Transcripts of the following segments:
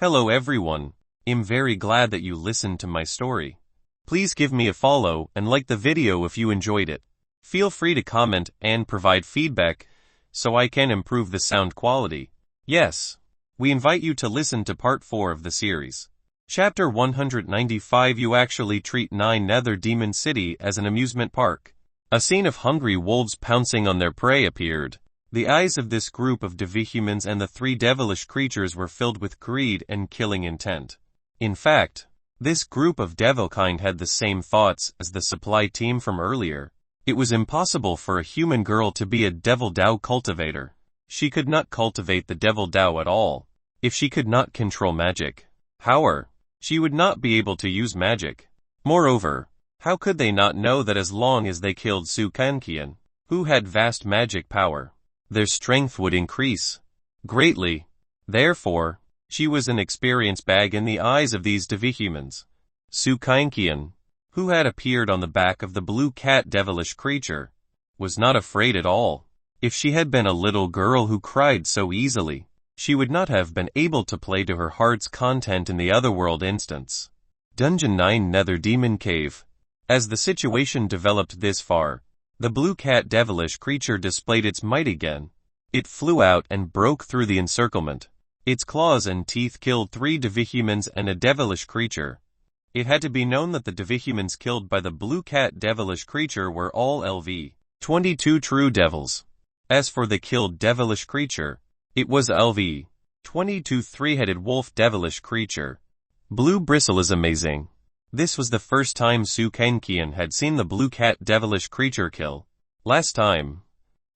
Hello everyone. I'm very glad that you listened to my story. Please give me a follow and like the video if you enjoyed it. Feel free to comment and provide feedback so I can improve the sound quality. Yes, we invite you to listen to part 4 of the series. Chapter 195. You actually treat Nine Nether Demon City as an amusement park. A scene of hungry wolves pouncing on their prey appeared. The eyes of this group of devihumans and the 3 devilish creatures were filled with greed and killing intent. In fact, this group of devilkind had the same thoughts as the supply team from earlier. It was impossible for a human girl to be a devil Dao cultivator. She could not cultivate the devil Dao at all. If she could not control magic, however, she would not be able to use magic. Moreover, how could they not know that as long as they killed Su Kankian, who had vast magic power, their strength would increase greatly? Therefore, she was an experience bag in the eyes of these devihumans. Su Kankian, who had appeared on the back of the blue cat devilish creature, was not afraid at all. If she had been a little girl who cried so easily, she would not have been able to play to her heart's content in the otherworld instance. Dungeon 9 Nether Demon Cave. As the situation developed this far, the blue cat devilish creature displayed its might again. It flew out and broke through the encirclement. Its claws and teeth killed 3 devihumans and a devilish creature. It had to be known that the devihumans killed by the blue cat devilish creature were all LV 22 true devils. As for the killed devilish creature, it was LV 22 3-headed wolf devilish creature. Blue bristle is amazing. This was the first time Su Kankian had seen the blue cat devilish creature kill. Last time,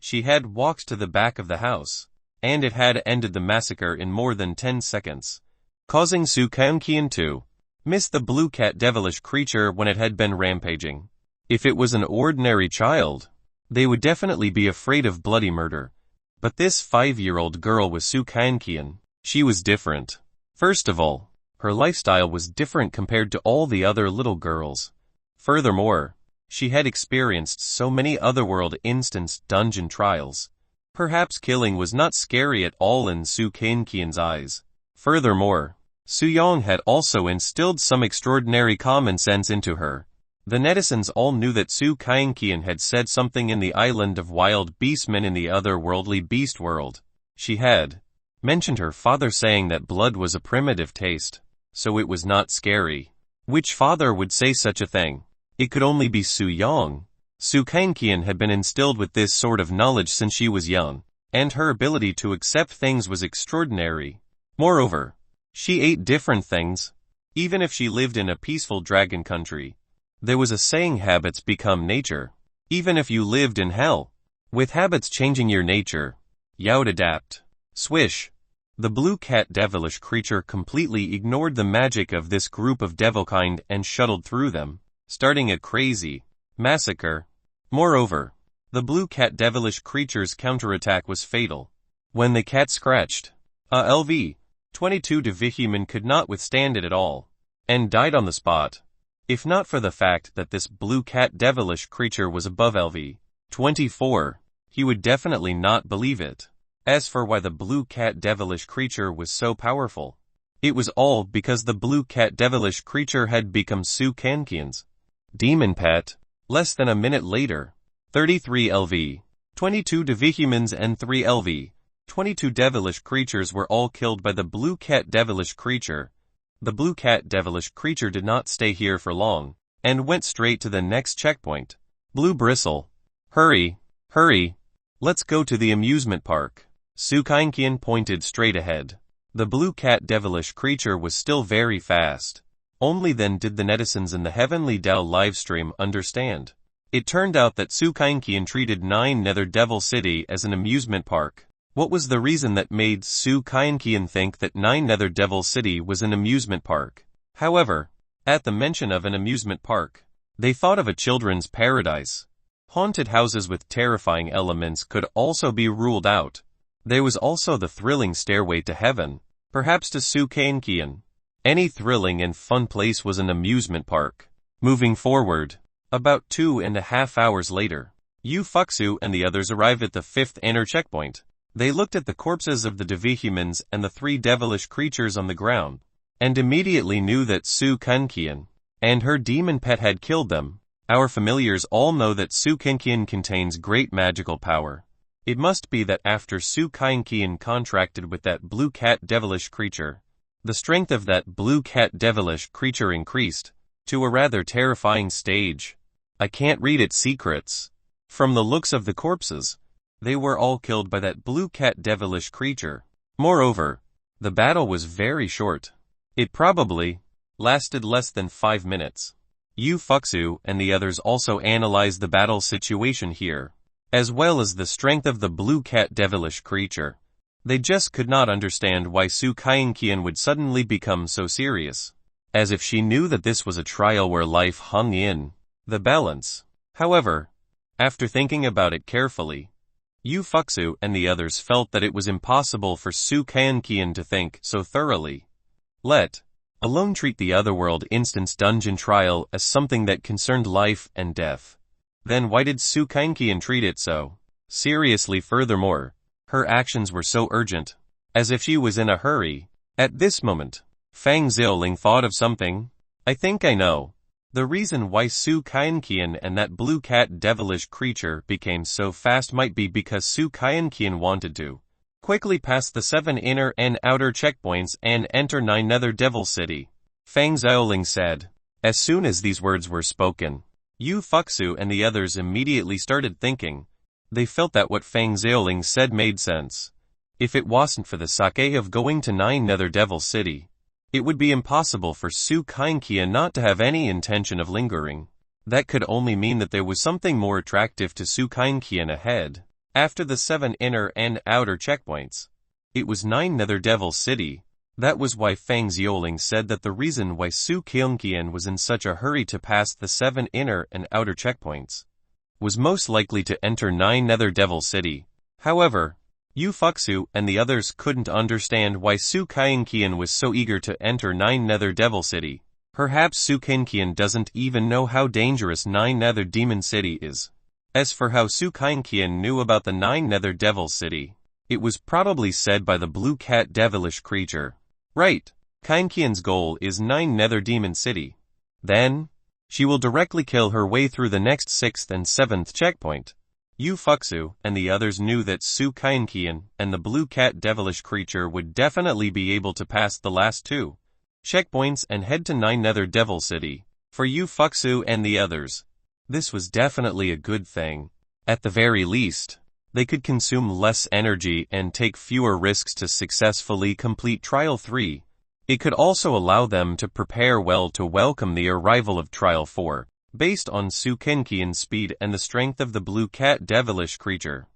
she had walked to the back of the house, and it had ended the massacre in more than 10 seconds, causing Su Kankian to miss the blue cat devilish creature when it had been rampaging. If it was an ordinary child, they would definitely be afraid of bloody murder. But this 5-year-old girl was Su Kankian. She was different. First of all, her lifestyle was different compared to all the other little girls. Furthermore, she had experienced so many otherworld instanced dungeon trials. Perhaps killing was not scary at all in Su Kankian's eyes. Furthermore, Su Yong had also instilled some extraordinary common sense into her. The netizens all knew that Su Kankian had said something in the island of wild beastmen in the otherworldly beast world. She had mentioned her father saying that blood was a primitive taste, so it was not scary. Which father would say such a thing? It could only be Su Yong. Su Kankian had been instilled with this sort of knowledge since she was young, and her ability to accept things was extraordinary. Moreover, she ate different things. Even if she lived in a peaceful dragon country, there was a saying, habits become nature. Even if you lived in hell, with habits changing your nature, you'd adapt. Swish. The blue cat devilish creature completely ignored the magic of this group of devilkind and shuttled through them, starting a crazy massacre. Moreover, the blue cat devilish creature's counterattack was fatal. When the cat scratched, a LV 22 devihuman could not withstand it at all, and died on the spot. If not for the fact that this blue cat devilish creature was above LV 24, he would definitely not believe it. As for why the blue cat devilish creature was so powerful, it was all because the blue cat devilish creature had become Su Kankian's demon pet. Less than a minute later, 33 LV 22 devihumans and 3 LV 22 devilish creatures were all killed by the blue cat devilish creature. The blue cat devilish creature did not stay here for long, and went straight to the next checkpoint. Blue bristle. Hurry, hurry. Let's go to the amusement park. Su Kankian pointed straight ahead. The blue cat devilish creature was still very fast. Only then did the netizens in the Heavenly Dao livestream understand. It turned out that Su Kankian treated 9 Nether Devil City as an amusement park. What was the reason that made Su Kankian think that 9 Nether Devil City was an amusement park? However, at the mention of an amusement park, they thought of a children's paradise. Haunted houses with terrifying elements could also be ruled out. There was also the thrilling stairway to heaven. Perhaps to Su Kankian, any thrilling and fun place was an amusement park. Moving forward, about 2.5 hours later, Yu Fuxu and the others arrive at the 5th inner checkpoint. They looked at the corpses of the devihumans and the 3 devilish creatures on the ground, and immediately knew that Su Kankian and her demon pet had killed them. Our familiars all know that Su Kankian contains great magical power. It must be that after Su Kankian contracted with that blue cat devilish creature, the strength of that blue cat devilish creature increased to a rather terrifying stage. I can't read its secrets. From the looks of the corpses, they were all killed by that blue cat devilish creature. Moreover, the battle was very short. It probably lasted less than 5 minutes. Yu Fuxu and the others also analyzed the battle situation here, as well as the strength of the blue cat devilish creature. They just could not understand why Su Kankian would suddenly become so serious, as if she knew that this was a trial where life hung in the balance. However, after thinking about it carefully, Yu Fuxu and the others felt that it was impossible for Su Kankian to think so thoroughly, let alone treat the otherworld instance dungeon trial as something that concerned life and death. Then why did Su Kankian treat it so seriously? Furthermore, her actions were so urgent, as if she was in a hurry. At this moment, Fang Xiaoling thought of something. I think I know. The reason why Su Kankian and that blue cat devilish creature became so fast might be because Su Kankian wanted to quickly pass the 7 inner and outer checkpoints and enter 9 Nether Devil City, Fang Xiaoling said. As soon as these words were spoken, Yu Fuxu and the others immediately started thinking. They felt that what Fang Xiaoling said made sense. If it wasn't for the sake of going to 9 Nether Devil City, it would be impossible for Su Kankian not to have any intention of lingering. That could only mean that there was something more attractive to Su Kankian ahead. After the 7 inner and outer checkpoints, it was 9 Nether Devil City. That was why Fang Xiaoling said that the reason why Su Kankian was in such a hurry to pass the 7 inner and outer checkpoints was most likely to enter 9 Nether Devil City. However, Yu Fuxu and the others couldn't understand why Su Kankian was so eager to enter 9 Nether Devil City. Perhaps Su Kankian doesn't even know how dangerous 9 Nether Demon City is. As for how Su Kankian knew about the 9 Nether Devil City, it was probably said by the blue cat devilish creature. Right, Kankian's goal is 9 Nether Demon City. Then, she will directly kill her way through the next 6th and 7th checkpoint. Yu Fuxu and the others knew that Su Kankian and the blue cat devilish creature would definitely be able to pass the last 2 checkpoints and head to 9 Nether Devil City. For Yu Fuxu and the others, this was definitely a good thing. At the very least, they could consume less energy and take fewer risks to successfully complete Trial 3. It could also allow them to prepare well to welcome the arrival of Trial 4, based on Su Kankian's speed and the strength of the blue cat devilish creature.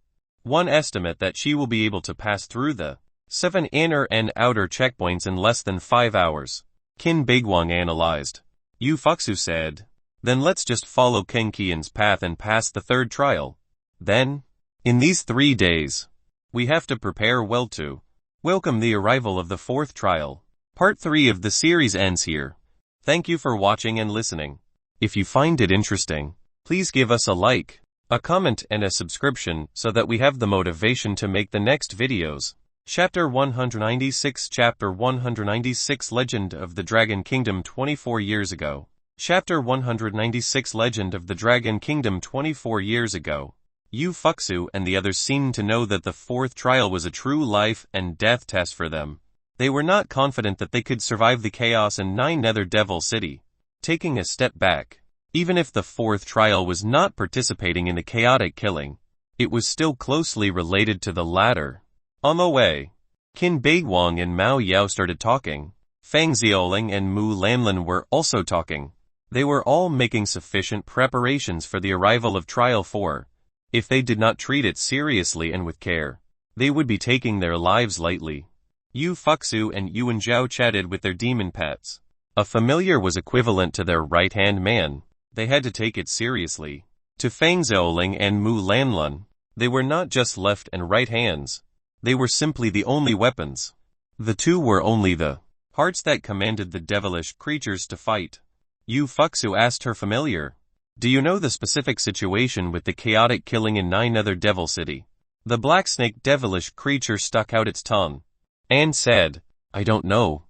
One estimate that she will be able to pass through the 7 inner and outer checkpoints in less than 5 hours. Qin Biguang analyzed. Yu Fuxu said, then let's just follow Kankian's path and pass the 3rd trial. Then, in these 3 days, we have to prepare well to welcome the arrival of the 4th trial. Part 3 of the series ends here. Thank you for watching and listening. If you find it interesting, please give us a like, a comment and a subscription so that we have the motivation to make the next videos. Chapter 196 Chapter 196 Legend of the Dragon Kingdom 24 years ago. Chapter 196 Legend of the Dragon Kingdom 24 years ago. Yu Fuxu and the others seemed to know that the 4th trial was a true life and death test for them. They were not confident that they could survive the chaos in 9 Nether Devil City. Taking a step back, even if the 4th trial was not participating in the chaotic killing, it was still closely related to the latter. On the way, Qin Biguang and Mao Yao started talking. Fang Xiaoling and Mu Lanlin were also talking. They were all making sufficient preparations for the arrival of Trial 4. If they did not treat it seriously and with care, they would be taking their lives lightly. Yu Fuxu and Yuan Zhao chatted with their demon pets. A familiar was equivalent to their right-hand man. They had to take it seriously. To Fang Xiaoling and Mu Lanlin, they were not just left and right hands. They were simply the only weapons. The 2 were only the hearts that commanded the devilish creatures to fight. Yu Fuxu asked her familiar, do you know the specific situation with the chaotic killing in 9 Nether Devil City? The black snake devilish creature stuck out its tongue and said, I don't know.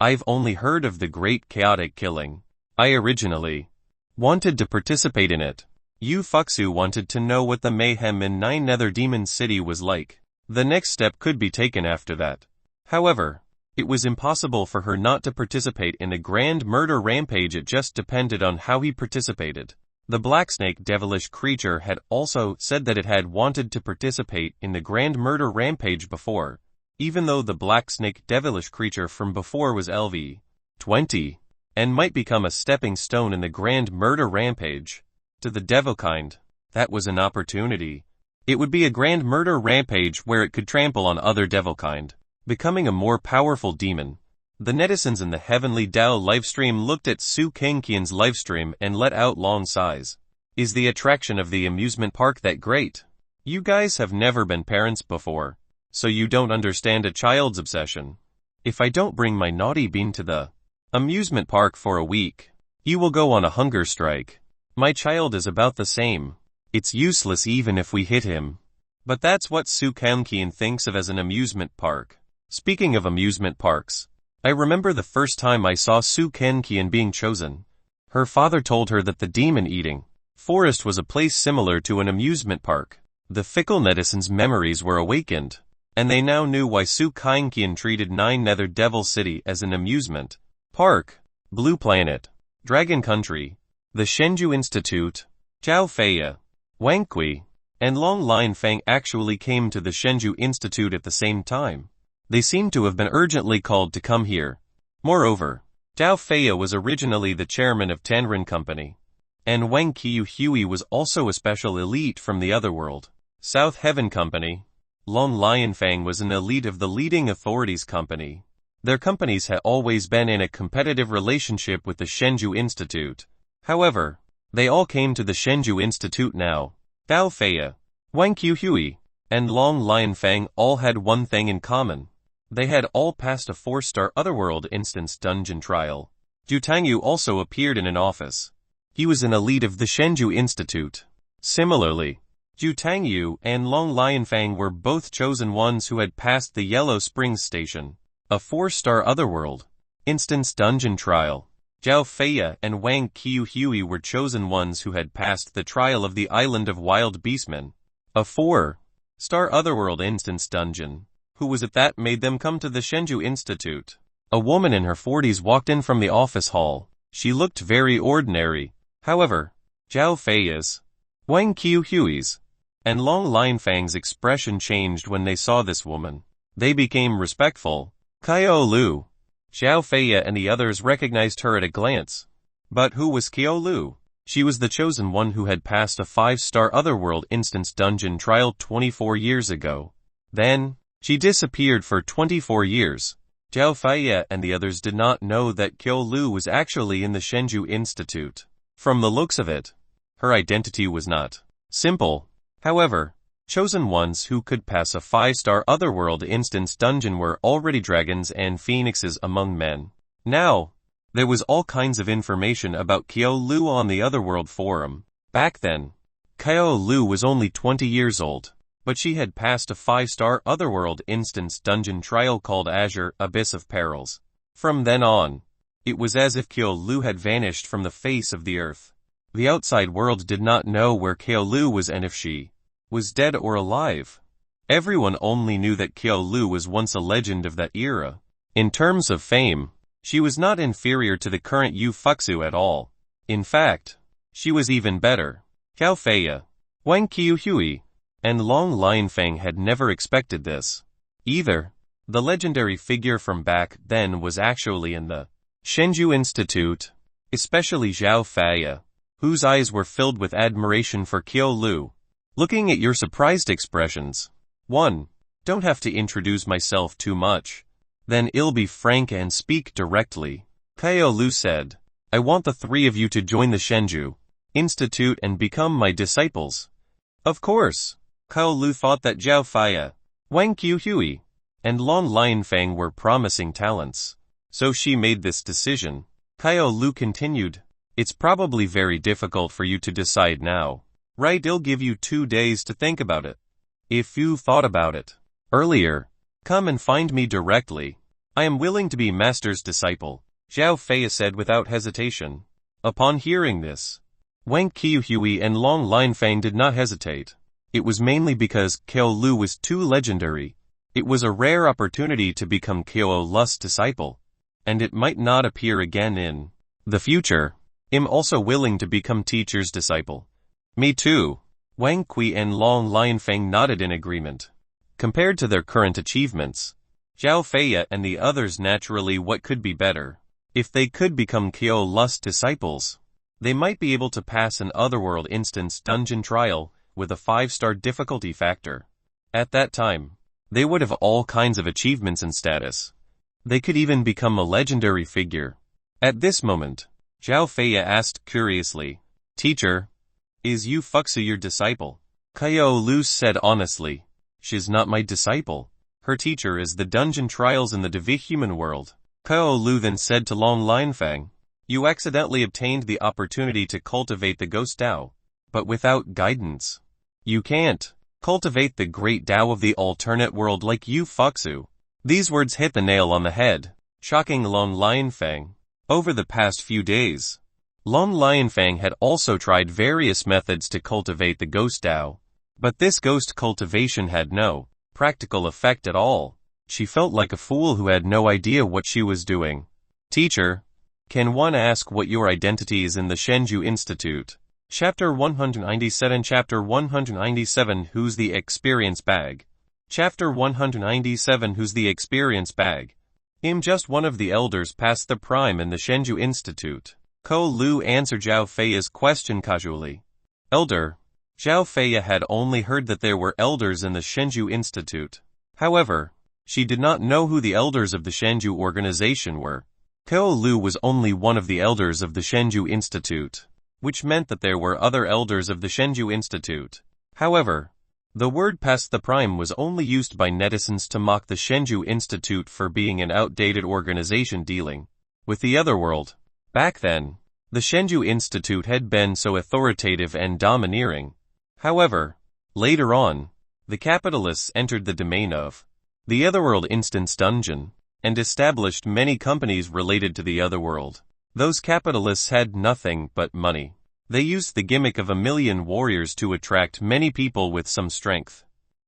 I've only heard of the great chaotic killing. I originally wanted to participate in it. Yu Fuxu wanted to know what the mayhem in Nine Nether Demon City was like. The next step could be taken after that. However, it was impossible for her not to participate in the grand murder rampage. It just depended on how he participated. The black snake devilish creature had also said that it had wanted to participate in the grand murder rampage before, even though the black snake devilish creature from before was LV-20, and might become a stepping stone in the grand murder rampage. To the devil kind, that was an opportunity. It would be a grand murder rampage where it could trample on other devil kind, becoming a more powerful demon. The netizens in the Heavenly Dao livestream looked at Su Kangqian's livestream and let out long sighs. Is the attraction of the amusement park that great? You guys have never been parents before, so you don't understand a child's obsession. If I don't bring my naughty bean to the amusement park for a week, you will go on a hunger strike. My child is about the same. It's useless even if we hit him. But that's what Su Kangqian thinks of as an amusement park. Speaking of amusement parks, I remember the first time I saw Su Kangqian being chosen. Her father told her that the demon-eating forest was a place similar to an amusement park. The fickle netizens' memories were awakened, and they now knew why Su Kangqian treated Nine Nether Devil City as an amusement park. Blue Planet, Dragon Country, the Shenju Institute, Zhao Feya, Wang Kui, and Long Lion Fang actually came to the Shenju Institute at the same time. They seem to have been urgently called to come here. Moreover, Zhao Feya was originally the chairman of Tanren Company, and Wang Qiuhui was also a special elite from the Otherworld, South Heaven Company. Long Lion Fang was an elite of the leading authorities company. Their companies had always been in a competitive relationship with the Shenju Institute. However, they all came to the Shenju Institute now. Zhao Feya, Wang Qiuhui, and Long Lion Fang all had one thing in common. They had all passed a 4-star Otherworld instance dungeon trial. Zhu Tangyu also appeared in an office. He was an elite of the Shenju Institute. Similarly, Zhu Tangyu and Long Lion Fang were both chosen ones who had passed the Yellow Springs Station, a 4-star Otherworld instance dungeon trial. Zhao Feya and Wang Qiuhui were chosen ones who had passed the trial of the Island of Wild Beastmen, a 4-star Otherworld instance dungeon. Who was it that made them come to the Shenju Institute? A woman in her 40s walked in from the office hall. She looked very ordinary. However, Zhao Feya's, Wang Qiuhui's, and Long Lion Fang's expression changed when they saw this woman. They became respectful. Qiao Lu, Zhao Feya and the others recognized her at a glance. But who was Qiao Lu? She was the chosen one who had passed a 5-star Otherworld instance dungeon trial 24 years ago. Then, she disappeared for 24 years. Zhao Feya and the others did not know that Qiao Lu was actually in the Shenju Institute. From the looks of it, her identity was not simple. However, chosen ones who could pass a 5-star Otherworld instance dungeon were already dragons and phoenixes among men. Now, there was all kinds of information about Qiao Lu on the Otherworld forum. Back then, Qiao Lu was only 20 years old, but she had passed a 5-star Otherworld instance dungeon trial called Azure Abyss of Perils. From then on, it was as if Qiao Lu had vanished from the face of the earth. The outside world did not know where Qiao Lu was and if she was dead or alive. Everyone only knew that Qiao Lu was once a legend of that era. In terms of fame, she was not inferior to the current Yu Fuxu at all. In fact, she was even better. Zhao Feya, Wang Qiuhui, and Long Lion Fang had never expected this. Either, the legendary figure from back then was actually in the Shenju Institute, especially Zhao Feya, whose eyes were filled with admiration for Qiao Lu. Looking at your surprised expressions. 1. Don't have to introduce myself too much. Then I'll be frank and speak directly. Qiao Lu said, I want the 3 of you to join the Shenju Institute and become my disciples. Of course. Qiao Lu thought that Zhao Feya, Wang Qiuhui, and Long Lion Fang were promising talents. So she made this decision. Qiao Lu continued, it's probably very difficult for you to decide now. Right, I'll give you 2 days to think about it. If you thought about it earlier, come and find me directly. I am willing to be Master's disciple, Zhao Fei said without hesitation. Upon hearing this, Wang Qiuhui and Long Linfang did not hesitate. It was mainly because Qiao Lu was too legendary. It was a rare opportunity to become Qiao Lu's disciple, and it might not appear again in the future. I'm also willing to become teacher's disciple. Me too. Wang Kui and Long Linfang nodded in agreement. Compared to their current achievements, Zhao Fei and the others naturally what could be better. If they could become Qiao Lu's disciples, they might be able to pass an otherworld instance dungeon trial with a 5-star difficulty factor. At that time, they would have all kinds of achievements and status. They could even become a legendary figure. At this moment, Zhao Fei asked curiously, Teacher, is Yu Fuxu your disciple? Qiao Lu said honestly, she's not my disciple. Her teacher is the dungeon trials in the Divihuman world. Qiao Lu then said to Long Linfang, you accidentally obtained the opportunity to cultivate the ghost Dao, but without guidance. You can't cultivate the great Dao of the alternate world like Yu Fuxu. These words hit the nail on the head, shocking Long Linfang. Over the past few days, Long Linfang had also tried various methods to cultivate the ghost Dao, but this ghost cultivation had no practical effect at all. She felt like a fool who had no idea what she was doing. Teacher, can one ask what your identity is in the Shenju Institute? Chapter 197 Chapter 197 Who's the Experience Bag? Chapter 197 Who's the Experience Bag? I'm just one of the elders past the prime in the Shenju Institute. Ko Lu answered Zhao Fei's question casually. Elder. Zhao Fei had only heard that there were elders in the Shenju Institute. However, she did not know who the elders of the Shenju organization were. Ko Lu was only one of the elders of the Shenju Institute, which meant that there were other elders of the Shenju Institute. However, the word past the prime was only used by netizens to mock the Shenju Institute for being an outdated organization dealing with the otherworld. Back then, the Shenju Institute had been so authoritative and domineering. However, later on, the capitalists entered the domain of the otherworld instance dungeon, and established many companies related to the otherworld. Those capitalists had nothing but money. They used the gimmick of 1,000,000 warriors to attract many people with some strength.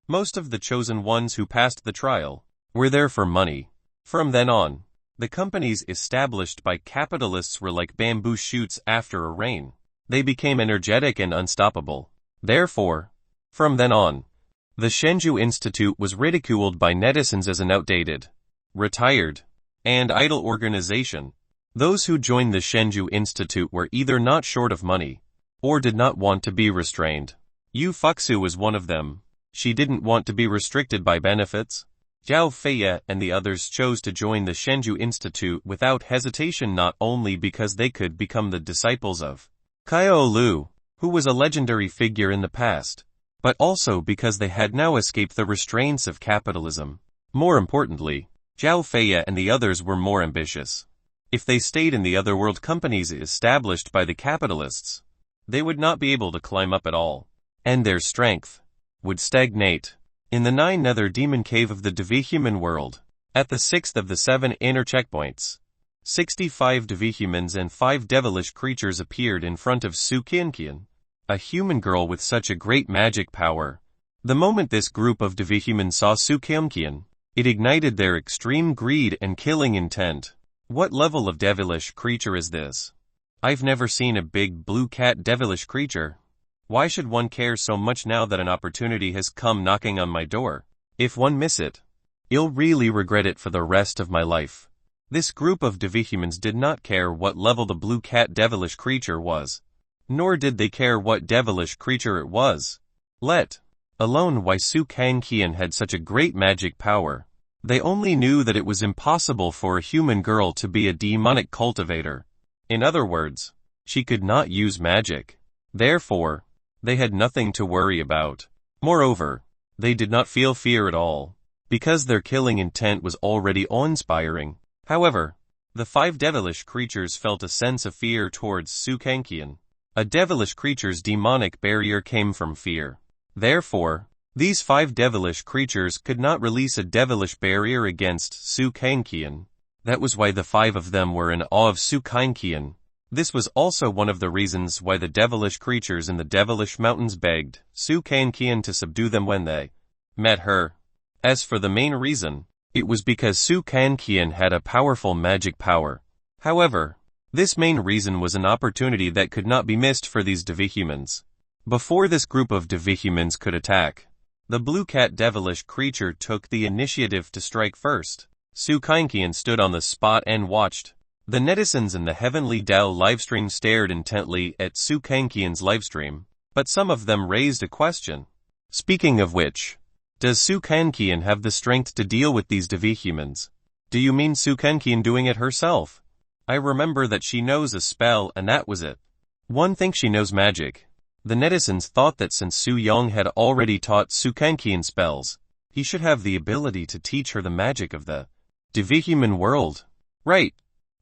Most of the chosen ones who passed the trial were there for money. From then on, the companies established by capitalists were like bamboo shoots after a rain. They became energetic and unstoppable. Therefore, from then on, the Shenju Institute was ridiculed by netizens as an outdated, retired, and idle organization. Those who joined the Shenju Institute were either not short of money, or did not want to be restrained. Yu Fuxu was one of them. She didn't want to be restricted by benefits. Zhao Fei and the others chose to join the Shenju Institute without hesitation, not only because they could become the disciples of Qiao Lu, who was a legendary figure in the past, but also because they had now escaped the restraints of capitalism. More importantly, Zhao Fei and the others were more ambitious. If they stayed in the otherworld companies established by the capitalists, they would not be able to climb up at all, and their strength would stagnate. In the 9 nether demon cave of the Divihuman world, at the 6th of the 7 inner checkpoints, 65 Divihumans and 5 devilish creatures appeared in front of Su Qianqian, a human girl with such a great magic power. The moment this group of Divihumans saw Su Qianqian, it ignited their extreme greed and killing intent. What level of devilish creature is this? I've never seen a big blue cat devilish creature. Why should one care so much now that an opportunity has come knocking on my door? If one miss it, I'll really regret it for the rest of my life. This group of Divihumans did not care what level the blue cat devilish creature was, nor did they care what devilish creature it was. Let alone why Su Qianqian had such a great magic power. They only knew that it was impossible for a human girl to be a demonic cultivator. In other words, she could not use magic. Therefore, they had nothing to worry about. Moreover, they did not feel fear at all, because their killing intent was already awe-inspiring. However, the 5 devilish creatures felt a sense of fear towards Su Qianqian. A devilish creature's demonic barrier came from fear. Therefore, These 5 devilish creatures could not release a devilish barrier against Su Kankian. That was why the 5 of them were in awe of Su Kankian. This was also one of the reasons why the devilish creatures in the devilish mountains begged Su Kankian to subdue them when they met her. As for the main reason, it was because Su Kankian had a powerful magic power. However, this main reason was an opportunity that could not be missed for these devihumans. Before this group of devihumans could attack, the blue cat devilish creature took the initiative to strike first. Su Kankian stood on the spot and watched. The netizens in the Heavenly Dao livestream stared intently at Su Kankian's livestream, but some of them raised a question. Speaking of which, does Su Kankian have the strength to deal with these devihumans? Do you mean Su Kankian doing it herself? I remember that she knows a spell and that was it. One thinks she knows magic. The netizens thought that since Su Yong had already taught Su Kankian spells, he should have the ability to teach her the magic of the devihuman world. Right.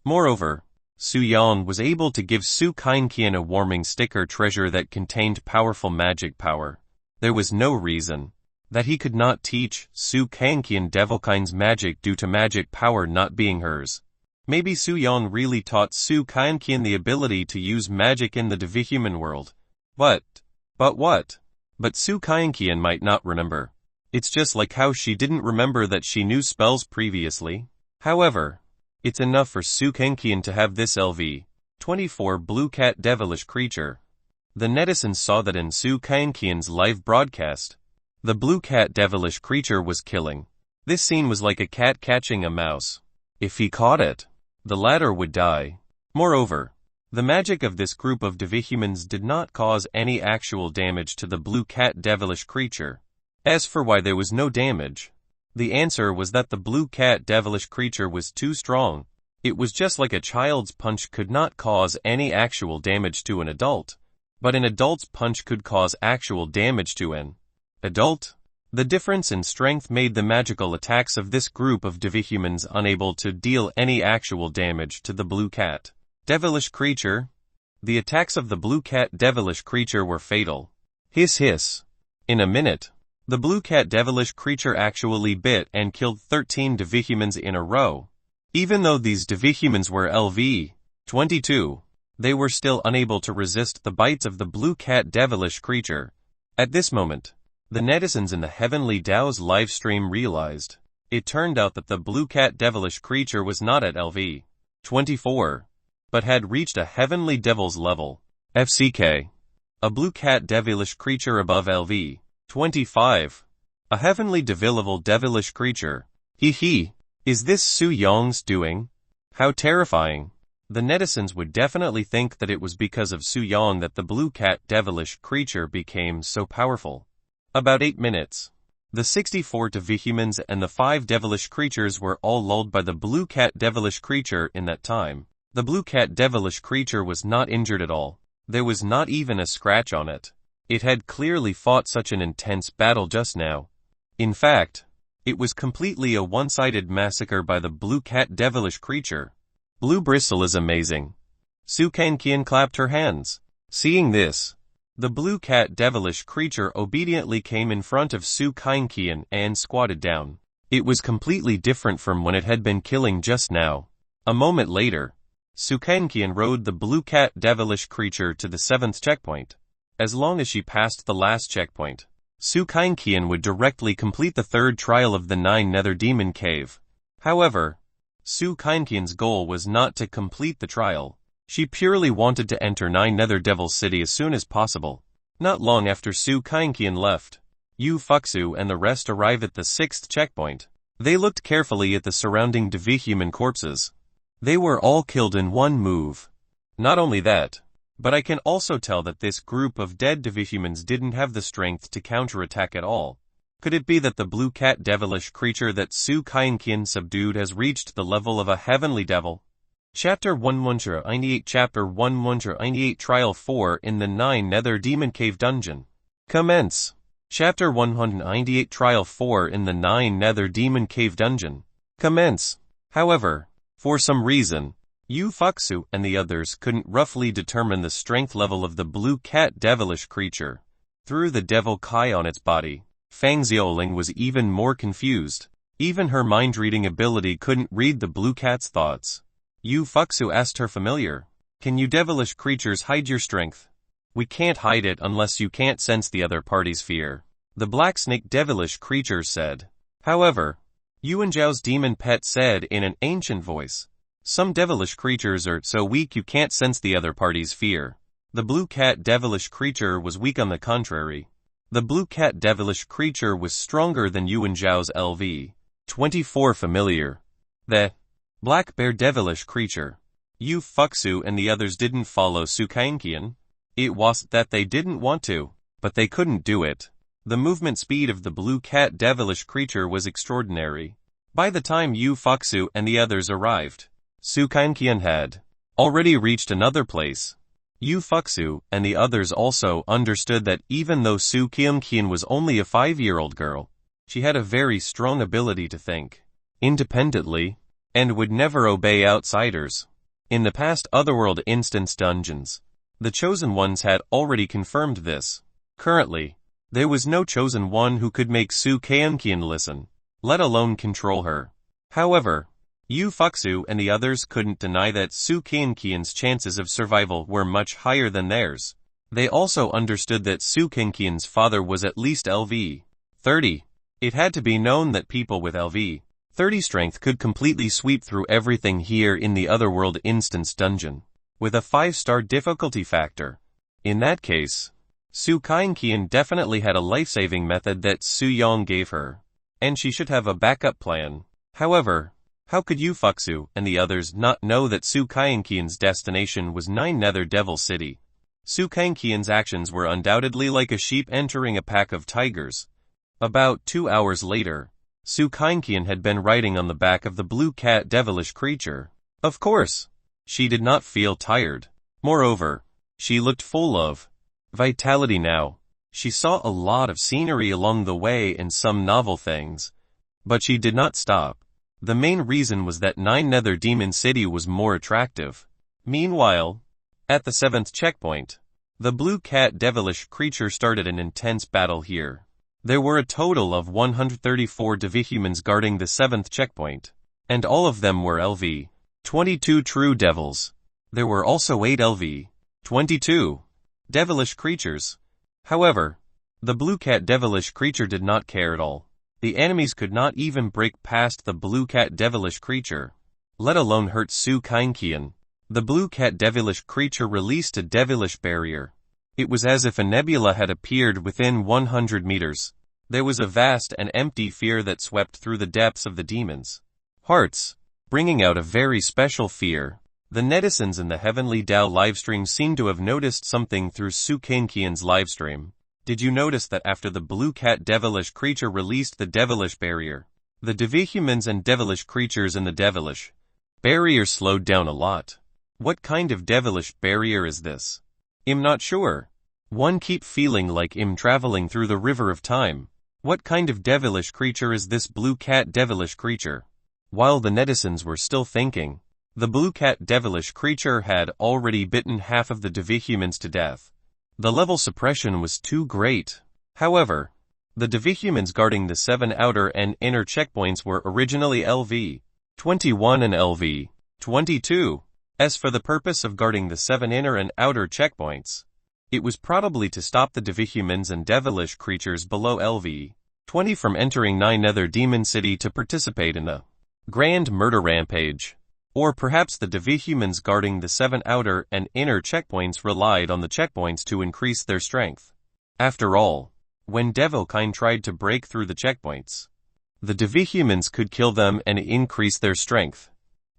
Moreover, Su Yong was able to give Su Kankian a warming sticker treasure that contained powerful magic power. There was no reason that he could not teach Su Kankian devilkind's magic due to magic power not being hers. Maybe Su Yong really taught Su Kankian the ability to use magic in the devihuman world. But what? But Su Kankian might not remember. It's just like how she didn't remember that she knew spells previously. However, it's enough for Su Kankian to have this LV-24 blue cat devilish creature. The netizens saw that in Su Kankian's live broadcast. The blue cat devilish creature was killing. This scene was like a cat catching a mouse. If he caught it, the latter would die. Moreover, the magic of this group of devihumans did not cause any actual damage to the blue cat devilish creature. As for why there was no damage, the answer was that the blue cat devilish creature was too strong. It was just like a child's punch could not cause any actual damage to an adult, but an adult's punch could cause actual damage to an adult. The difference in strength made the magical attacks of this group of devihumans unable to deal any actual damage to the blue cat devilish creature. The attacks of the blue cat devilish creature were fatal. Hiss hiss. In a minute, the blue cat devilish creature actually bit and killed 13 devihumans in a row. Even though these devihumans were LV-22, they were still unable to resist the bites of the blue cat devilish creature. At this moment, the netizens in the Heavenly Dao's livestream realized. It turned out that the blue cat devilish creature was not at LV-24, but had reached a heavenly devil's level, FCK. A blue cat devilish creature above LV-25. A heavenly devilish creature. Hee. Is this Su Yong's doing? How terrifying. The netizens would definitely think that it was because of Su Yong that the blue cat devilish creature became so powerful. About 8 minutes. The 64 devihumans and the 5 devilish creatures were all lulled by the blue cat devilish creature in that time. The blue cat devilish creature was not injured at all. There was not even a scratch on it. It had clearly fought such an intense battle just now. In fact, it was completely a one-sided massacre by the blue cat devilish creature. Blue Bristle is amazing. Su Kankian clapped her hands. Seeing this, the blue cat devilish creature obediently came in front of Su Kankian and squatted down. It was completely different from when it had been killing just now. A moment later, Su Kankian rode the blue cat devilish creature to the 7th checkpoint. As long as she passed the last checkpoint, Su Kankian would directly complete the 3rd trial of the 9 Nether Demon Cave. However, Su Kankian's goal was not to complete the trial. She purely wanted to enter 9 Nether Devil City as soon as possible. Not long after Su Kankian left, Yu Fuxu and the rest arrived at the 6th checkpoint. They looked carefully at the surrounding devihuman corpses. They were all killed in one move. Not only that, but I can also tell that this group of dead devihumans didn't have the strength to counterattack at all. Could it be that the blue cat devilish creature that Su Kankian subdued has reached the level of a heavenly devil? Chapter 198 Chapter 198 Trial 4 in the 9 Nether Demon Cave Dungeon. Commence. Chapter 198 Trial 4 in the 9 Nether Demon Cave Dungeon. Commence. However, for some reason, Yu Fuxu and the others couldn't roughly determine the strength level of the blue cat devilish creature. Through the devil Kai on its body, Fang Xiaoling was even more confused. Even her mind-reading ability couldn't read the blue cat's thoughts. Yu Fuxu asked her familiar. Can you devilish creatures hide your strength? We can't hide it unless you can't sense the other party's fear. The black snake devilish creature said. However, Yuan Zhao's demon pet said in an ancient voice. Some devilish creatures are so weak you can't sense the other party's fear. The blue cat devilish creature was weak on the contrary. The blue cat devilish creature was stronger than Yuan Zhao's LV. 24 familiar. The black bear devilish creature. Yu Fuxu and the others didn't follow Su Kangqian. It wasn't that they didn't want to, but they couldn't do it. The movement speed of the blue cat devilish creature was extraordinary. By the time Yu Fuxu and the others arrived, Su Kangqian had already reached another place. Yu Fuxu and the others also understood that even though Su Kangqian was only a 5-year-old girl, she had a very strong ability to think independently and would never obey outsiders. In the past Otherworld instance dungeons, the Chosen Ones had already confirmed this. Currently, there was no Chosen One who could make Su Kangqian listen, let alone control her. However, Yu Fuxu and the others couldn't deny that Su Kangqian's chances of survival were much higher than theirs. They also understood that Su Kangqian's father was at least LV 30. It had to be known that people with LV 30 strength could completely sweep through everything here in the Otherworld instance dungeon, with a 5-star difficulty factor. In that case, Su Kangqian definitely had a life-saving method that Su Yang gave her, and she should have a backup plan. However, how could Yu Fuxu and the others not know that Su Kangqian's destination was 9 Nether Devil City? Su Kangqian's actions were undoubtedly like a sheep entering a pack of tigers. About 2 hours later, Su Kangqian had been riding on the back of the blue cat devilish creature. Of course, she did not feel tired. Moreover, she looked full of vitality now. She saw a lot of scenery along the way and some novel things. But she did not stop. The main reason was that 9 Nether Demon City was more attractive. Meanwhile, at the 7th checkpoint, the blue cat devilish creature started an intense battle here. There were a total of 134 devihumans guarding the 7th checkpoint, and all of them were LV 22 true devils. There were also 8 LV 22 devilish creatures. However, the blue cat devilish creature did not care at all. The enemies could not even break past the blue cat devilish creature, let alone hurt Su Kangqian. The blue cat devilish creature released a devilish barrier. It was as if a nebula had appeared within 100 meters. There was a vast and empty fear that swept through the depths of the demons' hearts, bringing out a very special fear. The netizens in the Heavenly Dao livestream seemed to have noticed something through Su Kangqian's livestream. Did you notice that after the blue cat devilish creature released the devilish barrier, the devihumans and devilish creatures in the devilish barrier slowed down a lot? What kind of devilish barrier is this? I'm not sure. One keep feeling like I'm traveling through the river of time. What kind of devilish creature is this blue cat devilish creature? While the netizens were still thinking, the blue cat devilish creature had already bitten half of the devihumans to death. The level suppression was too great. However, the devihumans guarding the 7 outer and inner checkpoints were originally LV 21 and LV 22. As for the purpose of guarding the 7 inner and outer checkpoints, it was probably to stop the devihumans and devilish creatures below LV 20 from entering 9 Nether Demon City to participate in the grand murder rampage. Or perhaps the devihumans guarding the 7 outer and inner checkpoints relied on the checkpoints to increase their strength. After all, when devilkind tried to break through the checkpoints, the devihumans could kill them and increase their strength.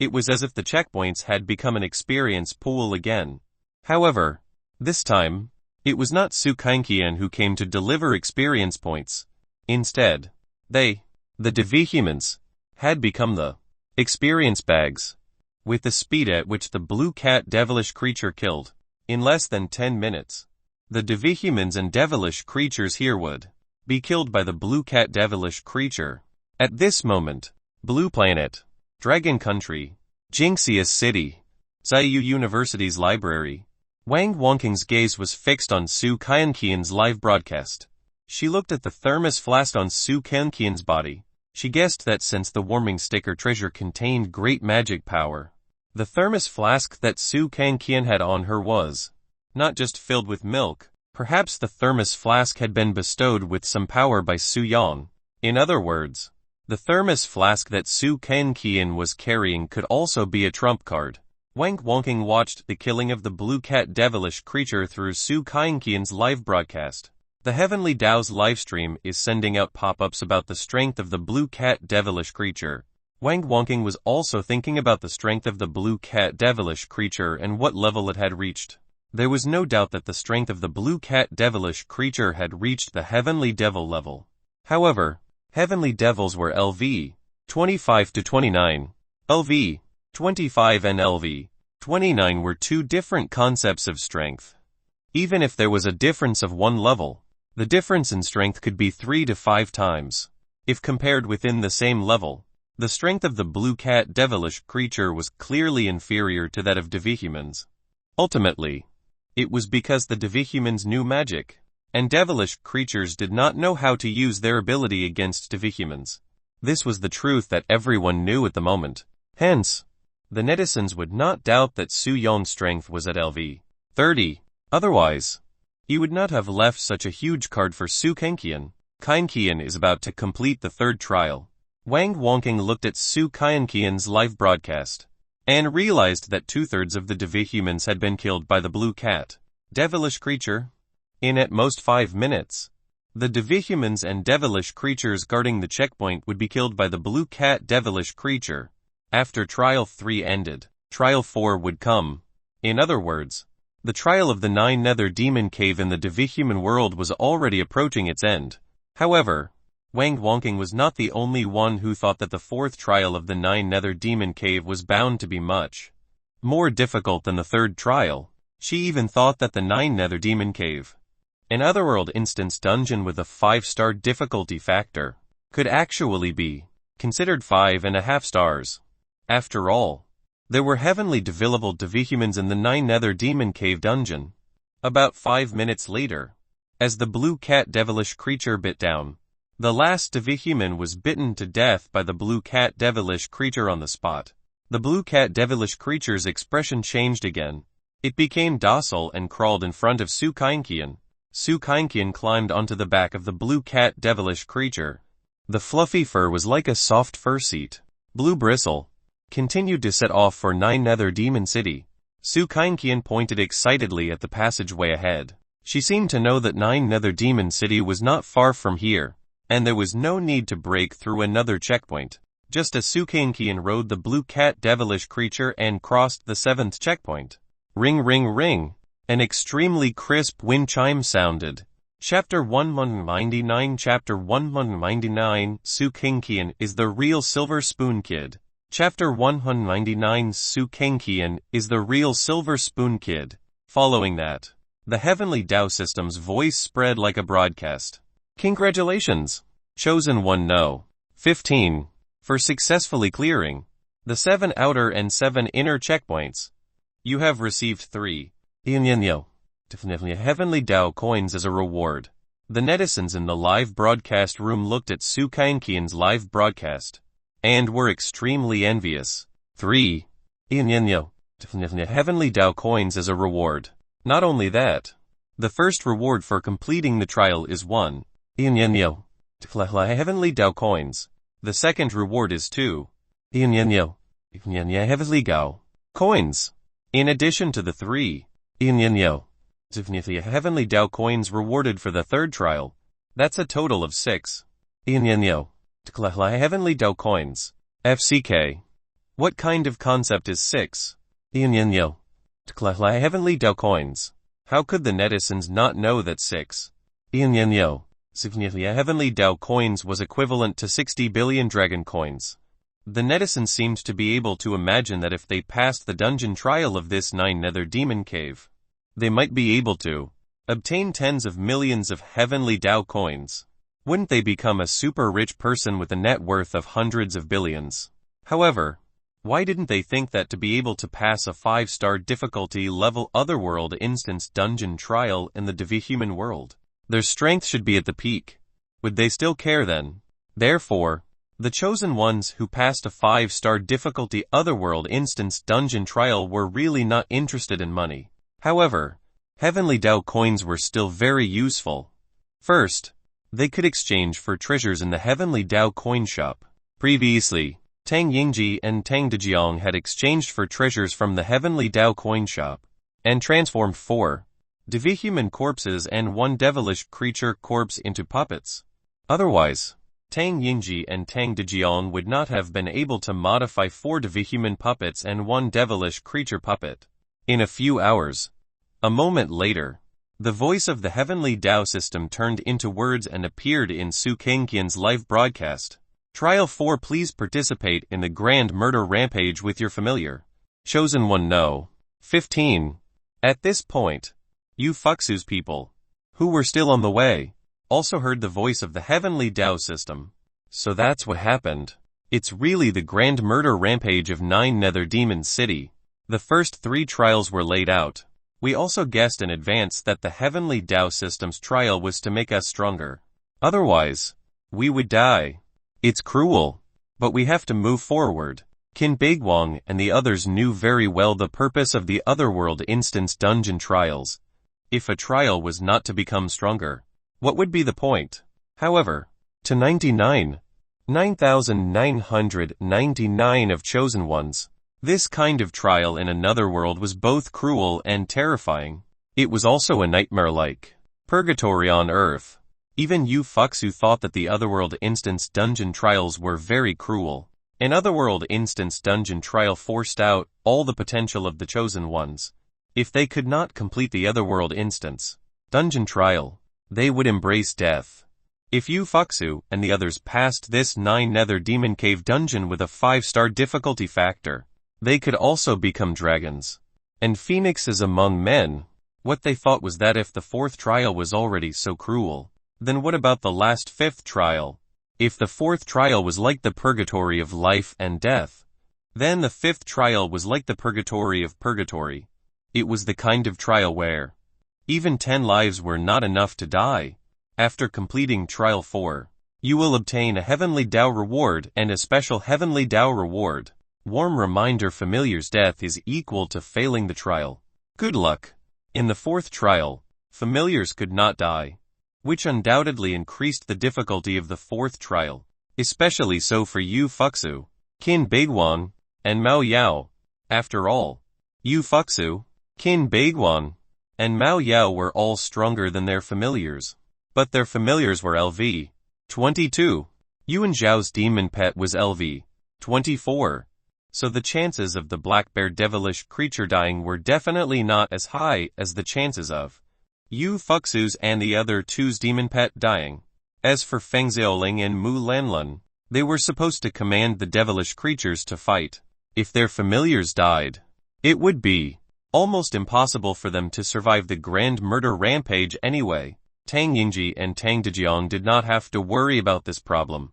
It was as if the checkpoints had become an experience pool again. However, this time, it was not Su Kangqian who came to deliver experience points. Instead, the devihumans, had become the experience bags. With the speed at which the blue cat devilish creature killed, in less than 10 minutes, the devihumans and devilish creatures here would be killed by the blue cat devilish creature. At this moment, Blue Planet, Dragon Country, Jinxia City, Zaiyu University's library. Wang Wangqing's gaze was fixed on Su Kangqian's live broadcast. She looked at the thermos flask on Su Kankian's body. She guessed that since the warming sticker treasure contained great magic power, the thermos flask that Su Kankian had on her was not just filled with milk. Perhaps the thermos flask had been bestowed with some power by Su Yang. In other words, the thermos flask that Su Kankian was carrying could also be a trump card. Wang Wonking watched the killing of the blue cat devilish creature through Su Kankian's live broadcast. The Heavenly Dao's livestream is sending out pop-ups about the strength of the blue cat devilish creature. Wang Wonking was also thinking about the strength of the blue cat devilish creature and what level it had reached. There was no doubt that the strength of the blue cat devilish creature had reached the Heavenly Devil level. However, Heavenly Devils were LV 25 to 29. LV 25 and LV 29 were two different concepts of strength. Even if there was a difference of one level, the difference in strength could be 3 to 5 times. If compared within the same level, the strength of the blue cat devilish creature was clearly inferior to that of Devihumans. Ultimately, it was because the Devihumans knew magic, and devilish creatures did not know how to use their ability against Devihumans. This was the truth that everyone knew at the moment. Hence, the netizens would not doubt that Su Yong's strength was at LV 30. Otherwise, he would not have left such a huge card for Su Kankian. Kankian is about to complete the third trial. Wang Wonking looked at Su Kankian's live broadcast and realized that 2/3 of the Devihumans had been killed by the blue cat devilish creature. In at most 5 minutes, the Devihumans and devilish creatures guarding the checkpoint would be killed by the blue cat devilish creature. After Trial 3 ended, Trial 4 would come. In other words, the trial of the 9 Nether Demon Cave in the Devihuman world was already approaching its end. However, Wang Wonking was not the only one who thought that the 4th trial of the 9 Nether Demon Cave was bound to be much more difficult than the 3rd trial. She even thought that the 9 Nether Demon Cave, an Otherworld instance dungeon with a 5-star difficulty factor, could actually be considered 5.5 stars. After all, there were heavenly devilable Devihumans in the 9 Nether Demon Cave dungeon. About 5 minutes later, as the blue cat devilish creature bit down, the last Devihuman was bitten to death by the blue cat devilish creature on the spot. The blue cat devilish creature's expression changed again. It became docile and crawled in front of Su Kankian. Su Kankian climbed onto the back of the blue cat devilish creature. The fluffy fur was like a soft fur seat. Blue Bristle continued to set off for 9 Nether Demon City. Su Kankian pointed excitedly at the passageway ahead. She seemed to know that 9 Nether Demon City was not far from here, and there was no need to break through another checkpoint. Just as Su Kankian rode the blue cat devilish creature and crossed the 7th checkpoint. Ring ring ring. An extremely crisp wind chime sounded. Chapter 199. Chapter 199. Su Kankian is the real Silver Spoon Kid. Chapter 199. Su Kankian is the real Silver Spoon Kid. Following that, the Heavenly Dao System's voice spread like a broadcast. Congratulations, Chosen One No. 15, for successfully clearing the 7 outer and 7 inner checkpoints. You have received 3 Heavenly Dao coins as a reward. The netizens in the live broadcast room looked at Su Kankian's live broadcast and were extremely envious. 3 Heavenly Dao coins as a reward. Not only that, the first reward for completing the trial is 1 Heavenly Dao coins. The second reward is 2 Heavenly Dao coins. In addition to the 3 Heavenly Dao coins rewarded for the third trial, that's a total of 6 Heavenly Dao coins. FCK. What kind of concept is 6 Heavenly Dao coins? How could the netizens not know that 6 Heavenly Dao coins was equivalent to 60 billion dragon coins? The netizens seemed to be able to imagine that if they passed the dungeon trial of this 9 Nether Demon Cave, they might be able to obtain tens of millions of Heavenly Dao coins. Wouldn't they become a super rich person with a net worth of hundreds of billions? However, why didn't they think that to be able to pass a 5-star difficulty level Otherworld instance dungeon trial in the Devihuman world, Their strength should be at the peak. Would they still care then? Therefore, the chosen ones who passed a 5-star difficulty Otherworld Instance Dungeon trial were really not interested in money. However, Heavenly Dao coins were still very useful. First, they could exchange for treasures in the Heavenly Dao coin shop. Previously, Tang Yingji and Tang Dejiang had exchanged for treasures from the Heavenly Dao coin shop, and transformed 4 devihuman corpses and 1 devilish creature corpse into puppets. Otherwise, Tang Yingji and Tang Dejiang would not have been able to modify 4 devihuman puppets and 1 devilish creature puppet. In a few hours, a moment later, the voice of the Heavenly Dao system turned into words and appeared in Su Kengqian's live broadcast. Trial 4. Please participate in the Grand Murder Rampage with your familiar. Chosen 1. No. 15. At this point, Yu Fuxu's people, who were still on the way, also heard the voice of the Heavenly Dao system. So that's what happened. It's really the Grand Murder Rampage of 9 Nether Demon City. The first 3 trials were laid out. We also guessed in advance that the Heavenly Dao system's trial was to make us stronger. Otherwise, we would die. It's cruel, but we have to move forward. Qin Beiguang and the others knew very well the purpose of the Otherworld Instance Dungeon trials. If a trial was not to become stronger, what would be the point? However, to 9,999 of chosen ones, this kind of trial in another world was both cruel and terrifying. It was also a nightmare-like purgatory on Earth. Even Yu Fuxu thought that the Otherworld Instance Dungeon trials were very cruel. An Otherworld Instance Dungeon trial forced out all the potential of the chosen ones. If they could not complete the Otherworld Instance Dungeon trial, they would embrace death. If Yu Fuxu and the others passed this 9 Nether Demon Cave dungeon with a 5-star difficulty factor, they could also become dragons and phoenixes among men. What they thought was that if the 4th trial was already so cruel, then what about the last 5th trial? If the 4th trial was like the purgatory of life and death, then the 5th trial was like the purgatory of purgatory. It was the kind of trial where even 10 lives were not enough to die. After completing trial 4, you will obtain a Heavenly Dao reward and a special Heavenly Dao reward. Warm reminder: familiar's death is equal to failing the trial. Good luck. In the 4th trial, familiars could not die, which undoubtedly increased the difficulty of the 4th trial, especially so for Yu Fuxu, Qin Beiguang, and Mao Yao. After all, Yu Fuxu, Qin Beiguang, and Mao Yao were all stronger than their familiars. But their familiars were LV 22. Yuan Zhao's demon pet was LV 24. So the chances of the black bear devilish creature dying were definitely not as high as the chances of Yu Fuxu's and the other 2's demon pet dying. As for Feng Xiaoling and Mu Lanlun, they were supposed to command the devilish creatures to fight. If their familiars died, it would be almost impossible for them to survive the Grand Murder Rampage anyway. Tang Yingji and Tang Dejiang did not have to worry about this problem.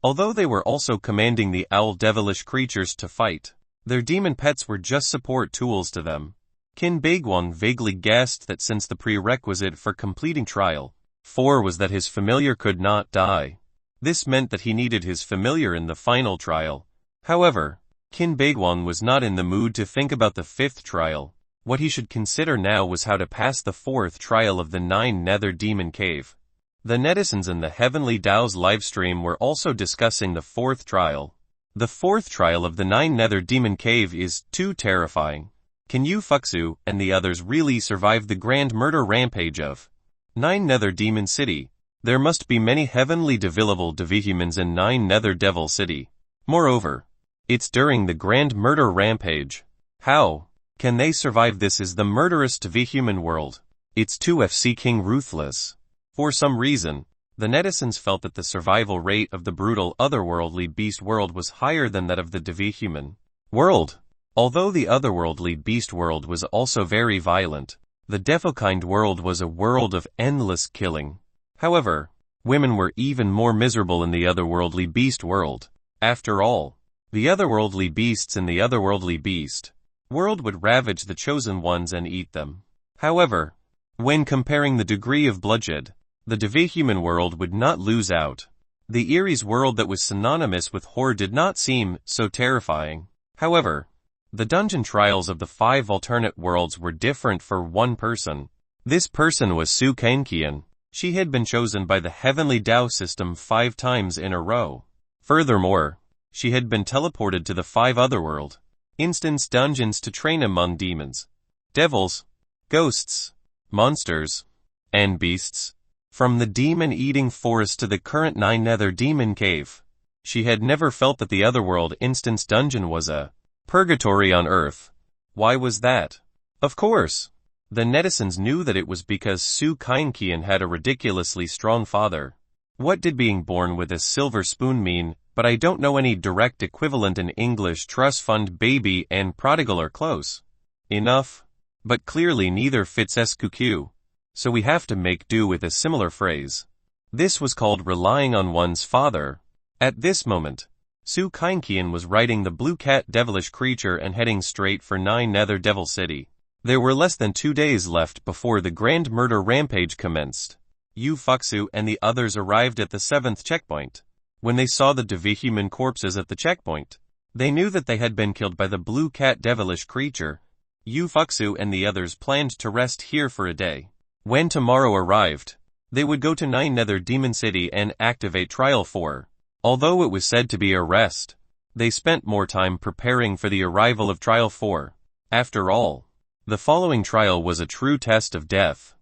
Although they were also commanding the owl devilish creatures to fight, their demon pets were just support tools to them. Qin Beiguang vaguely guessed that since the prerequisite for completing trial 4 was that his familiar could not die, this meant that he needed his familiar in the final trial. However, Qin Beiguang was not in the mood to think about the 5th trial. What he should consider now was how to pass the 4th trial of the 9 Nether Demon Cave. The netizens in the Heavenly Dao's livestream were also discussing the 4th trial. The 4th trial of the 9 Nether Demon Cave is too terrifying. Can Yu Fuxu and the others really survive the Grand Murder Rampage of 9 Nether Demon City? There must be many heavenly devillable devihumans in 9 Nether Devil City. Moreover, it's during the Grand Murder Rampage. How can they survive? This is the murderous devihuman world. It's too FC ruthless. For some reason, the netizens felt that the survival rate of the brutal otherworldly beast world was higher than that of the devihuman world. Although the otherworldly beast world was also very violent, the devilkind world was a world of endless killing. However, women were even more miserable in the otherworldly beast world. After all, the otherworldly beasts in the otherworldly beast world would ravage the chosen ones and eat them. However, when comparing the degree of bloodshed, The Devahuman world would not lose out. The Erie's world that was synonymous with horror did not seem so terrifying. However, the dungeon trials of the 5 alternate worlds were different for one person. This person was Su Kankian. She had been chosen by the Heavenly Tao system 5 times in a row. Furthermore, she had been teleported to the 5 otherworld instance dungeons to train among demons, devils, ghosts, monsters, and beasts. From the demon-eating forest to the current 9 nether demon cave, she had never felt that the otherworld instance dungeon was a purgatory on Earth. Why was that? Of course, the netizens knew that it was because Su Kankian had a ridiculously strong father. What did being born with a silver spoon mean? But I don't know any direct equivalent in English. Trust fund baby and prodigal are close enough, but clearly neither fits SQQ, so we have to make do with a similar phrase. This was called relying on one's father. At this moment, Su Kankian was riding the blue cat devilish creature and heading straight for 9 Nether Devil City. There were less than 2 days left before the grand murder rampage commenced. Yu Fuxu and the others arrived at the 7th checkpoint. When they saw the Devahuman corpses at the checkpoint, they knew that they had been killed by the blue cat devilish creature. Yu Fuxu and the others planned to rest here for a day. When tomorrow arrived, they would go to 9 Nether Demon City and activate Trial 4. Although it was said to be a rest, they spent more time preparing for the arrival of Trial 4. After all, the following trial was a true test of death.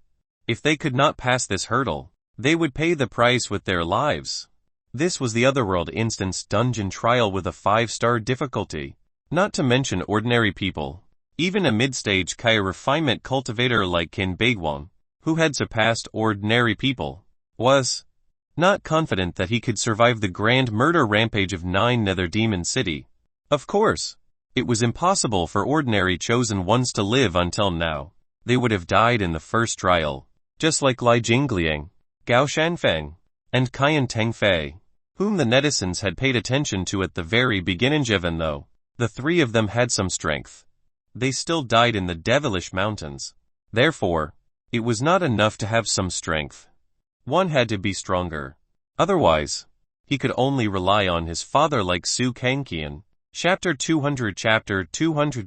If they could not pass this hurdle, they would pay the price with their lives. This was the Otherworld instance dungeon trial with a 5-star difficulty, not to mention ordinary people. Even a mid-stage Kaya refinement cultivator like Qin Beiguang, who had surpassed ordinary people, was not confident that he could survive the grand murder rampage of 9 Nether Demon City. Of course, it was impossible for ordinary chosen ones to live until now. They would have died in the first trial, just like Lai Jingliang, Gao Shanfeng, and Qian Tengfei, whom the netizens had paid attention to at the very beginning. Even though the 3 of them had some strength, they still died in the devilish mountains. Therefore, it was not enough to have some strength. One had to be stronger. Otherwise, he could only rely on his father like Su Kankian. Chapter 200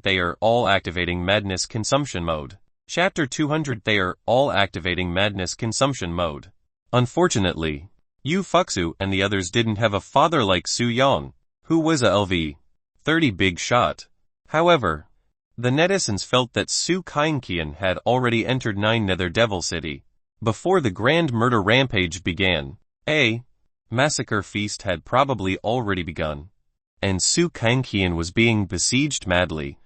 They are all activating madness consumption mode. Chapter 200 They are all activating madness consumption mode. Unfortunately, Yu Fuxu and the others didn't have a father like Su Yang, who was a LV 30 big shot. However, the netizens felt that Su Kankian had already entered 9 Nether Devil City before the grand murder rampage began. A massacre feast had probably already begun, and Su Kankian was being besieged madly.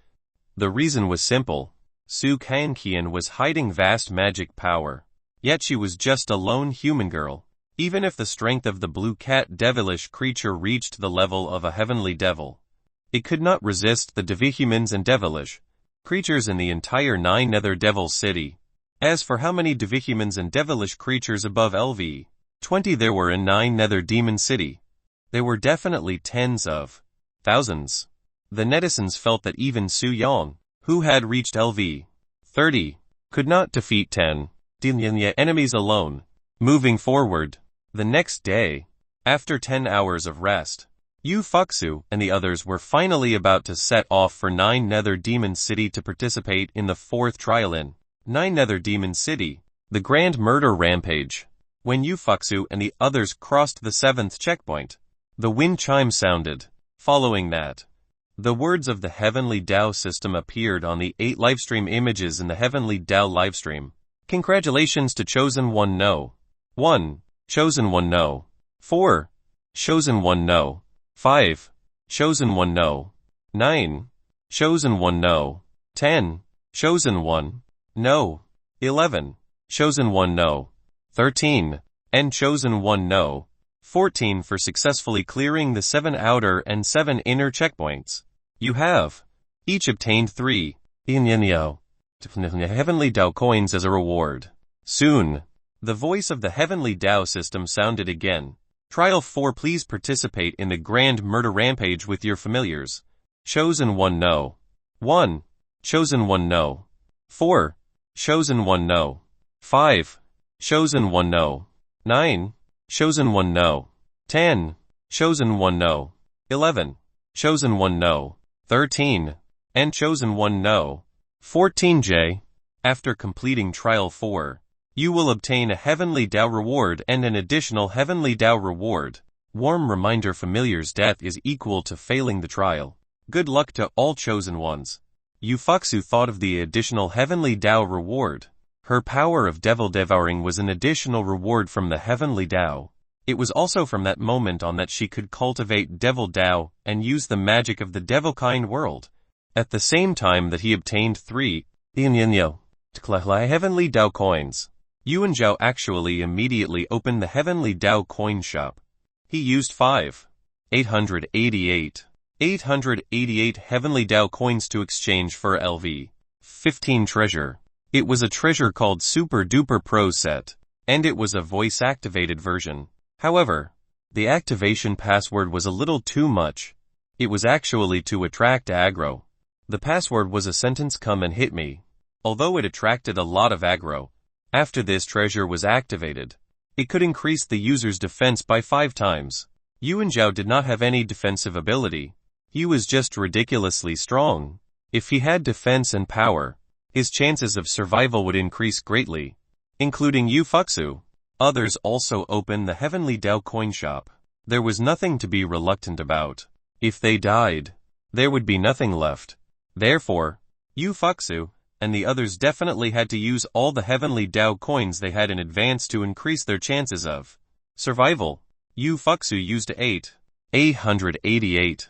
The reason was simple. Su Kankian was hiding vast magic power, yet she was just a lone human girl. Even if the strength of the blue cat devilish creature reached the level of a heavenly devil, it could not resist the Devahumans and devilish creatures in the entire 9 Nether Devil City. As for how many Devahumans and devilish creatures above LV 20 there were in 9 Nether Demon City, there were definitely tens of thousands. The netizens felt that even Su Yang, who had reached LV 30, could not defeat 10 enemies alone. Moving forward, the next day, after 10 hours of rest, Yu Fuxu and the others were finally about to set off for 9 Nether Demon City to participate in the 4th trial in 9 Nether Demon City, the grand murder rampage. When Yu Fuxu and the others crossed the 7th checkpoint, the wind chime sounded. Following that, the words of the Heavenly Tao system appeared on the 8 livestream images in the Heavenly Tao livestream. Congratulations to Chosen One No. 1. Chosen One No. 4. Chosen One No. 5. Chosen One No. 9. Chosen One No. 10. Chosen One No. 11. Chosen One No. 13. And Chosen One No. 14 for successfully clearing the 7 outer and 7 inner checkpoints. You have each obtained 3 Heavenly Tao coins as a reward. Soon, the voice of the Heavenly Tao system sounded again. Trial 4 Please participate in the grand murder rampage with your familiars. Chosen One No. 1. Chosen One No. 4. Chosen One No. 5. Chosen One No. 9. Chosen 1 no. 10. Chosen 1 no. 11. Chosen 1 no. 13. And chosen 1 no. 14J. After completing Trial 4, you will obtain a Heavenly Tao reward and an additional Heavenly Tao reward. Warm reminder: familiar's death is equal to failing the trial. Good luck to all chosen ones. Yufuxu thought of the additional Heavenly Tao reward. Her power of devil devouring was an additional reward from the Heavenly Tao. It was also from that moment on that she could cultivate devil Tao and use the magic of the devil-kind world. At the same time that he obtained 3 Heavenly Tao coins, Yuan Zhao actually immediately opened the Heavenly Tao coin shop. He used 888 Heavenly Tao coins to exchange for LV 15 treasure. It was a treasure called Super Duper Pro Set, and it was a voice-activated version. However, the activation password was a little too much. It was actually to attract aggro. The password was a sentence: "Come and hit me." Although it attracted a lot of aggro, after this treasure was activated, it could increase the user's defense by 5 times. Yuan Zhao did not have any defensive ability. He was just ridiculously strong. If he had defense and power, his chances of survival would increase greatly, including Yufuxu. Others also opened the Heavenly Tao coin shop. There was nothing to be reluctant about. If they died, there would be nothing left. Therefore, Yufuxu and the others definitely had to use all the Heavenly Tao coins they had in advance to increase their chances of survival. Yufuxu used 888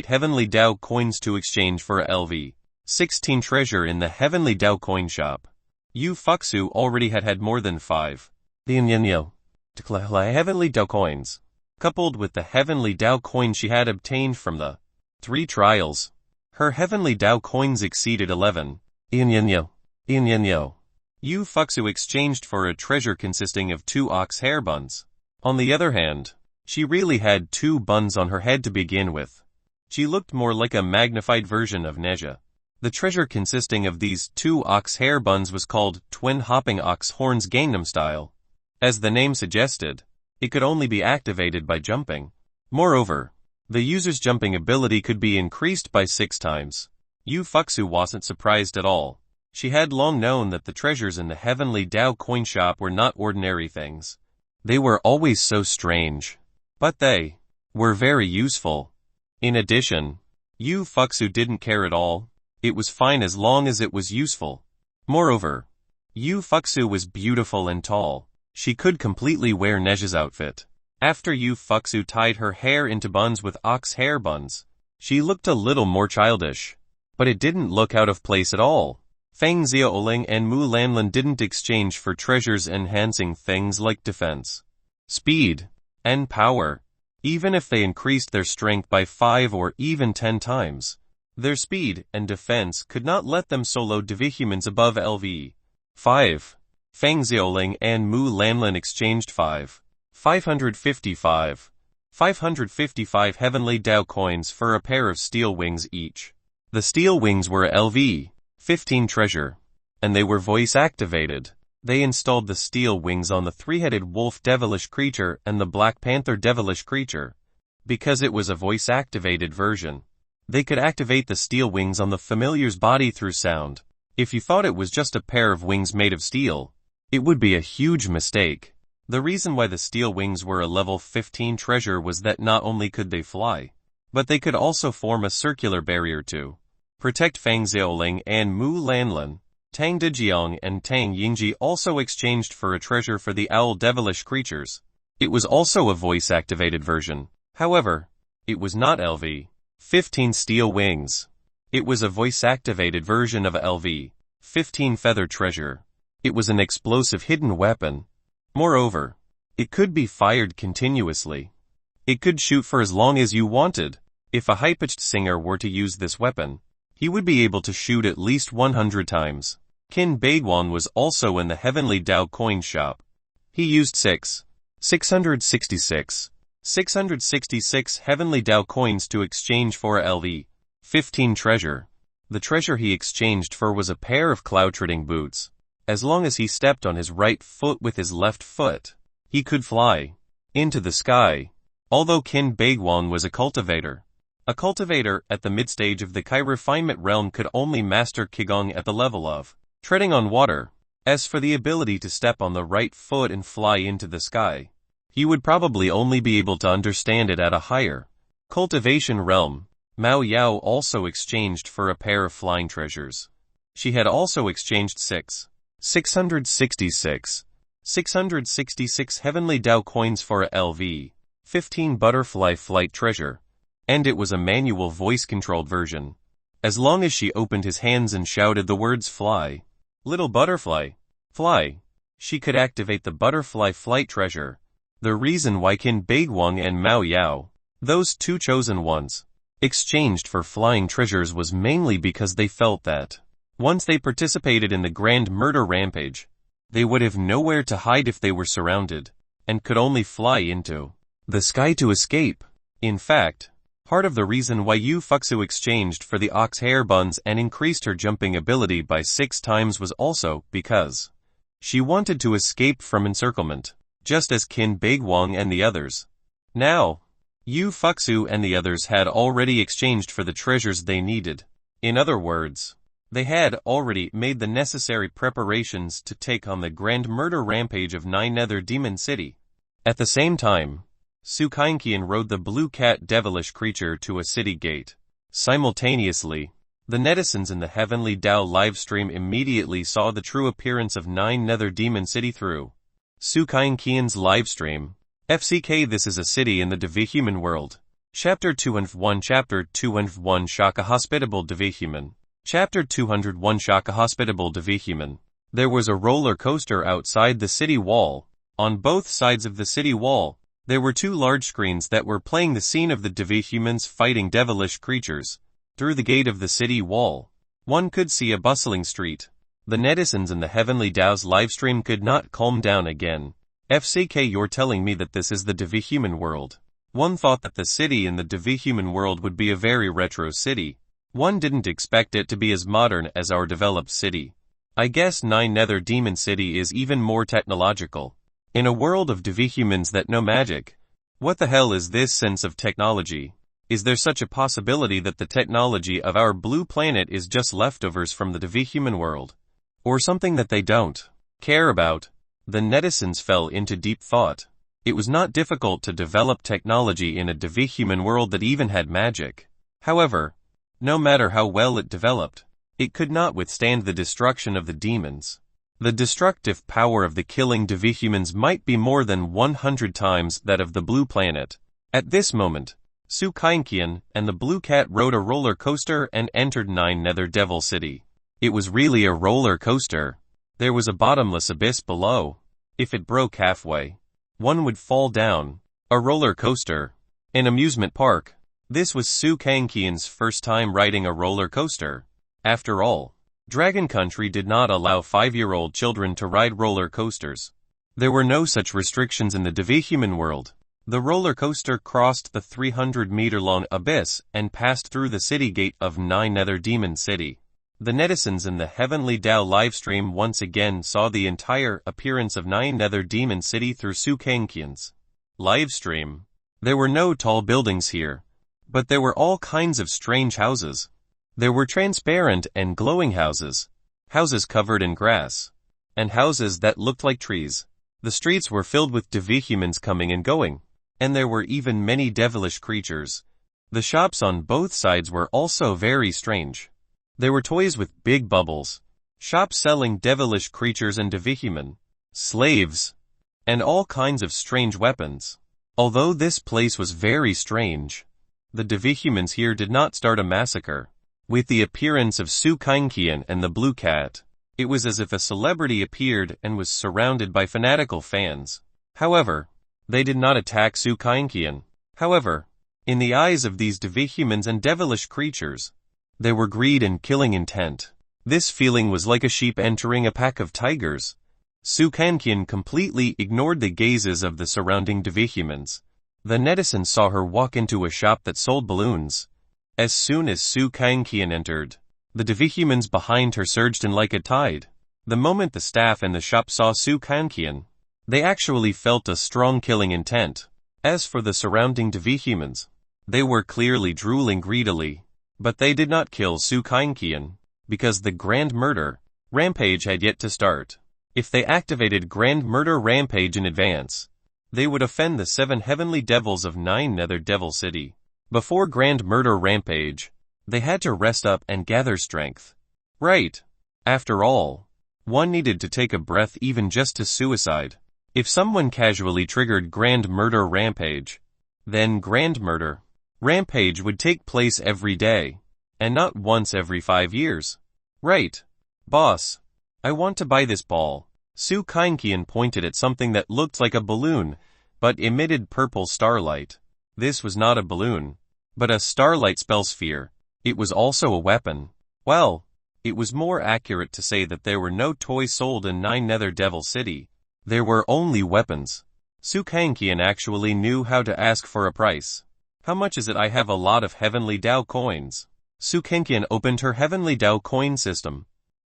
Heavenly Tao coins to exchange for LV 16 treasure in the Heavenly Tao coin shop. Yufuxu already had more than 5 Heavenly Tao coins, coupled with the Heavenly Tao coin she had obtained from the 3 trials. Her Heavenly Tao coins exceeded 11 Yufuxu exchanged for a treasure consisting of 2 ox hair buns. On the other hand, she really had 2 buns on her head to begin with. She looked more like a magnified version of Neja. The treasure consisting of these 2 ox hair buns was called Twin Hopping Ox Horns Gangnam Style. As the name suggested, it could only be activated by jumping. Moreover, the user's jumping ability could be increased by 6 times. Yufuxu wasn't surprised at all. She had long known that the treasures in the Heavenly Tao coin shop were not ordinary things. They were always so strange. But they were very useful. In addition, Yufuxu didn't care at all. It was fine as long as it was useful. Moreover, Yufuxu was beautiful and tall. She could completely wear Neja's outfit. After Yufuxu tied her hair into buns with ox hair buns, she looked a little more childish. But it didn't look out of place at all. Feng Xiaoling and Mu Lanlin didn't exchange for treasures enhancing things like defense, speed, and power. Even if they increased their strength by 5 or even 10 times, their speed and defense could not let them solo divihumans above LV 5. Feng Xiaoling and Mu Lanlin exchanged 555 Heavenly Tao coins for a pair of steel wings each. The steel wings were LV 15 treasure, and they were voice activated. They installed the steel wings on the 3-headed wolf devilish creature and the black panther devilish creature. Because it was a voice activated version, they could activate the steel wings on the familiar's body through sound. If you thought it was just a pair of wings made of steel, it would be a huge mistake. The reason why the steel wings were a level 15 treasure was that not only could they fly, but they could also form a circular barrier to protect Feng Xiaoling and Mu Lanlin. Tang Dejiang and Tang Yingji also exchanged for a treasure for the owl devilish creatures. It was also a voice-activated version. However, it was not LV 15 steel wings. It was a voice-activated version of LV 15 feather treasure. It was an explosive hidden weapon. Moreover, it could be fired continuously. It could shoot for as long as you wanted. If a high-pitched singer were to use this weapon, he would be able to shoot at least 100 times. Qin Beiguan was also in the Heavenly Tao coin shop. He used 666 Heavenly Tao coins to exchange for LV 15 treasure. The treasure he exchanged for was a pair of cloud treading boots. As long as he stepped on his right foot with his left foot, he could fly into the sky. Although Qin Beiguang was a cultivator at the mid-stage of the Kai refinement realm could only master Qigong at the level of treading on water. As for the ability to step on the right foot and fly into the sky, he would probably only be able to understand it at a higher cultivation realm. Mao Yao also exchanged for a pair of flying treasures. She had also exchanged 666 heavenly Dao coins for a LV-15 butterfly flight treasure, and it was a manual voice-controlled version. As long as she opened his hands and shouted the words "Fly, little butterfly, fly," she could activate the butterfly flight treasure. The reason why Qin Beiguang and Mao Yao, those two chosen ones, exchanged for flying treasures was mainly because they felt that once they participated in the grand murder rampage, they would have nowhere to hide if they were surrounded, and could only fly into the sky to escape. In fact, part of the reason why Yu Fuxu exchanged for the ox hair buns and increased her jumping ability by 6 times was also because she wanted to escape from encirclement, just as Qin Beiguang and the others. Now, Yu Fuxu and the others had already exchanged for the treasures they needed. In other words, they had already made the necessary preparations to take on the grand murder rampage of Nine Nether Demon City. At the same time, Su Kainqian rode the blue cat devilish creature to a city gate. Simultaneously, the netizens in the Heavenly Dao livestream immediately saw the true appearance of Nine Nether Demon City through Su Kainqian's livestream. FCK, this is a city in the Divihuman world. Chapter 201 Chapter 201 Shaka Hospitable Divihuman. Chapter 201 Shaka Hospitable Divihuman. There was a roller coaster outside the city wall. On both sides of the city wall, there were 2 large screens that were playing the scene of the Divihumans fighting devilish creatures. Through the gate of the city wall, one could see a bustling street. The netizens in the Heavenly Dao's livestream could not calm down again. FCK, you're telling me that this is the Divihuman world? One thought that the city in the Divihuman world would be a very retro city. One didn't expect it to be as modern as our developed city. I guess Nine Nether Demon City is even more technological. In a world of Divihumans that know magic, what the hell is this sense of technology? Is there such a possibility that the technology of our blue planet is just leftovers from the Divihuman world? Or something that they don't care about? The netizens fell into deep thought. It was not difficult to develop technology in a Divihuman world that even had magic. However, no matter how well it developed, it could not withstand the destruction of the demons. The destructive power of the killing Divihumans might be more than 100 times that of the blue planet. At this moment, Su Kainqian and the blue cat rode a roller coaster and entered Nine Nether Devil City. It was really a roller coaster. There was a bottomless abyss below. If it broke halfway, one would fall down. A roller coaster. An amusement park. This was Su Kainqian's first time riding a roller coaster. After all, Dragon Country did not allow 5-year-old children to ride roller coasters. There were no such restrictions in the Divihuman world. The roller coaster crossed the 300-meter-long abyss and passed through the city gate of Nine Nether Demon City. The netizens in the Heavenly Dao livestream once again saw the entire appearance of Nine Nether Demon City through Su Kainqian's livestream. There were no tall buildings here, but there were all kinds of strange houses. There were transparent and glowing houses, houses covered in grass, and houses that looked like trees. The streets were filled with Divihumans coming and going, and there were even many devilish creatures. The shops on both sides were also very strange. There were toys with big bubbles, shops selling devilish creatures and Divihuman slaves, and all kinds of strange weapons. Although this place was very strange, the Divihumans here did not start a massacre. With the appearance of Su Kainqian and the blue cat, it was as if a celebrity appeared and was surrounded by fanatical fans. However, they did not attack Su Kainqian. However, in the eyes of these Divihumans and devilish creatures, there were greed and killing intent. This feeling was like a sheep entering a pack of tigers. Su Kainqian completely ignored the gazes of the surrounding Divihumans. The netizens saw her walk into a shop that sold balloons. As soon as Su Kainqian entered, the Divihumans behind her surged in like a tide. The moment the staff in the shop saw Su Kankian, they actually felt a strong killing intent. As for the surrounding Devihumans, they were clearly drooling greedily, but they did not kill Su Kankian, because the Grand Murder Rampage had yet to start. If they activated Grand Murder Rampage in advance, they would offend the 7 heavenly devils of 9 Nether Devil City. Before Grand Murder Rampage, they had to rest up and gather strength. Right. After all, one needed to take a breath even just to suicide. If someone casually triggered Grand Murder Rampage, then Grand Murder Rampage would take place every day, and not once every 5 years. Right. Boss, I want to buy this ball. Su Kankian pointed at something that looked like a balloon, but emitted purple starlight. This was not a balloon, but a starlight spell sphere. It was also a weapon. Well, it was more accurate to say that there were no toys sold in 9 Nether Devil City. There were only weapons. Su Kankian actually knew how to ask for a price. How much is it? I have a lot of Heavenly Dao coins. Su Kankian opened her Heavenly Dao coin system.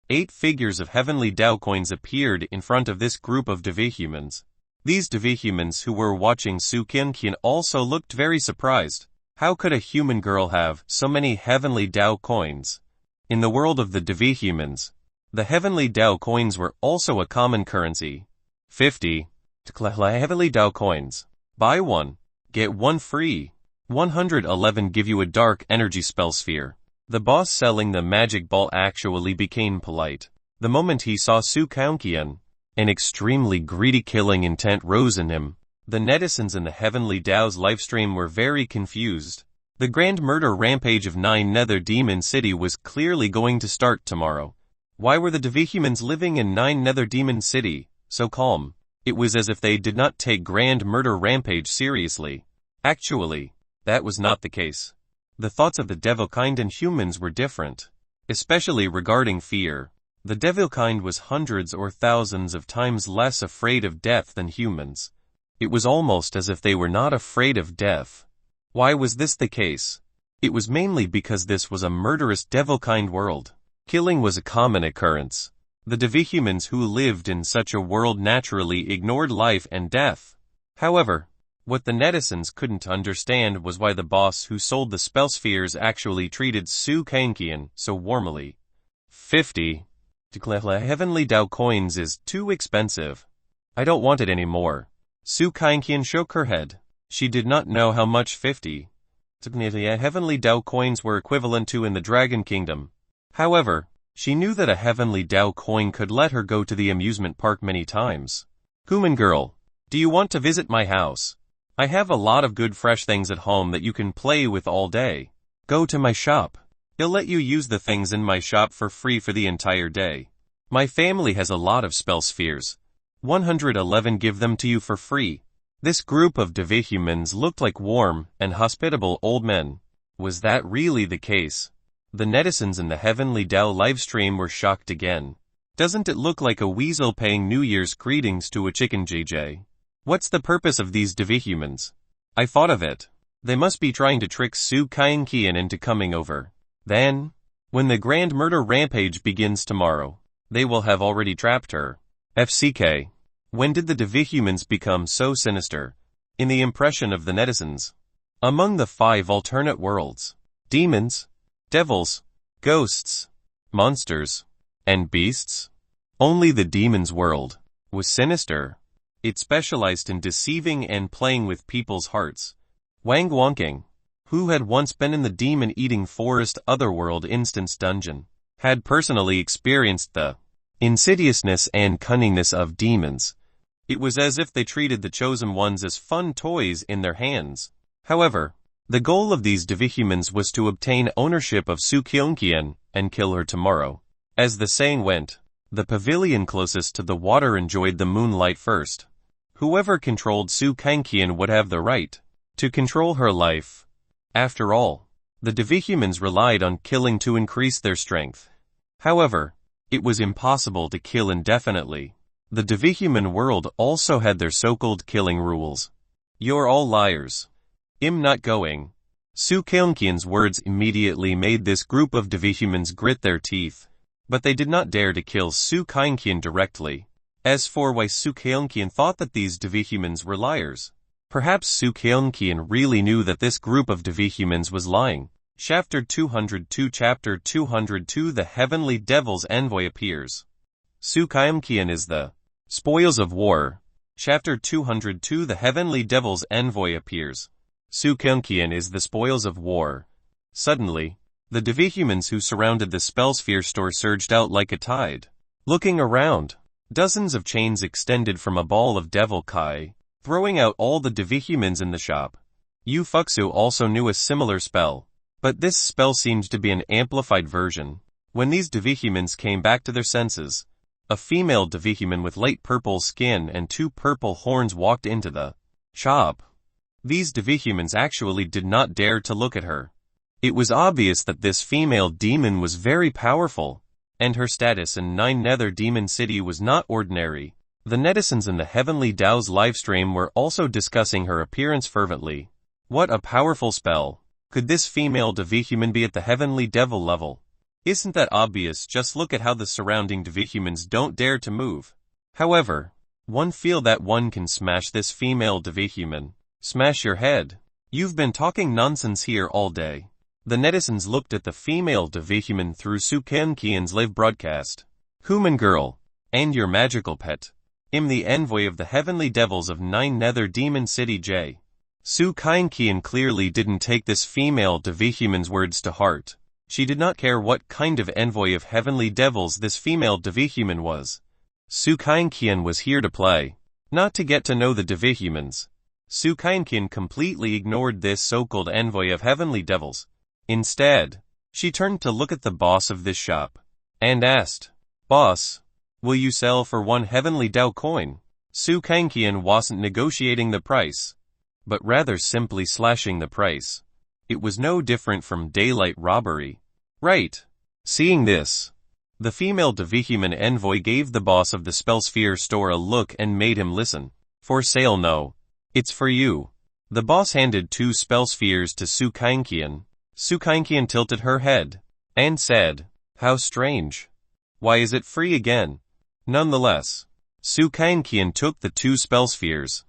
8 figures of Heavenly Dao coins appeared in front of this group of Devihumans. These Devihumans who were watching Su Kankian also looked very surprised. How could a human girl have so many Heavenly Dao coins? In the world of the Devihumans, the Heavenly Dao coins were also a common currency. 50 Heavenly Dao coins. Buy one, get one free. 111 give you a dark energy spell sphere. The boss selling the magic ball actually became polite. The moment he saw Su Kankian, an extremely greedy killing intent rose in him. The netizens in the Heavenly Dao's livestream were very confused. The Grand Murder Rampage of 9 Nether Demon City was clearly going to start tomorrow. Why were the Devihumans living in 9 Nether Demon City so calm? It was as if they did not take Grand Murder Rampage seriously. Actually, that was not the case. The thoughts of the devilkind and humans were different, especially regarding fear. The devilkind was hundreds or thousands of times less afraid of death than humans. It was almost as if they were not afraid of death. Why was this the case? It was mainly because this was a murderous devilkind world. Killing was a common occurrence. The Devihumans who lived in such a world naturally ignored life and death. However, what the netizens couldn't understand was why the boss who sold the spell spheres actually treated Su Kankian so warmly. 50 Heavenly Dao coins is too expensive. I don't want it anymore. Su Kankian shook her head. She did not know how much 50 Heavenly Dao coins were equivalent to in the Dragon Kingdom. However, she knew that a Heavenly Dao coin could let her go to the amusement park many times. Human girl, do you want to visit my house? I have a lot of good fresh things at home that you can play with all day. Go to my shop. I'll let you use the things in my shop for free for the entire day. My family has a lot of spell spheres. 111 give them to you for free. This group of Devihumans looked like warm and hospitable old men. Was that really the case? The netizens in the Heavenly Dao livestream were shocked again. Doesn't it look like a weasel paying New Year's greetings to a chicken JJ? What's the purpose of these Devihumans? I thought of it. They must be trying to trick Su Kankian into coming over. Then, when the Grand Murder Rampage begins tomorrow, they will have already trapped her. FCK. When did the Devihumans become so sinister? In the impression of the netizens. Among the 5 alternate worlds, demons, devils, ghosts, monsters, and beasts, only the demons world was sinister. It specialized in deceiving and playing with people's hearts. Wang Wonking, who had once been in the demon-eating forest otherworld instance dungeon, had personally experienced the insidiousness and cunningness of demons. It was as if they treated the chosen ones as fun toys in their hands. However, the goal of these Devihumans was to obtain ownership of Su Kankian and kill her tomorrow. As the saying went, the pavilion closest to the water enjoyed the moonlight first. Whoever controlled Su Kankian would have the right to control her life. After all, the Devihumans relied on killing to increase their strength. However, it was impossible to kill indefinitely. The Devihuman world also had their so-called killing rules. You're all liars. I'm not going. Su Kankian's words immediately made this group of Devihumans grit their teeth. But they did not dare to kill Su Kainqian directly. As for why Su Kainqian thought that these devihumans were liars, perhaps Su Kainqian really knew that this group of devihumans was lying. Chapter 202 Chapter 202 The Heavenly Devil's Envoy appears. Su Kainqian is the spoils of war. Chapter 202 The Heavenly Devil's Envoy appears. Su Kainqian is the spoils of war. Suddenly, the devihumans who surrounded the spellsphere store surged out like a tide. Looking around, dozens of chains extended from a ball of devil kai, throwing out all the devihumans in the shop. Yu Fuxu also knew a similar spell, but this spell seemed to be an amplified version. When these devihumans came back to their senses, a female devihuman with light purple skin and 2 purple horns walked into the shop. These devihumans actually did not dare to look at her. It was obvious that this female demon was very powerful, and her status in Nine Nether Demon City was not ordinary. The netizens in the Heavenly Dao's livestream were also discussing her appearance fervently. What a powerful spell! Could this female devihuman be at the Heavenly Devil level? Isn't that obvious? Just look at how the surrounding devihumans don't dare to move. However, one feel that one can smash this female devihuman. Smash your head. You've been talking nonsense here all day. The netizens looked at the female devihuman through Su Kainqian's live broadcast. Human girl, and your magical pet. I'm the envoy of the Heavenly Devils of Nine Nether Demon City J. Su Kainqian clearly didn't take this female devihuman's words to heart. She did not care what kind of envoy of Heavenly Devils this female devihuman was. Su Kainqian was here to play, not to get to know the devihumans. Su Kainqian completely ignored this so-called envoy of Heavenly Devils. Instead, she turned to look at the boss of this shop, and asked, "Boss, will you sell for 1 Heavenly Dao coin?" Su Kainqian wasn't negotiating the price, but rather simply slashing the price. It was no different from daylight robbery. Right. Seeing this, the female devihuman envoy gave the boss of the Spellsphere store a look and made him listen. "For sale? No. It's for you." The boss handed 2 spellspheres to Su Kainqian. Su Kainqian tilted her head, and said, "How strange. Why is it free again?" Nonetheless, Su Kainqian took the 2 spellspheres.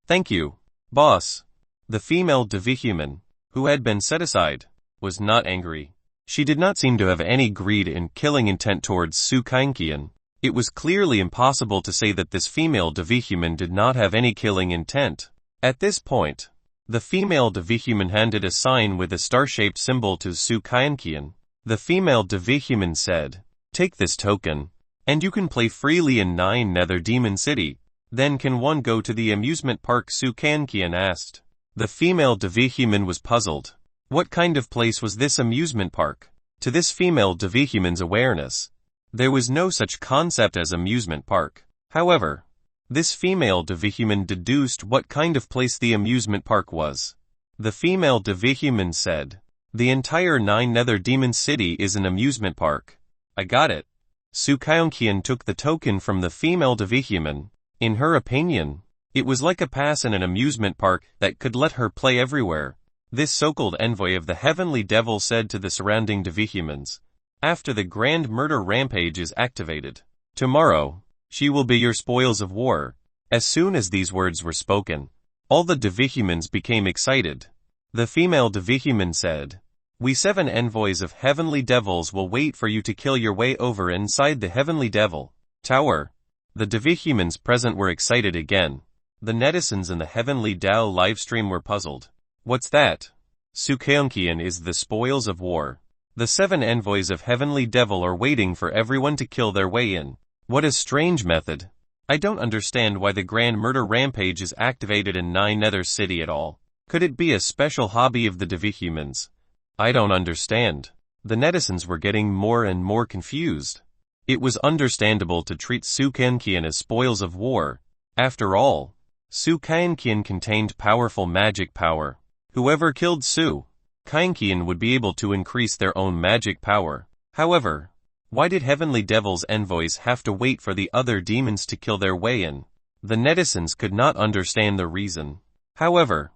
"Thank you, boss." The female devihuman, who had been set aside, was not angry. She did not seem to have any greed and killing intent towards Su Kainqian. It was clearly impossible to say that this female devihuman did not have any killing intent. At this point, the female devihuman handed a sign with a star-shaped symbol to Su Kainqian. The female devihuman said, "Take this token, and you can play freely in Nine Nether Demon City. Then can one go to the amusement park?" Su Kainqian asked. The female devihuman was puzzled. What kind of place was this amusement park? To this female devihuman's awareness, there was no such concept as amusement park. However, this female devihuman deduced what kind of place the amusement park was. The female devihuman said, "The entire Nine Nether Demon City is an amusement park." "I got it." Su Kainqian took the token from the female devihuman. In her opinion, it was like a pass in an amusement park that could let her play everywhere. This so-called envoy of the Heavenly Devil said to the surrounding devihumans, "After the grand murder rampage is activated, tomorrow, she will be your spoils of war." As soon as these words were spoken, all the devihumans became excited. The female devihuman said, "We 7 envoys of Heavenly Devils will wait for you to kill your way over inside the Heavenly Devil Tower." The devihumans present were excited again. The netizens in the Heavenly Dao livestream were puzzled. What's that? Su Kainqian is the spoils of war. The 7 envoys of Heavenly Devil are waiting for everyone to kill their way in. What a strange method. I don't understand why the grand murder rampage is activated in Nine Nether City at all. Could it be a special hobby of the devihumans? I don't understand. The netizens were getting more and more confused. It was understandable to treat Su Kainqian as spoils of war. After all, Su Kainqian contained powerful magic power. Whoever killed Su Kainqian would be able to increase their own magic power. However, why did Heavenly Devil's envoys have to wait for the other demons to kill their way in? The netizens could not understand the reason. However,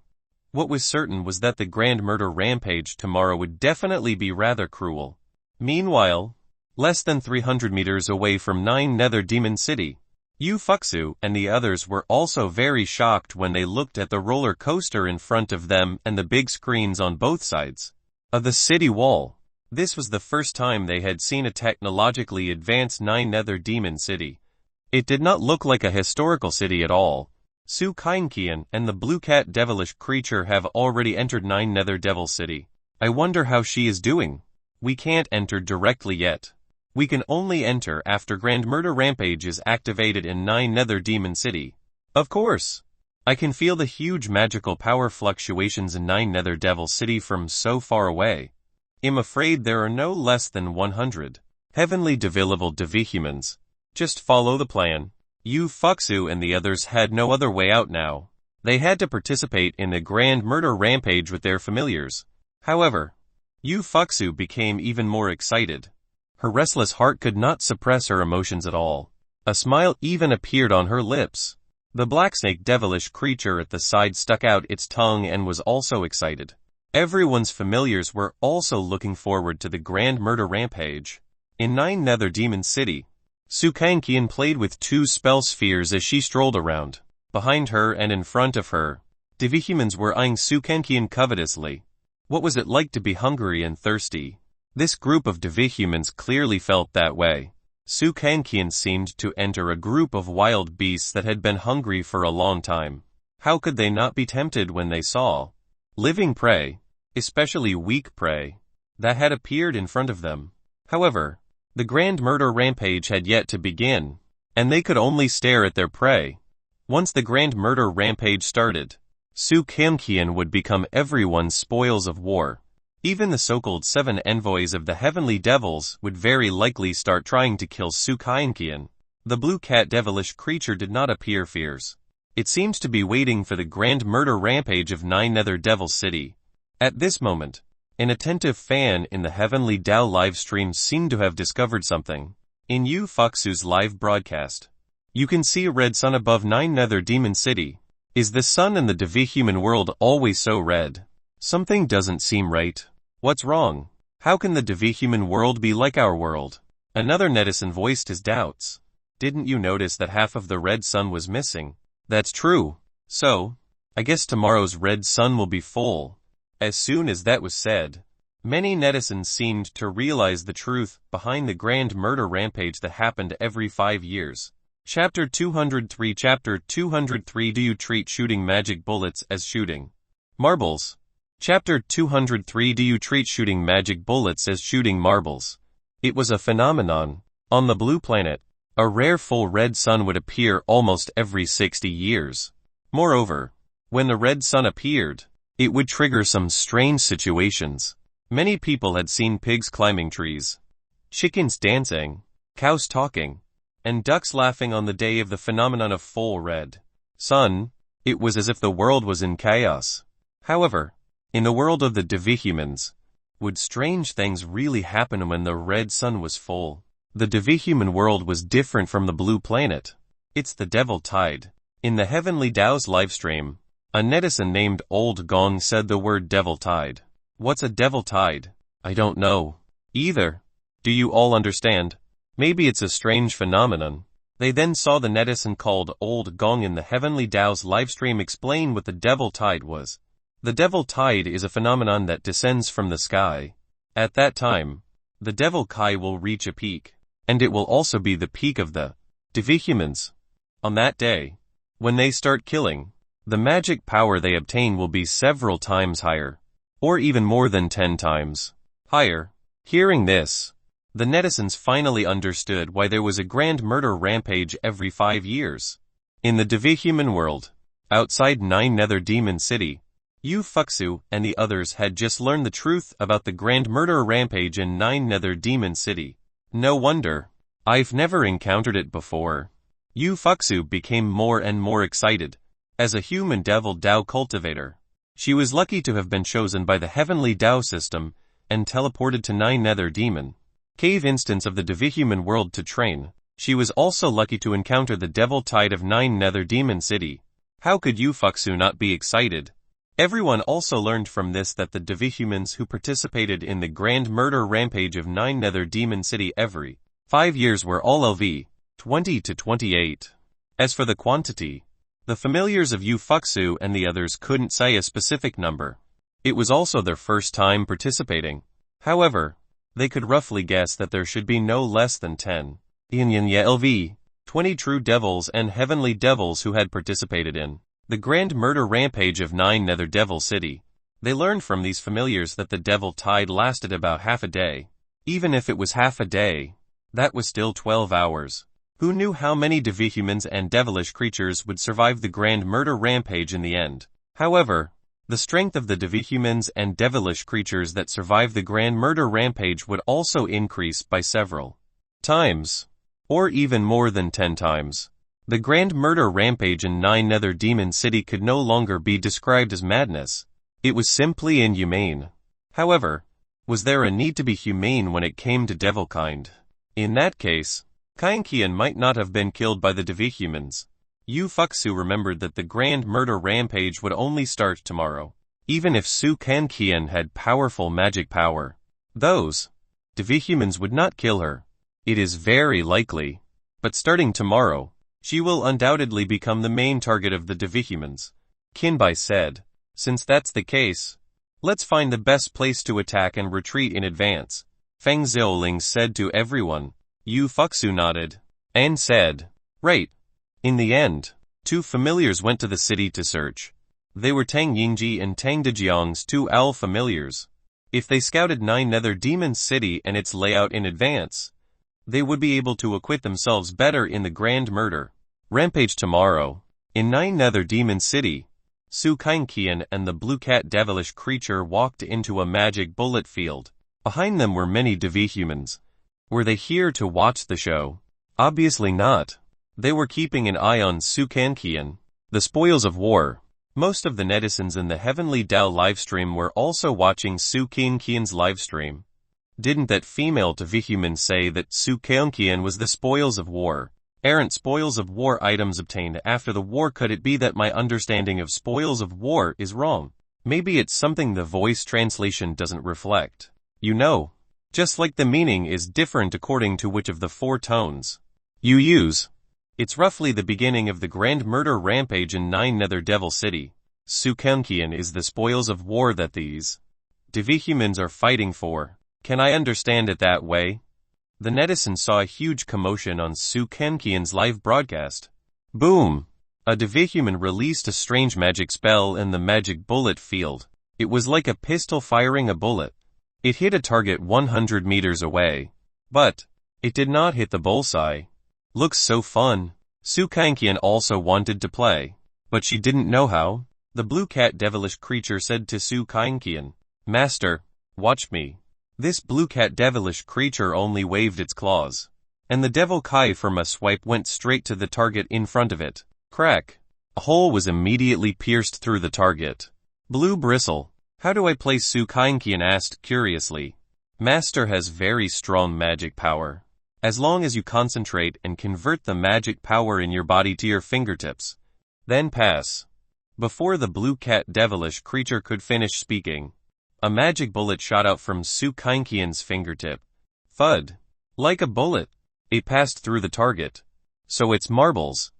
what was certain was that the grand murder rampage tomorrow would definitely be rather cruel. Meanwhile, less than 300 meters away from Nine Nether Demon City. Yu Fuxu and the others were also very shocked when they looked at the roller coaster in front of them and the big screens on both sides of the city wall. This was the first time they had seen a technologically advanced Nine Nether Demon City. It did not look like a historical city at all. Su Kainqian and the blue cat devilish creature have already entered Nine Nether Devil City. I wonder how she is doing. We can't enter directly yet. We can only enter after Grand Murder Rampage is activated in Nine Nether Demon City. Of course. I can feel the huge magical power fluctuations in Nine Nether Devil City from so far away. I'm afraid there are no less than 100 heavenly divisible divihumans. Just follow the plan. Yu Fuxu and the others had no other way out now. They had to participate in the Grand Murder Rampage with their familiars. However, Yu Fuxu became even more excited. Her restless heart could not suppress her emotions at all. A smile even appeared on her lips. The blacksnake devilish creature at the side stuck out its tongue and was also excited. Everyone's familiars were also looking forward to the Grand Murder Rampage. In Nine Nether Demon City, Su Kainqian played with 2 spell spheres as she strolled around. Behind her and in front of her, divihumans were eyeing Su Kainqian covetously. What was it like to be hungry and thirsty? This group of divihumans clearly felt that way. Su Kainqian seemed to enter a group of wild beasts that had been hungry for a long time. How could they not be tempted when they saw living prey, especially weak prey, that had appeared in front of them? However, the Grand Murder Rampage had yet to begin, and they could only stare at their prey. Once the Grand Murder Rampage started, Su Kainqian would become everyone's spoils of war. Even the so-called 7 envoys of the heavenly devils would very likely start trying to kill Su Kainqian. The blue cat devilish creature did not appear fierce. It seemed to be waiting for the Grand Murder Rampage of Nine Nether Devil City. At this moment, an attentive fan in the Heavenly Dao live stream seemed to have discovered something. In Yu Fuxu's live broadcast, you can see a red sun above Nine Nether Demon City. Is the sun in the divihuman world always so red? Something doesn't seem right. What's wrong? How can the divihuman world be like our world? Another netizen voiced his doubts. Didn't you notice that half of the red sun was missing? That's true. So, I guess tomorrow's red sun will be full. As soon as that was said, many netizens seemed to realize the truth behind the Grand Murder Rampage that happened every 5 years. Chapter 203 Chapter 203 Do you treat shooting magic bullets as shooting marbles? Chapter 203 Do you treat shooting magic bullets as shooting marbles? It was a phenomenon. On the blue planet, a rare full red sun would appear almost every 60 years. Moreover, when the red sun appeared, it would trigger some strange situations. Many people had seen pigs climbing trees, chickens dancing, cows talking, and ducks laughing on the day of the phenomenon of full red sun. It was as if the world was in chaos. However, in the world of the divihumans, would strange things really happen when the red sun was full? The divihuman world was different from the blue planet. It's the devil tide. In the Heavenly Dao's livestream, a netizen named Old Gong said the word devil tide. What's a devil tide? I don't know either. Do you all understand? Maybe it's a strange phenomenon. They then saw the netizen called Old Gong in the Heavenly Dao's livestream explain what the devil tide was. The devil tide is a phenomenon that descends from the sky. At that time, the devil kai will reach a peak, and it will also be the peak of the divihumans. On that day, when they start killing, the magic power they obtain will be several times higher, or even more than 10 times higher. Hearing this, the netizens finally understood why there was a Grand Murder Rampage every 5 years. In the divihuman world, outside Nine Nether Demon City, Yu Fuxu and the others had just learned the truth about the Grand Murder Rampage in Nine Nether Demon City. No wonder. I've never encountered it before. Yu Fuxu became more and more excited. As a human devil Dao cultivator, she was lucky to have been chosen by the Heavenly Dao system and teleported to Nine Nether Demon Cave instance of the divihuman world to train. She was also lucky to encounter the devil tide of Nine Nether Demon City. How could Yu Fuxu not be excited? Everyone also learned from this that the Devihumans who participated in the grand murder rampage of 9 Nether Demon City every 5 years were all LV 20 to 28. As for the quantity, the familiars of Yu Fuxu and the others couldn't say a specific number. It was also their first time participating. However, they could roughly guess that there should be no less than 10 Inyanya LV 20 true devils and heavenly devils who had participated in the grand murder rampage of 9 Nether Devil City. They learned from these familiars that the devil tide lasted about half a day. Even if it was half a day, that was still 12 hours. Who knew how many Devihumans and devilish creatures would survive the grand murder rampage in the end? However, the strength of the Devihumans and devilish creatures that survive the grand murder rampage would also increase by several times, or even more than 10 times. The grand murder rampage in 9 Nether Demon City could no longer be described as madness. It was simply inhumane. However, was there a need to be humane when it came to devilkind? In that case, Kainkian might not have been killed by the Devihumans. Yu Fuxu remembered that the grand murder rampage would only start tomorrow. Even if Su Kankian had powerful magic power, those Devihumans would not kill her. It is very likely. But starting tomorrow, she will undoubtedly become the main target of the Devihumans. Kinbai said, since that's the case, let's find the best place to attack and retreat in advance. Feng Xiaoling said to everyone. Yu Fuxu nodded, and said, right. In the end, 2 familiars went to the city to search. They were Tang Yingji and Tang Dejiang's 2 owl familiars. If they scouted 9 Nether Demon City and its layout in advance, they would be able to acquit themselves better in the grand murder rampage tomorrow. In 9 Nether Demon City, Su Kainkian and the blue cat devilish creature walked into a magic bullet field. Behind them were many Devihumans. Were they here to watch the show? Obviously not. They were keeping an eye on Su Kankian, the spoils of war. Most of the netizens in the Heavenly Dao livestream were also watching Su Kankian's livestream. Didn't that female Devihuman say that Su Kankian was the spoils of war? Errant spoils of war items obtained after the war. Could it be that my understanding of spoils of war is wrong? Maybe it's something the voice translation doesn't reflect. You know, just like the meaning is different according to which of the 4 tones you use. It's roughly the beginning of the grand murder rampage in 9 Nether Devil City. Su Kankian is the spoils of war that these Devihumans are fighting for. Can I understand it that way? The netizens saw a huge commotion on Su Kankian's live broadcast. Boom! A Devihuman released a strange magic spell in the magic bullet field. It was like a pistol firing a bullet. It hit a target 100 meters away. But it did not hit the bullseye. Looks so fun. Su Kankian also wanted to play, but she didn't know how. The blue cat devilish creature said to Su Kankian, Master, watch me. This blue cat devilish creature only waved its claws, and the devil kai from a swipe went straight to the target in front of it. Crack. A hole was immediately pierced through the target. Blue bristle. How do I play? Su Kankian asked curiously. Master has very strong magic power. As long as you concentrate and convert the magic power in your body to your fingertips, then pass. Before the blue cat devilish creature could finish speaking, a magic bullet shot out from Su Kankian's fingertip. Thud. Like a bullet, it passed through the target. So it's marbles.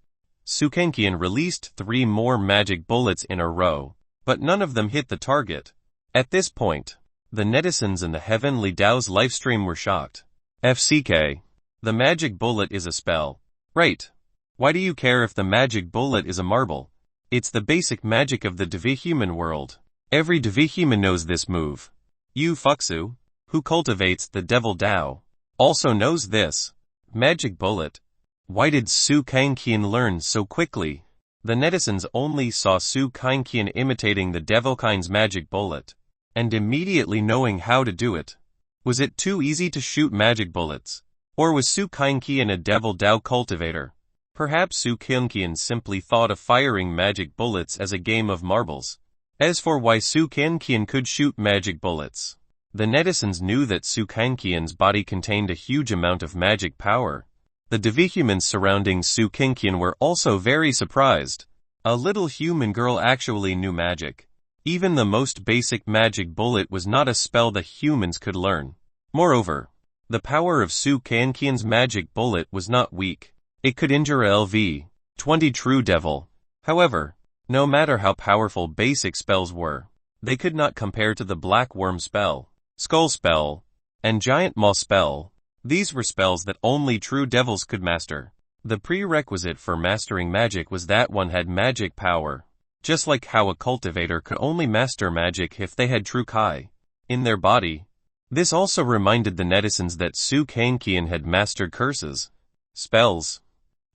Su Kankian released 3 more magic bullets in a row, but none of them hit the target. At this point, the netizens in the Heavenly Dao's livestream were shocked. FCK. The magic bullet is a spell. Right. Why do you care if the magic bullet is a marble? It's the basic magic of the Devihuman world. Every Devihuman knows this move. Yu Fuxu, who cultivates the Devil Dao, also knows this. Magic bullet. Why did Su Kankian learn so quickly? The netizens only saw Su Kankian imitating the Devilkind's magic bullet, and immediately knowing how to do it. Was it too easy to shoot magic bullets? Or was Su Kankian a Devil Dao cultivator? Perhaps Su Kankian simply thought of firing magic bullets as a game of marbles. As for why Su Kankian could shoot magic bullets, the netizens knew that Su Kankian's body contained a huge amount of magic power. The Devihumans surrounding Su Kankian were also very surprised. A little human girl actually knew magic. Even the most basic magic bullet was not a spell the humans could learn. Moreover, the power of Su Kankian's magic bullet was not weak. It could injure LV-20 true devil. However, no matter how powerful basic spells were, they could not compare to the Black Worm spell, Skull spell, and Giant Maw spell. These were spells that only true devils could master. The prerequisite for mastering magic was that one had magic power, just like how a cultivator could only master magic if they had true Kai in their body. This also reminded the netizens that Su Kankian had mastered curses, spells,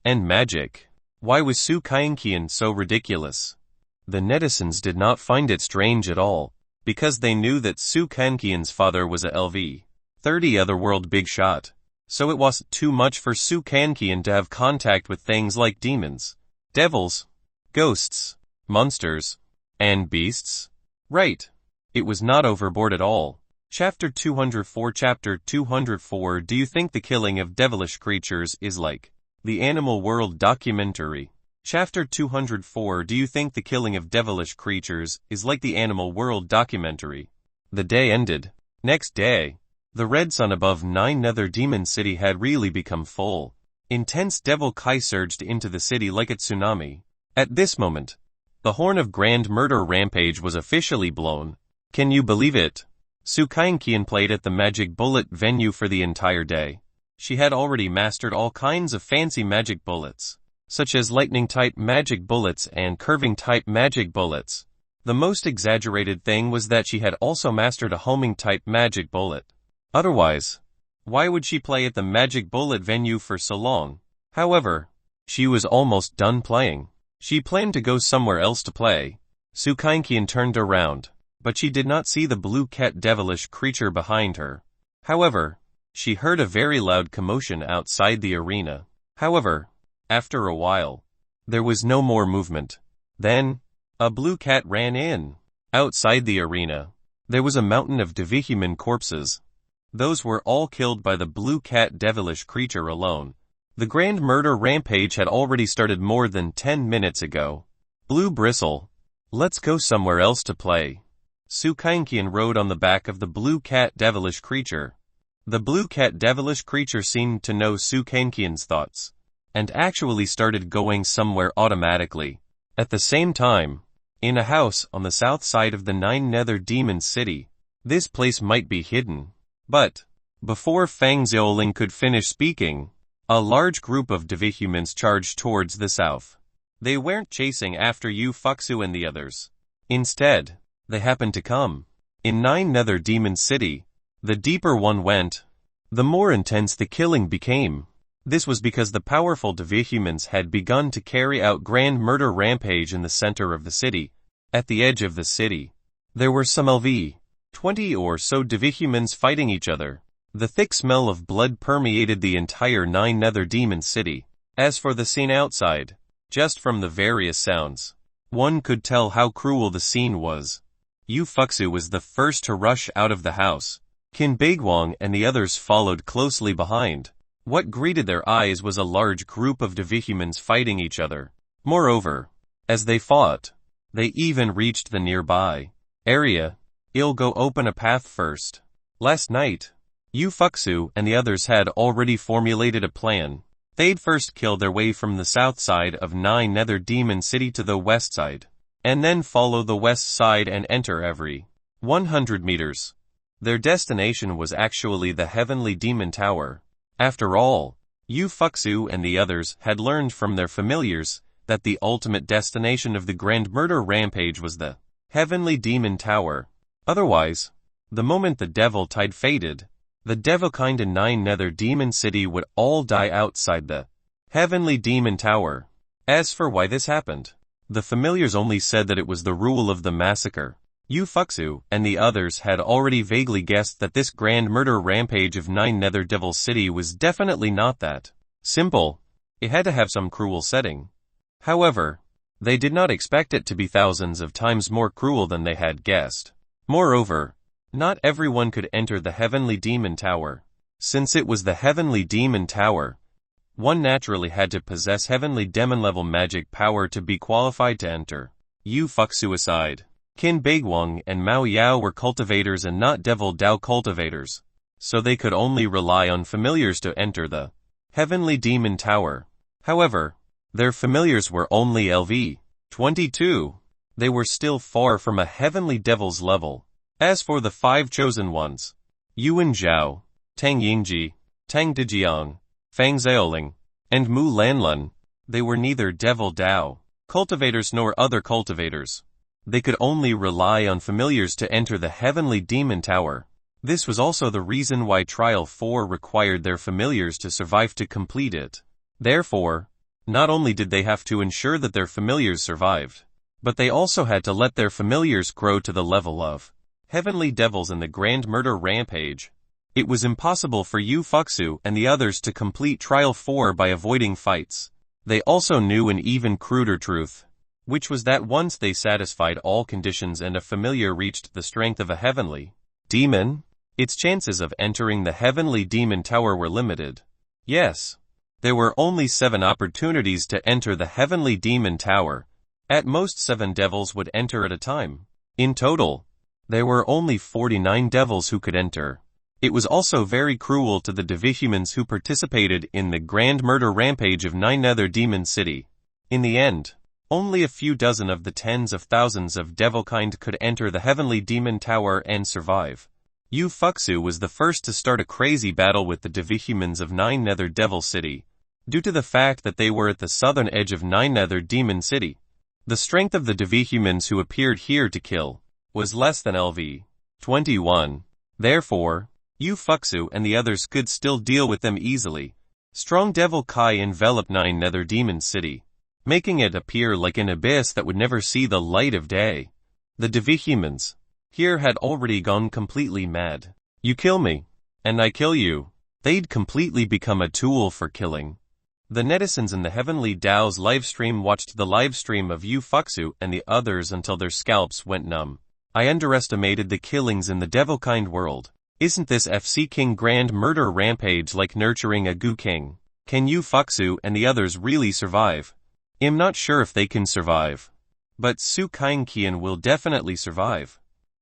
and magic. Why was Su Kankian so ridiculous? The netizens did not find it strange at all, because they knew that Su Kankian's father was a LV-30 otherworld big shot. So it wasn't too much for Su Kankian to have contact with things like demons, devils, ghosts, monsters, and beasts. Right. It was not overboard at all. Chapter 204 Chapter 204 Do you think the killing of devilish creatures is like the Animal World documentary? Chapter 204 Do you think the killing of devilish creatures is like the Animal World documentary? The day ended. Next day, the red sun above Nine Nether Demon City had really become full. Intense devil Kai surged into the city like a tsunami. At this moment, the horn of Grand Murder Rampage was officially blown. Can you believe it? Su Kankian played at the Magic Bullet venue for the entire day. She had already mastered all kinds of fancy magic bullets, such as lightning-type magic bullets and curving-type magic bullets. The most exaggerated thing was that she had also mastered a homing-type magic bullet. Otherwise, why would she play at the Magic Bullet venue for so long? However, she was almost done playing. She planned to go somewhere else to play. Su Kankian turned around, but she did not see the blue cat devilish creature behind her. However, she heard a very loud commotion outside the arena. However, after a while, there was no more movement. Then, a blue cat ran in. Outside the arena, there was a mountain of devihuman corpses. Those were all killed by the blue cat devilish creature alone. The Grand Murder Rampage had already started more than 10 minutes ago. Blue Bristle. Let's go somewhere else to play. Su Kankian rode on the back of the blue cat devilish creature. The blue cat devilish creature seemed to know Su Kankian's thoughts, and actually started going somewhere automatically. At the same time, in a house on the south side of the Nine Nether Demon City. This place might be hidden. But, before Fang Xiaoling could finish speaking, a large group of devihumans charged towards the south. They weren't chasing after Yu Fuxu and the others. Instead, they happened to come. In Nine Nether Demon City, the deeper one went, the more intense the killing became. This was because the powerful devihumans had begun to carry out Grand Murder Rampage in the center of the city. At the edge of the city, there were some LV-20 or so devihumans fighting each other. The thick smell of blood permeated the entire Nine Nether Demon City. As for the scene outside, just from the various sounds, one could tell how cruel the scene was. Yu Fuxu was the first to rush out of the house. Qin Beiguang and the others followed closely behind. What greeted their eyes was a large group of devihumans fighting each other. Moreover, as they fought, they even reached the nearby area. I'll go open a path first. Last night, Yu Fuxu and the others had already formulated a plan. They'd first kill their way from the south side of Nine Nether Demon City to the west side, and then follow the west side and enter every 100 meters. Their destination was actually the Heavenly Demon Tower. After all, Yu Fuxu and the others had learned from their familiars that the ultimate destination of the Grand Murder Rampage was the Heavenly Demon Tower. Otherwise, the moment the devil tide faded, the devilkind in Nine Nether Demon City would all die outside the Heavenly Demon Tower. As for why this happened, the familiars only said that it was the rule of the massacre. Yu Fuxu and the others had already vaguely guessed that this Grand Murder Rampage of Nine Nether Devil City was definitely not that simple. It had to have some cruel setting. However, they did not expect it to be thousands of times more cruel than they had guessed. Moreover, not everyone could enter the Heavenly Demon Tower. Since it was the Heavenly Demon Tower, one naturally had to possess Heavenly Demon level magic power to be qualified to enter. Yu Fuxu aside, Qin Beiguang and Mao Yao were cultivators and not devil Dao cultivators, so they could only rely on familiars to enter the Heavenly Demon Tower. However, their familiars were only LV 22. They were still far from a heavenly devil's level. As for the 5 chosen ones, Yuan Zhao, Tang Yingji, Tang Dejiang, Fang Xiaoling, and Mu Lanlun, they were neither devil Dao cultivators nor other cultivators. They could only rely on familiars to enter the Heavenly Demon Tower. This was also the reason why Trial 4 required their familiars to survive to complete it. Therefore, not only did they have to ensure that their familiars survived, but they also had to let their familiars grow to the level of Heavenly Devils in the Grand Murder Rampage. It was impossible for Yu Fuxu and the others to complete Trial 4 by avoiding fights. They also knew an even cruder truth, which was that once they satisfied all conditions and a familiar reached the strength of a heavenly demon, its chances of entering the Heavenly Demon Tower were limited. Yes, there were only 7 opportunities to enter the Heavenly Demon Tower. At most 7 devils would enter at a time. In total, there were only 49 devils who could enter. It was also very cruel to the devihumans who participated in the Grand Murder Rampage of 9 Nether Demon City. In the end, only a few dozen of the tens of thousands of devilkind could enter the Heavenly Demon Tower and survive. Yu Fuxu was the first to start a crazy battle with the devihumans of 9 Nether Devil City. Due to the fact that they were at the southern edge of 9 Nether Demon City, the strength of the devihumans who appeared here to kill was less than LV 21. Therefore, Yu Fuxu and the others could still deal with them easily. Strong Devil Kai enveloped 9 Nether Demon City, making it appear like an abyss that would never see the light of day. The devihumans here had already gone completely mad. You kill me, and I kill you. They'd completely become a tool for killing. The netizens in the Heavenly Dao's livestream watched the livestream of Yu Fuxu and the others until their scalps went numb. I underestimated the killings in the devilkind world. Isn't this FC King Grand Murder Rampage like nurturing a Gu King? Can Yu Fuxu and the others really survive? I'm not sure if they can survive, but Su Kainqian will definitely survive.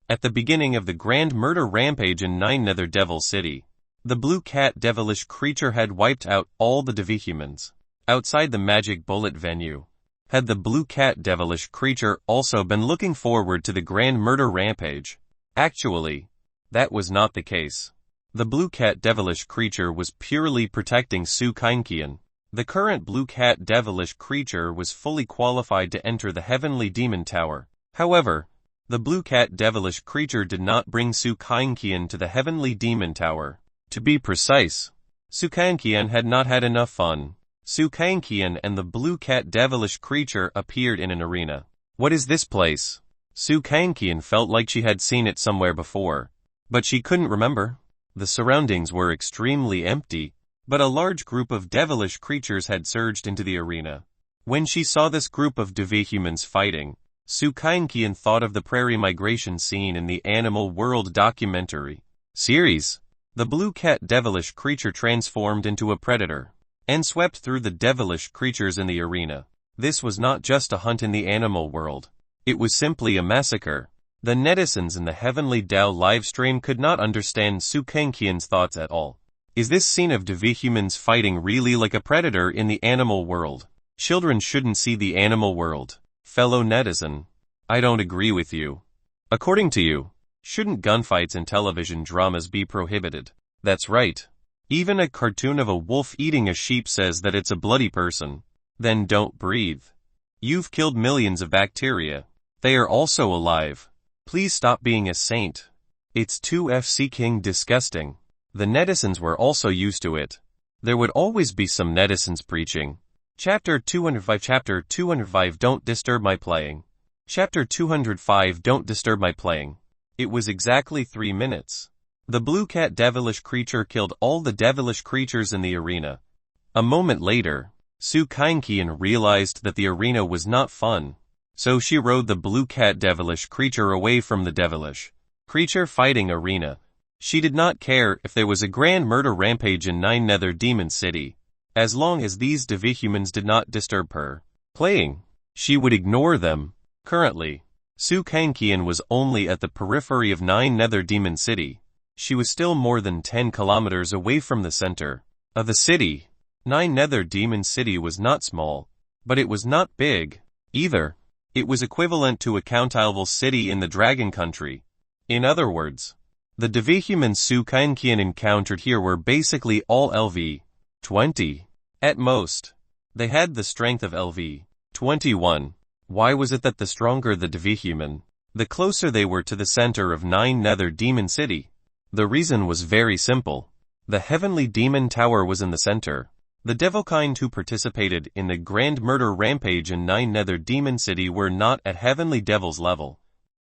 At the beginning of the Grand Murder Rampage in 9 Nether Devil City, the blue cat devilish creature had wiped out all the devihumans. Outside the magic bullet venue, had the blue cat devilish creature also been looking forward to the Grand Murder Rampage? Actually, that was not the case. The blue cat devilish creature was purely protecting Su Kainqian. The current blue cat devilish creature was fully qualified to enter the Heavenly Demon Tower. However, the blue cat devilish creature did not bring Su Kainqian to the Heavenly Demon Tower. To be precise, Su Kainqian had not had enough fun. Su Kainqian and the blue cat devilish creature appeared in an arena. What is this place? Su Kainqian felt like she had seen it somewhere before, but she couldn't remember. The surroundings were extremely empty, but a large group of devilish creatures had surged into the arena. When she saw this group of devihumans fighting, Su Kainqian thought of the prairie migration scene in the Animal World documentary series. The blue cat devilish creature transformed into a predator and swept through the devilish creatures in the arena. This was not just a hunt in the animal world. It was simply a massacre. The netizens in the Heavenly Dao livestream could not understand Su Kainqian's thoughts at all. Is this scene of devihumans fighting really like a predator in the animal world? Children shouldn't see the animal world. Fellow netizen, I don't agree with you. According to you, shouldn't gunfights in television dramas be prohibited? That's right. Even a cartoon of a wolf eating a sheep says that it's a bloody person. Then don't breathe. You've killed millions of bacteria. They are also alive. Please stop being a saint. It's too FC King disgusting. The netizens were also used to it. There would always be some netizens preaching. Chapter 205 Don't disturb my playing. Chapter 205 Don't disturb my playing. It was exactly 3 minutes. The blue cat devilish creature killed all the devilish creatures in the arena. A moment later, Su Kainqian realized that the arena was not fun. So she rode the blue cat devilish creature away from the devilish creature fighting arena. She did not care if there was a grand murder rampage in 9 Nether Demon City. As long as these devihumans did not disturb her playing, she would ignore them. Currently, Su Kangqian was only at the periphery of Nine Nether Demon City. She was still more than 10 kilometers away from the center of the city. Nine Nether Demon City was not small, but it was not big either. It was equivalent to a countable city in the Dragon Country. In other words, the Devihumans Su Kangqian encountered here were basically all LV 20. At most, they had the strength of LV 21. Why was it that the stronger the Devihuman, the closer they were to the center of Nine Nether Demon City? The reason was very simple. The Heavenly Demon Tower was in the center. The devilkind who participated in the grand murder rampage in Nine Nether Demon City were not at Heavenly Devil's level,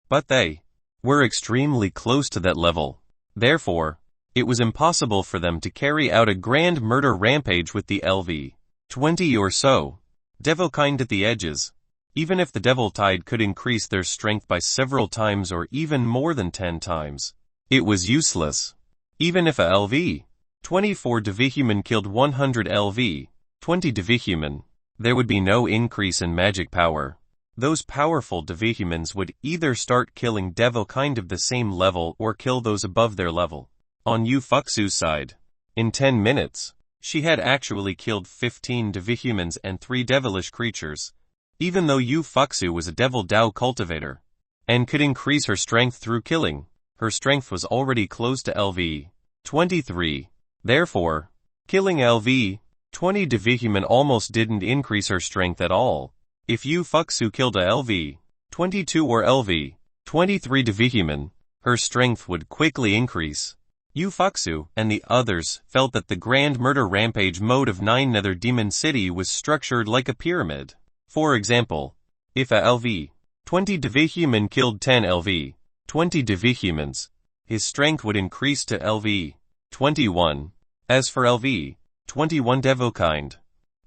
but they were extremely close to that level. Therefore, it was impossible for them to carry out a grand murder rampage with the LV 20 or so devilkind at the edges. Even if the Devil Tide could increase their strength by several times or even more than 10 times, it was useless. Even if a LV 24 Devihuman killed 100 LV 20 Devihuman, there would be no increase in magic power. Those powerful Devihumans would either start killing devilkind of the same level or kill those above their level. On Yu Fuxu's side, in 10 minutes, she had actually killed 15 Devihumans and 3 devilish creatures. Even though Yu Fuxu was a Devil Dao cultivator and could increase her strength through killing, her strength was already close to LV 23. Therefore, killing LV 20 Devihuman almost didn't increase her strength at all. If Yu Fuxu killed a LV 22 or LV 23 Devihuman, her strength would quickly increase. Yu Fuxu and the others felt that the grand murder rampage mode of Nine Nether Demon City was structured like a pyramid. For example, if a LV 20 Devihuman killed 10 LV 20 Devihumans, his strength would increase to LV 21. As for LV 21 Devilkind,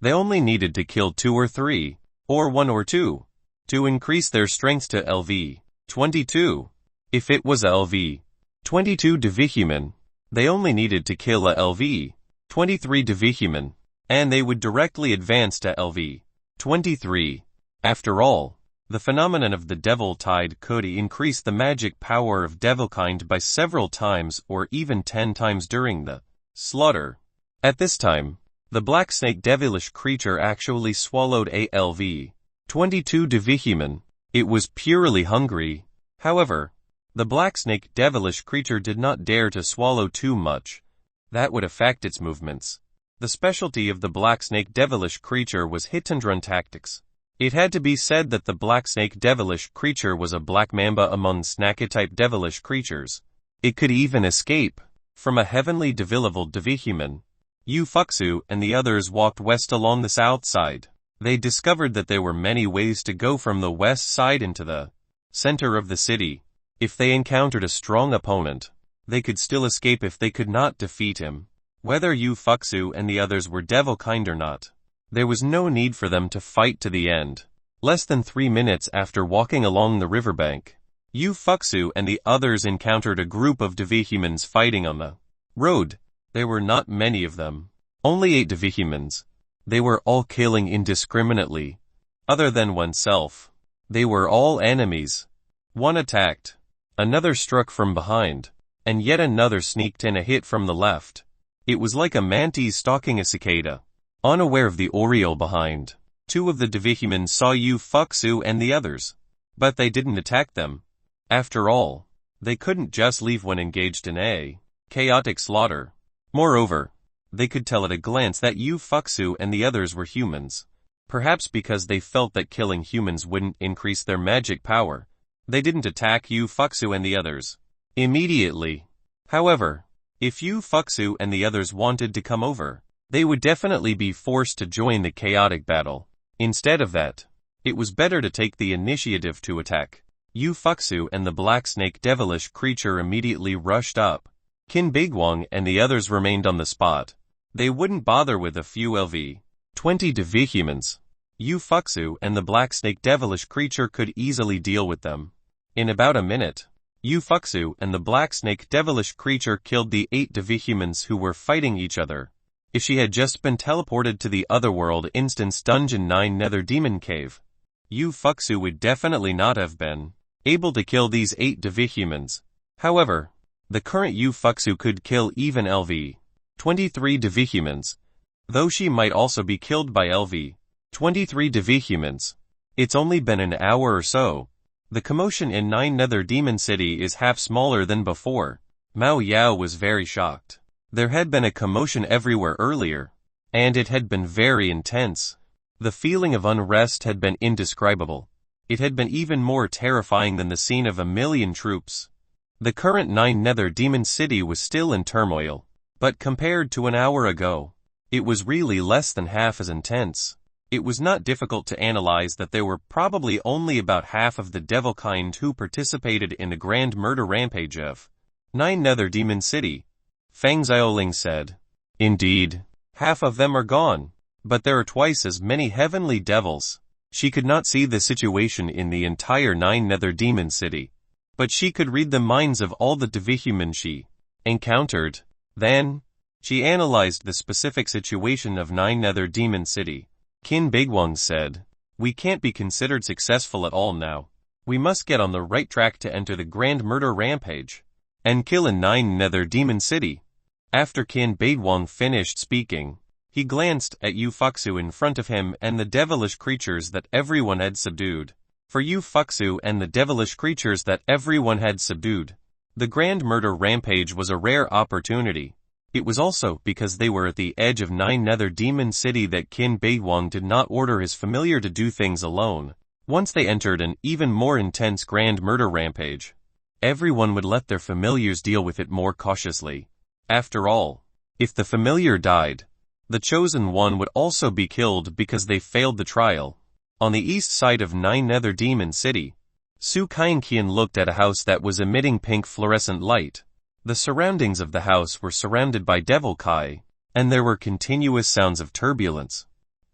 they only needed to kill 2 or 3, or 1 or 2, to increase their strength to LV 22. If it was a LV 22 Devihuman, they only needed to kill a LV 23 Devihuman, and they would directly advance to LV 23. After all, the phenomenon of the Devil Tide could increase the magic power of Devilkind by several times or even 10 times during the slaughter. At this time, the Black Snake devilish creature actually swallowed a LV 22 Devihuman. It was purely hungry. However, the Black Snake devilish creature did not dare to swallow too much. That would affect its movements. The specialty of the Black Snake devilish creature was hit and run tactics. It had to be said that the Black Snake devilish creature was a black mamba among snack-type devilish creatures. It could even escape from a heavenly devil Devihuman. Yu Fuxu and the others walked west along the south side. They discovered that there were many ways to go from the west side into the center of the city. If they encountered a strong opponent, they could still escape if they could not defeat him. Whether Yu Fuxu and the others were devilkind or not, there was no need for them to fight to the end. Less than 3 minutes after walking along the riverbank, Yu Fuxu and the others encountered a group of Devihumans fighting on the road. There were not many of them. Only 8 Devihumans. They were all killing indiscriminately. Other than oneself, they were all enemies. One attacked, another struck from behind, and yet another sneaked in a hit from the left. It was like a mantis stalking a cicada, unaware of the oriole behind. 2 of the Devihumans saw Yu Fuxu and the others, but they didn't attack them. After all, they couldn't just leave when engaged in a chaotic slaughter. Moreover, they could tell at a glance that Yu Fuxu and the others were humans. Perhaps because they felt that killing humans wouldn't increase their magic power, they didn't attack Yu Fuxu and the others immediately. However, if Yu Fuxu and the others wanted to come over, they would definitely be forced to join the chaotic battle. Instead of that, it was better to take the initiative to attack. Yu Fuxu and the Black Snake devilish creature immediately rushed up. Qin Biguang and the others remained on the spot. They wouldn't bother with a few LV 20 Devihumans. Yu Fuxu and the Black Snake devilish creature could easily deal with them. In about a minute, Yu Fuxu and the Black Snake devilish creature killed the 8 Devihumans who were fighting each other. If she had just been teleported to the Otherworld Instance Dungeon 9 Nether Demon Cave, Yu Fuxu would definitely not have been able to kill these 8 devihumans. However, the current Ufuksu could kill even LV 23 devihumans, though she might also be killed by LV 23 devihumans. It's only been an hour or so. The commotion in Nine Nether Demon City is half smaller than before. Mao Yao was very shocked. There had been a commotion everywhere earlier, and it had been very intense. The feeling of unrest had been indescribable. It had been even more terrifying than the scene of 1,000,000 troops. The current Nine Nether Demon City was still in turmoil, but compared to an hour ago, it was really less than half as intense. It was not difficult to analyze that there were probably only about half of the devil kind who participated in the grand murder rampage of Nine Nether Demon City. Fang Xiaoling said. Indeed, half of them are gone, but there are twice as many heavenly devils. She could not see the situation in the entire Nine Nether Demon City, but she could read the minds of all the devihumans she encountered. Then, she analyzed the specific situation of Nine Nether Demon City. Qin Biguang said, "We can't be considered successful at all now. We must get on the right track to enter the grand murder rampage and kill in Nine Nether Demon City." After Qin Biguang finished speaking, he glanced at Ufuksu in front of him and the devilish creatures that everyone had subdued. For Ufuksu and the devilish creatures that everyone had subdued, the grand murder rampage was a rare opportunity. It was also because they were at the edge of Nine Nether Demon City that Qin Biguang did not order his familiar to do things alone. Once they entered an even more intense grand murder rampage, everyone would let their familiars deal with it more cautiously. After all, if the familiar died, the chosen one would also be killed because they failed the trial. On the east side of Nine Nether Demon City, Su Kaiqian looked at a house that was emitting pink fluorescent light. The surroundings of the house were surrounded by devil kai, and there were continuous sounds of turbulence.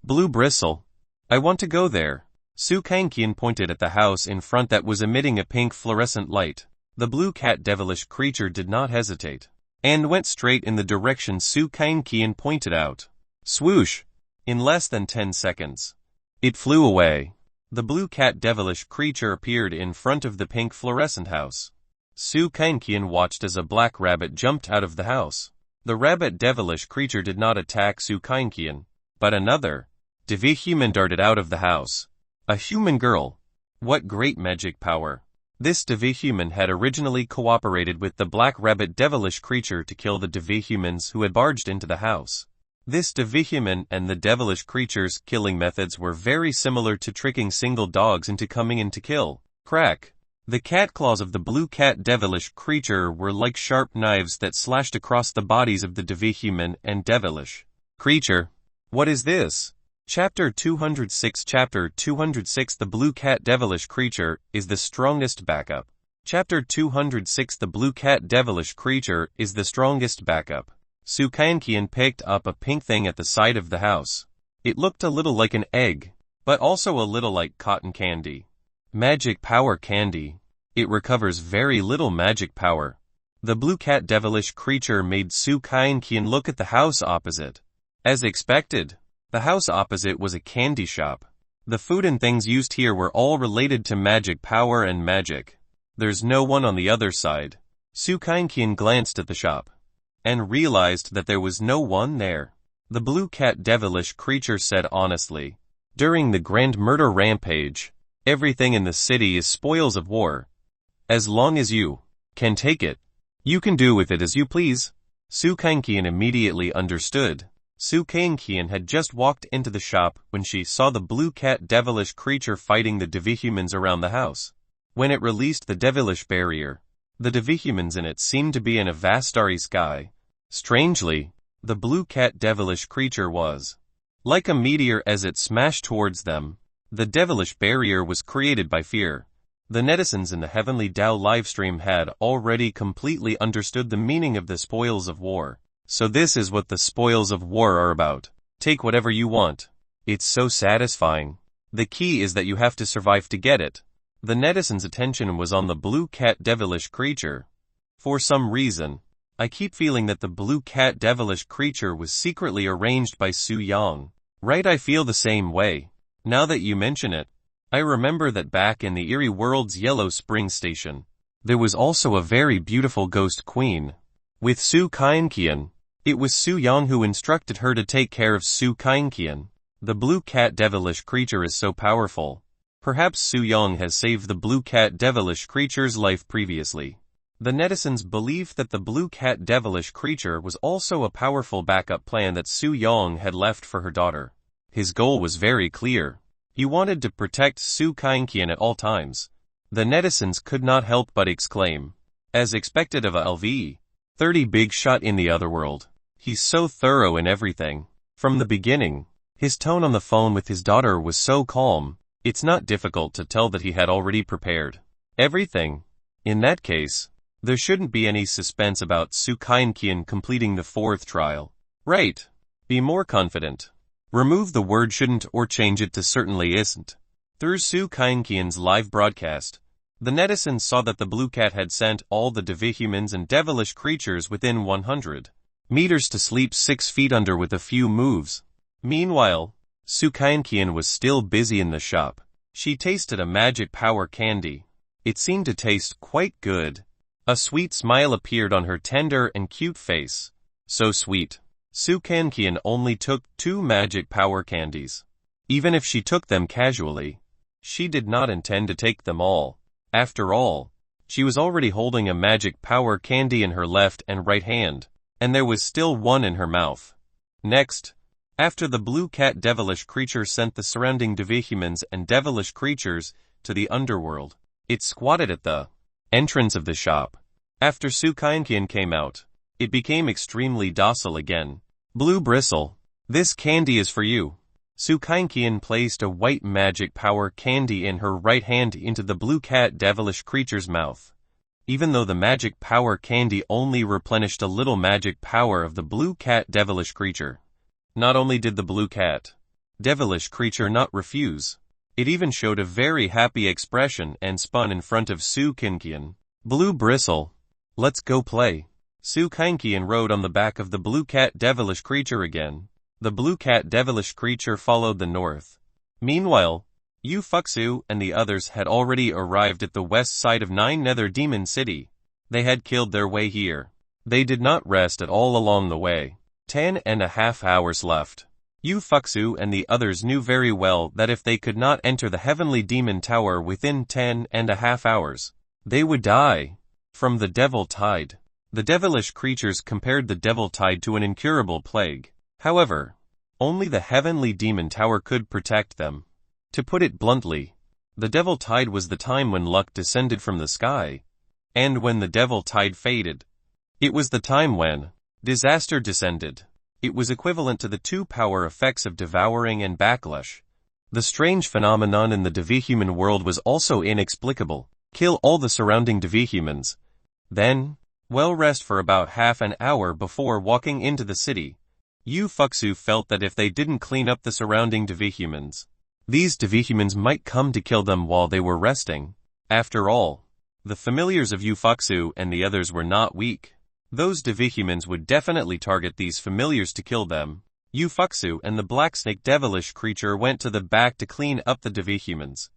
Blue bristle. I want to go there. Su Kaiqian pointed at the house in front that was emitting a pink fluorescent light. The blue cat devilish creature did not hesitate, and went straight in the direction Su Kaiqian pointed out. Swoosh! In less than 10 seconds, it flew away. The blue cat devilish creature appeared in front of the pink fluorescent house. Su Kaiqian watched as a black rabbit jumped out of the house. The rabbit devilish creature did not attack Su Kaiqian, but another devihuman darted out of the house. A human girl. What great magic power. This devihuman had originally cooperated with the black rabbit devilish creature to kill the devihumans who had barged into the house. This devihuman and the devilish creature's killing methods were very similar to tricking single dogs into coming in to kill. Crack. The cat claws of the blue cat devilish creature were like sharp knives that slashed across the bodies of the devihuman and devilish creature. What is this? Chapter 206. Chapter 206. The blue cat devilish creature is the strongest backup. Chapter 206. The blue cat devilish creature is the strongest backup. Su Kaiqian picked up a pink thing at the side of the house. It looked a little like an egg, but also a little like cotton candy. Magic power candy. It recovers very little magic power. The blue cat devilish creature made Su Kaiqian look at the house opposite. As expected, the house opposite was a candy shop. The food and things used here were all related to magic power and magic. There's no one on the other side. Su Kaiqian glanced at the shop and realized that there was no one there. The blue cat devilish creature said honestly, during the grand murder rampage, everything in the city is spoils of war. As long as you can take it, you can do with it as you please. Su Kaiqian immediately understood. Su Kaiqian had just walked into the shop when she saw the blue cat devilish creature fighting the devihumans around the house. When it released the devilish barrier, the devihumans in it seemed to be in a vast starry sky. Strangely, the blue cat devilish creature was like a meteor as it smashed towards them. The devilish barrier was created by fear. The netizens in the Heavenly Dao livestream had already completely understood the meaning of the spoils of war. So this is what the spoils of war are about. Take whatever you want. It's so satisfying. The key is that you have to survive to get it. The netizens' attention was on the blue cat devilish creature. For some reason, I keep feeling that the blue cat devilish creature was secretly arranged by Su Yang. Right, I feel the same way. Now that you mention it, I remember that back in the eerie world's Yellow Spring Station, there was also a very beautiful ghost queen. With Su Kainkian. It was Su Yang who instructed her to take care of Su Kainkian. The blue cat devilish creature is so powerful. Perhaps Su Yang has saved the blue cat devilish creature's life previously. The netizens believed that the blue cat devilish creature was also a powerful backup plan that Su Yang had left for her daughter. His goal was very clear. He wanted to protect Su Kainkian at all times. The netizens could not help but exclaim, as expected of a LV-30 big shot in the other world. He's so thorough in everything. From the beginning, his tone on the phone with his daughter was so calm, it's not difficult to tell that he had already prepared everything. In that case, there shouldn't be any suspense about Su Kainkian completing the 4th trial. Right. Be more confident. Remove the word shouldn't or change it to certainly isn't. Through Su Kainkian's live broadcast, the netizens saw that the blue cat had sent all the devihumans and devilish creatures within 100 meters to sleep 6 feet under with a few moves. Meanwhile, Su Kainkian was still busy in the shop. She tasted a magic power candy. It seemed to taste quite good. A sweet smile appeared on her tender and cute face. So sweet. Su Kainkian only took 2 magic power candies. Even if she took them casually, she did not intend to take them all. After all, she was already holding a magic power candy in her left and right hand, and there was still one in her mouth. Next, after the blue cat devilish creature sent the surrounding devihumans and devilish creatures to the underworld, it squatted at the entrance of the shop. After Su Kainkian came out, it became extremely docile again. Blue Bristle, this candy is for you. Su Kainkian placed a white magic power candy in her right hand into the blue cat devilish creature's mouth. Even though the magic power candy only replenished a little magic power of the blue cat devilish creature, not only did the blue cat devilish creature not refuse, it even showed a very happy expression and spun in front of Su Kainkian. Blue Bristle, let's go play. Su Kainkian rode on the back of the blue cat devilish creature again. The blue cat devilish creature followed the north. Meanwhile, Yu Fuxu and the others had already arrived at the west side of Nine Nether Demon City. They had killed their way here. They did not rest at all along the way. 10.5 hours left. Yu Fuxu and the others knew very well that if they could not enter the Heavenly Demon Tower within 10.5 hours, they would die from the Devil Tide. The devilish creatures compared the Devil Tide to an incurable plague. However, only the Heavenly Demon Tower could protect them. To put it bluntly, the Devil Tide was the time when luck descended from the sky, and when the Devil Tide faded, it was the time when disaster descended. It was equivalent to the 2 power effects of devouring and backlash. The strange phenomenon in the devihuman world was also inexplicable. Kill all the surrounding devihumans. Then, rest for about half an hour before walking into the city. Yu Fuxu felt that if they didn't clean up the surrounding devihumans, these devihumans might come to kill them while they were resting. After all, the familiars of Yu Fuxu and the others were not weak. Those devihumans would definitely target these familiars to kill them. Yu Fuxu and the black snake devilish creature went to the back to clean up the devihumans.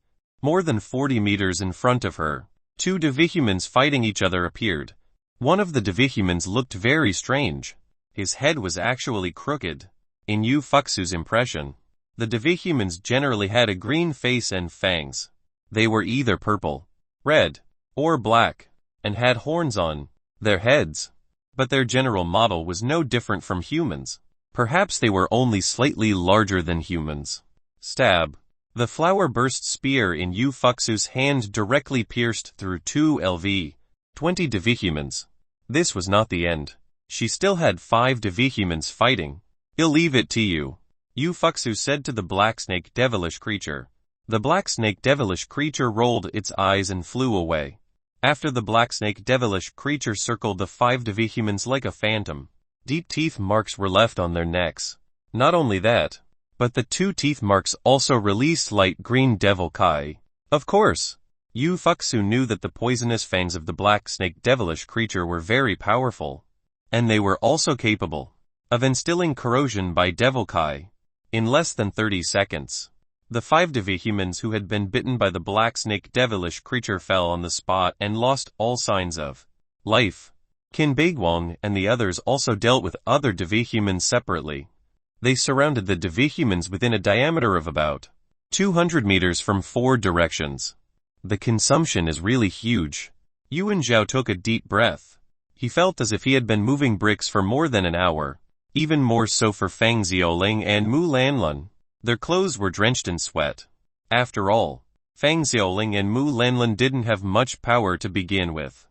More than 40 meters in front of her, 2 devihumans fighting each other appeared. One of the devihumans looked very strange. His head was actually crooked. In Yu Fuxu's impression, the devihumans generally had a green face and fangs. They were either purple, red, or black, and had horns on their heads. But their general model was no different from humans. Perhaps they were only slightly larger than humans. Stab. The flower-burst spear in Yu Fuxu's hand directly pierced through 2 LV-20 devihumans. This was not the end. She still had 5 devihumans fighting. I'll leave it to you, Yu Fuxu said to the black snake devilish creature. The black snake devilish creature rolled its eyes and flew away. After the black snake devilish creature circled the 5 devihumans like a phantom, deep teeth marks were left on their necks. Not only that, but the 2 teeth marks also released light green devil kai. Of course, Yu Fuxu knew that the poisonous fangs of the black snake devilish creature were very powerful, and they were also capable of instilling corrosion by devil kai in less than 30 seconds. The 5 devihumans who had been bitten by the black snake devilish creature fell on the spot and lost all signs of life. Qin Beiguang and the others also dealt with other devihumans separately. They surrounded the devihumans within a diameter of about 200 meters from 4 directions. The consumption is really huge. Yuan Zhao took a deep breath. He felt as if he had been moving bricks for more than an hour. Even more so for Feng Xiaoling and Mu Lanlun. Their clothes were drenched in sweat. After all, Feng Xiaoling and Mu Lanlun didn't have much power to begin with.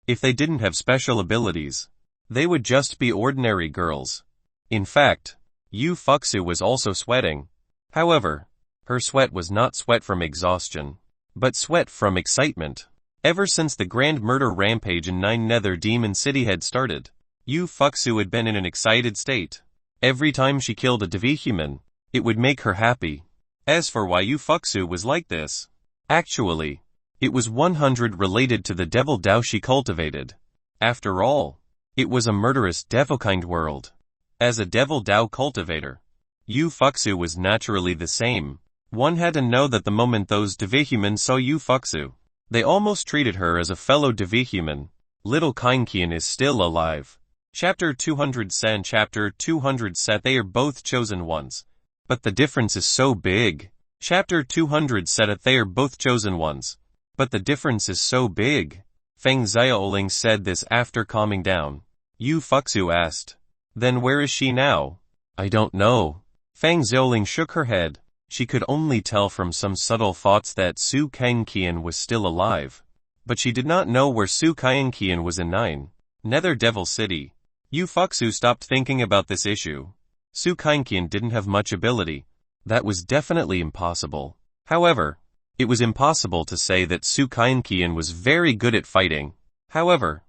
If they didn't have special abilities, they would just be ordinary girls. In fact, Yu Fuxu was also sweating. However, her sweat was not sweat from exhaustion, but sweat from excitement. Ever since the grand murder rampage in Nine Nether Demon City had started, Yu Fuxu had been in an excited state. Every time she killed a devihuman, it would make her happy. As for why Yu Fuxu was like this, actually, it was 100 related to the devil Dao she cultivated. After all, it was a murderous devilkind world. As a devil Dao cultivator, Yu Fuxu was naturally the same. One had to know that the moment those devihumans saw Yu Fuxu, they almost treated her as a fellow devihuman. Little Kainqian is still alive. Chapter 200 Sen. Chapter 200 Set. They are both chosen ones. But the difference is so big. Chapter 200 Set. They are both chosen ones. But the difference is so big. Feng Xiaoling said this after calming down. Yu Fuxu asked, "Then where is she now?" "I don't know." Feng Xiaoling shook her head. She could only tell from some subtle thoughts that Su Kainqian was still alive. But she did not know where Su Kainqian was in Nine Nether Devil City. Yu Fuxu stopped thinking about this issue. Su Kainqian didn't have much ability. That was definitely impossible. However, it was impossible to say that Su Kainqian was very good at fighting. However,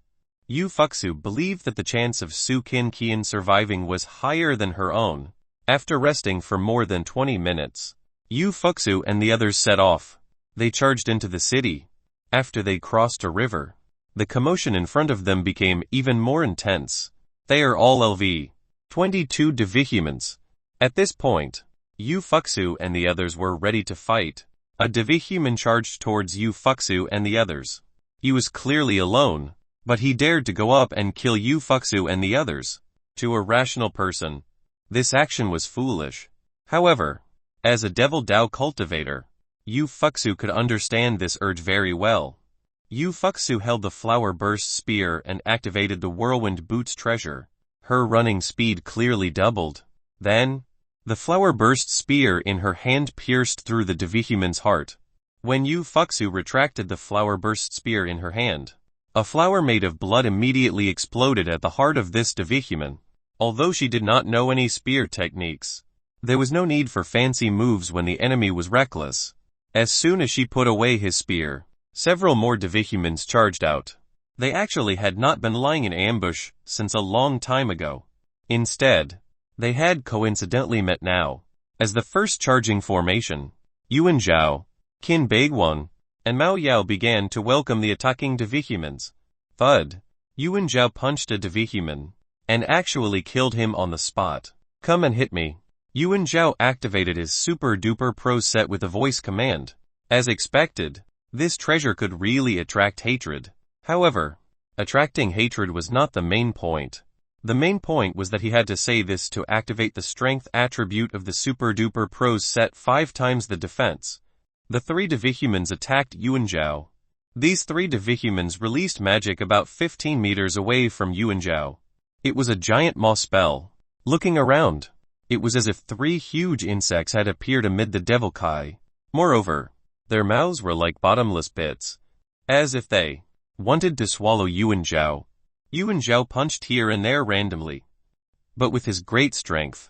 Yu Fuxu believed that the chance of Su Kainqian surviving was higher than her own. After resting for more than 20 minutes, Yu Fuxu and the others set off. They charged into the city. After they crossed a river, the commotion in front of them became even more intense. They are all LV 22 devihumans. At this point, Yu Fuxu and the others were ready to fight. A devihuman charged towards Yu Fuxu and the others. He was clearly alone, but he dared to go up and kill Yu Fuxu and the others. To a rational person, this action was foolish. However, as a devil Dao cultivator, Yu Fuxu could understand this urge very well. Yu Fuxu held the flower burst spear and activated the whirlwind boots treasure. Her running speed clearly doubled. Then, the flower burst spear in her hand pierced through the devihuman's heart. When Yu Fuxu retracted the flower burst spear in her hand, a flower made of blood immediately exploded at the heart of this devihuman. Although she did not know any spear techniques, there was no need for fancy moves when the enemy was reckless. As soon as she put away his spear, several more devihumans charged out. They actually had not been lying in ambush since a long time ago. Instead, they had coincidentally met now. As the first charging formation, Yuan Zhao, Qin Beiguang, and Mao Yao began to welcome the attacking devihumans. Thud! Yuan Zhao punched a devihuman and actually killed him on the spot. "Come and hit me." Yuan Zhao activated his super-duper pro set with a voice command. As expected, this treasure could really attract hatred. However, attracting hatred was not the main point. The main point was that he had to say this to activate the strength attribute of the super-duper pro set 5 times the defense. The 3 devihumans attacked Yuan Zhao. These 3 devihumans released magic about 15 meters away from Yuan Zhao. It was a giant maw spell. Looking around, it was as if 3 huge insects had appeared amid the devil kai. Moreover, their mouths were like bottomless pits, as if they wanted to swallow Yuan Zhao. Yuan Zhao punched here and there randomly, but with his great strength,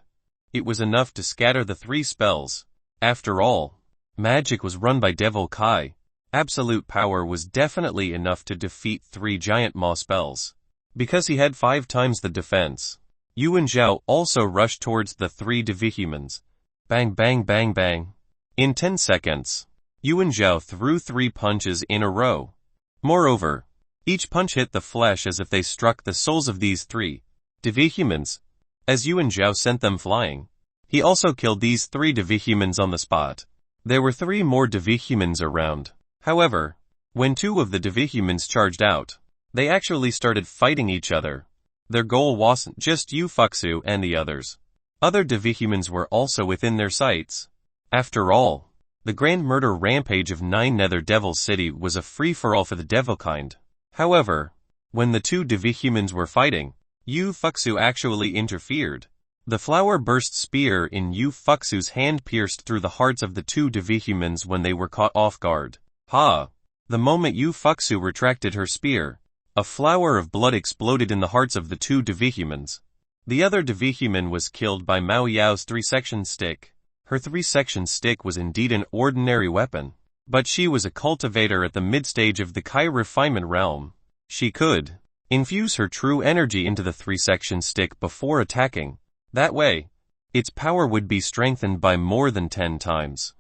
it was enough to scatter the 3 spells. After all, magic was run by devil kai. Absolute power was definitely enough to defeat 3 giant maw spells. Because he had 5 times the defense, Yuan Zhao also rushed towards the 3 devihumans. Bang bang bang bang. In 10 seconds, Yuan Zhao threw 3 punches in a row. Moreover, each punch hit the flesh as if they struck the souls of these 3 devihumans. As Yuan Zhao sent them flying, he also killed these 3 devihumans on the spot. There were 3 more Devihumans around. However, when 2 of the Devihumans charged out, they actually started fighting each other. Their goal wasn't just Ufuksu and the others. Other Devihumans were also within their sights. After all, the grand murder rampage of 9 Nether Devil City was a free-for-all for the devil kind. However, when the 2 Devihumans were fighting, Ufuksu actually interfered. The flower-burst spear in Ufuksu's hand pierced through the hearts of the 2 Devihumans when they were caught off guard. The moment Ufuksu retracted her spear, a flower of blood exploded in the hearts of the 2 Devihumans. The other Devihuman was killed by Mao Yao's 3-section stick. Her 3-section stick was indeed an ordinary weapon, but she was a cultivator at the mid-stage of the Kai refinement realm. She could infuse her true energy into the 3-section stick before attacking. That way, its power would be strengthened by more than 10 times.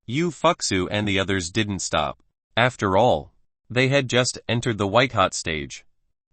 Ufuksu and the others didn't stop. After all, they had just entered the white-hot stage.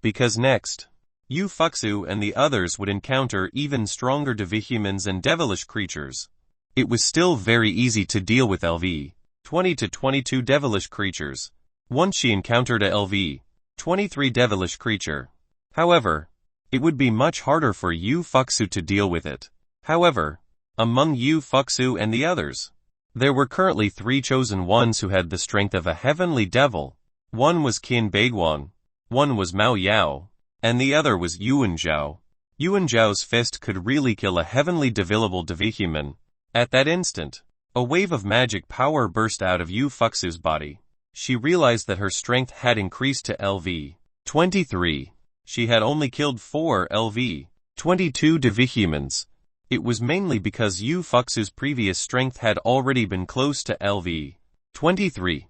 Because next, Ufuksu and the others would encounter even stronger Devihumans and devilish creatures. It was still very easy to deal with LV 20 to 22 devilish creatures, once she encountered a LV 23 devilish creature. However, it would be much harder for Ufuksu to deal with it. However, among Ufuksu and the others, there were currently 3 chosen ones who had the strength of a heavenly devil. One was Qin Beiguang, one was Mao Yao, and the other was Yuan Zhao. Yuan Zhao's fist could really kill a heavenly devilable Devihuman. At that instant, a wave of magic power burst out of Ufuksu's body. She realized that her strength had increased to LV 23. She had only killed 4 LV 22 Devihumans. It was mainly because Ufuksu's previous strength had already been close to LV 23.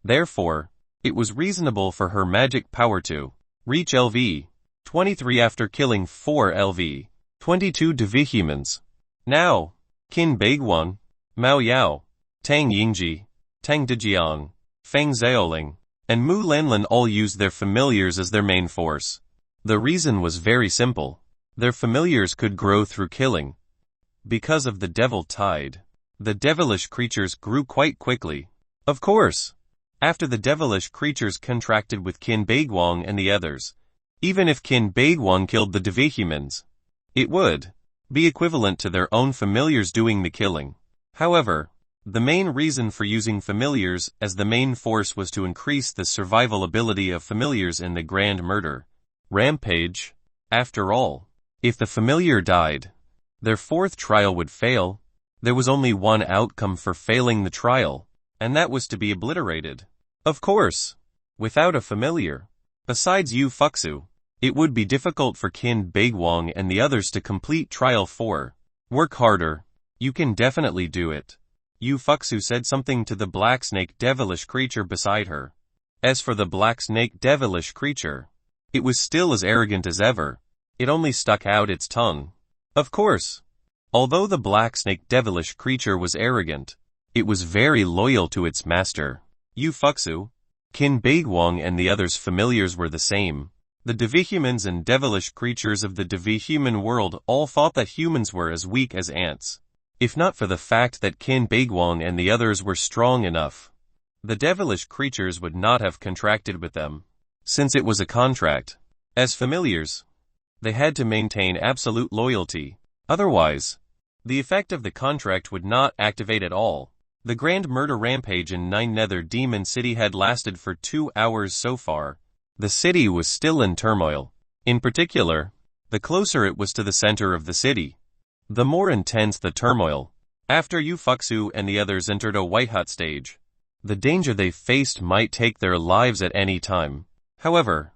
Therefore, it was reasonable for her magic power to reach LV 23 after killing 4 LV 22 Devihumans. Now, Qin Beiguang, Mao Yao, Tang Yingji, Tang Dejiang, Feng Xiaoling, and Mu Lanlin all used their familiars as their main force. The reason was very simple. Their familiars could grow through killing. Because of the devil tide, the devilish creatures grew quite quickly. Of course, after the devilish creatures contracted with Qin Beiguang and the others, even if Qin Beiguang killed the Devihumans, it would be equivalent to their own familiars doing the killing. However, the main reason for using familiars as the main force was to increase the survival ability of familiars in the grand murder rampage. After all, if the familiar died, their 4th trial would fail. There was only one outcome for failing the trial, and that was to be obliterated. Of course, without a familiar, besides Ufuksu, it would be difficult for Qin Beiguang and the others to complete Trial 4. Work harder. You can definitely do it. Ufuksu said something to the black snake devilish creature beside her. As for the black snake devilish creature, it was still as arrogant as ever. It only stuck out its tongue. Of course, although the black snake devilish creature was arrogant, it was very loyal to its master. Ufuksu, Qin Beiguang and the others' familiars were the same. The Devihumans and devilish creatures of the Devihuman world all thought that humans were as weak as ants. If not for the fact that Qin Beiguang and the others were strong enough, the devilish creatures would not have contracted with them. Since it was a contract, as familiars, they had to maintain absolute loyalty. Otherwise, the effect of the contract would not activate at all. The grand murder rampage in 9 Nether Demon City had lasted for 2 hours so far. The city was still in turmoil. In particular, the closer it was to the center of the city, the more intense the turmoil. After Ufuksu and the others entered a white-hot stage, the danger they faced might take their lives at any time. However,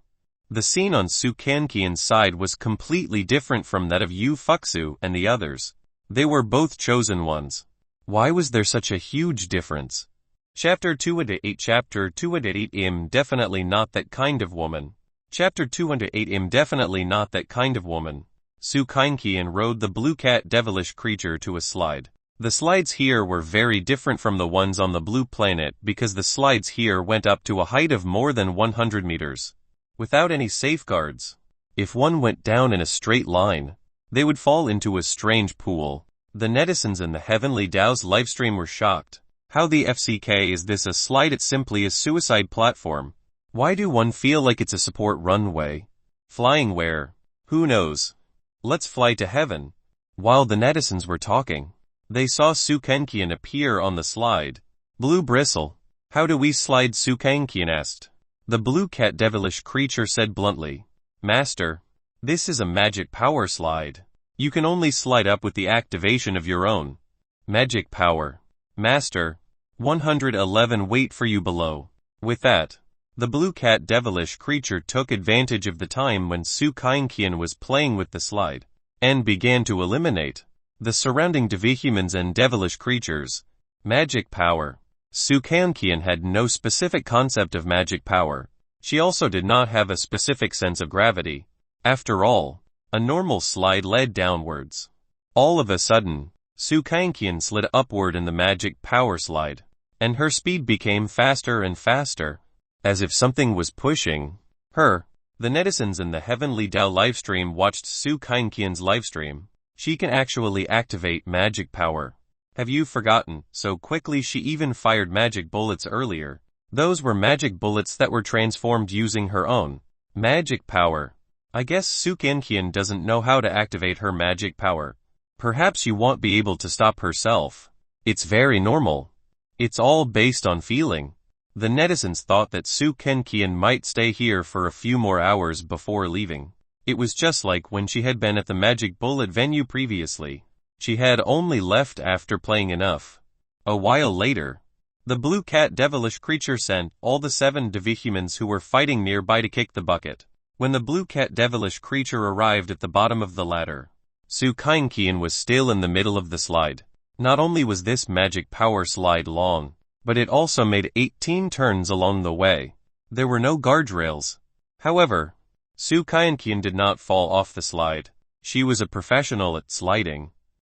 the scene on Sukankian's side was completely different from that of Ufuksu and the others. They were both chosen ones. Why was there such a huge difference? Chapter 208 Chapter 208 Definitely not that kind of woman. Chapter 208 Definitely not that kind of woman. Sukankian rode the blue cat devilish creature to a slide. The slides here were very different from the ones on the blue planet because the slides here went up to a height of more than 100 meters. Without any safeguards, if one went down in a straight line, they would fall into a strange pool. The netizens in the Heavenly Dao's livestream were shocked. How the FCK is this a slide? It's simply a suicide platform. Why do one feel like it's a support runway? Flying where? Who knows? Let's fly to heaven. While the netizens were talking, they saw Sukankian appear on the slide. Blue bristle. How do we slide? Sukankian asked. The blue cat devilish creature said bluntly. Master, this is a magic power slide. You can only slide up with the activation of your own magic power. Master, 111 wait for you below. With that, the blue cat devilish creature took advantage of the time when Sukankian was playing with the slide, and began to eliminate the surrounding devihumans and devilish creatures. Magic power. Sukankian had no specific concept of magic power. She also did not have a specific sense of gravity. After all, a normal slide led downwards. All of a sudden, Sukankian slid upward in the magic power slide, and her speed became faster and faster, as if something was pushing her. The netizens in the Heavenly Tao livestream watched Sukankian's livestream. She can actually activate magic power. Have you forgotten? So quickly she even fired magic bullets earlier. Those were magic bullets that were transformed using her own magic power. I guess Sukankian doesn't know how to activate her magic power. Perhaps you won't be able to stop herself. It's very normal. It's all based on feeling. The netizens thought that Sukankian might stay here for a few more hours before leaving. It was just like when she had been at the magic bullet venue previously. She had only left after playing enough. A while later, the blue cat devilish creature sent all the 7 devihumans who were fighting nearby to kick the bucket. When the blue cat devilish creature arrived at the bottom of the ladder, Sukankian was still in the middle of the slide. Not only was this magic power slide long, but it also made 18 turns along the way. There were no guardrails. However, Sukankian did not fall off the slide. She was a professional at sliding.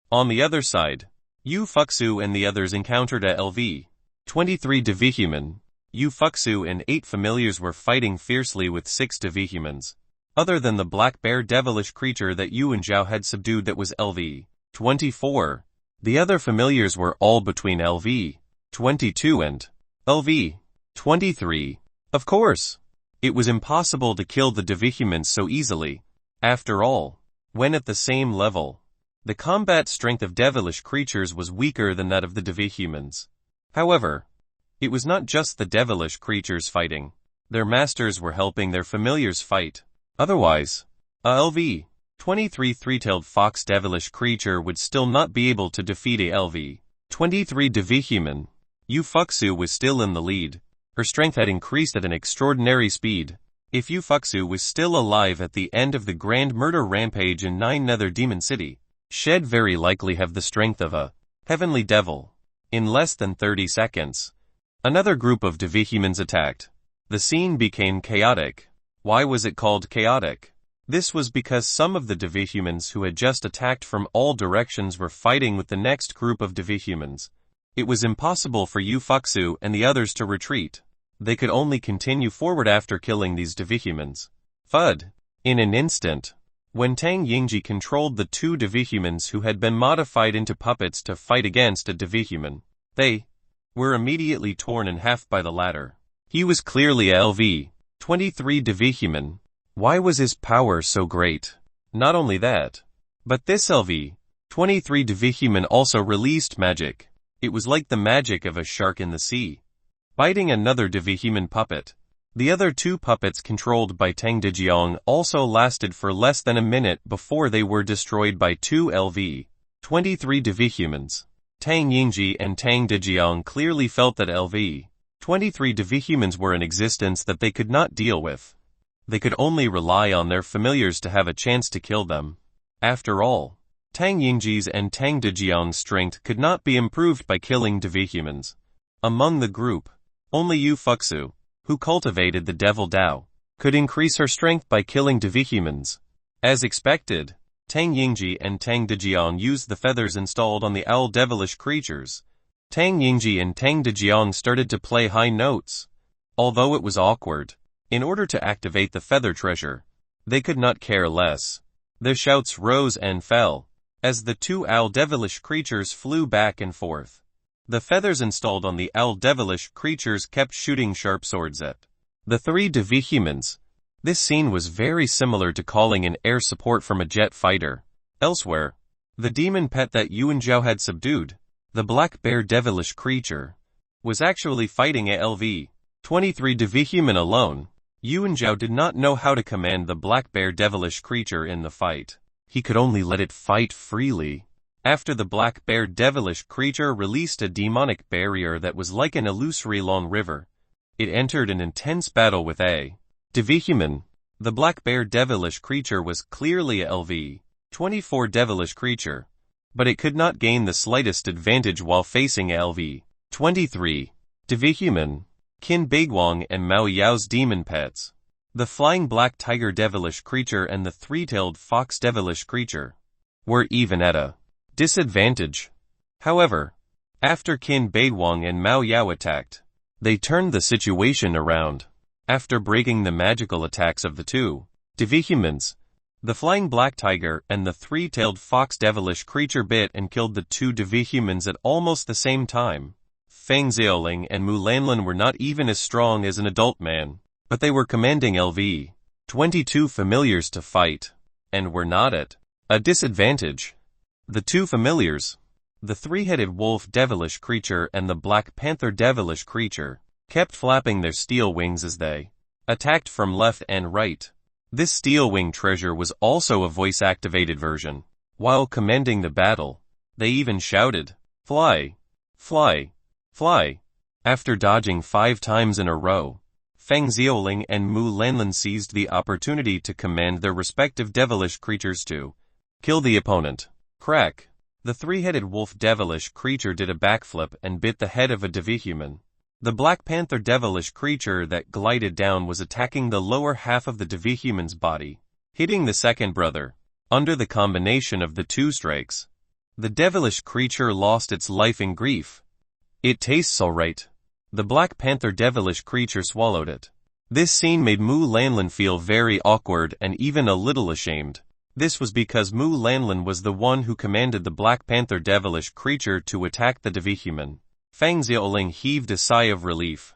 On the other side, Yu Fuxu and the others encountered a LV 23 devihuman. Yu Fuxu and 8 familiars were fighting fiercely with 6 devihumans. Other than the black bear devilish creature that Yu and Zhao had subdued that was LV 24. The other familiars were all between LV 22 and LV 23. Of course, it was impossible to kill the devihumans so easily. After all, when at the same level, the combat strength of devilish creatures was weaker than that of the devihumans. However, it was not just the devilish creatures fighting. Their masters were helping their familiars fight. Otherwise, a LV 23 three-tailed fox devilish creature would still not be able to defeat a LV 23 devihuman. Yu Fuxu was still in the lead. Her strength had increased at an extraordinary speed. If Yu Fuxu was still alive at the end of the grand murder rampage in 9 Nether Demon City, she'd very likely have the strength of a heavenly devil. In less than 30 seconds, another group of devihumans attacked. The scene became chaotic. Why was it called chaotic? This was because some of the devihumans who had just attacked from all directions were fighting with the next group of devihumans. It was impossible for Yu Fuxu and the others to retreat. They could only continue forward after killing these devihumans. Thud. In an instant, when Tang Yingji controlled the 2 devihumans who had been modified into puppets to fight against a devihuman, they were immediately torn in half by the latter. He was clearly a LV 23 devihuman. Why was his power so great? Not only that, but this LV 23 devihuman also released magic. It was like the magic of a shark in the sea, biting another devihuman puppet. The other 2 puppets controlled by Tang Dejiang also lasted for less than a minute before they were destroyed by 2 LV 23 devihumans. Tang Yingji and Tang Dejiang clearly felt that LV 23 devihumans were in existence that they could not deal with. They could only rely on their familiars to have a chance to kill them. After all, Tang Yingji's and Tang Dejiang's strength could not be improved by killing devihumans. Among the group, only Yu Fuxu, who cultivated the Devil Dao, could increase her strength by killing devihumans. As expected, Tang Yingji and Tang Dejiang used the feathers installed on the owl devilish creatures. Tang Yingji and Tang Dejiang started to play high notes. Although it was awkward, in order to activate the feather treasure, they could not care less. Their shouts rose and fell, as the 2 owl devilish creatures flew back and forth. The feathers installed on the devilish creatures kept shooting sharp swords at the three devihumans. This scene was very similar to calling in air support from a jet fighter. Elsewhere, the demon pet that Yuanzhao had subdued, the black bear devilish creature, was actually fighting a LV-23 devihuman alone. Yuanzhao did not know how to command the black bear devilish creature in the fight. He could only let it fight freely. After the black bear devilish creature released a demonic barrier that was like an illusory long river, it entered an intense battle with a devihuman. The black bear devilish creature was clearly a LV-24 devilish creature, but it could not gain the slightest advantage while facing a LV-23 devihuman. Qin Beiguang and Mao Yao's demon pets, the flying black tiger devilish creature and the three-tailed fox devilish creature, were even at a disadvantage. However, after Qin Beiguang and Mao Yao attacked, they turned the situation around. After breaking the magical attacks of the two devihumans, the flying black tiger and the three-tailed fox devilish creature bit and killed the two devihumans at almost the same time. Feng Xiaoling and Mu Lanlin were not even as strong as an adult man, but they were commanding LV-22 familiars to fight, and were not at a disadvantage. The two familiars, the three-headed wolf devilish creature and the black panther devilish creature, kept flapping their steel wings as they attacked from left and right. This steel wing treasure was also a voice-activated version. While commanding the battle, they even shouted, "Fly! Fly! Fly!" After dodging 5 times in a row, Feng Xiaoling and Mu Lanlin seized the opportunity to command their respective devilish creatures to kill the opponent. Crack! The three-headed wolf devilish creature did a backflip and bit the head of a devihuman. The black panther devilish creature that glided down was attacking the lower half of the devihuman's body, hitting the second brother. Under the combination of the two strikes, the devilish creature lost its life in grief. "It tastes alright." The black panther devilish creature swallowed it. This scene made Mu Lanlin feel very awkward and even a little ashamed. This was because Mu Lanlin was the one who commanded the black panther devilish creature to attack the devihuman. Feng Xiaoling heaved a sigh of relief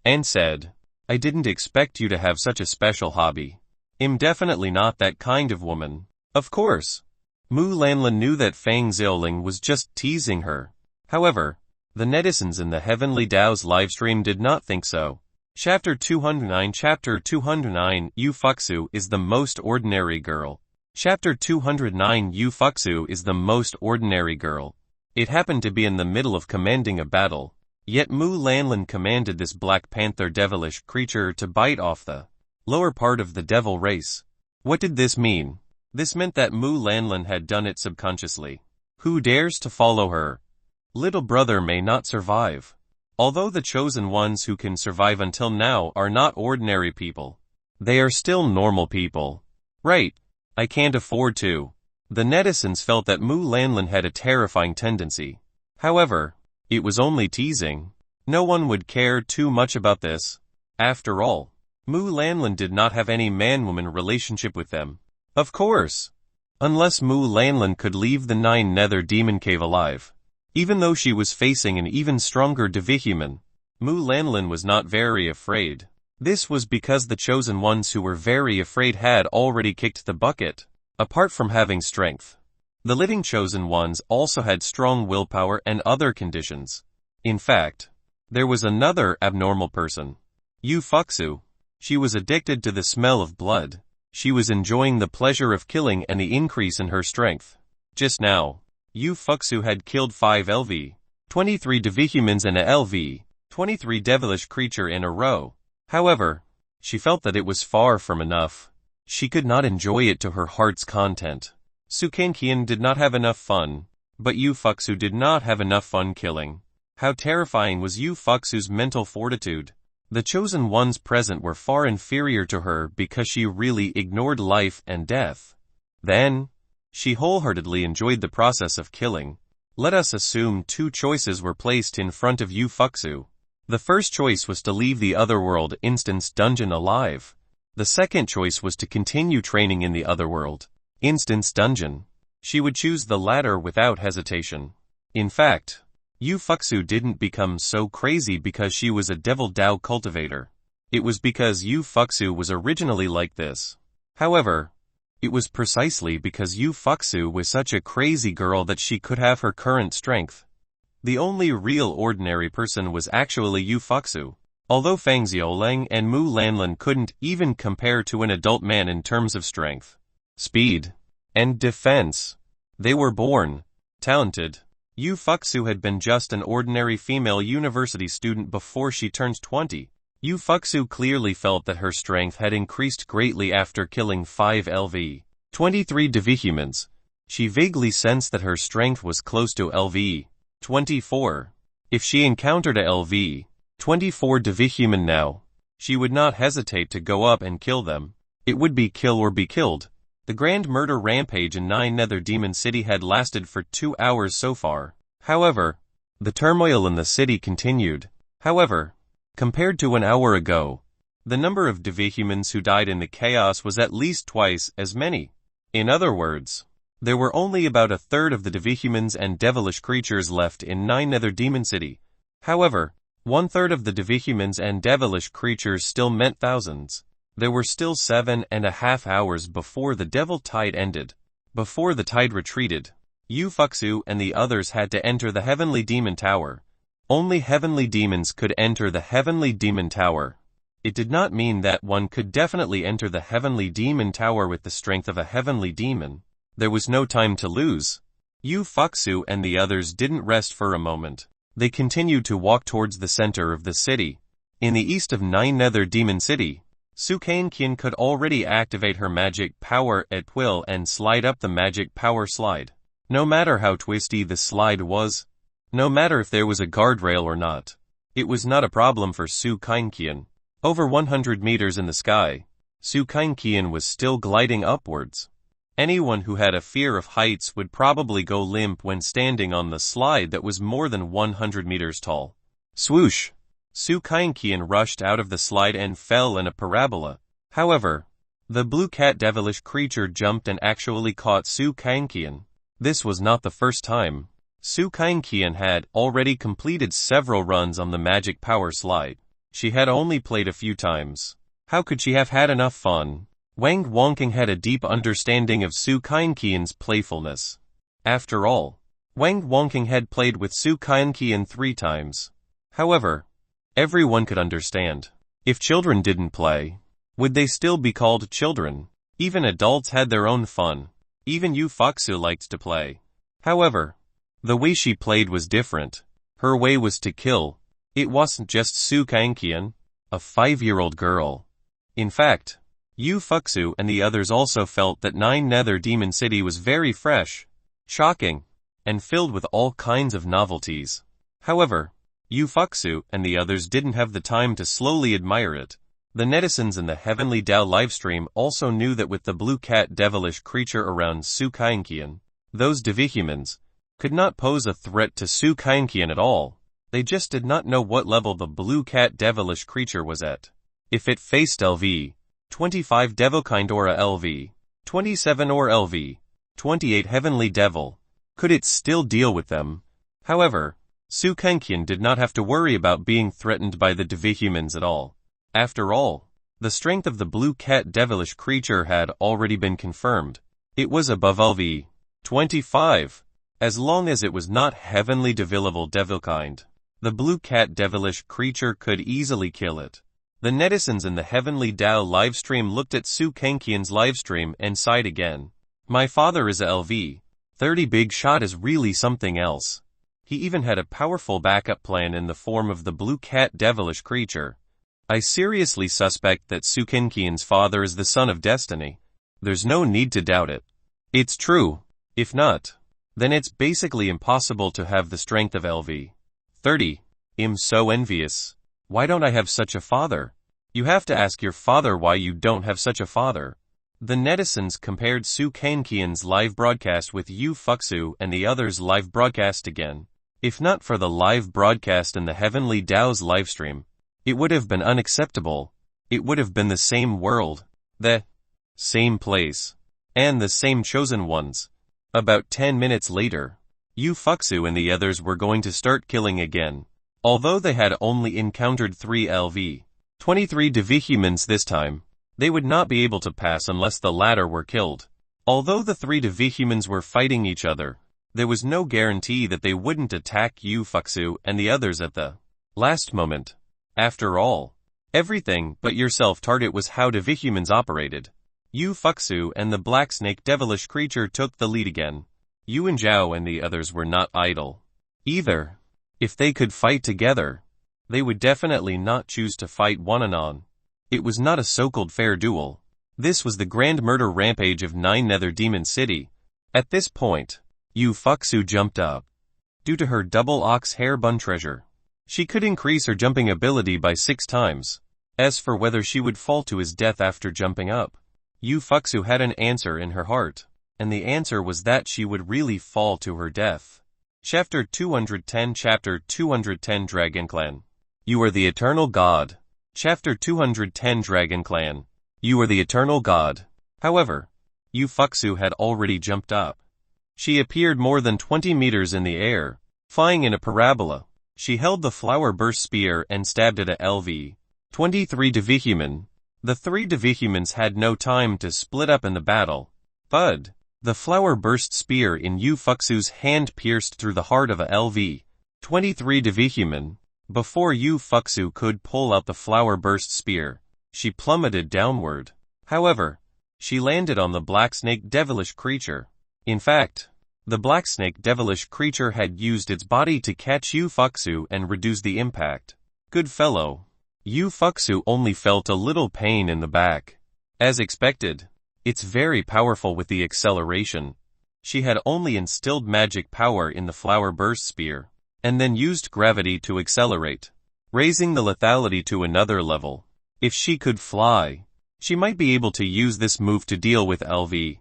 and said, "I didn't expect you to have such a special hobby. I'm definitely not that kind of woman." Of course, Mu Lanlin knew that Feng Xiaoling was just teasing her. However, the netizens in the Heavenly Dao's livestream did not think so. Chapter 209 Chapter 209 Yu Fuxu is the most ordinary girl. Chapter 209 Yu Fuxu is the most ordinary girl. It happened to be in the middle of commanding a battle, yet Mu Lanlin commanded this black panther devilish creature to bite off the lower part of the devil race. What did this mean? This meant that Mu Lanlin had done it subconsciously. Who dares to follow her? Little brother may not survive. Although the chosen ones who can survive until now are not ordinary people, they are still normal people. Right. I can't afford to. The netizens felt that Mu Lanlin had a terrifying tendency. However, it was only teasing. No one would care too much about this. After all, Mu Lanlin did not have any man-woman relationship with them. Of course. Unless Mu Lanlin could leave the 9 Nether Demon Cave alive. Even though she was facing an even stronger devihuman, Mu Lanlin was not very afraid. This was because the chosen ones who were very afraid had already kicked the bucket. Apart from having strength, the living chosen ones also had strong willpower and other conditions. In fact, there was another abnormal person. Yu Fuxu. She was addicted to the smell of blood. She was enjoying the pleasure of killing and the increase in her strength. Just now, Yu Fuxu had killed 5 LV-23 devihumans and a LV-23 devilish creature in a row. However, she felt that it was far from enough. She could not enjoy it to her heart's content. Su Kanqian did not have enough fun, but Yu Fuxu did not have enough fun killing. How terrifying was Yu Fuxu's mental fortitude. The chosen ones present were far inferior to her because she really ignored life and death. Then, she wholeheartedly enjoyed the process of killing. Let us assume 2 choices were placed in front of Yu Fuxu. The first choice was to leave the otherworld instance dungeon alive. The second choice was to continue training in the otherworld instance dungeon. She would choose the latter without hesitation. In fact, Yu Fuxu didn't become so crazy because she was a devil Dao cultivator. It was because Yu Fuxu was originally like this. However, it was precisely because Yu Fuxu was such a crazy girl that she could have her current strength. The only real ordinary person was actually Yu Fuxu. Although Fang Xiaoleng and Mu Lanlin couldn't even compare to an adult man in terms of strength, speed, and defense, they were born talented. Yu Fuxu had been just an ordinary female university student before she turned 20. Yu Fuxu clearly felt that her strength had increased greatly after killing 5 LV 23 devihumans. She vaguely sensed that her strength was close to LV 24. If she encountered a LV 24 devihuman now, she would not hesitate to go up and kill them. It would be kill or be killed. The grand murder rampage in Nine Nether Demon City had lasted for 2 hours so far. However, the turmoil in the city continued. However, compared to an hour ago, the number of devihumans who died in the chaos was at least twice as many. In other words, there were only about a third of the devihumans and devilish creatures left in Nine Nether Demon City. However, 1/3 of the devihumans and devilish creatures still meant thousands. There were still 7.5 hours before the devil tide ended. Before the tide retreated, Yu Fuxu and the others had to enter the Heavenly Demon Tower. Only heavenly demons could enter the Heavenly Demon Tower. It did not mean that one could definitely enter the Heavenly Demon Tower with the strength of a heavenly demon. There was no time to lose. Yu Fuxu and the others didn't rest for a moment. They continued to walk towards the center of the city. In the east of Nine Nether Demon City, Su Kanqian could already activate her magic power at will and slide up the magic power slide. No matter how twisty the slide was, no matter if there was a guardrail or not, it was not a problem for Su Kanqian. Over 100 meters in the sky, Su Kanqian was still gliding upwards. Anyone who had a fear of heights would probably go limp when standing on the slide that was more than 100 meters tall. Swoosh! Su Kanqian rushed out of the slide and fell in a parabola. However, the blue cat devilish creature jumped and actually caught Su Kanqian. This was not the first time. Su Kanqian had already completed several runs on the magic power slide. She had only played a few times. How could she have had enough fun? Wang Wangking had a deep understanding of Su Kanqian's playfulness. After all, Wang Wangking had played with Su Kanqian 3 times. However, everyone could understand. If children didn't play, would they still be called children? Even adults had their own fun. Even Yu Fuxu liked to play. However, the way she played was different. Her way was to kill. It wasn't just Su Kanqian, a 5-year-old girl. In fact, Yu Fuxu and the others also felt that Nine Nether Demon City was very fresh, shocking, and filled with all kinds of novelties. However, Yu Fuxu and the others didn't have the time to slowly admire it. The netizens in the Heavenly Dao livestream also knew that with the blue cat devilish creature around Su Kanqian, those devihumans could not pose a threat to Su Kanqian at all. They just did not know what level the blue cat devilish creature was at. If it faced LV 25 Devilkind or a LV 27 or LV 28 Heavenly Devil, could it still deal with them? However, Su Kanqian did not have to worry about being threatened by the devihumans at all. After all, the strength of the blue cat devilish creature had already been confirmed. It was above LV 25. As long as it was not Heavenly Devilkind, the blue cat devilish creature could easily kill it. The netizens in the Heavenly Dao livestream looked at Su Kanqian's livestream and sighed again. My father is a LV 30 big shot is really something else. He even had a powerful backup plan in the form of the blue cat devilish creature. I seriously suspect that Su Kanqian's father is the son of destiny. There's no need to doubt it. It's true. If not, then it's basically impossible to have the strength of LV 30. I'm so envious. Why don't I have such a father? You have to ask your father why you don't have such a father. The netizens compared Su Kanqian's live broadcast with Yu Fuxu and the others' live broadcast again. If not for the live broadcast in the Heavenly Dao's livestream, it would have been unacceptable. It would have been the same world, the same place, and the same chosen ones. About 10 minutes later, Yu Fuxu and the others were going to start killing again. Although they had only encountered 3 LV-23 Devihumans this time, they would not be able to pass unless the latter were killed. Although the 3 Devihumans were fighting each other, there was no guarantee that they wouldn't attack Yu Fuxu and the others at the last moment. After all, everything but your self-target was how Devihumans operated. Yu Fuxu and the Black Snake devilish creature took the lead again. Yuan Zhao and the others were not idle either. If they could fight together, they would definitely not choose to fight one-on-one. It was not a so-called fair duel. This was the grand murder rampage of 9 Nether Demon City. At this point, Yu Fuxu jumped up. Due to her double ox hair bun treasure, she could increase her jumping ability by 6 times. As for whether she would fall to his death after jumping up, Yu Fuxu had an answer in her heart, and the answer was that she would really fall to her death. Chapter 210 Chapter 210 Dragon Clan. You are the eternal god. Chapter 210 Dragon Clan. You are the eternal god. However, Yu Fuxu had already jumped up. She appeared more than 20 meters in the air, flying in a parabola. She held the flower burst spear and stabbed at a LV-23 Devihuman. The 3 Devihumans had no time to split up in the battle. Thud! The flower burst spear in Yu Fuxu's hand pierced through the heart of a LV-23 Devihuman. Before Yu Fuxu could pull out the flower burst spear, she plummeted downward. However, she landed on the Black Snake devilish creature. In fact, the Black Snake devilish creature had used its body to catch Yu Fuxu and reduce the impact. Good fellow. Yu Fuxu only felt a little pain in the back. As expected, it's very powerful with the acceleration. She had only instilled magic power in the flower burst spear, and then used gravity to accelerate, raising the lethality to another level. If she could fly, she might be able to use this move to deal with LV-24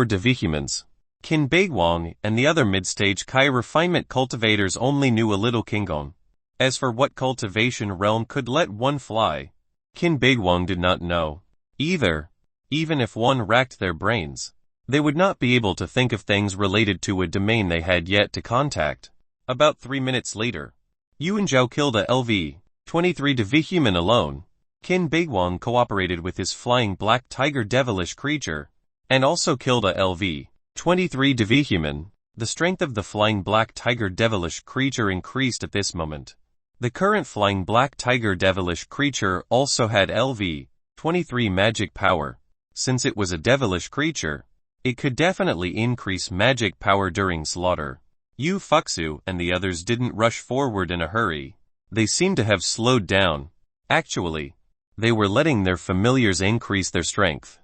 Devihumans. Qin Beiguang and the other mid-stage Kai refinement cultivators only knew a little Kingon. As for what cultivation realm could let one fly, Qin Beiguang did not know either. Even if one racked their brains, they would not be able to think of things related to a domain they had yet to contact. About 3 minutes later, Yuan Zhao killed a LV-23 Devihuman alone. Qin Beiguang cooperated with his flying black tiger devilish creature, and also killed a LV-23 Devihuman. The strength of the flying black tiger devilish creature increased at this moment. The current flying black tiger devilish creature also had LV-23 magic power. Since it was a devilish creature, it could definitely increase magic power during slaughter. Yu Fuxu and the others didn't rush forward in a hurry. They seemed to have slowed down. Actually, they were letting their familiars increase their strength.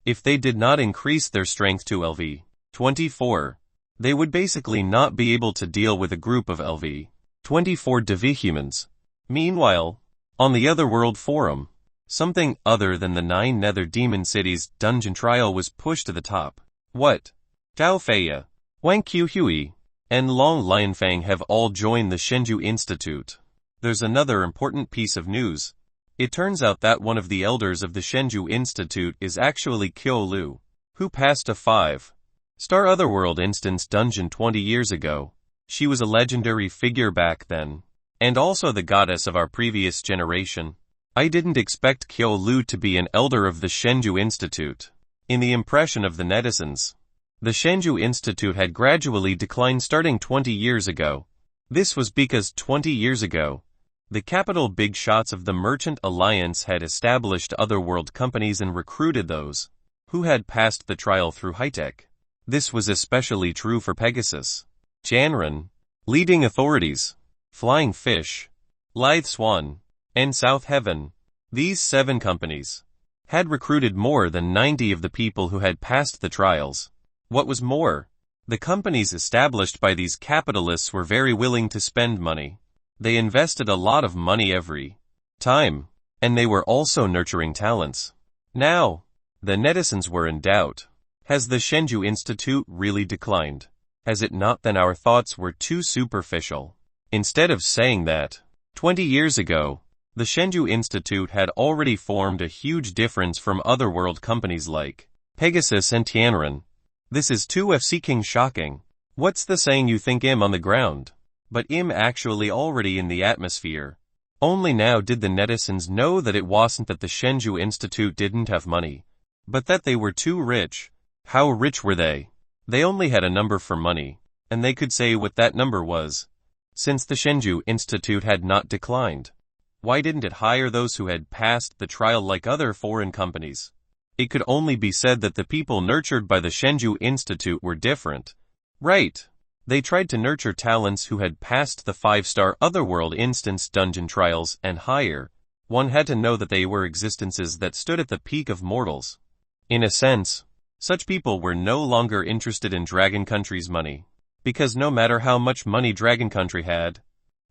If they did not increase their strength to LV-24, they would basically not be able to deal with a group of LV-24 Devihumans. Meanwhile, on the Otherworld Forum, something other than the 9 Nether Demon Cities dungeon trial was pushed to the top. What? Tao Feia, Wang Qiuhui, and Long Lionfang have all joined the Shenzhou Institute. There's another important piece of news. It turns out that one of the elders of the Shenzhou Institute is actually Qiu Lu, who passed a 5-star Otherworld instance dungeon 20 years ago. She was a legendary figure back then, and also the goddess of our previous generation. I didn't expect Qiu Lu to be an elder of the Shenzhou Institute. In the impression of the netizens, the Shenzhou Institute had gradually declined starting 20 years ago. This was because 20 years ago, the capital big shots of the Merchant Alliance had established otherworld companies and recruited those who had passed the trial through high-tech. This was especially true for Pegasus, Janren, leading authorities, Flying Fish, Lithe Swan, and South Heaven. These 7 companies had recruited more than 90 of the people who had passed the trials. What was more, the companies established by these capitalists were very willing to spend money. They invested a lot of money every time, and they were also nurturing talents. Now, the netizens were in doubt. Has the Shenzhou Institute really declined? Has it not? Then our thoughts were too superficial. Instead of saying that, 20 years ago, the Shenzhou Institute had already formed a huge difference from otherworld companies like Pegasus and Tianren. This is too fucking shocking. What's the saying, you think I'm on the ground, but I'm actually already in the atmosphere. Only now did the netizens know that it wasn't that the Shenzhou Institute didn't have money, but that they were too rich. How rich were they? They only had a number for money, and they could say what that number was. Since the Shenzhou Institute had not declined, why didn't it hire those who had passed the trial like other foreign companies? It could only be said that the people nurtured by the Shenzhou Institute were different. Right. They tried to nurture talents who had passed the 5-star Otherworld instance dungeon trials and higher. One had to know that they were existences that stood at the peak of mortals. In a sense, such people were no longer interested in Dragon Country's money, because no matter how much money Dragon Country had,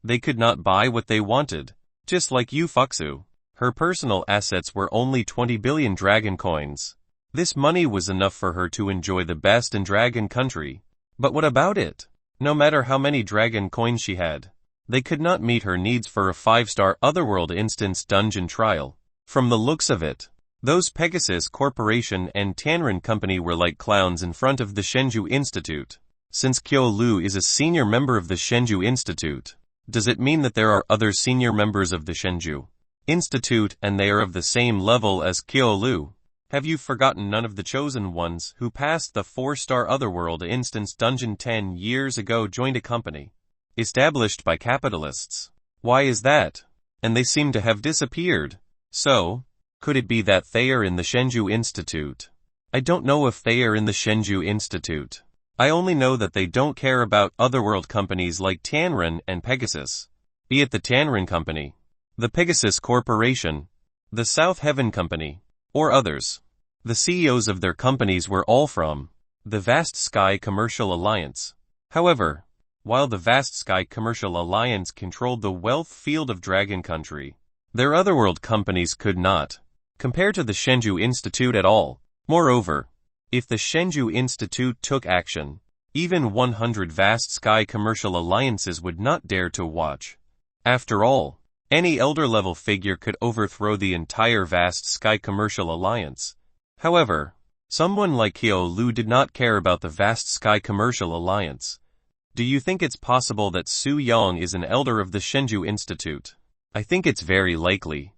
they could not buy what they wanted. Just like Yu Fuxu, her personal assets were only 20 billion dragon coins. This money was enough for her to enjoy the best in Dragon Country. But what about it? No matter how many dragon coins she had, they could not meet her needs for a 5-star Otherworld instance dungeon trial. From the looks of it, those Pegasus Corporation and Tanran Company were like clowns in front of the Shenzhou Institute. Since Qiu Lu is a senior member of the Shenzhou Institute, does it mean that there are other senior members of the Shenzhou Institute and they are of the same level as Qiu Lu? Have you forgotten none of the chosen ones who passed the 4-star Otherworld instance dungeon 10 years ago joined a company established by capitalists? Why is that? And they seem to have disappeared. So, could it be that they are in the Shenzhou Institute? I don't know if they are in the Shenzhou Institute. I only know that they don't care about Otherworld companies like Tanran and Pegasus. Be it the Tanran Company, the Pegasus Corporation, the South Heaven Company, or others. The CEOs of their companies were all from the Vast Sky Commercial Alliance. However, while the Vast Sky Commercial Alliance controlled the wealth field of Dragon Country, their Otherworld companies could not compare to the Shenzhou Institute at all. Moreover, if the Shenzhou Institute took action, even 100 Vast Sky Commercial Alliances would not dare to watch. After all, any elder-level figure could overthrow the entire Vast Sky Commercial Alliance. However, someone like Qiu Lu did not care about the Vast Sky Commercial Alliance. Do you think it's possible that Su Yang is an elder of the Shenzhou Institute? I think it's very likely.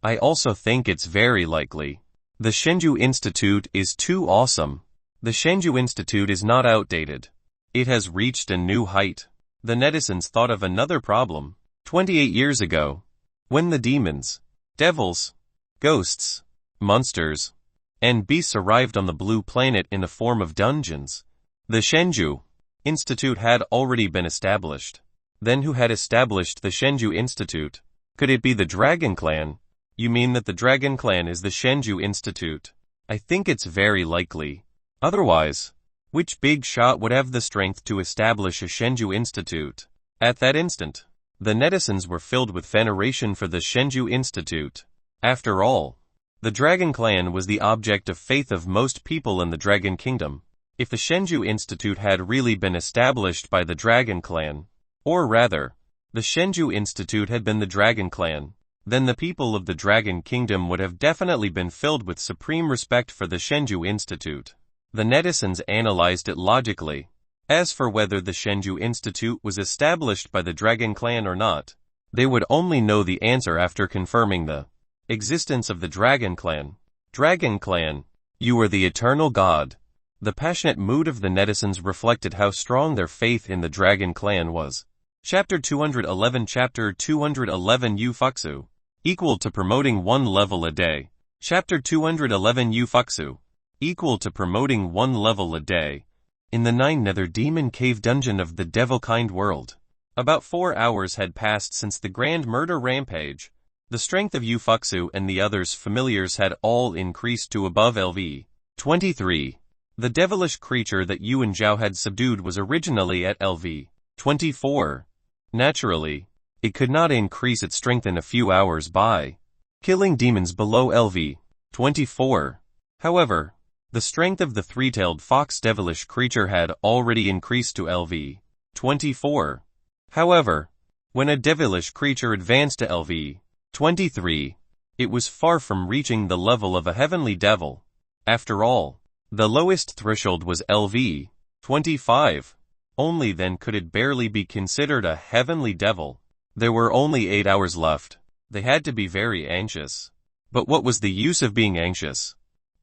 I also think it's very likely. The Shenzhou Institute is too awesome. The Shenzhou Institute is not outdated. It has reached a new height. The netizens thought of another problem. 28 years ago, when the demons, devils, ghosts, monsters, and beasts arrived on the blue planet in the form of dungeons, the Shenzhou Institute had already been established. Then who had established the Shenzhou Institute? Could it be the Dragon Clan? You mean that the Dragon Clan is the Shenzhou Institute? I think it's very likely. Otherwise, which big shot would have the strength to establish a Shenzhou Institute? At that instant, the netizens were filled with veneration for the Shenzhou Institute. After all, the Dragon Clan was the object of faith of most people in the Dragon Kingdom. If the Shenzhou Institute had really been established by the Dragon Clan, or rather, the Shenzhou Institute had been the Dragon Clan, then the people of the Dragon Kingdom would have definitely been filled with supreme respect for the Shenzhou Institute. The netizens analyzed it logically. As for whether the Shenzhou Institute was established by the Dragon Clan or not, they would only know the answer after confirming the existence of the Dragon Clan. Dragon Clan, you are the eternal God. The passionate mood of the netizens reflected how strong their faith in the Dragon Clan was. Chapter 211 Chapter 211 Yu Fuxu. Equal to promoting 1 level a day. Chapter 211 Yu Fuxu. Equal to promoting 1 level a day. In the 9 Nether Demon Cave dungeon of the Devilkind world. About 4 hours had passed since the grand murder rampage. The strength of Yu Fuxu and the others' familiars had all increased to above LV 23. The devilish creature that Yuan Zhao had subdued was originally at LV 24. Naturally, it could not increase its strength in a few hours by killing demons below LV 24. However, the strength of the three-tailed fox devilish creature had already increased to LV 24. However, when a devilish creature advanced to LV 23, it was far from reaching the level of a heavenly devil. After all, the lowest threshold was LV 25. Only then could it barely be considered a heavenly devil. There were only 8 hours left. They had to be very anxious. But what was the use of being anxious?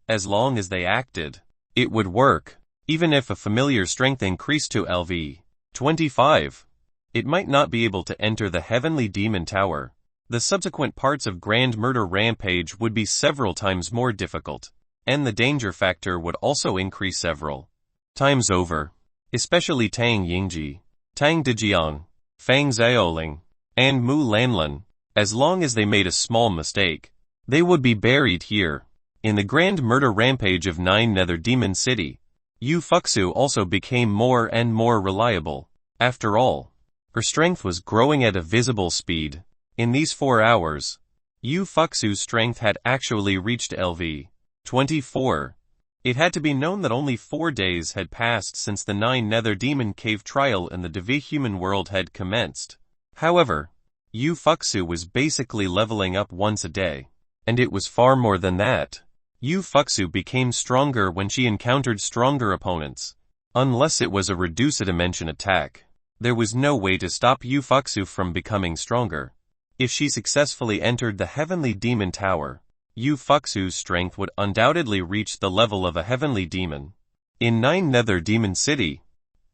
As long as they acted, it would work. Even if a familiar strength increased to LV 25, it might not be able to enter the heavenly demon tower. The subsequent parts of Grand Murder Rampage would be several times more difficult, and the danger factor would also increase several times over. Especially Tang Yingji, Tang Dejiang, Fang Xiaoling, and Mu Lanlan. As long as they made a small mistake, they would be buried here. In the Grand Murder Rampage of 9 Nether Demon City, Yu Fuxu also became more and more reliable. After all, her strength was growing at a visible speed. In these 4 hours, Yu Fuxu's strength had actually reached LV 24. It had to be known that only 4 days had passed since the 9 Nether Demon Cave trial in the Divi-human world had commenced. However, Yu Fuxu was basically leveling up once a day. And it was far more than that. Yu Fuxu became stronger when she encountered stronger opponents. Unless it was a reduce-a-dimension attack, there was no way to stop Yu Fuxu from becoming stronger. If she successfully entered the Heavenly Demon Tower, Yu Fuxu's strength would undoubtedly reach the level of a heavenly demon. In 9 Nether Demon City,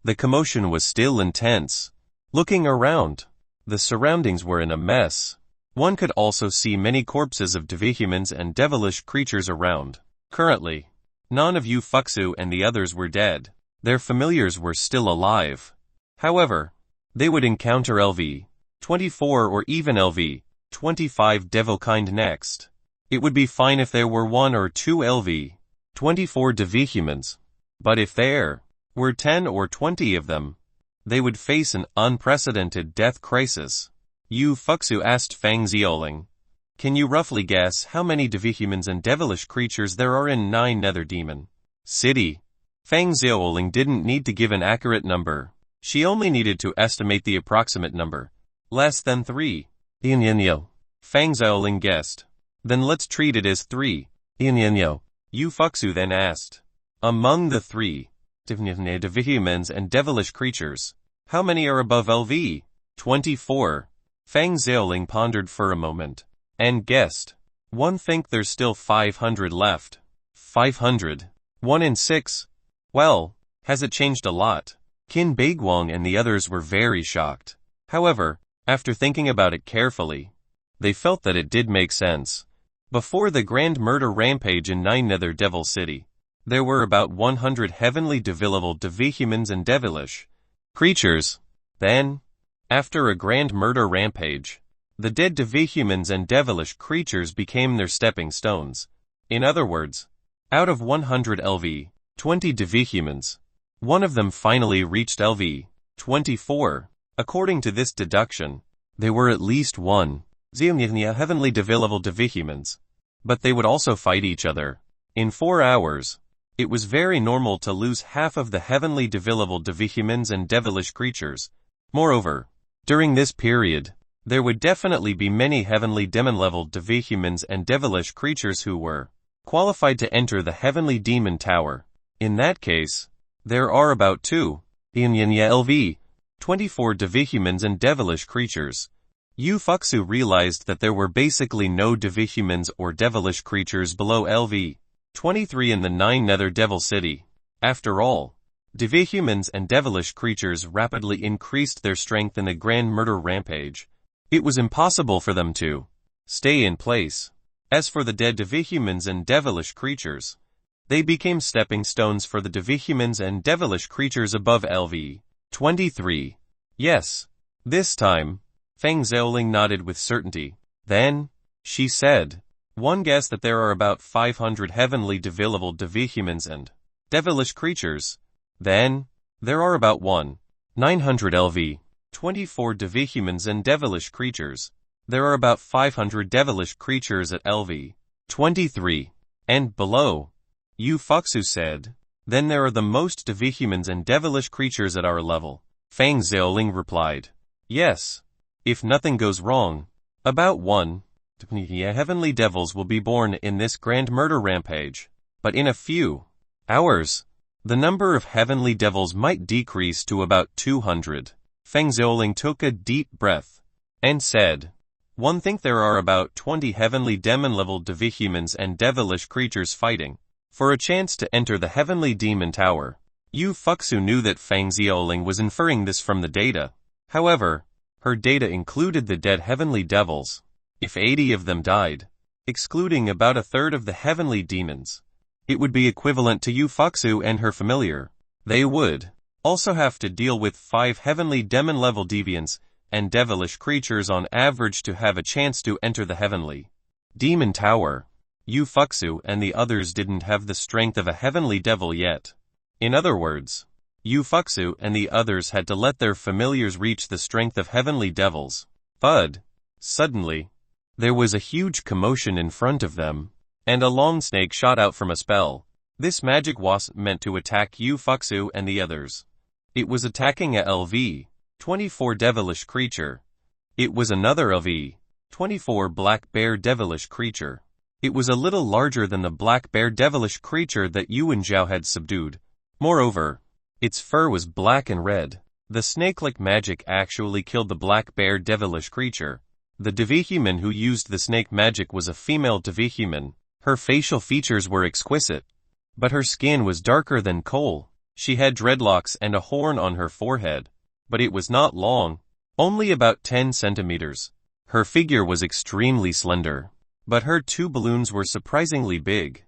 the commotion was still intense. Looking around, the surroundings were in a mess. One could also see many corpses of Divi-humans and devilish creatures around. Currently, none of Yu Fuxu and the others were dead. Their familiars were still alive. However, they would encounter LV 24 or even LV 25 devilkind next. It would be fine if there were 1 or 2 LV 24 Divi-humans. But if there were 10 or 20 of them, they would face an unprecedented death crisis. Yu Fuxu asked Fang Xiaoling, "Can you roughly guess how many Divi-humans and devilish creatures there are in 9 Nether Demon City?" Fang Xiaoling didn't need to give an accurate number. She only needed to estimate the approximate number. Less than 3. Yin. Fang Xiaoling guessed. Then let's treat it as 3. Yin. Yu Fuxu then asked, "Among the 3 Divi-humans and devilish creatures, how many are above LV 24? Fang Xiaoling pondered for a moment, and guessed. "One think there's still 500 left." 500. 1 in 6. Well, has it changed a lot? Qin Beiguang and the others were very shocked. However, after thinking about it carefully, they felt that it did make sense. Before the Grand Murder Rampage in 9 Nether Devil City, there were about 100 heavenly divillable Divi-humans and devilish creatures. Then, after a Grand Murder Rampage, the dead Divi-humans and devilish creatures became their stepping stones. In other words, out of 100 LV 20 Divi-humans, one of them finally reached LV 24. According to this deduction, there were at least 1 heavenly divillable Divi-humans. But they would also fight each other. In 4 hours, it was very normal to lose half of the heavenly divillable Divi-humans and devilish creatures. Moreover, during this period, there would definitely be many heavenly demon-level Divi-humans and devilish creatures who were qualified to enter the heavenly demon tower. In that case, there are about 2 LV 24 Divi-humans and devilish creatures. Yu Fuxu realized that there were basically no Divi-humans or devilish creatures below LV 23 in the 9 Nether Devil City. After all, Divi-humans and devilish creatures rapidly increased their strength in the Grand Murder Rampage. It was impossible for them to stay in place. As for the dead Divi-humans and devilish creatures, they became stepping stones for the Divi-humans and devilish creatures above LV 23. Yes. This time, Fang Xiaoling nodded with certainty. Then, she said, "One guess that there are about 500 heavenly divillable Divi-humans and devilish creatures. Then, there are about 900 LV 24 Divi-humans and devilish creatures. There are about 500 devilish creatures at LV 23 and below." Yu Fuxu said, "Then there are the most Divi-humans and devilish creatures at our level." Fang Xiaoling replied, "Yes. If nothing goes wrong, about 1 heavenly devils will be born in this Grand Murder Rampage. But in a few hours, the number of heavenly devils might decrease to about 200. Feng Xiaoling took a deep breath and said, "One think there are about 20 heavenly demon-level devihumans and devilish creatures fighting for a chance to enter the heavenly demon tower." Yu Fuxu knew that Feng Xiaoling was inferring this from the data. However, her data included the dead heavenly devils. If 80 of them died, excluding about a third of the heavenly demons, it would be equivalent to Yu Fuxu and her familiar. They would also have to deal with 5 heavenly demon-level deviants and devilish creatures on average to have a chance to enter the heavenly demon tower. Yu Fuxu and the others didn't have the strength of a heavenly devil yet. In other words, Yu Fuxu and the others had to let their familiars reach the strength of heavenly devils. Thud! Suddenly, there was a huge commotion in front of them, and a long snake shot out from a spell. This magic wasp meant to attack Yu Fuxu and the others. It was attacking a LV-24 devilish creature. It was another LV-24 black bear devilish creature. It was a little larger than the black bear devilish creature that Yuan Zhao had subdued. Moreover, its fur was black and red. The snake-like magic actually killed the black bear devilish creature. The devihuman who used the snake magic was a female devihuman. Her facial features were exquisite, but her skin was darker than coal. She had dreadlocks and a horn on her forehead, but it was not long, only about 10 centimeters. Her figure was extremely slender, but her 2 balloons were surprisingly big,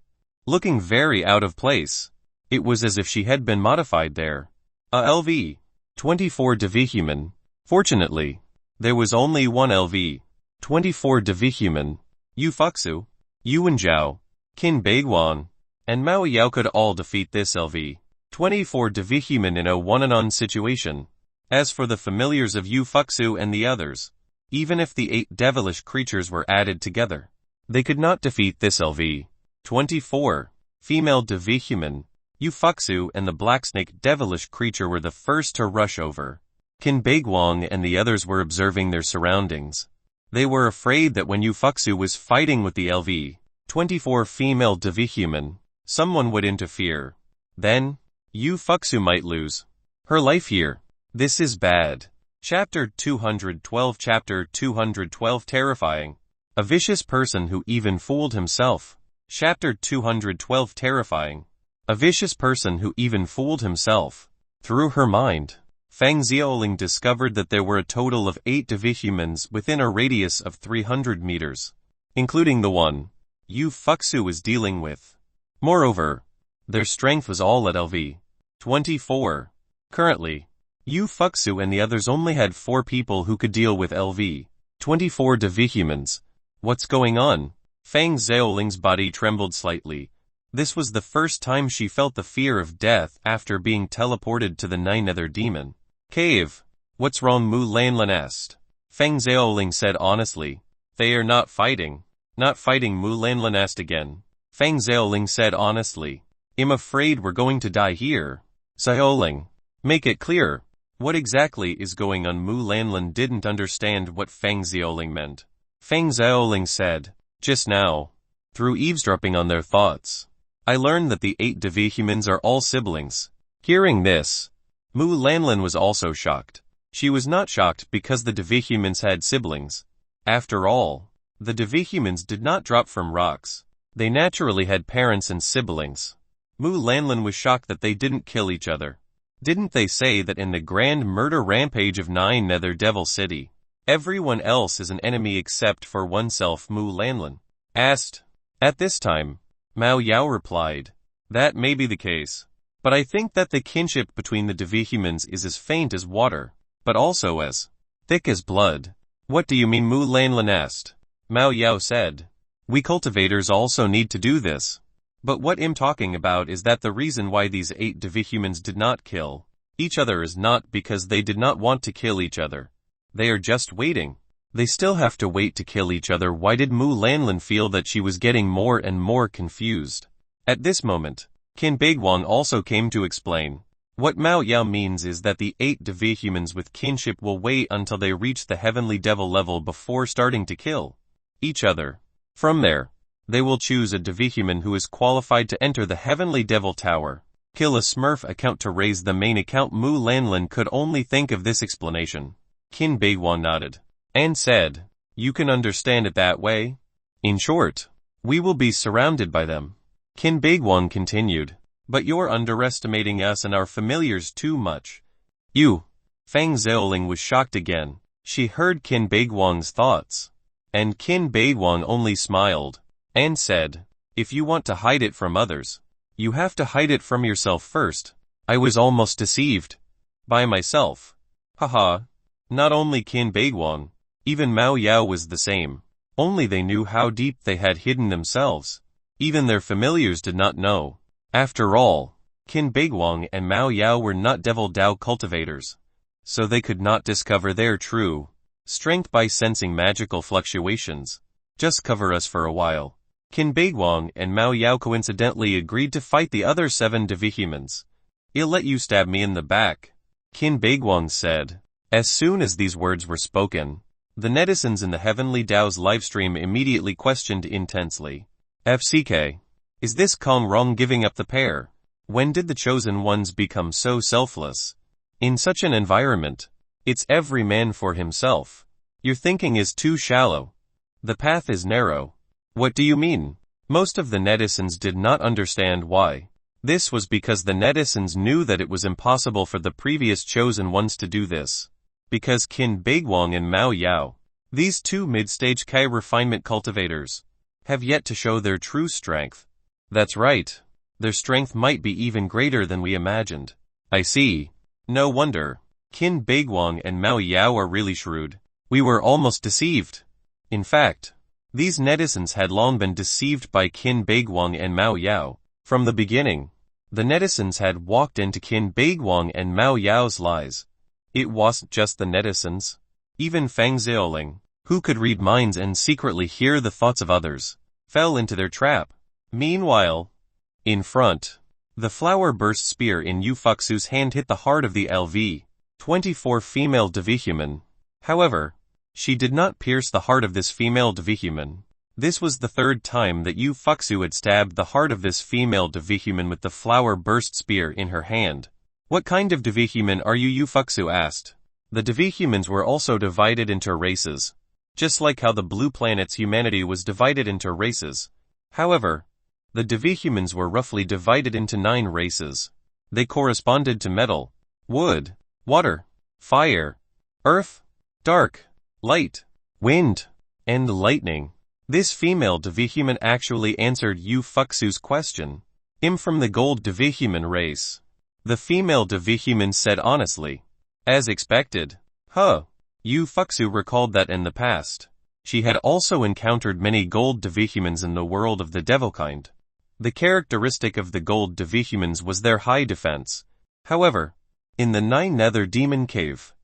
looking very out of place. It was as if she had been modified there. A LV-24 devihuman. Fortunately, there was only one LV-24 devihuman. Yu Fuxu, Yuan Zhao, Qin Beiguang, and Mao Yao could all defeat this LV-24 devihuman in a one-on-one situation. As for the familiars of Yu Fuxu and the others, even if the 8 devilish creatures were added together, they could not defeat this LV-24 female devihuman. Yu Fuxu and the black snake devilish creature were the first to rush over. Qin Beiguang and the others were observing their surroundings. They were afraid that when Yu Fuxu was fighting with the LV-24 female devihuman, someone would interfere. Then, Yu Fuxu might lose her life here. This is bad. Chapter 212. Chapter 212. Terrifying. A vicious person who even fooled himself. Chapter 212. Terrifying. A vicious person who even fooled himself. Through her mind, Feng Xiaoling discovered that there were a total of 8 devihumans within a radius of 300 meters, including the one Yu Fuxu was dealing with. Moreover, their strength was all at LV-24. Currently, Yu Fuxu and the others only had 4 people who could deal with LV-24 devihumans. What's going on? Feng Xiaoling's body trembled slightly. This was the first time she felt the fear of death after being teleported to the Nine-Nether Demon Cave. What's wrong? Mu Lanlan asked. Feng Xiaoling said honestly. They are not fighting. Not fighting, Mu Lanlan asked again. Feng Xiaoling said honestly. I'm afraid we're going to die here. Xiaoling, make it clear. What exactly is going on? Mu Lanlan didn't understand what Feng Xiaoling meant. Feng Xiaoling said, just now, through eavesdropping on their thoughts, I learned that the 8 devihumans are all siblings. Hearing this, Mu Lanlan was also shocked. She was not shocked because the devihumans had siblings. After all, the devihumans did not drop from rocks. They naturally had parents and siblings. Mu Lanlan was shocked that they didn't kill each other. Didn't they say that in the grand murder rampage of Nine-Nether Devil City, everyone else is an enemy except for oneself? Mu Lanlan asked. At this time, Mao Yao replied, that may be the case, but I think that the kinship between the devihumans is as faint as water, but also as thick as blood. What do you mean? Mu Lanlan asked. Mao Yao said, we cultivators also need to do this. But what I'm talking about is that the reason why these 8 devihumans did not kill each other is not because they did not want to kill each other. They are just waiting. They still have to wait to kill each other. Why did Mu Lanlan feel that she was getting more and more confused? At this moment, Qin Beiguang also came to explain. What Mao Yao means is that the 8 devihumans with kinship will wait until they reach the heavenly devil level before starting to kill each other. From there, they will choose a devihuman who is qualified to enter the heavenly devil tower. Kill a Smurf account to raise the main account. Mu Lanlin could only think of this explanation. Qin Beiguang nodded and said, "You can understand it that way? In short, we will be surrounded by them." Qin Beiguang continued, "But you're underestimating us and our familiars too much." You. Fang Xiaoling was shocked again. She heard Qin Beiguang's thoughts. And Qin Beiguang only smiled and said, "If you want to hide it from others, you have to hide it from yourself first. I was almost deceived by myself." Haha. Not only Qin Beiguang, even Mao Yao was the same. Only they knew how deep they had hidden themselves. Even their familiars did not know. After all, Qin Beiguang and Mao Yao were not Devil Dao cultivators, so they could not discover their true strength by sensing magical fluctuations. "Just cover us for a while." Qin Beiguang and Mao Yao coincidentally agreed to fight the other 7 Devihumans. "I'll let you stab me in the back," Qin Beiguang said. As soon as these words were spoken, the netizens in the Heavenly Dao's livestream immediately questioned intensely. "FCK. Is this Kong Rong giving up the pair? When did the chosen ones become so selfless? In such an environment, it's every man for himself. Your thinking is too shallow. The path is narrow." "What do you mean?" Most of the netizens did not understand why. This was because the netizens knew that it was impossible for the previous chosen ones to do this. Because Qin Beiguang and Mao Yao, these 2 mid-stage Kai refinement cultivators, have yet to show their true strength. That's right. Their strength might be even greater than we imagined. I see. No wonder. Qin Beiguang and Mao Yao are really shrewd. We were almost deceived. In fact, these netizens had long been deceived by Qin Beiguang and Mao Yao. From the beginning, the netizens had walked into Qin Beiguang and Mao Yao's lies. It wasn't just the netizens. Even Fang Xiaoling, who could read minds and secretly hear the thoughts of others, fell into their trap. Meanwhile, in front, the flower-burst spear in Yu Fuxu's hand hit the heart of the LV-24 female Devihuman. However, she did not pierce the heart of this female Devihuman. This was the 3rd time that Yu Fuxu had stabbed the heart of this female Devihuman with the flower-burst spear in her hand. "What kind of Devihuman are you?" Yu Fuxu asked. The Devihumans were also divided into races, just like how the Blue Planet's humanity was divided into races. However, the Devihumans were roughly divided into 9 races. They corresponded to metal, wood, water, fire, earth, dark, light, wind, and lightning. This female Devihuman actually answered Yu Fuxu's question. "I'm from the gold Devihuman race." The female Devihuman said honestly. As expected. Yu Fuxu recalled that in the past, she had also encountered many gold Devihumans in the world of the devilkind. The characteristic of the gold Devihumans was their high defense. However, in the 9 Nether Demon Cave,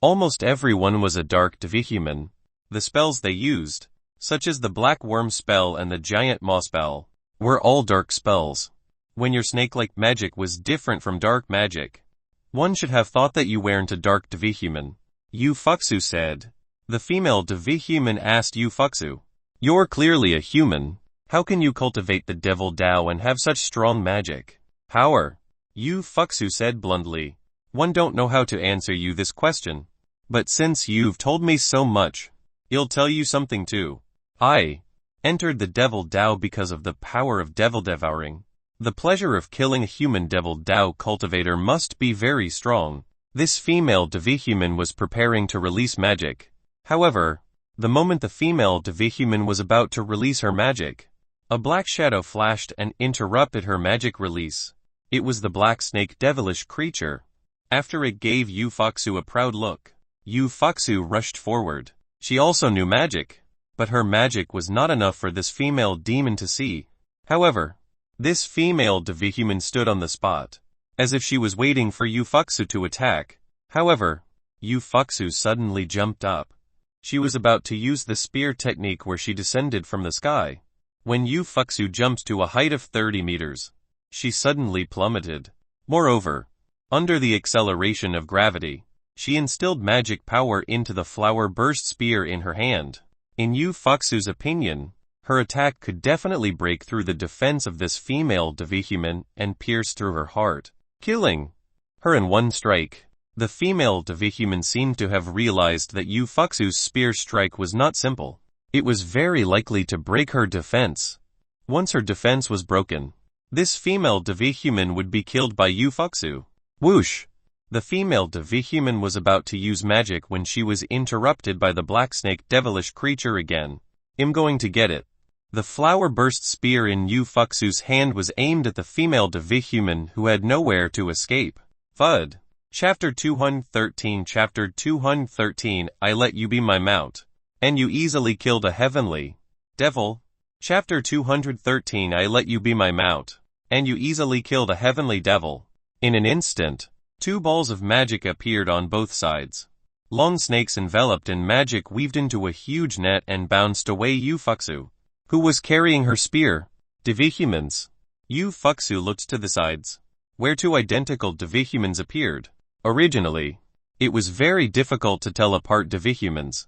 almost everyone was a dark Devihuman. The spells they used, such as the Black Worm spell and the Giant Maw spell, were all dark spells. When your snake-like magic was different from dark magic, one should have thought that you weren't a dark Devihuman, Yu Fuxu said. The female Devihuman asked Yu Fuxu, "You're clearly a human. How can you cultivate the Devil Dao and have such strong magic?" "Power," Yu Fuxu said bluntly. "One don't know how to answer you this question. But since you've told me so much, I'll tell you something too. I entered the Devil Dao because of the power of devil devouring. The pleasure of killing a human Devil Dao cultivator must be very strong." This female Devihuman was preparing to release magic. However, the moment the female Devihuman was about to release her magic, a black shadow flashed and interrupted her magic release. It was the black snake devilish creature. After it gave Yu Fuxu a proud look, Yu Fuxu rushed forward. She also knew magic, but her magic was not enough for this female demon to see. However, this female Devihuman stood on the spot, as if she was waiting for Yu Fuxu to attack. However, Yu Fuxu suddenly jumped up. She was about to use the spear technique where she descended from the sky. When Yu Fuxu jumped to a height of 30 meters, she suddenly plummeted. Moreover, under the acceleration of gravity, she instilled magic power into the flower burst spear in her hand. In Yu Fuxu's opinion, Her attack could definitely break through the defense of this female Devihuman and pierce through her heart, killing her in one strike. The female Devihuman seemed to have realized that Yu Fuxu's spear strike was not simple. It was very likely to break her defense. Once her defense was broken, this female Devihuman would be killed by Yu Fuxu. Whoosh! The female Devihuman was about to use magic when she was interrupted by the black snake devilish creature again. I'm going to get it. The flower-burst spear in Yu Fuxu's hand was aimed at the female Devihuman who had nowhere to escape. Thud. Chapter 213 Chapter 213 I let you be my mount, and you easily killed a heavenly devil. Chapter 213 I let you be my mount, and you easily killed a heavenly devil. In an instant, two balls of magic appeared on both sides. Long snakes enveloped in magic weaved into a huge net and bounced away Yu Fuxu, who was carrying her spear. Devihumans. Yu Fuxu looked to the sides, where two identical Devihumans appeared. Originally, it was very difficult to tell apart Devihumans,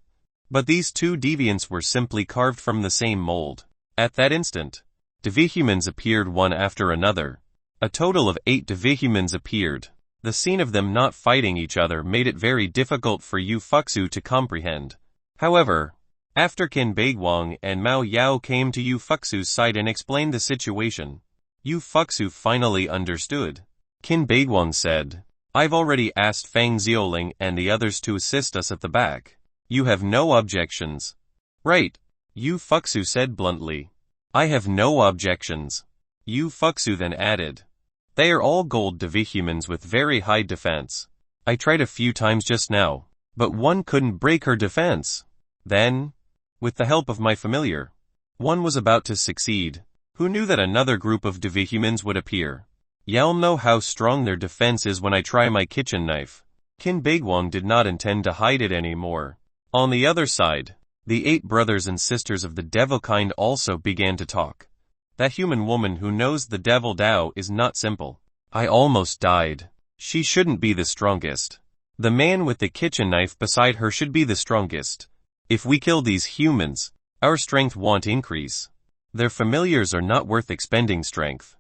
but these two deviants were simply carved from the same mold. At that instant, Devihumans appeared one after another. A total of 8 Devihumans appeared. The scene of them not fighting each other made it very difficult for Yu Fuxu to comprehend. However, after Qin Beiguang and Mao Yao came to Yu Fuxu's side and explained the situation, Yu Fuxu finally understood. Qin Beiguang said, I've already asked Fang Xiaoling and the others to assist us at the back. You have no objections. Right, Yu Fuxu said bluntly. I have no objections. Yu Fuxu then added, they are all gold Devihumans with very high defense. I tried a few times just now, but one couldn't break her defense. Then, with the help of my familiar, one was about to succeed. Who knew that another group of Devihumans would appear? You'll know how strong their defense is when I try my kitchen knife. Qin Beiguang did not intend to hide it anymore. On the other side, the 8 brothers and sisters of the devil kind also began to talk. That human woman who knows the devil Dao is not simple. I almost died. She shouldn't be the strongest. The man with the kitchen knife beside her should be the strongest. If we kill these humans, our strength won't increase. Their familiars are not worth expending strength.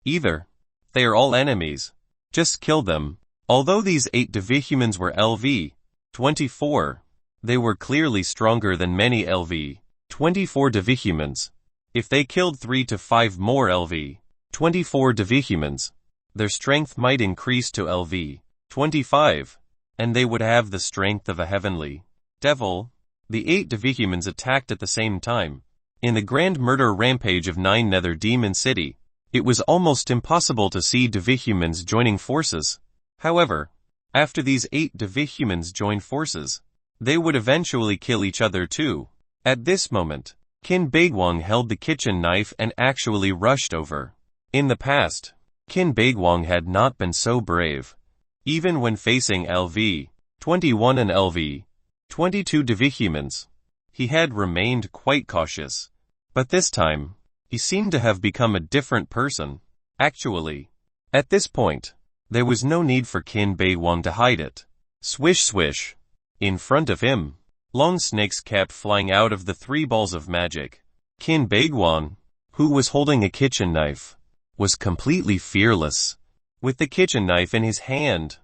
Either. They are all enemies. Just kill them. Although these 8 Devihumans were LV 24, they were clearly stronger than many LV 24 Devihumans. If they killed 3 to 5 more LV 24 Devihumans, their strength might increase to LV 25, and they would have the strength of a heavenly devil. The 8 Devihumans attacked at the same time. In the grand murder rampage of 9 Nether Demon City, it was almost impossible to see Devihumans joining forces. However, after these 8 Devihumans joined forces, they would eventually kill each other too. At this moment, Qin Beiguang held the kitchen knife and actually rushed over. In the past, Qin Beiguang had not been so brave. Even when facing LV 21 and LV 22 Devihumans, he had remained quite cautious. But this time, he seemed to have become a different person. Actually, at this point, there was no need for Qin Beiguang to hide it. Swish swish. In front of him, long snakes kept flying out of the 3 balls of magic. Qin Beiguang, who was holding a kitchen knife, was completely fearless. With the kitchen knife in his hand,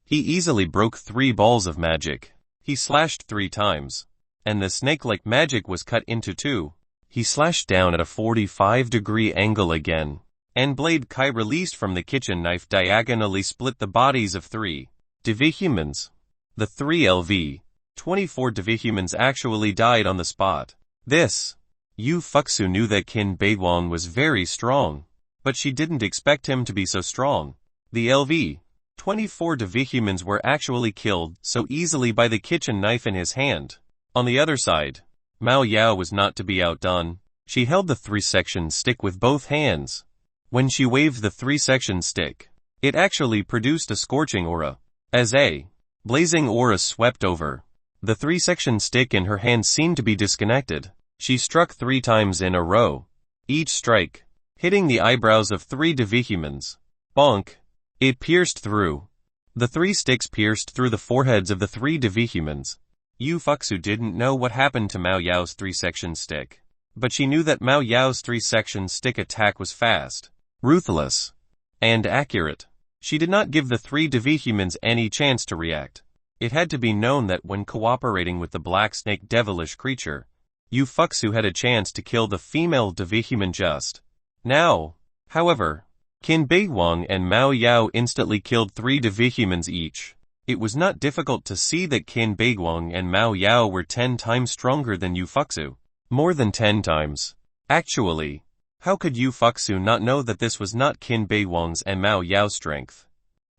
he easily broke 3 balls of magic. He slashed 3 times, and the snake-like magic was cut into 2. He slashed down at a 45-degree angle again, and Blade Kai released from the kitchen knife diagonally split the bodies of 3 Devihumans. The 3 LV 24 Devihumans actually died on the spot. This, Yu Fuxu knew that Qin Beiguang was very strong, but she didn't expect him to be so strong. The LV 24 Devihumans were actually killed so easily by the kitchen knife in his hand. On the other side, Mao Yao was not to be outdone. She held the 3-section stick with both hands. When she waved the 3-section stick, it actually produced a scorching aura. As a blazing aura swept over, the 3-section stick in her hand seemed to be disconnected. She struck 3 times in a row, each strike hitting the eyebrows of 3 Devihumans. Bonk! It pierced through. The 3 sticks pierced through the foreheads of the 3 Devihumans. Yu Fuxu didn't know what happened to Mao Yao's 3-section stick. But she knew that Mao Yao's 3-section stick attack was fast, ruthless, and accurate. She did not give the 3 devihumans any chance to react. It had to be known that when cooperating with the black snake devilish creature, Yu Fuxu had a chance to kill the female devihuman just now. However, Qin Beiwang and Mao Yao instantly killed 3 devihumans each. It was not difficult to see that Qin Beiwang and Mao Yao were 10 times stronger than Yu Fuxu. More than 10 times. Actually, how could Yu Fuxu not know that this was not Qin Beiwang's and Mao Yao's strength?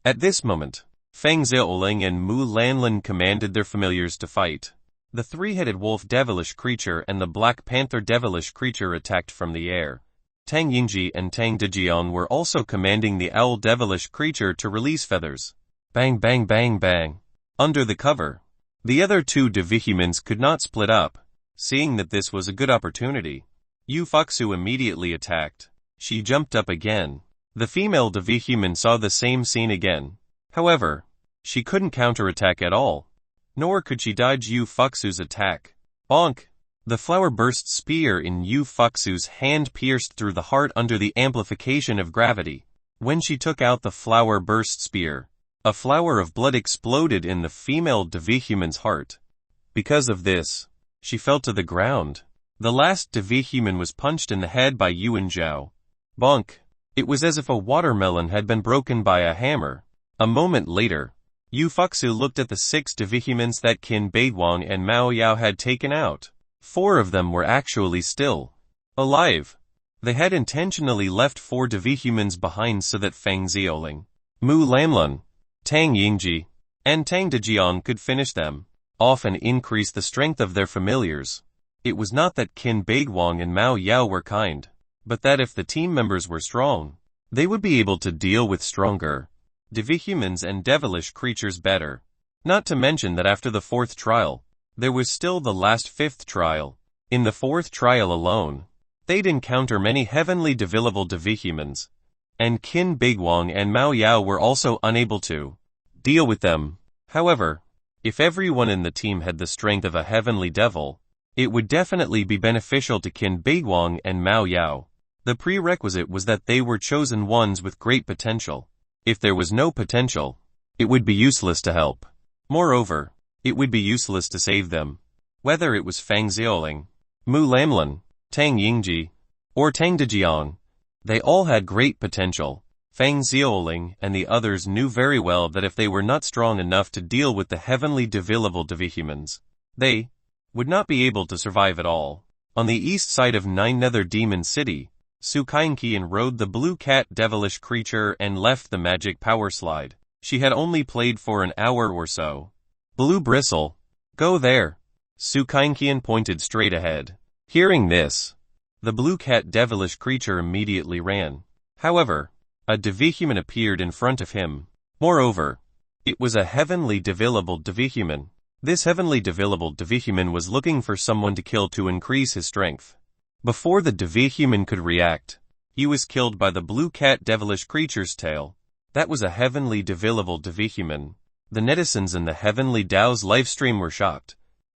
At this moment, Feng Zhaoling and Mu Lanlin commanded their familiars to fight. The 3-headed wolf devilish creature and the black panther devilish creature attacked from the air. Tang Yingji and Tang Dejiang were also commanding the owl devilish creature to release feathers. Bang bang bang bang. Under the cover, the other 2 devihumans could not split up. Seeing that this was a good opportunity, Yu Fuxu immediately attacked. She jumped up again. The female devihuman saw the same scene again. However, she couldn't counterattack at all. Nor could she dodge Yu Fuxu's attack. Bonk! The flower burst spear in Yu Fuxu's hand pierced through the heart under the amplification of gravity. When she took out the flower burst spear, a flower of blood exploded in the female devihuman's heart. Because of this, she fell to the ground. The last devihuman was punched in the head by Yuan Zhao. Bonk! It was as if a watermelon had been broken by a hammer. A moment later, Yu Fuxu looked at the 6 devihumans that Qin Beiwang and Mao Yao had taken out. 4 of them were actually still alive. They had intentionally left 4 devihumans behind so that Feng Zhaoling, Mu Lanlin, Tang Yingji, and Tang Dejiang could finish them off and increase the strength of their familiars. It was not that Qin Beiwang and Mao Yao were kind, but that if the team members were strong, they would be able to deal with stronger devihumans and devilish creatures better. Not to mention that after the 4th trial, there was still the last 5th trial. In the 4th trial alone, they'd encounter many heavenly devilable devihumans, and Qin Beiwang and Mao Yao were also unable to deal with them. However, if everyone in the team had the strength of a heavenly devil, it would definitely be beneficial to Qin Beiwang and Mao Yao. The prerequisite was that they were chosen ones with great potential. If there was no potential, it would be useless to help. Moreover, it would be useless to save them. Whether it was Feng Zhaoling, Mu Lanlin, Tang Yingji, or Tang Dejiang, they all had great potential. Feng Zhaoling and the others knew very well that if they were not strong enough to deal with the heavenly devilable devihumans, they would not be able to survive at all. On the east side of Nine Nether Demon City, Su Kainqian rode the blue cat devilish creature and left the magic power slide. She had only played for an hour or so. Blue Bristle, go there. Su Kainqian pointed straight ahead. Hearing this, the blue cat devilish creature immediately ran. However, a devihuman appeared in front of him. Moreover, it was a heavenly devilable devihuman. This heavenly devilable devihuman was looking for someone to kill to increase his strength. Before the devihuman could react, he was killed by the blue cat devilish creature's tail. That was a heavenly devilable devihuman. The netizens in the Heavenly Dao's livestream were shocked.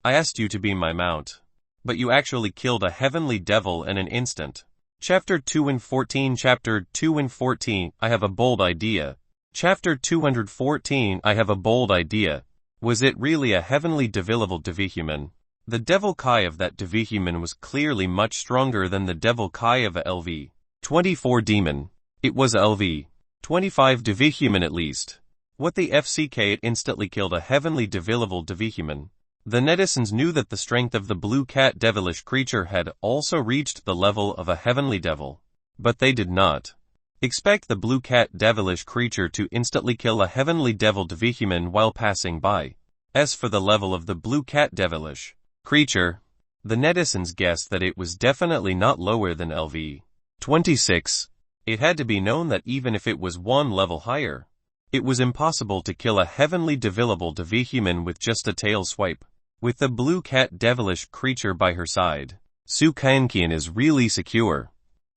I asked you to be my mount, but you actually killed a heavenly devil in an instant. Chapter 2 and 14. Chapter 2 and 14. I have a bold idea. Chapter 214. I have a bold idea. Was it really a heavenly devilable devihuman? The devil Kai of that devihuman was clearly much stronger than the devil Kai of a LV 24 demon. It was a LV 25 devihuman at least. What the FCK? It instantly killed a heavenly devilable devihuman. The netizens knew that the strength of the blue cat devilish creature had also reached the level of a heavenly devil. But they did not expect the blue cat devilish creature to instantly kill a heavenly devil devihuman while passing by. As for the level of the blue cat devilish creature, the netizens guessed that it was definitely not lower than LV 26. It had to be known that even if it was one level higher, it was impossible to kill a heavenly devilable devihuman with just a tail swipe. With the blue cat devilish creature by her side, Su Kainqian is really secure.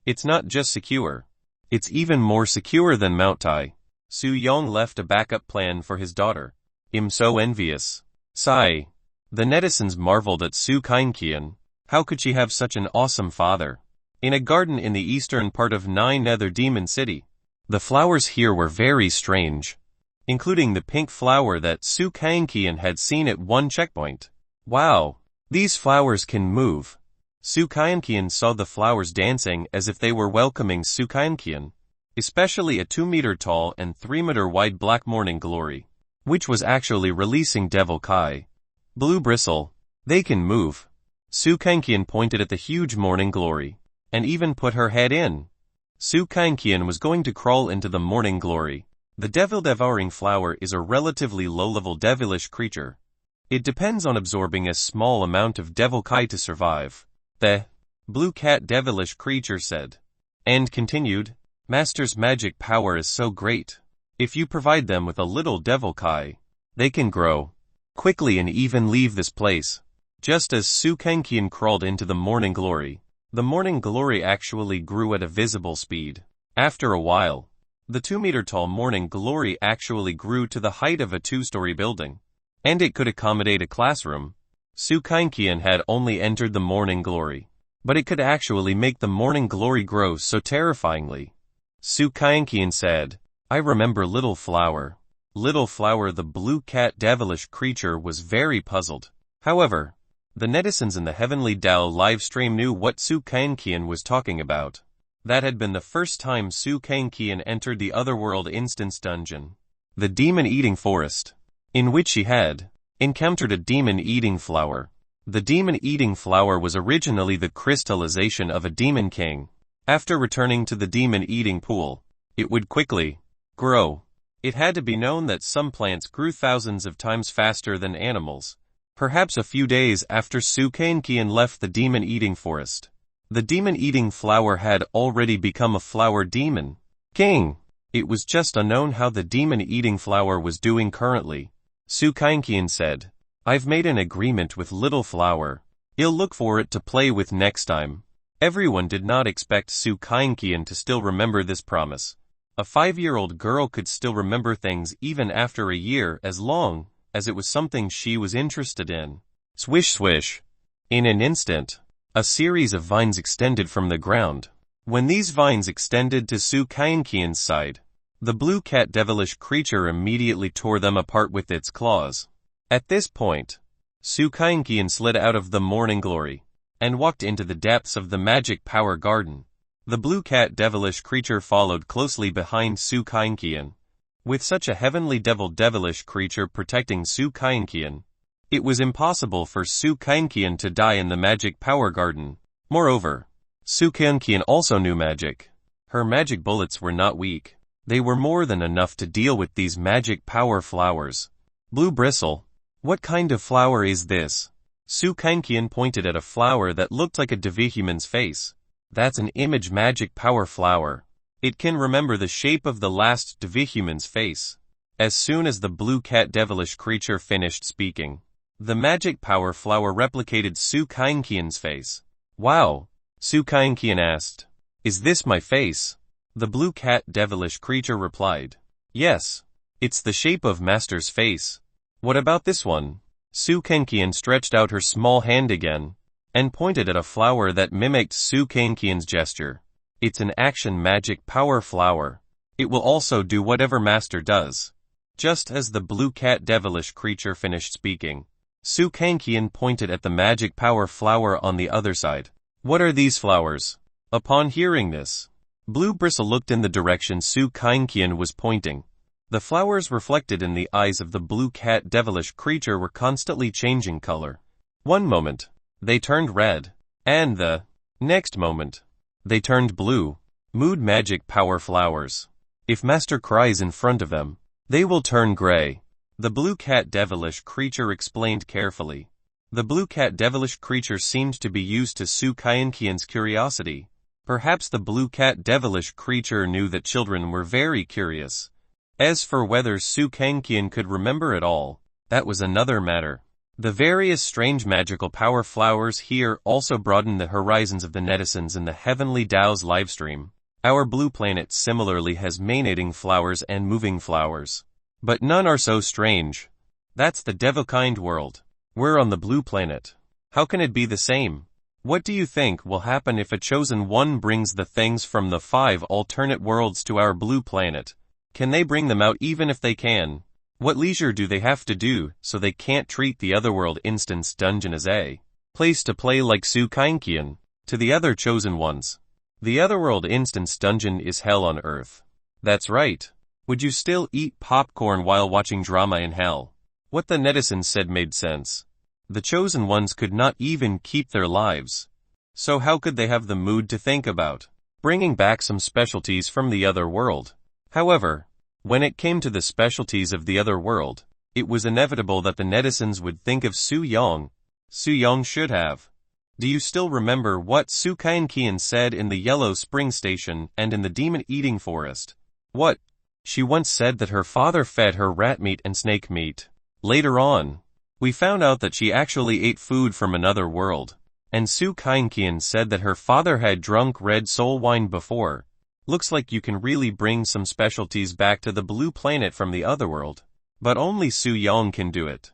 It's not just secure, it's even more secure than Mount Tai. Su Yong left a backup plan for his daughter. I'm so envious. Sigh. The netizens marveled at Su Kainqian. How could she have such an awesome father? In a garden in the eastern part of Nine Nether Demon City. The flowers here were very strange, including the pink flower that Su Kangqian had seen at one checkpoint. Wow! These flowers can move. Su Kangqian saw the flowers dancing as if they were welcoming Su Kangqian, especially a 2-meter tall and 3-meter wide black morning glory, which was actually releasing Devil Kai. Blue bristle. They can move. Su Kangqian pointed at the huge morning glory, and even put her head in. Su Kangqian was going to crawl into the morning glory. The devil-devouring flower is a relatively low-level devilish creature. It depends on absorbing a small amount of devil kai to survive. The blue cat devilish creature said. And continued, Master's magic power is so great. If you provide them with a little devil kai, they can grow quickly and even leave this place. Just as Su Kangqian crawled into the morning glory, the morning glory actually grew at a visible speed. After a while, the 2-meter-tall morning glory actually grew to the height of a 2-story building, and it could accommodate a classroom. Su Kangqian had only entered the morning glory, but it could actually make the morning glory grow so terrifyingly. Su Kangqian said, I remember Little Flower. Little Flower, the blue cat devilish creature, was very puzzled. However, the netizens in the Heavenly Dao livestream knew what Su Kangqian was talking about. That had been the first time Su Kangqian entered the Otherworld instance dungeon, the demon-eating forest, in which she had encountered a demon-eating flower. The demon-eating flower was originally the crystallization of a demon king. After returning to the demon-eating pool, it would quickly grow. It had to be known that some plants grew thousands of times faster than animals. Perhaps a few days after Su Kangqian left the demon-eating forest, the demon-eating flower had already become a flower demon king. It was just unknown how the demon-eating flower was doing currently. Su Kangqian said, I've made an agreement with Little Flower. I'll look for it to play with next time. Everyone did not expect Su Kangqian to still remember this promise. A 5-year-old girl could still remember things even after a year, as long as it was something she was interested in. Swish swish. In an instant, a series of vines extended from the ground. When these vines extended to Su Kangqian's side, the blue cat devilish creature immediately tore them apart with its claws. At this point, Su Kangqian slid out of the morning glory and walked into the depths of the magic power garden. The blue cat devilish creature followed closely behind Su Kangqian. With such a heavenly devilish creature protecting Su Kangqian, it was impossible for Su Kangqian to die in the magic power garden. Moreover, Su Kangqian also knew magic. Her magic bullets were not weak. They were more than enough to deal with these magic power flowers. Blue bristle. What kind of flower is this? Su Kangqian pointed at a flower that looked like a devihuman's face. That's an image magic power flower. It can remember the shape of the last devihuman's face. As soon as the blue cat devilish creature finished speaking, the magic power flower replicated Su Kangqian's face. Wow! Su Kangqian asked, Is this my face? The blue cat devilish creature replied, Yes, it's the shape of Master's face. What about this one? Su Kangqian stretched out her small hand again, and pointed at a flower that mimicked Su Kangqian's gesture. It's an action magic power flower. It will also do whatever Master does. Just as the blue cat devilish creature finished speaking, Su Kangqian pointed at the magic power flower on the other side. What are these flowers? Upon hearing this, Blue Bristle looked in the direction Su Kangqian was pointing. The flowers reflected in the eyes of the blue cat devilish creature were constantly changing color. One moment, they turned red, and the next moment, they turned blue. Mood magic power flowers. If Master cries in front of them, they will turn gray. The blue cat devilish creature explained carefully. The blue cat devilish creature seemed to be used to Su Kangqian's curiosity. Perhaps the blue cat devilish creature knew that children were very curious. As for whether Su Kangqian could remember it all, that was another matter. The various strange magical power flowers here also broaden the horizons of the netizens in the Heavenly Dao's livestream. Our blue planet similarly has emanating flowers and moving flowers. But none are so strange. That's the Devakind world. We're on the blue planet. How can it be the same? What do you think will happen if a chosen one brings the things from the 5 alternate worlds to our blue planet? Can they bring them out even if they can? What leisure do they have to do so they can't treat the Otherworld Instance Dungeon as a place to play like Su Kainkian to the other chosen ones? The Otherworld Instance Dungeon is hell on earth. That's right. Would you still eat popcorn while watching drama in hell? What the netizens said made sense. The chosen ones could not even keep their lives. So how could they have the mood to think about bringing back some specialties from the other world? However, when it came to the specialties of the other world, it was inevitable that the netizens would think of Su Yong. Su Yong should have. Do you still remember what Su Kainkian said in the Yellow Spring Station and in the Demon-Eating Forest? What? She once said that her father fed her rat meat and snake meat. Later on, we found out that she actually ate food from another world, and Su Kainkian said that her father had drunk red soul wine before. Looks like you can really bring some specialties back to the blue planet from the other world. But only Su Yong can do it.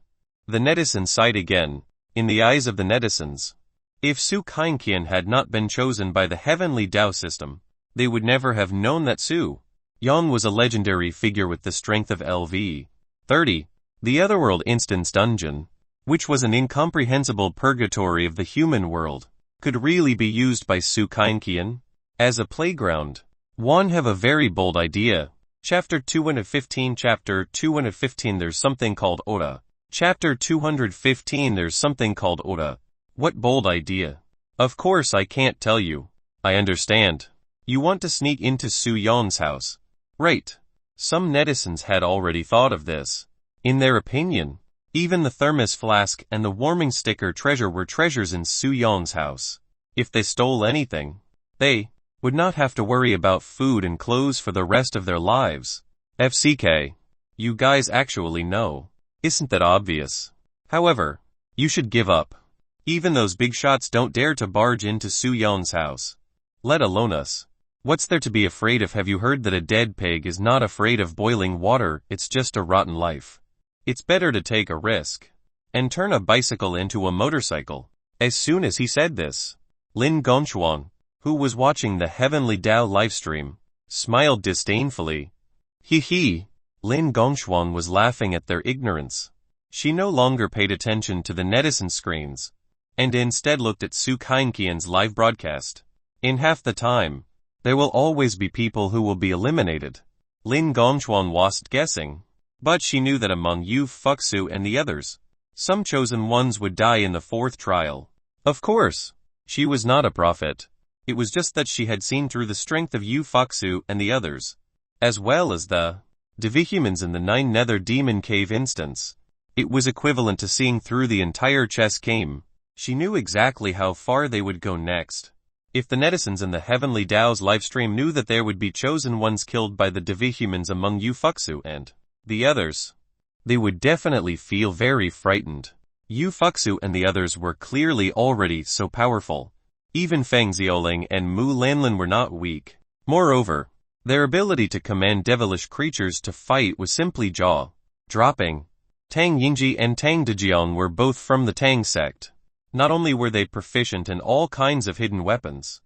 The netizens sighed again, in the eyes of the netizens. If Su Kainkian had not been chosen by the heavenly Tao system, they would never have known that Su Yong was a legendary figure with the strength of LV 30. The Otherworld Instance Dungeon, which was an incomprehensible purgatory of the human world, could really be used by Su Kainkian as a playground. One have a very bold idea. Chapter 215 Chapter 215 There's something called Oda. Chapter 215 There's something called Oda. What bold idea? Of course I can't tell you. I understand. You want to sneak into Su Yong's house. Right. Some netizens had already thought of this. In their opinion, even the thermos flask and the warming sticker treasure were treasures in Su Yong's house. If they stole anything, they would not have to worry about food and clothes for the rest of their lives. FCK. You guys actually know. Isn't that obvious? However, you should give up. Even those big shots don't dare to barge into Su Yong's house. Let alone us. What's there to be afraid of? Have you heard that a dead pig is not afraid of boiling water? It's just a rotten life. It's better to take a risk and turn a bicycle into a motorcycle. As soon as he said this, Lin Gongchuan, who was watching the Heavenly Tao livestream, smiled disdainfully. Hee. Lin Gongchuan was laughing at their ignorance. She no longer paid attention to the netizen screens, and instead looked at Su Kainkian's live broadcast. In half the time, there will always be people who will be eliminated. Lin Gongchuan wasn't guessing, but she knew that among Yu Fuxu and the others, some chosen ones would die in the 4th trial. Of course, she was not a prophet. It was just that she had seen through the strength of Yu Fuxu and the others, as well as the Devihumans in the 9 Nether Demon Cave instance. It was equivalent to seeing through the entire chess game. She knew exactly how far they would go next. If the netizens in the Heavenly Tao's livestream knew that there would be chosen ones killed by the Devihumans among Yu Fuxu and the others, they would definitely feel very frightened. Yu Fuxu and the others were clearly already so powerful. Even Feng Xiaoling and Mu Lanlin were not weak. Moreover, their ability to command devilish creatures to fight was simply jaw-dropping. Tang Yingji and Tang Dejiang were both from the Tang sect. Not only were they proficient in all kinds of hidden weapons,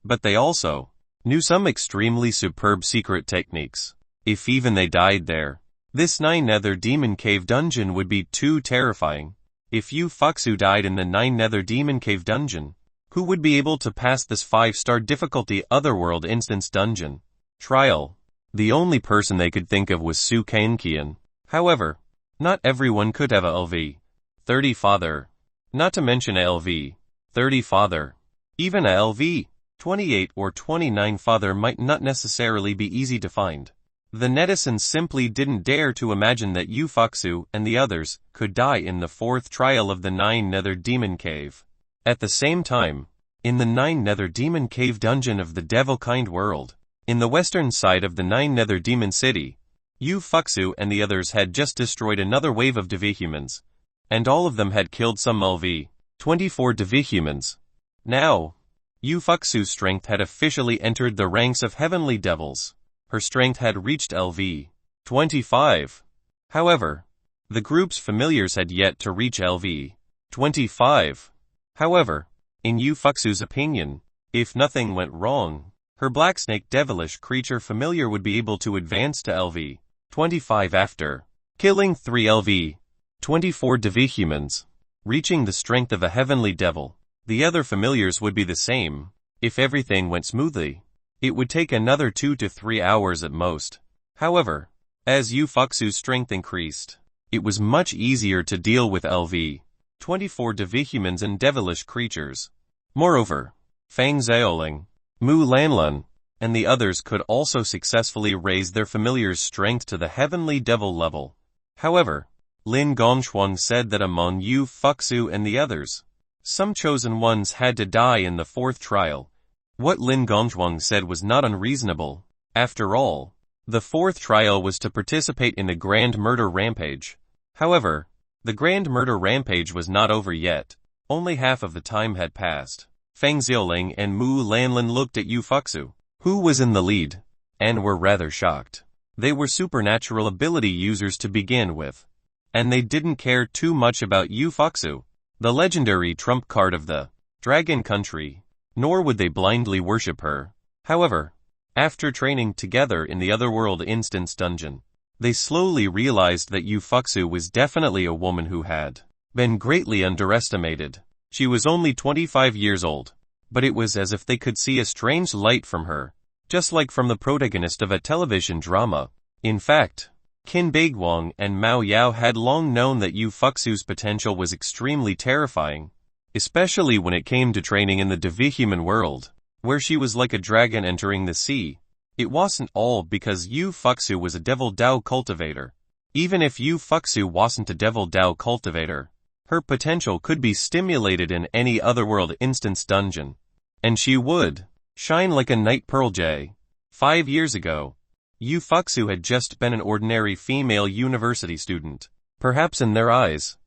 but they also knew some extremely superb secret techniques. If even they died there, this 9 Nether Demon Cave dungeon would be too terrifying. If Yu Fuxu died in the 9 Nether Demon Cave dungeon, who would be able to pass this 5-star difficulty Otherworld Instance Dungeon trial? The only person they could think of was Su Kainkian. However, not everyone could have a LV 30 father. Not to mention a LV 30 father. Even a LV 28 or 29 father might not necessarily be easy to find. The netizens simply didn't dare to imagine that Yu Fuxu and the others could die in the 4th trial of the 9 Nether Demon Cave. At the same time, in the 9 Nether Demon Cave dungeon of the Devilkind world, in the western side of the 9 Nether Demon City, Yu Fuxu and the others had just destroyed another wave of Devihumans, and all of them had killed some LV 24 Devihumans. Now, Yu Fuxu's strength had officially entered the ranks of heavenly devils. Her strength had reached LV 25. However, the group's familiars had yet to reach LV 25. However, In Yu Fuxu's opinion, if nothing went wrong, her black snake devilish creature familiar would be able to advance to LV 25 after killing 3 LV 24 divihumans, reaching the strength of a heavenly devil. The other familiars would be the same. If everything went smoothly, it would take another 2 to 3 hours at most. However, as Yu Fuxu's strength increased, it was much easier to deal with LV 24 divihumans and devilish creatures. Moreover, Fang Xiaoling, Mu Lanlun, and the others could also successfully raise their familiar's strength to the heavenly devil level. However, Lin Gongchuan said that among Yu Fuxu and the others, some chosen ones had to die in the 4th trial. What Lin Gongchuan said was not unreasonable. After all, the 4th trial was to participate in the Grand Murder Rampage. However, the Grand Murder Rampage was not over yet. Only half of the time had passed. Fang Xiaoling and Mu Lanlin looked at Yu Fuxu, who was in the lead, and were rather shocked. They were supernatural ability users to begin with, and they didn't care too much about Yu Fuxu, the legendary trump card of the Dragon Country, nor would they blindly worship her. However, after training together in the Otherworld Instance Dungeon, they slowly realized that Yu Fuxu was definitely a woman who had been greatly underestimated. She was only 25 years old, but it was as if they could see a strange light from her, just like from the protagonist of a television drama. In fact, Qin Beiguang and Mao Yao had long known that Yu Fuxu's potential was extremely terrifying, especially when it came to training in the divihuman world, where she was like a dragon entering the sea. It wasn't all because Yu Fuxu was a Devil Dao cultivator. Even if Yu Fuxu wasn't a Devil Dao cultivator, her potential could be stimulated in any Otherworld Instance dungeon, and she would shine like a night pearl jay. 5 years ago, Yu Fuxu had just been an ordinary female university student. Perhaps in their eyes,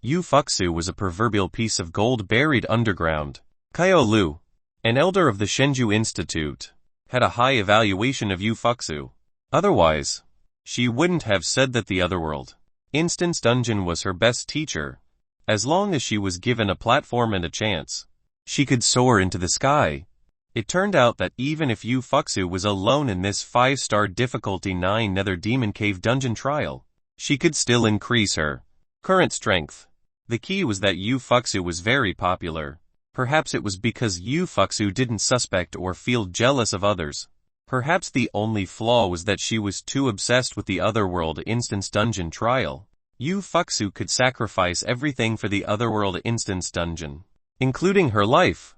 Yu Fuxu was a proverbial piece of gold buried underground. Kaio Lu, an elder of the Shenju Institute, had a high evaluation of Yu Fuxu. Otherwise, she wouldn't have said that the Otherworld Instance dungeon was her best teacher. As long as she was given a platform and a chance, she could soar into the sky. It turned out that even if Yu Fuxu was alone in this 5-star difficulty 9 Nether Demon Cave dungeon trial, she could still increase her current strength. The key was that Yu Fuxu was very popular. Perhaps it was because Yu Fuxu didn't suspect or feel jealous of others. Perhaps the only flaw was that she was too obsessed with the Otherworld Instance dungeon trial. Yu Fuxu could sacrifice everything for the Otherworld Instance dungeon, including her life.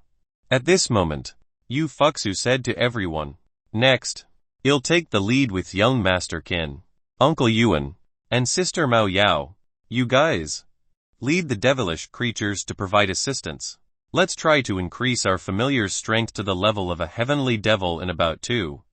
At this moment, Yu Fuxu said to everyone, "Next, you'll take the lead with young Master Qin, Uncle Yuan, and Sister Mao Yao. You guys lead the devilish creatures to provide assistance. Let's try to increase our familiar's strength to the level of a heavenly devil in about 2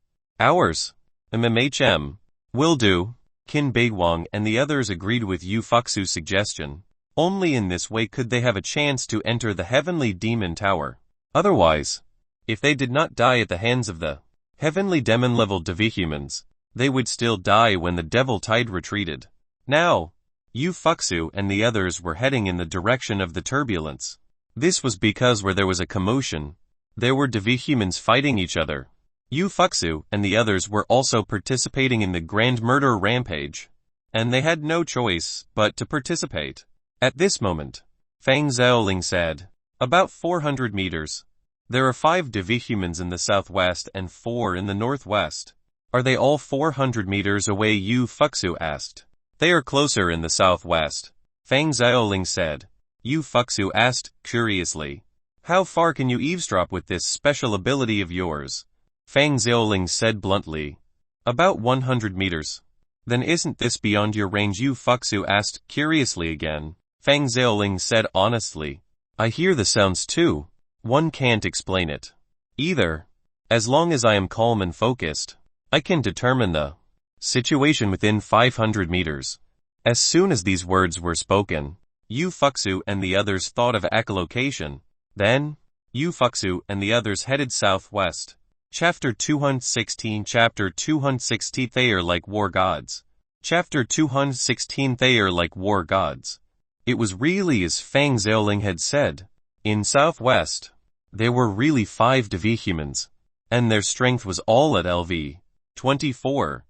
hours. MMHM. Will do." Qin Beiguang and the others agreed with Yu Fuxu's suggestion. Only in this way could they have a chance to enter the heavenly demon tower. Otherwise, if they did not die at the hands of the heavenly demon-level divihumans, they would still die when the devil tide retreated. Now, Yu Fuxu and the others were heading in the direction of the turbulence. This was because where there was a commotion, there were divihumans fighting each other. Yu Fuxu and the others were also participating in the Grand Murder Rampage, and they had no choice but to participate. At this moment, Fang Xiaoling said, "About 400 meters. There are 5 divihumans in the southwest and 4 in the northwest." "Are they all 400 meters away?" Yu Fuxu asked. "They are closer in the southwest," Fang Xiaoling said. Yu Fuxu asked, curiously, "How far can you eavesdrop with this special ability of yours?" Fang Xiaoling said bluntly, "About 100 meters. "Then isn't this beyond your range?" Yu Fuxu asked curiously again. Fang Xiaoling said honestly, "I hear the sounds too. One can't explain it either. As long as I am calm and focused, I can determine the situation within 500 meters. As soon as these words were spoken, Yu Fuxu and the others thought of echolocation. Then, Yu Fuxu and the others headed southwest. Chapter 216 Chapter 216 They are like war gods. Chapter 216 They are like war gods. It was really as Fang Xiaoling had said. In southwest, There were really 5 devihumans, and their strength was all at LV 24.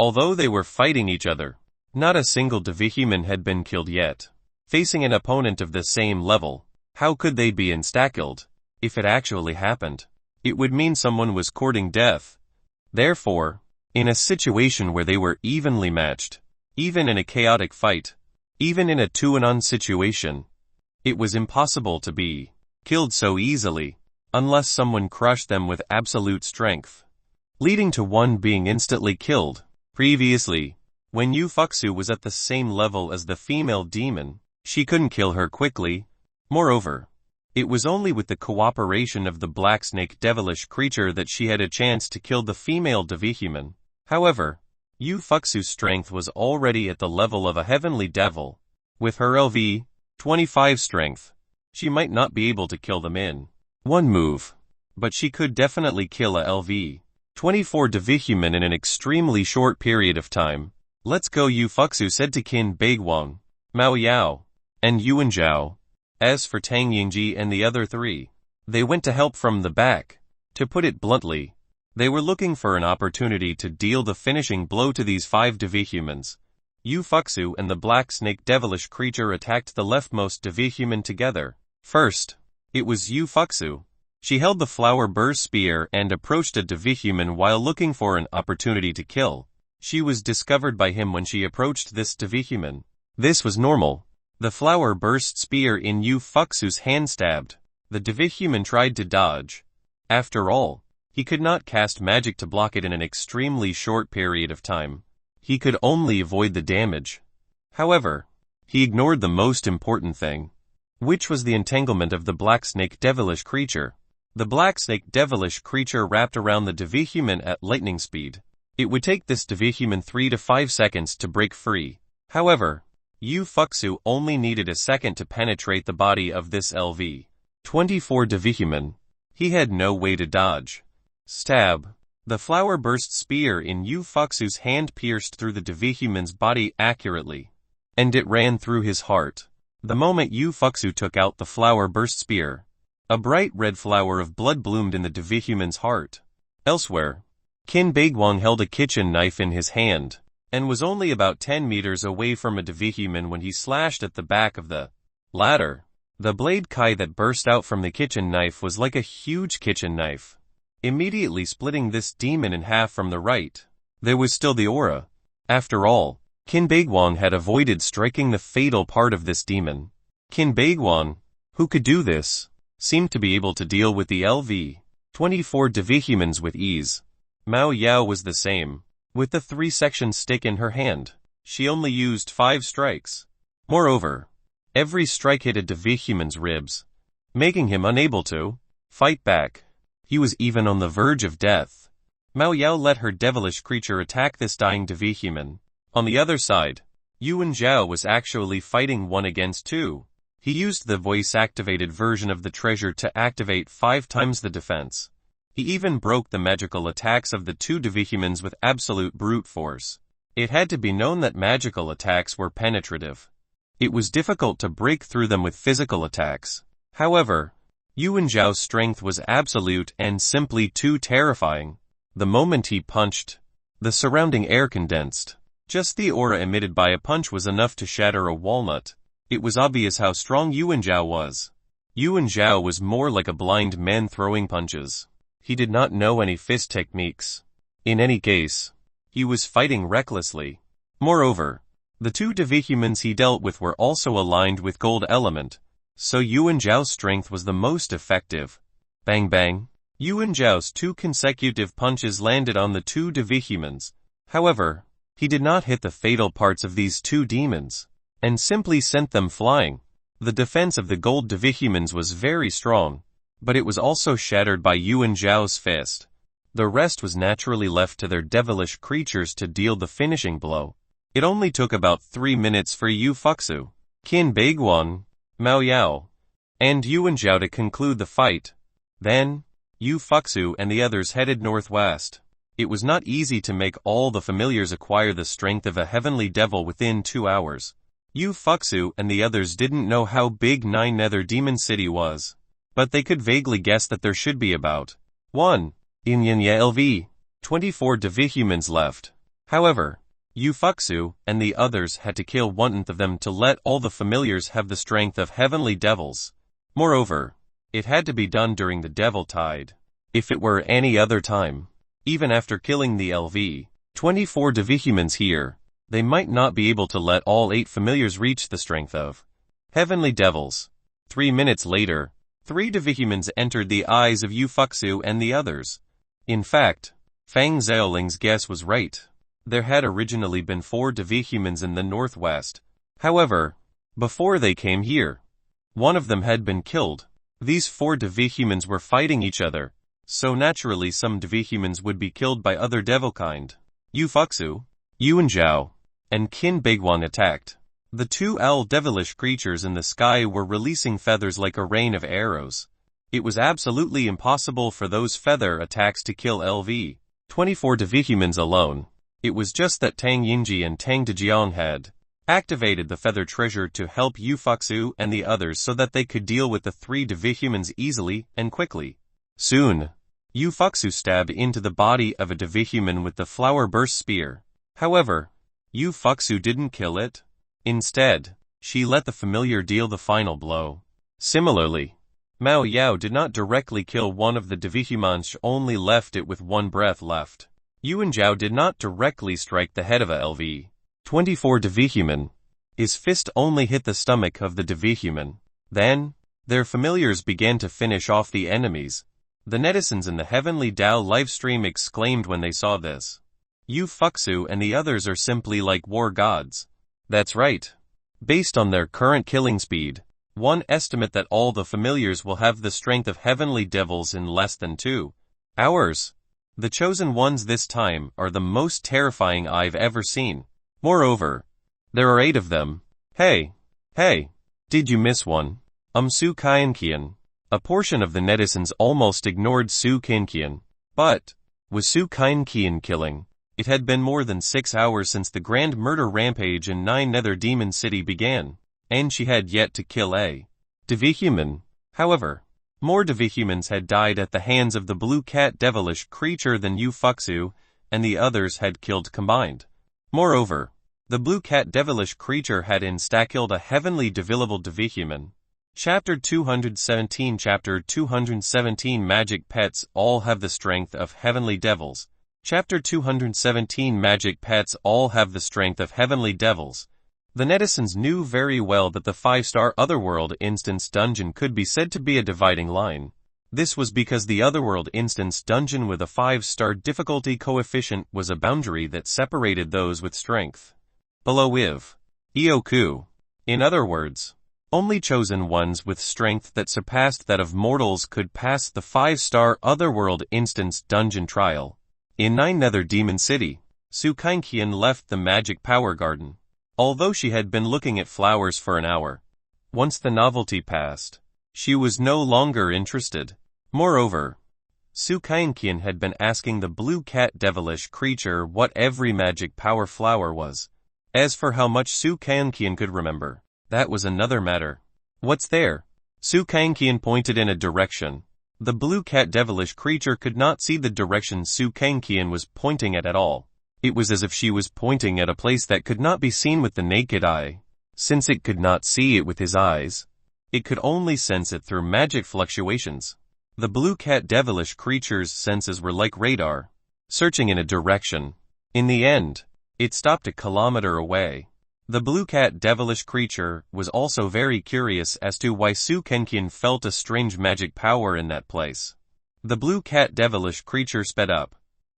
Although they were fighting each other, not a single devihuman had been killed yet. Facing an opponent of the same level, how could they be instacked? If it actually happened, it would mean someone was courting death. Therefore, in a situation where they were evenly matched, even in a chaotic fight, even in a 2-on-1 situation, it was impossible to be killed so easily, unless someone crushed them with absolute strength, leading to one being instantly killed. Previously, when Yu Fuxu was at the same level as the female demon, she couldn't kill her quickly. Moreover, it was only with the cooperation of the black snake devilish creature that she had a chance to kill the female devihuman. However, Yu Fuxu's strength was already at the level of a heavenly devil. With her LV 25 strength, she might not be able to kill them in one move, but she could definitely kill a LV 24 devihuman in an extremely short period of time. Let's go, Yu Fuxu said to Qin Beiguang, Mao Yao, and Yuan Zhao. As for Tang Yingji and the other 3, they went to help from the back. To put it bluntly, they were looking for an opportunity to deal the finishing blow to these 5 devihumans. Yu Fuxu and the black snake devilish creature attacked the leftmost devihuman together. First, it was Yu Fuxu. She held the flower burst spear and approached a devihuman while looking for an opportunity to kill. She was discovered by him when she approached this devihuman. This was normal. The flower burst spear in Yu Fuxu's hand stabbed. The devihuman tried to dodge. After all, he could not cast magic to block it in an extremely short period of time. He could only avoid the damage. However, he ignored the most important thing, which was the entanglement of the black snake devilish creature. The black snake devilish creature wrapped around the devihuman at lightning speed. It would take this devihuman 3 to 5 seconds to break free. However, Yu Fuxu only needed a second to penetrate the body of this LV 24 devihuman. He had no way to dodge. Stab. The flower burst spear in Yu Fuxu's hand pierced through the devihuman's body accurately, and it ran through his heart. The moment Yu Fuxu took out the flower burst spear, a bright red flower of blood bloomed in the devihuman's heart. Elsewhere, Qin Beiguang held a kitchen knife in his hand, and was only about 10 meters away from a devihuman when he slashed at the back of the latter. The blade kai that burst out from the kitchen knife was like a huge kitchen knife, immediately splitting this demon in half from the right. There was still the aura. After all, Qin Beiguang had avoided striking the fatal part of this demon. Qin Beiguang, who could do this, seemed to be able to deal with the LV 24 devihumans with ease. Mao Yao was the same. With the 3-section stick in her hand, she only used 5 strikes. Moreover, every strike hit a devihuman's ribs, making him unable to fight back. He was even on the verge of death. Mao Yao let her devilish creature attack this dying devihuman. On the other side, Yuan Zhao was actually fighting 1 against 2. He used the voice-activated version of the treasure to activate 5 times the defense. He even broke the magical attacks of the 2 devihumans with absolute brute force. It had to be known that magical attacks were penetrative. It was difficult to break through them with physical attacks. However, Yuan Zhao's strength was absolute and simply too terrifying. The moment he punched, the surrounding air condensed. Just the aura emitted by a punch was enough to shatter a walnut. It was obvious how strong Yuan Zhao was. Yuan Zhao was more like a blind man throwing punches. He did not know any fist techniques. In any case, he was fighting recklessly. Moreover, the 2 devihumans he dealt with were also aligned with gold element, so Yuan Zhao's strength was the most effective. Bang bang. Yuan Zhao's 2 consecutive punches landed on the 2 devihumans. However, he did not hit the fatal parts of these 2 demons, and simply sent them flying. The defense of the gold devihumans was very strong, but it was also shattered by Yuan Zhao's fist. The rest was naturally left to their devilish creatures to deal the finishing blow. It only took about 3 minutes for Yu Fuxu, Qin Beiguang, Mao Yao, and Yuan Zhao to conclude the fight. Then, Yu Fuxu and the others headed northwest. It was not easy to make all the familiars acquire the strength of a heavenly devil within 2 hours. Yu Fuxu and the others didn't know how big Nine Nether Demon City was. but they could vaguely guess that there should be about 1 LV 24 devihumans left. However, Ufuksu and the others had to kill 1/10 of them to let all the familiars have the strength of heavenly devils. Moreover, it had to be done during the devil tide. If it were any other time, even after killing the LV 24 devihumans here, they might not be able to let all 8 familiars reach the strength of heavenly devils. 3 minutes later, 3 devihumans entered the eyes of Ufuksu and the others. In fact, Fang Xiaoling's guess was right. There had originally been 4 devihumans in the northwest. However, before they came here, one of them had been killed. These 4 devihumans were fighting each other, so naturally some devihumans would be killed by other devilkind. Ufuksu, Yuanzhao, and Qin Beiguang attacked. The 2 devilish creatures in the sky were releasing feathers like a rain of arrows. It was absolutely impossible for those feather attacks to kill LV 24 devihumans alone. It was just that Tang Yingji and Tang Dejiang had activated the feather treasure to help Ufuksu and the others so that they could deal with the 3 devihumans easily and quickly. Soon, Ufuksu stabbed into the body of a devihuman with the flower burst spear. However, Ufuksu didn't kill it. Instead, she let the familiar deal the final blow. Similarly, Mao Yao did not directly kill one of the devihumans, only left it with 1 breath left. Yuanzhao did not directly strike the head of a LV 24 devihuman. His fist only hit the stomach of the devihuman. Then, their familiars began to finish off the enemies. The netizens in the Heavenly Tao livestream exclaimed when they saw this. Ufuksu and the others are simply like war gods. That's right. Based on their current killing speed, one estimate that all the familiars will have the strength of heavenly devils in less than 2 hours. The chosen ones this time are the most terrifying I've ever seen. Moreover, there are 8 of them. Hey, did you miss one? Su Kaienkian. A portion of the netizens almost ignored Su Kaienkian. But, was Su Kaienkian killing? It had been more than 6 hours since the grand murder rampage in 9 Nether Demon City began, and she had yet to kill a devihuman. However, more devihumans had died at the hands of the blue cat devilish creature than Ufuksu and the others had killed combined. Moreover, the blue cat devilish creature had insta-killed a heavenly devilable devihuman. Chapter 217 Chapter 217 Magic Pets all have the strength of heavenly devils. Chapter 217 Magic Pets all have the strength of heavenly devils. The netizens knew very well that the 5-star Otherworld Instance Dungeon could be said to be a dividing line. This was because the Otherworld Instance Dungeon with a 5-star difficulty coefficient was a boundary that separated those with strength below Ioku. In other words, only chosen ones with strength that surpassed that of mortals could pass the 5-star Otherworld Instance Dungeon trial. In 9 Nether Demon City, Su Kaienkian left the Magic Power Garden. Although she had been looking at flowers for an hour, once the novelty passed, she was no longer interested. Moreover, Su Kaienkian had been asking the blue cat devilish creature what every magic power flower was. As for how much Su Kaienkian could remember, that was another matter. What's there? Su Kaienkian pointed in a direction. The blue cat devilish creature could not see the direction Su Kaienkian was pointing at all. It was as if she was pointing at a place that could not be seen with the naked eye. Since it could not see it with his eyes, it could only sense it through magic fluctuations. The blue cat devilish creature's senses were like radar, searching in a direction. In the end, it stopped a kilometer away. The blue cat devilish creature was also very curious as to why Su Kaienkian felt a strange magic power in that place. The blue cat devilish creature sped up.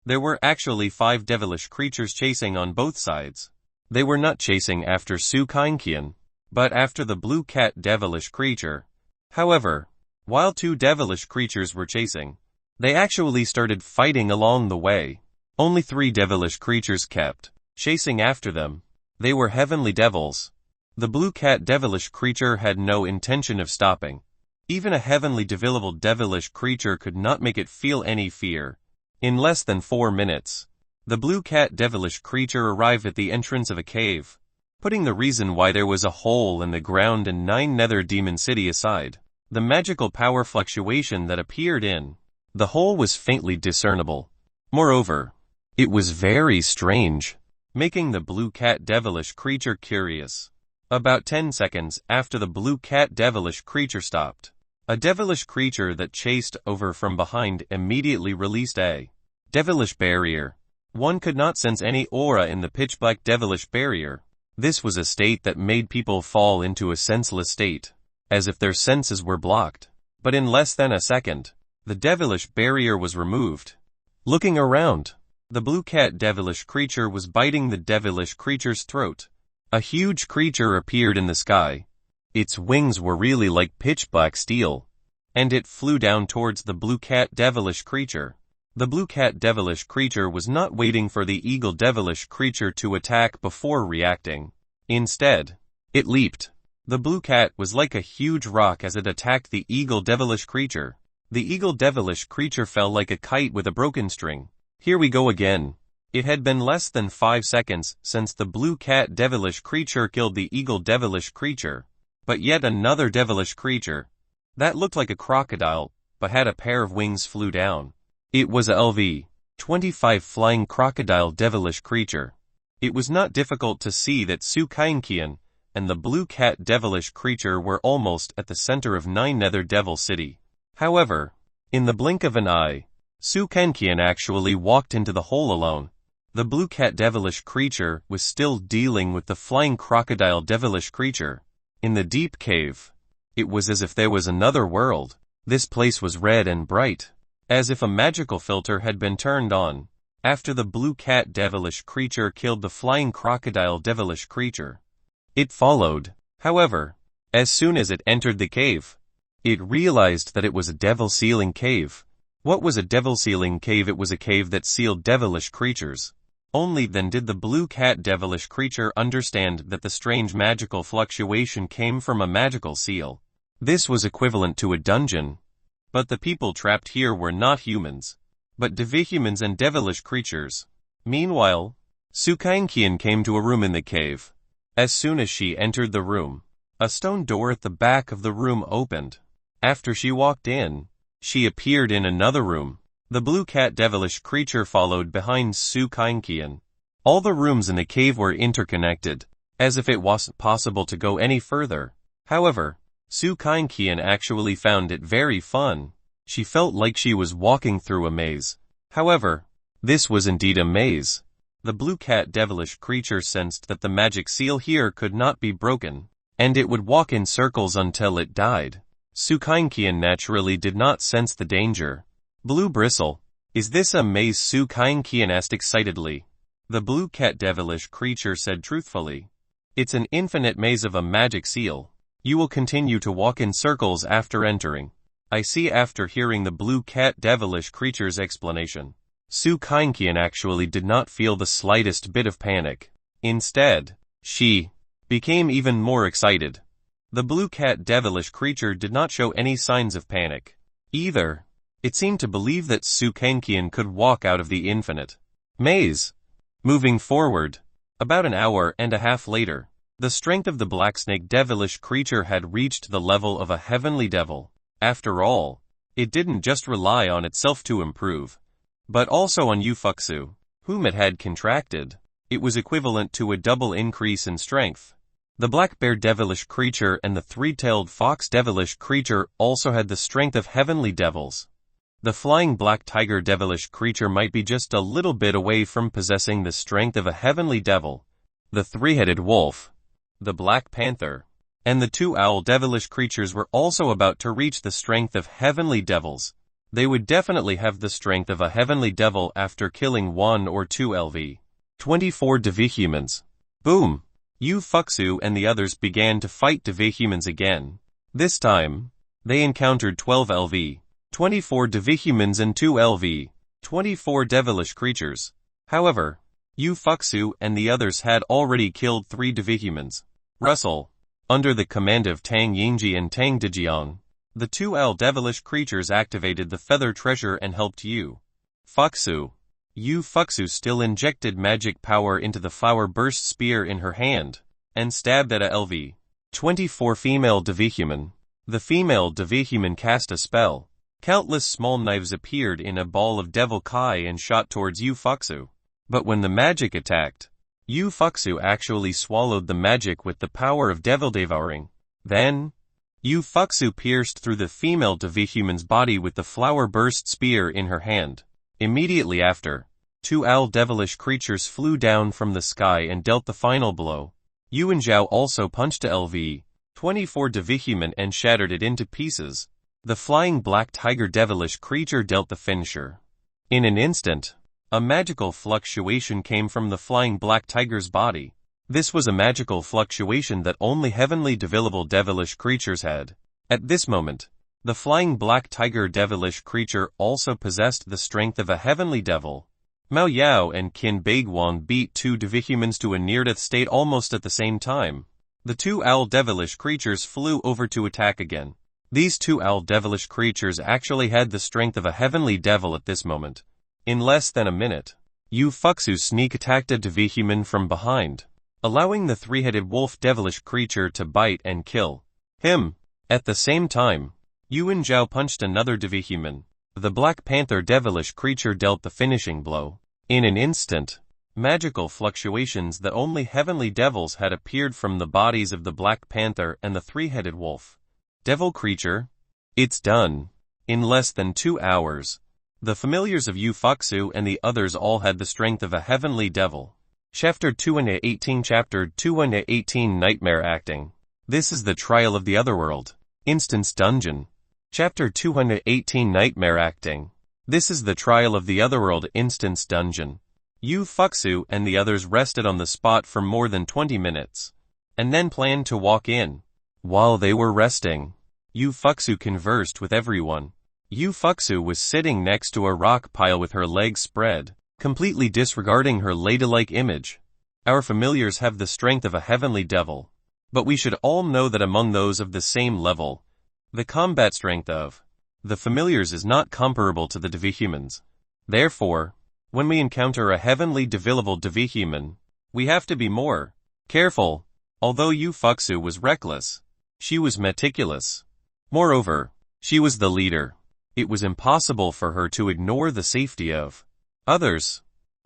There were actually 5 devilish creatures chasing on both sides. They were not chasing after Su Kaienkian, but after the blue cat devilish creature. However, while 2 devilish creatures were chasing, they actually started fighting along the way. Only 3 devilish creatures kept chasing after them. They were heavenly devils. The blue cat devilish creature had no intention of stopping. Even a heavenly devilable devilish creature could not make it feel any fear. In less than 4 minutes, the blue cat devilish creature arrived at the entrance of a cave. Putting the reason why there was a hole in the ground in 9 Nether Demon City aside, The magical power fluctuation that appeared in the hole was faintly discernible. Moreover, it was very strange, making the blue cat devilish creature curious. About 10 seconds after the blue cat devilish creature stopped, a devilish creature that chased over from behind immediately released a devilish barrier. One could not sense any aura in the pitch-black devilish barrier. This was a state that made people fall into a senseless state, as if their senses were blocked. But in less than a second, the devilish barrier was removed. Looking around, the blue cat devilish creature was biting the devilish creature's throat. A huge creature appeared in the sky. Its wings were really like pitch-black steel, and it flew down towards the blue cat devilish creature. The blue cat devilish creature was not waiting for the eagle devilish creature to attack before reacting. Instead, it leaped. The blue cat was like a huge rock as it attacked the eagle devilish creature. The eagle devilish creature fell like a kite with a broken string. Here we go again. It had been less than 5 seconds since the blue cat devilish creature killed the eagle devilish creature. But yet another devilish creature that looked like a crocodile, but had a pair of wings flew down. It was a LV-25 flying crocodile devilish creature. It was not difficult to see that Su Kainkian and the blue cat devilish creature were almost at the center of Nine Nether Devil City. However, in the blink of an eye, Su Kainkian actually walked into the hole alone. The blue cat devilish creature was still dealing with the flying crocodile devilish creature. In the deep cave, it was as if there was another world. This place was red and bright, as if a magical filter had been turned on. After the blue cat devilish creature killed the flying crocodile devilish creature, it followed. However, as soon as it entered the cave, it realized that it was a devil sealing cave. What was a devil sealing cave? It was a cave that sealed devilish creatures. Only then did the blue cat devilish creature understand that the strange magical fluctuation came from a magical seal. This was equivalent to a dungeon. But the people trapped here were not humans, but devihumans and devilish creatures. Meanwhile, Su Kainkian came to a room in the cave. As soon as she entered the room, a stone door at the back of the room opened. After she walked in, she appeared in another room. The blue cat devilish creature followed behind Su Kainkian. All the rooms in the cave were interconnected, as if it wasn't possible to go any further. However, Su Kainkian actually found it very fun. She felt like she was walking through a maze. However, this was indeed a maze. The blue cat devilish creature sensed that the magic seal here could not be broken, and it would walk in circles until it died. Su Kainkian naturally did not sense the danger. Blue bristle. Is this a maze? Su Kainkian asked excitedly. The blue cat devilish creature said truthfully. It's an infinite maze of a magic seal. You will continue to walk in circles after entering. I see. After hearing the blue cat devilish creature's explanation, Su Kainkian actually did not feel the slightest bit of panic. Instead, she became even more excited. The blue cat devilish creature did not show any signs of panic either. It seemed to believe that Su Kainkian could walk out of the infinite maze. Moving forward, about an hour and a half later, the strength of the black snake devilish creature had reached the level of a heavenly devil. After all, it didn't just rely on itself to improve, but also on Ufuksu, whom it had contracted. It was equivalent to a double increase in strength. The black bear devilish creature and the three-tailed fox devilish creature also had the strength of heavenly devils. The flying black tiger devilish creature might be just a little bit away from possessing the strength of a heavenly devil. The three-headed wolf, the black panther, and the two owl devilish creatures were also about to reach the strength of heavenly devils. They would definitely have the strength of a heavenly devil after killing 1 or 2 LV-24 devihumans. Boom! Ufuksu and the others began to fight devihumans again. This time, they encountered 12 LV-24 devihumans and 2 LV-24 devilish creatures. However, Ufuksu and the others had already killed 3 devihumans. Russell, under the command of Tang Yingji and Tang Dejiang, the 2 L devilish creatures activated the feather treasure and helped Ufuksu. Ufuksu still injected magic power into the flower burst spear in her hand, and stabbed at a LV-24 female devihuman. The female devihuman cast a spell. Countless small knives appeared in a ball of devil kai and shot towards Ufuksu. But when the magic attacked, Ufuksu actually swallowed the magic with the power of devil devouring. Then, Ufuksu pierced through the female devihuman's body with the flower-burst spear in her hand. Immediately after, two devilish creatures flew down from the sky and dealt the final blow. Yuan Zhao also punched a LV-24 devihuman and shattered it into pieces. The flying black tiger devilish creature dealt the finisher. In an instant, a magical fluctuation came from the flying black tiger's body. This was a magical fluctuation that only heavenly devilish creatures had. At this moment, the flying black tiger devilish creature also possessed the strength of a heavenly devil. Mao Yao and Qin Beiguang beat two devihumans to a near-death state almost at the same time. The two devilish creatures flew over to attack again. These two devilish creatures actually had the strength of a heavenly devil at this moment. In less than a minute, Ufuksu sneak attacked a devihuman from behind, allowing the three-headed wolf devilish creature to bite and kill him. At the same time, Yuan Zhao punched another devihuman. The Black Panther devilish creature dealt the finishing blow. In an instant, magical fluctuations that only heavenly devils had appeared from the bodies of the Black Panther and the three-headed wolf devil creature. It's done. In less than 2 hours, the familiars of Ufuksu and the others all had the strength of a heavenly devil. Chapter 218 Chapter 218 Nightmare Acting. This is the trial of the otherworld. Instance Dungeon. Chapter 218 Nightmare Acting. This is the trial of the otherworld instance dungeon. Ufuksu and the others rested on the spot for more than 20 minutes, and then planned to walk in. While they were resting, Ufuksu conversed with everyone. Ufuksu was sitting next to a rock pile with her legs spread, completely disregarding her ladylike image. Our familiars have the strength of a heavenly devil, but we should all know that among those of the same level, the combat strength of the familiars is not comparable to the devihumans. Therefore, when we encounter a heavenly devihuman, we have to be more careful. Although Ufuksu was reckless, she was meticulous. Moreover, she was the leader. It was impossible for her to ignore the safety of others.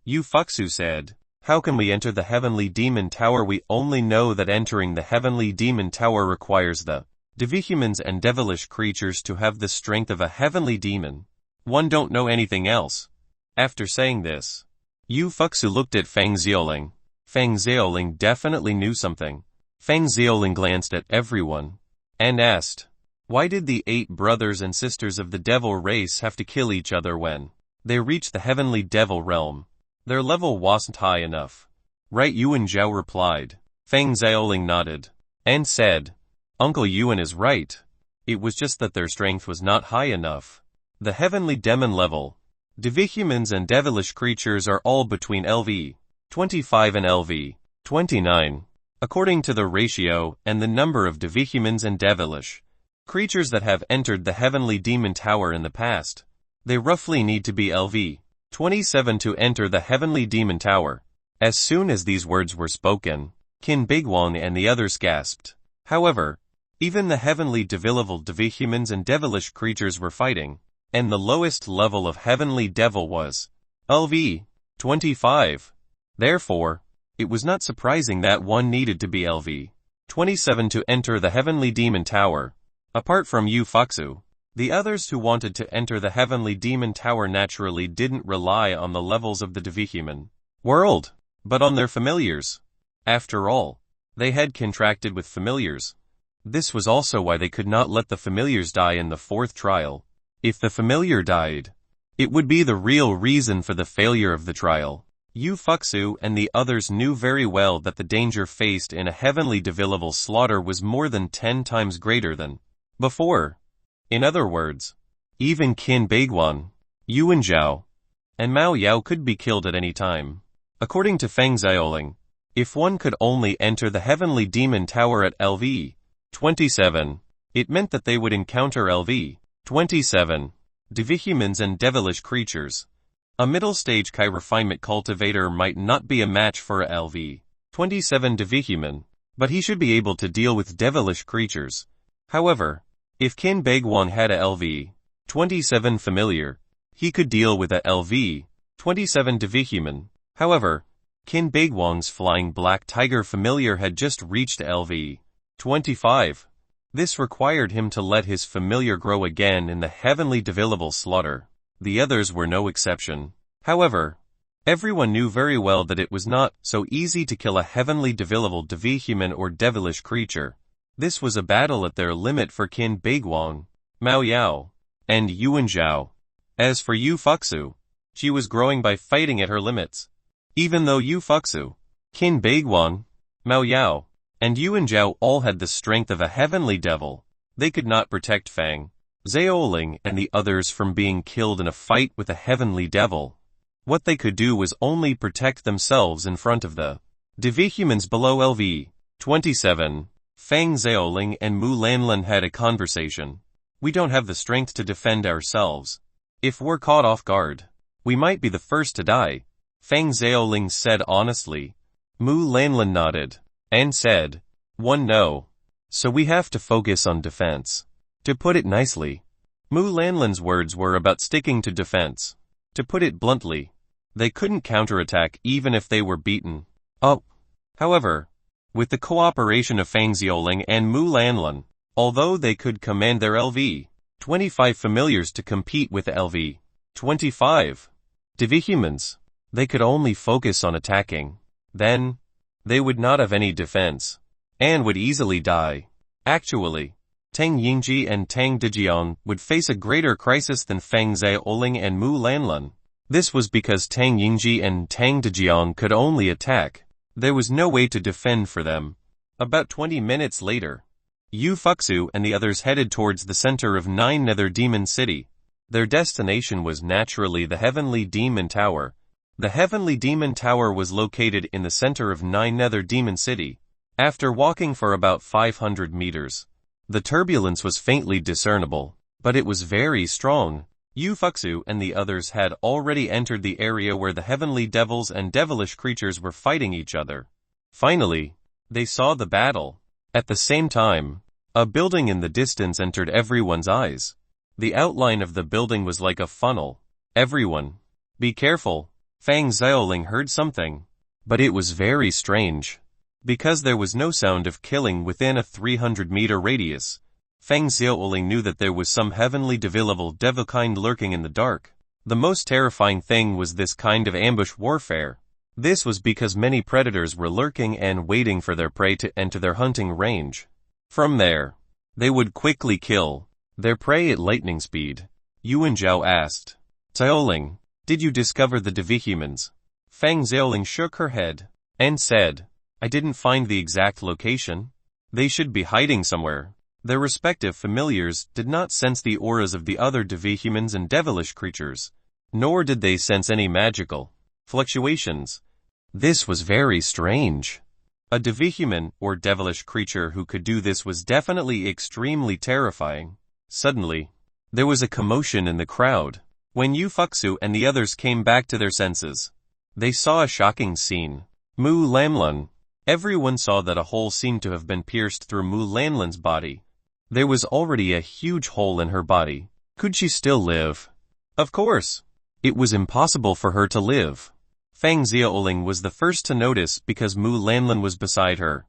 Ufuksu said, "How can we enter the heavenly demon tower? We only know that entering the heavenly demon tower requires the devihumans and devilish creatures to have the strength of a heavenly demon. One don't know anything else." After saying this, Ufuksu looked at Feng Xiaoling. Feng Xiaoling definitely knew something. Feng Xiaoling glanced at everyone and asked, "Why did the 8 brothers and sisters of the devil race have to kill each other when they reached the heavenly devil realm? Their level wasn't high enough, right?" Yuan Zhao replied. Feng Xiaoling nodded and said, "Uncle Yuan is right. It was just that their strength was not high enough. The heavenly demon level devihumans and devilish creatures are all between LV-25 and LV-29. According to the ratio and the number of devihumans and devilish creatures that have entered the heavenly demon tower in the past, they roughly need to be LV-27 to enter the heavenly demon tower." As soon as these words were spoken, Qin Beiguang and the others gasped. However, even the heavenly devihumans and devilish creatures were fighting, and the lowest level of heavenly devil was LV-25. Therefore, it was not surprising that one needed to be LV-27 to enter the heavenly demon tower. Apart from Ufuksu, the others who wanted to enter the heavenly demon tower naturally didn't rely on the levels of the devihuman world, but on their familiars. After all, they had contracted with familiars. This was also why they could not let the familiars die in the 4th trial. If the familiar died, it would be the real reason for the failure of the trial. Ufuksu and the others knew very well that the danger faced in a heavenly devil slaughter was more than 10 times greater than before. In other words, even Qin Beiguang, Yuan Zhao, and Mao Yao could be killed at any time. According to Feng Xiaoling, if one could only enter the heavenly demon tower at LV-27, it meant that they would encounter LV-27 devihumans and devilish creatures. A middle-stage Kai refinement cultivator might not be a match for a LV-27 devihuman, but he should be able to deal with devilish creatures. However, If Qin Beiguang had a LV-27 familiar, he could deal with a LV-27 divihuman. However, Qin Beiguang's flying black tiger familiar had just reached LV-25. This required him to let his familiar grow again in the heavenly divillable slaughter. The others were no exception. However, everyone knew very well that it was not so easy to kill a heavenly divillable divihuman or devilish creature. This was a battle at their limit for Qin Beiguang, Mao Yao, and Yuan Zhao. As for Yu Fuxu, she was growing by fighting at her limits. Even though Yu Fuxu, Qin Beiguang, Mao Yao, and Yuan Zhao all had the strength of a heavenly devil, they could not protect Fang Xiaoling and the others from being killed in a fight with a heavenly devil. What they could do was only protect themselves in front of the divihumans below LV-27. Fang Xiaoling and Mu Lanlan had a conversation. We don't have the strength to defend ourselves. If we're caught off guard, we might be the first to die, Fang Xiaoling said honestly. Mu Lanlan nodded and said, no. So we have to focus on defense. To put it nicely, Mu Lanlan's words were about sticking to defense. To put it bluntly, they couldn't counterattack even if they were beaten up. However, with the cooperation of Fang Xiaoling and Mu Lanlan, although they could command their LV-25 familiars to compete with LV-25 divihumans, they could only focus on attacking. Then, they would not have any defense, and would easily die. Actually, Tang Yingji and Tang Dejiang would face a greater crisis than Fang Xiaoling and Mu Lanlan. This was because Tang Yingji and Tang Dejiang could only attack. There was no way to defend for them. About 20 minutes later, Yu Fuxu and the others headed towards the center of Nine Nether Demon City. Their destination was naturally the Heavenly Demon Tower. The Heavenly Demon Tower was located in the center of Nine Nether Demon City. After walking for about 500 meters, the turbulence was faintly discernible, but it was very strong. Yu Fuxu and the others had already entered the area where the heavenly devils and devilish creatures were fighting each other. Finally, they saw the battle. At the same time, a building in the distance entered everyone's eyes. The outline of the building was like a funnel. Everyone, be careful. Fang Xiaoling heard something, but it was very strange. Because there was no sound of killing within a 300-meter radius, Fang Xiaoling knew that there was some heavenly divillable devil kind lurking in the dark. The most terrifying thing was this kind of ambush warfare. This was because many predators were lurking and waiting for their prey to enter their hunting range. From there, they would quickly kill their prey at lightning speed. Yuan Zhao asked, Xiaoling, did you discover the divihumans? Fang Xiaoling shook her head and said, I didn't find the exact location. They should be hiding somewhere. Their respective familiars did not sense the auras of the other divihumans and devilish creatures, nor did they sense any magical fluctuations. This was very strange. A divihuman or devilish creature who could do this was definitely extremely terrifying. Suddenly, there was a commotion in the crowd. When Yu Fuxu and the others came back to their senses, they saw a shocking scene. Mu Lanlan. Everyone saw that a hole seemed to have been pierced through Mu Lanlan's body. There was already a huge hole in her body. Could she still live? Of course. It was impossible for her to live. Fang Xiaoling was the first to notice because Mu Lanlan was beside her.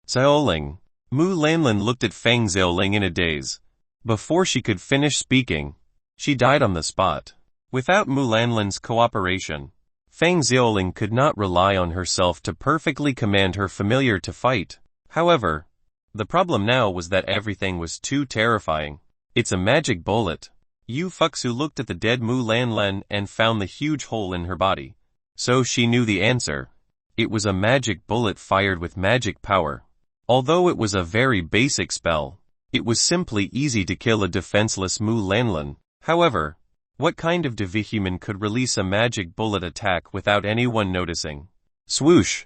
Xiaoling. Mu Lanlan looked at Fang Xiaoling in a daze. Before she could finish speaking, she died on the spot. Without Mu Lanlan's cooperation, Fang Xiaoling could not rely on herself to perfectly command her familiar to fight. However, the problem now was that everything was too terrifying. It's a magic bullet. Yu Fuxu looked at the dead Mu Lanlan and found the huge hole in her body. So she knew the answer. It was a magic bullet fired with magic power. Although it was a very basic spell, it was simply easy to kill a defenseless Mu Lanlan. However, what kind of divihuman could release a magic bullet attack without anyone noticing? Swoosh!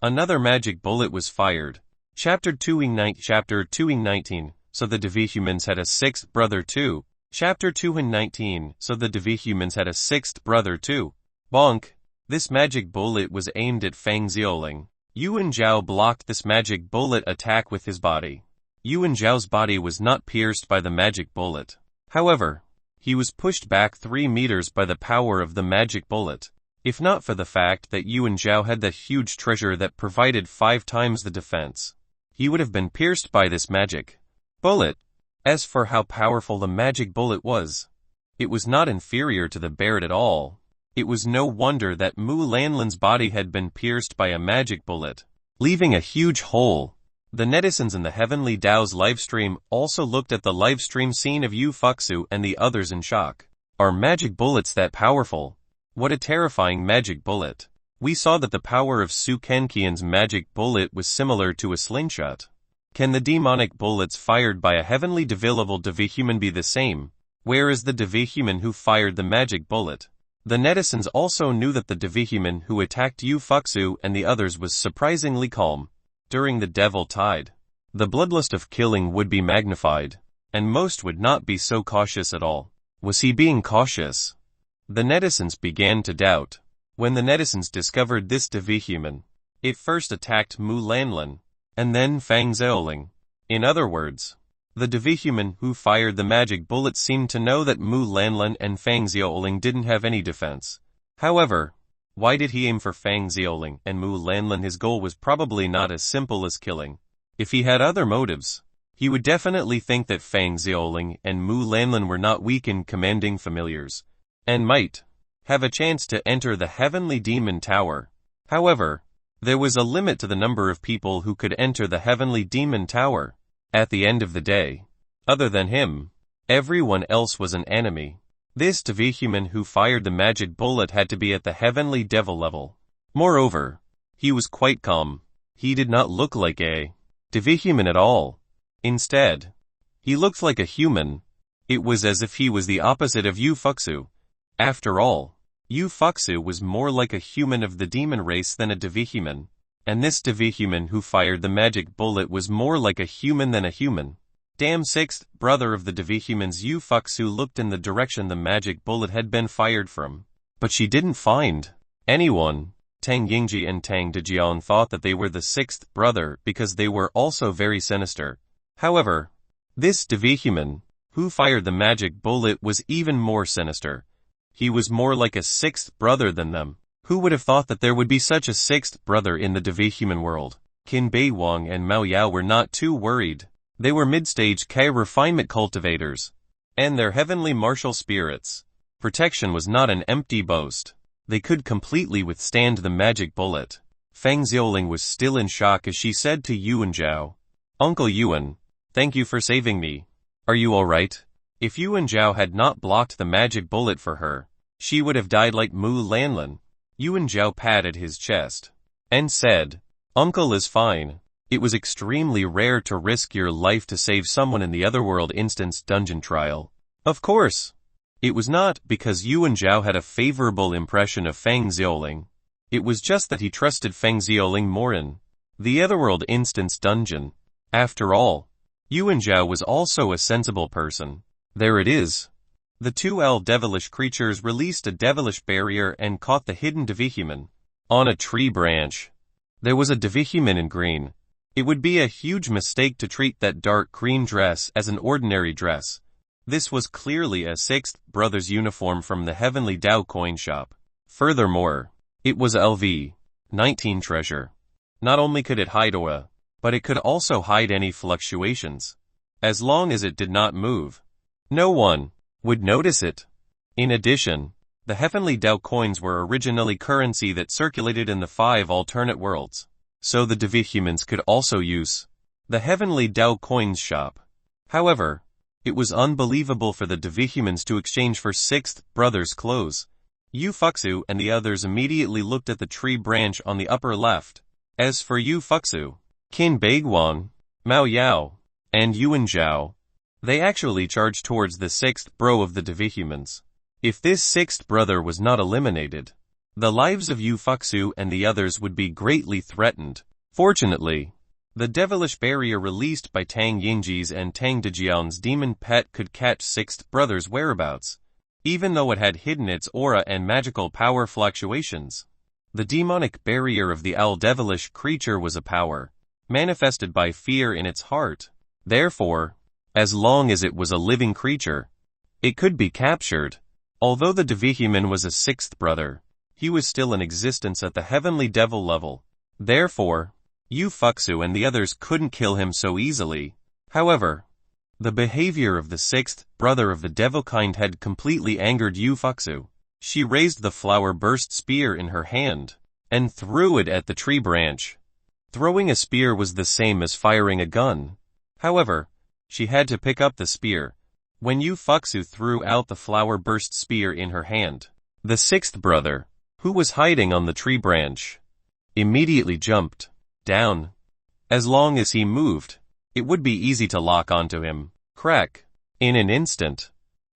Another magic bullet was fired. Chapter 219. So the divihumans had a sixth brother too. Chapter 219. So the divihumans had a sixth brother too. Bonk! This magic bullet was aimed at Fang Xiaoling. Yuan Zhao blocked this magic bullet attack with his body. Yuan Zhao's body was not pierced by the magic bullet. However, he was pushed back 3 meters by the power of the magic bullet. If not for the fact that Yuan Zhao had the huge treasure that provided 5 times the defense, he would have been pierced by this magic bullet. As for how powerful the magic bullet was, it was not inferior to the Barret at all. It was no wonder that Mu Lanlan's body had been pierced by a magic bullet, leaving a huge hole. The netizens in the Heavenly Dao's livestream also looked at the livestream scene of Yu Fuxu and the others in shock. Are magic bullets that powerful? What a terrifying magic bullet. We saw that the power of Su Kenqian's magic bullet was similar to a slingshot. Can the demonic bullets fired by a heavenly divi-level divi-human be the same? Where is the divi-human who fired the magic bullet? The netizens also knew that the divi-human who attacked Yu Fuxu and the others was surprisingly calm. During the devil tide, the bloodlust of killing would be magnified, and most would not be so cautious at all. Was he being cautious? The netizens began to doubt. When the netizens discovered this divi-human, it first attacked Mu Lanlan, and then Fang Xiaoling. In other words, the divi-human who fired the magic bullet seemed to know that Mu Lanlan and Fang Xiaoling didn't have any defense. However, why did he aim for Fang Xiaoling and Mu Lanlan? His goal was probably not as simple as killing. If he had other motives, he would definitely think that Fang Xiaoling and Mu Lanlan were not weak and commanding familiars, and might have a chance to enter the Heavenly Demon Tower. However, there was a limit to the number of people who could enter the Heavenly Demon Tower. At the end of the day, other than him, everyone else was an enemy. This divi-human who fired the magic bullet had to be at the Heavenly Devil level. Moreover, he was quite calm. He did not look like a divi-human at all. Instead, he looked like a human. It was as if he was the opposite of Yu Fuxu. After all, Yu Fuxu was more like a human of the demon race than a divi-human, and this divi-human who fired the magic bullet was more like a human than a human. Damn, 6th brother of the divi-humans. Yu Fuxu looked in the direction the magic bullet had been fired from, but she didn't find anyone. Tang Yingji and Tang Dejiang thought that they were the 6th brother because they were also very sinister. However, this divi-human who fired the magic bullet was even more sinister. He was more like a 6th brother than them. Who would have thought that there would be such a 6th brother in the divi-human world? Qin Beiwang and Mao Yao were not too worried. They were mid-stage Kai refinement cultivators, and their heavenly martial spirits. Protection was not an empty boast. They could completely withstand the magic bullet. Fang Xiaoling was still in shock as she said to Yuan Zhao, "Uncle Yuan, thank you for saving me. Are you alright?" If Yuan Zhao had not blocked the magic bullet for her, she would have died like Mu Lanlan. Yuan Zhao patted his chest and said, "Uncle is fine." It was extremely rare to risk your life to save someone in the Otherworld Instance dungeon trial. Of course, it was not because Yuan Zhao had a favorable impression of Fang Xiaoling. It was just that he trusted Fang Xiaoling more in the Otherworld Instance dungeon. After all, Yuan Zhao was also a sensible person. There it is. The 2 devilish creatures released a devilish barrier and caught the hidden divi-human on a tree branch. There was a divi-human in green. It would be a huge mistake to treat that dark green dress as an ordinary dress. This was clearly a 6th brother's uniform from the Heavenly Dao coin shop. Furthermore, it was LV-19 treasure. Not only could it hide aura, but it could also hide any fluctuations. As long as it did not move, no one would notice it. In addition, the Heavenly Dao coins were originally currency that circulated in the 5 alternate worlds, so the divi-humans could also use the Heavenly Dao coins shop. However, it was unbelievable for the divi-humans to exchange for 6th brother's clothes. Yu Fuxu and the others immediately looked at the tree branch on the upper left. As for Yu Fuxu, Qin Beiguang, Mao Yao, and Yuan Zhao, they actually charged towards the 6th bro of the divi-humans. If this 6th brother was not eliminated, the lives of Yu Fuxu and the others would be greatly threatened. Fortunately, the devilish barrier released by Tang Yingji's and Tang Dejiang's demon pet could catch 6th brother's whereabouts, even though it had hidden its aura and magical power fluctuations. The demonic barrier of the devilish creature was a power manifested by fear in its heart. Therefore, as long as it was a living creature, it could be captured. Although the Devihuman was a sixth brother, he was still in existence at the heavenly devil level. Therefore, Ufuksu and the others couldn't kill him so easily. However, the behavior of the sixth brother of the devil kind had completely angered Ufuksu. She raised the flower-burst spear in her hand and threw it at the tree branch. Throwing a spear was the same as firing a gun. However, she had to pick up the spear. When Ufuksu threw out the flower-burst spear in her hand, the sixth brother, who was hiding on the tree branch, immediately jumped down. As long as he moved, it would be easy to lock onto him. Crack! In an instant,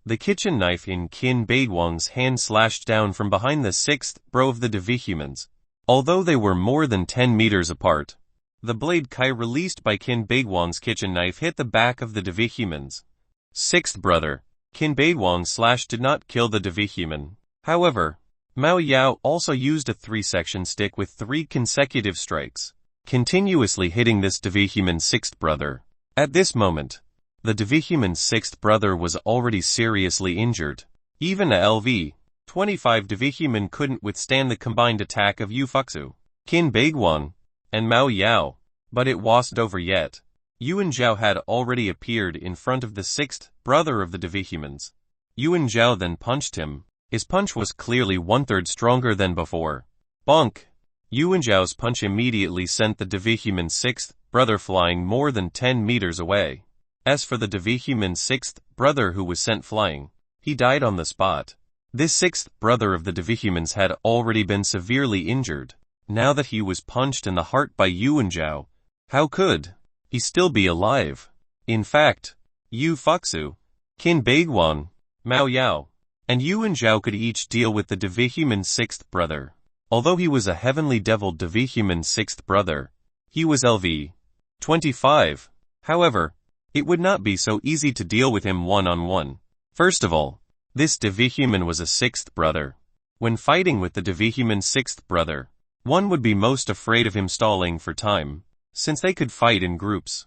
the kitchen knife in Qin Beiguang's hand slashed down from behind the sixth bro of the Devihumans. Although they were more than 10 meters apart, the blade Kai released by Qin Beiguang's kitchen knife hit the back of the Devihumans. Sixth brother, Qin Beiguang's slash did not kill the Devihuman. However, Mao Yao also used a 3-section stick with 3 consecutive strikes, continuously hitting this Devihuman sixth brother. At this moment, the Devihuman's sixth brother was already seriously injured. Even a LV-25 Devihuman couldn't withstand the combined attack of Ufuksu, Qin Beiguang, and Mao Yao. But it wasn't over yet. Yuan Zhao had already appeared in front of the sixth brother of the Devihumans. Yuan Zhao then punched him. His punch was clearly 1/3 stronger than before. Bonk! Yuan Zhao's punch immediately sent the Devihuman sixth brother flying more than 10 meters away. As for the Devihuman sixth brother who was sent flying, he died on the spot. This sixth brother of the Devihumans had already been severely injured. Now that he was punched in the heart by Yuan Zhao, how could he still be alive? In fact, Ufuksu, Qin Beiguang, Mao Yao, and Yuan Zhao could each deal with the Devihuman sixth brother. Although he was a heavenly devil Devihuman sixth brother, he was LV-25. However, it would not be so easy to deal with him one-on-one. First of all, this Devihuman was a sixth brother. When fighting with the Devihuman sixth brother, one would be most afraid of him stalling for time, since they could fight in groups.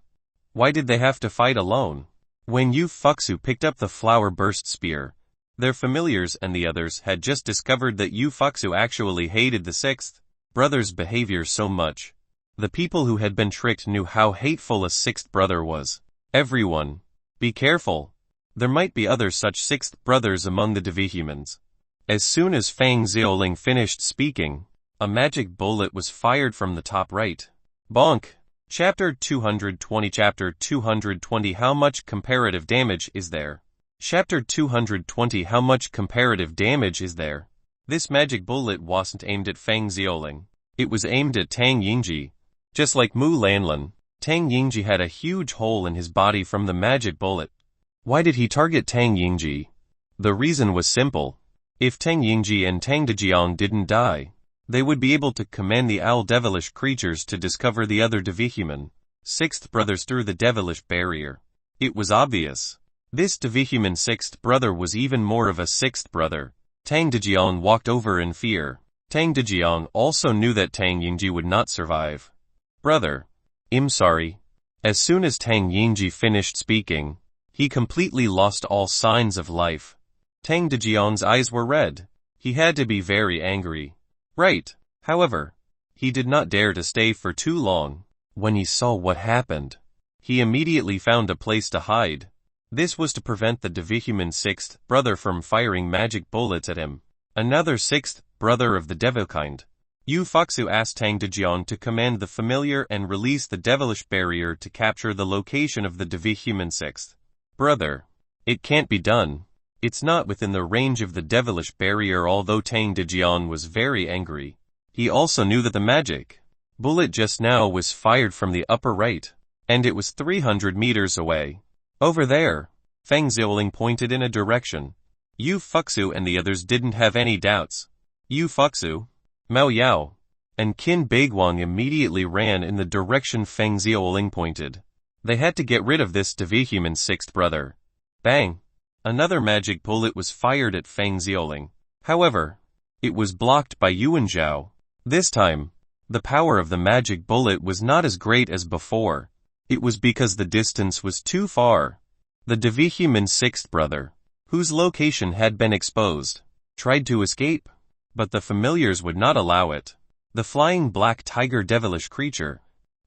Why did they have to fight alone? When Ufuksu picked up the flower-burst spear, their familiars and the others had just discovered that Ufuksu actually hated the sixth brother's behavior so much. The people who had been tricked knew how hateful a sixth brother was. Everyone, be careful. There might be other such sixth brothers among the Devihumans. As soon as Fang Xiaoling finished speaking, a magic bullet was fired from the top right. Bonk! Chapter 220 Chapter 220 How much comparative damage is there? Chapter 220 How much comparative damage is there? This magic bullet wasn't aimed at Fang Xiaoling. It was aimed at Tang Yingji. Just like Mu Lanlan, Tang Yingji had a huge hole in his body from the magic bullet. Why did he target Tang Yingji? The reason was simple. If Tang Yingji and Tang Dejiang didn't die, they would be able to command the owl devilish creatures to discover the other Devihuman sixth brothers through the devilish barrier. It was obvious. This Devihuman sixth brother was even more of a sixth brother. Tang Dejiang walked over in fear. Tang Dejiang also knew that Tang Yingji would not survive. Brother, I'm sorry. As soon as Tang Yingji finished speaking, he completely lost all signs of life. Tang Dejiang's eyes were red. He had to be very angry. Right. However, he did not dare to stay for too long. When he saw what happened, he immediately found a place to hide. This was to prevent the Devihuman sixth brother from firing magic bullets at him. Another sixth brother of the devil kind. Ufuksu asked Tang Dejiang to command the familiar and release the devilish barrier to capture the location of the Devihuman sixth brother. It can't be done. It's not within the range of the devilish barrier. Although Tang Dejiang was very angry, he also knew that the magic bullet just now was fired from the upper right, and it was 300 meters away. Over there, Fang Xiaoling pointed in a direction. Ufuksu and the others didn't have any doubts. Ufuksu, Mao Yao, and Qin Beiguang immediately ran in the direction Fang Xiaoling pointed. They had to get rid of this Devihuman sixth brother. Bang! Another magic bullet was fired at Fang Xiaoling. However, it was blocked by Yuan Zhao. This time, the power of the magic bullet was not as great as before. It was because the distance was too far. The devehuman's sixth brother, whose location had been exposed, tried to escape, but the familiars would not allow it. The flying black tiger devilish creature,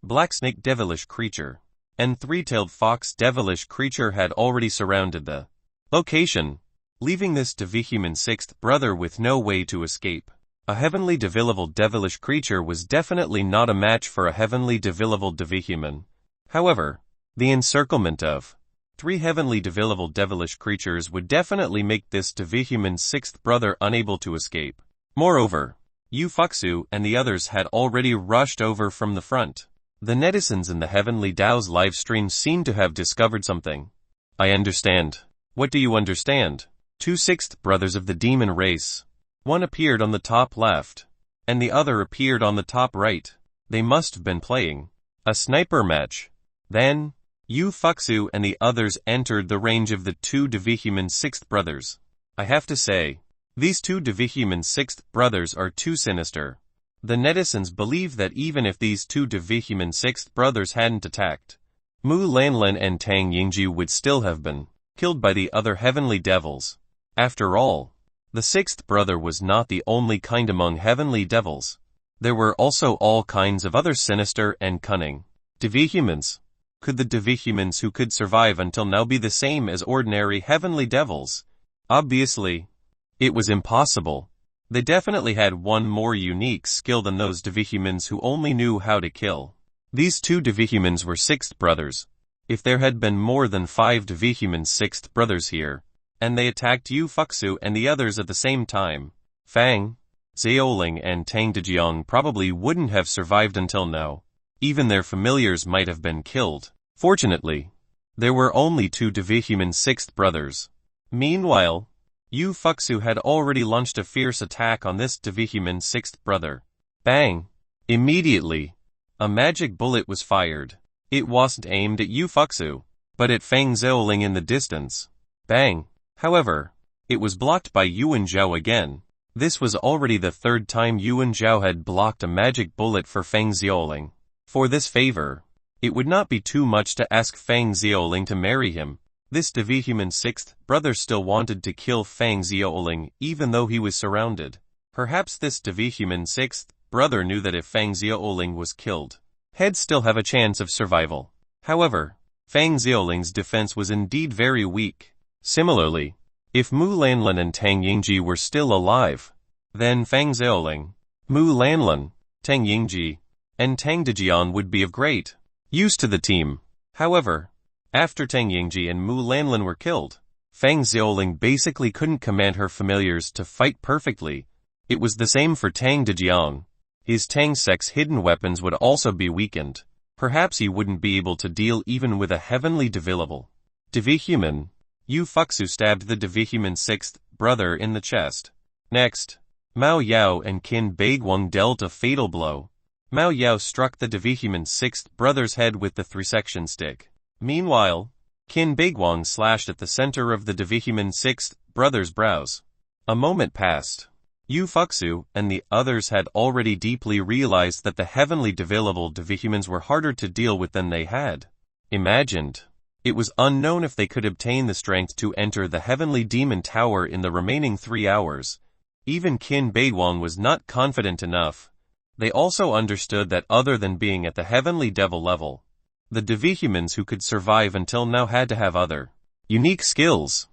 black snake devilish creature, and three-tailed fox devilish creature had already surrounded the location, leaving this devehuman sixth brother with no way to escape. A heavenly devilish creature was definitely not a match for a heavenly devehuman. However, the encirclement of 3 heavenly devilish creatures would definitely make this devehuman's sixth brother unable to escape. Moreover, Ufuxu and the others had already rushed over from the front. The netizens in the Heavenly Dao's live stream seemed to have discovered something. I understand. What do you understand? 2 sixth brothers of the demon race. One appeared on the top left, and the other appeared on the top right. They must have been playing a sniper match. Then, Ufuxu and the others entered the range of the 2 devehuman sixth brothers. I have to say, these 2 devehuman sixth brothers are too sinister. The netizens believe that even if these 2 devehuman sixth brothers hadn't attacked, Mu Lanlan and Tang Yingji would still have been killed by the other heavenly devils. After all, the sixth brother was not the only kind among heavenly devils. There were also all kinds of other sinister and cunning devehumans. Could the devehumans who could survive until now be the same as ordinary heavenly devils? Obviously, it was impossible. They definitely had one more unique skill than those devehumans who only knew how to kill. These 2 devehumans were sixth brothers. If there had been more than 5 devehuman sixth brothers here, and they attacked Ufuxu and the others at the same time, Fang, Xiaoling and Tang Dejiang probably wouldn't have survived until now. Even their familiars might have been killed. Fortunately, there were only 2 devehuman sixth brothers. Meanwhile, Ufuxu had already launched a fierce attack on this devehuman sixth brother. Bang! Immediately, a magic bullet was fired. It wasn't aimed at Ufuxu, but at Fang Xiaoling in the distance. Bang! However, it was blocked by Yuan Zhao again. This was already the 3rd time Yuan Zhao had blocked a magic bullet for Fang Xiaoling. For this favor, it would not be too much to ask Fang Xiaoling to marry him. This devehuman sixth brother still wanted to kill Fang Xiaoling even though he was surrounded. Perhaps this devehuman sixth brother knew that if Fang Xiaoling was killed, he'd still have a chance of survival. However, Fang Xiaoling's defense was indeed very weak. Similarly, if Mu Lanlan and Tang Yingji were still alive, then Fang Xiaoling, Mu Lanlan, Tang Yingji, and Tang Dejiang would be of great use to the team. However, after Tang Yingji and Mu Lanlan were killed, Fang Xiaoling basically couldn't command her familiars to fight perfectly. It was the same for Tang Dejiang. His Tang Sect's hidden weapons would also be weakened. Perhaps he wouldn't be able to deal even with a heavenly devehuman. Ufuxu stabbed the devehuman sixth brother in the chest. Next, Mao Yao and Qin Beiguang dealt a fatal blow. Mao Yao struck the devehuman sixth brother's head with the 3-section stick. Meanwhile, Qin Beiguang slashed at the center of the devehuman sixth brother's brows. A moment passed. Ufuxu and the others had already deeply realized that the heavenly devehumans were harder to deal with than they had imagined. It was unknown if they could obtain the strength to enter the heavenly demon tower in the remaining 3 hours. Even Qin Beiguang was not confident enough. They also understood that other than being at the heavenly devil level, the devehumans who could survive until now had to have other unique skills.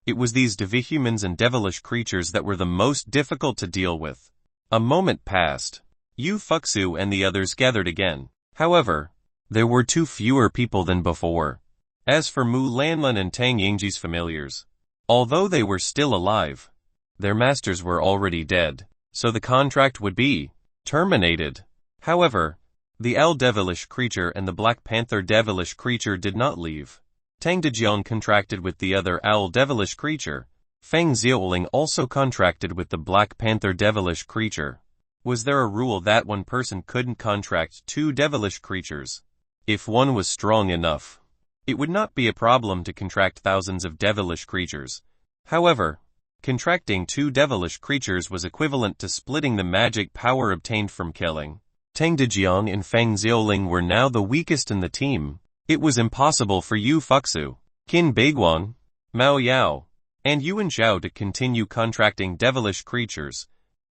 It was these devehumans and devilish creatures that were the most difficult to deal with. A moment passed. Ufuxu and the others gathered again. However, there were 2 fewer people than before. As for Mu Lanlan and Tang Yingji's familiars, although they were still alive, their masters were already dead, so the contract would be terminated. However, the owl devilish creature and the black panther devilish creature did not leave. Tang Dejiang contracted with the other owl devilish creature. Fang Xiaoling also contracted with the black panther devilish creature. Was there a rule that one person couldn't contract 2 devilish creatures? If one was strong enough, it would not be a problem to contract thousands of devilish creatures. However, contracting 2 devilish creatures was equivalent to splitting the magic power obtained from killing. Tang Dejiang and Fang Xiaoling were now the weakest in the team. It was impossible for Yu Fuxu, Qin Beiguan, Mao Yao, and Yuan Zhao to continue contracting devilish creatures.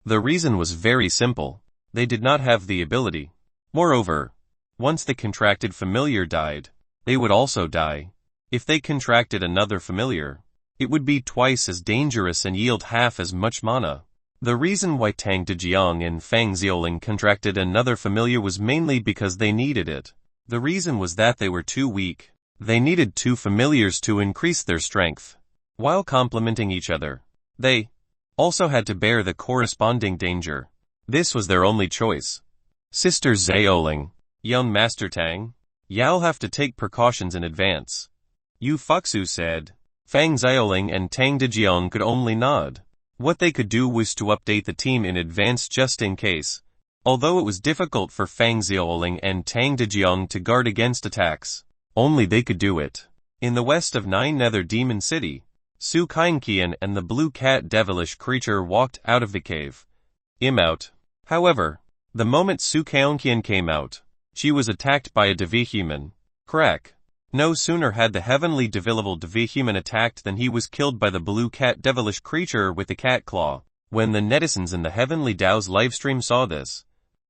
The reason was very simple. They did not have the ability. Moreover, once the contracted familiar died, they would also die. If they contracted another familiar, it would be twice as dangerous and yield half as much mana. The reason why Tang Dejiang and Fang Xiaoling contracted another familiar was mainly because they needed it. The reason was that they were too weak. They needed two familiars to increase their strength. While complementing each other, they also had to bear the corresponding danger. This was their only choice. Sister Xiaoling, young Master Tang, you'll have to take precautions in advance. Yu Fuxu said. Fang Xiaoling and Tang Dejiang could only nod. What they could do was to update the team in advance just in case. Although it was difficult for Fang Xiaoling and Tang Dejiang to guard against attacks, only they could do it. In the west of Nine Nether Demon City, Su Kainqian and the blue cat devilish creature walked out of the cave. Out. However, the moment Su Kainqian came out, she was attacked by a devihuman. Crack. No sooner had the heavenly divisible devihuman attacked than he was killed by the blue cat devilish creature with the cat claw. When the netizens in the Heavenly Dao's livestream saw this,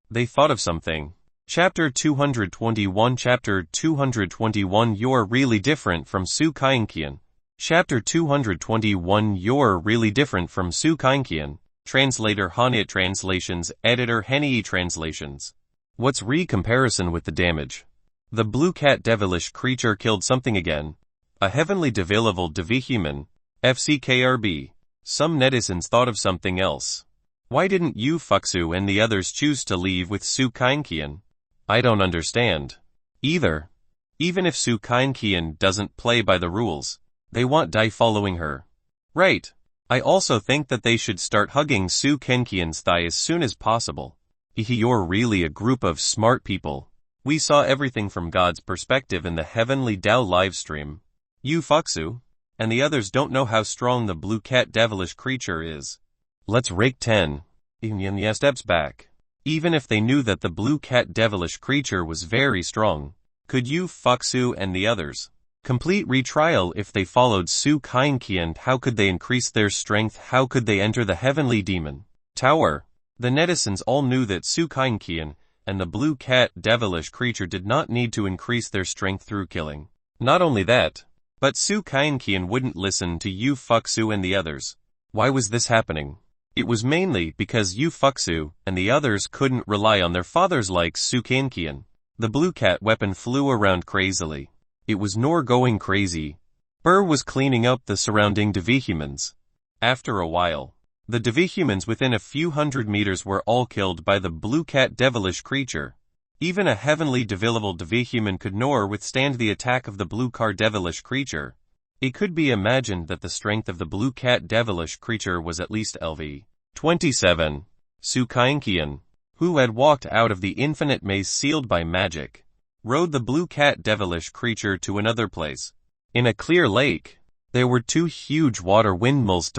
they thought of something. Chapter 221 Chapter 221 You're really different from Su Kainqian. Chapter 221 You're really different from Su Kainqian. Translator Hanit Translations. Editor Henei Translations. What's comparison with the damage? The blue cat devilish creature killed something again. A heavenly divisible devihuman. FCKRB. Some netizens thought of something else. Why didn't Yu Fuxu and the others choose to leave with Su Kainqian? I don't understand. Either. Even if Su Kainqian doesn't play by the rules, they won't die following her. Right. I also think that they should start hugging Su Kainqian's thigh as soon as possible. You're really a group of smart people. We saw everything from God's perspective in the Heavenly Dao livestream. Yu Fuxu and the others don't know how strong the blue cat devilish creature is. Let's rake 10. Yin steps back. Even if they knew that the blue cat devilish creature was very strong, could Yu Fuxu and the others complete retrial if they followed Su Kainqian? How could they increase their strength? How could they enter the heavenly demon tower? The netizens all knew that Su Kainqian and the blue cat devilish creature did not need to increase their strength through killing. Not only that, but Su Kainqian wouldn't listen to Yu Fuxu and the others. Why was this happening? It was mainly because Yu Fuxu and the others couldn't rely on their fathers like Su Kainqian. The blue cat weapon flew around crazily. It was going crazy. Burr was cleaning up the surrounding devihumans. After a while, the devihumans within a few hundred meters were all killed by the blue cat devilish creature. Even a heavenly divisible devihuman could nor withstand the attack of the blue cat devilish creature. It could be imagined that the strength of the blue cat devilish creature was at least LV 27. Su Kainqian, who had walked out of the infinite maze sealed by magic, rode the blue cat devilish creature to another place. In a clear lake, there were two huge water windmills.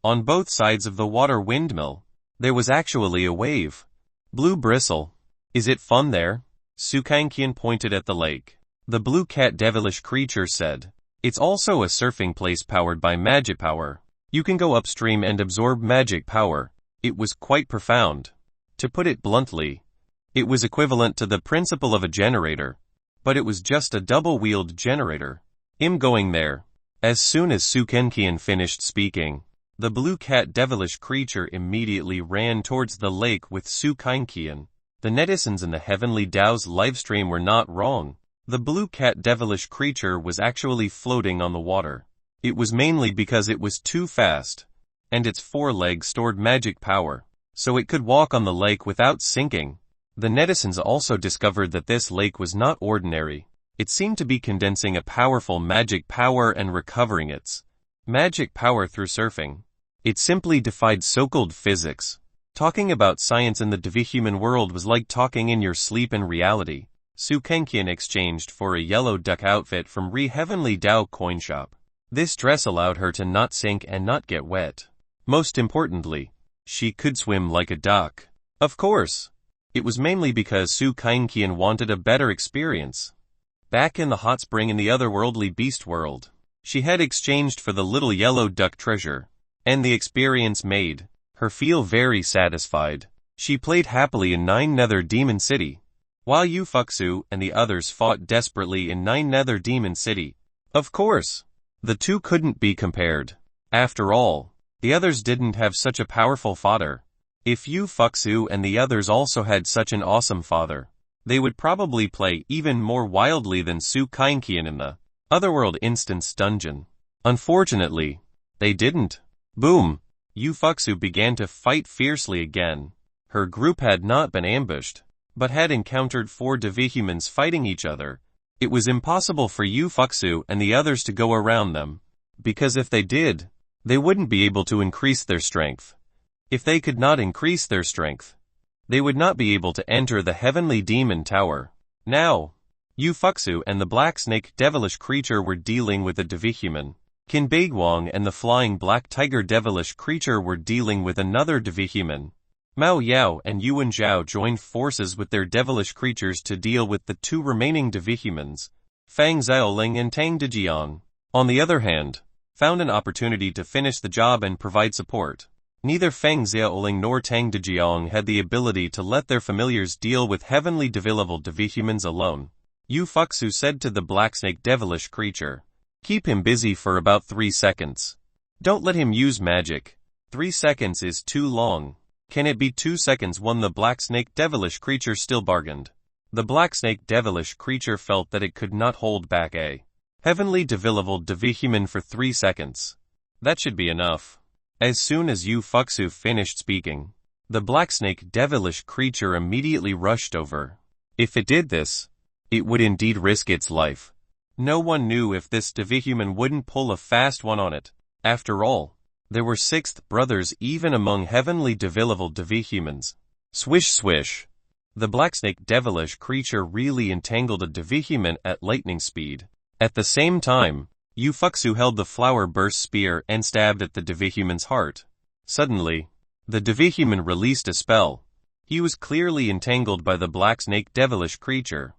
On both sides of the water windmill, there was actually a wave. Blue bristle. Is it fun there? Su Kainqian pointed at the lake. The blue cat devilish creature said. It's also a surfing place powered by magic power. You can go upstream and absorb magic power. It was quite profound. To put it bluntly, it was equivalent to the principle of a generator, but it was just a double-wheeled generator. Going there. As soon as Su Kainqian finished speaking, the blue cat devilish creature immediately ran towards the lake with Su Kainqian. The netizens in the Heavenly Dao's livestream were not wrong. The blue cat devilish creature was actually floating on the water. It was mainly because it was too fast, and its forelegs stored magic power, so it could walk on the lake without sinking. The netizens also discovered that this lake was not ordinary. It seemed to be condensing a powerful magic power and recovering its magic power through surfing. It simply defied so-called physics. Talking about science in the devihuman world was like talking in your sleep in reality. Su Kainqian exchanged for a yellow duck outfit from Heavenly Dao coin shop. This dress allowed her to not sink and not get wet. Most importantly, she could swim like a duck. Of course, it was mainly because Su Kainqian wanted a better experience. Back in the hot spring in the otherworldly beast world, she had exchanged for the little yellow duck treasure, and the experience made her feel very satisfied. She played happily in Nine Nether Demon City, while Ufuksu and the others fought desperately in Nine Nether Demon City. Of course, the two couldn't be compared. After all, the others didn't have such a powerful father. If Ufuksu and the others also had such an awesome father, they would probably play even more wildly than Su Kainkian in the Otherworld Instance Dungeon. Unfortunately, they didn't. Boom! Ufuksu began to fight fiercely again. Her group had not been ambushed, but had encountered 4 Devihumans fighting each other. It was impossible for Ufuksu and the others to go around them, because if they did, they wouldn't be able to increase their strength. If they could not increase their strength, they would not be able to enter the Heavenly Demon Tower. Now, Ufuksu and the Black Snake Devilish Creature were dealing with a Devihuman. Qin Beiguang and the Flying Black Tiger Devilish Creature were dealing with another Devihuman. Mao Yao and Yuan Zhao joined forces with their devilish creatures to deal with the 2 remaining Devihumans, Fang Xiaoling and Tang Dejiang. On the other hand, found an opportunity to finish the job and provide support. Neither Fang Xiaoling nor Tang Dejiang had the ability to let their familiars deal with heavenly devil Devihumans alone. Ufuksu said to the Black Snake Devilish Creature, "Keep him busy for about 3 seconds. Don't let him use magic. 3 seconds is too long." "Can it be 2 seconds?" the Black Snake Devilish Creature still bargained. The Black Snake Devilish Creature felt that it could not hold back a heavenly Devihuman for 3 seconds. That should be enough. As soon as Ufuksu finished speaking, the Black Snake Devilish Creature immediately rushed over. If it did this, it would indeed risk its life. No one knew if this Devihuman wouldn't pull a fast one on it. After all, there were 6th brothers even among heavenly Devihumans. Swish swish. The Black Snake Devilish Creature really entangled a Devihuman at lightning speed. At the same time, Ufuksu held the Flower Burst Spear and stabbed at the Devihuman's heart. Suddenly, the Devihuman released a spell. He was clearly entangled by the Black Snake Devilish Creature,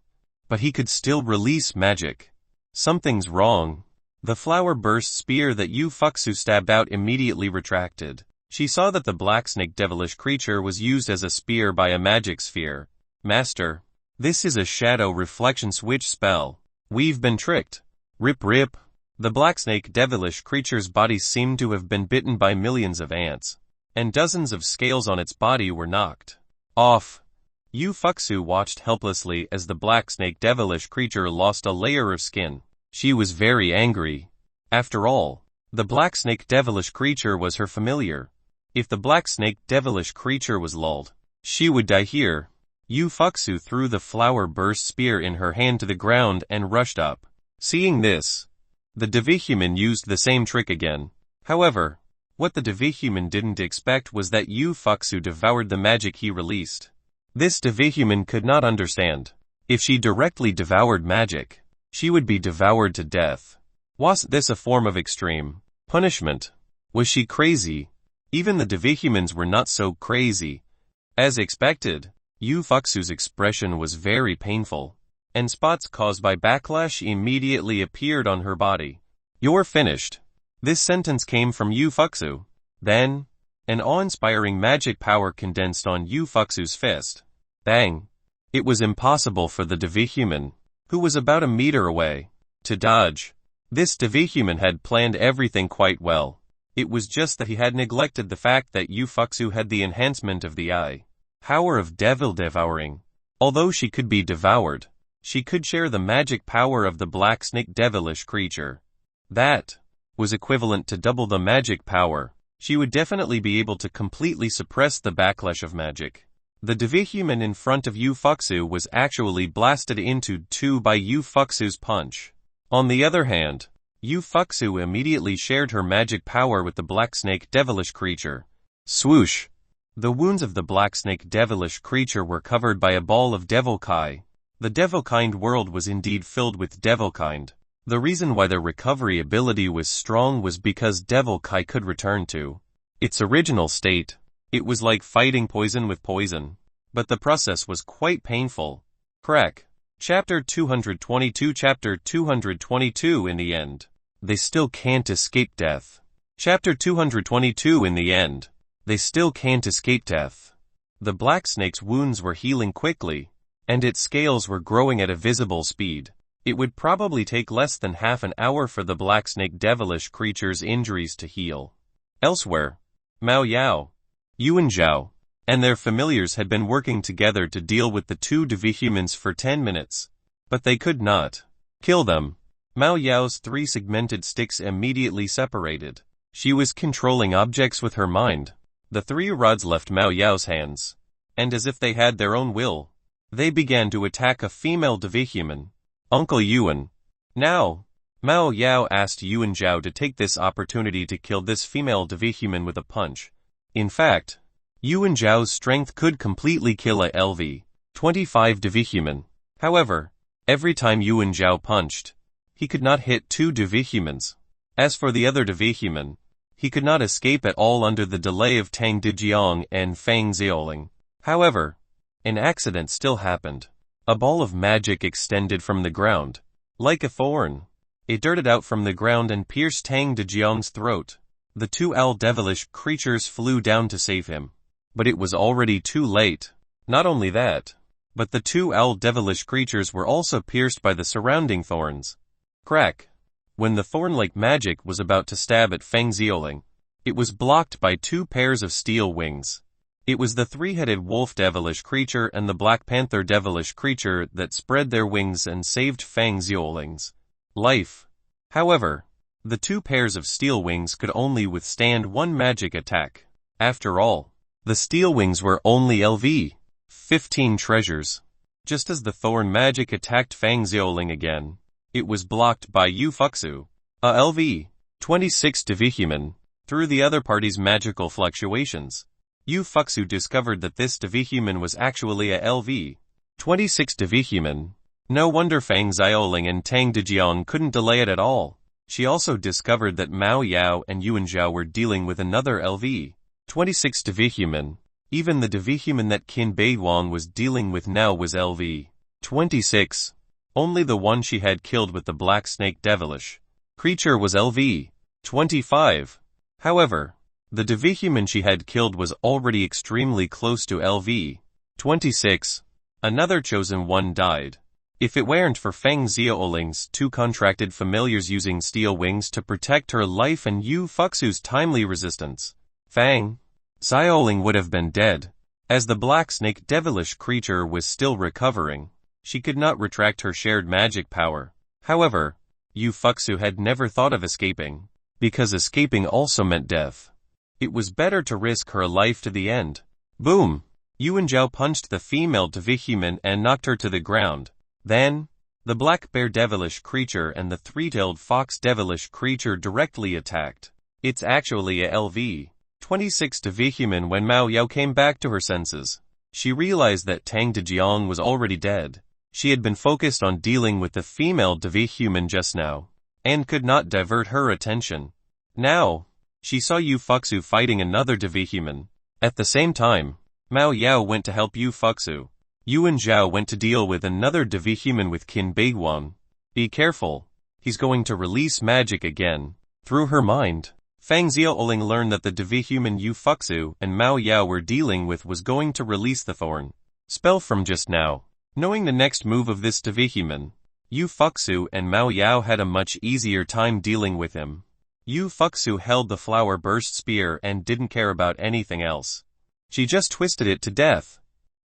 but he could still release magic. Something's wrong. The Flower Burst Spear that Ufuksu stabbed out immediately retracted. She saw that the Black Snake Devilish Creature was used as a spear by a magic sphere. "Master, this is a shadow reflection switch spell. We've been tricked." Rip rip. The Black Snake Devilish Creature's body seemed to have been bitten by millions of ants, and dozens of scales on its body were knocked off. Ufuksu watched helplessly as the Black Snake Devilish Creature lost a layer of skin. She was very angry. After all, the Black Snake Devilish Creature was her familiar. If the Black Snake Devilish Creature was lulled, she would die here. Ufuksu threw the Flower Burst Spear in her hand to the ground and rushed up. Seeing this, the Devihuman used the same trick again. However, what the Devihuman didn't expect was that Ufuksu devoured the magic he released. This Devihuman could not understand. If she directly devoured magic, she would be devoured to death. Wasn't this a form of extreme punishment? Was she crazy? Even the Devihumans were not so crazy. As expected, Ufuksu's expression was very painful, and spots caused by backlash immediately appeared on her body. "You're finished." This sentence came from Ufuksu. Then, an awe-inspiring magic power condensed on Ufuksu's fist. Bang! It was impossible for the Devihuman, who was about a meter away, to dodge. This Devihuman had planned everything quite well. It was just that he had neglected the fact that Ufuksu had the enhancement of the eye power of devil devouring. Although she could be devoured, she could share the magic power of the Black Snake Devilish Creature. That was equivalent to double the magic power. She would definitely be able to completely suppress the backlash of magic. The Devihuman in front of Ufuksu was actually blasted into two by Ufuksu's punch. On the other hand, Ufuksu immediately shared her magic power with the Black Snake Devilish Creature. Swoosh! The wounds of the Black Snake Devilish Creature were covered by a ball of Devilkind. The Devilkind world was indeed filled with Devilkind. The reason why their recovery ability was strong was because Devilkind could return to its original state. It was like fighting poison with poison. But the process was quite painful. Crack! Chapter 222 Chapter 222 In the end, they still can't escape death. Chapter 222 In the end, they still can't escape death. The black snake's wounds were healing quickly, and its scales were growing at a visible speed. It would probably take less than half an hour for the black snake devilish creature's injuries to heal. Elsewhere, Mao Yao, Yuan Zhao, and their familiars had been working together to deal with the two devihumans for 10 minutes. But they could not kill them. Mao Yao's three segmented sticks immediately separated. She was controlling objects with her mind. The three rods left Mao Yao's hands, and as if they had their own will, they began to attack a female devihuman, Uncle Yuan. Now, Mao Yao asked Yuan Zhao to take this opportunity to kill this female devihuman with a punch. In fact, Yuan Zhao's strength could completely kill a LV-25 devihuman. However, every time Yuan Zhao punched, he could not hit two devihumans. As for the other devihuman, he could not escape at all under the delay of Tang Dejiang and Fang Xiaoling. However, an accident still happened. A ball of magic extended from the ground. Like a thorn, it darted out from the ground and pierced Tang Dejiang's throat. The two devilish creatures flew down to save him. But it was already too late. Not only that, but the two devilish creatures were also pierced by the surrounding thorns. Crack! When the thorn-like magic was about to stab at Feng Xiaoling, it was blocked by two pairs of steel wings. It was the three-headed wolf devilish creature and the black panther devilish creature that spread their wings and saved Feng Xiaoling's life. However, the two pairs of steel wings could only withstand one magic attack. After all, the steel wings were only LV-15 treasures. Just as the thorn magic attacked Feng Xiaoling again, it was blocked by Yu Fuxu, a LV-26 devihuman, through the other party's magical fluctuations. Yu Fuxu discovered that this devihuman was actually a LV-26 devihuman. No wonder Feng Xiaoling and Tang Dejiang couldn't delay it at all. She also discovered that Mao Yao and Yuan Zhao were dealing with another LV-26 devihuman. Even the devihuman that Qin Beiwang was dealing with now was LV-26. Only the one she had killed with the black snake devilish creature was LV-25. However, the devihuman she had killed was already extremely close to LV-26. Another chosen one died. If it weren't for Feng Xiaoling's two contracted familiars using steel wings to protect her life and Yu Fuxu's timely resistance, Feng Xiaoling would have been dead. As the black snake devilish creature was still recovering, she could not retract her shared magic power. However, Yu Fuxu had never thought of escaping, because escaping also meant death. It was better to risk her life to the end. Boom! Yuan Zhao punched the female devihuman and knocked her to the ground. Then, the black bear devilish creature and the three-tailed fox devilish creature directly attacked. It's actually a LV-26 devihuman. When Mao Yao came back to her senses, she realized that Tang Dejiang was already dead. She had been focused on dealing with the female devihuman just now, and could not divert her attention. Now, she saw Yu Fuxu fighting another devihuman. At the same time, Mao Yao went to help Yu Fuxu. Yuan Zhao went to deal with another devihuman with Qin Beiwang. Be careful, he's going to release magic again. Through her mind, Feng Xiaoling learned that the devihuman Yu Fuxu and Mao Yao were dealing with was going to release the thorn spell from just now. Knowing the next move of this devihuman, Yu Fuxu and Mao Yao had a much easier time dealing with him. Yu Fuxu held the flower burst spear and didn't care about anything else. She just twisted it to death.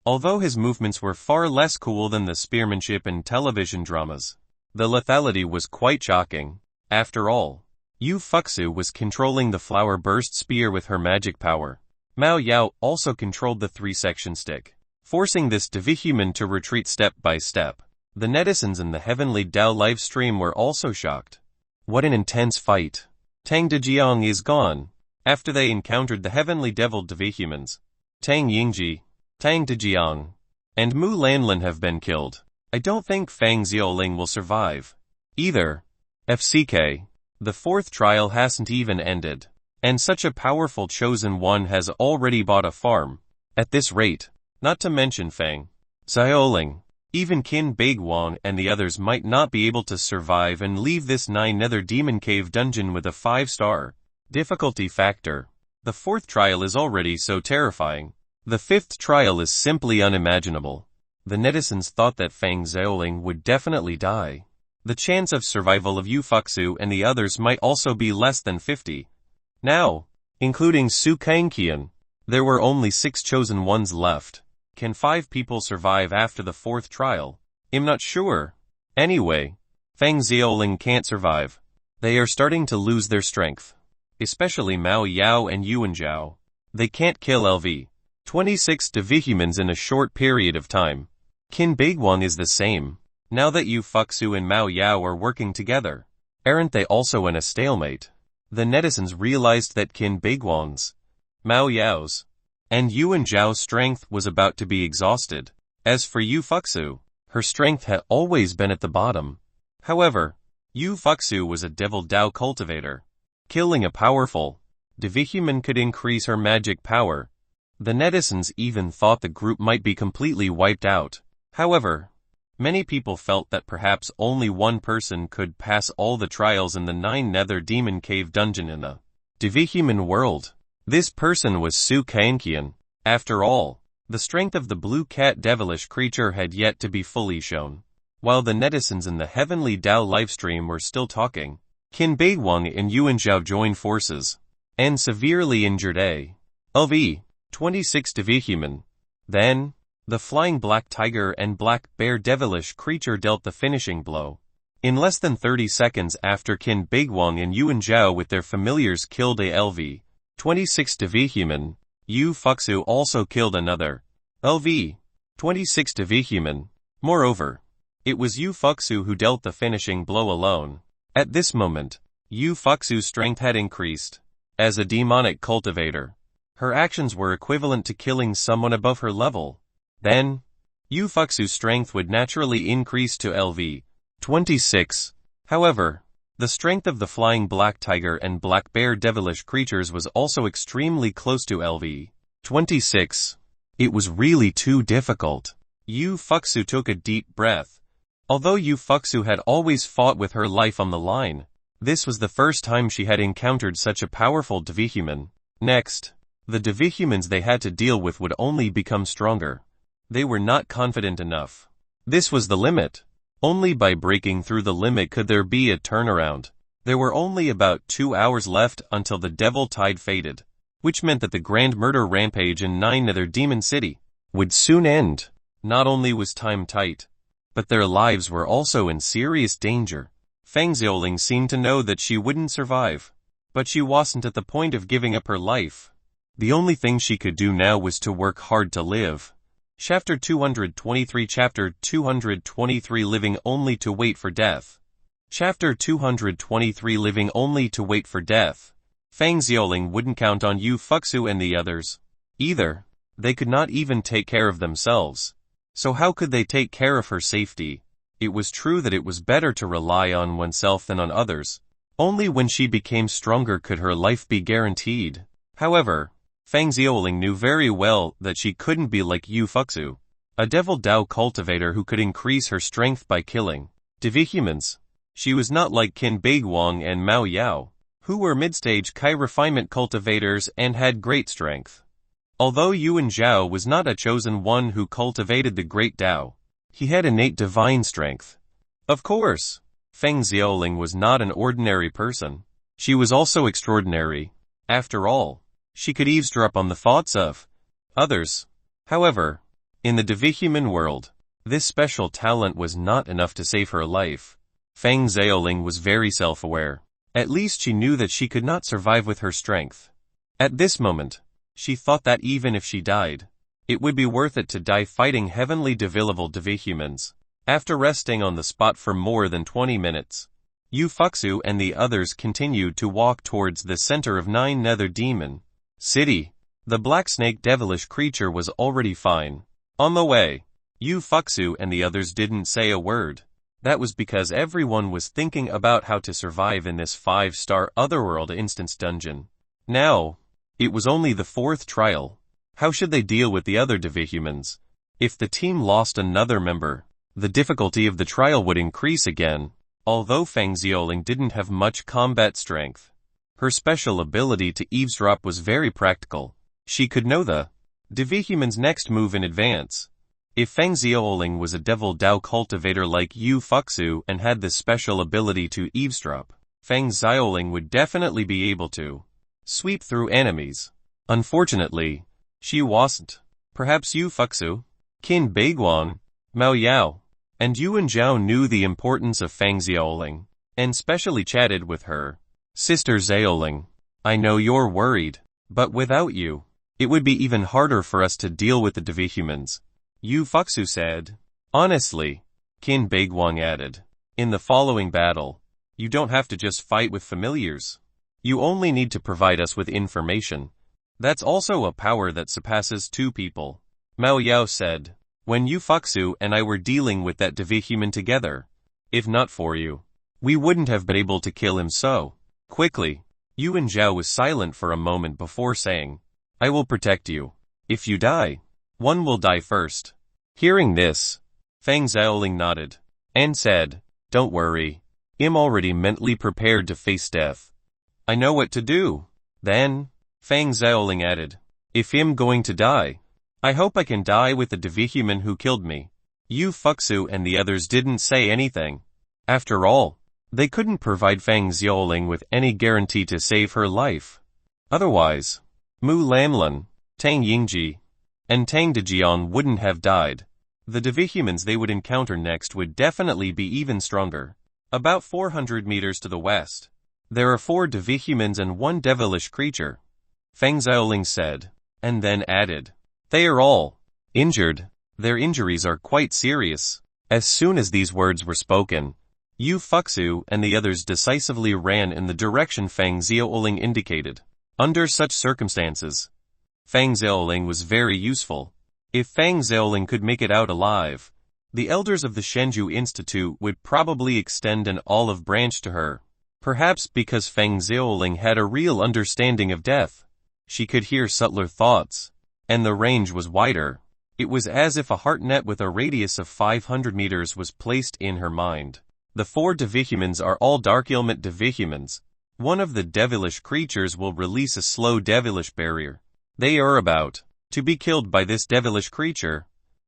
Although his movements were far less cool than the spearmanship in television dramas, the lethality was quite shocking. After all, Yu Fuxu was controlling the flower burst spear with her magic power. Mao Yao also controlled the three-section stick, forcing this devihuman to retreat step by step. The netizens in the Heavenly Dao live stream were also shocked. What an intense fight. Tang Dejiang is gone. After they encountered the Heavenly Devil devihumans, Tang Yingji, Tang Dejiang, and Mu Lanlin have been killed. I don't think Feng Xiaoling will survive either. FCK. The fourth trial hasn't even ended, and such a powerful chosen one has already bought a farm. At this rate, not to mention Feng Xiaoling, Even Qin Beiguang and the others might not be able to survive and leave this 9 nether demon cave dungeon with a 5-star difficulty factor. The 4th trial is already so terrifying. The 5th trial is simply unimaginable. The netizens thought that Feng Xiaoling would definitely die. The chance of survival of Yu Fuxu and the others might also be less than 50. Now, including Su Kangqian, there were only 6 chosen ones left. Can 5 people survive after the 4th trial? I'm not sure. Anyway, Feng Xiaoling can't survive. They are starting to lose their strength. Especially Mao Yao and Yuan Zhao. They can't kill LV 26 devihumans in a short period of time. Qin Beiguang is the same. Now that Yu Fuxu and Mao Yao are working together, aren't they also in a stalemate? The netizens realized that Qin Beiguang's, Mao Yao's, and Yuan Zhao's strength was about to be exhausted. As for Yu Fuxu, her strength had always been at the bottom. However, Yu Fuxu was a devil Dao cultivator. Killing a powerful devihuman could increase her magic power. The netizens even thought the group might be completely wiped out. However, many people felt that perhaps only one person could pass all the trials in the 9 nether demon cave dungeon in the devihuman world. This person was Su Kangqian. After all, the strength of the blue cat devilish creature had yet to be fully shown. While the netizens in the Heavenly Dao livestream were still talking, Qin Beiguang and Yuan Zhao joined forces, and severely injured a LV 26 devihuman. Then, the flying black tiger and black bear devilish creature dealt the finishing blow. In less than 30 seconds after Qin Beiguang and Yuan Zhao with their familiars killed a LV 26 devihuman, Yu Fuxu also killed another LV 26 devihuman. Moreover, it was Yu Fuxu who dealt the finishing blow alone. At this moment, Yu Fuxu's strength had increased. As a demonic cultivator, her actions were equivalent to killing someone above her level. Then, Yu Fuxu's strength would naturally increase to LV 26. However, the strength of the flying black tiger and black bear devilish creatures was also extremely close to LV 26. It was really too difficult. Yu Fuxu took a deep breath. Although Yu Fuxu had always fought with her life on the line, this was the first time she had encountered such a powerful devihuman. Next, the devihumans they had to deal with would only become stronger. They were not confident enough. This was the limit. Only by breaking through the limit could there be a turnaround. There were only about 2 hours left until the devil tide faded, which meant that the grand murder rampage in 9 Nether Demon City would soon end. Not only was time tight, but their lives were also in serious danger. Feng Xiaoling seemed to know that she wouldn't survive, but she wasn't at the point of giving up her life. The only thing she could do now was to work hard to live. Chapter 223 Chapter 223 Living Only to Wait for Death. Chapter 223 Living Only to Wait for Death. Feng Xiaoling wouldn't count on Yu Fuxu and the others either. They could not even take care of themselves. So how could they take care of her safety? It was true that it was better to rely on oneself than on others. Only when she became stronger could her life be guaranteed. However, Feng Xiaoling knew very well that she couldn't be like Yu Fuxu, a devil Dao cultivator who could increase her strength by killing devihumans. She was not like Qin Beiguang and Mao Yao, who were mid-stage Kai refinement cultivators and had great strength. Although Yuan Zhao was not a chosen one who cultivated the great Dao, he had innate divine strength. Of course, Feng Xiaoling was not an ordinary person. She was also extraordinary. After all, she could eavesdrop on the thoughts of others. However, in the devihuman world, this special talent was not enough to save her life. Feng Xiaoling was very self-aware. At least she knew that she could not survive with her strength. At this moment, she thought that even if she died, it would be worth it to die fighting heavenly level devihumans. After resting on the spot for more than 20 minutes, Yu Fuxu and the others continued to walk towards the center of 9 Nether Demon City. The black snake devilish creature was already fine. On the way, Yu Fuxu and the others didn't say a word. That was because everyone was thinking about how to survive in this 5-star Otherworld instance dungeon. Now, it was only the 4th trial. How should they deal with the other devihumans? If the team lost another member, the difficulty of the trial would increase again. Although Feng Xiaoling didn't have much combat strength, her special ability to eavesdrop was very practical. She could know the Devihuman's next move in advance. If Feng Xiaoling was a devil Dao cultivator like Yu Fuxu and had this special ability to eavesdrop, Feng Xiaoling would definitely be able to sweep through enemies. Unfortunately, she wasn't. Perhaps Yu Fuxu, Qin Beiguan, Mao Yao, and Yuan Zhao knew the importance of Feng Xiaoling, and specially chatted with her. Sister Xiaoling, I know you're worried, but without you, it would be even harder for us to deal with the Devihumans, Yu Fuxu said. Honestly, Qin Beiguan added, in the following battle, you don't have to just fight with familiars. You only need to provide us with information. That's also a power that surpasses two people. Mao Yao said, when Yu Fuxu and I were dealing with that Devihuman together, if not for you, we wouldn't have been able to kill him so quickly. Yuan Zhao was silent for a moment before saying, I will protect you. If you die, one will die first. Hearing this, Feng Xiaoling nodded, and said, don't worry, I'm already mentally prepared to face death. I know what to do. Then, Feng Xiaoling added, if I'm going to die, I hope I can die with the Devihuman who killed me. Yu Fuxu and the others didn't say anything. After all, they couldn't provide Feng Xiaoling with any guarantee to save her life. Otherwise, Mu Lamlin, Tang Yingji, and Tang Dejian wouldn't have died. The Devihumans they would encounter next would definitely be even stronger. About 400 meters to the west, there are 4 Devihumans and 1 devilish creature, Feng Xiaoling said, and then added, they are all injured. Their injuries are quite serious. As soon as these words were spoken, Yu Fuxu and the others decisively ran in the direction Feng Xiaoling indicated. Under such circumstances, Feng Xiaoling was very useful. If Feng Xiaoling could make it out alive, the elders of the Shenzhou Institute would probably extend an olive branch to her. Perhaps because Feng Xiaoling had a real understanding of death, she could hear subtler thoughts, and the range was wider. It was as if a heart net with a radius of 500 meters was placed in her mind. The 4 Devihumans are all dark element Devihumans. One of the devilish creatures will release a slow devilish barrier. They are about to be killed by this devilish creature,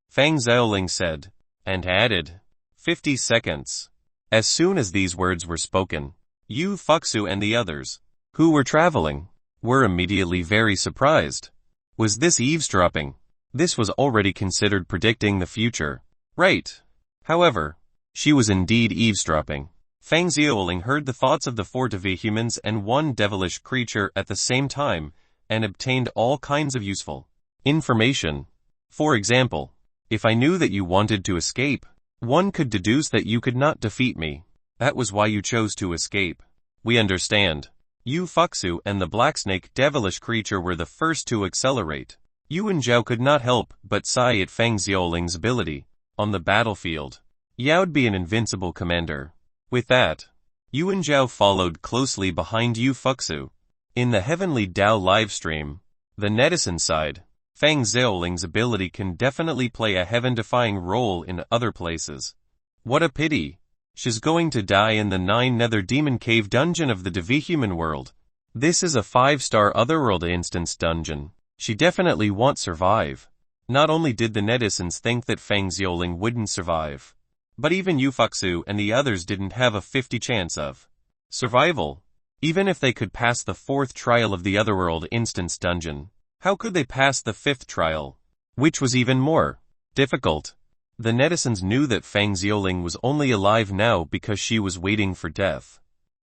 Feng Xiaoling said, and added, 50 seconds. As soon as these words were spoken, Yu Fuxu and the others, who were traveling, were immediately very surprised. Was this eavesdropping? This was already considered predicting the future, right? However, she was indeed eavesdropping. Feng Xiaoling heard the thoughts of the 4 Devihumans and 1 devilish creature at the same time, and obtained all kinds of useful information. For example, if I knew that you wanted to escape, one could deduce that you could not defeat me. That was why you chose to escape. We understand. Yu Fuxu and the black snake devilish creature were the first to accelerate. Yuan Zhao could not help but sigh at Feng Xiaoling's ability. On the battlefield, Yao'd be an invincible commander. With that, Yuan Zhao followed closely behind Yu Fuxu. In the Heavenly Dao livestream, the netizen side, Feng Xiaoling's ability can definitely play a heaven-defying role in other places. What a pity. She's going to die in the 9 Nether Demon Cave dungeon of the Devihuman world. This is a 5-star Otherworld instance dungeon. She definitely won't survive. Not only did the netizens think that Feng Xiaoling wouldn't survive, but even Yu Fuxu and the others didn't have a 50 chance of survival. Even if they could pass the 4th trial of the Otherworld instance dungeon, how could they pass the 5th trial, which was even more difficult? The netizens knew that Feng Xiaoling was only alive now because she was waiting for death.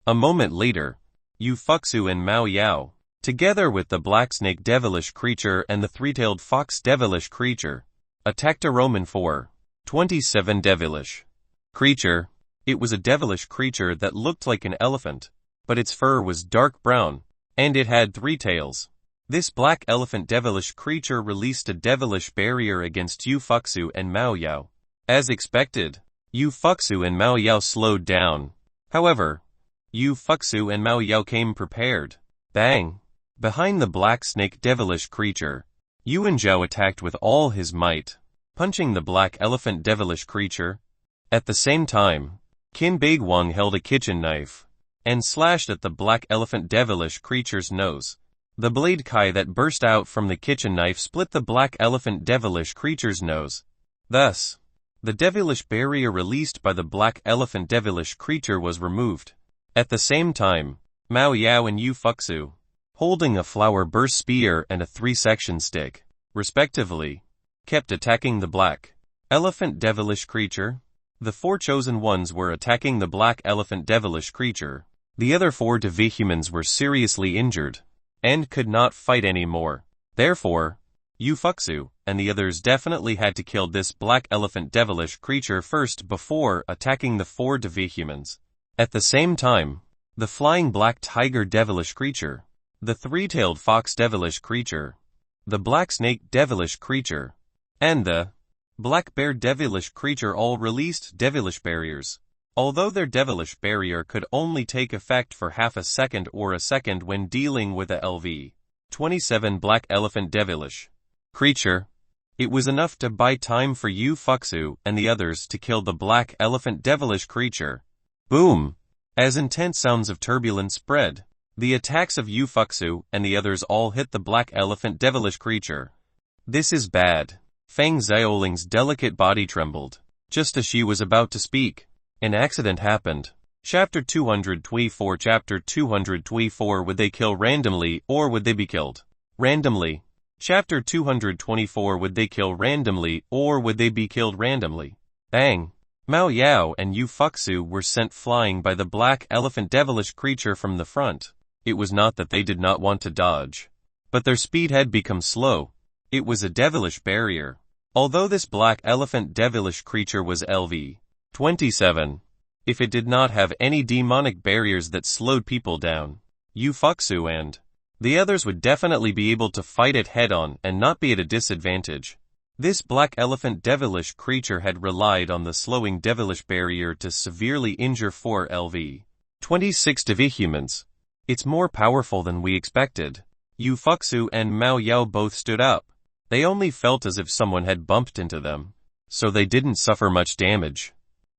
A moment later, Yu Fuxu and Mao Yao, together with the black snake devilish creature and the 3-tailed fox devilish creature, attacked a Roman 427 devilish creature. It was a devilish creature that looked like an elephant, but its fur was dark brown, and it had 3 tails. This black elephant devilish creature released a devilish barrier against Yu Fuxu and Mao Yao. As expected, Yu Fuxu and Mao Yao slowed down. However, Yu Fuxu and Mao Yao came prepared. Bang! Behind the black snake devilish creature, Yuan Zhao attacked with all his might, punching the black elephant devilish creature. At the same time, Qin Beiguang held a kitchen knife and slashed at the black elephant devilish creature's nose. The blade kai that burst out from the kitchen knife split the black elephant devilish creature's nose. Thus, the devilish barrier released by the black elephant devilish creature was removed. At the same time, Mao Yao and Yu Fuxu, holding a flower burst spear and a 3-section stick, respectively, kept attacking the black elephant devilish creature. The 4 chosen ones were attacking the black elephant devilish creature. The other 4 devihumans were seriously injured and could not fight anymore. Therefore, Yu Fuxu and the others definitely had to kill this black elephant devilish creature first before attacking the 4 devihumans. At the same time, the flying black tiger devilish creature, the 3-tailed fox devilish creature, the black snake devilish creature, and the black bear devilish creature all released devilish barriers. Although their devilish barrier could only take effect for half a second or a second when dealing with a LV-27 black elephant devilish creature, it was enough to buy time for Yu Fuxu and the others to kill the black elephant devilish creature. Boom! As intense sounds of turbulence spread, the attacks of Yu Fuxu and the others all hit the black elephant devilish creature. This is bad. Fang Xiaoling's delicate body trembled. Just as she was about to speak, an accident happened. Chapter 224 Chapter 224 Would they kill randomly or would they be killed randomly? Chapter 224 Would they kill randomly or would they be killed randomly? Bang! Mao Yao and Yu Fuxu were sent flying by the black elephant devilish creature from the front. It was not that they did not want to dodge, but their speed had become slow. It was a devilish barrier. Although this black elephant devilish creature was LV-27, if it did not have any demonic barriers that slowed people down, Yu Fuxu and the others would definitely be able to fight it head-on and not be at a disadvantage. This black elephant devilish creature had relied on the slowing devilish barrier to severely injure 4 LV-26 devihumans. It's more powerful than we expected. Yu Fuxu and Mao Yao both stood up. They only felt as if someone had bumped into them, so they didn't suffer much damage.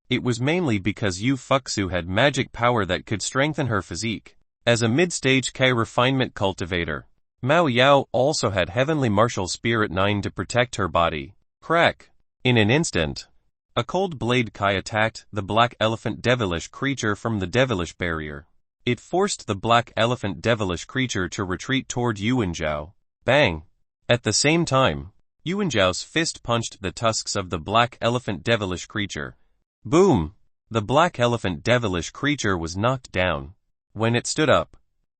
It was mainly because Yu Fuxu had magic power that could strengthen her physique. As a mid-stage Kai refinement cultivator, Mao Yao also had Heavenly Martial Spirit 9 to protect her body. Crack! In an instant, a cold blade Kai attacked the black elephant devilish creature from the devilish barrier. It forced the black elephant devilish creature to retreat toward Yuanzhao. Bang! At the same time, Yuanzhao's fist punched the tusks of the black elephant devilish creature. Boom! The black elephant devilish creature was knocked down. When it stood up,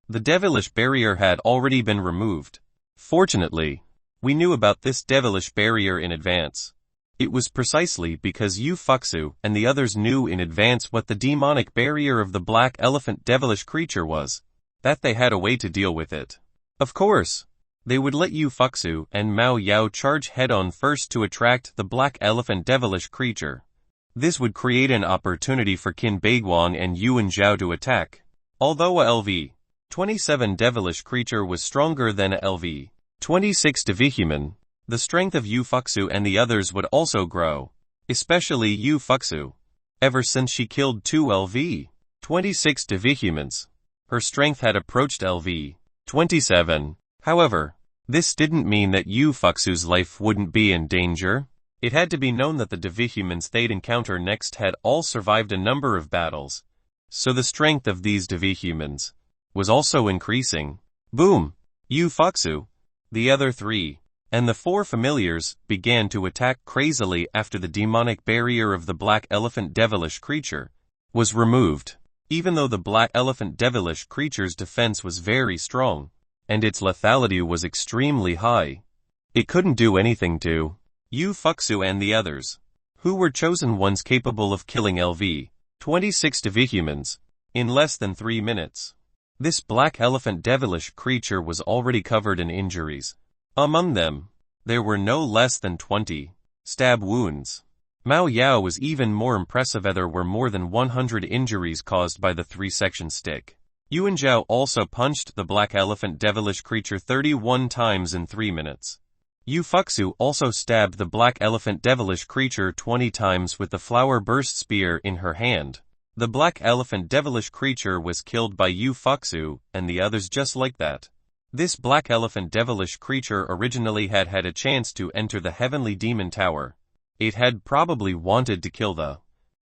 the devilish barrier had already been removed. Fortunately, we knew about this devilish barrier in advance. It was precisely because Yu Fuxu and the others knew in advance what the demonic barrier of the black elephant devilish creature was, that they had a way to deal with it. Of course, they would let Yu Fuxu and Mao Yao charge head-on first to attract the black elephant devilish creature. This would create an opportunity for Qin Beiguang and Yuan Zhao to attack. Although a LV-27 devilish creature was stronger than a LV-26 devihuman, the strength of Yu Fuxu and the others would also grow, especially Yu Fuxu. Ever since she killed 2 LV-26 devihumans, her strength had approached LV-27. However, this didn't mean that Yu Fuxu's life wouldn't be in danger. It had to be known that the devihumans they'd encounter next had all survived a number of battles, so the strength of these devihumans was also increasing. Boom! Yu Fuxu, the other 3, and the 4 familiars began to attack crazily after the demonic barrier of the black elephant devilish creature was removed. Even though the black elephant devilish creature's defense was very strong, and its lethality was extremely high, it couldn't do anything to Yu Fuxu and the others, who were chosen ones capable of killing LV-26 devihumans in less than 3 minutes. This black elephant devilish creature was already covered in injuries. Among them, there were no less than 20 stab wounds. Mao Yao was even more impressive as there were more than 100 injuries caused by the 3-section stick. Yuan Zhao also punched the black elephant devilish creature 31 times in 3 minutes. Ufuksu also stabbed the black elephant devilish creature 20 times with the flower burst spear in her hand. The black elephant devilish creature was killed by Ufuksu and the others just like that. This black elephant devilish creature originally had had a chance to enter the heavenly demon tower. It had probably wanted to kill the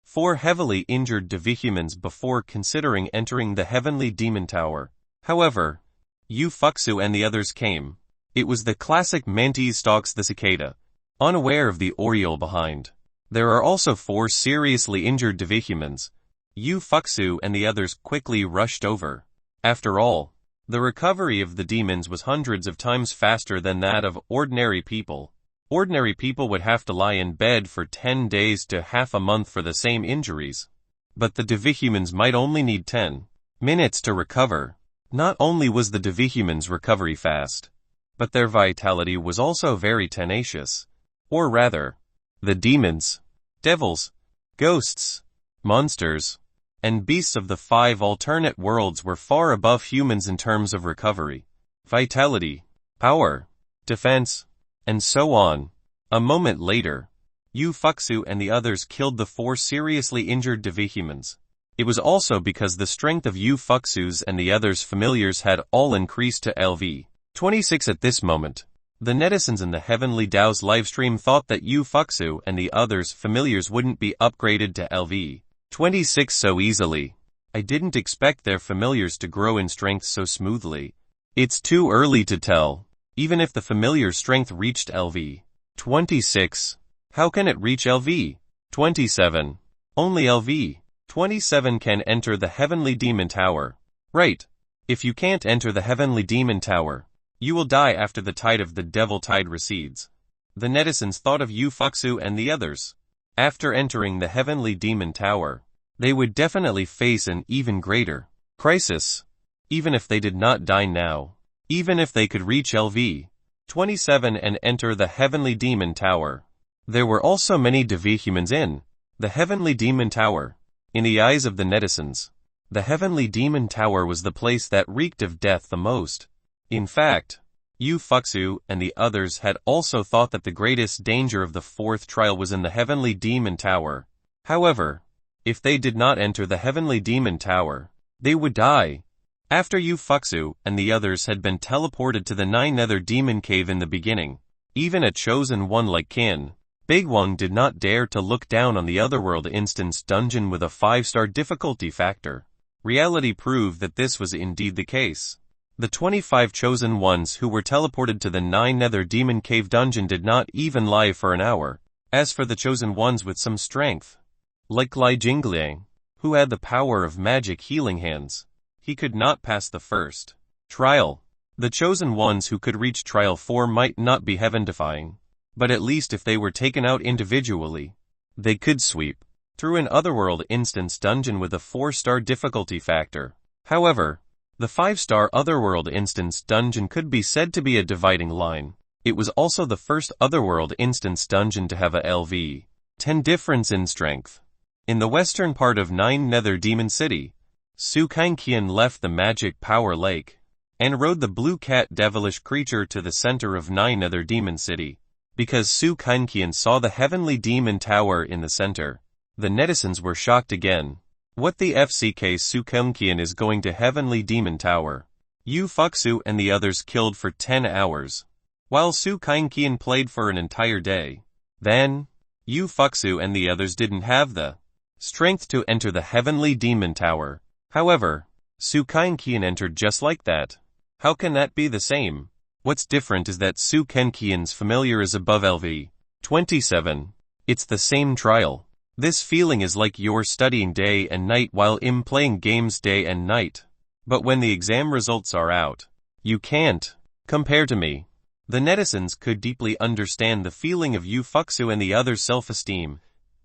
4 heavily injured devihumans before considering entering the heavenly demon tower. However, Ufuksu and the others came. It was the classic Mantis stalks the cicada, unaware of the oriole behind. There are also 4 seriously injured devihumans. Ufuksu and the others quickly rushed over. After all, the recovery of the demons was hundreds of times faster than that of ordinary people. Ordinary people would have to lie in bed for 10 days to half a month for the same injuries. But the devihumans might only need 10 minutes to recover. Not only was the devihumans' recovery fast, but their vitality was also very tenacious. Or rather, the demons, devils, ghosts, monsters, and beasts of the 5 alternate worlds were far above humans in terms of recovery, vitality, power, defense, and so on. A moment later, Ufuksu and the others killed the 4 seriously injured devihumans. It was also because the strength of Ufuksu's and the others' familiars had all increased to LV 26 at this moment. The netizens in the Heavenly Dao's livestream thought that Ufuksu and the others' familiars wouldn't be upgraded to LV 26 so easily. I didn't expect their familiars to grow in strength so smoothly. It's too early to tell. Even if the familiar strength reached LV 26, how can it reach LV 27? Only LV 27 can enter the Heavenly Demon Tower. Right. If you can't enter the Heavenly Demon Tower, you will die after the tide of the Devil Tide recedes. The netizens thought of Ufuksu and the others. After entering the Heavenly Demon Tower, they would definitely face an even greater crisis. Even if they did not die now. Even if they could reach LV 27 and enter the Heavenly Demon Tower. There were also many devihumans in the Heavenly Demon Tower. In the eyes of the netizens, the Heavenly Demon Tower was the place that reeked of death the most. In fact, Ufuksu and the others had also thought that the greatest danger of the 4th trial was in the Heavenly Demon Tower. However, if they did not enter the Heavenly Demon Tower, they would die. After Ufuksu and the others had been teleported to the 9 Nether Demon Cave in the beginning, even a chosen one like Qin, Big Wang did not dare to look down on the Otherworld Instance dungeon with a 5-star difficulty factor. Reality proved that this was indeed the case. The 25 chosen ones who were teleported to the 9 Nether Demon Cave dungeon did not even lie for an hour. As for the chosen ones with some strength, like Lai Jingliang, who had the power of magic healing hands, he could not pass the 1st trial. The chosen ones who could reach trial 4 might not be heaven-defying, but at least if they were taken out individually, they could sweep through an Otherworld Instance dungeon with a 4-star difficulty factor. However, the 5-star Otherworld Instance dungeon could be said to be a dividing line. It was also the first Otherworld Instance dungeon to have a LV 10 difference in strength. In the western part of 9 Nether Demon City, Su Kangqian left the magic power lake and rode the blue cat devilish creature to the center of 9 Nether Demon City. Because Su Kangqian saw the Heavenly Demon Tower in the center, the netizens were shocked again. What the FCK Su Kangqian is going to Heavenly Demon Tower? Ufuksu and the others killed for 10 hours, while Su Kangqian played for an entire day. Then, Ufuksu and the others didn't have the strength to enter the Heavenly Demon Tower. However, Su Kangqian entered just like that. How can that be the same? What's different is that Su Kangqian's familiar is above LV 27. It's the same trial. This feeling is like you're studying day and night while playing games day and night. But when the exam results are out, you can't compare to me. The netizens could deeply understand the feeling of Ufuksu and the other self-esteem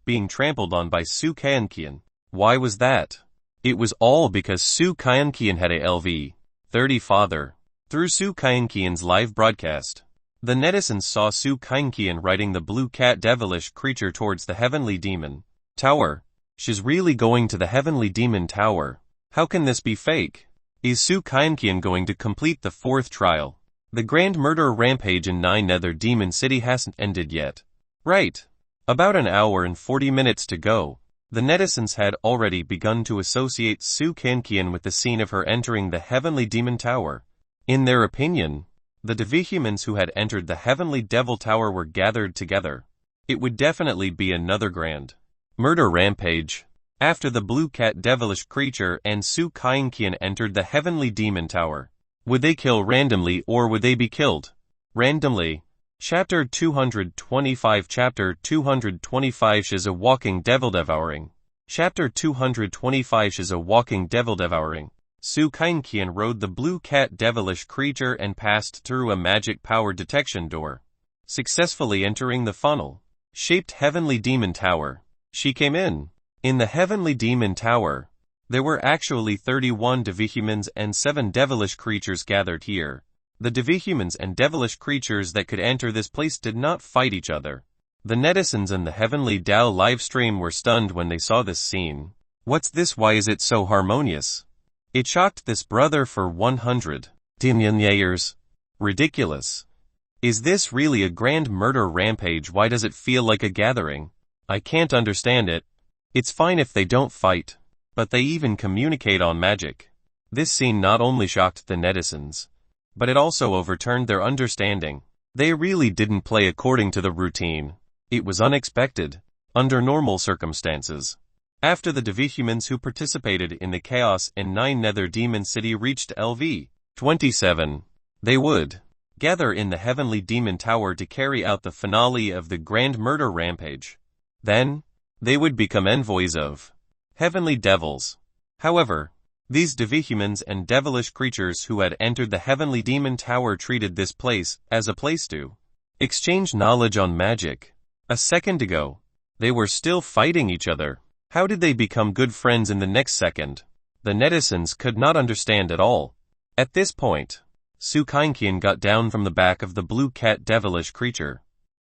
being trampled on by Su Kangqian. Why was that? It was all because Su Kangqian had a LV 30 father. Through Su Kangqian's live broadcast, the netizens saw Su Kangqian riding the blue cat devilish creature towards the Heavenly Demon Tower. She's really going to the Heavenly Demon Tower. How can this be fake? Is Su Kangqian going to complete the 4th trial? The grand murder rampage in Nine Nether Demon City hasn't ended yet. Right. About an hour and 40 minutes to go. The netizens had already begun to associate Su Kankian with the scene of her entering the Heavenly Demon Tower. In their opinion, the Devihumans who had entered the Heavenly Devil Tower were gathered together. It would definitely be another grand murder rampage. After the blue cat devilish creature and Su Kankian entered the Heavenly Demon Tower, would they kill randomly or would they be killed randomly? Chapter 225 Chapter 225 She's a walking devil devouring. Chapter 225 She's a walking devil devouring. Su Kankian rode the blue cat devilish creature and passed through a magic power detection door, successfully entering the funnel-shaped Heavenly Demon Tower. She came in. In the Heavenly Demon Tower, there were actually 31 Devihumans and 7 devilish creatures gathered here. The Devihumans and devilish creatures that could enter this place did not fight each other. The netizens and the Heavenly Dao livestream were stunned when they saw this scene. What's this? Why is it so harmonious? It shocked this brother for 100 years. Ridiculous. Is this really a grand murder rampage? Why does it feel like a gathering? I can't understand it. It's fine if they don't fight, but they even communicate on magic. This scene not only shocked the netizens, but it also overturned their understanding. They really didn't play according to the routine. It was unexpected, under normal circumstances. After the Devihumans who participated in the chaos in Nine Nether Demon City reached LV 27, they would gather in the Heavenly Demon Tower to carry out the finale of the Grand Murder Rampage. Then, they would become envoys of Heavenly Devils. However, these Devihumans and devilish creatures who had entered the Heavenly Demon Tower treated this place as a place to exchange knowledge on magic. A second ago, they were still fighting each other. How did they become good friends in the next second? The netizens could not understand at all. At this point, Su Kankian got down from the back of the blue cat devilish creature.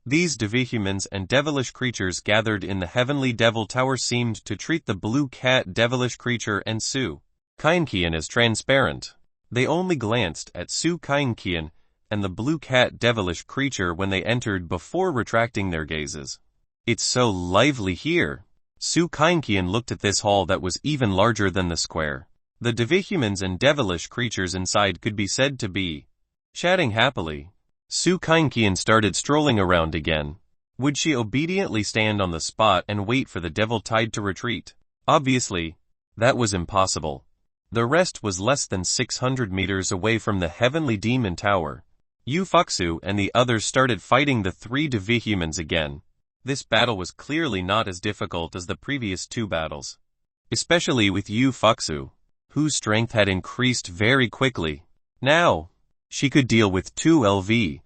These Devihumans and devilish creatures gathered in the Heavenly Devil Tower seemed to treat the blue cat devilish creature and Su Kankian as transparent. They only glanced at Su Kankian and the blue cat devilish creature when they entered before retracting their gazes. It's so lively here. Su Kankian looked at this hall that was even larger than the square. The Devihumans and devilish creatures inside could be said to be chatting happily. Su Kankian started strolling around again. Would she obediently stand on the spot and wait for the devil tide to retreat? Obviously, that was impossible. The rest was less than 600 meters away from the Heavenly Demon Tower. Yu Fuxu and the others started fighting the 3 Devihumans again. This battle was clearly not as difficult as the previous 2 battles, especially with Yu Fuxu, whose strength had increased very quickly. Now, she could deal with 2 LV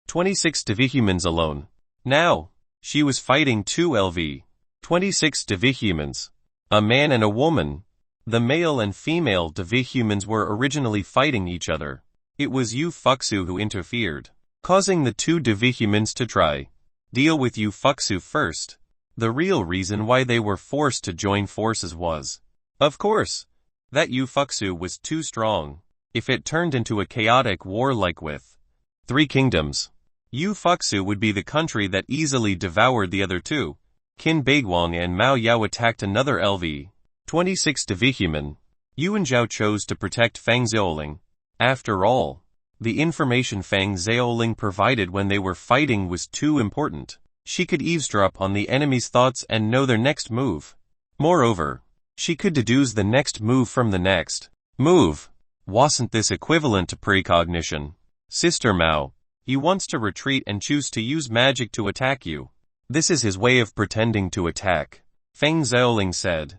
26 Devihumans alone. Now, she was fighting 2 LV 26 Devihumans, a man and a woman. The male and female Devihumans were originally fighting each other. It was Yu Fuxu who interfered, causing the 2 Devihumans to try deal with Yu Fuxu first. The real reason why they were forced to join forces was, of course, that Yu Fuxu was too strong. If it turned into a chaotic war like with 3 kingdoms, Yu Fuxu would be the country that easily devoured the other 2. Qin Baiguang and Mao Yao attacked another LV 26 Devihuman. Yuan Zhao chose to protect Fang Xiaoling. After all, the information Fang Xiaoling provided when they were fighting was too important. She could eavesdrop on the enemy's thoughts and know their next move. Moreover, she could deduce the next move from the next move. Wasn't this equivalent to precognition? Sister Mao, he wants to retreat and choose to use magic to attack you. This is his way of pretending to attack, Fang Xiaoling said.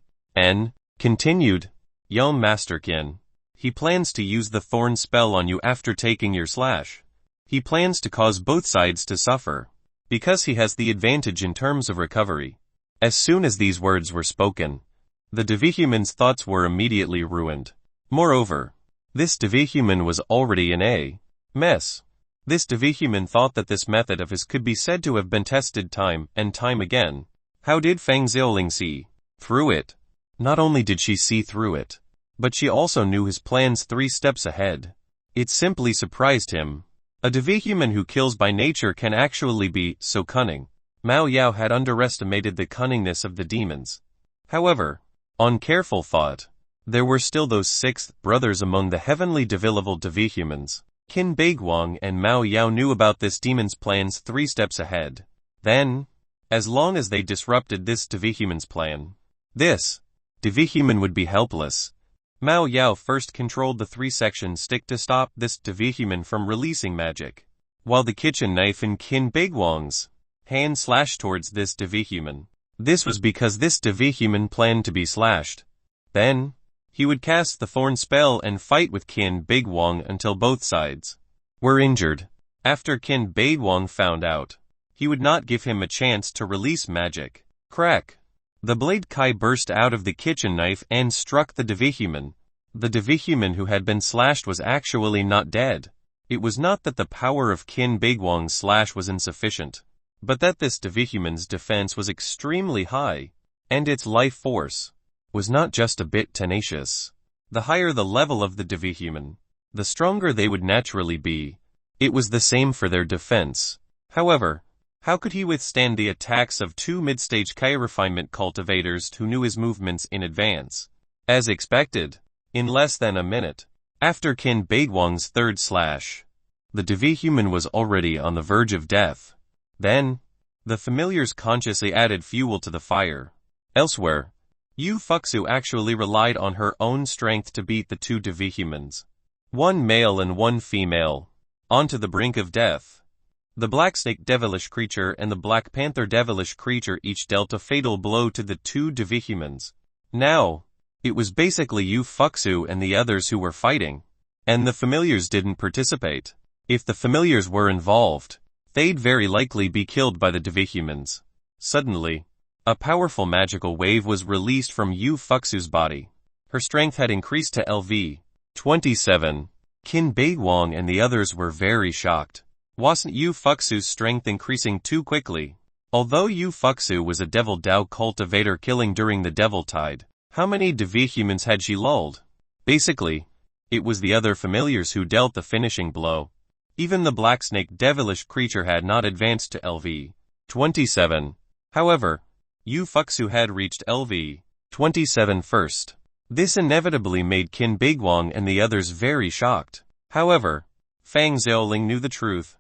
Continued, Young Master Qin. He plans to use the thorn spell on you after taking your slash. He plans to cause both sides to suffer, because he has the advantage in terms of recovery. As soon as these words were spoken, the Devihuman's thoughts were immediately ruined. Moreover, this Devihuman was already in a mess. This Devihuman thought that this method of his could be said to have been tested time and time again. How did Fang Xiaoling see through it? Not only did she see through it, but she also knew his plans 3 steps ahead. It simply surprised him. A devihuman who kills by nature can actually be so cunning. Mao Yao had underestimated the cunningness of the demons. However, on careful thought, there were still those sixth brothers among the heavenly devilable devihumans. Qin Beiguang and Mao Yao knew about this demon's plans 3 steps ahead. Then, as long as they disrupted this devihuman's plan, this devihuman would be helpless. Mao Yao first controlled the 3-section stick to stop this devihuman from releasing magic, while the kitchen knife in Qin Beiguang's hand slashed towards this devihuman. This was because this devihuman planned to be slashed. Then, he would cast the thorn spell and fight with Qin Beiguang until both sides were injured. After Qin Beiguang found out, he would not give him a chance to release magic. Crack! The blade Kai burst out of the kitchen knife and struck the devihuman. The devihuman who had been slashed was actually not dead. It was not that the power of Qin Beiguang's slash was insufficient, but that this devihuman's defense was extremely high, and its life force was not just a bit tenacious. The higher the level of the devihuman, the stronger they would naturally be. It was the same for their defense. However, how could he withstand the attacks of 2 mid-stage Kai refinement cultivators who knew his movements in advance? As expected, in less than a minute, after Qin Beiguang's 3rd slash, the devihuman was already on the verge of death. Then, the familiars consciously added fuel to the fire. Elsewhere, Yu Fuxu actually relied on her own strength to beat the 2 devihumans, 1 male and 1 female, onto the brink of death. The Black Snake devilish creature and the Black Panther devilish creature each dealt a fatal blow to the 2 devihumans. Now, it was basically Yu Fuxu and the others who were fighting, and the familiars didn't participate. If the familiars were involved, they'd very likely be killed by the devihumans. Suddenly, a powerful magical wave was released from Yu Fuxu's body. Her strength had increased to LV 27. Qin Beiguang and the others were very shocked. Wasn't Yu Fuxu's strength increasing too quickly? Although Yu Fuxu was a Devil Dao cultivator killing during the Devil Tide, how many devihumans had she lulled? Basically, it was the other familiars who dealt the finishing blow. Even the Black Snake devilish creature had not advanced to LV 27. However, Yu Fuxu had reached LV 27 first. This inevitably made Qin Beiguang and the others very shocked. However, Fang Xiaoling knew the truth.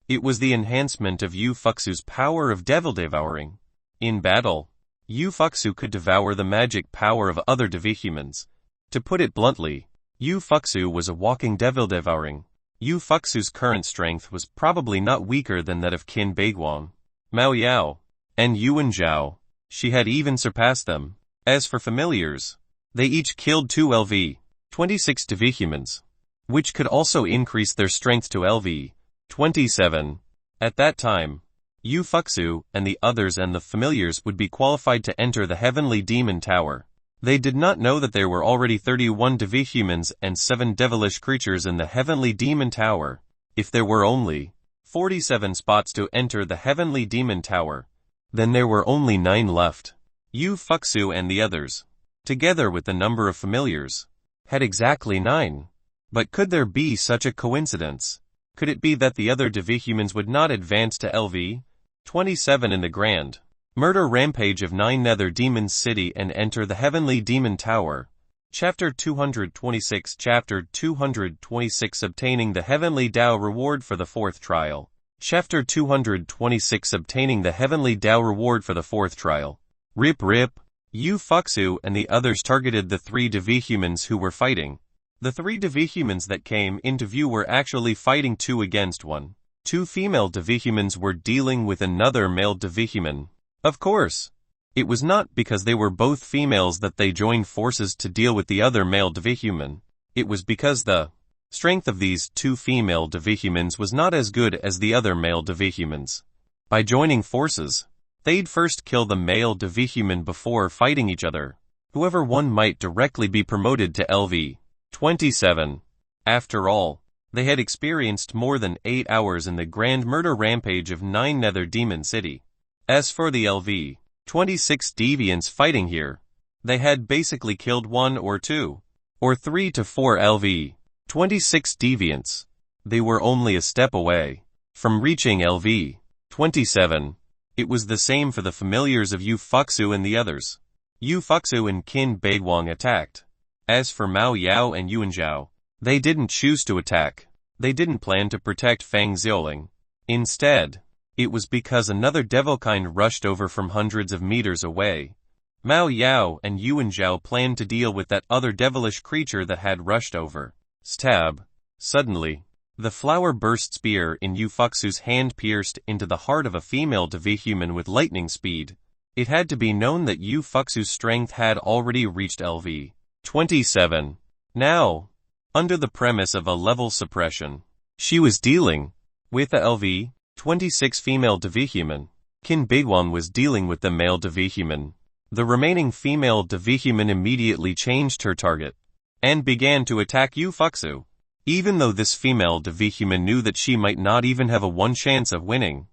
It was the enhancement of Yu Fuxu's power of devil devouring. In battle, Yu Fuxu could devour the magic power of other devihumans. To put it bluntly, Yu Fuxu was a walking devil devouring. Yu Fuxu's current strength was probably not weaker than that of Qin Beiguang, Mao Yao, and Yuan Zhao. She had even surpassed them. As for familiars, they each killed 2 LV 26 devihumans, which could also increase their strength to LV 27. At that time, Yu Fuxu and the others and the familiars would be qualified to enter the Heavenly Demon Tower. They did not know that there were already 31 devihumans and 7 devilish creatures in the Heavenly Demon Tower. If there were only 47 spots to enter the Heavenly Demon Tower, then there were only 9 left. Yu Fuxu and the others, together with the number of familiars, had exactly 9. But could there be such a coincidence? Could it be that the other devihumans would not advance to LV 27 in the grand murder rampage of 9 Nether Demons City and enter the Heavenly Demon Tower? Chapter 226 Chapter 226 Obtaining the Heavenly Dao Reward for the 4th Trial. Chapter 226 Obtaining the Heavenly Dao Reward for the 4th Trial. Rip rip. Yu Fuxu and the others targeted the 3 devihumans who were fighting. The 3 devihumans that came into view were actually fighting 2 against 1. 2 female devihumans were dealing with another male devihuman. Of course, it was not because they were both females that they joined forces to deal with the other male devihuman. It was because the strength of these 2 female devihumans was not as good as the other male devihumans. By joining forces, they'd first kill the male devihuman before fighting each other. Whoever won might directly be promoted to LV 27. After all, they had experienced more than 8 hours in the grand murder rampage of 9 Nether Demon City. As for the LV 26 deviants fighting here, they had basically killed 1 or 2, or 3 to 4 LV 26 deviants. They were only a step away from reaching LV 27. It was the same for the familiars of Yu Fuxu and the others. Yu Fuxu and Qin Beiguang attacked. As for Mao Yao and Yuan Zhao, they didn't choose to attack. They didn't plan to protect Feng Xiaoling. Instead, it was because another devilkind rushed over from hundreds of meters away. Mao Yao and Yuan Zhao planned to deal with that other devilish creature that had rushed over. Stab. Suddenly, the flower-burst spear in Yu Fuxu's hand pierced into the heart of a female devihuman with lightning speed. It had to be known that Yu Fuxu's strength had already reached LV 27. Now, under the premise of a level suppression, she was dealing with a LV 26 female devihuman. Qin Beiguang was dealing with the male devihuman. The remaining female devihuman immediately changed her target and began to attack Yu Fuxu. Even though this female devihuman knew that she might not even have a one chance of winning,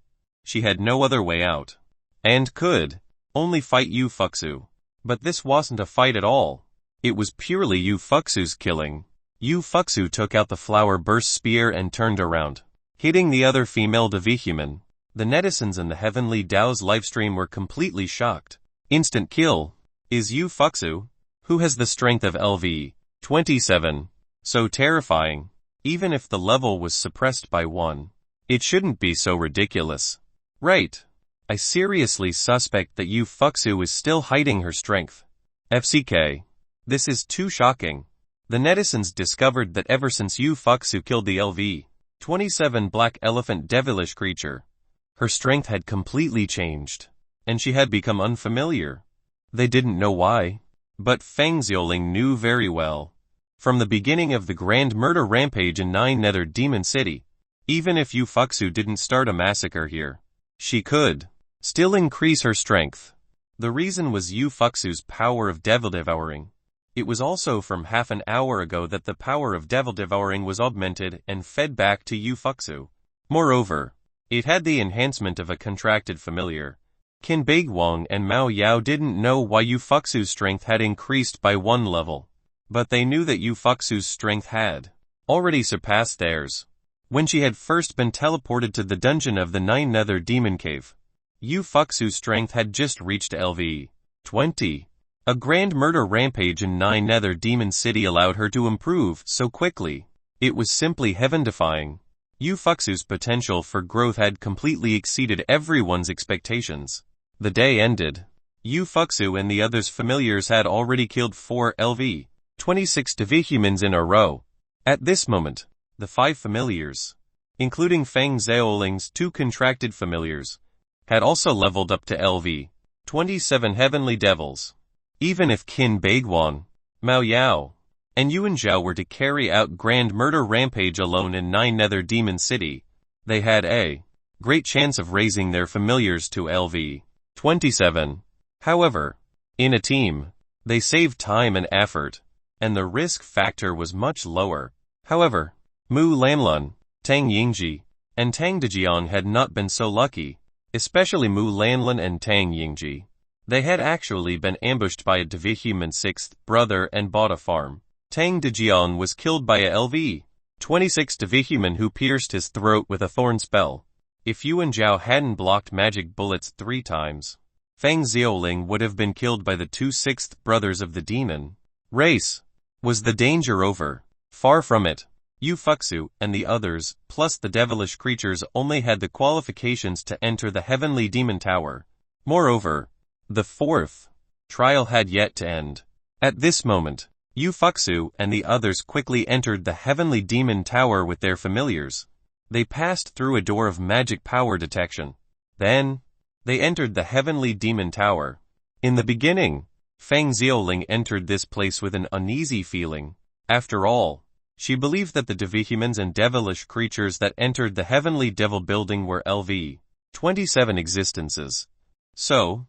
she had no other way out and could only fight Yu Fuxu. But this wasn't a fight at all. It was purely Yu Fuxu's killing. Yu Fuxu took out the flower-burst spear and turned around, hitting the other female devihuman. The netizens in the Heavenly Dao's livestream were completely shocked. Instant kill. Is Yu Fuxu, who has the strength of LV 27, so terrifying? Even if the level was suppressed by 1, it shouldn't be so ridiculous. Right. I seriously suspect that Yu Fuxu is still hiding her strength. FCK. This is too shocking. The netizens discovered that ever since Yu Fuxu killed the LV 27 black elephant devilish creature, her strength had completely changed, and she had become unfamiliar. They didn't know why, but Feng Xiaoling knew very well. From the beginning of the grand murder rampage in Nine Nether Demon City, even if Yu Fuxu didn't start a massacre here, she could still increase her strength. The reason was Yu Fuxu's power of devil devouring. It was also from half an hour ago that the power of devil devouring was augmented and fed back to Yu Fuxu. Moreover, it had the enhancement of a contracted familiar. Qin Beiguang and Mao Yao didn't know why Yu Fuxu's strength had increased by 1 level, but they knew that Yu Fuxu's strength had already surpassed theirs. When she had first been teleported to the dungeon of the Nine Nether Demon Cave, Yu Fuxu's strength had just reached LV 20. A grand murder rampage in Nine Nether Demon City allowed her to improve so quickly. It was simply heaven-defying. Yu Fuxu's potential for growth had completely exceeded everyone's expectations. The day ended. Yu Fuxu and the others' familiars had already killed 4 LV 26 devihumans in a row. At this moment, the 5 familiars, including Feng Xiaoling's 2 contracted familiars, had also leveled up to LV 27 heavenly devils. Even if Qin Beiguang, Mao Yao, and Yuan Zhao were to carry out grand murder rampage alone in Nine Nether Demon City, they had a great chance of raising their familiars to LV 27. However, in a team, they saved time and effort, and the risk factor was much lower. However, Mu Lanlun, Tang Yingji, and Tang Dejiang had not been so lucky, especially Mu Lanlun and Tang Yingji. They had actually been ambushed by a devihuman 6th brother and bought a farm. Tang Dejiang was killed by a LV 26 devihuman who pierced his throat with a thorn spell. If Yuan Zhao hadn't blocked magic bullets 3 times, Feng Xiaoling would have been killed by the 2 6th brothers of the demon race. Was the danger over? Far from it. Yu Fuxu and the others, plus the devilish creatures, only had the qualifications to enter the heavenly demon tower. Moreover, the 4th trial had yet to end. At this moment, Yu Fuxu and the others quickly entered the heavenly demon tower with their familiars. They passed through a door of magic power detection. Then, they entered the heavenly demon tower. In the beginning, Feng Xiaoling entered this place with an uneasy feeling. After all, she believed that the devihumans and devilish creatures that entered the heavenly devil building were LV 27 existences. So,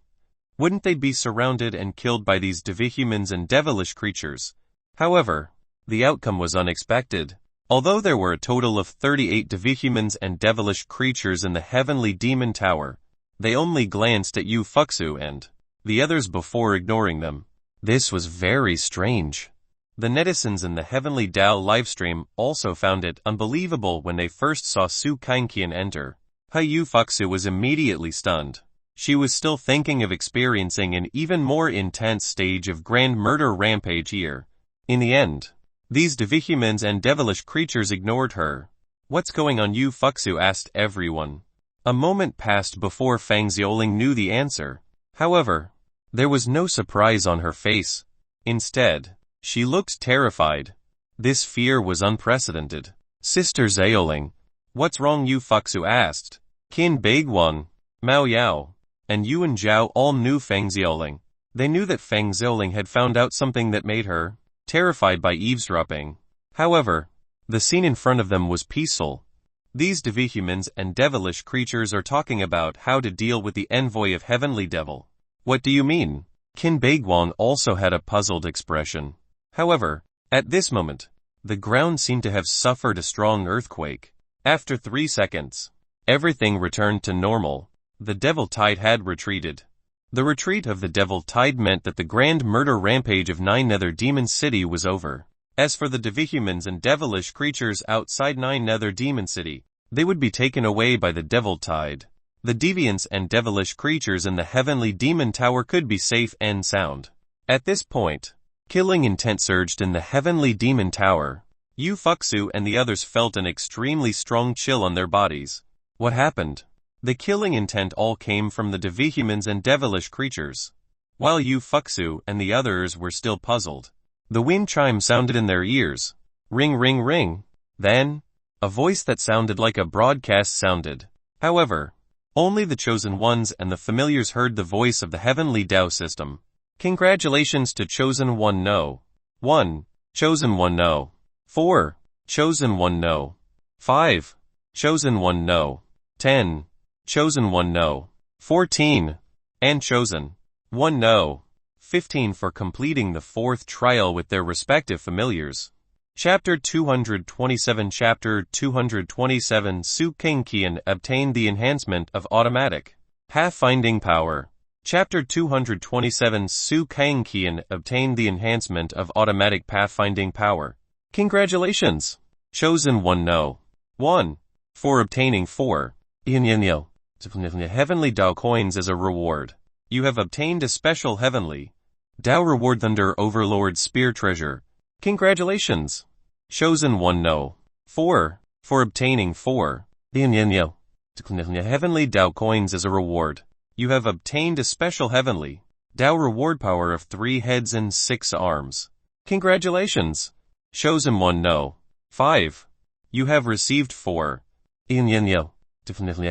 wouldn't they be surrounded and killed by these devihumans and devilish creatures? However, the outcome was unexpected. Although there were a total of 38 devihumans and devilish creatures in the heavenly demon tower, they only glanced at Yu Fuxu and the others before ignoring them. This was very strange. The netizens in the Heavenly Dao livestream also found it unbelievable when they first saw Su Kangqian enter. Yu Fuxu was immediately stunned. She was still thinking of experiencing an even more intense stage of grand murder rampage here. In the end, these devihumans and devilish creatures ignored her. What's going on? Yu Fuxu asked everyone. A moment passed before Fang Xiaoling knew the answer. However, there was no surprise on her face. Instead, she looked terrified. This fear was unprecedented. Sister Xiaoling, what's wrong? Yu Fuxu asked. Qin Beiguang, Mao Yao, and Yuan Zhao all knew Fang Xiaoling. They knew that Fang Xiaoling had found out something that made her terrified by eavesdropping. However, the scene in front of them was peaceful. These devihumans and devilish creatures are talking about how to deal with the envoy of Heavenly Devil. What do you mean? Qin Beiguang also had a puzzled expression. However, at this moment, the ground seemed to have suffered a strong earthquake. After 3 seconds, everything returned to normal. The Devil Tide had retreated. The retreat of the Devil Tide meant that the grand murder rampage of Nine Nether Demon City was over. As for the devihumans and devilish creatures outside Nine Nether Demon City, they would be taken away by the Devil Tide. The deviants and devilish creatures in the Heavenly Demon Tower could be safe and sound. At this point, killing intent surged in the Heavenly Demon Tower. Yu Fuxu and the others felt an extremely strong chill on their bodies. What happened? The killing intent all came from the devihumans and devilish creatures. While Yu Fuxu and the others were still puzzled, the wind chime sounded in their ears. Ring, ring, ring. Then, a voice that sounded like a broadcast sounded. However, only the chosen ones and the familiars heard the voice of the Heavenly Dao system. Congratulations to Chosen One No. 1. Chosen One No. 4. Chosen One No. 5. Chosen One No. 10. Chosen One No. 14. And Chosen One No. 15 for completing the 4th trial with their respective familiars. Chapter 227 Chapter 227 Su Kangqian obtained the enhancement of automatic pathfinding power. Chapter 227 Su Kangqian obtained the enhancement of automatic pathfinding power. Congratulations, Chosen One No. 1. For obtaining 4. Heavenly Dao coins as a reward. You have obtained a special Heavenly Dao reward Thunder Overlord Spear Treasure. Congratulations, Chosen One No. 4. For obtaining 4. Heavenly Dao coins as a reward. You have obtained a special Heavenly Dao reward power of 3 heads and 6 arms. Congratulations, Chosen One No. 5. You have received 4.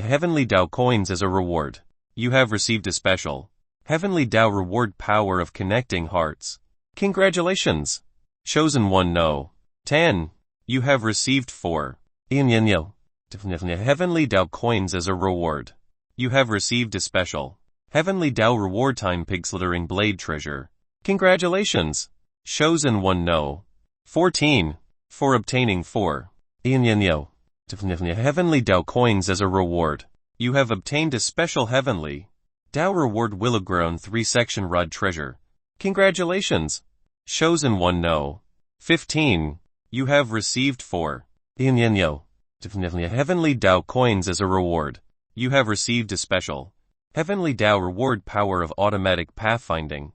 Heavenly Dao coins as a reward. You have received a special Heavenly Dao reward power of connecting hearts. Congratulations, Chosen One No. 10. You have received 4. Heavenly Dao coins as a reward. You have received a special Heavenly Dao reward time pig-slithering blade treasure. Congratulations, Chosen One No. 14. For obtaining 4. Heavenly Dao coins as a reward. You have obtained a special Heavenly Dao reward Willowgrown 3-section rod treasure. Congratulations, Chosen One No. 15. You have received 4. Heavenly Dao coins as a reward. You have received a special Heavenly Dao reward power of automatic pathfinding.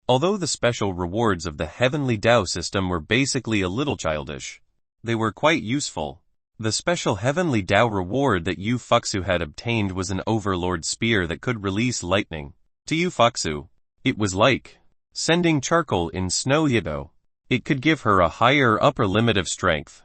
Although the special rewards of the Heavenly Dao system were basically a little childish, they were quite useful. The special Heavenly Dao reward that Yu Fuxu had obtained was an Overlord Spear that could release lightning. To Yu Fuxu, it was like sending charcoal in snow. It could give her a higher upper limit of strength.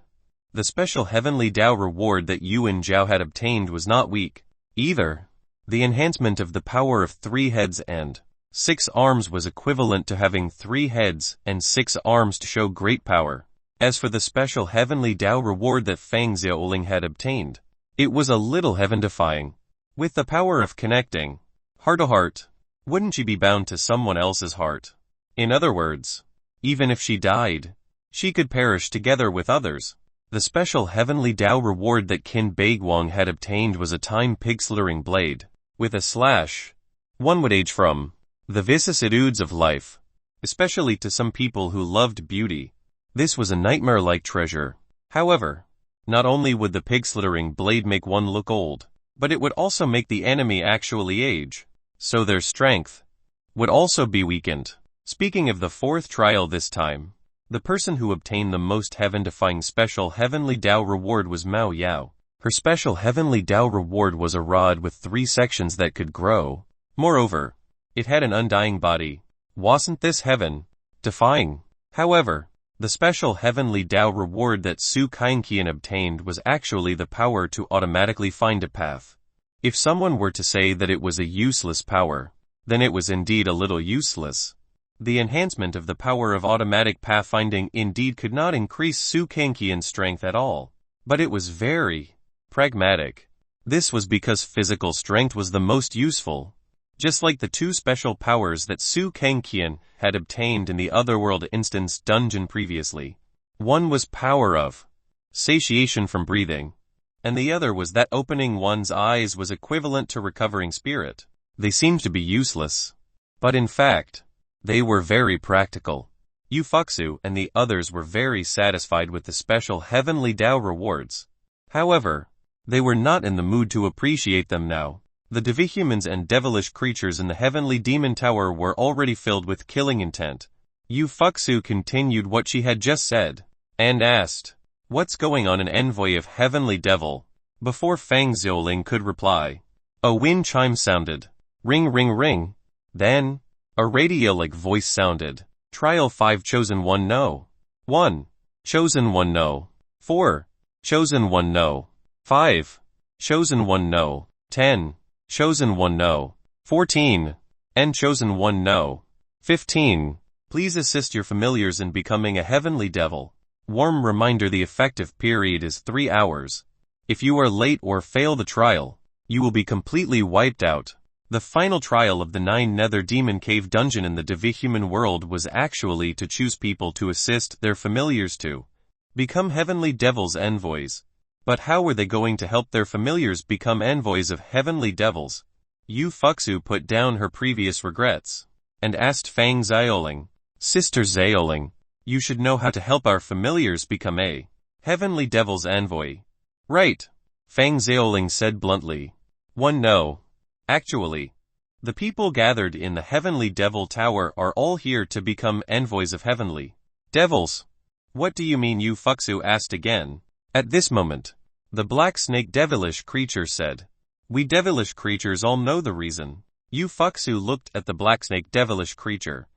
The special Heavenly Dao reward that Yuan Zhao had obtained was not weak either. The enhancement of the power of 3 heads and 6 arms was equivalent to having 3 heads and 6 arms to show great power. As for the special Heavenly Dao reward that Fang Xiaoling had obtained, it was a little heaven-defying. With the power of connecting heart to heart, wouldn't she be bound to someone else's heart? In other words, even if she died, she could perish together with others. The special Heavenly Dao reward that Qin Beiguang had obtained was a time pig-slithering blade. With a slash, one would age from the vicissitudes of life, especially to some people who loved beauty. This was a nightmare-like treasure. However, not only would the pig-slithering blade make one look old, but it would also make the enemy actually age, so their strength would also be weakened. Speaking of the fourth trial this time, the person who obtained the most heaven-defying special heavenly Tao reward was Mao Yao. Her special heavenly Tao reward was a rod with 3 sections that could grow. Moreover, it had an undying body. Wasn't this heaven-defying? However, the special heavenly Tao reward that Su Kaiqian obtained was actually the power to automatically find a path. If someone were to say that it was a useless power, then it was indeed a little useless. The enhancement of the power of automatic pathfinding indeed could not increase Su Kaiqian's strength at all, but it was very pragmatic. This was because physical strength was the most useful. Just like the 2 special powers that Su Kaiqian had obtained in the Otherworld Instance dungeon previously. One was power of satiation from breathing, and the other was that opening one's eyes was equivalent to recovering spirit. They seemed to be useless, but in fact, they were very practical. Yu Fuxu and the others were very satisfied with the special heavenly Tao rewards. However, they were not in the mood to appreciate them now. The devihumans and devilish creatures in the heavenly demon tower were already filled with killing intent. Yu Fuxu continued what she had just said, and asked, "What's going on?" An envoy of heavenly devil. Before Fang Xiaoling could reply, a wind chime sounded. Ring ring ring. Then, a radio-like voice sounded. Trial 5 Chosen 1 No. 1. Chosen 1 No. 4. Chosen 1 No. 5. Chosen 1 No. 10. Chosen 1 No. 14. And Chosen 1 No. 15. Please assist your familiars in becoming a heavenly devil. Warm reminder: the effective period is 3 hours. If you are late or fail the trial, you will be completely wiped out. The final trial of the 9 Nether Demon Cave dungeon in the devihuman world was actually to choose people to assist their familiars to become heavenly devils envoys. But how were they going to help their familiars become envoys of heavenly devils? Yu Fuxu put down her previous regrets and asked Fang Xiaoling, "Sister Xiaoling, you should know how to help our familiars become a heavenly devil's envoy." "Right," Fang Xiaoling said bluntly. "1 No. Actually, the people gathered in the heavenly devil tower are all here to become envoys of heavenly devils." "What do you mean?" Yu Fuxu asked again. At this moment, the black snake devilish creature said, "We devilish creatures all know the reason." Yu Fuxu looked at the black snake devilish creature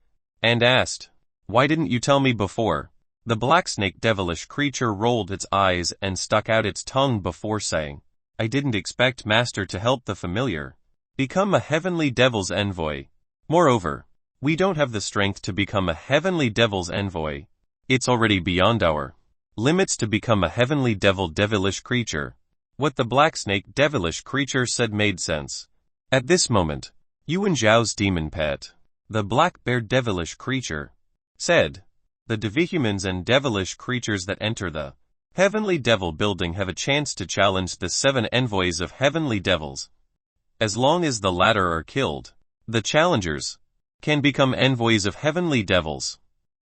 and asked, "Why didn't you tell me before?" The black snake devilish creature rolled its eyes and stuck out its tongue before saying, "I didn't expect Master to help the familiar become a heavenly devil's envoy. Moreover, we don't have the strength to become a heavenly devil's envoy. It's already beyond our limits to become a heavenly devilish creature." What the black snake devilish creature said made sense. At this moment, Yuan Zhao's demon pet, the black bear devilish creature, said, "The devihumans and devilish creatures that enter the heavenly devil building have a chance to challenge the 7 envoys of heavenly devils. As long as the latter are killed, the challengers can become envoys of heavenly devils."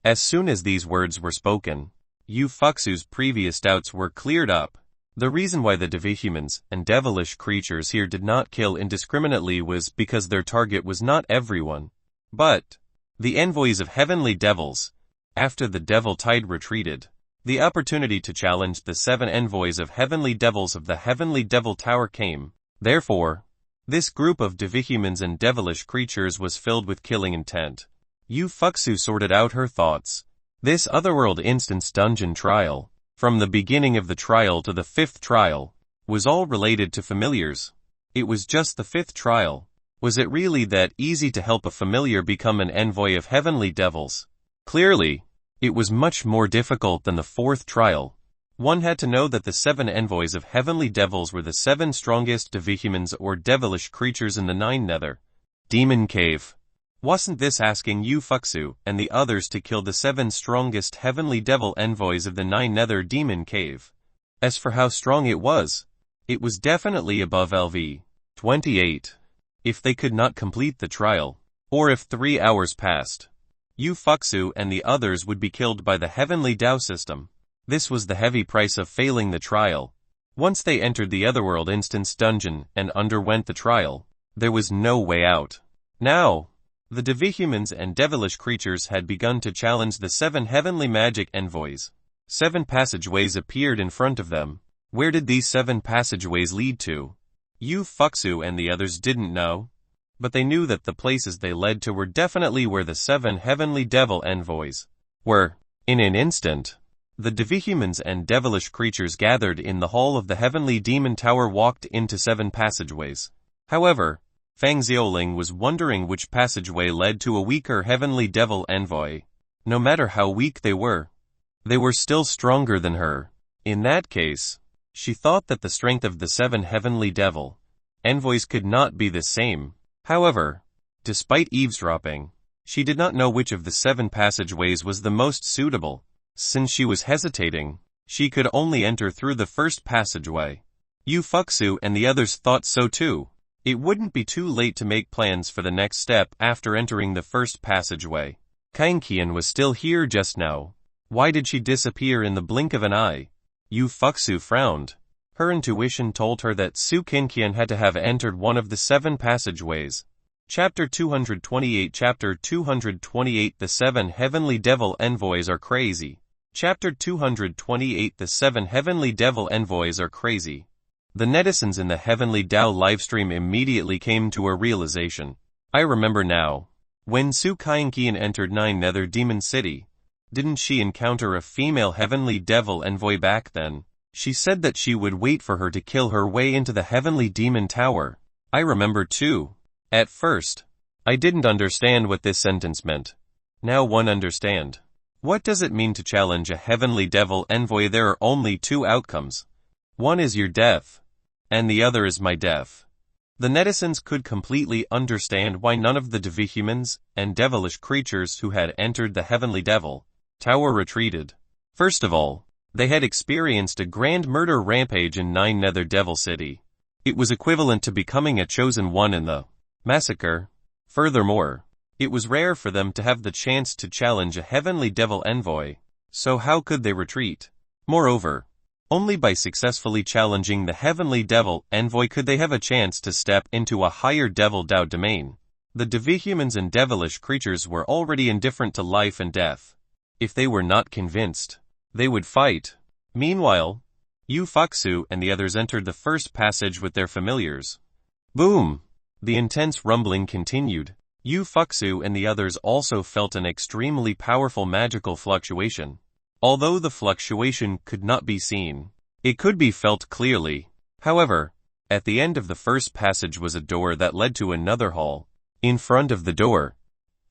As soon as these words were spoken, Yu Fuxu's previous doubts were cleared up. The reason why the devihumans and devilish creatures here did not kill indiscriminately was because their target was not everyone, but the envoys of heavenly devils. After the devil tide retreated, the opportunity to challenge the 7 envoys of heavenly devils of the heavenly devil tower came. Therefore, this group of devihumans and devilish creatures was filled with killing intent. Yu Fuxu sorted out her thoughts. This Otherworld Instance dungeon trial, from the beginning of the trial to the 5th trial, was all related to familiars. It was just the 5th trial. Was it really that easy to help a familiar become an envoy of heavenly devils? Clearly, it was much more difficult than the 4th trial. One had to know that the 7 envoys of heavenly devils were the 7 strongest devihumans or devilish creatures in the 9 Nether Demon Cave. Wasn't this asking Yu Fuxu and the others to kill the 7 strongest heavenly devil envoys of the 9 Nether Demon Cave? As for how strong it was definitely above LV 28. If they could not complete the trial, or if 3 hours passed, Yu Fuxu and the others would be killed by the heavenly Tao system. This was the heavy price of failing the trial. Once they entered the Otherworld Instance dungeon and underwent the trial, there was no way out. Now, the devihumans and devilish creatures had begun to challenge the 7 heavenly magic envoys. 7 passageways appeared in front of them. Where did these 7 passageways lead to? Yu Fuxu and the others didn't know, but they knew that the places they led to were definitely where the 7 heavenly devil envoys were. In an instant, the devihumans and devilish creatures gathered in the hall of the heavenly demon tower walked into 7 passageways. However, Fang Xiaoling was wondering which passageway led to a weaker heavenly devil envoy. No matter how weak they were still stronger than her. In that case, she thought that the strength of the 7 heavenly devil envoys could not be the same. However, despite eavesdropping, she did not know which of the 7 passageways was the most suitable. Since she was hesitating, she could only enter through the first passageway. Yu Fuxu and the others thought so too. It wouldn't be too late to make plans for the next step after entering the first passageway. Kangqian was still here just now. Why did she disappear in the blink of an eye? Yu Fuxu frowned. Her intuition told her that Su Qinqian had to have entered one of the 7 passageways. Chapter 228 Chapter 228 The 7 Heavenly Devil Envoys Are Crazy. Chapter 228 The 7 Heavenly Devil Envoys Are Crazy. The netizens in the Heavenly Tao livestream immediately came to a realization. I remember now. When Su Qinqian entered 9 Nether Demon City, didn't she encounter a female Heavenly Devil envoy back then? She said that she would wait for her to kill her way into the Heavenly Demon Tower. I remember too. At first, I didn't understand what this sentence meant. Now one understand. What does it mean to challenge a Heavenly Devil envoy? There are only 2 outcomes. One is your death, and the other is my death. The netizens could completely understand why none of the devihumans and devilish creatures who had entered the Heavenly Devil Tower retreated. First of all, they had experienced a grand murder rampage in 9 Nether Devil City. It was equivalent to becoming a chosen one in the massacre. Furthermore, it was rare for them to have the chance to challenge a Heavenly Devil envoy, so how could they retreat? Moreover, only by successfully challenging the Heavenly Devil envoy could they have a chance to step into a higher Devil Tao domain. The devihumans and devilish creatures were already indifferent to life and death. If they were not convinced, they would fight. Meanwhile, Yu Fuxu and the others entered the first passage with their familiars. Boom! The intense rumbling continued. Yu Fuxu and the others also felt an extremely powerful magical fluctuation. Although the fluctuation could not be seen, it could be felt clearly. However, at the end of the first passage was a door that led to another hall. In front of the door,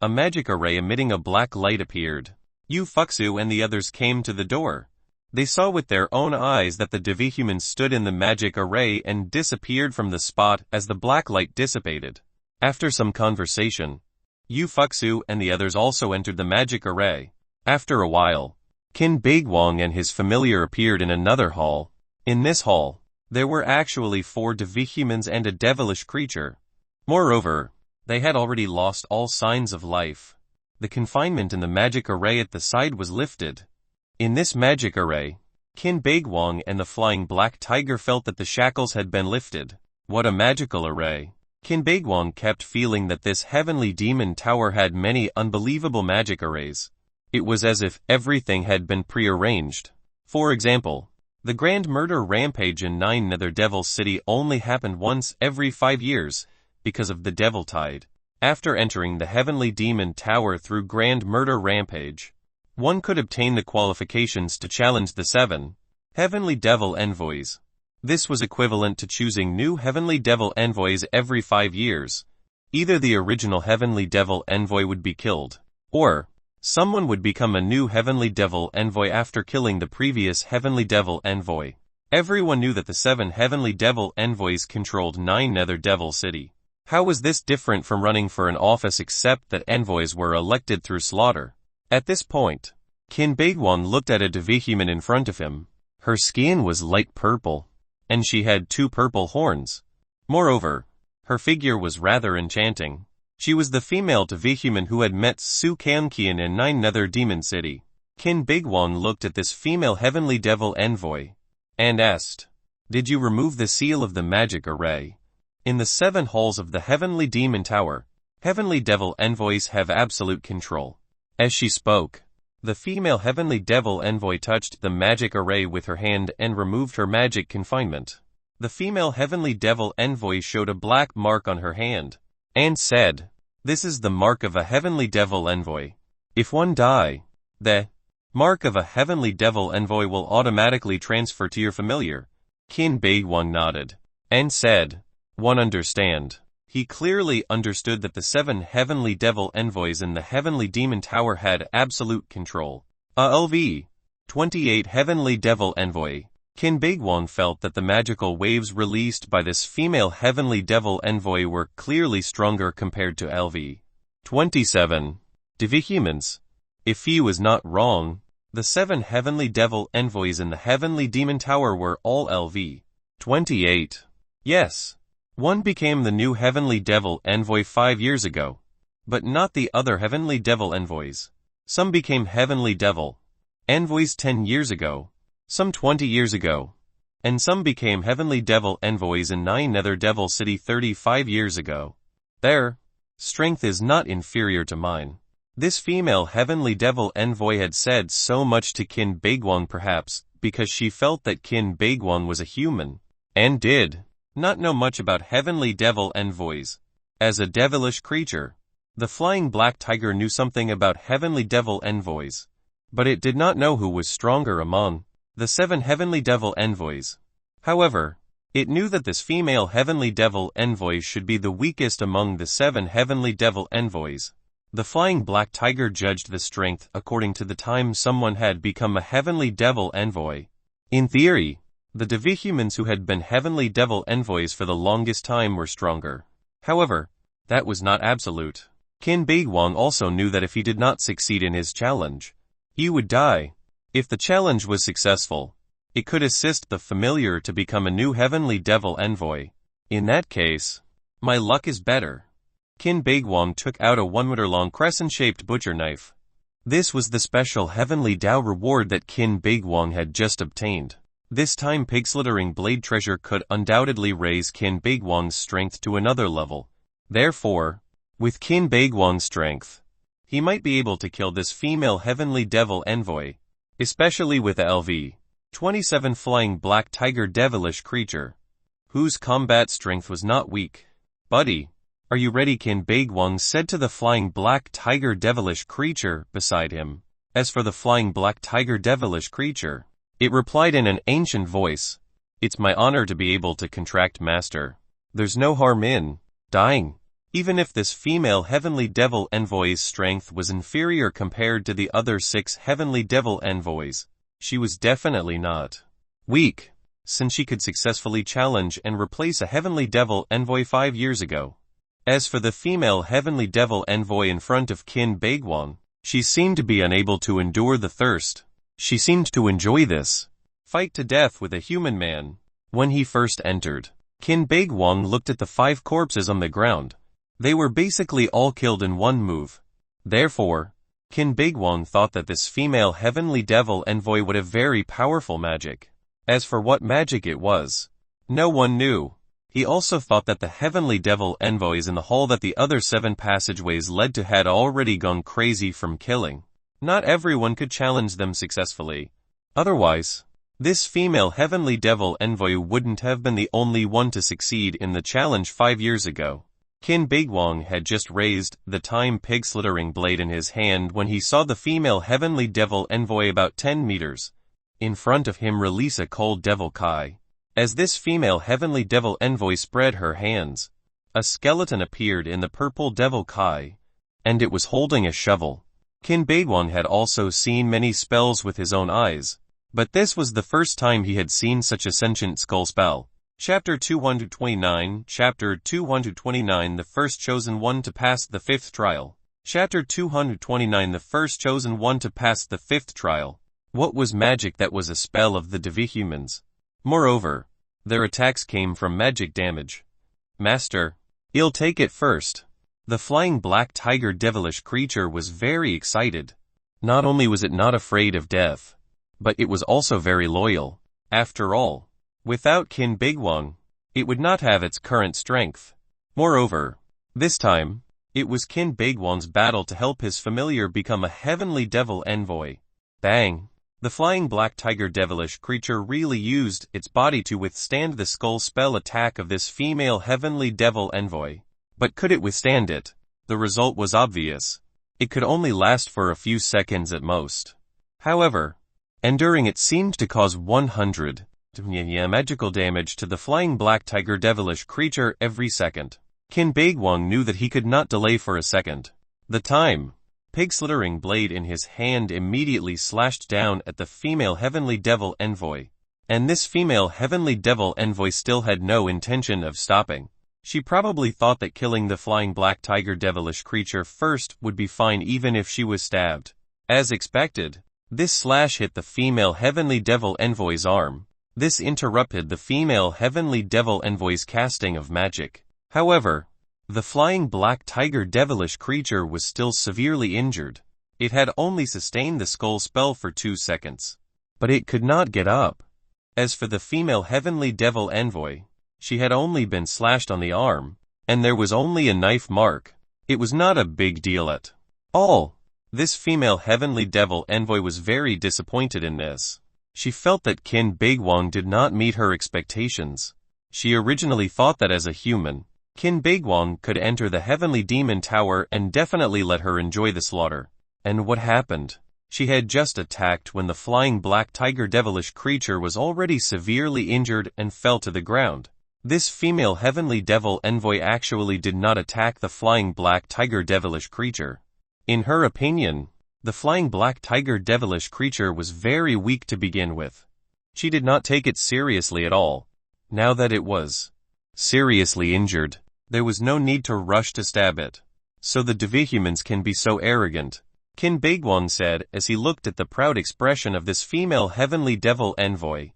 a magic array emitting a black light appeared. Yu Fuxu and the others came to the door. They saw with their own eyes that the devihumans stood in the magic array and disappeared from the spot as the black light dissipated. After some conversation, Yu Fuxu and the others also entered the magic array. After a while, Qin Beiguang and his familiar appeared in another hall. In this hall, there were actually 4 devihumans and a devilish creature. Moreover, they had already lost all signs of life. The confinement in the magic array at the side was lifted. In this magic array, Qin Beiguang and the flying black tiger felt that the shackles had been lifted. What a magical array! Qin Beiguang kept feeling that this heavenly demon tower had many unbelievable magic arrays. It was as if everything had been prearranged. For example, the grand murder rampage in 9 Nether Devil City only happened once every 5 years, because of the Devil Tide. After entering the Heavenly Demon Tower through Grand Murder Rampage, one could obtain the qualifications to challenge the 7 Heavenly Devil Envoys. This was equivalent to choosing new Heavenly Devil Envoys every 5 years. Either the original Heavenly Devil Envoy would be killed, or someone would become a new Heavenly Devil Envoy after killing the previous Heavenly Devil Envoy. Everyone knew that the 7 Heavenly Devil Envoys controlled 9 Nether Devil City. How was this different from running for an office except that envoys were elected through slaughter? At this point, Qin Beiguang looked at a devihuman in front of him. Her skin was light purple, and she had 2 purple horns. Moreover, her figure was rather enchanting. She was the female Divihuman who had met Su Kankian in Nine Nether Demon City. Qin Bigwang looked at this female heavenly devil envoy and asked, "Did you remove the seal of the magic array? In the 7 halls of the Heavenly Demon Tower, heavenly devil envoys have absolute control." As she spoke, the female heavenly devil envoy touched the magic array with her hand and removed her magic confinement. The female heavenly devil envoy showed a black mark on her hand and said, "This is the mark of a heavenly devil envoy. If one die, the mark of a heavenly devil envoy will automatically transfer to your familiar." Qin Bigwang nodded and said, "One understand." He clearly understood that the 7 heavenly devil envoys in the Heavenly Demon Tower had absolute control. ALV 28 Heavenly Devil Envoy. Qin Bigwang felt that the magical waves released by this female heavenly devil envoy were clearly stronger compared to LV 27 Divihumans. If he was not wrong, the 7 heavenly devil envoys in the Heavenly Demon Tower were all LV 28. Yes. One became the new heavenly devil envoy 5 years ago, but not the other heavenly devil envoys. Some became heavenly devil envoys 10 years ago, some 20 years ago, and some became heavenly devil envoys in Nine Nether Devil City 35 years ago. Their strength is not inferior to mine. This female heavenly devil envoy had said so much to Qin Bigwang, perhaps because she felt that Qin Bigwang was a human and did not know much about heavenly devil envoys. As a devilish creature, the flying black tiger knew something about heavenly devil envoys, but it did not know who was stronger among the 7 heavenly devil envoys. However, it knew that this female heavenly devil envoy should be the weakest among the 7 heavenly devil envoys. The flying black tiger judged the strength according to the time someone had become a heavenly devil envoy. In theory, the Divihumans who had been heavenly devil envoys for the longest time were stronger. However, that was not absolute. Qin Bigwang also knew that if he did not succeed in his challenge, he would die. If the challenge was successful, it could assist the familiar to become a new heavenly devil envoy. In that case, my luck is better. Qin Bigwang took out a 1-meter-long crescent-shaped butcher knife. This was the special heavenly Dao reward that Qin Bigwang had just obtained. This time pig-slithering blade treasure could undoubtedly raise Qin Bigwang's strength to another level. Therefore, with Qin Bigwang's strength, he might be able to kill this female heavenly devil envoy, especially with the LV 27 flying black tiger devilish creature, whose combat strength was not weak. "Buddy, are you ready?" Qin Bigwang said to the flying black tiger devilish creature beside him. As for the flying black tiger devilish creature, it replied in an ancient voice, "It's my honor to be able to contract, master. There's no harm in dying." Even if this female heavenly devil envoy's strength was inferior compared to the other 6 heavenly devil envoys, she was definitely not weak, since she could successfully challenge and replace a heavenly devil envoy 5 years ago. As for the female heavenly devil envoy in front of Qin Bigwang, she seemed to be unable to endure the thirst. She seemed to enjoy this fight to death with a human man. When he first entered, Qin Bigwang looked at the 5 corpses on the ground. They were basically all killed in one move. Therefore, Qin Bigwang thought that this female heavenly devil envoy would have very powerful magic. As for what magic it was, no one knew. He also thought that the heavenly devil envoys in the hall that the other 7 passageways led to had already gone crazy from killing. Not everyone could challenge them successfully. Otherwise, this female heavenly devil envoy wouldn't have been the only one to succeed in the challenge 5 years ago. Qin Bigwang had just raised the time pig-slithering blade in his hand when he saw the female heavenly devil envoy about 10 meters in front of him release a cold devil kai. As this female heavenly devil envoy spread her hands, a skeleton appeared in the purple devil kai, and it was holding a shovel. Qin Bigwang had also seen many spells with his own eyes, but this was the first time he had seen such a sentient skull spell. Chapter 229, Chapter 229 The first chosen one to pass the 5th trial. Chapter 229 The first chosen one to pass the 5th trial. What was magic that was a spell of the Divihumans? Moreover, their attacks came from magic damage. Master, I'll take it first. The flying black tiger devilish creature was very excited. Not only was it not afraid of death, but it was also very loyal. After all, without Qin Beiguang, it would not have its current strength. Moreover, this time, it was Qin Beiguang's battle to help his familiar become a heavenly devil envoy. Bang! The flying black tiger devilish creature really used its body to withstand the skull spell attack of this female heavenly devil envoy. But could it withstand it? The result was obvious. It could only last for a few seconds at most. However, enduring it seemed to cause 100 magical damage to the flying black tiger devilish creature every second. Qin Beiguang knew that he could not delay for a second. The pig-slithering blade in his hand immediately slashed down at the female heavenly devil envoy. And this female heavenly devil envoy still had no intention of stopping. She probably thought that killing the flying black tiger devilish creature first would be fine even if she was stabbed. As expected, this slash hit the female heavenly devil envoy's arm. This interrupted the female heavenly devil envoy's casting of magic. However, the flying black tiger devilish creature was still severely injured. It had only sustained the skull spell for 2 seconds. But it could not get up. As for the female heavenly devil envoy, she had only been slashed on the arm, and there was only a knife mark. It was not a big deal at all. This female heavenly devil envoy was very disappointed in this. She felt that Qin Beiguang did not meet her expectations. She originally thought that as a human, Qin Beiguang could enter the heavenly demon tower and definitely let her enjoy the slaughter. And what happened? She had just attacked when the flying black tiger devilish creature was already severely injured and fell to the ground. This female heavenly devil envoy actually did not attack the flying black tiger devilish creature. In her opinion, the flying black tiger devilish creature was very weak to begin with. She did not take it seriously at all. Now that it was seriously injured, there was no need to rush to stab it. So the devihumans can be so arrogant, Qin Beiguang said as he looked at the proud expression of this female heavenly devil envoy.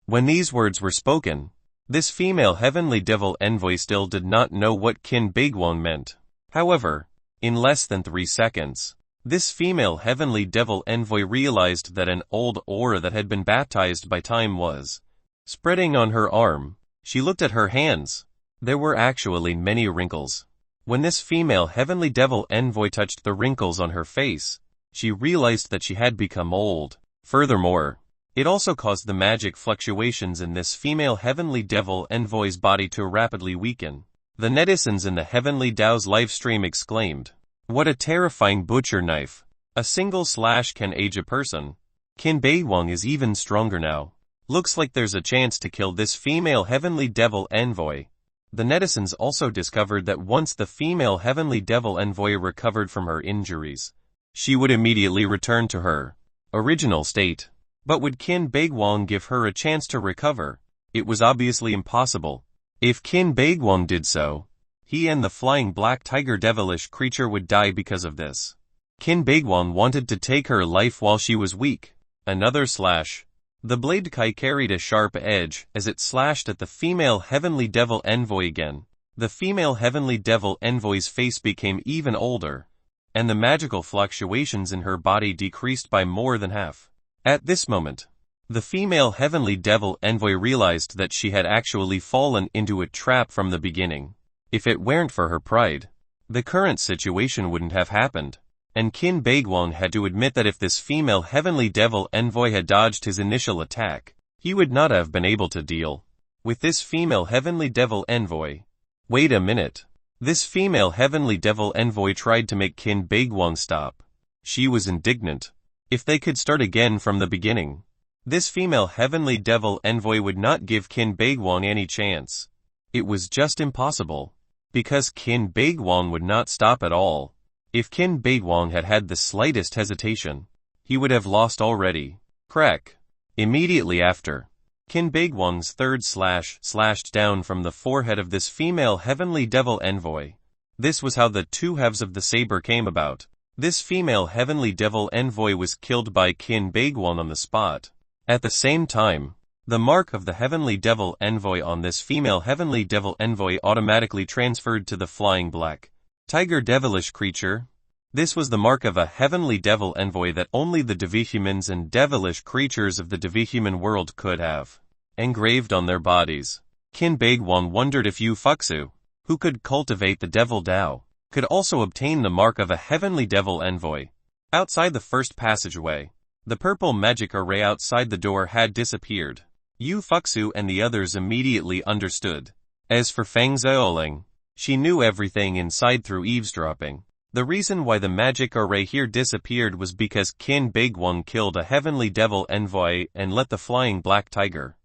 When these words were spoken, this female heavenly devil envoy still did not know what Qin Beiguang meant. However, in less than 3 seconds, this female heavenly devil envoy realized that an old aura that had been baptized by time was spreading on her arm. She looked at her hands. There were actually many wrinkles. When this female heavenly devil envoy touched the wrinkles on her face, she realized that she had become old. Furthermore, it also caused the magic fluctuations in this female heavenly devil envoy's body to rapidly weaken. The netizens in the Heavenly Dao's livestream exclaimed, "What a terrifying butcher knife. A single slash can age a person. Qin Beiguang is even stronger now. Looks like there's a chance to kill this female heavenly devil envoy." The netizens also discovered that once the female heavenly devil envoy recovered from her injuries, she would immediately return to her original state. But would Qin Beiguang give her a chance to recover? It was obviously impossible. If Qin Beiguang did so, he and the flying black tiger devilish creature would die because of this. Qin Beiguang wanted to take her life while she was weak. Another slash. The blade kai carried a sharp edge as it slashed at the female heavenly devil envoy again. The female heavenly devil envoy's face became even older, and the magical fluctuations in her body decreased by more than half. At this moment, the female heavenly devil envoy realized that she had actually fallen into a trap from the beginning. If it weren't for her pride, the current situation wouldn't have happened. And Qin Beiguang had to admit that if this female heavenly devil envoy had dodged his initial attack, he would not have been able to deal with this female heavenly devil envoy. Wait a minute. This female heavenly devil envoy tried to make Qin Beiguang stop. She was indignant. If they could start again from the beginning, this female heavenly devil envoy would not give Qin Beiguang any chance. It was just impossible, because Qin Beiguang would not stop at all. If Qin Beiguang had had the slightest hesitation, he would have lost already. Crack. Immediately after, Qin Beiguang's third slash slashed down from the forehead of this female heavenly devil envoy. This was how the two halves of the saber came about. This female heavenly devil envoy was killed by Qin Beiguang on the spot. At the same time, the mark of the heavenly devil envoy on this female heavenly devil envoy automatically transferred to the flying black Tiger devilish creature. This was the mark of a heavenly devil envoy that only the devihumans and devilish creatures of the devihuman world could have engraved on their bodies. Qin Baiguang wondered if Yu Fuxu, who could cultivate the devil Dao, could also obtain the mark of a heavenly devil envoy. Outside the first passageway, the purple magic array outside the door had disappeared. Yu Fuxu and the others immediately understood. As for Feng Xiaoling, she knew everything inside through eavesdropping. The reason why the magic array here disappeared was because Qin Baiguang killed a heavenly devil envoy and let the flying black tiger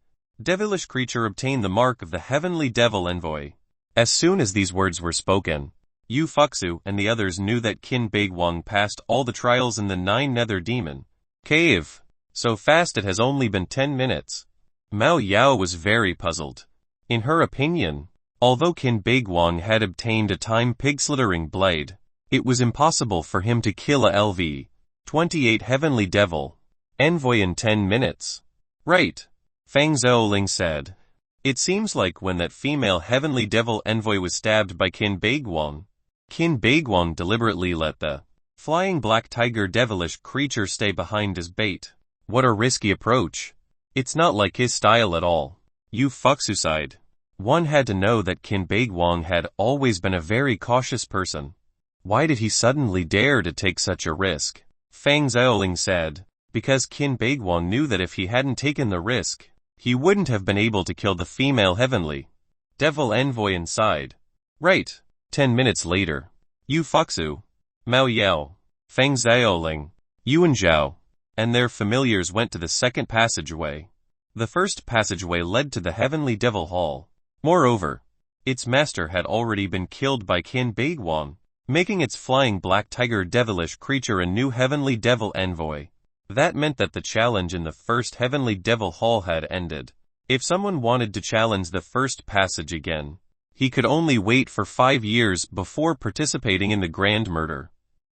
devilish creature obtain the mark of the heavenly devil envoy. As soon as these words were spoken, Yu Fuxu and the others knew that Qin Baiguang passed all the trials in the 9 Nether Demon Cave. So fast it has only been 10 minutes. Mao Yao was very puzzled. In her opinion, although Qin Baiguang had obtained a time pig-slithering blade, it was impossible for him to kill a LV-28 heavenly devil envoy in 10 minutes. Right, Feng Xiaoling said. It seems like when that female heavenly devil envoy was stabbed by Qin Baiguang deliberately let the flying black tiger devilish creature stay behind as bait. What a risky approach. It's not like his style at all. Yu Fuxu sighed. One had to know that Qin Baiguang had always been a very cautious person. Why did he suddenly dare to take such a risk? Feng Xiaoling said, because Qin Baiguang knew that if he hadn't taken the risk, he wouldn't have been able to kill the female heavenly devil envoy inside. Right. 10 minutes later, Yu Fuxu, Mao Yao, Feng Xiaoling, Yuan Zhao, and their familiars went to the second passageway. The first passageway led to the heavenly devil hall. Moreover, its master had already been killed by Qin Baiguang, making its flying black tiger devilish creature a new heavenly devil envoy. That meant that the challenge in the first heavenly devil hall had ended. If someone wanted to challenge the first passage again, he could only wait for 5 years before participating in the grand murder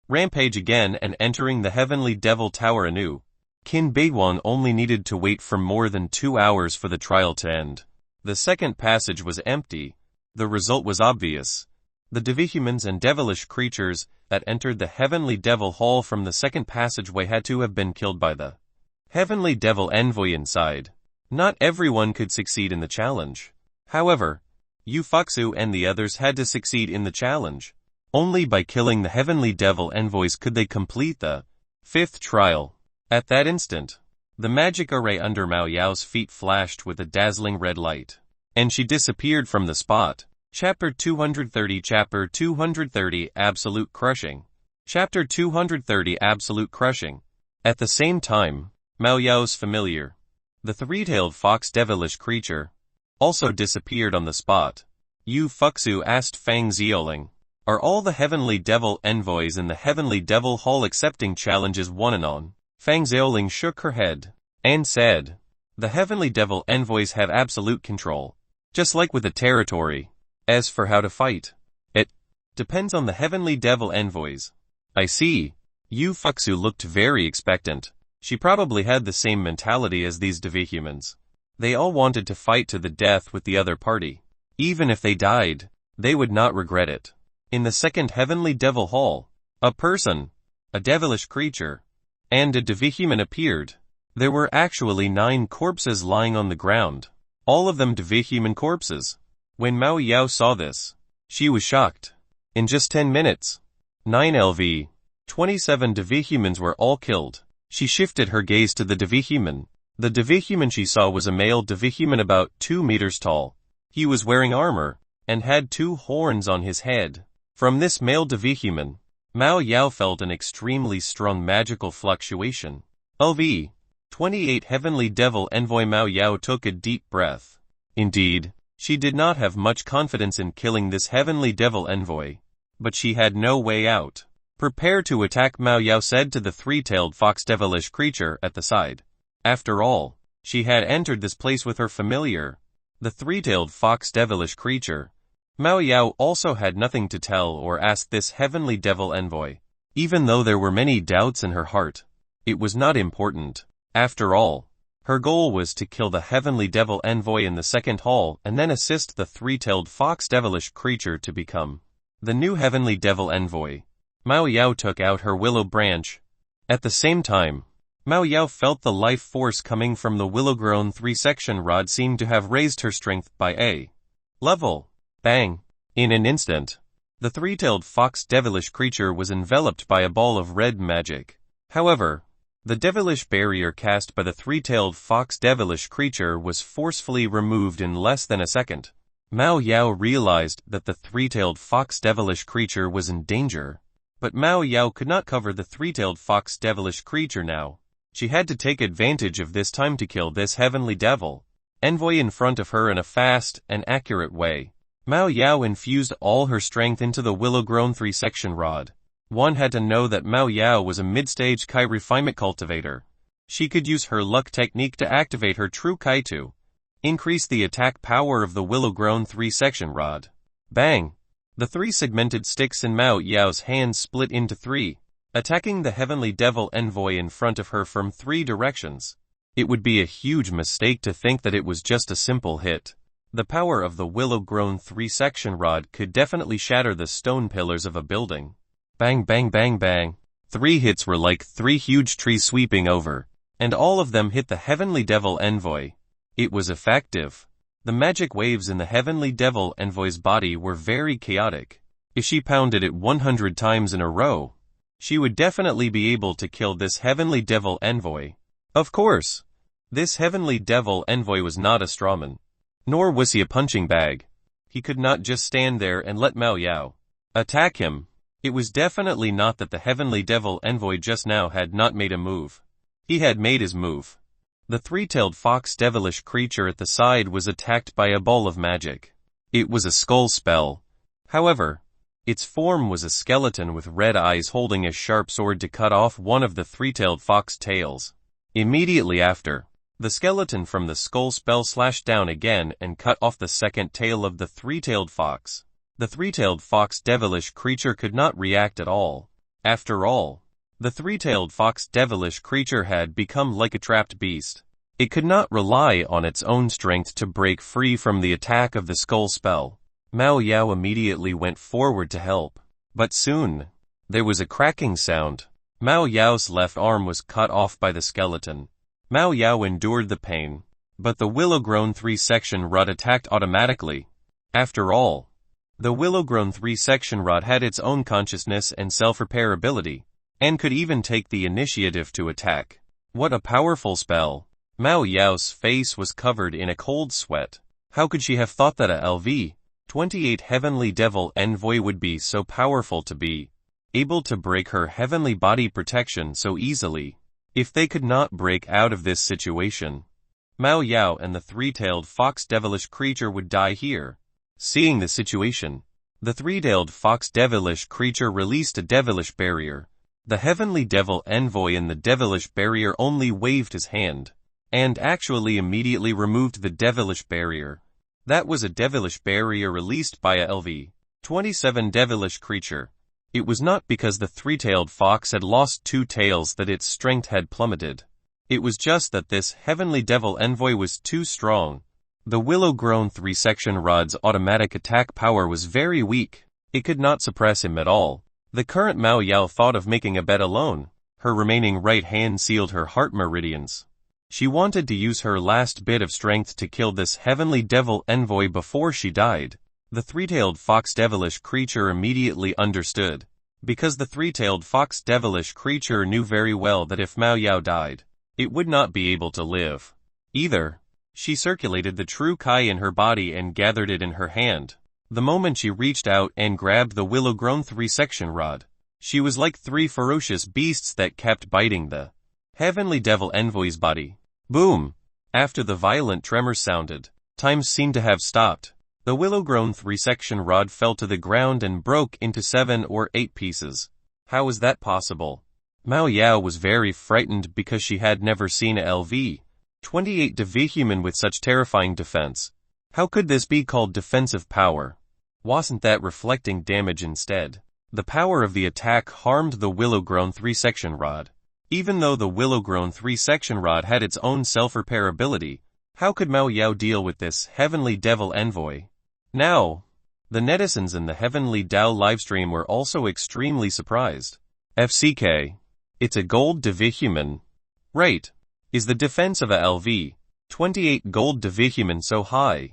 rampage again and entering the heavenly devil tower anew. Qin Baiguang only needed to wait for more than 2 hours for the trial to end. The second passage was empty. The result was obvious. The devihumans and devilish creatures that entered the heavenly devil hall from the second passageway had to have been killed by the heavenly devil envoy inside. Not everyone could succeed in the challenge. However, Yu Fuxu and the others had to succeed in the challenge. Only by killing the heavenly devil envoys could they complete the 5th trial. At that instant, the magic array under Mao Yao's feet flashed with a dazzling red light, and she disappeared from the spot. Chapter 230 Chapter 230 Absolute Crushing. Chapter 230 Absolute Crushing. At the same time, Mao Yao's familiar, the three-tailed fox devilish creature, also disappeared on the spot. Yu Fuxu asked Feng Xiaoling, are all the heavenly devil envoys in the heavenly devil hall accepting challenges one and on? Feng Xiaoling shook her head and said, the heavenly devil envoys have absolute control, just like with the territory. As for how to fight, it depends on the heavenly devil envoys. I see. Yu Fuxu looked very expectant. She probably had the same mentality as these devihumans. They all wanted to fight to the death with the other party. Even if they died, they would not regret it. In the second heavenly devil hall, a person, a devilish creature, and a devihuman appeared. There were actually 9 corpses lying on the ground, all of them devihuman corpses. When Mao Yao saw this, she was shocked. In just 10 minutes, 9 LV-27 devihumans were all killed. She shifted her gaze to the devihuman. The devihuman she saw was a male devihuman about 2 meters tall. He was wearing armor, and had 2 horns on his head. From this male devihuman, Mao Yao felt an extremely strong magical fluctuation. LV-28 Heavenly Devil Envoy. Mao Yao took a deep breath. Indeed, she did not have much confidence in killing this heavenly devil envoy, but she had no way out. Prepare to attack, Mao Yao said to the three-tailed fox devilish creature at the side. After all, she had entered this place with her familiar, the three-tailed fox devilish creature. Mao Yao also had nothing to tell or ask this heavenly devil envoy. Even though there were many doubts in her heart, it was not important. After all, her goal was to kill the heavenly devil envoy in the second hall and then assist the three-tailed fox devilish creature to become The new heavenly devil envoy. Mao Yao took out her willow branch. At the same time, Mao Yao felt the life force coming from the willow-grown 3-section rod seemed to have raised her strength by a level. Bang! In an instant, the three-tailed fox devilish creature was enveloped by a ball of red magic. However, the devilish barrier cast by the three-tailed fox devilish creature was forcefully removed in less than a second. Mao Yao realized that the three-tailed fox devilish creature was in danger. But Mao Yao could not cover the three-tailed fox devilish creature now. She had to take advantage of this time to kill this heavenly devil envoy in front of her in a fast and accurate way. Mao Yao infused all her strength into the willow-grown 3-section rod. One had to know that Mao Yao was a mid-stage Kai refinement cultivator. She could use her luck technique to activate her true Kai to increase the attack power of the willow-grown 3-section rod. Bang! The 3 segmented sticks in Mao Yao's hands split into 3, attacking the heavenly devil envoy in front of her from 3 directions. It would be a huge mistake to think that it was just a simple hit. The power of the willow-grown 3-section rod could definitely shatter the stone pillars of a building. Bang bang bang bang. 3 hits were like 3 huge trees sweeping over, and all of them hit the heavenly devil envoy. It was effective. The magic waves in the heavenly devil envoy's body were very chaotic. If she pounded it 100 times in a row, she would definitely be able to kill this heavenly devil envoy. Of course, this heavenly devil envoy was not a strawman. Nor was he a punching bag. He could not just stand there and let Mao Yao attack him. It was definitely not that the heavenly devil envoy just now had not made a move. He had made his move. The 3-tailed fox devilish creature at the side was attacked by a ball of magic. It was a skull spell. However, its form was a skeleton with red eyes holding a sharp sword to cut off one of the 3-tailed fox tails. Immediately after, the skeleton from the skull spell slashed down again and cut off the second tail of the 3-tailed fox. The 3-tailed fox devilish creature could not react at all. After all, the 3-tailed fox devilish creature had become like a trapped beast. It could not rely on its own strength to break free from the attack of the skull spell. Mao Yao immediately went forward to help. But soon, there was a cracking sound. Mao Yao's left arm was cut off by the skeleton. Mao Yao endured the pain, but the willow-grown 3-section rod attacked automatically. After all, the willow-grown 3-section rod had its own consciousness and self-repair ability, and could even take the initiative to attack. What a powerful spell! Mao Yao's face was covered in a cold sweat. How could she have thought that a LV-28 heavenly devil envoy would be so powerful to be able to break her heavenly body protection so easily? If they could not break out of this situation, Mao Yao and the 3-tailed fox devilish creature would die here. Seeing the situation, the 3-tailed fox devilish creature released a devilish barrier. The heavenly devil envoy in the devilish barrier only waved his hand, and actually immediately removed the devilish barrier. That was a devilish barrier released by a LV-27 devilish creature. It was not because the 3-tailed fox had lost 2 tails that its strength had plummeted. It was just that this heavenly devil envoy was too strong. The willow-grown 3-section rod's automatic attack power was very weak. It could not suppress him at all. The current Mao Yao thought of making a bet alone. Her remaining right hand sealed her heart meridians. She wanted to use her last bit of strength to kill this heavenly devil envoy before she died. The 3-tailed fox devilish creature immediately understood, because the 3-tailed fox devilish creature knew very well that if Mao Yao died, it would not be able to live. Either, she circulated the true Kai in her body and gathered it in her hand. The moment she reached out and grabbed the willow-grown 3-section rod, she was like 3 ferocious beasts that kept biting the heavenly devil envoy's body. Boom! After the violent tremor sounded, time seemed to have stopped. The willow-grown 3-section rod fell to the ground and broke into 7 or 8 pieces. How was that possible? Mao Yao was very frightened because she had never seen a LV-28 devihuman with such terrifying defense. How could this be called defensive power? Wasn't that reflecting damage instead? The power of the attack harmed the willow-grown 3-section rod. Even though the willow-grown 3-section rod had its own self-repair ability, how could Mao Yao deal with this heavenly devil envoy? Now, The netizens in the Heavenly Dao livestream were also extremely surprised. FCK. It's a gold divihuman. Right. Is the defense of a LV 28 gold divihuman so high?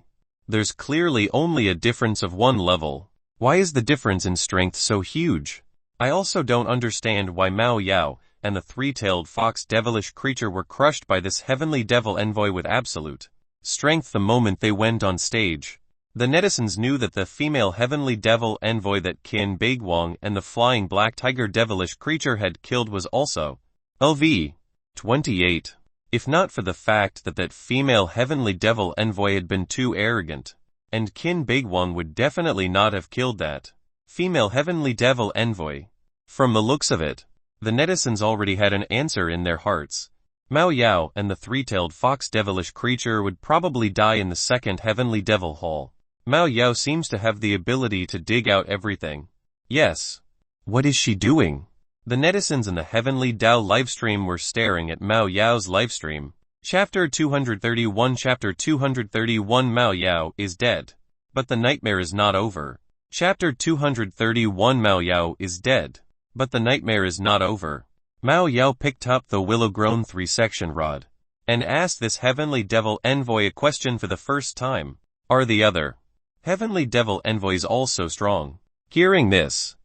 There's clearly only a difference of 1 level. Why is the difference in strength so huge? I also don't understand why Mao Yao and the three-tailed fox devilish creature were crushed by this heavenly devil envoy with absolute strength the moment they went on stage. The netizens knew that the female heavenly devil envoy that Qin Beiguang and the flying black tiger devilish creature had killed was also LV 28. If not for the fact that that female heavenly devil envoy had been too arrogant, and Qin Beiguang would definitely not have killed that female heavenly devil envoy. From the looks of it, the netizens already had an answer in their hearts. Mao Yao and the three-tailed fox devilish creature would probably die in the second heavenly devil hall. Mao Yao seems to have the ability to dig out everything. Yes. What is she doing? The netizens in the Heavenly Dao livestream were staring at Mao Yao's livestream. Chapter 231 Chapter 231 Mao Yao is dead. But the nightmare is not over. Chapter 231 Mao Yao is dead. But the nightmare is not over. Mao Yao picked up the willow-grown 3-section rod and asked this heavenly devil envoy a question for the first time. Are the other heavenly devil envoys also strong? Hearing this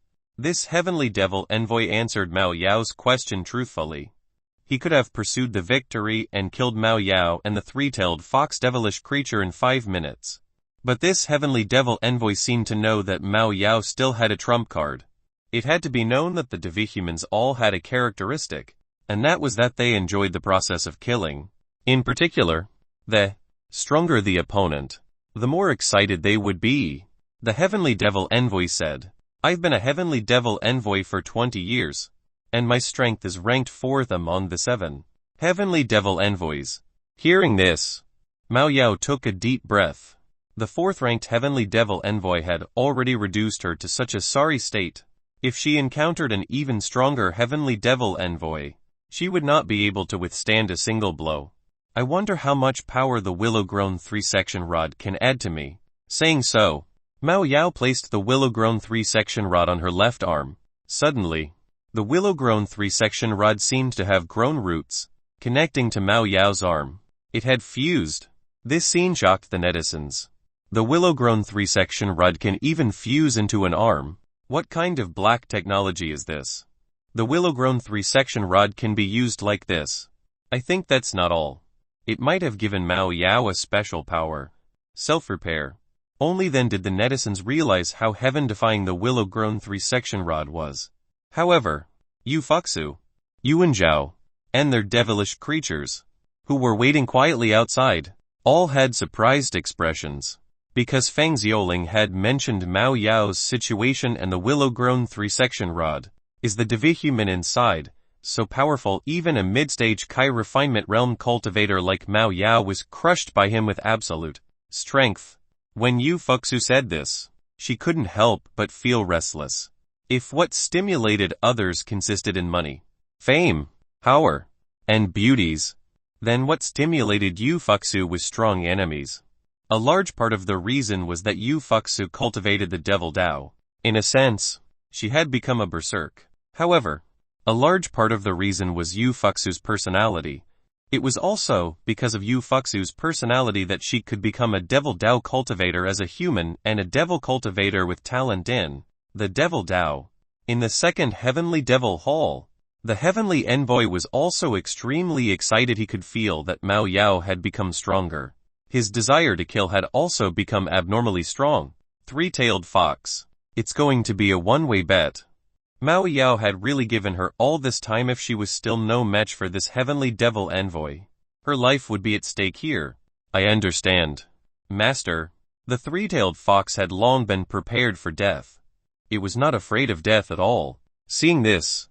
heavenly devil envoy answered Mao Yao's question truthfully. He could have pursued the victory and killed Mao Yao and the three-tailed fox devilish creature in 5 minutes. But this heavenly devil envoy seemed to know that Mao Yao still had a trump card. It had to be known that the divihumans all had a characteristic, and that was that they enjoyed the process of killing. In particular, the stronger the opponent, the more excited they would be. The heavenly devil envoy said, I've been a heavenly devil envoy for 20 years, and my strength is ranked 4th among the 7 heavenly devil envoys. Hearing this, Mao Yao took a deep breath. The 4th-ranked heavenly devil envoy had already reduced her to such a sorry state. If she encountered an even stronger heavenly devil envoy, she would not be able to withstand a single blow. I wonder how much power the willow-grown 3-section rod can add to me. Saying so, Mao Yao placed the willow-grown 3-section rod on her left arm. Suddenly, the willow-grown 3-section rod seemed to have grown roots, connecting to Mao Yao's arm. It had fused. This scene shocked the netizens. The willow-grown 3-section rod can even fuse into an arm. What kind of black technology is this? The willow-grown 3-section rod can be used like this. I think that's not all. It might have given Mao Yao a special power. Self-repair. Only then did the netizens realize how heaven-defying the willow-grown 3-section rod was. However, Yu Fuxu, Yuan Zhao, and their devilish creatures, who were waiting quietly outside, all had surprised expressions. Because Feng Xiaoling had mentioned Mao Yao's situation and the willow-grown 3-section rod, is the divihuman inside, so powerful even a mid-stage Kai refinement realm cultivator like Mao Yao was crushed by him with absolute strength. When Yu Fuxu said this, she couldn't help but feel restless. If what stimulated others consisted in money, fame, power, and beauties, then what stimulated Yu Fuxu was strong enemies. A large part of the reason was that Yu Fuxu cultivated the devil Dao. In a sense, she had become a berserk. However, a large part of the reason was Yu Fuxu's personality. It was also because of Yu Fuxu's personality that she could become a devil Dao cultivator as a human and a devil cultivator with talent in the devil Dao. In the second heavenly devil hall, the heavenly envoy was also extremely excited. He could feel that Mao Yao had become stronger. His desire to kill had also become abnormally strong. Three-tailed fox. It's going to be a one-way bet. Mao Yao had really given her all this time. If she was still no match for this heavenly devil envoy, her life would be at stake here. I understand, Master. The three-tailed fox had long been prepared for death. It was not afraid of death at all. Seeing this,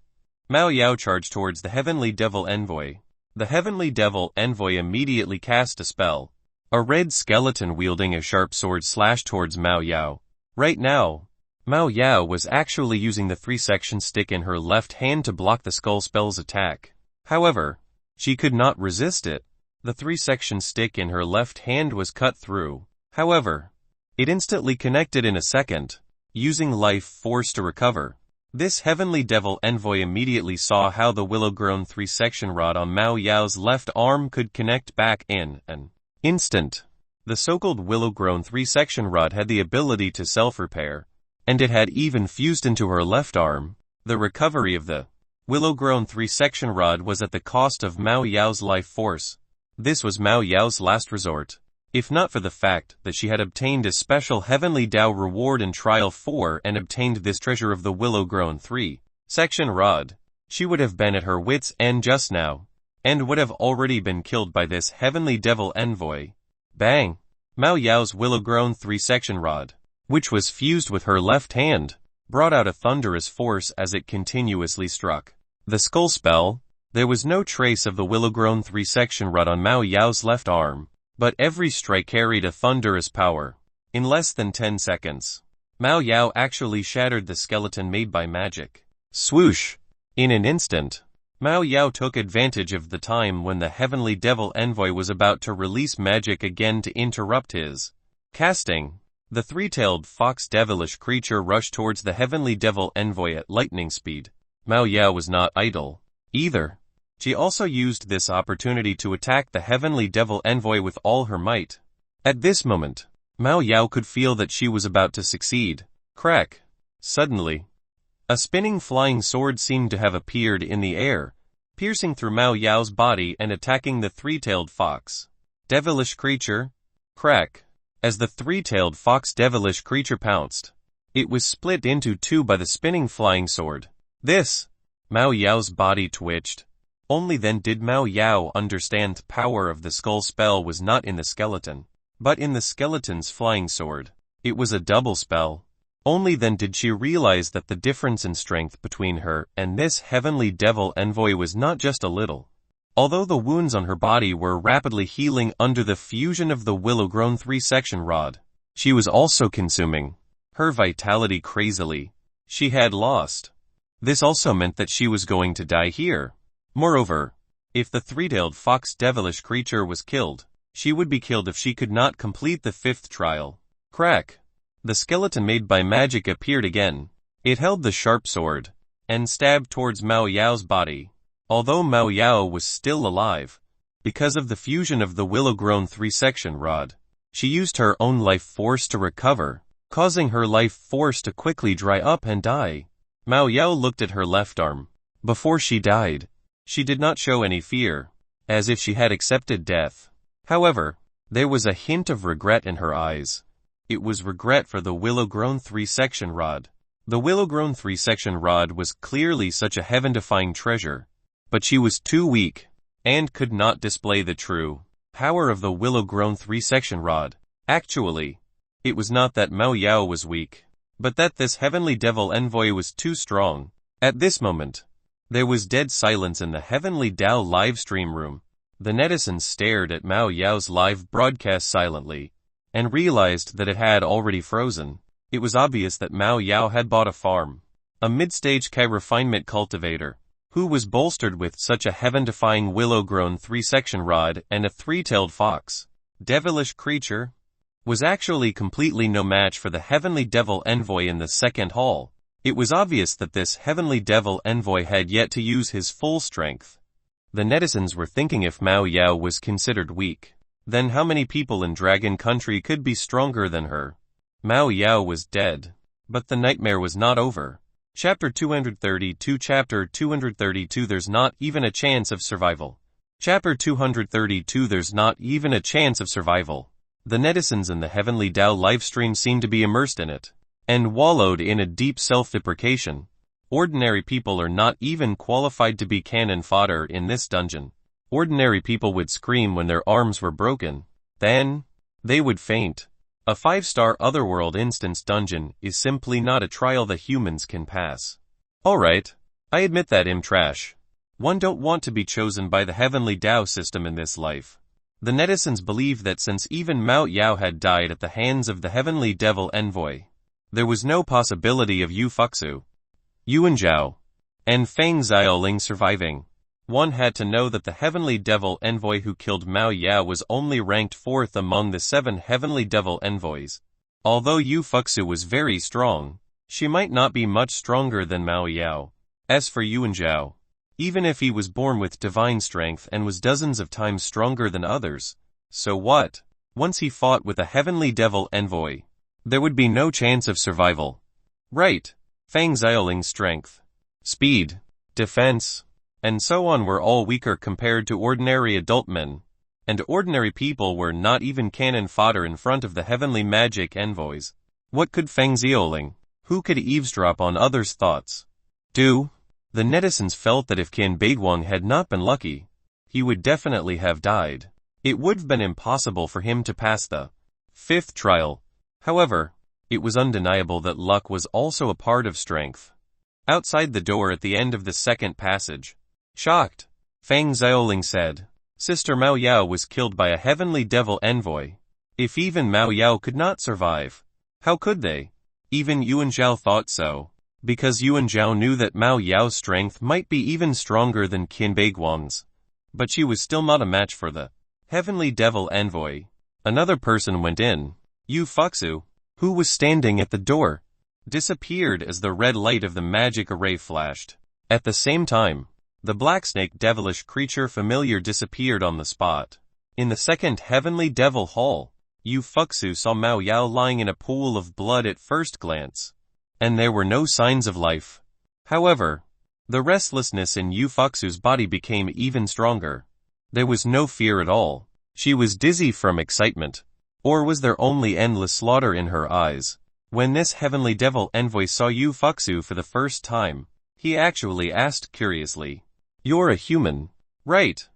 Mao Yao charged towards the heavenly devil envoy. The heavenly devil envoy immediately cast a spell. A red skeleton wielding a sharp sword slashed towards Mao Yao. Right now, Mao Yao was actually using the 3-section stick in her left hand to block the skull spell's attack. However, she could not resist it. The 3-section stick in her left hand was cut through. However, It instantly connected in a second, using life force to recover. This heavenly devil envoy immediately saw how the willow-grown 3-section rod on Mao Yao's left arm could connect back in an instant. The so-called willow-grown 3-section rod had the ability to self-repair, and it had even fused into her left arm. The recovery of the willow-grown 3-section rod was at the cost of Mao Yao's life force. This was Mao Yao's last resort. If not for the fact that she had obtained a special heavenly Tao reward in Trial 4 and obtained this treasure of the willow-grown 3-section rod, she would have been at her wits' end just now, and would have already been killed by this heavenly devil envoy. Bang! Mao Yao's willow-grown 3-section rod, which was fused with her left hand, brought out a thunderous force as it continuously struck the skull spell. There was no trace of the willow-grown 3-section rod on Mao Yao's left arm, but every strike carried a thunderous power. In less than 10 seconds, Mao Yao actually shattered the skeleton made by magic. Swoosh! In an instant, Mao Yao took advantage of the time when the heavenly devil envoy was about to release magic again to interrupt his casting. The three-tailed fox devilish creature rushed towards the heavenly devil envoy at lightning speed. Mao Yao was not idle either. She also used this opportunity to attack the heavenly devil envoy with all her might. At this moment, Mao Yao could feel that she was about to succeed. Crack! Suddenly, a spinning flying sword seemed to have appeared in the air, piercing through Mao Yao's body and attacking the three-tailed fox devilish creature. Crack! As the three-tailed fox devilish creature pounced, it was split into two by the spinning flying sword. Mao Yao's body twitched. Only then did Mao Yao understand the power of the skull spell was not in the skeleton, but in the skeleton's flying sword. It was a double spell. Only then did she realize that the difference in strength between her and this heavenly devil envoy was not just a little. Although the wounds on her body were rapidly healing under the fusion of the willow-grown 3-section rod, she was also consuming her vitality crazily. She had lost. This also meant that she was going to die here. Moreover, if the three-tailed fox devilish creature was killed, she would be killed if she could not complete the 5th trial. Crack! The skeleton made by magic appeared again. It held the sharp sword, and stabbed towards Mao Yao's body. Although Mao Yao was still alive, because of the fusion of the willow-grown 3-section rod, she used her own life force to recover, causing her life force to quickly dry up and die. Mao Yao looked at her left arm. Before she died, she did not show any fear, as if she had accepted death. However, there was a hint of regret in her eyes. It was regret for the willow-grown 3-section rod. The willow-grown 3-section rod was clearly such a heaven-defying treasure, but she was too weak, and could not display the true power of the willow-grown 3-section rod. Actually, it was not that Mao Yao was weak, but that this heavenly devil envoy was too strong. At this moment, there was dead silence in the Heavenly Tao live stream room. The netizens stared at Mao Yao's live broadcast silently, and realized that it had already frozen. It was obvious that Mao Yao had bought a farm, a mid-stage Kai refinement cultivator, who was bolstered with such a heaven-defying willow-grown 3-section rod and a three-tailed fox devilish creature, was actually completely no match for the heavenly devil envoy in the second hall. It was obvious that this heavenly devil envoy had yet to use his full strength. The netizens were thinking if Mao Yao was considered weak, then how many people in Dragon Country could be stronger than her? Mao Yao was dead. But the nightmare was not over. Chapter 232 Chapter 232 There's not even a chance of survival. Chapter 232 There's not even a chance of survival. The netizens in the Heavenly Tao livestream seemed to be immersed in it, and wallowed in a deep self-deprecation. Ordinary people are not even qualified to be cannon fodder in this dungeon. Ordinary people would scream when their arms were broken. Then, they would faint. A 5-star Otherworld instance dungeon is simply not a trial the humans can pass. Alright, I admit that I'm trash. One don't want to be chosen by the Heavenly Tao system in this life. The netizens believe that since even Mao Yao had died at the hands of the Heavenly Devil Envoy, there was no possibility of Yu Fuxu, Yuan Zhao, and Feng Xiaoling surviving. One had to know that the Heavenly Devil Envoy who killed Mao Yao was only ranked 4th among the 7 Heavenly Devil Envoys. Although Yu Fuxu was very strong, she might not be much stronger than Mao Yao. As for Yuan Zhao, even if he was born with divine strength and was dozens of times stronger than others, so what? Once he fought with a heavenly devil envoy, there would be no chance of survival. Right. Fang Xiaoling's strength, speed, defense, and so on were all weaker compared to ordinary adult men, and ordinary people were not even cannon fodder in front of the heavenly magic envoys. What could Fang Xiaoling, who could eavesdrop on others' thoughts, do? The netizens felt that if Qin Beiguang had not been lucky, he would definitely have died. It would have been impossible for him to pass the 5th trial. However, it was undeniable that luck was also a part of strength. Outside the door at the end of the second passage, shocked, Fang Xiaoling said, Sister Mao Yao was killed by a heavenly devil envoy. If even Mao Yao could not survive, how could they? Even Yuan Zhao thought so, because Yuan Zhao knew that Mao Yao's strength might be even stronger than Qin Beiguang's. But she was still not a match for the heavenly devil envoy. Another person went in. Yu Fuxu, who was standing at the door, disappeared as the red light of the magic array flashed. At the same time, the black snake devilish creature familiar disappeared on the spot. In the second heavenly devil hall, Yu Fuxu saw Mao Yao lying in a pool of blood at first glance, and there were no signs of life. However, the restlessness in Yu Fuxu's body became even stronger. There was no fear at all. She was dizzy from excitement. Or was there only endless slaughter in her eyes? When this heavenly devil envoy saw Yu Fuxu for the first time, he actually asked curiously, "You're a human, right?"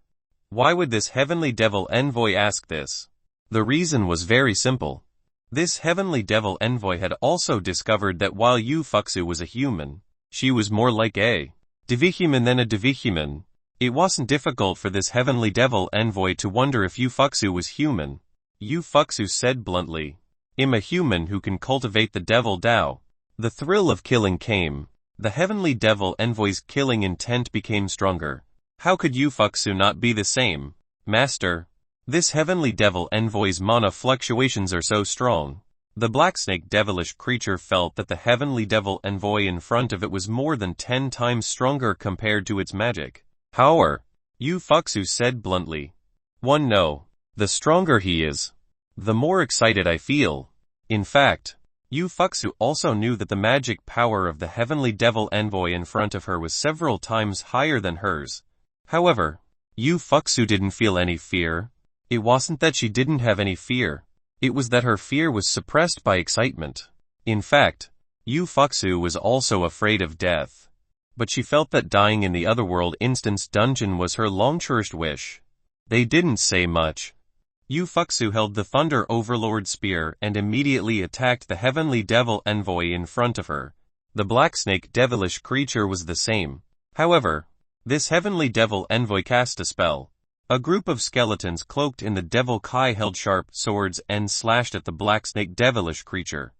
Why would this heavenly devil envoy ask this? The reason was very simple. This heavenly devil envoy had also discovered that while Yu Fuxu was a human, she was more like a divihuman than a divihuman. It wasn't difficult for this heavenly devil envoy to wonder if Yu Fuxu was human. Yu Fuxu said bluntly, "I'm a human who can cultivate the devil Dao." The thrill of killing came. The heavenly devil envoy's killing intent became stronger. How could Yu Fuxu not be the same? Master, this heavenly devil envoy's mana fluctuations are so strong. The black snake devilish creature felt that the heavenly devil envoy in front of it was more than 10 times stronger compared to its magic power. Yu Fuxu said bluntly, No. The stronger he is, the more excited I feel." In fact, Yu Fuxu also knew that the magic power of the heavenly devil envoy in front of her was several times higher than hers. However, Yu Fuxu didn't feel any fear. It wasn't that she didn't have any fear. It was that her fear was suppressed by excitement. In fact, Yu Fuxu was also afraid of death. But she felt that dying in the otherworld instance dungeon was her long-cherished wish. They didn't say much. Yu Fuxu held the Thunder Overlord spear and immediately attacked the heavenly devil envoy in front of her. The black snake devilish creature was the same. However, this heavenly devil envoy cast a spell. A group of skeletons cloaked in the devil kai held sharp swords and slashed at the black snake devilish creature.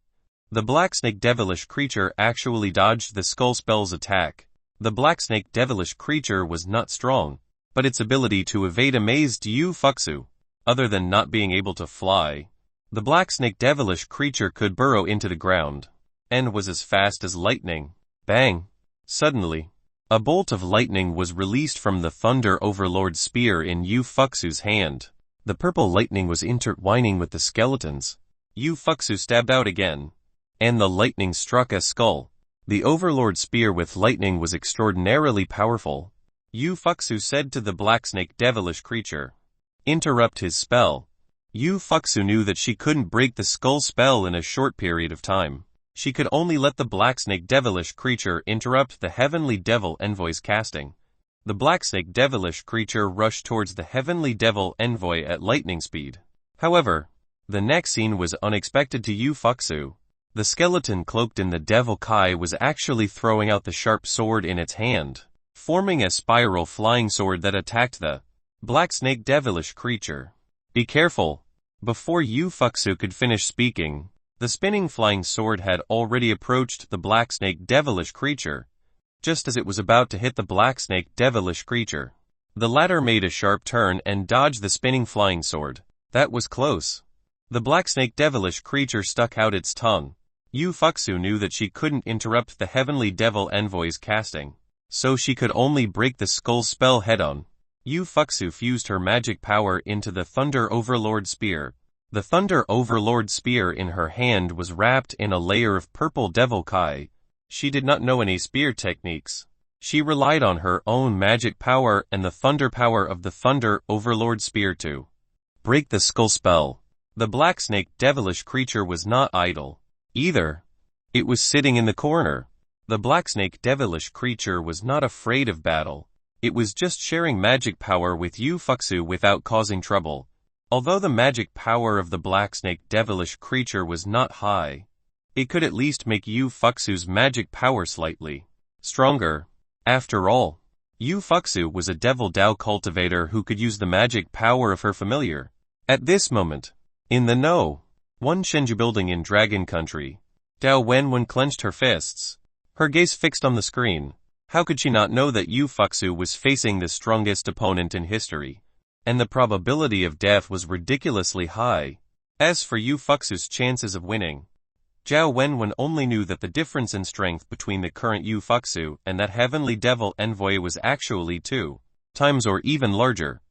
The black snake devilish creature actually dodged the skull spell's attack. The black snake devilish creature was not strong, but its ability to evade amazed Yu Fuxu. Other than not being able to fly, the black snake devilish creature could burrow into the ground, and was as fast as lightning. Bang! Suddenly, a bolt of lightning was released from the Thunder Overlord spear in Yu Fuxu's hand. The purple lightning was intertwining with the skeletons. Yu Fuxu stabbed out again, and the lightning struck a skull. The Overlord spear with lightning was extraordinarily powerful. Yu Fuxu said to the black snake devilish creature, "Interrupt his spell." Yu Fuxu knew that she couldn't break the skull spell in a short period of time. She could only let the black snake devilish creature interrupt the heavenly devil envoy's casting. The black snake devilish creature rushed towards the heavenly devil envoy at lightning speed. However, the next scene was unexpected to Yu Fuxu. The skeleton cloaked in the devil kai was actually throwing out the sharp sword in its hand, forming a spiral flying sword that attacked the black snake devilish creature. "Be careful." Before Yu Fuxu could finish speaking, the spinning flying sword had already approached the black snake devilish creature. Just as it was about to hit the black snake devilish creature, the latter made a sharp turn and dodged the spinning flying sword. That was close. The black snake devilish creature stuck out its tongue. Yu Fuxu knew that she couldn't interrupt the heavenly devil envoy's casting, so she could only break the skull spell head-on. Yu Fuxu fused her magic power into the Thunder Overlord Spear. The Thunder Overlord Spear in her hand was wrapped in a layer of purple devil kai. She did not know any spear techniques. She relied on her own magic power and the thunder power of the Thunder Overlord Spear to break the skull spell. The black snake devilish creature was not idle either. It was sitting in the corner. The black snake devilish creature was not afraid of battle. It was just sharing magic power with Yu Fuxu without causing trouble. Although the magic power of the black snake devilish creature was not high, it could at least make Yu Fuxu's magic power slightly stronger. After all, Yu Fuxu was a devil Dao cultivator who could use the magic power of her familiar. At this moment, in the No. 1 Shenju building in Dragon Country, Dao Wenwen clenched her fists, her gaze fixed on the screen. How could she not know that Yu Fuxu was facing the strongest opponent in history, and the probability of death was ridiculously high? As for Yu Fuxu's chances of winning, Zhao Wenwen only knew that the difference in strength between the current Yu Fuxu and that heavenly devil envoy was actually 2 times or even larger.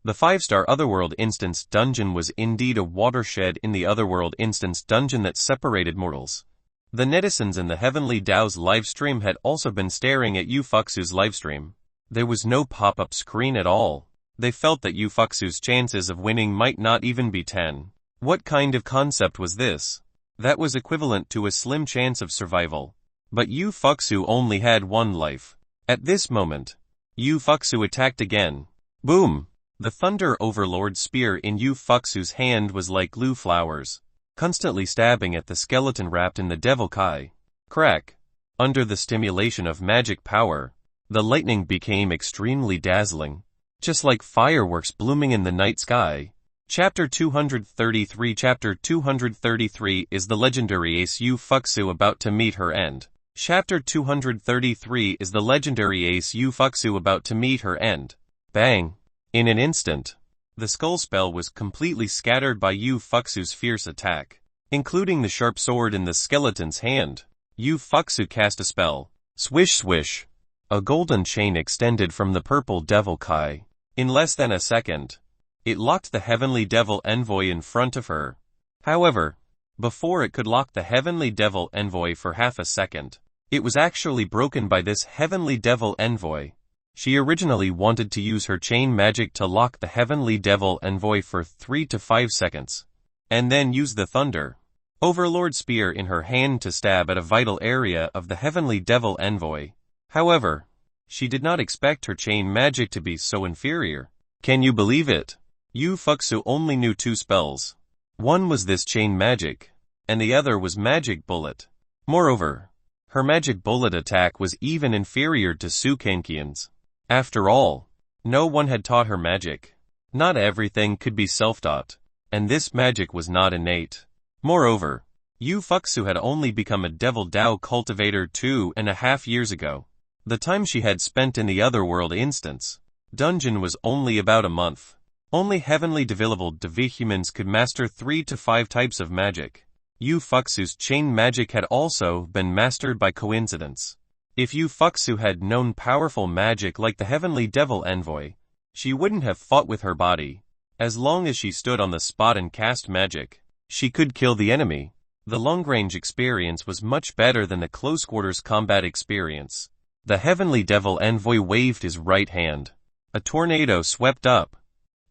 The 5-star Otherworld Instance dungeon was indeed a watershed in the Otherworld Instance dungeon that separated mortals. The netizens in the Heavenly Dao's livestream had also been staring at Yu Fuxu's livestream. There was no pop-up screen at all. They felt that Yu Fuxu's chances of winning might not even be 10. What kind of concept was this? That was equivalent to a slim chance of survival. But Yu Fuxu only had 1 life. At this moment, Yu Fuxu attacked again. Boom! The Thunder Overlord Spear in Yu Fuxu's hand was like Lu flowers, constantly stabbing at the skeleton wrapped in the devil kai. Crack! Under the stimulation of magic power, the lightning became extremely dazzling, just like fireworks blooming in the night sky. Chapter 233 Chapter 233 is the legendary ace Yu Fuxu about to meet her end. Chapter 233 is the legendary ace Yu Fuxu about to meet her end. Bang! In an instant, the skull spell was completely scattered by Yu Fuxu's fierce attack, including the sharp sword in the skeleton's hand. Yu Fuxu cast a spell. Swish swish! A golden chain extended from the purple devil kai. In less than a second, it locked the heavenly devil envoy in front of her. However, before it could lock the heavenly devil envoy for half a second, it was actually broken by this heavenly devil envoy. She originally wanted to use her chain magic to lock the heavenly devil envoy for 3 to 5 seconds, and then use the Thunder Overlord Spear in her hand to stab at a vital area of the heavenly devil envoy. However, she did not expect her chain magic to be so inferior. Can you believe it? Yu Fuxu only knew 2 spells. One was this chain magic, and the other was magic bullet. Moreover, her magic bullet attack was even inferior to Su Kenkian's. After all, no one had taught her magic. Not everything could be self-taught, and this magic was not innate. Moreover, Yu Fuxu had only become a devil Dao cultivator 2.5 years ago. The time she had spent in the Otherworld Instance dungeon was only about a month. Only heavenly developed devihumans could master 3 to 5 types of magic. Yu Fuxu's chain magic had also been mastered by coincidence. If Yu Fuxu had known powerful magic like the heavenly devil envoy, she wouldn't have fought with her body. As long as she stood on the spot and cast magic, she could kill the enemy. The long-range experience was much better than the close-quarters combat experience. The heavenly devil envoy waved his right hand. A tornado swept up.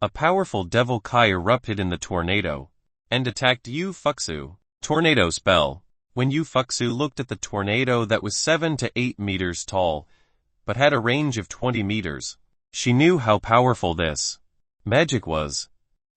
A powerful devil kai erupted in the tornado and attacked Yu Fuxu. Tornado spell. When Yu Fuxu looked at the tornado that was 7 to 8 meters tall, but had a range of 20 meters, she knew how powerful this magic was.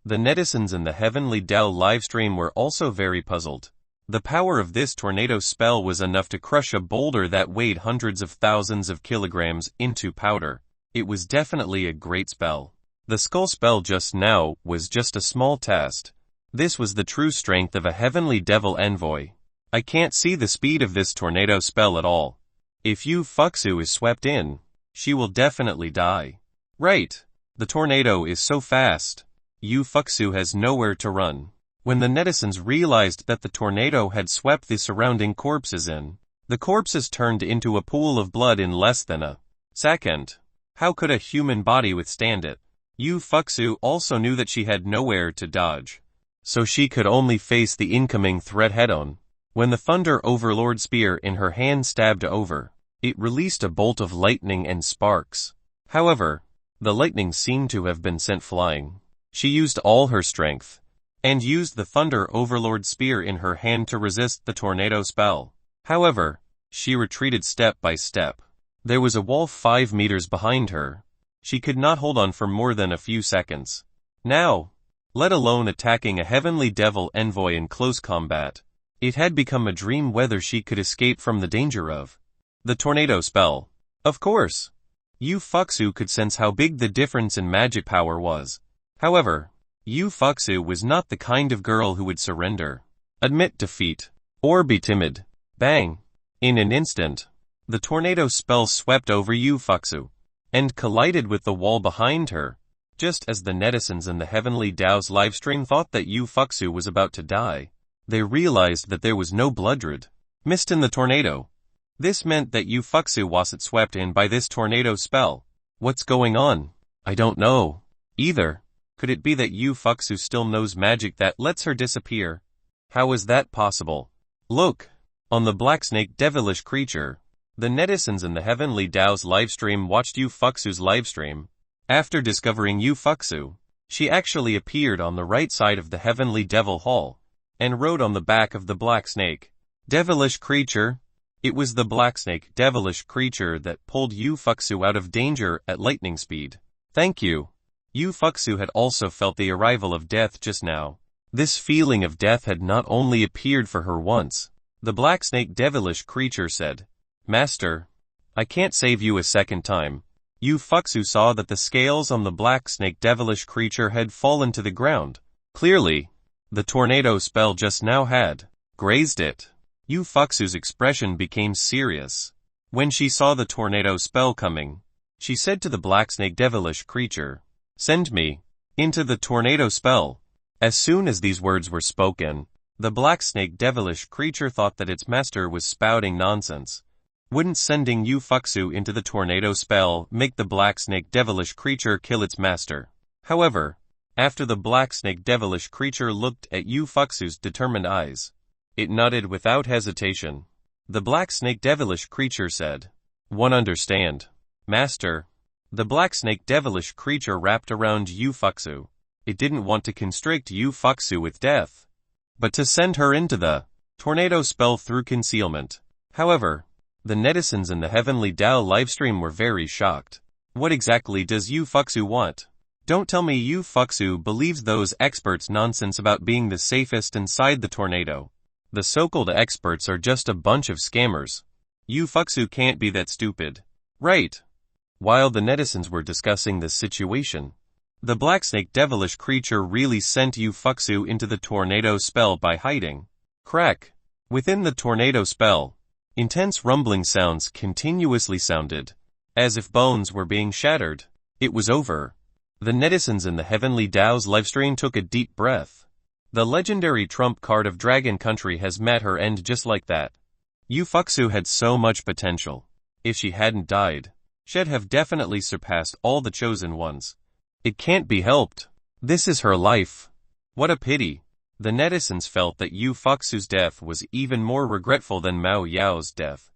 The netizens in the Heavenly Dao livestream were also very puzzled. The power of this tornado spell was enough to crush a boulder that weighed hundreds of thousands of kilograms into powder. It was definitely a great spell. The skull spell just now was just a small test. This was the true strength of a heavenly devil envoy. I can't see the speed of this tornado spell at all. If Yu Fuxu is swept in, she will definitely die. Right. The tornado is so fast. Yu Fuxu has nowhere to run. When the netizens realized that the tornado had swept the surrounding corpses in, the corpses turned into a pool of blood in less than a second. How could a human body withstand it? Yu Fuxu also knew that she had nowhere to dodge, so she could only face the incoming threat head-on. When the Thunder Overlord spear in her hand stabbed over, it released a bolt of lightning and sparks. However, the lightning seemed to have been sent flying. She used all her strength, and used the Thunder Overlord spear in her hand to resist the tornado spell. However, she retreated step by step. There was a wall 5 meters behind her. She could not hold on for more than a few seconds. Now, let alone attacking a heavenly devil envoy in close combat, it had become a dream whether she could escape from the danger of the tornado spell. Of course, Yu Fuxu could sense how big the difference in magic power was. However, Yu Fuxu was not the kind of girl who would surrender, admit defeat, or be timid. Bang! In an instant, the tornado spell swept over Yu Fuxu, and collided with the wall behind her. Just as the netizens in the Heavenly Dao's livestream thought that Yu Fuxu was about to die, they realized that there was no blood mist in the tornado. This meant that Yu Fuxu wasn't swept in by this tornado spell. What's going on? I don't know. Either. Could it be that Yu Fuxu still knows magic that lets her disappear? How is that possible? Look! On the black snake devilish creature. The netizens in the Heavenly Dao's livestream watched Yu Fuxu's livestream. After discovering Yu Fuxu, she actually appeared on the right side of the Heavenly Devil Hall, and rode on the back of the black snake devilish creature. It was the black snake devilish creature that pulled Yu Fuxu out of danger at lightning speed. Thank you. Yu Fuxu had also felt the arrival of death just now. This feeling of death had not only appeared for her once. The black snake devilish creature said, "Master, I can't save you a second time." Yu Fuxu saw that the scales on the black snake devilish creature had fallen to the ground. Clearly, the tornado spell just now had grazed it. Yu Fuxu's expression became serious. When she saw the tornado spell coming, she said to the black snake devilish creature, "Send me into the tornado spell." As soon as these words were spoken, the black snake devilish creature thought that its master was spouting nonsense. Wouldn't sending Yu Fuxu into the tornado spell make the black snake devilish creature kill its master? However, after the black snake devilish creature looked at Yu Fuxu's determined eyes, it nodded without hesitation. The black snake devilish creature said, "One understand, Master." The black snake devilish creature wrapped around Yu Fuxu. It didn't want to constrict Yu Fuxu with death, but to send her into the tornado spell through concealment. However, the netizens in the Heavenly Dao livestream were very shocked. What exactly does Yu Fuxu want? Don't tell me Yu Fuxu believes those experts' nonsense about being the safest inside the tornado. The so-called experts are just a bunch of scammers. Yu Fuxu can't be that stupid. Right. While the netizens were discussing this situation, the black snake devilish creature really sent Yu Fuxu into the tornado spell by hiding. Crack. Within the tornado spell, intense rumbling sounds continuously sounded, as if bones were being shattered. It was over. The netizens in the Heavenly Dao's livestream took a deep breath. The legendary trump card of Dragon Country has met her end just like that. Yu Fuxu had so much potential. If she hadn't died, she'd have definitely surpassed all the chosen ones. It can't be helped. This is her life. What a pity. The netizens felt that Yu Fuxu's death was even more regretful than Mao Yao's death.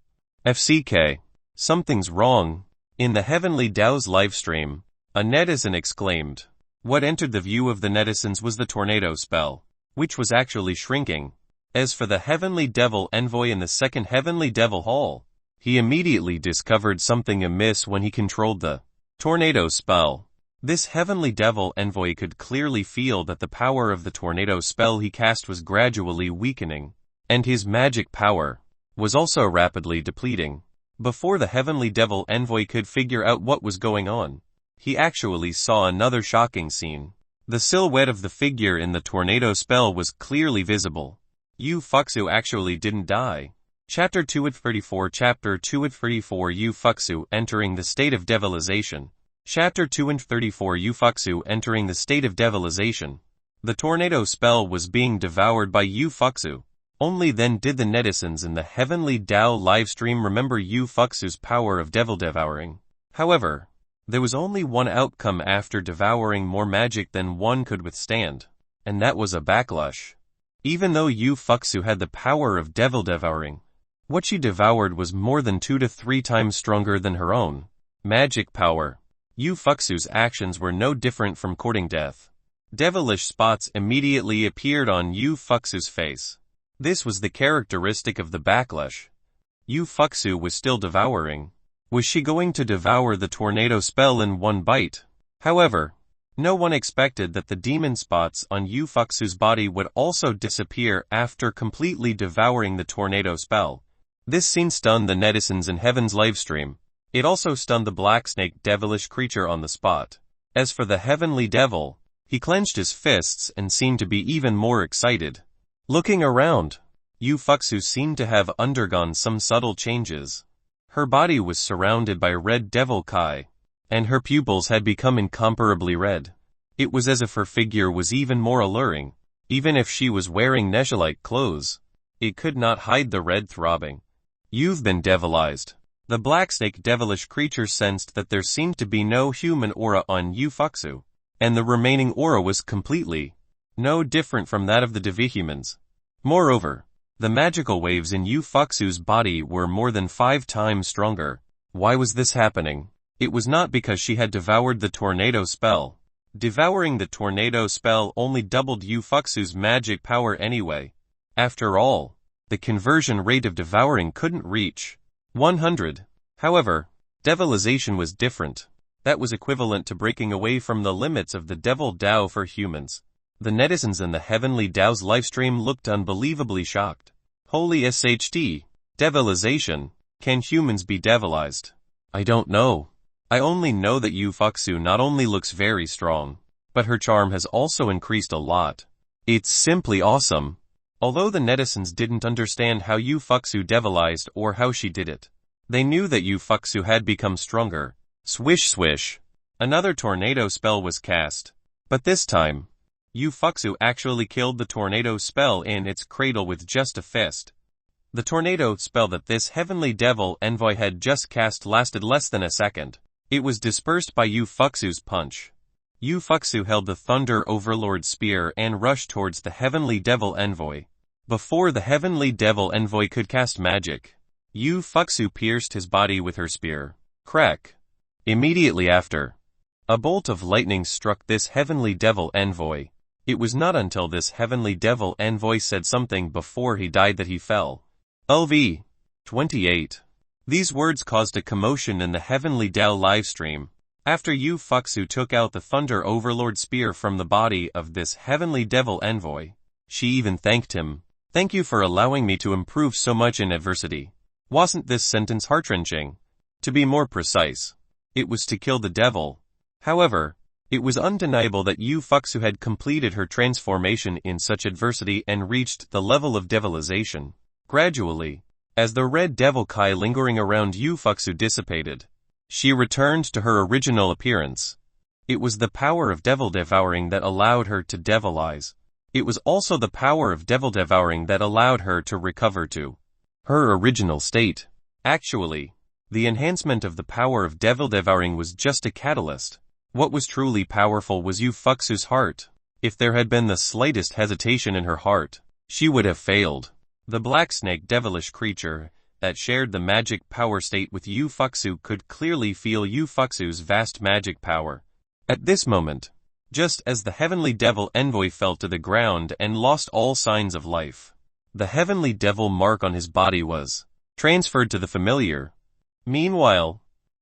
FCK. Something's wrong. In the Heavenly Dao's livestream, a netizen exclaimed. What entered the view of the netizens was the tornado spell, which was actually shrinking. As for the Heavenly Devil envoy in the second Heavenly Devil Hall, he immediately discovered something amiss when he controlled the tornado spell. This Heavenly Devil envoy could clearly feel that the power of the tornado spell he cast was gradually weakening, and his magic power was also rapidly depleting. Before the Heavenly Devil envoy could figure out what was going on, he actually saw another shocking scene. The silhouette of the figure in the tornado spell was clearly visible. Yu Fuxu actually didn't die. Chapter 234 Chapter 234 Yu Fuxu entering the state of devilization. Chapter 234 Yu Fuxu entering the state of devilization. The tornado spell was being devoured by Yu Fuxu. Only then did the netizens in the Heavenly Tao livestream remember Yu Fuxu's power of devil devouring. However, there was only one outcome after devouring more magic than one could withstand, and that was a backlash. Even though Yu Fuxu had the power of devil devouring, what she devoured was more than 2 to 3 times stronger than her own magic power. Yu Fuxu's actions were no different from courting death. Devilish spots immediately appeared on Yu Fuxu's face. This was the characteristic of the backlash. Yu Fuxu was still devouring. Was she going to devour the tornado spell in one bite? However, no one expected that the demon spots on Yu Fuxu's body would also disappear after completely devouring the tornado spell. This scene stunned the netizens in Heaven's livestream. It also stunned the black snake devilish creature on the spot. As for the heavenly devil, he clenched his fists and seemed to be even more excited. Looking around, Yu Fuxu seemed to have undergone some subtle changes. Her body was surrounded by red devil kai, and her pupils had become incomparably red. It was as if her figure was even more alluring. Even if she was wearing Nesha-like clothes, it could not hide the red throbbing. You've been devilized. The black snake devilish creature sensed that there seemed to be no human aura on Yu Fuxu, and the remaining aura was completely no different from that of the Devihumans. Moreover, the magical waves in Yu Fuxu's body were more than 5 times stronger. Why was this happening? It was not because she had devoured the tornado spell. Devouring the tornado spell only doubled Yu Fuxu's magic power anyway. After all, the conversion rate of devouring couldn't reach 100. However, devilization was different. That was equivalent to breaking away from the limits of the devil Tao for humans. The netizens in the Heavenly Tao's livestream looked unbelievably shocked. Holy SHT, devilization. Can humans be devilized? I don't know. I only know that Yu Fuxu not only looks very strong, but her charm has also increased a lot. It's simply awesome. Although the netizens didn't understand how Yu Fuxu devilized or how she did it, they knew that Yu Fuxu had become stronger. Swish swish. Another tornado spell was cast. But this time, Yu Fuxu actually killed the tornado spell in its cradle with just a fist. The tornado spell that this heavenly devil envoy had just cast lasted less than a second. It was dispersed by Yu Fuxu's punch. Yu Fuxu held the Thunder Overlord spear and rushed towards the heavenly devil envoy. Before the heavenly devil envoy could cast magic, Yu Fuxu pierced his body with her spear. Crack. Immediately after, a bolt of lightning struck this heavenly devil envoy. It was not until this heavenly devil envoy said something before he died that he fell. LV 28. These words caused a commotion in the Heavenly Tao livestream. After Yu Fuxu took out the Thunder Overlord spear from the body of this heavenly devil envoy, she even thanked him. Thank you for allowing me to improve so much in adversity. Wasn't this sentence heart-wrenching? To be more precise, it was to kill the devil. However, it was undeniable that Yu Fuxu had completed her transformation in such adversity and reached the level of devilization. Gradually, as the red devil kai lingering around Yu Fuxu dissipated, she returned to her original appearance. It was the power of devil devouring that allowed her to devilize. It was also the power of devil devouring that allowed her to recover to her original state. Actually, the enhancement of the power of devil devouring was just a catalyst. What was truly powerful was Yu Fuxu's heart. If there had been the slightest hesitation in her heart, she would have failed. The black snake devilish creature that shared the magic power state with Yu Fuxu could clearly feel Yu Fuxu's vast magic power. At this moment, just as the heavenly devil envoy fell to the ground and lost all signs of life, the heavenly devil mark on his body was transferred to the familiar. Meanwhile,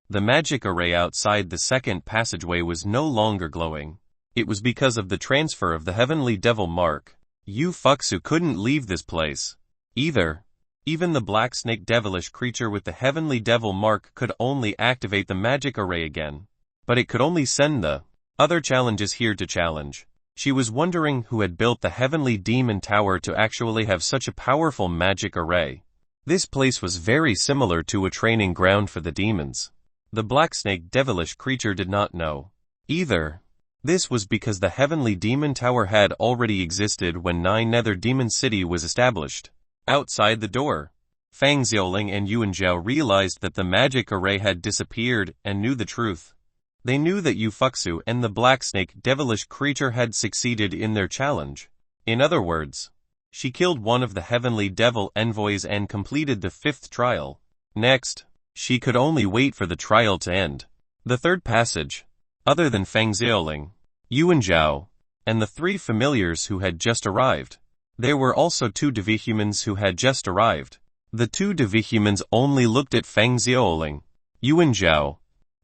the magic array outside the second passageway was no longer glowing. It was because of the transfer of the heavenly devil mark. Yu Fuxu couldn't leave this place either. Even the black snake devilish creature with the heavenly devil mark could only activate the magic array again. But it could only send the other challenges here to challenge. She was wondering who had built the heavenly demon tower to actually have such a powerful magic array. This place was very similar to a training ground for the demons. The black snake devilish creature did not know either. This was because the Heavenly Demon Tower had already existed when Nine Nether Demon City was established. Outside the door, Fang Xiaoling and Yuan Zhao realized that the magic array had disappeared and knew the truth. They knew that Yu Fuxu and the Black Snake devilish creature had succeeded in their challenge. In other words, she killed one of the Heavenly Devil envoys and completed the 5th trial. Next, she could only wait for the trial to end. The third passage, other than Fang Xiaoling, Yuan Zhao, and the 3 familiars who had just arrived. There were also 2 devihumans who had just arrived. The 2 devihumans only looked at Fang Xiaoling, Yuan Zhao,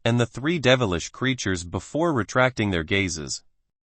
and the 3 devilish creatures before retracting their gazes.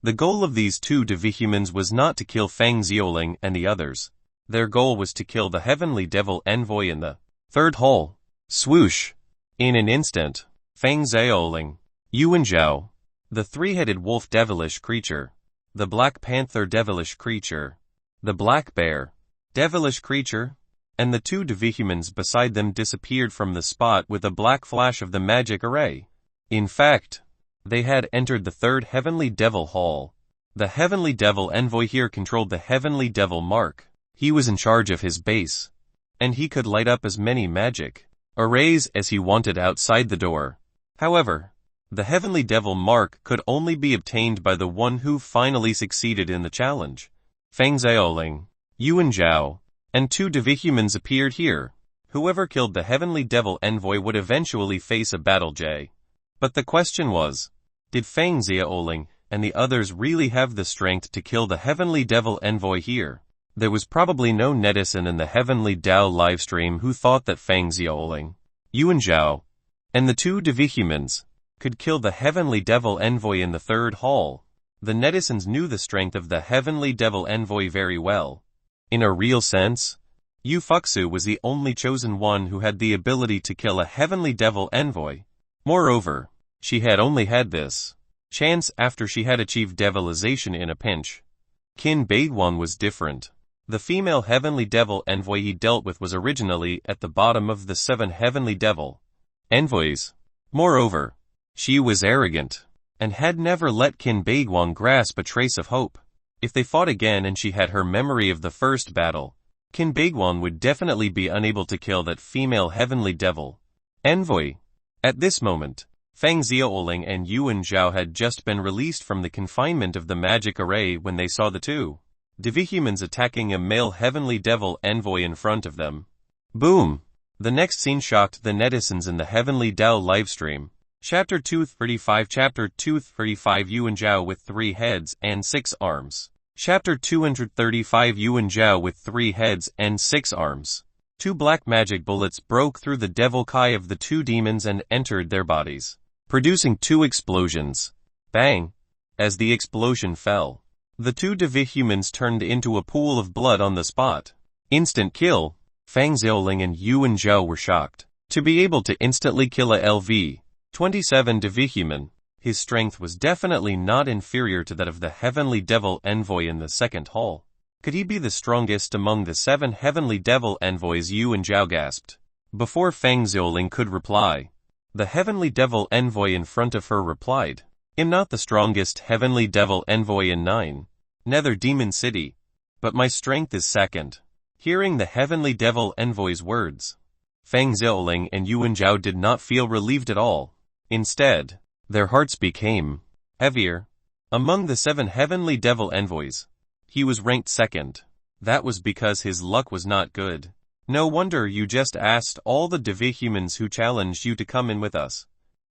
The goal of these 2 devihumans was not to kill Fang Xiaoling and the others. Their goal was to kill the Heavenly Devil envoy in the 3rd hall. Swoosh! In an instant, Fang Xiaoling, Yuan Zhao, the 3-headed wolf devilish creature, the Black Panther devilish creature, the Black Bear devilish creature, and the 2 devihumans beside them disappeared from the spot with a black flash of the magic array. In fact, they had entered the 3rd Heavenly Devil Hall. The Heavenly Devil envoy here controlled the Heavenly Devil mark. He was in charge of his base, and he could light up as many magic arrays as he wanted outside the door. However, the Heavenly Devil mark could only be obtained by the one who finally succeeded in the challenge. Fang Xiaoling, Yuan Zhao, and 2 devihumans appeared here. Whoever killed the Heavenly Devil envoy would eventually face a battle J. But the question was, did Fang Xiaoling and the others really have the strength to kill the Heavenly Devil envoy here? There was probably no netizen in the Heavenly Dao livestream who thought that Fang Xiaoling, Yuan Zhao, and the 2 devihumans could kill the Heavenly Devil envoy in the 3rd hall. The netizens knew the strength of the Heavenly Devil envoy very well. In a real sense, Yu Fuxu was the only chosen one who had the ability to kill a Heavenly Devil envoy. Moreover, she had only had this chance after she had achieved devilization in a pinch. Qin Beiguan was different. The female Heavenly Devil envoy he dealt with was originally at the bottom of the 7 Heavenly Devil envoys. Moreover, she was arrogant, and had never let Qin Beiguan grasp a trace of hope. If they fought again and she had her memory of the first battle, Qin Beiguan would definitely be unable to kill that female Heavenly Devil envoy. At this moment, Fang Xiaoling and Yuan Zhao had just been released from the confinement of the magic array when they saw the 2 devihumans attacking a male Heavenly Devil envoy in front of them. Boom! The next scene shocked the netizens in the Heavenly Dao livestream. Chapter 235 Chapter 235 Yuan Zhao with 3 heads and 6 arms. Chapter 235 Yuan Zhao with 3 heads and 6 arms. 2 black magic bullets broke through the devil kai of the 2 demons and entered their bodies, producing 2 explosions. Bang! As the explosion fell, the 2 devihumans turned into a pool of blood on the spot. Instant kill. Fang Xiaoling and Yuan Zhao were shocked to be able to instantly kill a LV-27 devihuman. His strength was definitely not inferior to that of the Heavenly Devil envoy in the 2nd hall. Could he be the strongest among the 7 Heavenly Devil envoys? Yuan Zhao gasped. Before Fang Xiaoling could reply, the Heavenly Devil envoy in front of her replied, "I'm not the strongest Heavenly Devil envoy in 9 Nether Demon City, but my strength is 2nd. Hearing the Heavenly Devil envoy's words, Fang Xiaoling and Yuan Zhao did not feel relieved at all. Instead, their hearts became heavier. Among the 7 Heavenly Devil envoys, he was ranked 2nd. That was because his luck was not good. No wonder you just asked all the devihumans who challenged you to come in with us."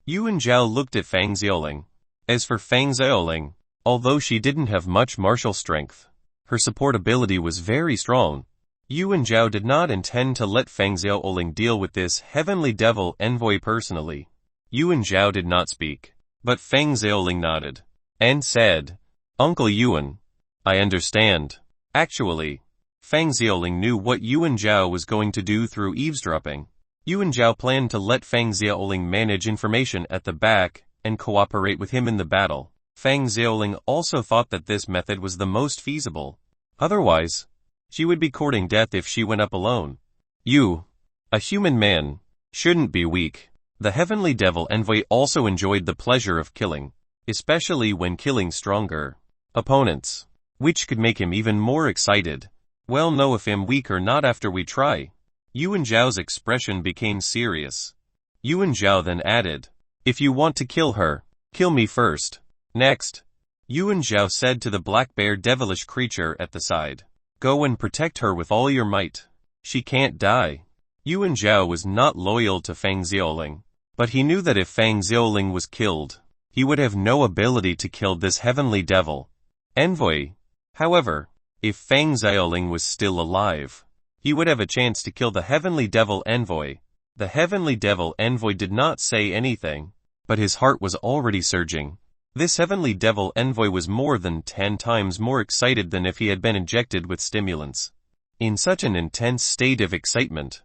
Yuan Zhao looked at Fang Xiaoling. As for Fang Xiaoling, although she didn't have much martial strength, her support ability was very strong. Yuan Zhao did not intend to let Fang Xiaoling deal with this Heavenly Devil envoy personally. Yuan Zhao did not speak, but Fang Xiaoling nodded and said, "Uncle Yuan, I understand." Actually, Fang Xiaoling knew what Yuan Zhao was going to do through eavesdropping. Yuan Zhao planned to let Fang Xiaoling manage information at the back and cooperate with him in the battle. Fang Xiaoling also thought that this method was the most feasible. Otherwise, she would be courting death if she went up alone. You, a human man, shouldn't be weak. The Heavenly Devil envoy also enjoyed the pleasure of killing especially when killing stronger opponents, which could make him even more excited. Well, know if I'm weak or not after we try. Yuan Zhao's expression became serious. Yuan Zhao then added, if you want to kill her, kill me first. Next, Yuan Zhao said to the black bear devilish creature at the side, go and protect her with all your might. She can't die. Yuan Zhao was not loyal to Fang Xiaoling, but he knew that if Fang Xiaoling was killed, he would have no ability to kill this heavenly devil envoy. However, if Fang Xiaoling was still alive, he would have a chance to kill the heavenly devil envoy. The heavenly devil envoy did not say anything, but his heart was already surging. This heavenly devil envoy was more than 10 times more excited than if he had been injected with stimulants. In such an intense state of excitement,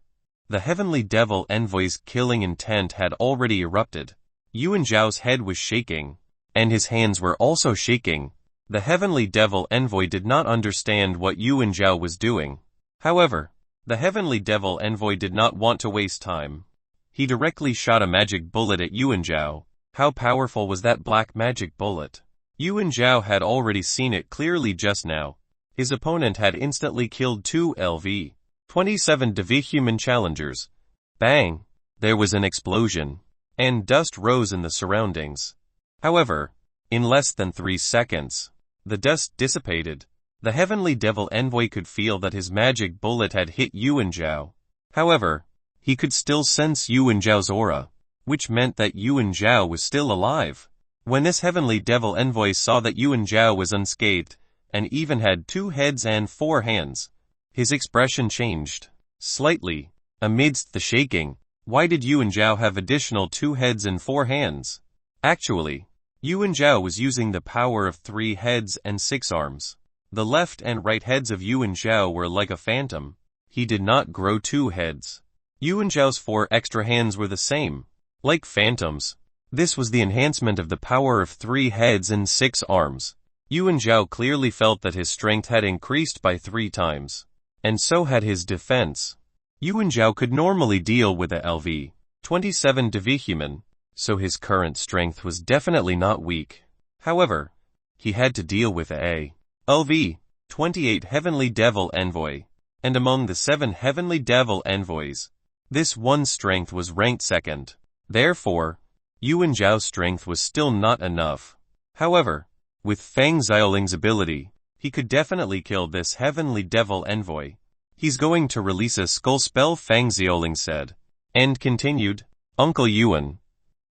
the heavenly devil envoy's killing intent had already erupted. Yuan Zhao's head was shaking, and his hands were also shaking. The heavenly devil envoy did not understand what Yuan Zhao was doing. However, the heavenly devil envoy did not want to waste time. He directly shot a magic bullet at Yuan Zhao. How powerful was that black magic bullet? Yuan Zhao had already seen it clearly just now. His opponent had instantly killed 2 LV-27 Divi-human challengers. Bang! There was an explosion, and dust rose in the surroundings. However, in less than 3 seconds, the dust dissipated. The heavenly devil envoy could feel that his magic bullet had hit Yuan Zhao. However, he could still sense Yuan Zhao's aura, which meant that Yuan Zhao was still alive. When this heavenly devil envoy saw that Yuan Zhao was unscathed, and even had 2 heads and 4 hands, his expression changed slightly. Amidst the shaking, why did Yuan Zhao have additional 2 heads and 4 hands? Actually, Yuan Zhao was using the power of 3 heads and 6 arms. The left and right heads of Yuan Zhao were like a phantom. He did not grow 2 heads. Yuan Zhao's 4 extra hands were the same, like phantoms. This was the enhancement of the power of 3 heads and 6 arms. Yuan Zhao clearly felt that his strength had increased by 3 times, and so had his defense. Yuan Zhao could normally deal with a LV-27 Divi-human, so his current strength was definitely not weak. However, he had to deal with a LV-28 Heavenly Devil Envoy, and among the 7 Heavenly Devil Envoys, this one's strength was ranked second. Therefore, Yuan Zhao's strength was still not enough. However, with Fang Xiaoling's ability, he could definitely kill this Heavenly Devil Envoy. He's going to release a skull spell, Fang Xiaoling said, and continued, Uncle Yuan,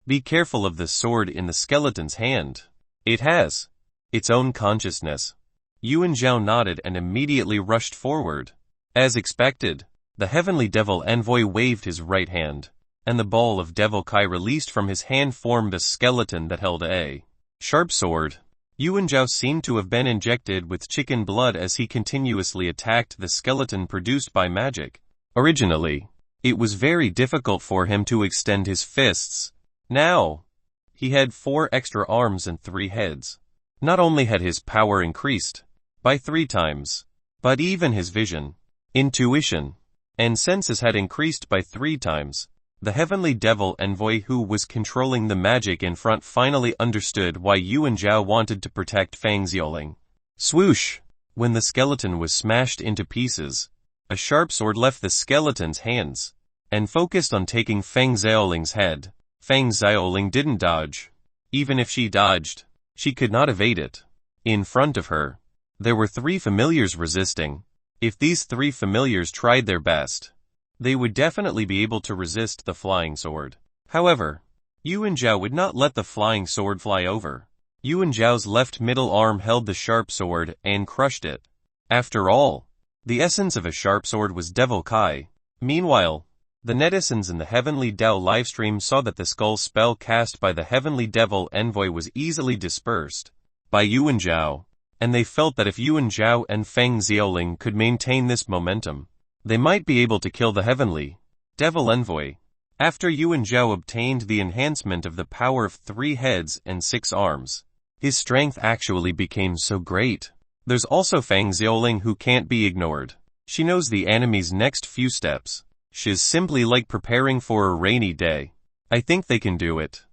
be careful of the sword in the skeleton's hand. It has its own consciousness. Yuan Zhao nodded and immediately rushed forward. As expected, the heavenly devil envoy waved his right hand, and the ball of devil kai released from his hand formed a skeleton that held a sharp sword. Yuan Zhao seemed to have been injected with chicken blood as he continuously attacked the skeleton produced by magic. Originally, it was very difficult for him to extend his fists. Now, he had 4 extra arms and 3 heads. Not only had his power increased by 3 times, but even his vision, intuition, and senses had increased by 3 times. The heavenly devil envoy who was controlling the magic in front finally understood why Yuan Zhao wanted to protect Fang Xiaoling. Swoosh! When the skeleton was smashed into pieces, a sharp sword left the skeleton's hands, and focused on taking Fang Xiaoling's head. Fang Xiaoling didn't dodge. Even if she dodged, she could not evade it. In front of her, there were 3 familiars resisting. If these 3 familiars tried their best, they would definitely be able to resist the flying sword. However, Yuan Zhao would not let the flying sword fly over. Yuan Zhao's left middle arm held the sharp sword and crushed it. After all, the essence of a sharp sword was Devil Kai. Meanwhile, the netizens in the Heavenly Dao livestream saw that the skull spell cast by the Heavenly Devil Envoy was easily dispersed by Yuan Zhao, and they felt that if Yuan Zhao and Fang Xiaoling could maintain this momentum, they might be able to kill the Heavenly Devil Envoy. After Yuan Zhao obtained the enhancement of the power of 3 heads and 6 arms, his strength actually became so great. There's also Fang Xiaoling who can't be ignored. She knows the enemy's next few steps. She's simply like preparing for a rainy day. I think they can do it.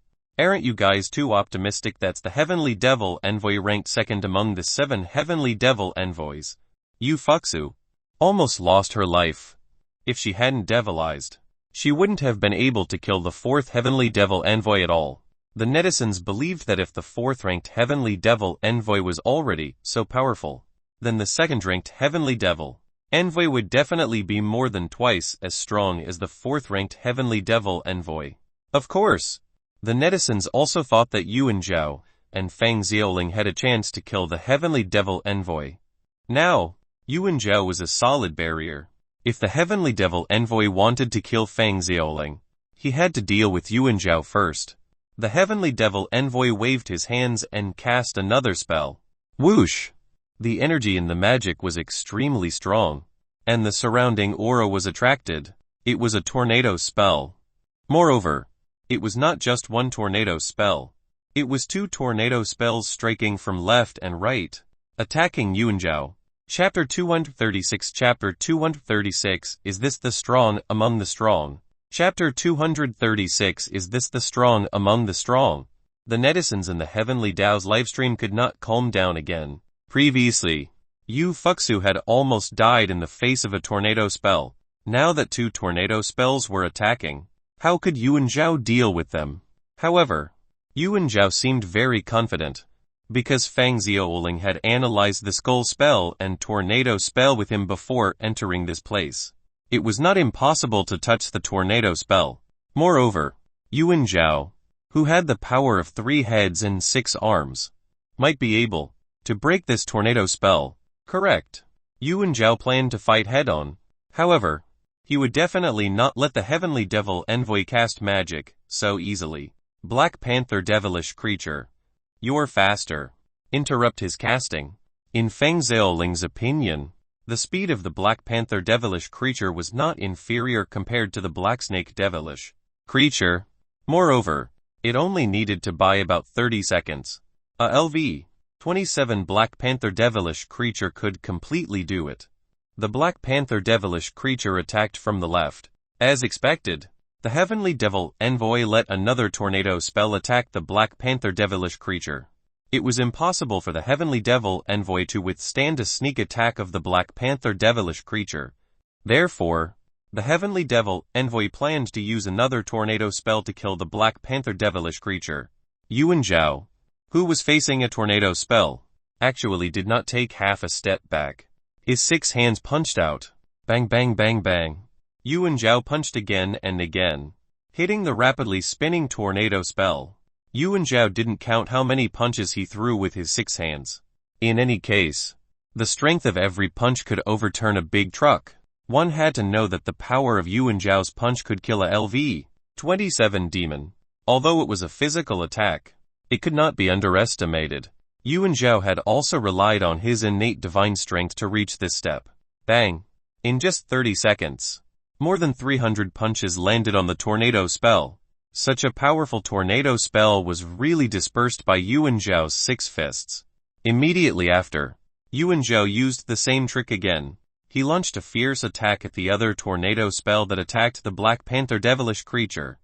Aren't you guys too optimistic? That's the Heavenly Devil Envoy ranked second among the 7 Heavenly Devil Envoys. Yu Fuxu almost lost her life. If she hadn't devilized, she wouldn't have been able to kill the 4th Heavenly Devil Envoy at all. The netizens believed that if the 4th ranked Heavenly Devil Envoy was already so powerful, then the 2nd ranked Heavenly Devil Envoy would definitely be more than twice as strong as the 4th ranked Heavenly Devil Envoy. Of course, the netizens also thought that Yuan Zhao and Fang Xiaoling had a chance to kill the Heavenly Devil Envoy. Now, Yuan Zhao was a solid barrier. If the Heavenly Devil Envoy wanted to kill Fang Xiaoling, he had to deal with Yuan Zhao first. The Heavenly Devil Envoy waved his hands and cast another spell. Whoosh! The energy in the magic was extremely strong, and the surrounding aura was attracted. It was a tornado spell. Moreover, it was not just one tornado spell. It was 2 tornado spells striking from left and right, attacking Yuan Zhao. Chapter 236 Chapter 236 Is this the strong among the strong? Chapter 236 Is this the strong among the strong? The netizens in the Heavenly Dao's livestream could not calm down again. Previously, Yu Fuxu had almost died in the face of a tornado spell. Now that 2 tornado spells were attacking, how could Yuan Zhao deal with them? However, Yuan Zhao seemed very confident, because Fang Xiaoling had analyzed the skull spell and tornado spell with him before entering this place. It was not impossible to touch the tornado spell. Moreover, Yuan Zhao, who had the power of 3 heads and 6 arms, might be able to break this tornado spell. Correct. Yuan Zhao planned to fight head-on. However, he would definitely not let the Heavenly Devil Envoy cast magic so easily. Black Panther Devilish Creature. You're faster. Interrupt his casting. In Fang Xiaoling's opinion, the speed of the Black Panther Devilish Creature was not inferior compared to the Black Snake Devilish Creature. Moreover, it only needed to buy about 30 seconds. A LV-27 Black Panther Devilish Creature could completely do it. The Black Panther Devilish Creature attacked from the left. As expected, the Heavenly Devil Envoy let another tornado spell attack the Black Panther Devilish Creature. It was impossible for the Heavenly Devil Envoy to withstand a sneak attack of the Black Panther Devilish Creature. Therefore, the Heavenly Devil Envoy planned to use another tornado spell to kill the Black Panther Devilish Creature. Yuan Zhao, who was facing a tornado spell, actually did not take half a step back. His 6 hands punched out. Bang bang bang bang. Yuan Zhao punched again and again, hitting the rapidly spinning tornado spell. Yuan Zhao didn't count how many punches he threw with his 6 hands. In any case, the strength of every punch could overturn a big truck. One had to know that the power of Yuan Zhao's punch could kill a LV-27 demon. Although it was a physical attack, it could not be underestimated. Yuan Zhao had also relied on his innate divine strength to reach this step. Bang! In just 30 seconds, more than 300 punches landed on the tornado spell. Such a powerful tornado spell was really dispersed by Yuan Zhao's 6 fists. Immediately after, Yuan Zhao used the same trick again. He launched a fierce attack at the other tornado spell that attacked the Black Panther Devilish Creature.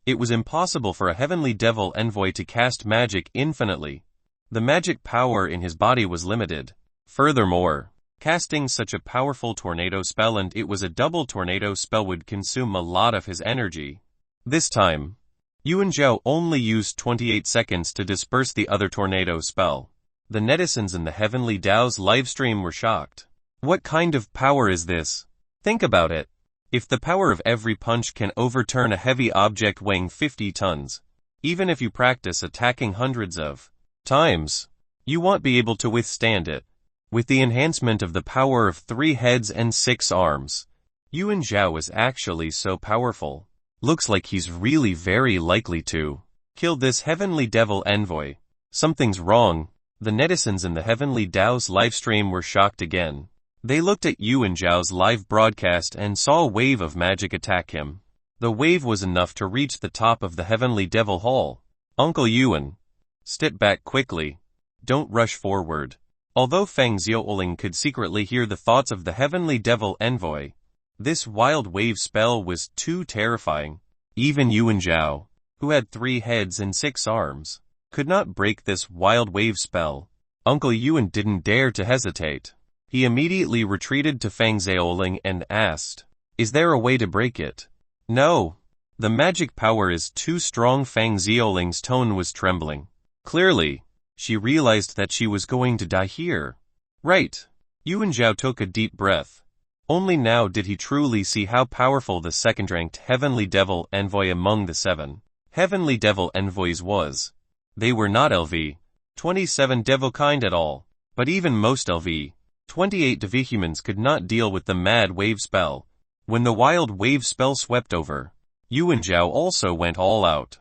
It was impossible for a Heavenly Devil Envoy to cast magic infinitely. The magic power in his body was limited. Furthermore, casting such a powerful tornado spell, and it was a double tornado spell, would consume a lot of his energy. This time, Yuan Zhao only used 28 seconds to disperse the other tornado spell. The netizens in the Heavenly Dao's livestream were shocked. What kind of power is this? Think about it. If the power of every punch can overturn a heavy object weighing 50 tons, even if you practice attacking hundreds of times, you won't be able to withstand it. With the enhancement of the power of 3 heads and 6 arms, Yuan Zhao is actually so powerful. Looks like he's really very likely to kill this Heavenly Devil Envoy. Something's wrong. The netizens in the Heavenly Dao's livestream were shocked again. They looked at Yuan Zhao's live broadcast and saw a wave of magic attack him. The wave was enough to reach the top of the Heavenly Devil Hall. Uncle Yuan, step back quickly. Don't rush forward. Although Fang Xiaoling could secretly hear the thoughts of the Heavenly Devil Envoy, this wild wave spell was too terrifying. Even Yuan Zhao, who had 3 heads and 6 arms, could not break this wild wave spell. Uncle Yuan didn't dare to hesitate. He immediately retreated to Fang Xiaoling and asked, "Is there a way to break it?" "No. The magic power is too strong." Fang Xiaoling's tone was trembling. Clearly, she realized that she was going to die here. Right. Yuan Zhao took a deep breath. Only now did he truly see how powerful the second-ranked Heavenly Devil Envoy among the 7 Heavenly Devil Envoys was. They were not LV-27 devil kind at all, but even most LV-28 Devihumans could not deal with the mad wave spell. When the wild wave spell swept over, Yuan Zhao also went all out.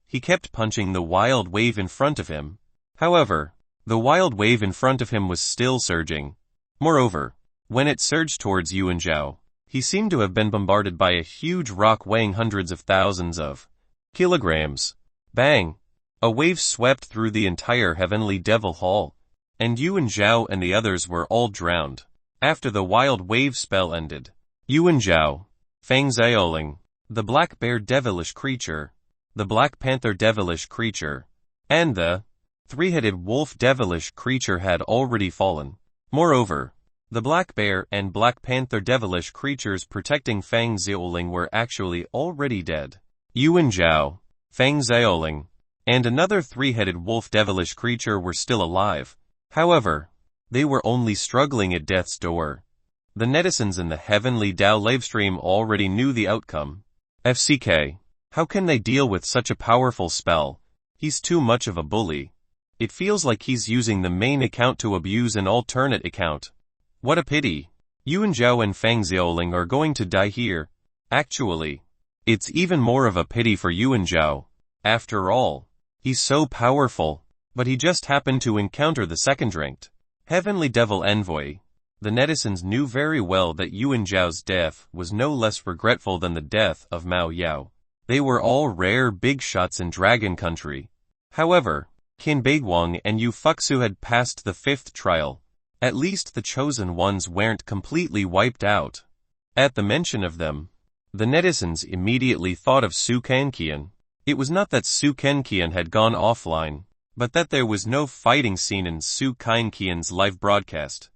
He kept punching the wild wave in front of him. However, the wild wave in front of him was still surging. Moreover, when it surged towards Yuan Zhao, he seemed to have been bombarded by a huge rock weighing hundreds of thousands of kilograms. Bang! A wave swept through the entire Heavenly Devil Hall, and Yuan Zhao and the others were all drowned. After the wild wave spell ended, Yuan Zhao, Fang Xiaoling, the Black Bear Devilish Creature, the Black Panther Devilish Creature, and the 3-headed Wolf Devilish Creature had already fallen. Moreover, the Black Bear and Black Panther Devilish Creatures protecting Fang Xiaoling were actually already dead. Yuan Zhao, Fang Xiaoling, and another 3-headed Wolf Devilish Creature were still alive. However, they were only struggling at death's door. The netizens in the Heavenly Dao livestream already knew the outcome. FCK. How can they deal with such a powerful spell? He's too much of a bully. It feels like he's using the main account to abuse an alternate account. What a pity. Yuan Zhao and Fang Xiaoling are going to die here. Actually, it's even more of a pity for Yuan Zhao. After all, he's so powerful, but he just happened to encounter the second-ranked Heavenly Devil Envoy. The netizens knew very well that Yuan Zhao's death was no less regretful than the death of Mao Yao. They were all rare big shots in Dragon Country. However, Qin Beiguang and Yu Fuxu had passed the 5th trial. At least the chosen ones weren't completely wiped out. At the mention of them, the netizens immediately thought of Su Kanqian. It was not that Su Kanqian had gone offline, but that there was no fighting scene in Su Kanqian's live broadcast.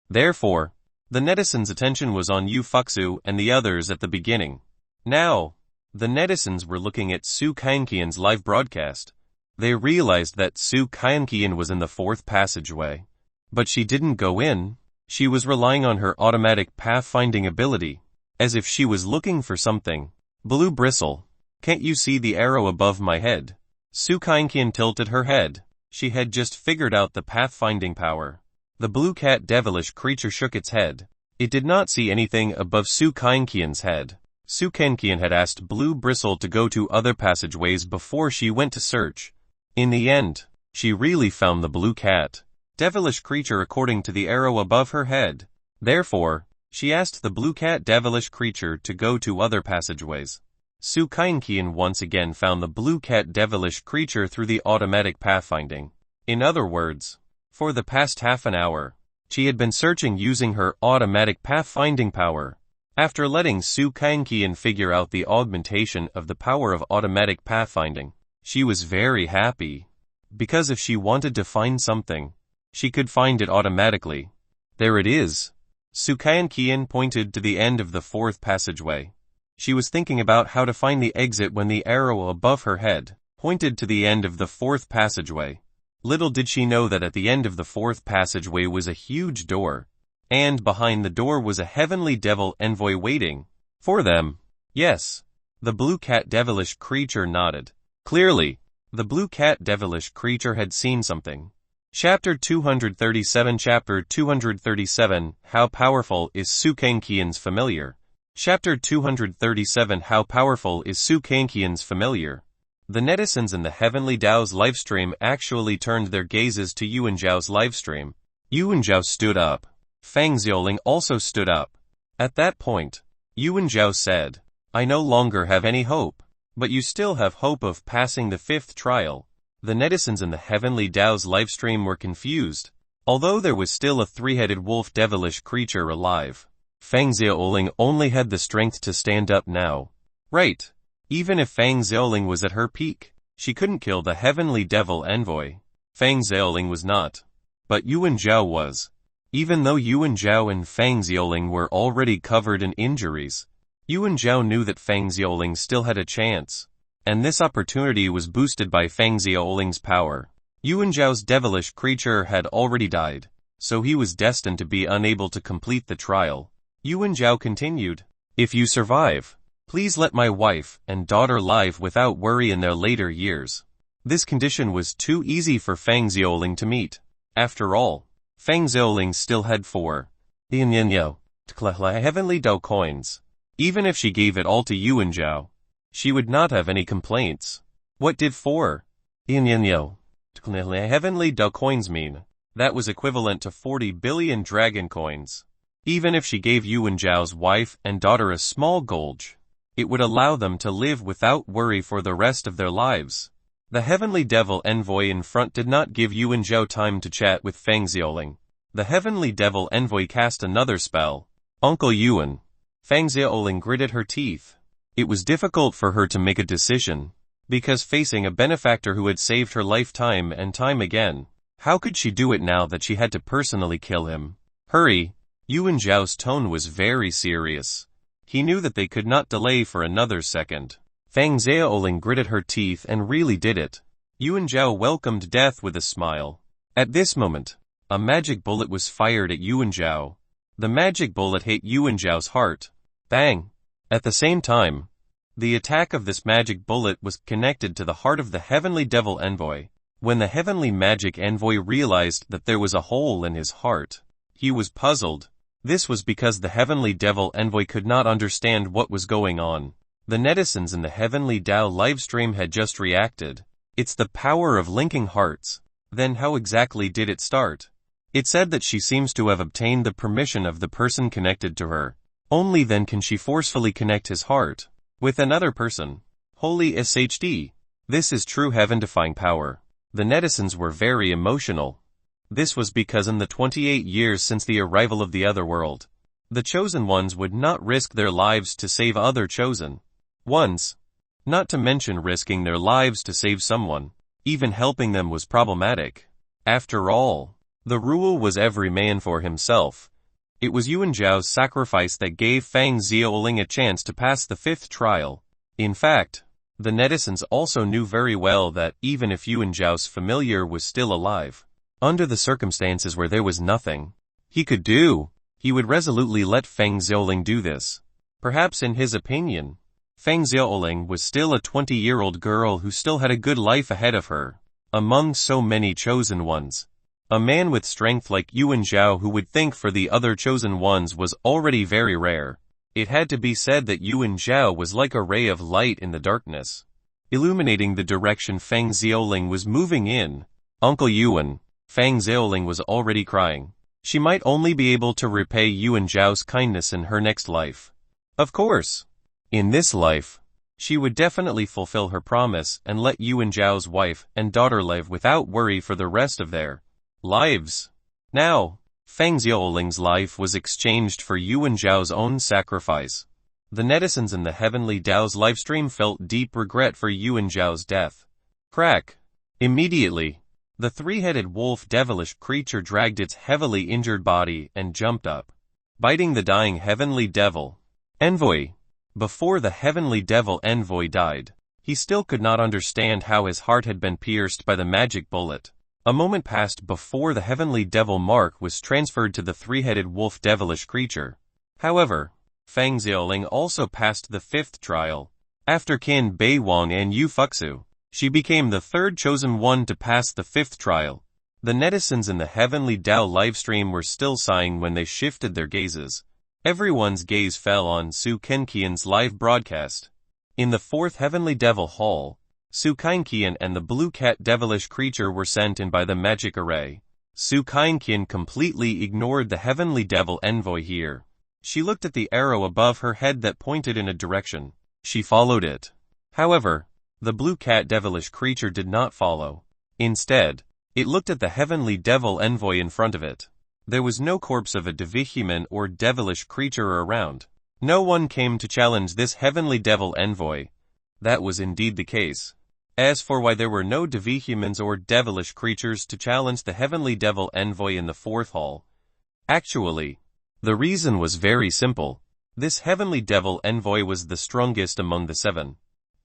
Therefore, the netizens' attention was on Yu Fuxu and the others at the beginning. Now, the netizens were looking at Su Kanqian's live broadcast. They realized that Su Kanqian was in the 4th passageway. But she didn't go in. She was relying on her automatic pathfinding ability, as if she was looking for something. Blue bristle. Can't you see the arrow above my head? Su Kanqian tilted her head. She had just figured out the pathfinding power. The blue cat devilish creature shook its head. It did not see anything above Su Kanqian's head. Su Kanqian had asked Blue Bristle to go to other passageways before she went to search. In the end, she really found the blue cat devilish creature according to the arrow above her head. Therefore, she asked the blue cat devilish creature to go to other passageways. Su Kanqian once again found the blue cat devilish creature through the automatic pathfinding. In other words, for the past half an hour, she had been searching using her automatic pathfinding power. After letting Su Kanqian figure out the augmentation of the power of automatic pathfinding, she was very happy. Because if she wanted to find something, she could find it automatically. There it is. Su Kanqian pointed to the end of the 4th passageway. She was thinking about how to find the exit when the arrow above her head pointed to the end of the 4th passageway. Little did she know that at the end of the 4th passageway was a huge door. And behind the door was a heavenly devil envoy waiting for them. Yes. The blue cat devilish creature nodded. Clearly, the blue cat devilish creature had seen something. Chapter 237 Chapter 237 How Powerful is Su Kanqian's Familiar? Chapter 237 How Powerful is Su Kanqian's Familiar? The netizens in the Heavenly Dao's livestream actually turned their gazes to Yuan Zhao's livestream. Yuan Zhao stood up. Fang Xiaoling also stood up. At that point, Yuan Zhao said, "I no longer have any hope. But you still have hope of passing the 5th trial." The netizens in the Heavenly Dao's livestream were confused. Although there was still a 3-headed wolf devilish creature alive, Fang Xiaoling only had the strength to stand up now. Right. Even if Fang Xiaoling was at her peak, she couldn't kill the heavenly devil envoy. Fang Xiaoling was not. But Yuan Zhao was. Even though Yuan Zhao and Fang Xiaoling were already covered in injuries, Yuan Zhao knew that Fang Xiaoling still had a chance. And this opportunity was boosted by Fang Xiaoling's power. Yuan Zhao's devilish creature had already died, so he was destined to be unable to complete the trial. Yuan Zhao continued, "If you survive, please let my wife and daughter live without worry in their later years." This condition was too easy for Fang Xiaoling to meet. After all, Fang Xiaoling still had 4 heavenly Dao coins. Even if she gave it all to Yuan Zhao, she would not have any complaints. What did 4 heavenly Dao coins mean? That was equivalent to 40 billion dragon coins. Even if she gave Yuan Zhao's wife and daughter a small gulch, it would allow them to live without worry for the rest of their lives. The heavenly devil envoy in front did not give Yuan Zhao time to chat with Fang Xiaoling. The heavenly devil envoy cast another spell. Uncle Yuan. Fang Xiaoling gritted her teeth. It was difficult for her to make a decision, because facing a benefactor who had saved her life time and time again, how could she do it now that she had to personally kill him? Hurry! Yuan Zhao's tone was very serious. He knew that they could not delay for another second. Fang Xiaoling gritted her teeth and really did it. Yuan Zhao welcomed death with a smile. At this moment, a magic bullet was fired at Yuan Zhao. The magic bullet hit Yuan Zhao's heart. Bang! At the same time, the attack of this magic bullet was connected to the heart of the heavenly devil envoy. When the heavenly magic envoy realized that there was a hole in his heart, he was puzzled. This was because the heavenly devil envoy could not understand what was going on. The netizens in the heavenly Dao livestream had just reacted. It's the power of linking hearts. Then how exactly did it start? It said that she seems to have obtained the permission of the person connected to her. Only then can she forcefully connect his heart with another person. Holy SHD. This is true heaven-defying power. The netizens were very emotional. This was because in the 28 years since the arrival of the other world, the chosen ones would not risk their lives to save other chosen ones. Not to mention risking their lives to save someone. Even helping them was problematic. After all, the rule was every man for himself. It was Yuan Zhao's sacrifice that gave Fang Xiaoling a chance to pass the 5th trial. In fact, the netizens also knew very well that even if Yuan Zhao's familiar was still alive, under the circumstances where there was nothing he could do, he would resolutely let Fang Xiaoling do this. Perhaps in his opinion, Fang Xiaoling was still a 20-year-old girl who still had a good life ahead of her. Among so many chosen ones, a man with strength like Yuan Zhao who would think for the other chosen ones was already very rare. It had to be said that Yuan Zhao was like a ray of light in the darkness, illuminating the direction Fang Xiaoling was moving in. Uncle Yuan. Fang Xiaoling was already crying. She might only be able to repay Yuan Zhao's kindness in her next life. Of course. In this life, she would definitely fulfill her promise and let Yuan Zhao's wife and daughter live without worry for the rest of their lives. Now, Fang Xiaoling's life was exchanged for Yuan Zhao's own sacrifice. The netizens in the heavenly Dao's livestream felt deep regret for Yuan Zhao's death. Crack. Immediately, the 3-headed wolf devilish creature dragged its heavily injured body and jumped up, biting the dying heavenly devil envoy. Before the heavenly devil envoy died, he still could not understand how his heart had been pierced by the magic bullet. A moment passed before the heavenly devil mark was transferred to the 3-headed wolf devilish creature. However, Fang Xiaoling also passed the 5th trial. After Qin Beiwang and Yu Fuxu, she became the 3rd chosen one to pass the 5th trial. The netizens in the heavenly Dao livestream were still sighing when they shifted their gazes. Everyone's gaze fell on Su Kenqian's live broadcast. In the 4th heavenly devil hall, Su Kenqian and the blue cat devilish creature were sent in by the magic array. Su Kenqian completely ignored the heavenly devil envoy here. She looked at the arrow above her head that pointed in a direction. She followed it. However, the blue cat devilish creature did not follow. Instead, it looked at the heavenly devil envoy in front of it. There was no corpse of a devihuman or devilish creature around. No one came to challenge this heavenly devil envoy. That was indeed the case. As for why there were no devihumans or devilish creatures to challenge the heavenly devil envoy in the fourth hall, actually, the reason was very simple. This heavenly devil envoy was the strongest among the seven.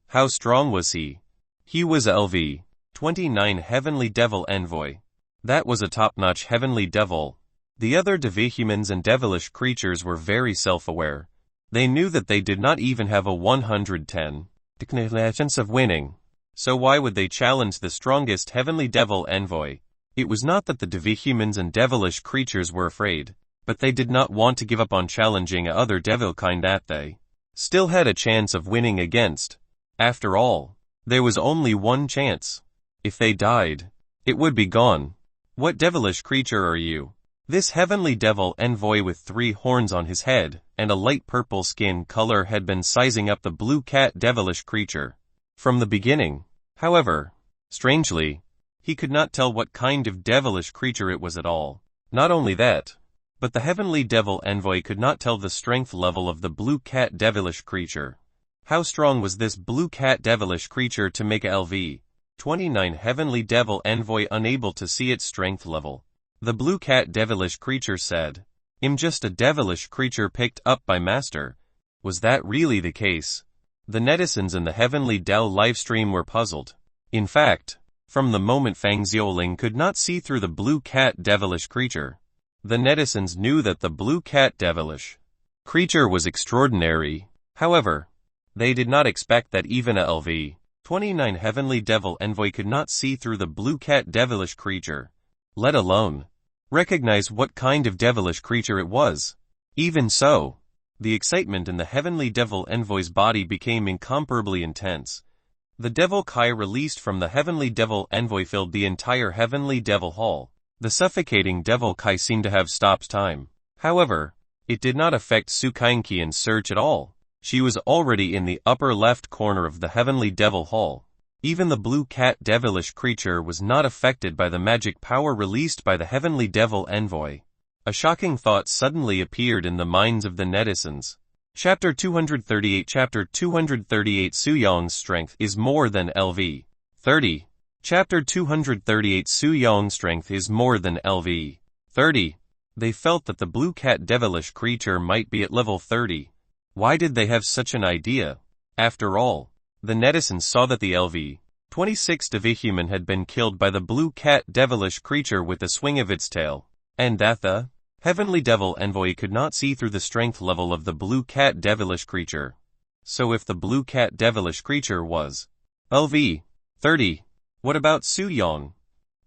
How strong was he? He was LV 29 heavenly devil envoy. That was a top-notch heavenly devil. The other devihumans and devilish creatures were very self-aware. They knew that they did not even have a 110 chance of winning. So why would they challenge the strongest heavenly devil envoy? It was not that the devihumans and devilish creatures were afraid, but they did not want to give up on challenging other devil kind that they still had a chance of winning against. After all, there was only one chance. If they died, it would be gone. What devilish creature are you? This heavenly devil envoy with 3 horns on his head and a light purple skin color had been sizing up the blue cat devilish creature from the beginning. However, strangely, he could not tell what kind of devilish creature it was at all. Not only that, but the heavenly devil envoy could not tell the strength level of the blue cat devilish creature. How strong was this blue cat devilish creature to make LV 29 heavenly devil envoy unable to see its strength level? The blue cat devilish creature said, "I'm just a devilish creature picked up by master." Was that really the case? The netizens in the Heavenly Dell livestream were puzzled. In fact, from the moment Fang Xiaoling could not see through the blue cat devilish creature, the netizens knew that the blue cat devilish creature was extraordinary. However, they did not expect that even a LV 29 heavenly devil envoy could not see through the blue cat devilish creature, let alone recognize what kind of devilish creature it was. Even so, the excitement in the heavenly devil envoy's body became incomparably intense. The devil Kai released from the heavenly devil envoy filled the entire heavenly devil hall. The suffocating devil Kai seemed to have stopped time. However, it did not affect Su Kainqian's search at all. She was already in the upper left corner of the heavenly devil hall. Even the blue cat devilish creature was not affected by the magic power released by the heavenly devil envoy. A shocking thought suddenly appeared in the minds of the netizens. Chapter 238 Chapter 238 Su Yong's strength is more than LV 30. Chapter 238 Su Yong's strength is more than LV 30. They felt that the blue cat devilish creature might be at level 30. Why did they have such an idea? After all, the netizens saw that the LV 26 devihuman had been killed by the blue cat devilish creature with a swing of its tail, and that the heavenly devil envoy could not see through the strength level of the blue cat devilish creature. So if the blue cat devilish creature was LV 30, what about Su Yong?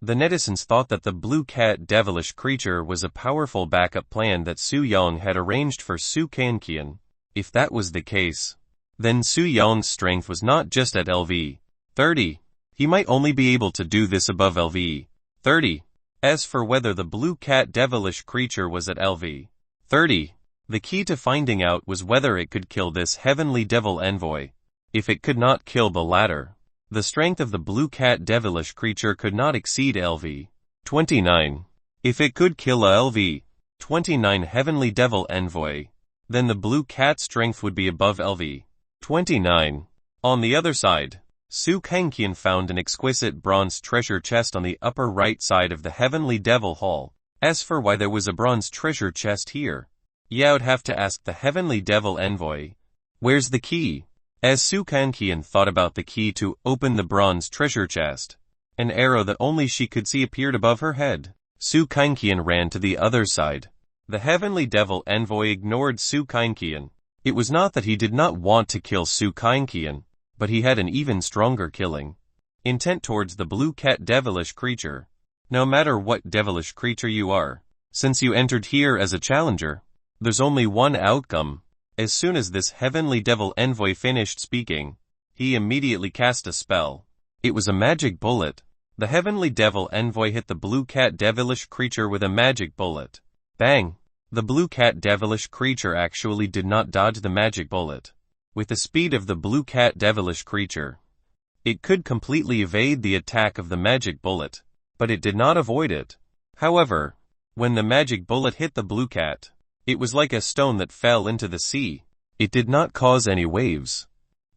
The netizens thought that the blue cat devilish creature was a powerful backup plan that Su Yong had arranged for Su Kainqian. If that was the case, then Su Yong's strength was not just at LV 30. He might only be able to do this above LV 30. As for whether the blue cat devilish creature was at LV 30, the key to finding out was whether it could kill this heavenly devil envoy. If it could not kill the latter, the strength of the blue cat devilish creature could not exceed LV 29. If it could kill a LV 29 heavenly devil envoy, then the blue cat's strength would be above LV 29. On the other side, Su Kainqian found an exquisite bronze treasure chest on the upper right side of the heavenly devil hall. As for why there was a bronze treasure chest here, I'd have to ask the heavenly devil envoy. Where's the key? As Su Kainqian thought about the key to open the bronze treasure chest, an arrow that only she could see appeared above her head. Su Kainqian ran to the other side. The heavenly devil envoy ignored Su Kainqian. It was not that he did not want to kill Su Kainqian, but he had an even stronger killing intent towards the blue cat devilish creature. No matter what devilish creature you are, since you entered here as a challenger, there's only one outcome. As soon as this heavenly devil envoy finished speaking, he immediately cast a spell. It was a magic bullet. The heavenly devil envoy hit the blue cat devilish creature with a magic bullet. Bang! The blue cat devilish creature actually did not dodge the magic bullet. With the speed of the blue cat devilish creature, it could completely evade the attack of the magic bullet, but it did not avoid it. However, when the magic bullet hit the blue cat, it was like a stone that fell into the sea. It did not cause any waves.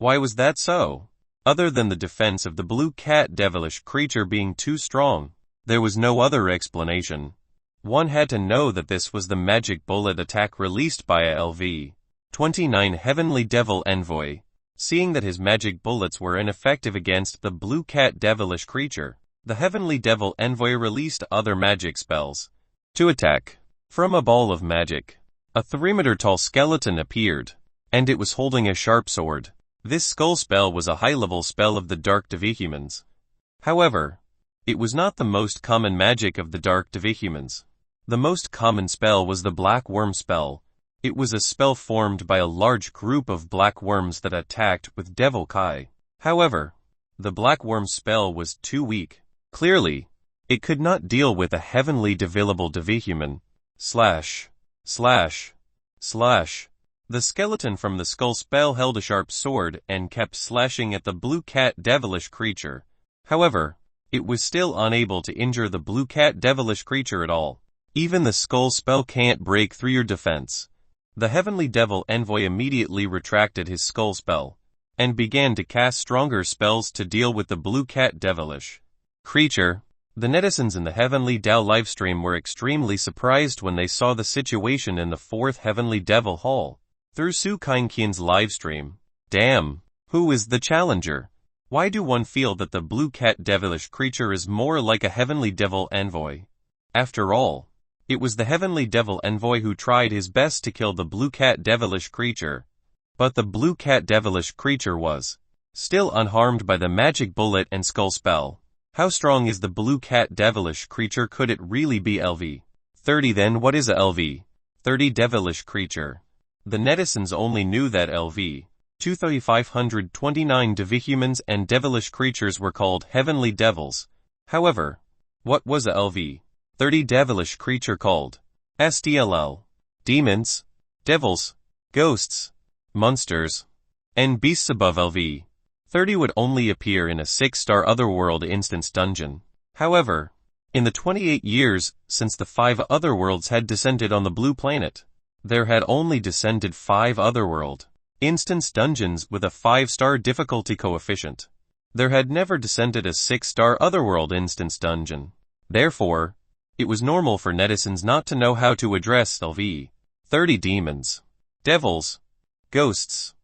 Why was that so? Other than the defense of the blue cat devilish creature being too strong, there was no other explanation. One had to know that this was the magic bullet attack released by a LV-29 Heavenly Devil Envoy. Seeing that his magic bullets were ineffective against the blue cat devilish creature, the Heavenly Devil Envoy released other magic spells to attack. From a ball of magic, a 3-meter-tall skeleton appeared, and it was holding a sharp sword. This skull spell was a high-level spell of the Dark Devihumans. However, it was not the most common magic of the Dark Devihumans. The most common spell was the Black Worm spell. It was a spell formed by a large group of black worms that attacked with Devil Kai. However, the Black Worm spell was too weak. Clearly, it could not deal with a heavenly devilable Devihuman. The skeleton from the skull spell held a sharp sword and kept slashing at the blue cat devilish creature. However, it was still unable to injure the blue cat devilish creature at all. Even the skull spell can't break through your defense. The Heavenly Devil Envoy immediately retracted his skull spell, and began to cast stronger spells to deal with the blue cat devilish creature. The netizens in the Heavenly Dao livestream were extremely surprised when they saw the situation in the 4th Heavenly Devil Hall. Through Su Kainqian's livestream. Damn, who is the challenger? Why do one feel that the blue cat devilish creature is more like a Heavenly Devil Envoy? After all, it was the Heavenly Devil Envoy who tried his best to kill the blue cat devilish creature. But the blue cat devilish creature was still unharmed by the magic bullet and skull spell. How strong is the blue cat devilish creature? Could it really be LV-30? Then what is a LV-30 devilish creature? The netizens only knew that LV-2529 Devihumans and devilish creatures were called heavenly devils. However, what was a LV-30 devilish creature called? SDLL. Demons, devils, ghosts, monsters, and beasts. Above LV-30 would only appear in a 6-star Otherworld instance dungeon. However, in the 28 years since the 5 Otherworlds had descended on the blue planet, there had only descended 5 Otherworld instance dungeons with a 5-star difficulty coefficient. There had never descended a 6-star Otherworld instance dungeon. Therefore, it was normal for netizens not to know how to address LV-30 demons, devils, ghosts,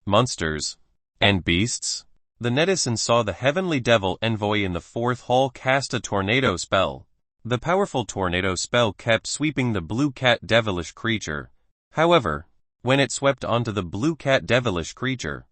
monsters, and beasts. The netizens saw the Heavenly Devil Envoy in the 4th hall cast a tornado spell. The powerful tornado spell kept sweeping the blue cat devilish creature. However, when it swept onto the blue cat devilish creature,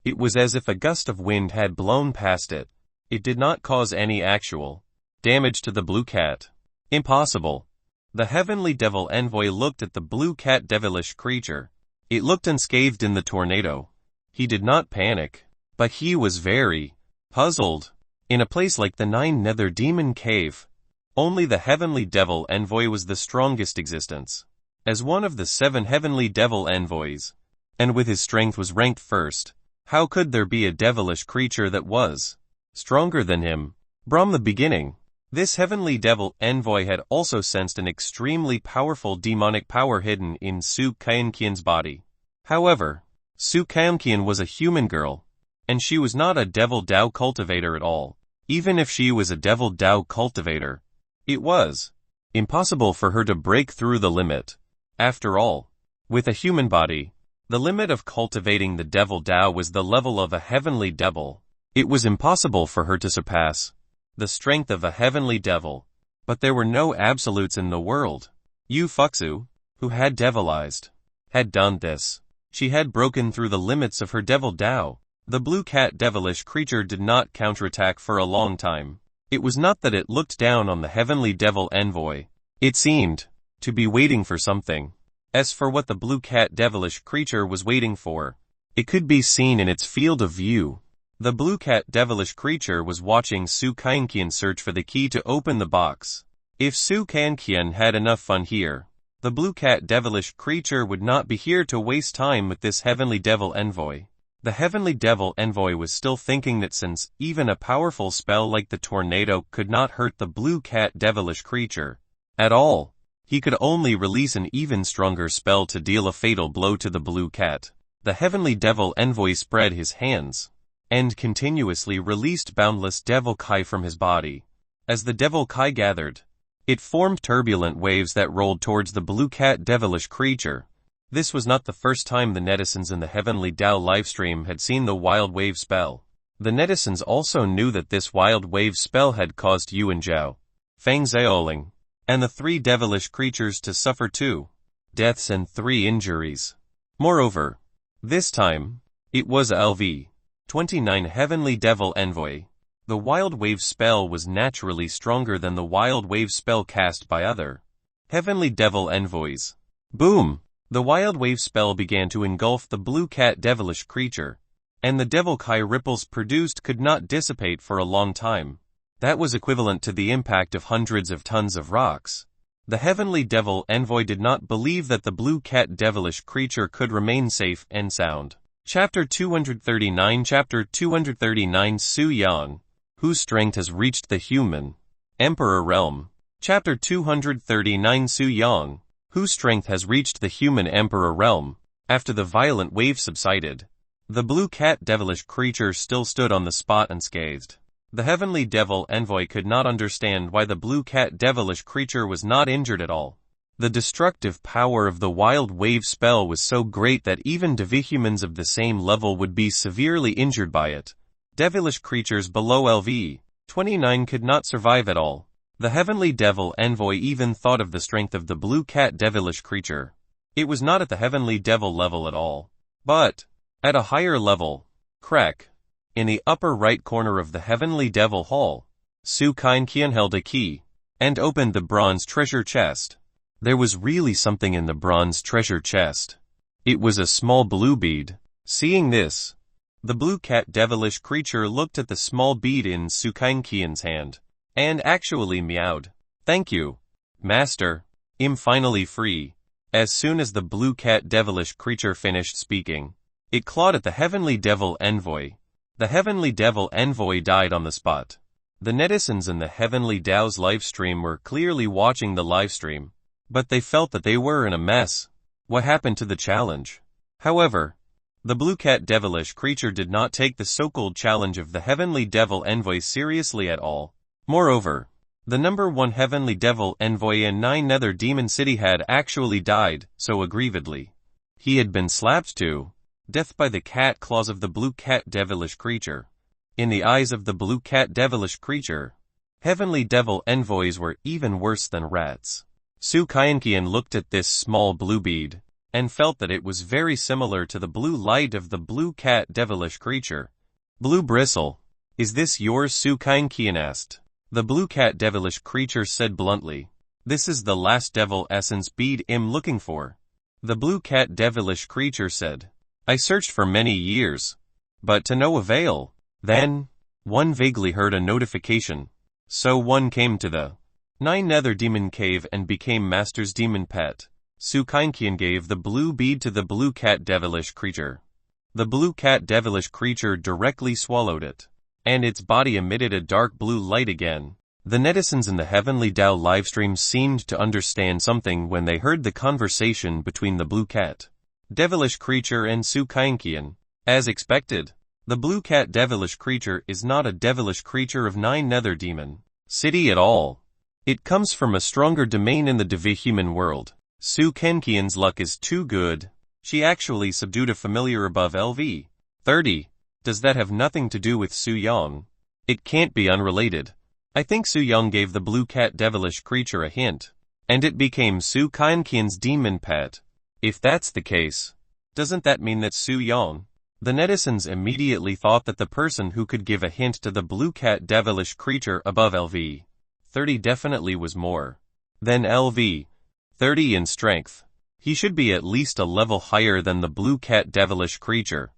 it was as if a gust of wind had blown past it. It did not cause any actual damage to the blue cat. Impossible. The Heavenly Devil Envoy looked at the blue cat devilish creature. It looked unscathed in the tornado. He did not panic, but he was very puzzled. In a place like the 9 Nether Demon Cave, only the Heavenly Devil Envoy was the strongest existence. As one of the 7 Heavenly Devil Envoys, and with his strength was ranked first, how could there be a devilish creature that was stronger than him? From the beginning, this Heavenly Devil Envoy had also sensed an extremely powerful demonic power hidden in Su Kainqian's body. However, Su Kainqian was a human girl, and she was not a Devil Dao cultivator at all. Even if she was a Devil Dao cultivator, it was impossible for her to break through the limit. After all, with a human body, the limit of cultivating the Devil Dao was the level of a heavenly devil. It was impossible for her to surpass the strength of a heavenly devil. But there were no absolutes in the world. Yu Fuxu, who had devilized, had done this. She had broken through the limits of her Devil Dao. The blue cat devilish creature did not counterattack for a long time. It was not that it looked down on the Heavenly Devil Envoy. It seemed to be waiting for something. As for what the blue cat devilish creature was waiting for, it could be seen in its field of view. The blue cat devilish creature was watching Su Kainqian search for the key to open the box. If Su Kainqian had enough fun here, the blue cat devilish creature would not be here to waste time with this Heavenly Devil Envoy. The Heavenly Devil Envoy was still thinking that since even a powerful spell like the tornado could not hurt the blue cat devilish creature at all, he could only release an even stronger spell to deal a fatal blow to the blue cat The heavenly devil envoy spread his hands and continuously released boundless devil chi from his body. As the devil chi gathered, it formed turbulent waves that rolled towards the blue cat devilish creature. This was not the first time the netizens in the Heavenly Tao livestream had seen the wild wave spell. The netizens also knew that this wild wave spell had caused Yuan Zhao, Fang Xiaoling, and the 3 devilish creatures to suffer 2 deaths and 3 injuries. Moreover, this time, it was LV 29 Heavenly Devil Envoy. The wild wave spell was naturally stronger than the wild wave spell cast by other Heavenly Devil Envoys. Boom! The wild wave spell began to engulf the blue cat devilish creature, and the devil chi ripples produced could not dissipate for a long time. That was equivalent to the impact of hundreds of tons of rocks. The heavenly devil envoy did not believe that the blue cat devilish creature could remain safe and sound. Chapter 239 Chapter 239 Su Yang, whose strength has reached the human Emperor realm. Chapter 239 Su Yang, whose strength has reached the human Emperor realm. After the violent wave subsided, the blue cat devilish creature still stood on the spot unscathed. The heavenly devil envoy could not understand why the blue cat devilish creature was not injured at all. The destructive power of the wild wave spell was so great that even devihumans of the same level would be severely injured by it. Devilish creatures below LV 29 could not survive at all. The heavenly devil envoy even thought of the strength of the blue cat devilish creature. It was not at the heavenly devil level at all, but at a higher level. Crack. In the upper right corner of the heavenly devil hall, Su Qian held a key and opened the bronze treasure chest. There was really something in the bronze treasure chest. It was a small blue bead. Seeing this, the blue cat devilish creature looked at the small bead in Su Qian's hand and actually meowed. "Thank you, Master. I'm finally free." As soon as the blue cat devilish creature finished speaking, it clawed at the heavenly devil envoy. The heavenly devil envoy died on the spot. The netizens in the Heavenly Dao's livestream were clearly watching the livestream, but they felt that they were in a mess. What happened to the challenge? However, the blue cat devilish creature did not take the so-called challenge of the heavenly devil envoy seriously at all. Moreover, the number 1 heavenly devil envoy in 9 Nether Demon City had actually died so aggrievedly. He had been slapped to death by the cat claws of the blue cat devilish creature. In the eyes of the blue cat devilish creature, heavenly devil envoys were even worse than rats. Su Qian looked at this small blue bead and felt that it was very similar to the blue light of the blue cat devilish creature. "Blue bristle, is this yours?" Su Qian asked. The blue cat devilish creature said bluntly, "This is the last devil essence bead I'm looking for." The blue cat devilish creature said, "I searched for many years, but to no avail." Then, one vaguely heard a notification. So one came to the 9 Nether Demon Cave and became Master's demon pet. Su Qian gave the blue bead to the blue cat devilish creature. The blue cat devilish creature directly swallowed it, and its body emitted a dark blue light again. The netizens in the Heavenly Tao livestream seemed to understand something when they heard the conversation between the blue cat devilish creature and Su Qian. As expected, the blue cat devilish creature is not a devilish creature of 9 Nether Demon City at all. It comes from a stronger domain in the devihuman world. Su Qian's luck is too good. She actually subdued a familiar above LV 30. Does that have nothing to do with Su Yang? It can't be unrelated. I think Su Yang gave the blue cat devilish creature a hint, and it became Su Qian's demon pet. If that's the case, doesn't that mean that Su Yang? The netizens immediately thought that the person who could give a hint to the blue cat devilish creature above LV 30 definitely was more than LV 30 in strength. He should be at least a level higher than the blue cat devilish creature.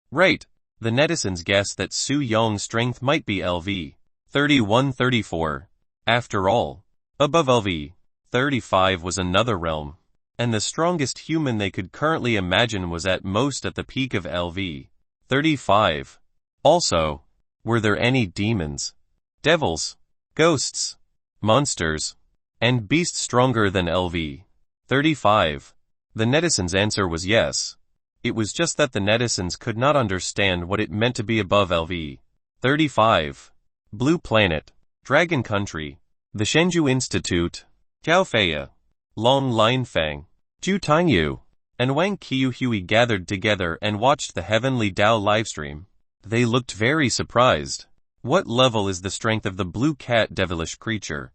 Right. The netizens guessed that Su Yang's strength might be LV 31-34. After all, above LV 35 was another realm, and the strongest human they could currently imagine was at most at the peak of LV 35. Also, were there any demons, devils, ghosts, monsters, and beasts stronger than LV 35? The netizens' answer was yes. It was just that the netizens could not understand what it meant to be above LV. 35. Blue Planet, Dragon Country, the Shenzhou Institute, Zhao Feya, Long Linfang, Zhu Tangyu, and Wang Qiuhui gathered together and watched the Heavenly Dao livestream. They looked very surprised. What level is the strength of the blue cat devilish creature?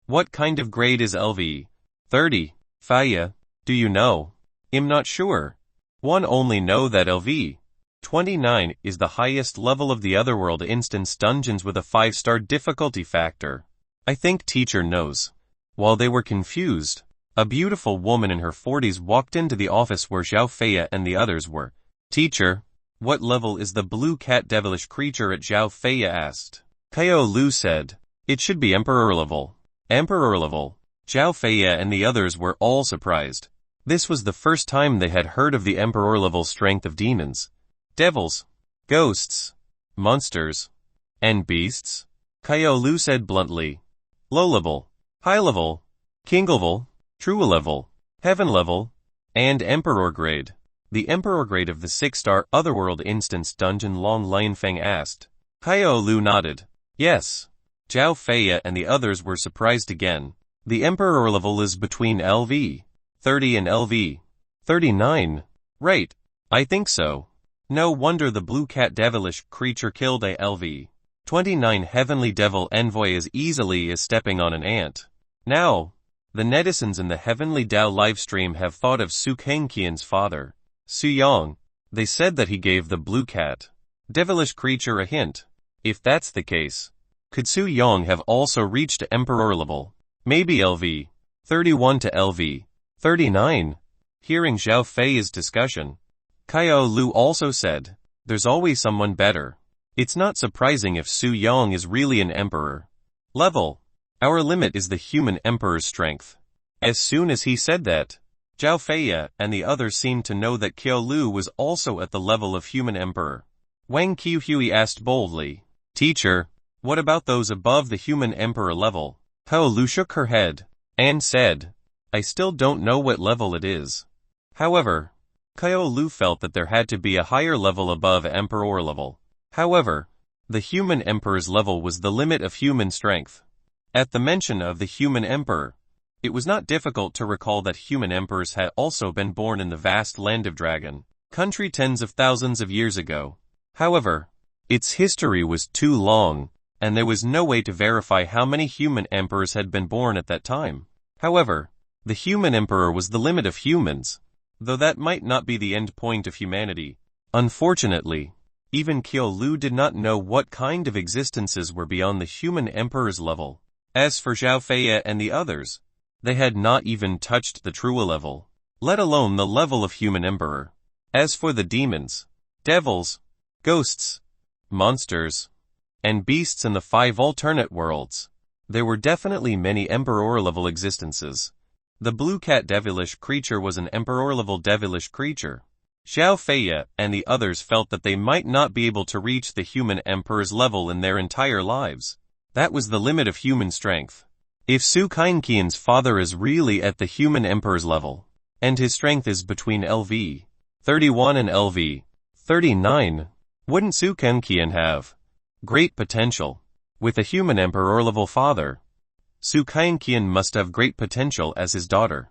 What kind of grade is LV? 30. Feya, do you know? I'm not sure. One only know that LV 29 is the highest level of the Otherworld instance dungeons with a 5-star difficulty factor. I think teacher knows. While they were confused, a beautiful woman in her 40s walked into the office where Zhao Feya and the others were. Teacher, what level is the blue cat devilish creature at Zhao Feya asked. Qiao Lu said, it should be Emperor level. Emperor level. Zhao Feya and the others were all surprised. This was the first time they had heard of the Emperor level strength of demons, devils, ghosts, monsters, and beasts. Qiao Lu said bluntly. Low level, high level, king level, true level, heaven level, and emperor grade. The emperor grade of the 6-star Otherworld instance dungeon Long Linfang asked. Qiao Lu nodded. Yes. Zhao Feya and the others were surprised again. The emperor level is between LV 30 and LV 39. Right. I think so. No wonder the blue cat devilish creature killed a LV 29 heavenly devil envoy as easily as stepping on an ant. Now, the netizens in the Heavenly Dao livestream have thought of Su Kangqian's father, Su Yang. They said that he gave the blue cat devilish creature a hint. If that's the case, could Su Yang have also reached emperor level? Maybe LV 31 to LV 39. Hearing Zhao Fei's discussion, Qiao Lu also said, there's always someone better. It's not surprising if Su Yang is really an emperor level. Our limit is the human emperor's strength. As soon as he said that, Zhao Feya and the others seemed to know that Qiao Lu was also at the level of human emperor. Wang Qiuhui asked boldly, Teacher, what about those above the human emperor level? Qiao Lu shook her head and said, I still don't know what level it is. However, Qiao Lu felt that there had to be a higher level above emperor level. However, the human emperor's level was the limit of human strength. At the mention of the human emperor, it was not difficult to recall that human emperors had also been born in the vast land of Dragon Country tens of thousands of years ago. However, its history was too long, and there was no way to verify how many human emperors had been born at that time. However, the human emperor was the limit of humans, though that might not be the end point of humanity. Unfortunately, even Qiao Lu did not know what kind of existences were beyond the human emperor's level. As for Zhao Feya and the others, they had not even touched the true level, let alone the level of human emperor. As for the demons, devils, ghosts, monsters, and beasts in the 5 alternate worlds, there were definitely many emperor-level existences. The blue cat devilish creature was an emperor-level devilish creature. Zhao Feya and the others felt that they might not be able to reach the human emperor's level in their entire lives. That was the limit of human strength. If Su Kangqian's father is really at the human emperor's level, and his strength is between LV 31 and LV 39, wouldn't Su Kangqian have great potential? With a human emperor-level father, Su Kangqian must have great potential as his daughter.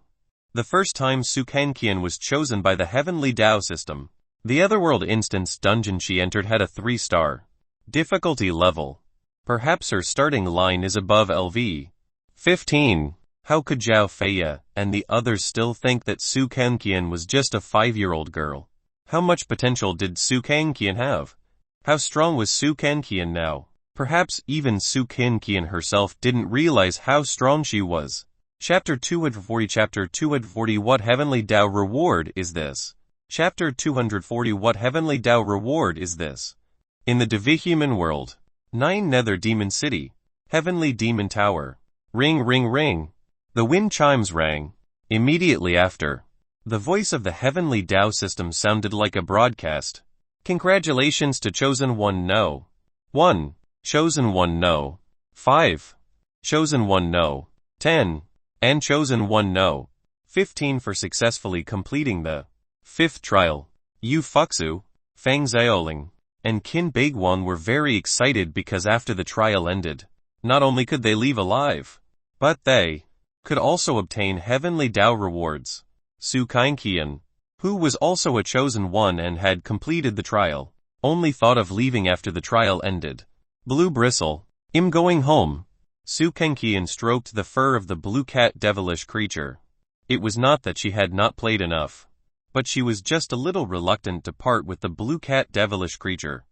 The first time Su Kangqian was chosen by the Heavenly Dao system, the Otherworld instance dungeon she entered had a 3-star difficulty level. Perhaps her starting line is above LV 15. How could Zhao Feya and the others still think that Su Kangqian was just a 5-year-old girl? How much potential did Su Kangqian have? How strong was Su Kangqian now? Perhaps even Su Kangqian herself didn't realize how strong she was. Chapter 240 Chapter 240 What Heavenly Dao Reward is this? Chapter 240 What Heavenly Dao Reward is this? In the Divihuman world, 9 Nether Demon City, Heavenly Demon Tower. Ring ring ring. The wind chimes rang. Immediately after, the voice of the Heavenly Dao system sounded like a broadcast. Congratulations to Chosen One No. 1. Chosen One No. 5. Chosen One No. 10. And Chosen One No. 15 for successfully completing the 5th trial. Yu Fuxu, Fang Xiaoling, and Qin Beiguang were very excited because after the trial ended, not only could they leave alive, but they could also obtain heavenly Dao rewards. Su Kainqian, who was also a chosen one and had completed the trial, only thought of leaving after the trial ended. Blue Bristle, I'm going home. Su Kainqian stroked the fur of the blue cat devilish creature. It was not that she had not played enough, but she was just a little reluctant to part with the blue cat devilish creature.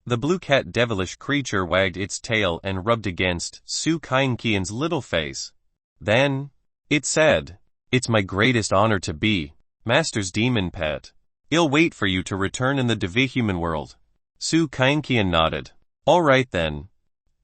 The blue cat devilish creature wagged its tail and rubbed against Su Kainqian's little face. Then, it said, "It's my greatest honor to be Master's demon pet. I'll wait for you to return in the Divihuman world." Su Kainqian nodded. All right then.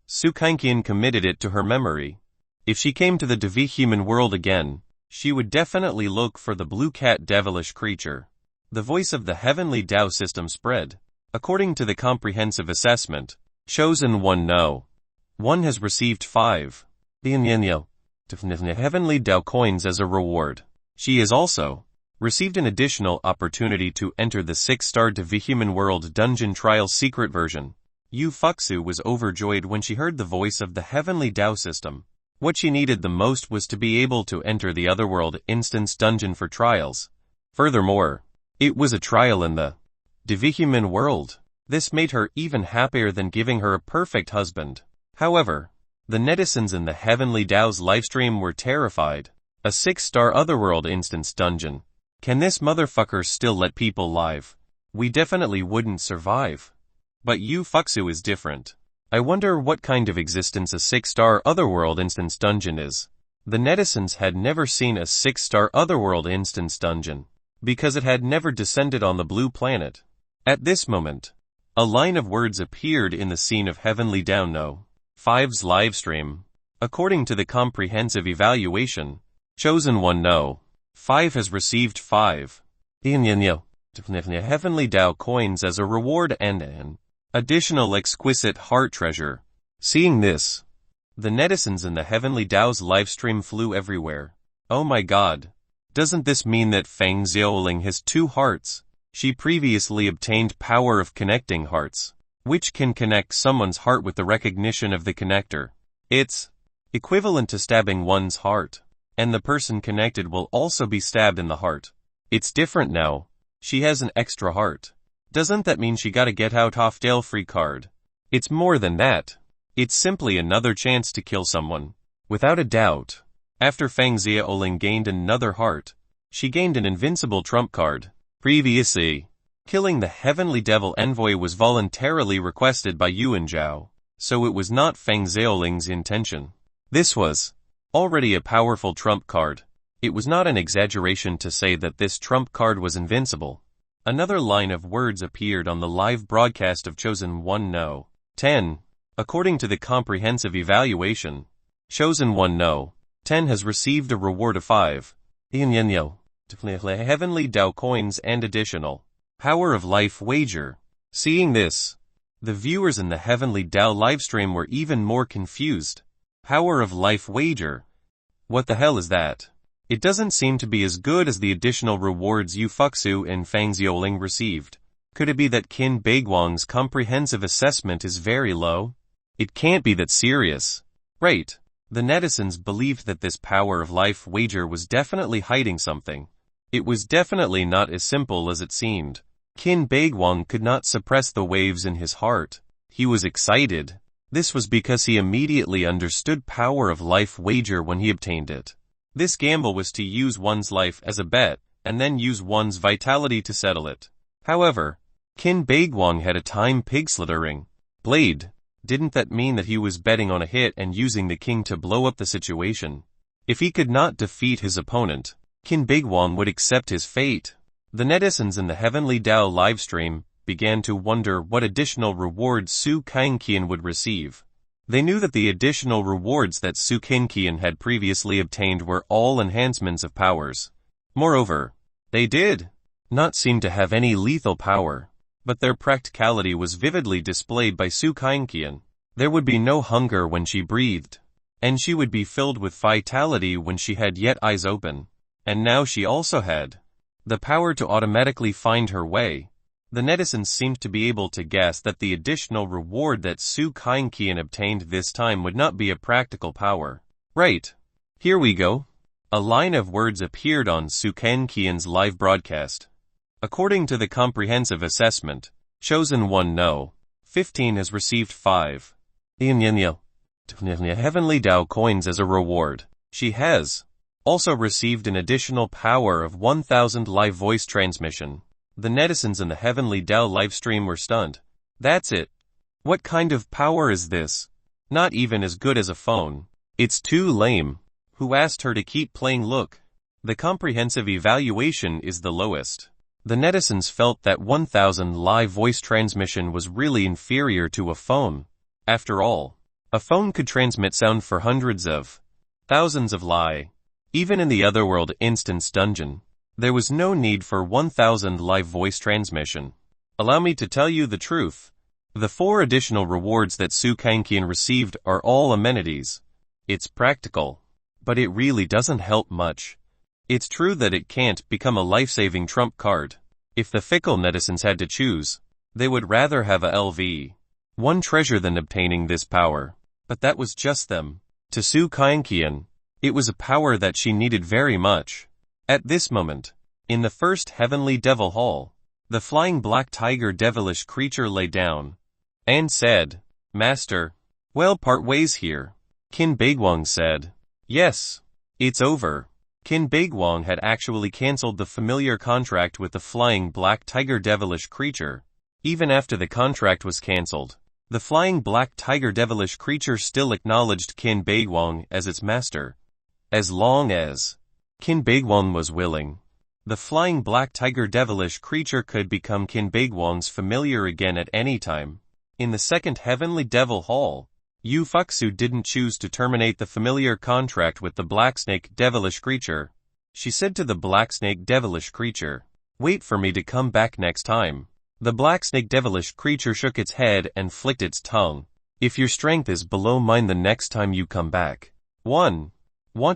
Su Kainqian committed it to her memory. If she came to the Divihuman world again, she would definitely look for the blue cat devilish creature. The voice of the heavenly Dao system spread. According to the comprehensive assessment, Chosen One No. One has received 5 heavenly Dao coins as a reward. She has also received an additional opportunity to enter the 6-star Divihuman World Dungeon Trial Secret version. Yu Fuxu was overjoyed when she heard the voice of the heavenly Dao system. What she needed the most was to be able to enter the Otherworld Instance Dungeon for trials. Furthermore, it was a trial in the Divihuman world. This made her even happier than giving her a perfect husband. However, the netizens in the Heavenly Dao's livestream were terrified. A 6-star Otherworld Instance Dungeon. Can this motherfucker still let people live? We definitely wouldn't survive. But Yu Fuxu is different. I wonder what kind of existence a 6-star Otherworld Instance Dungeon is. The netizens had never seen a 6-star Otherworld Instance Dungeon, because it had never descended on the blue planet. At this moment, a line of words appeared in the scene of Heavenly Dao No. 5's livestream. According to the comprehensive evaluation, Chosen One No. 5 has received 5 heavenly Dao coins as a reward and an additional exquisite heart treasure. Seeing this, the netizens in the Heavenly Dao's livestream flew everywhere. Oh my god. Doesn't this mean that Fang Xiaoling has 2 hearts? She previously obtained power of connecting hearts, which can connect someone's heart with the recognition of the connector. It's equivalent to stabbing one's heart, and the person connected will also be stabbed in the heart. It's different now. She has an extra heart. Doesn't that mean she got a get out of jail free card? It's more than that. It's simply another chance to kill someone. Without a doubt. After Fang Xiaoling gained another heart, she gained an invincible trump card. Previously, killing the Heavenly Devil Envoy was voluntarily requested by Yuan Zhao, so it was not Fang Xiaoling's intention. This was already a powerful trump card. It was not an exaggeration to say that this trump card was invincible. Another line of words appeared on the live broadcast of Chosen One No. 10. According to the comprehensive evaluation, Chosen One No. 10 has received a reward of 5 heavenly Dao coins and additional power of life wager. Seeing this, the viewers in the Heavenly Dao livestream were even more confused. Power of life wager? What the hell is that? It doesn't seem to be as good as the additional rewards Yu Fuxu and Fang Xiaoling received. Could it be that Qin Beiguang's comprehensive assessment is very low? It can't be that serious. Right. The netizens believed that this power of life wager was definitely hiding something. It was definitely not as simple as it seemed. Qin Beiguang could not suppress the waves in his heart. He was excited. This was because he immediately understood power of life wager when he obtained it. This gamble was to use one's life as a bet, and then use one's vitality to settle it. However, Qin Beiguang had a time pig-slithering blade. Didn't that mean that he was betting on a hit and using the king to blow up the situation? If he could not defeat his opponent, Qin Beiguang would accept his fate. The netizens in the Heavenly Dao livestream began to wonder what additional rewards Su Kainqian would receive. They knew that the additional rewards that Su Kainqian had previously obtained were all enhancements of powers. Moreover, they did not seem to have any lethal power, but their practicality was vividly displayed by Su Kainqian. There would be no hunger when she breathed, and she would be filled with vitality when she had yet eyes open. And now she also had the power to automatically find her way. The netizens seemed to be able to guess that the additional reward that Su Kainqian obtained this time would not be a practical power. Right. Here we go. A line of words appeared on Su Kainqian's live broadcast. According to the comprehensive assessment, Chosen 1 No. 15 has received 5 heavenly Dao coins as a reward. She has also received an additional power of 1000 live voice transmission. The netizens in the Heavenly Dao livestream were stunned. That's it. What kind of power is this? Not even as good as a phone. It's too lame. Who asked her to keep playing? Look. The comprehensive evaluation is the lowest. The netizens felt that 1000 live voice transmission was really inferior to a phone. After all, a phone could transmit sound for hundreds of thousands of li. Even in the Otherworld instance dungeon, there was no need for 1000 live voice transmission. Allow me to tell you the truth. The 4 additional rewards that Su Kainqian received are all amenities. It's practical, but it really doesn't help much. It's true that it can't become a life-saving trump card. If the fickle netizens had to choose, they would rather have a LV1 treasure than obtaining this power. But that was just them. To Su Kainqian, it was a power that she needed very much. At this moment, in the first Heavenly Devil Hall, the flying black tiger devilish creature lay down and said, Master, well, part ways here. Qin Beiguang said, Yes, it's over. Qin Beiguang had actually cancelled the familiar contract with the flying black tiger devilish creature. Even after the contract was cancelled, the flying black tiger devilish creature still acknowledged Qin Beiguang as its master. As long as Qin Beiguang was willing, the flying black tiger devilish creature could become Qin Beiguang's familiar again at any time. In the second Heavenly Devil Hall, Yu Fuxu didn't choose to terminate the familiar contract with the black snake devilish creature. She said to the black snake devilish creature, Wait for me to come back next time. The black snake devilish creature shook its head and flicked its tongue. If your strength is below mine the next time you come back, won't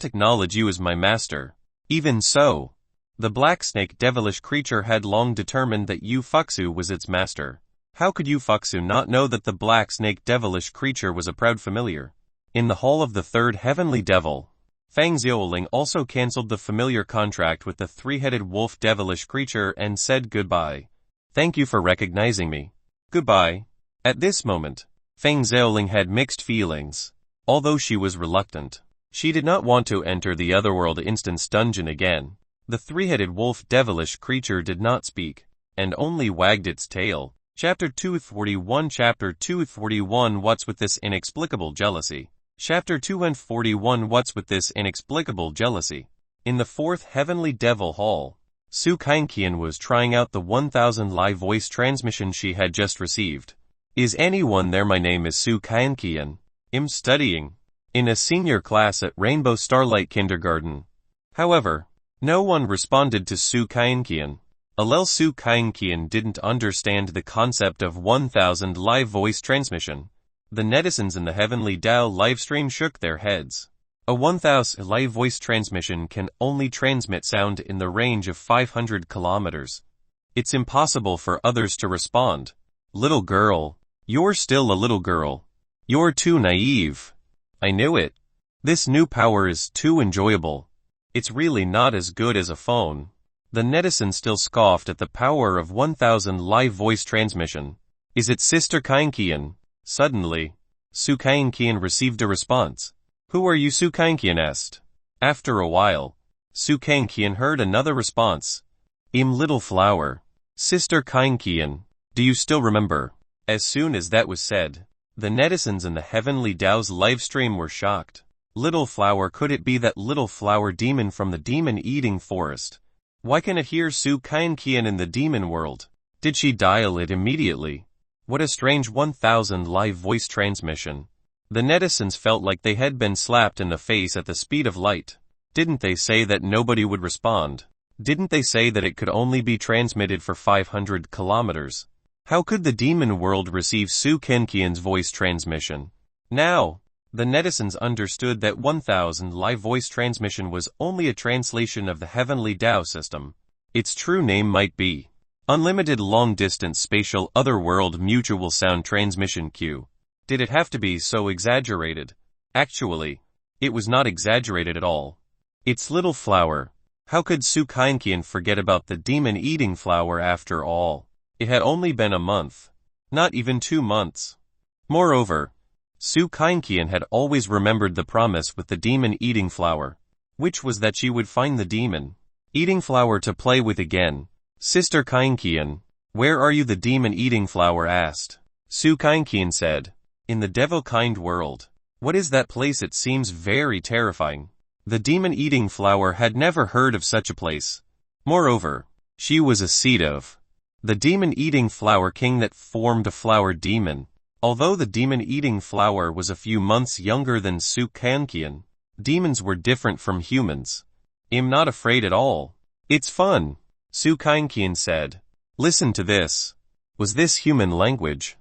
acknowledge you as my master. Even so, the black snake devilish creature had long determined that Yu Fuxu was its master. How could Yu Fuxu not know that the black snake devilish creature was a proud familiar? In the hall of the third Heavenly Devil, Fang Xiaoling also cancelled the familiar contract with the three-headed wolf devilish creature and said goodbye. Thank you for recognizing me. Goodbye. At this moment, Fang Xiaoling had mixed feelings. Although she was reluctant, she did not want to enter the Otherworld instance dungeon again. The three-headed wolf devilish creature did not speak, and only wagged its tail. Chapter 241 Chapter 241 What's with this inexplicable jealousy? Chapter 241 What's with this inexplicable jealousy? In the fourth Heavenly Devil Hall, Su Kainqian was trying out the 1000 live voice transmission she had just received. Is anyone there? My name is Su Kainqian. I'm studying in a senior class at Rainbow Starlight Kindergarten. However, no one responded to Su Kainqian. Su Kainqian didn't understand the concept of 1000 live voice transmission. The netizens in the Heavenly Dao livestream shook their heads. A 1000 live voice transmission can only transmit sound in the range of 500 kilometers. It's impossible for others to respond. Little girl, you're still a little girl. You're too naive. I knew it. This new power is too enjoyable. It's really not as good as a phone. The netizen still scoffed at the power of 1000 live voice transmission. Is it Sister Kainqian? Suddenly, Su Kainqian received a response. Who are you? Su Kainqian asked. After a while, Su Kainqian heard another response. Little flower. Sister Kainqian, do you still remember? As soon as that was said, the netizens in the Heavenly Dao's livestream were shocked. Little flower, could it be that little flower demon from the demon-eating forest? Why can it hear Su Kainqian in the demon world? Did she dial it immediately? What a strange 1000 live voice transmission. The netizens felt like they had been slapped in the face at the speed of light. Didn't they say that nobody would respond? Didn't they say that it could only be transmitted for 500 kilometers? How could the demon world receive Su Kainqian's voice transmission? Now, the netizens understood that 1000 live voice transmission was only a translation of the Heavenly Dao system. Its true name might be Unlimited long-distance spatial otherworld mutual sound transmission queue. Did it have to be so exaggerated? Actually, it was not exaggerated at all. Its little flower. How could Su Kainqian forget about the demon-eating flower after all? It had only been a month. Not even 2 months. Moreover, Su Kainqian had always remembered the promise with the demon-eating flower, which was that she would find the demon-eating flower to play with again. Sister Kainqian, where are you? The demon-eating flower asked. Su Kainqian said, in the devil-kind world. What is that place? It seems very terrifying. The demon-eating flower had never heard of such a place. Moreover, she was a seed of the demon-eating flower king that formed a flower demon. Although the demon-eating flower was a few months younger than Su Kainqian, demons were different from humans. I'm not afraid at all. It's fun, Su Kainqian said. Listen to this. Was this human language?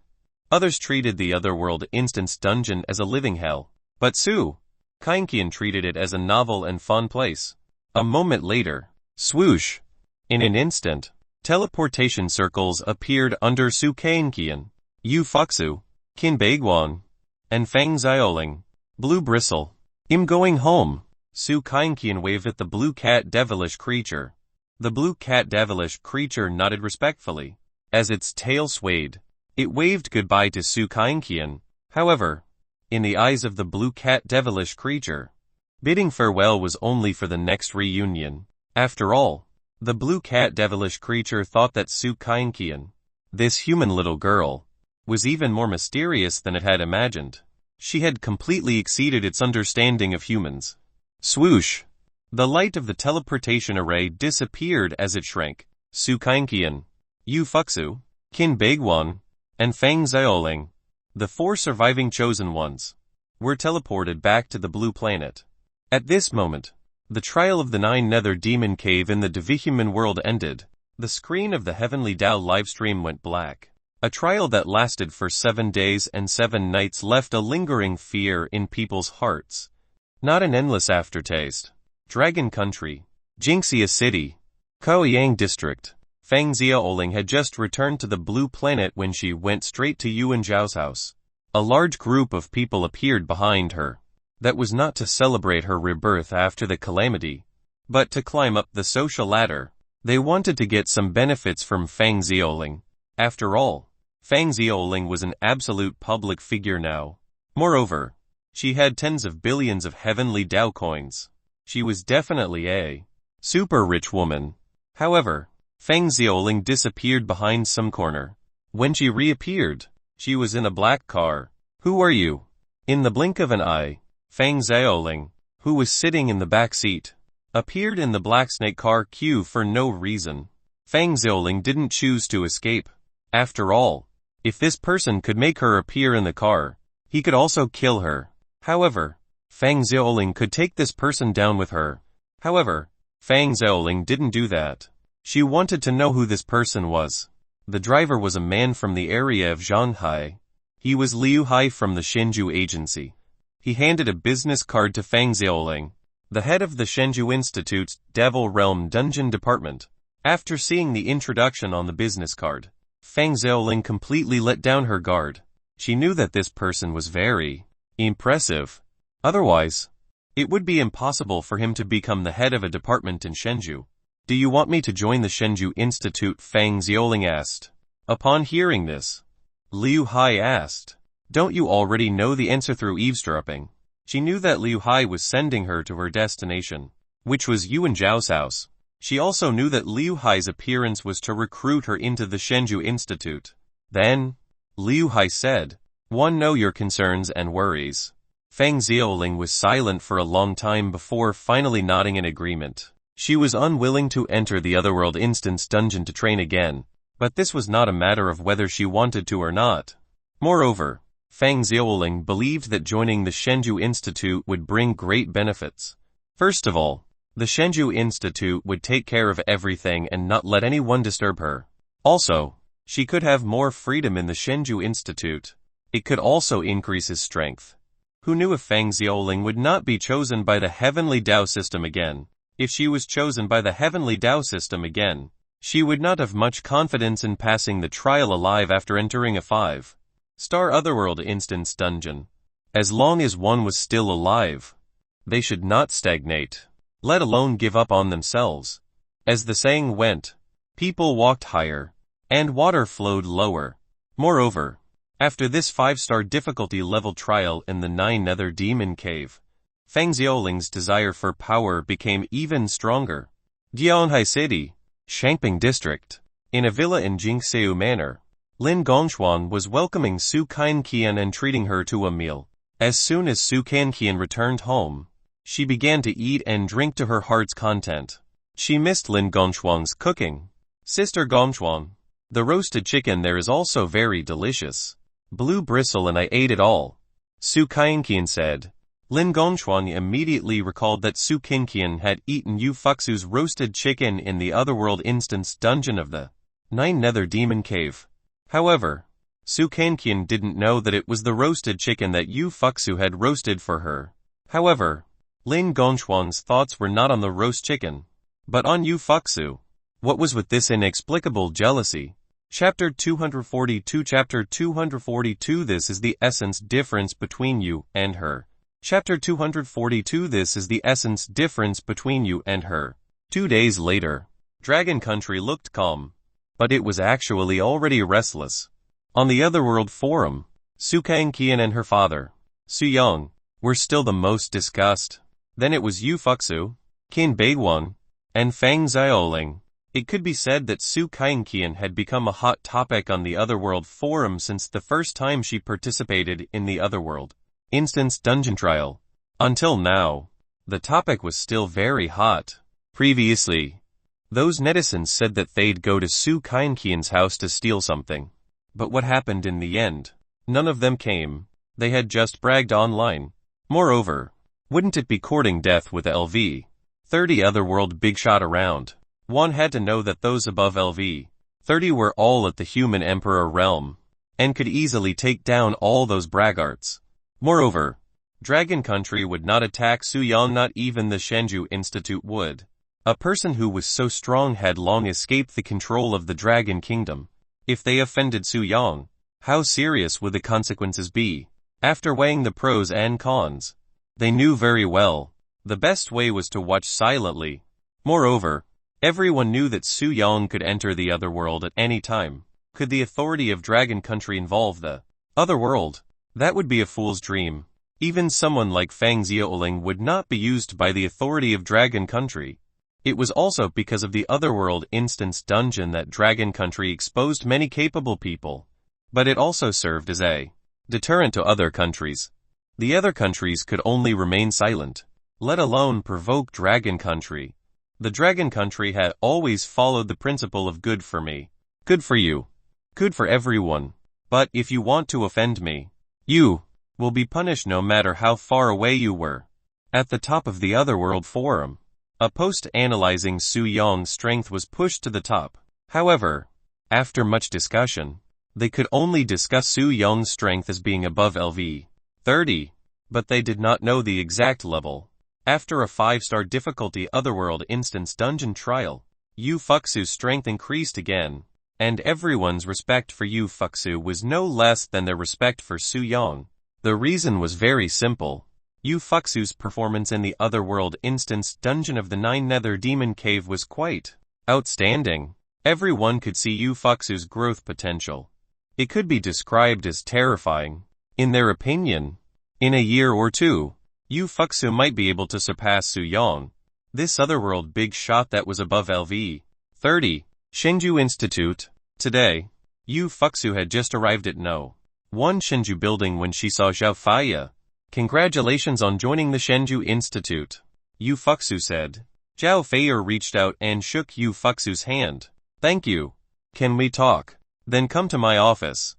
Others treated the otherworld instance dungeon as a living hell, but Su Kainqian treated it as a novel and fun place. A moment later, swoosh! In an instant, teleportation circles appeared under Su Kainqian, Yu Fuxu, Qin Baiguan, and Feng Xiaoling. Blue bristle. I'm going home. Su Kainqian waved at the blue cat devilish creature. The blue cat devilish creature nodded respectfully. As its tail swayed, it waved goodbye to Su Kainqian. However, in the eyes of the blue cat devilish creature, bidding farewell was only for the next reunion. After all, the blue cat devilish creature thought that Su Kainqian, this human little girl, was even more mysterious than it had imagined. She had completely exceeded its understanding of humans. Swoosh! The light of the teleportation array disappeared as it shrank. Su Kainqian, Yu Fuxu, Qin Baiguan, and Feng Xiaoling, the 4 surviving chosen ones, were teleported back to the blue planet. At this moment, the trial of the 9 nether demon cave in the Devihuman world ended. The screen of the Heavenly Tao livestream went black. A trial that lasted for 7 days and 7 nights left a lingering fear in people's hearts. Not an endless aftertaste. Dragon Country, Jinxia City, Kaoyang District. Feng Xiaoling had just returned to the blue planet when she went straight to Yuan Zhao's house. A large group of people appeared behind her. That was not to celebrate her rebirth after the calamity, but to climb up the social ladder. They wanted to get some benefits from Feng Xiaoling. After all, Feng Xiaoling was an absolute public figure now. Moreover, she had tens of billions of heavenly Tao coins. She was definitely a super rich woman. However, Feng Xiaoling disappeared behind some corner. When she reappeared, she was in a black car. Who are you? In the blink of an eye, Feng Xiaoling, who was sitting in the back seat, appeared in the black snake car queue for no reason. Feng Xiaoling didn't choose to escape. After all, if this person could make her appear in the car, he could also kill her. However, Feng Xiaoling could take this person down with her. However, Feng Xiaoling didn't do that. She wanted to know who this person was. The driver was a man from the area of Zhanghai. He was Liu Hai from the Shenzhou agency. He handed a business card to Feng Xiaoling, the head of the Shenzhou Institute's Devil Realm Dungeon Department. After seeing the introduction on the business card, Feng Xiaoling completely let down her guard. She knew that this person was very impressive. Otherwise, it would be impossible for him to become the head of a department in Shenzhou. Do you want me to join the Shenzhou Institute? Feng Xiaoling asked. Upon hearing this, Liu Hai asked, don't you already know the answer through eavesdropping? She knew that Liu Hai was sending her to her destination, which was Yuan Zhao's house. She also knew that Liu Hai's appearance was to recruit her into the Shenzhou Institute. Then, Liu Hai said, know your concerns and worries. Feng Xiaoling was silent for a long time before finally nodding in agreement. She was unwilling to enter the Otherworld Instance dungeon to train again, but this was not a matter of whether she wanted to or not. Moreover, Feng Xiaoling believed that joining the Shenzhou Institute would bring great benefits. First of all, the Shenzhou Institute would take care of everything and not let anyone disturb her. Also, she could have more freedom in the Shenzhou Institute. It could also increase his strength. Who knew if Feng Xiaoling would not be chosen by the Heavenly Tao system again? If she was chosen by the Heavenly Tao system again, She would not have much confidence in passing the trial alive after entering a 5-star Otherworld instance dungeon. As long as one was still alive, they should not stagnate, let alone give up on themselves. As the saying went, people walked higher, and water flowed lower. Moreover, after this 5-star difficulty level trial in the 9 Nether Demon Cave, Fang Xiaoling's desire for power became even stronger. Dianhai City, Shangping District. In a villa in Jingseu Manor, Lin Gongxuan was welcoming Su Kanqian and treating her to a meal. As soon as Su Kanqian returned home, she began to eat and drink to her heart's content. She missed Lin Gongxuan's cooking. Sister Gongxuan, the roasted chicken there is also very delicious. Blue bristle and I ate it all, Su Kanqian said. Lin Gongxuan immediately recalled that Su Kanqian had eaten Yu Fuxu's roasted chicken in the Otherworld instance dungeon of the 9 Nether Demon Cave. However, Su Kanqian didn't know that it was the roasted chicken that Yu Fuxu had roasted for her. However, Lin Gongxuan's thoughts were not on the roast chicken, but on Yu Fuxu. What was with this inexplicable jealousy? Chapter 242 Chapter 242 This is the essence difference between you and her. Chapter 242 This is the essence difference between you and her. 2 days later, Dragon Country looked calm, but it was actually already restless. On the Otherworld forum, Su Kanqian and her father, Su Yang, were still the most discussed. Then it was Yu Fuxu, Qin Beiguan, and Fang Xiaoling. It could be said that Su Kanqian had become a hot topic on the Otherworld forum since the first time she participated in the Otherworld instance dungeon trial. Until now, the topic was still very hot. Previously, those netizens said that they'd go to Su Kanqian's house to steal something. But what happened in the end? None of them came. They had just bragged online. Moreover, wouldn't it be courting death with LV 30 Otherworld big shot around? One had to know that those above LV 30 were all at the human emperor realm, and could easily take down all those braggarts. Moreover, Dragon Country would not attack Su Yang, not even the Shenju Institute would. A person who was so strong had long escaped the control of the Dragon Kingdom. If they offended Su Yang, how serious would the consequences be? After weighing the pros and cons, they knew very well, the best way was to watch silently. Moreover, everyone knew that Su Yang could enter the Otherworld at any time. Could the authority of Dragon Country involve the Otherworld? That would be a fool's dream. Even someone like Fang Xiaoling would not be used by the authority of Dragon Country. It was also because of the Otherworld instance dungeon that Dragon Country exposed many capable people. But it also served as a deterrent to other countries. The other countries could only remain silent, let alone provoke Dragon Country. The Dragon Country had always followed the principle of good for me, good for you, good for everyone. But if you want to offend me, you will be punished no matter how far away you were. At the top of the Otherworld forum, a post analyzing Su Yang's strength was pushed to the top. However, after much discussion, they could only discuss Su Yang's strength as being above LV 30, but they did not know the exact level. After a 5-star difficulty Otherworld instance dungeon trial, Yu Fuxu's strength increased again, and everyone's respect for Yu Fuxu was no less than their respect for Su Yang. The reason was very simple. Yu Fuxu's performance in the Otherworld instance dungeon of the 9 Nether Demon Cave was quite outstanding. Everyone could see Yu Fuxu's growth potential. It could be described as terrifying. In their opinion, in a year or two, Yu Fuxu might be able to surpass Su Yang. This Otherworld big shot that was above LV 30, Shenzhou Institute. Today, Yu Fuxu had just arrived at No. 1 Shenzhou building when she saw Zhao Feiya. Congratulations on joining the Shenzhou Institute, Yu Fuxu said. Zhao Feiya reached out and shook Yu Fuxu's hand. Thank you. Can we talk? Then come to my office.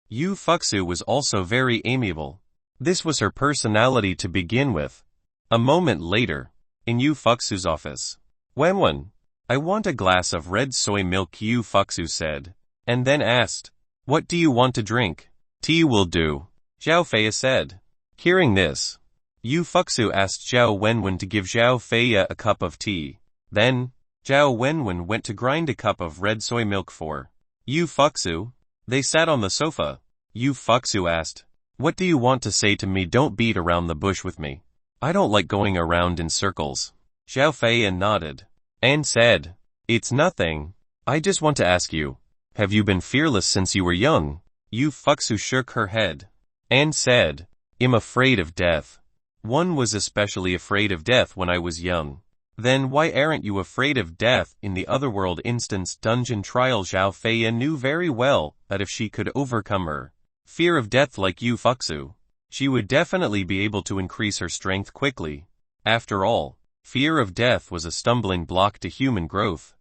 Yu Fuxu was also very amiable. This was her personality to begin with. A moment later, in Yu Fuxu's office. Wenwen, I want a glass of red soy milk, Yu Fuxu said, and then asked, what do you want to drink? Tea will do, Zhao Feiya said. Hearing this, Yu Fuxu asked Zhao Wenwen to give Zhao Feiya a cup of tea. Then, Zhao Wenwen went to grind a cup of red soy milk for Yu Fuxu. They sat on the sofa. Yu Fuxu asked, "What do you want to say to me? Don't beat around the bush with me. I don't like going around in circles." Zhao Feiya nodded and said, "It's nothing. I just want to ask you, have you been fearless since you were young?" Yu Fuxu shook her head and said, "I'm afraid of death. One was especially afraid of death when I was young." "Then why aren't you afraid of death in the Otherworld Instance dungeon trial?" Zhao Feiya knew very well that if she could overcome her fear of death like Yu Fuxu, she would definitely be able to increase her strength quickly. After all, fear of death was a stumbling block to human growth.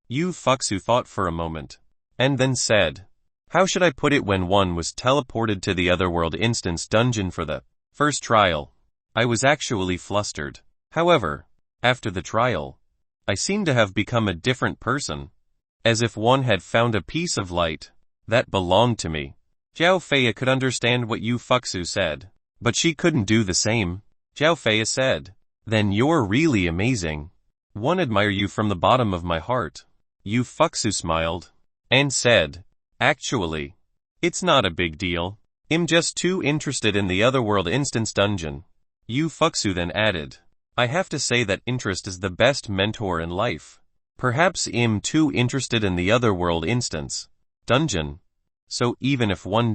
Yu Fuxu thought for a moment, and then said, "How should I put it? When one was teleported to the Otherworld Instance dungeon for the first trial, I was actually flustered. However, after the trial, I seemed to have become a different person, as if one had found a piece of light that belonged to me." Zhao Feiya could understand what Yu Fuxu said, but she couldn't do the same. Zhao Feiya said, "Then you're really amazing. One admire you from the bottom of my heart." Yu Fuxu smiled and said, "Actually, it's not a big deal. I'm just too interested in the Otherworld Instance dungeon." Yu Fuxu then added, "I have to say that interest is the best mentor in life. Perhaps I'm too interested in the Otherworld Instance dungeon. So even if one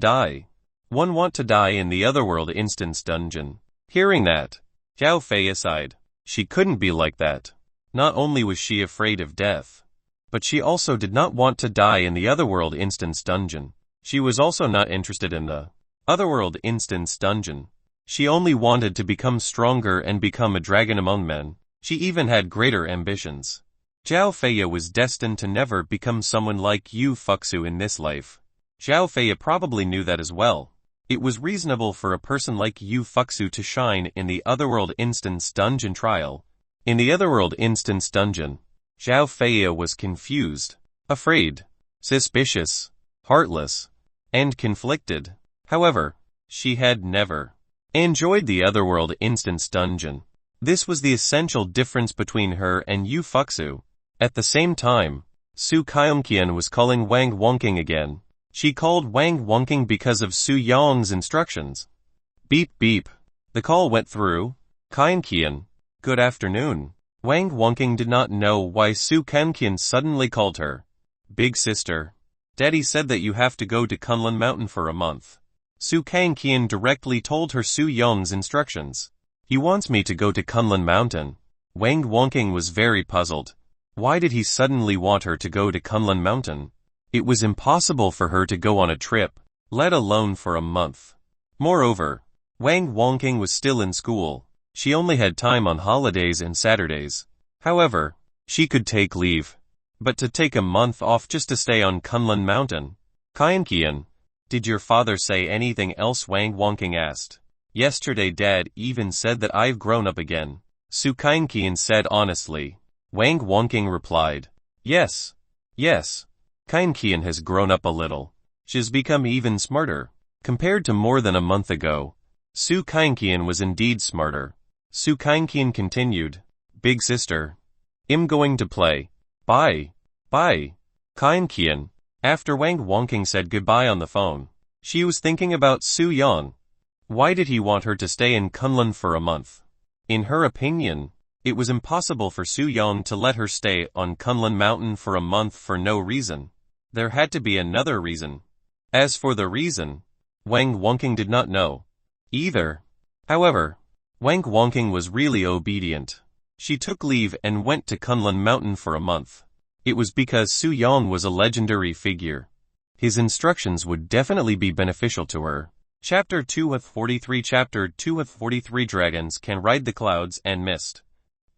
want to die in the Otherworld Instance dungeon." Hearing that, Zhao Feiya sighed. She couldn't be like that. Not only was she afraid of death, but she also did not want to die in the Otherworld Instance dungeon. She was also not interested in the Otherworld Instance dungeon. She only wanted to become stronger and become a dragon among men. She even had greater ambitions. Zhao Feiya was destined to never become someone like Yu Fuxu in this life. Zhao Feiya probably knew that as well. It was reasonable for a person like Yu Fuxu to shine in the Otherworld Instance dungeon trial. In the Otherworld Instance dungeon, Zhao Feiya was confused, afraid, suspicious, heartless, and conflicted. However, she had never enjoyed the Otherworld Instance dungeon. This was the essential difference between her and Yu Fuxu. At the same time, Su Kaimqian was calling Wang Wonking again. She called Wang Wonking because of Su Yong's instructions. Beep beep. The call went through. "Kaimqian, good afternoon." Wang Wonking did not know why Su Kaimqian suddenly called her. "Big sister, Daddy said that you have to go to Kunlun Mountain for a month." Su Kaimqian directly told her Su Yong's instructions. "He wants me to go to Kunlun Mountain." Wang Wonking was very puzzled. Why did he suddenly want her to go to Kunlun Mountain? It was impossible for her to go on a trip, let alone for a month. Moreover, Wang Wonking was still in school. She only had time on holidays and Saturdays. However, she could take leave. But to take a month off just to stay on Kunlun Mountain? "Kaimqian, did your father say anything else?" Wang Wonking asked. "Yesterday Dad even said that I've grown up again," Su Kaimqian said honestly. Wang Wonking replied, Yes. Kaimqian has grown up a little. She's become even smarter. Compared to more than a month ago, Su Kaimqian was indeed smarter. Su Kaimqian continued, "Big sister, I'm going to play. Bye. Kaimqian." After Wang Wonking said goodbye on the phone, she was thinking about Su Yang. Why did he want her to stay in Kunlun for a month? In her opinion, it was impossible for Su Yang to let her stay on Kunlun Mountain for a month for no reason. There had to be another reason. As for the reason, Wang Wonking did not know either. However, Wang Wonking was really obedient. She took leave and went to Kunlun Mountain for a month. It was because Su Yang was a legendary figure. His instructions would definitely be beneficial to her. Chapter 243 Chapter 243 Dragons can ride the clouds and mist.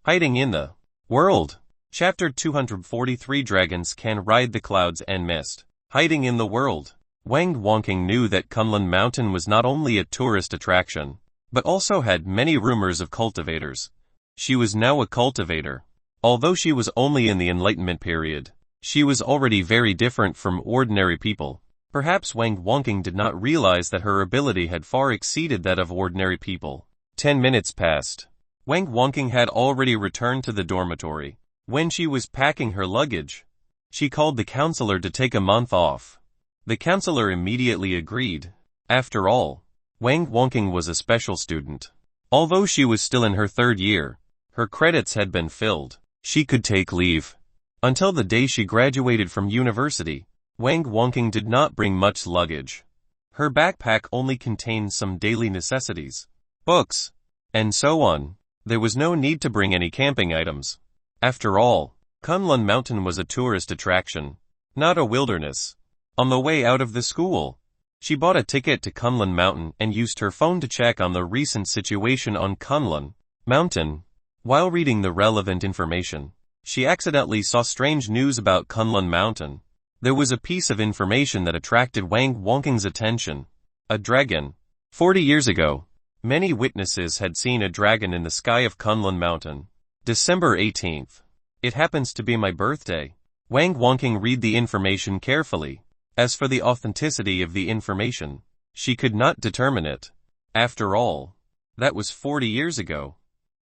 Hiding in the world. Chapter 243 Dragons can ride the clouds and mist. Hiding in the world. Wang Wonking knew that Kunlun Mountain was not only a tourist attraction, but also had many rumors of cultivators. She was now a cultivator. Although she was only in the Enlightenment period, she was already very different from ordinary people. Perhaps Wang Wonking did not realize that her ability had far exceeded that of ordinary people. 10 minutes passed. Wang Wonking had already returned to the dormitory. When she was packing her luggage, she called the counselor to take a month off. The counselor immediately agreed. After all, Wang Wonking was a special student. Although she was still in her third year, her credits had been filled. She could take leave. Until the day she graduated from university, Wang Wonking did not bring much luggage. Her backpack only contained some daily necessities, books, and so on. There was no need to bring any camping items. After all, Kunlun Mountain was a tourist attraction, not a wilderness. On the way out of the school, she bought a ticket to Kunlun Mountain and used her phone to check on the recent situation on Kunlun Mountain. While reading the relevant information, she accidentally saw strange news about Kunlun Mountain. There was a piece of information that attracted Wang Wonking's attention. A dragon. 40 years ago, many witnesses had seen a dragon in the sky of Kunlun Mountain. December 18th. It happens to be my birthday. Wang Wonking read the information carefully. As for the authenticity of the information, she could not determine it. After all, that was 40 years ago.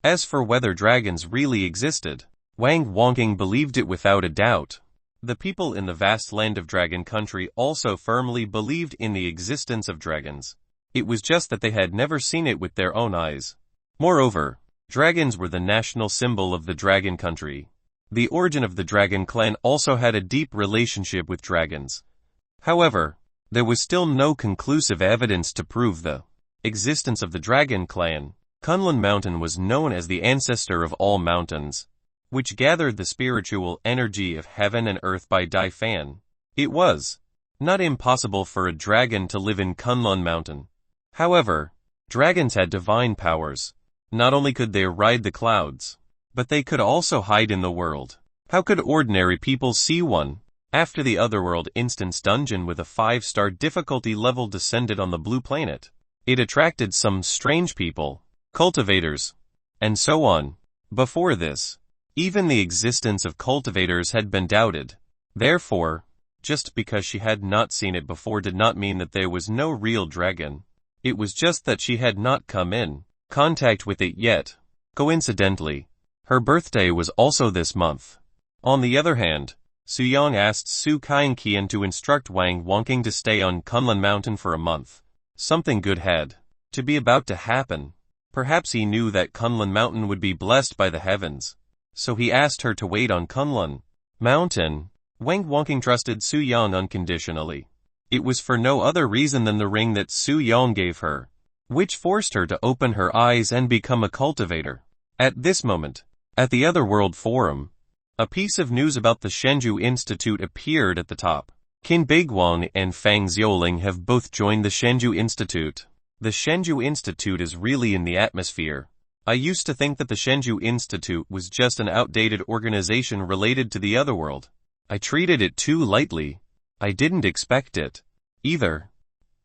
As for whether dragons really existed, Wang Wonking believed it without a doubt. The people in the vast land of Dragon Country also firmly believed in the existence of dragons. It was just that they had never seen it with their own eyes. Moreover, dragons were the national symbol of the Dragon Country. The origin of the Dragon clan also had a deep relationship with dragons. However, there was still no conclusive evidence to prove the existence of the Dragon clan. Kunlun Mountain was known as the ancestor of all mountains, which gathered the spiritual energy of heaven and earth by Dai Fan. It was not impossible for a dragon to live in Kunlun Mountain. However, dragons had divine powers. Not only could they ride the clouds, but they could also hide in the world. How could ordinary people see one? After the Otherworld instance dungeon with a 5-star difficulty level descended on the blue planet, it attracted some strange people, cultivators, and so on. Before this, even the existence of cultivators had been doubted. Therefore, just because she had not seen it before did not mean that there was no real dragon. It was just that she had not come in contact with it yet. Coincidentally, her birthday was also this month. On the other hand, Su Yang asked Su Kaienqian to instruct Wang Wonking to stay on Kunlun Mountain for a month. Something good had to be about to happen. Perhaps he knew that Kunlun Mountain would be blessed by the heavens. So he asked her to wait on Kunlun Mountain. Wang Wonking trusted Su Yang unconditionally. It was for no other reason than the ring that Su Yang gave her, which forced her to open her eyes and become a cultivator. At this moment, at the Otherworld Forum, a piece of news about the Shenzhou Institute appeared at the top. Qin Beiguang and Fang Xiaoling have both joined the Shenzhou Institute. The Shenzhou Institute is really in the atmosphere. I used to think that the Shenzhou Institute was just an outdated organization related to the Otherworld. I treated it too lightly. I didn't expect it either.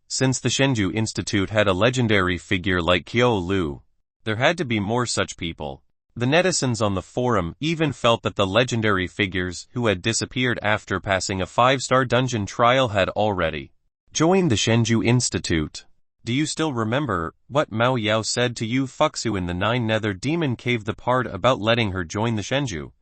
Since the Shenzhou Institute had a legendary figure like Qiu Lu, there had to be more such people. The netizens on the forum even felt that the legendary figures who had disappeared after passing a 5-star dungeon trial had already joined the Shenzhou Institute. Do you still remember what Mao Yao said to Yu Fuxu in the 9 Nether Demon Cave, the part about letting her join the Shenzhou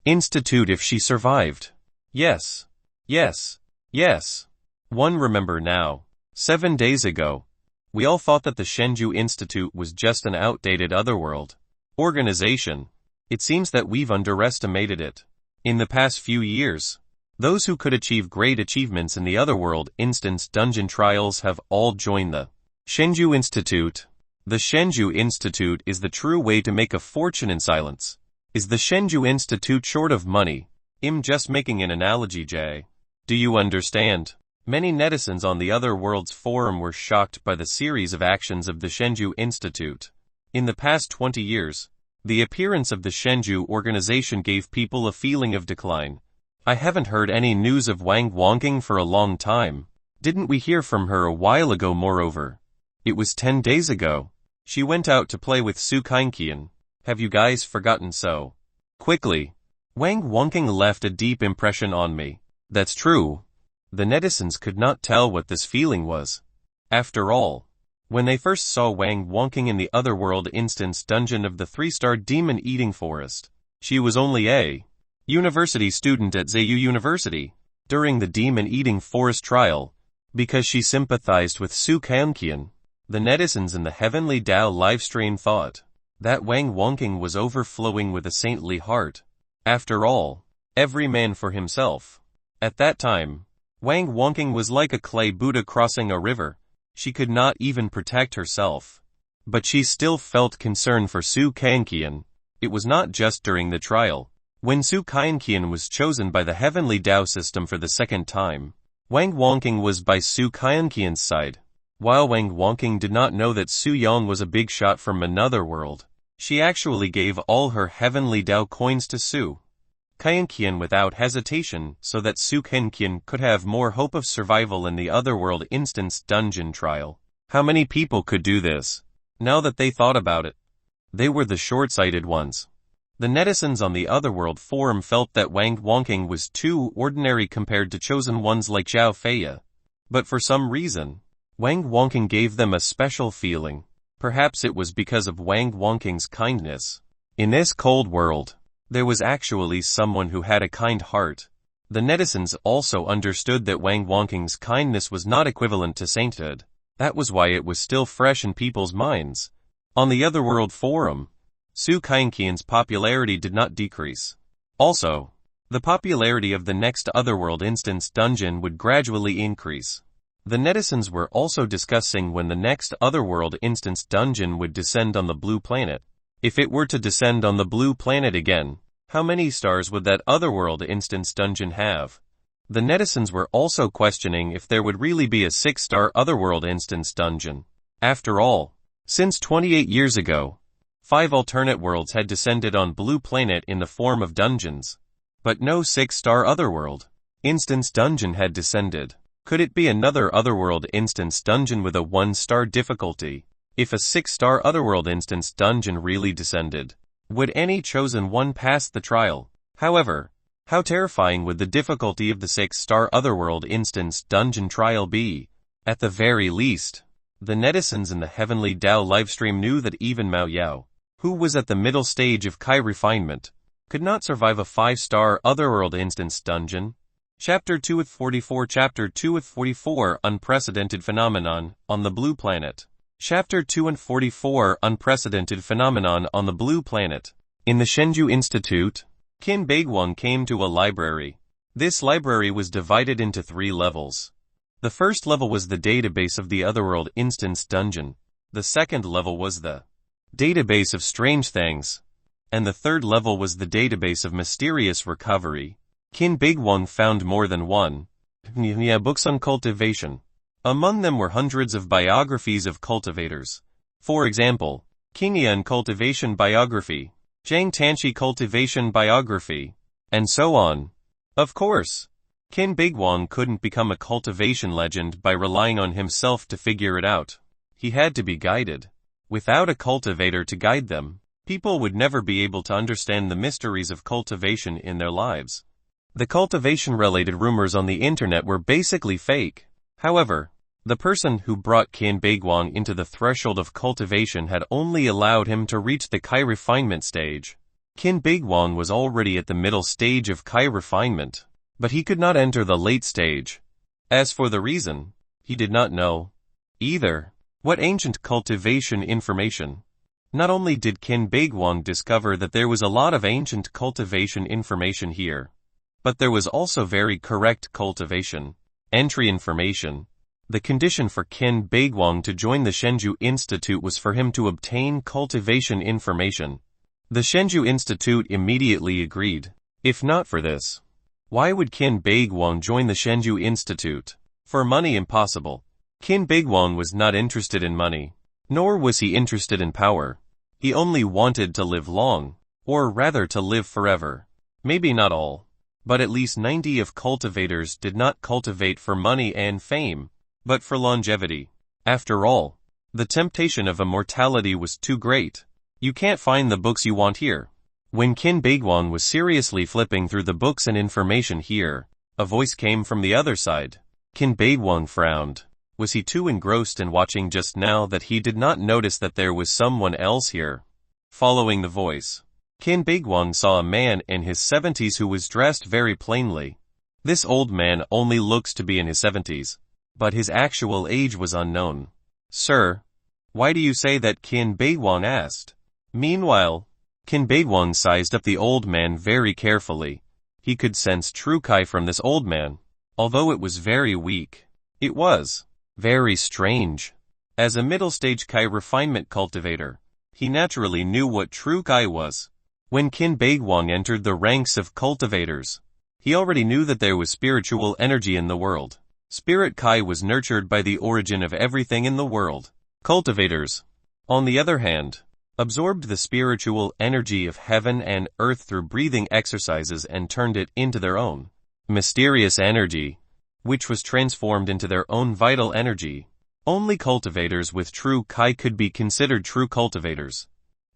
Institute if she survived? Yes. Yes. Yes. One remember now. 7 days ago, we all thought that the Shenzhou Institute was just an outdated Otherworld organization. It seems that we've underestimated it. In the past few years, those who could achieve great achievements in the Otherworld instance dungeon trials have all joined the Shenzhou Institute. The Shenzhou Institute is the true way to make a fortune in silence. Is the Shenzhou Institute short of money? I'm just making an analogy, Jay. Do you understand? Many netizens on the Otherworld's forum were shocked by the series of actions of the Shenzhou Institute. In the past 20 years, the appearance of the Shenzhou organization gave people a feeling of decline. I haven't heard any news of Wang Wonking for a long time. Didn't we hear from her a while ago? Moreover, it was 10 days ago. She went out to play with Su Kaienqian. Have you guys forgotten so quickly? Wang Wonking left a deep impression on me. That's true. The netizens could not tell what this feeling was. After all, when they first saw Wang Wonking in the Otherworld instance dungeon of the 3-star demon eating forest, she was only a university student at Zayu University, during the demon-eating forest trial, because she sympathized with Su Kankian. The netizens in the Heavenly Tao livestream thought that Wang Wonking was overflowing with a saintly heart. After all, every man for himself. At that time, Wang Wonking was like a clay Buddha crossing a river. She could not even protect herself. But she still felt concern for Su Kankian. It was not just during the trial. When Su Kankian was chosen by the Heavenly Tao system for the second time, Wang Wonking was by Su Kankian's side. While Wang Wonking did not know that Su Yang was a big shot from another world, she actually gave all her Heavenly Tao coins to Su Kankian without hesitation so that Su Kankian could have more hope of survival in the Otherworld Instance dungeon trial. How many people could do this? Now that they thought about it, they were the short-sighted ones. The netizens on the Otherworld forum felt that Wang Wonking was too ordinary compared to chosen ones like Zhao Feya. But for some reason, Wang Wonking gave them a special feeling. Perhaps it was because of Wang Wonking's kindness. In this cold world, there was actually someone who had a kind heart. The netizens also understood that Wang Wonking's kindness was not equivalent to sainthood. That was why it was still fresh in people's minds. On the Otherworld forum, Su Kankian's popularity did not decrease. Also, the popularity of the next Otherworld Instance dungeon would gradually increase. The netizens were also discussing when the next Otherworld Instance dungeon would descend on the blue planet. If it were to descend on the blue planet again, how many stars would that Otherworld Instance dungeon have? The netizens were also questioning if there would really be a 6-star Otherworld Instance dungeon. After all, since 28 years ago, 5 alternate worlds had descended on Blue Planet in the form of dungeons. But no 6-star Otherworld Instance dungeon had descended. Could it be another Otherworld Instance dungeon with a 1-star difficulty? If a 6-star Otherworld Instance dungeon really descended, would any chosen one pass the trial? However, how terrifying would the difficulty of the 6-star Otherworld Instance dungeon trial be? At the very least, the netizens in the Heavenly Tao livestream knew that even Mao Yao, who was at the middle stage of Kai refinement, could not survive a 5-star Otherworld Instance dungeon. Chapter 2 with 44 Chapter 2 with 44 Unprecedented Phenomenon on the Blue Planet. Chapter 2 and 44 Unprecedented Phenomenon on the Blue Planet. In the Shenzhou Institute, Qin Beiguang came to a library. This library was divided into 3 levels. The first level was the database of the Otherworld Instance dungeon. The second level was the database of strange things. And the third level was the database of mysterious recovery. Qin Beiguang found more than one books on cultivation. Among them were hundreds of biographies of cultivators. For example, Qinyan cultivation biography, Zhang Tanshi cultivation biography, and so on. Of course, Qin Beiguang couldn't become a cultivation legend by relying on himself to figure it out. He had to be guided. Without a cultivator to guide them, people would never be able to understand the mysteries of cultivation in their lives. The cultivation-related rumors on the internet were basically fake. However, the person who brought Qin Beiguang into the threshold of cultivation had only allowed him to reach the Kai refinement stage. Qin Beiguang was already at the middle stage of Kai refinement, but he could not enter the late stage. As for the reason, he did not know either. What ancient cultivation information? Not only did Qin Beiguang discover that there was a lot of ancient cultivation information here, but there was also very correct cultivation entry information. The condition for Qin Beiguang to join the Shenzhou Institute was for him to obtain cultivation information. The Shenzhou Institute immediately agreed. If not for this, why would Qin Beiguang join the Shenzhou Institute? For money, impossible. Qin Beiguang was not interested in money, nor was he interested in power. He only wanted to live long, or rather to live forever. Maybe not all, but at least 90 of cultivators did not cultivate for money and fame, but for longevity. After all, the temptation of immortality was too great. You can't find the books you want here. When Qin Beiguang was seriously flipping through the books and information here, a voice came from the other side. Qin Beiguang frowned. Was he too engrossed in watching just now that he did not notice that there was someone else here? Following the voice, Qin Beiguang saw a man in his 70s who was dressed very plainly. This old man only looks to be in his 70s, but his actual age was unknown. "Sir, why do you say that?" Qin Beiguang asked. Meanwhile, Qin Beiguang sized up the old man very carefully. He could sense true Kai from this old man, although it was very weak. It was very strange. As a middle-stage Kai refinement cultivator, he naturally knew what true Kai was. When Qin Beiguang entered the ranks of cultivators, he already knew that there was spiritual energy in the world. Spirit Kai was nurtured by the origin of everything in the world. Cultivators, on the other hand, absorbed the spiritual energy of heaven and earth through breathing exercises and turned it into their own mysterious energy, which was transformed into their own vital energy. Only cultivators with true Kai could be considered true cultivators.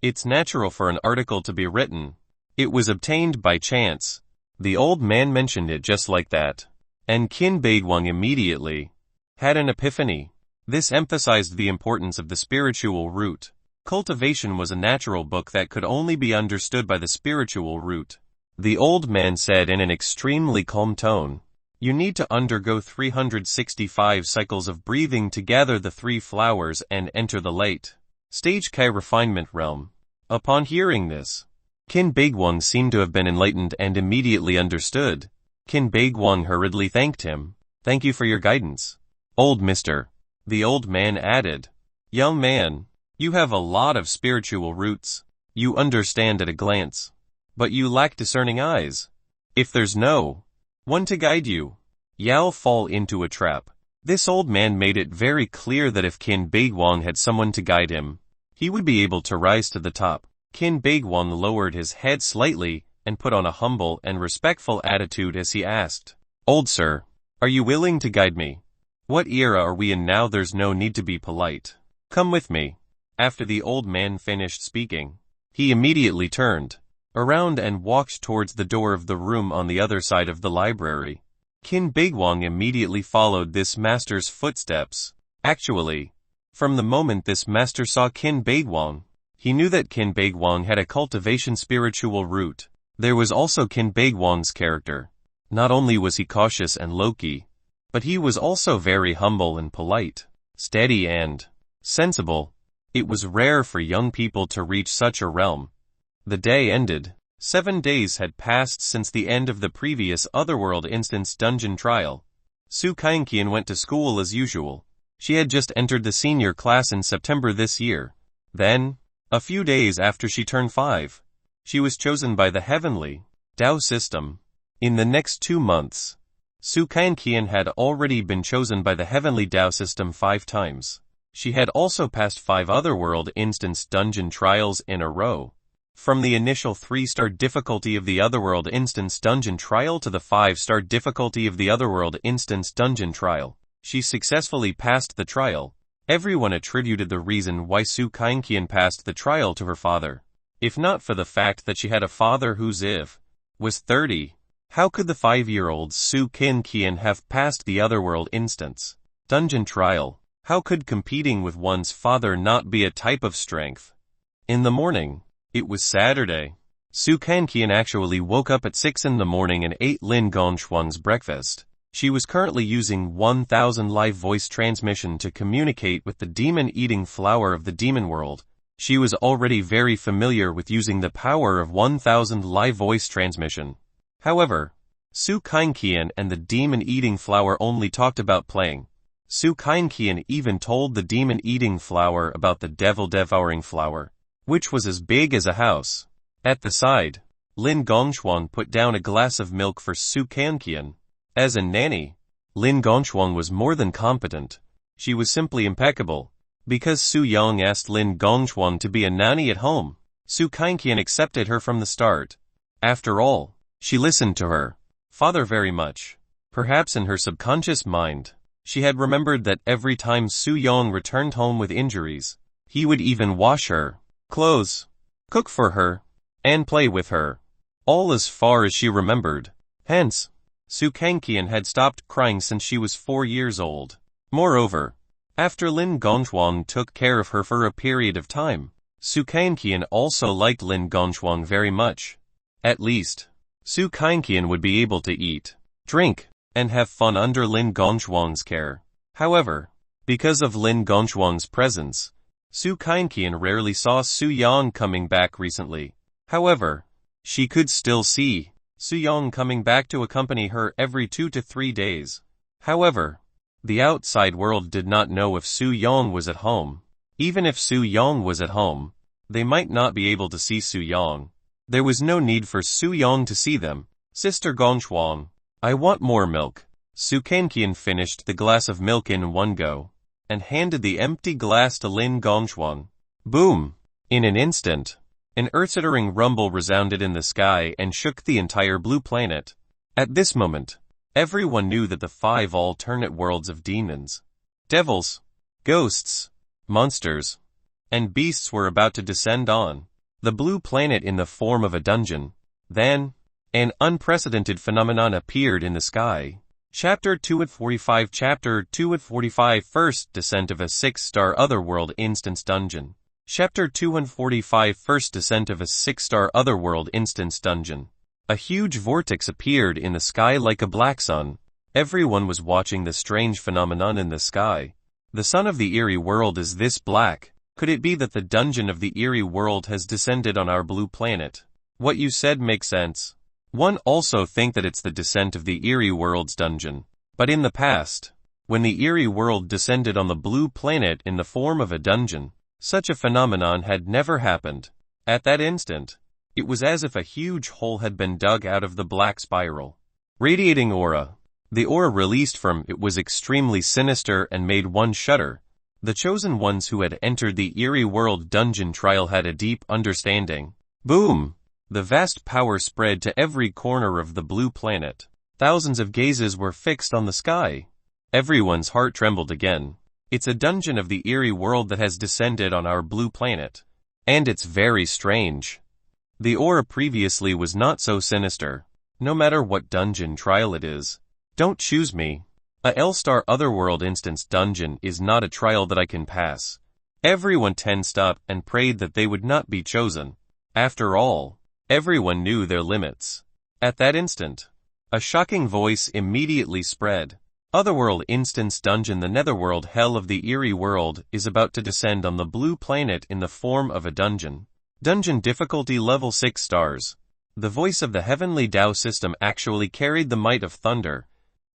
It's natural for an article to be written. It was obtained by chance. The old man mentioned it just like that, and Qin Beiguang immediately had an epiphany. This emphasized the importance of the spiritual root. Cultivation was a natural book that could only be understood by the spiritual root. The old man said in an extremely calm tone, "You need to undergo 365 cycles of breathing to gather the 3 flowers and enter the late stage Kai refinement realm." Upon hearing this, Qin Beiguang seemed to have been enlightened and immediately understood. Qin Beiguang hurriedly thanked him. "Thank you for your guidance, old mister." The old man added, "Young man, you have a lot of spiritual roots. You understand at a glance, but you lack discerning eyes. If there's no one to guide you, you'll fall into a trap." This old man made it very clear that if Qin Beiguang had someone to guide him, he would be able to rise to the top. Qin Beiguang lowered his head slightly and put on a humble and respectful attitude as he asked, "Old sir, are you willing to guide me? What era are we in now? There's no need to be polite. Come with me." After the old man finished speaking, he immediately turned around and walked towards the door of the room on the other side of the library. Qin Beiguang immediately followed this master's footsteps. Actually, from the moment this master saw Qin Beiguang, he knew that Qin Beiguang had a cultivation spiritual root. There was also Qin Beiguang's character. Not only was he cautious and low-key, but he was also very humble and polite, steady and sensible. It was rare for young people to reach such a realm. The day ended. 7 days had passed since the end of the previous Otherworld Instance dungeon trial. Su Kaiqian went to school as usual. She had just entered the senior class in September this year. Then, a few days after she turned 5, she was chosen by the Heavenly Tao system. In the next 2 months, Su Kaiqian had already been chosen by the Heavenly Tao system 5 times. She had also passed 5 Otherworld Instance dungeon trials in a row. From the initial 3-star difficulty of the Otherworld Instance dungeon trial to the 5-star difficulty of the Otherworld Instance dungeon trial, she successfully passed the trial. Everyone attributed the reason why Su Kaiqian passed the trial to her father. If not for the fact that she had a father whose if was 30, how could the 5-year-old Su Kaiqian have passed the Otherworld Instance dungeon trial? How could competing with one's father not be a type of strength? In the morning, it was Saturday. Su Kaiqian actually woke up at 6 in the morning and ate Lin Gongshuang's breakfast. She was currently using 1000 live voice transmission to communicate with the demon-eating flower of the demon world. She was already very familiar with using the power of 1000 live voice transmission. However, Su Kaiqian and the demon-eating flower only talked about playing. Su Kaiqian even told the demon-eating flower about the devil-devouring flower, which was as big as a house. At the side, Lin Gongshuang put down a glass of milk for Su Kaiqian. As a nanny, Lin Gongshuang was more than competent. She was simply impeccable. Because Su Yang asked Lin Gongshuang to be a nanny at home, Su Kaiqian accepted her from the start. After all, she listened to her father very much. Perhaps in her subconscious mind, she had remembered that every time Su Yang returned home with injuries, he would even wash her clothes, cook for her, and play with her. All as far as she remembered. Hence, Su Kaiqian had stopped crying since she was 4 years old. Moreover, after Lin Gongshuang took care of her for a period of time, Su Kainqian also liked Lin Gongchuang very much. At least, Su Kainqian would be able to eat, drink, and have fun under Lin Gongchuang's care. However, because of Lin Gongchuang's presence, Su Kainqian rarely saw Su Yang coming back recently. However, she could still see Su Yang coming back to accompany her every 2 to 3 days. However, the outside world did not know if Su Yang was at home. Even if Su Yang was at home, they might not be able to see Su Yang. There was no need for Su Yang to see them. Sister Gongchuang, I want more milk. Su Kainqian finished the glass of milk in one go, and handed the empty glass to Lin Gongchuang. Boom! In an instant, an earth-shattering rumble resounded in the sky and shook the entire blue planet. At this moment, everyone knew that the 5 alternate worlds of demons, devils, ghosts, monsters, and beasts were about to descend on the blue planet in the form of a dungeon. Then, an unprecedented phenomenon appeared in the sky. Chapter 245 Chapter 245 First Descent of a 6-star Otherworld Instance Dungeon. Chapter 245 First Descent of a 6-star Otherworld Instance Dungeon. A huge vortex appeared in the sky like a black sun. Everyone was watching the strange phenomenon in the sky. The sun of the eerie world is this black. Could it be that the dungeon of the eerie world has descended on our blue planet? What you said makes sense. One also think that it's the descent of the eerie world's dungeon. But in the past, when the eerie world descended on the blue planet in the form of a dungeon, such a phenomenon had never happened. At that instant, it was as if a huge hole had been dug out of the black spiral. Radiating aura. The aura released from it was extremely sinister and made one shudder. The chosen ones who had entered the eerie world dungeon trial had a deep understanding. Boom! The vast power spread to every corner of the blue planet. Thousands of gazes were fixed on the sky. Everyone's heart trembled again. It's a dungeon of the eerie world that has descended on our blue planet. And it's very strange. The aura previously was not so sinister. No matter what dungeon trial it is, don't choose me. A L-star Otherworld Instance Dungeon is not a trial that I can pass. Everyone tensed up and prayed that they would not be chosen. After all, everyone knew their limits. At that instant, a shocking voice immediately spread. Otherworld Instance Dungeon. The netherworld hell of the eerie world is about to descend on the blue planet in the form of a dungeon. Dungeon difficulty level 6 stars. The voice of the heavenly Tao system actually carried the might of thunder.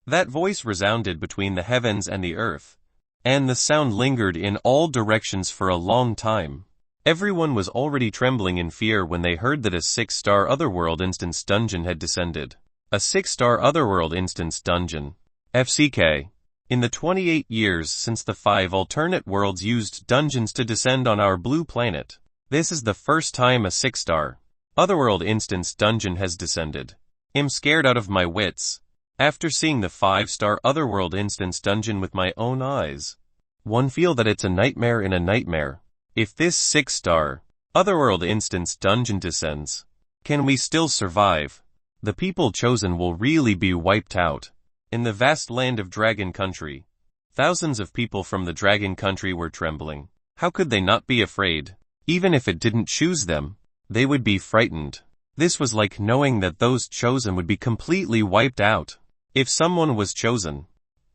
That voice resounded between the heavens and the earth, and the sound lingered in all directions for a long time. Everyone was already trembling in fear when they heard that a 6-star Otherworld Instance Dungeon had descended. A 6-star Otherworld Instance Dungeon. FCK. In the 28 years since the 5 alternate worlds used dungeons to descend on our blue planet, this is the first time a 6-star Otherworld Instance Dungeon has descended. I'm scared out of my wits. After seeing the 5-star Otherworld Instance Dungeon with my own eyes, one feel that it's a nightmare in a nightmare. If this 6-star Otherworld Instance Dungeon descends, can we still survive? The people chosen will really be wiped out. In the vast land of Dragon Country, thousands of people from the Dragon Country were trembling. How could they not be afraid? Even if it didn't choose them, they would be frightened. This was like knowing that those chosen would be completely wiped out. If someone was chosen,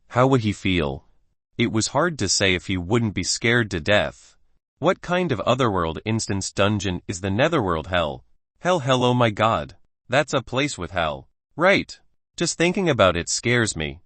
how would he feel? It was hard to say if he wouldn't be scared to death. What kind of Otherworld Instance Dungeon is the Netherworld Hell? Hell, oh my god. That's a place with hell. Right. Just thinking about it scares me.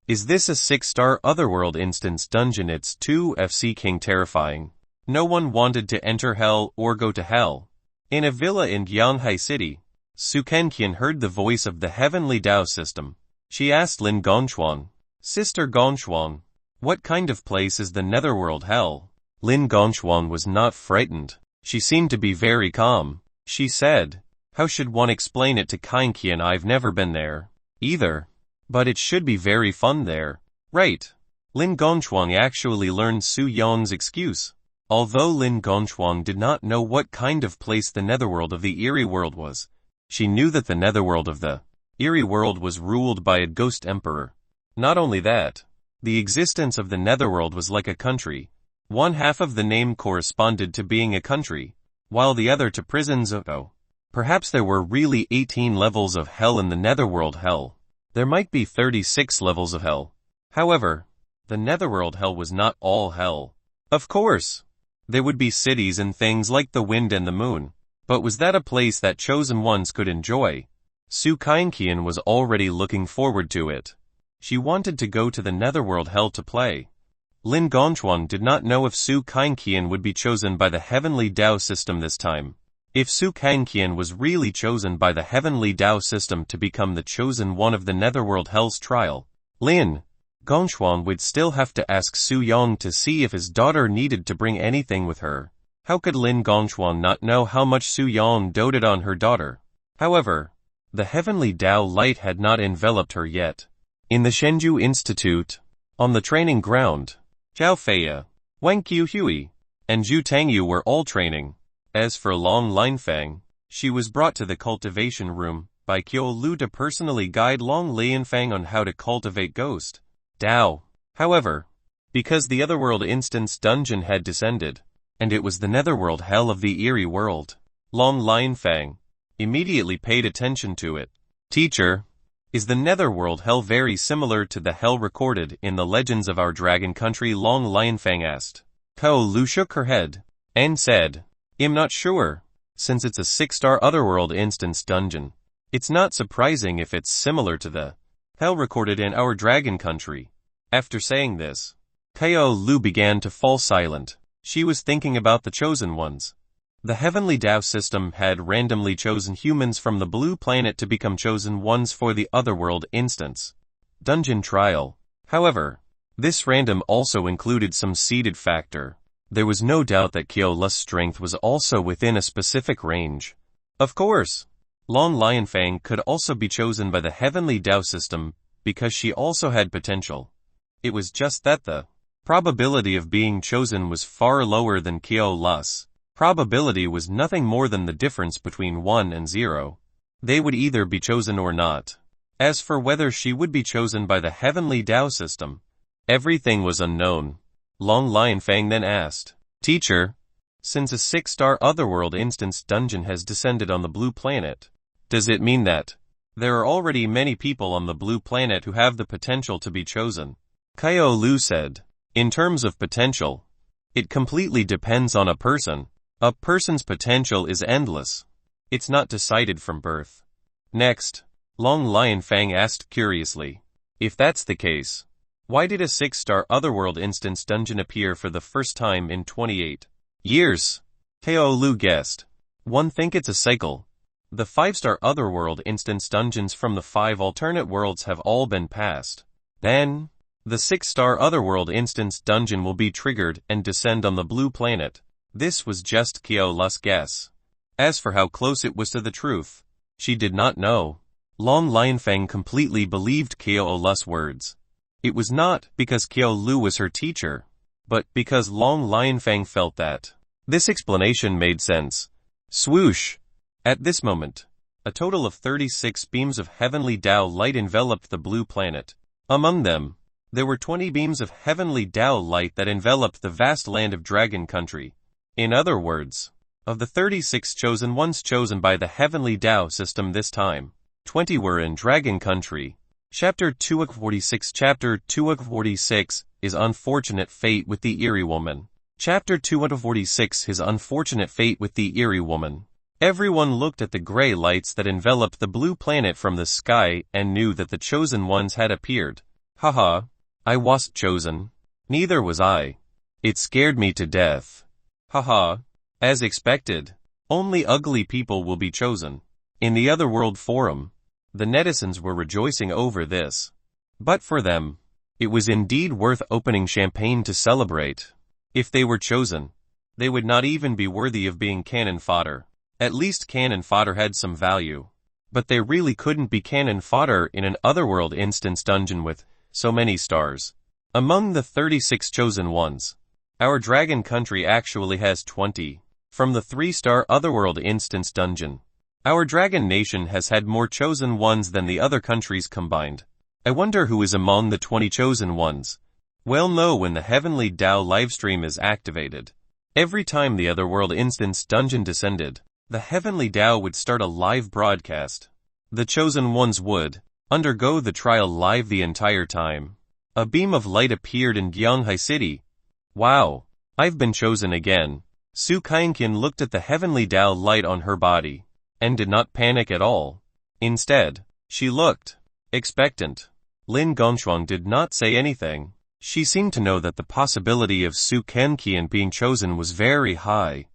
Is this a 6-star Otherworld Instance Dungeon? It's too FC terrifying. No one wanted to enter hell or go to hell. In a villa in Yanghai City, Su Kainqian heard the voice of the heavenly Tao system. She asked Lin Gongchuang, Sister Gongchuang, what kind of place is the Netherworld Hell? Lin Gongchuang was not frightened. She seemed to be very calm. She said, how should one explain it to Kainqian? I've never been there either. But it should be very fun there. Right. Lin Gongchuang actually learned Su Yang's excuse. Although Lin Gongchuang did not know what kind of place the netherworld of the eerie world was, she knew that the netherworld of the eerie world was ruled by a ghost emperor. Not only that, the existence of the netherworld was like a country. One half of the name corresponded to being a country, while the other to prisons of oh. Perhaps there were really 18 levels of hell in the netherworld hell. There might be 36 levels of hell. However, the netherworld hell was not all hell. Of course, there would be cities and things like the wind and the moon, but was that a place that chosen ones could enjoy? Su Kainkian was already looking forward to it. She wanted to go to the netherworld hell to play. Lin Gongchuan did not know if Su Kainkian would be chosen by the heavenly Tao system this time. If Su Kainkian was really chosen by the heavenly Tao system to become the chosen one of the netherworld hell's trial, Lin Gongchuan would still have to ask Su Yong to see if his daughter needed to bring anything with her. How could Lin Gongchuan not know how much Su Yong doted on her daughter? However, the heavenly Tao light had not enveloped her yet. In the Shenzhou Institute, on the training ground, Zhao Feya, Wang Qiuhui, and Zhu Tangyu were all training. As for Long Linfang, she was brought to the cultivation room by Qiu Lu to personally guide Long Linfang on how to cultivate Ghost Dao. However, because the Otherworld Instance dungeon had descended, and it was the netherworld hell of the eerie world, Long Linfang immediately paid attention to it. Teacher, is the netherworld hell very similar to the hell recorded in the legends of our dragon country? Long Linfang asked. Qiu Lu shook her head and said, I'm not sure. Since it's a 6-star Otherworld Instance dungeon, it's not surprising if it's similar to the hell recorded in our dragon country. After saying this, Qiu Lu began to fall silent. She was thinking about the chosen ones. The heavenly Tao system had randomly chosen humans from the blue planet to become chosen ones for the Otherworld Instance dungeon trial. However, this random also included some seeded factor. There was no doubt that Qiu Lu's strength was also within a specific range. Of course, Long Linfang could also be chosen by the heavenly Tao system because she also had potential. It was just that the probability of being chosen was far lower than Qiu Lu's. Probability was nothing more than the difference between 1 and 0. They would either be chosen or not. As for whether she would be chosen by the heavenly Tao system, everything was unknown. Long Linfang then asked, Teacher, since a 6-star Otherworld Instance dungeon has descended on the blue planet, does it mean that there are already many people on the blue planet who have the potential to be chosen? Qiu Lu said, in terms of potential, it completely depends on a person. A person's potential is endless. It's not decided from birth. Next, Long Linfang asked curiously, if that's the case, why did a 6-star Otherworld Instance dungeon appear for the first time in 28 years? Qiu Lu guessed. One think it's a cycle. The 5-star Otherworld Instance dungeons from the 5 alternate worlds have all been passed. Then, the 6-star Otherworld Instance dungeon will be triggered and descend on the blue planet. This was just Qiu Lu's guess. As for how close it was to the truth, she did not know. Long Linfang completely believed Qiu Lu's words. It was not because Qiu Lu was her teacher, but because Long Linfang felt that this explanation made sense. Swoosh! At this moment, a total of 36 beams of heavenly Tao light enveloped the blue planet. Among them, there were 20 beams of heavenly Tao light that enveloped the vast land of Dragon Country. In other words, of the 36 chosen ones chosen by the heavenly Tao system this time, 20 were in Dragon Country. Chapter 246 Chapter 246 is Unfortunate Fate with the Eerie Woman. Chapter 246 His Unfortunate Fate with the Eerie Woman. Everyone looked at the gray lights that enveloped the blue planet from the sky and knew that the chosen ones had appeared. Haha, I wasn't chosen. Neither was I. It scared me to death. Haha, as expected, only ugly people will be chosen. In the Otherworld Forum, the netizens were rejoicing over this. But for them, it was indeed worth opening champagne to celebrate. If they were chosen, they would not even be worthy of being cannon fodder. At least cannon fodder had some value. But they really couldn't be cannon fodder in an Otherworld Instance dungeon with so many stars. Among the 36 chosen ones, our Dragon Country actually has 20. From the 3-star Otherworld Instance dungeon, our Dragon Nation has had more chosen ones than the other countries combined. I wonder who is among the 20 chosen ones. We'll know when the Heavenly Tao livestream is activated. Every time the Otherworld Instance dungeon descended, the Heavenly Tao would start a live broadcast. The chosen ones would undergo the trial live the entire time. A beam of light appeared in Gyeonghai City. Wow, I've been chosen again. Su Kainkin looked at the Heavenly Tao light on her body, and did not panic at all. Instead, she looked expectant. Lin Gongchuang did not say anything. She seemed to know that the possibility of Su Kankian being chosen was very high.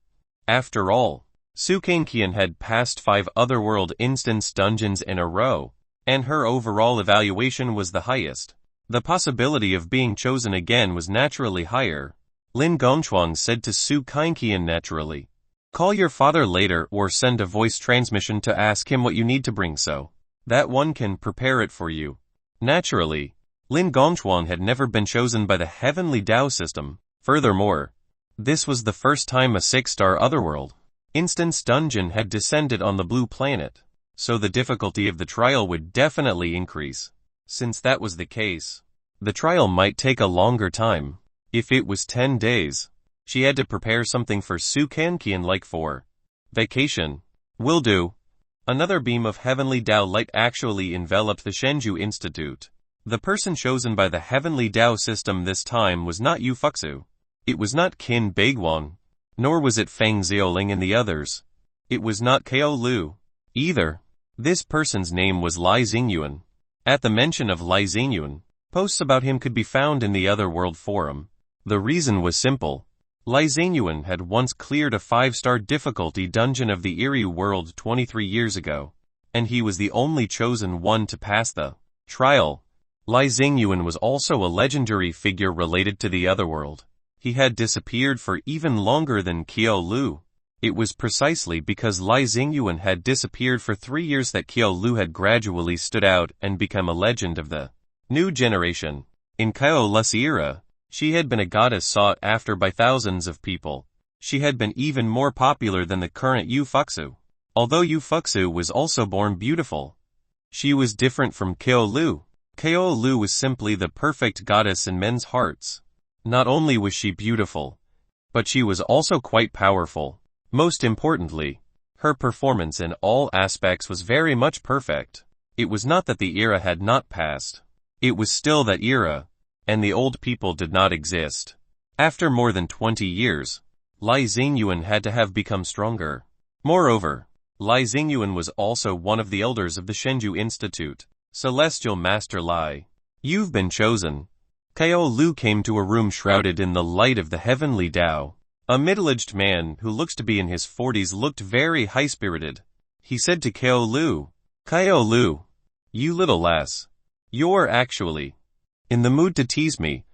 After all, Su Kankian had passed 5 Otherworld Instance dungeons in a row, and her overall evaluation was the highest. The possibility of being chosen again was naturally higher. Lin Gongchuang said to Su Kankian naturally, "Call your father later or send a voice transmission to ask him what you need to bring so that one can prepare it for you." Naturally, Lin Gongchuang had never been chosen by the Heavenly Tao system. Furthermore, this was the first time a 6-star Otherworld Instance dungeon had descended on the blue planet, so the difficulty of the trial would definitely increase. Since that was the case, the trial might take a longer time. If it was 10 days, she had to prepare something for Su Kankian like for vacation. Will do. Another beam of Heavenly Tao light actually enveloped the Shenzhou Institute. The person chosen by the Heavenly Tao system this time was not Yu Fuxu. It was not Qin Beiguang. Nor was it Feng Xiaoling and the others. It was not Ko Lu either. This person's name was Lai Xingyuan. At the mention of Lai Xingyuan, posts about him could be found in the Otherworld forum. The reason was simple. Lai Xingyuan had once cleared a 5-star difficulty dungeon of the Eerie World 23 years ago, and he was the only chosen one to pass the trial. Lai Xingyuan was also a legendary figure related to the Otherworld. He had disappeared for even longer than Qiao Lu. It was precisely because Lai Xingyuan had disappeared for 3 years that Qiao Lu had gradually stood out and become a legend of the new generation. In Qiao Lu's era, she had been a goddess sought after by thousands of people. She had been even more popular than the current Yu Fuxu. Although Yu Fuxu was also born beautiful, she was different from Qiao Lu. Qiao Lu was simply the perfect goddess in men's hearts. Not only was she beautiful, but she was also quite powerful. Most importantly, her performance in all aspects was very much perfect. It was not that the era had not passed. It was still that era, and the old people did not exist. After more than 20 years, Lai Xingyuan had to have become stronger. Moreover, Lai Xingyuan was also one of the elders of the Shenzhou Institute. Celestial Master Lai, you've been chosen. Qiao Lu came to a room shrouded in the light of the Heavenly Tao. A middle-aged man who looks to be in his 40s looked very high-spirited. He said to Qiao Lu, you little lass, you're actually in the mood to tease me.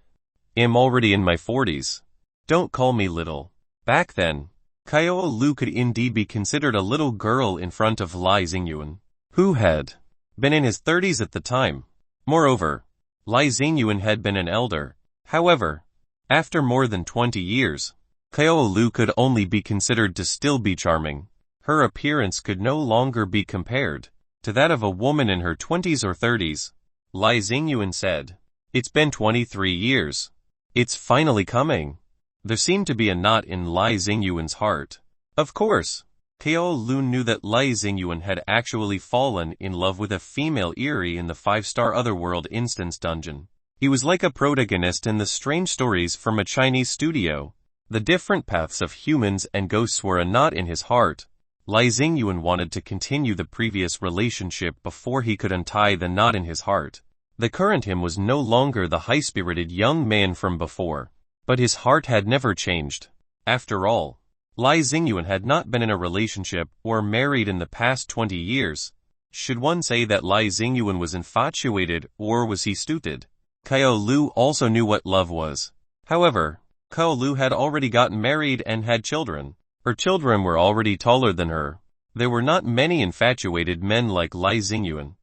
I'm already in my 40s. Don't call me little. Back then, Qiao Lu could indeed be considered a little girl in front of Lai Xingyuan, who had been in his 30s at the time. Moreover, Lai Xingyuan had been an elder. However, after more than 20 years, Qiao Lu could only be considered to still be charming. Her appearance could no longer be compared to that of a woman in her 20s or 30s. Lai Xingyuan said, "It's been 23 years. It's finally coming." There seemed to be a knot in Lai Xingyuan's heart. Of course, Qiao Lu knew that Lai Xingyuan had actually fallen in love with a female Eerie in the 5-star Otherworld Instance dungeon. He was like a protagonist in the strange stories from a Chinese studio. The different paths of humans and ghosts were a knot in his heart. Lai Xingyuan wanted to continue the previous relationship before he could untie the knot in his heart. The current him was no longer the high-spirited young man from before, but his heart had never changed. After all, Lai Xingyuan had not been in a relationship or married in the past 20 years. Should one say that Lai Xingyuan was infatuated, or was he stupid? Qiao Lu also knew what love was. However, Qiao Lu had already gotten married and had children. Her children were already taller than her. There were not many infatuated men like Lai Xingyuan.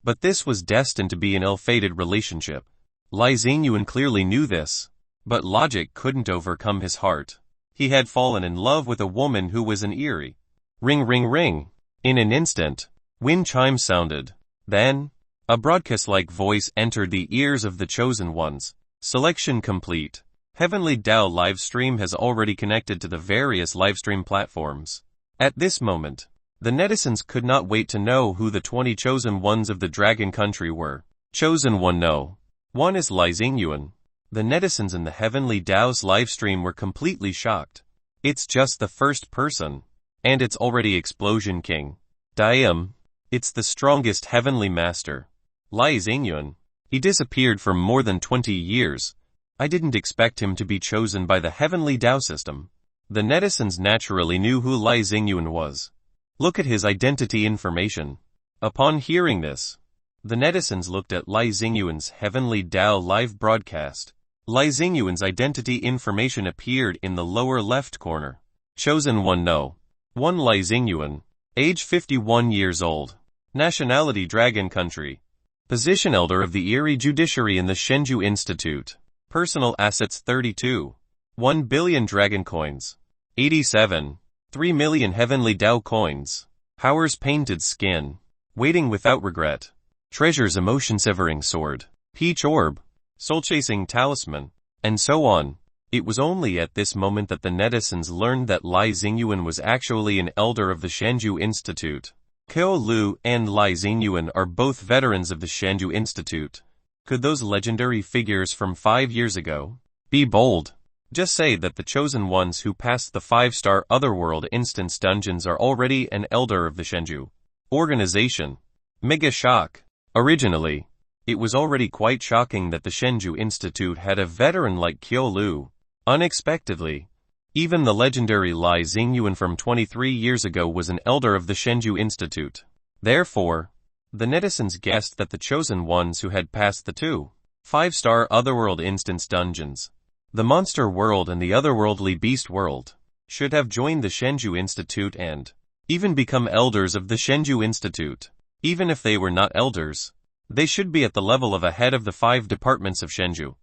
But this was destined to be an ill-fated relationship. Lai Xingyuan clearly knew this, but logic couldn't overcome his heart. He had fallen in love with a woman who was an Eerie. Ring ring ring. In an instant, wind chimes sounded. Then, a broadcast-like voice entered the ears of the chosen ones. Selection complete. Heavenly Tao livestream has already connected to the various livestream platforms. At this moment, the netizens could not wait to know who the 20 chosen ones of the Dragon Country were. Chosen one no. One is Lai Xingyuan. The netizens in the Heavenly Tao's livestream were completely shocked. It's just the first person. And it's already Explosion King. Damn. It's the strongest heavenly master. Lai Xingyuan. He disappeared for more than 20 years. I didn't expect him to be chosen by the Heavenly Tao system. The netizens naturally knew who Lai Xingyuan was. Look at his identity information. Upon hearing this, the netizens looked at Lai Xingyuan's Heavenly Tao live broadcast. Lai Xingyuan's identity information appeared in the lower left corner. Chosen one no. One Lai Xingyuan. Age 51 years old. Nationality Dragon Country. Position Elder of the Erie Judiciary in the Shenzhou Institute. Personal assets 32. 1 billion Dragon Coins. 87. 3 million Heavenly Tao Coins. Powers Painted Skin. Waiting Without Regret. Treasures Emotion-Severing Sword. Peach Orb. Soul-Chasing Talisman. And so on. It was only at this moment that the netizens learned that Lai Xingyuan was actually an elder of the Shenzhou Institute. Qiao Lu and Lai Xingyuan are both veterans of the Shenzhou Institute. Could those legendary figures from 5 years ago be bold? Just say that the chosen ones who passed the 5-star Otherworld instance dungeons are already an elder of the Shenzhou organization. Mega shock. Originally, it was already quite shocking that the Shenzhou Institute had a veteran like Qiao Lu. Unexpectedly, even the legendary Lai Xingyuan from 23 years ago was an elder of the Shenzhou Institute. Therefore, the netizens guessed that the chosen ones who had passed the 2 5-star Otherworld instance dungeons, the Monster World and the Otherworldly Beast World, should have joined the Shenzhou Institute and even become elders of the Shenzhou Institute. Even if they were not elders, they should be at the level of a head of the 5 departments of Shenzhou.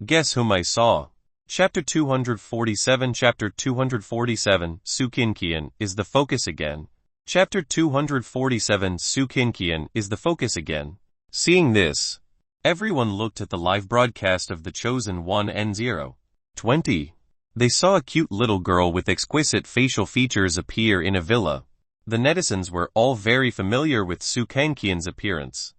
Guess whom I saw? Chapter 247 Chapter 247 Su Qinqian is the focus again. Chapter 247 Su Qinqian is the focus again. Seeing this, everyone looked at the live broadcast of the Chosen One N020. They saw a cute little girl with exquisite facial features appear in a villa. The netizens were all very familiar with Su Qinqian's appearance.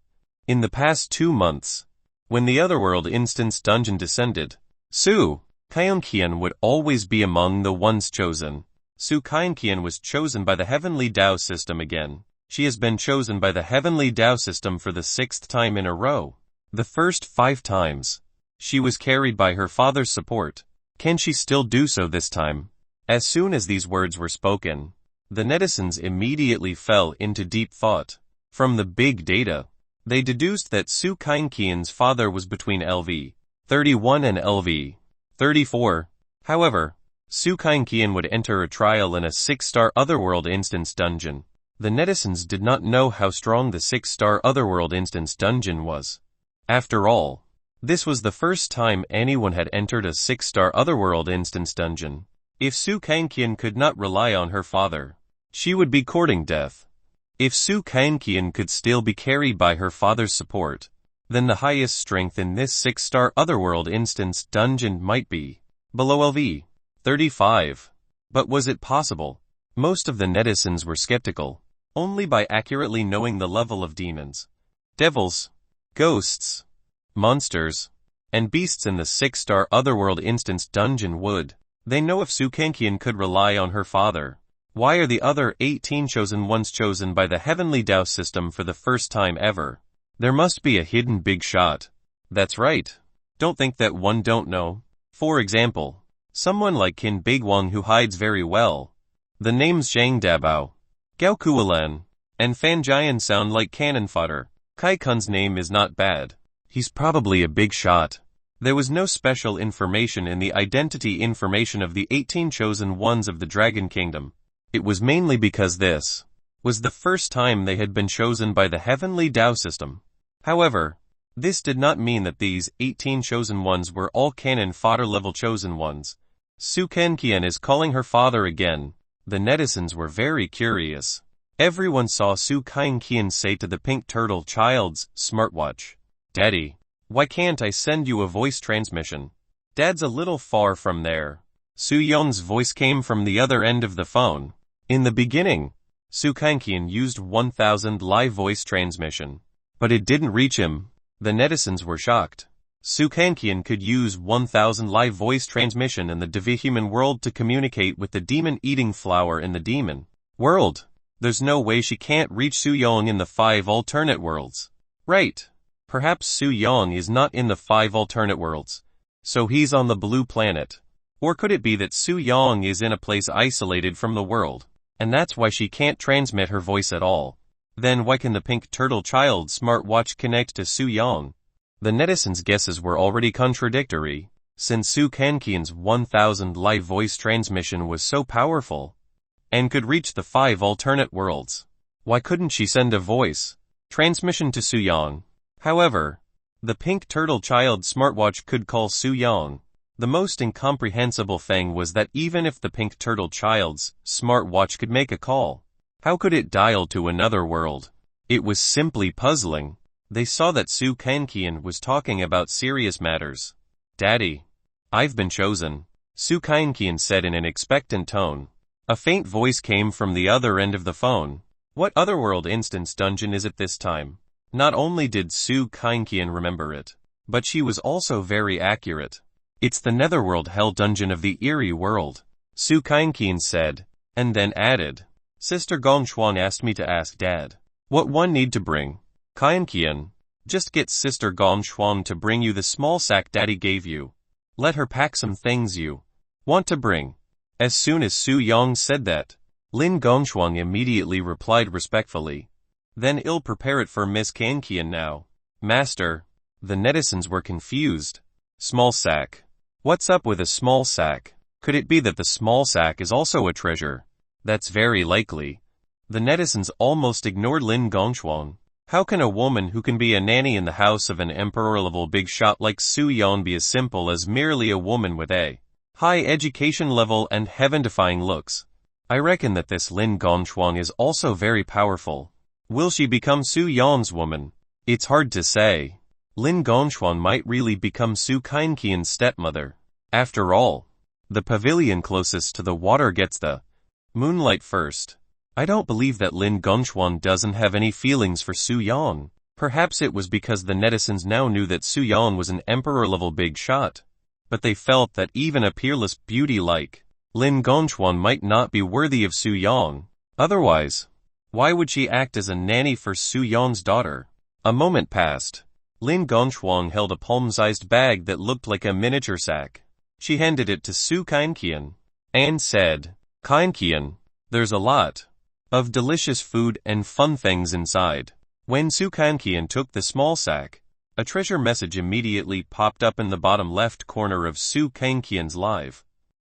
In the past 2 months, when the Otherworld instance dungeon descended, Su Qinqian would always be among the ones chosen. Su Qinqian was chosen by the Heavenly Tao system again. She has been chosen by the Heavenly Tao system for the 6th time in a row. The first 5 times, she was carried by her father's support. Can she still do so this time? As soon as these words were spoken, the netizens immediately fell into deep thought. From the big data, they deduced that Su Qinqian's father was between LV 31 and LV 34. However, Su Qinqian would enter a trial in a 6-star Otherworld instance dungeon. The netizens did not know how strong the 6-star Otherworld instance dungeon was. After all, this was the first time anyone had entered a 6-star Otherworld instance dungeon. If Su Qinqian could not rely on her father, she would be courting death. If Su Qinqian could still be carried by her father's support, then the highest strength in this 6-star Otherworld instance dungeon might be below LV 35. But was it possible? Most of the netizens were skeptical. Only by accurately knowing the level of demons, devils, ghosts, monsters, and beasts in the 6-star Otherworld instance dungeon would they know if Su Qinqian could rely on her father. Why are the other 18 chosen ones chosen by the Heavenly Tao system for the first time ever? There must be a hidden big shot. That's right. Don't think that one don't know. For example, someone like Qin Biguang who hides very well. The names Zhang Dabao, Gao Kualan, and Fan Jian sound like cannon fodder. Kai Kun's name is not bad. He's probably a big shot. There was no special information in the identity information of the 18 chosen ones of the Dragon Kingdom. It was mainly because this was the first time they had been chosen by the Heavenly Tao system. However, this did not mean that these 18 chosen ones were all cannon fodder level chosen ones. Su Qinqian is calling her father again. The netizens were very curious. Everyone saw Su Qinqian say to the pink turtle child's smartwatch, "Daddy, why can't I send you a voice transmission?" Dad's a little far from there. Soo-young's voice came from the other end of the phone. In the beginning, Soo Kang-kian used 1000 live voice transmission. But it didn't reach him. The netizens were shocked. Soo Kang-kian could use 1000 live voice transmission in the Divi-human world to communicate with the demon eating flower in the demon world. There's no way she can't reach Soo-young in the 5 alternate worlds. Right. Perhaps Soo-young is not in the 5 alternate worlds. So he's on the blue planet. Or could it be that Soo-young is in a place isolated from the world, and that's why she can't transmit her voice at all? Then why can the pink turtle child smartwatch connect to Soo-young? The netizens' guesses were already contradictory, since Soo Kang-kian's 1000 live voice transmission was so powerful, and could reach the 5 alternate worlds. Why couldn't she send a voice transmission to Soo-young? However, the pink turtle child smartwatch could call Soo-young. The most incomprehensible thing was that even if the pink turtle child's smartwatch could make a call, how could it dial to another world? It was simply puzzling. They saw that Soo Kang-kian was talking about serious matters. Daddy, I've been chosen, Soo Kang-kian said in an expectant tone. A faint voice came from the other end of the phone. What otherworld instance dungeon is it this time? Not only did Soo Kang-kian remember it, but she was also very accurate. It's the netherworld hell dungeon of the eerie world, Soo Kang-kian said, and then added, Sister Gongchuan asked me to ask Dad what one need to bring. Kang-kian, just get Sister Gongchuan to bring you the small sack Daddy gave you. Let her pack some things you want to bring. As soon as Soo-young said that, Lin Gongchuan immediately replied respectfully, Then I'll prepare it for Miss Kang-kian now. Master. The netizens were confused. Small sack. What's up with a small sack? Could it be that the small sack is also a treasure? That's very likely. The netizens almost ignored Lin Gongchuan. How can a woman who can be a nanny in the house of an emperor-level big shot like Soo-young be as simple as merely a woman with a high education level and heaven-defying looks? I reckon that this Lin Gongchuan is also very powerful. Will she become Soo-young's woman? It's hard to say. Lin Gongchuan might really become Soo Kang-kian's stepmother. After all, the pavilion closest to the water gets the moonlight first. I don't believe that Lin Gongchuan doesn't have any feelings for Soo-young. Perhaps it was because the netizens now knew that Soo-young was an emperor-level big shot. But they felt that even a peerless beauty like Lin Gongchuan might not be worthy of Soo-young. Otherwise, why would she act as a nanny for Soo-young's daughter? A moment passed. Lin Gongchuan held a palm-sized bag that looked like a miniature sack. She handed it to Soo Kang-kian and said, Kang-kian, there's a lot of delicious food and fun things inside. When Soo Kang-kian took the small sack, a treasure message immediately popped up in the bottom left corner of Soo Kang-kian's live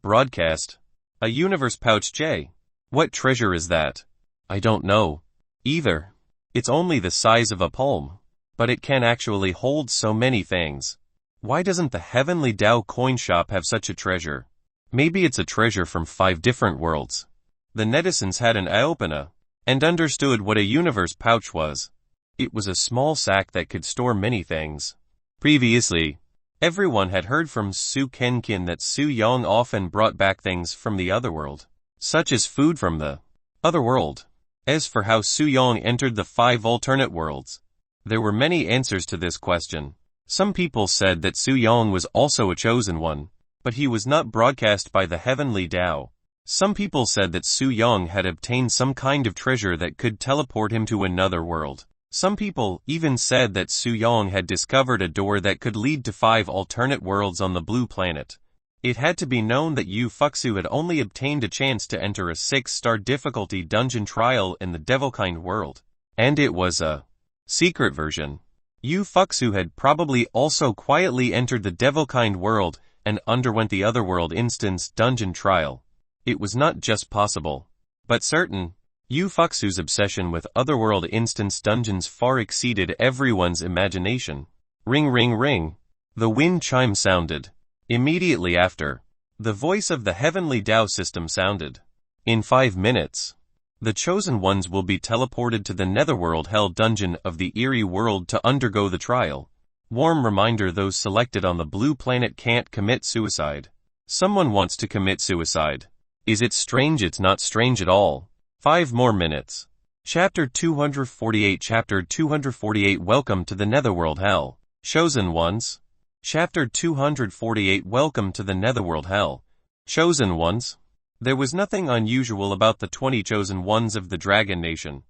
broadcast. A universe pouch J. What treasure is that? I don't know. Either. It's only the size of a palm. But it can actually hold so many things. Why doesn't the Heavenly Dao coin shop have such a treasure? Maybe it's a treasure from 5 different worlds. The netizens had an eye-opener and understood what a universe pouch was. It was a small sack that could store many things. Previously, everyone had heard from Soo Kang-kian that Soo-young often brought back things from the otherworld, such as food from the otherworld. As for how Soo-young entered the 5 alternate worlds, there were many answers to this question. Some people said that Soo-young was also a chosen one, but he was not broadcast by the Heavenly Dao. Some people said that Soo-young had obtained some kind of treasure that could teleport him to another world. Some people even said that Soo-young had discovered a door that could lead to 5 alternate worlds on the blue planet. It had to be known that Yu Fuxu had only obtained a chance to enter a 6-star difficulty dungeon trial in the Devilkind world, and it was a secret version. Yu Fuxu had probably also quietly entered the Devilkind world and underwent the Otherworld instance dungeon trial. It was not just possible, but certain. Yu Fuxu's obsession with Otherworld instance dungeons far exceeded everyone's imagination. Ring ring ring. The wind chime sounded. Immediately after, the voice of the Heavenly Dao system sounded. In 5 minutes, the chosen ones will be teleported to the Netherworld Hell dungeon of the eerie world to undergo the trial. Warm reminder: those selected on the blue planet can't commit suicide. Someone wants to commit suicide. Is it strange? It's not strange at all. 5 more minutes. Chapter 248. Chapter 248. Welcome to the Netherworld Hell. Chosen Ones. Chapter 248. Welcome to the Netherworld Hell. Chosen Ones. There was nothing unusual about the 20 chosen ones of the Dragon Nation.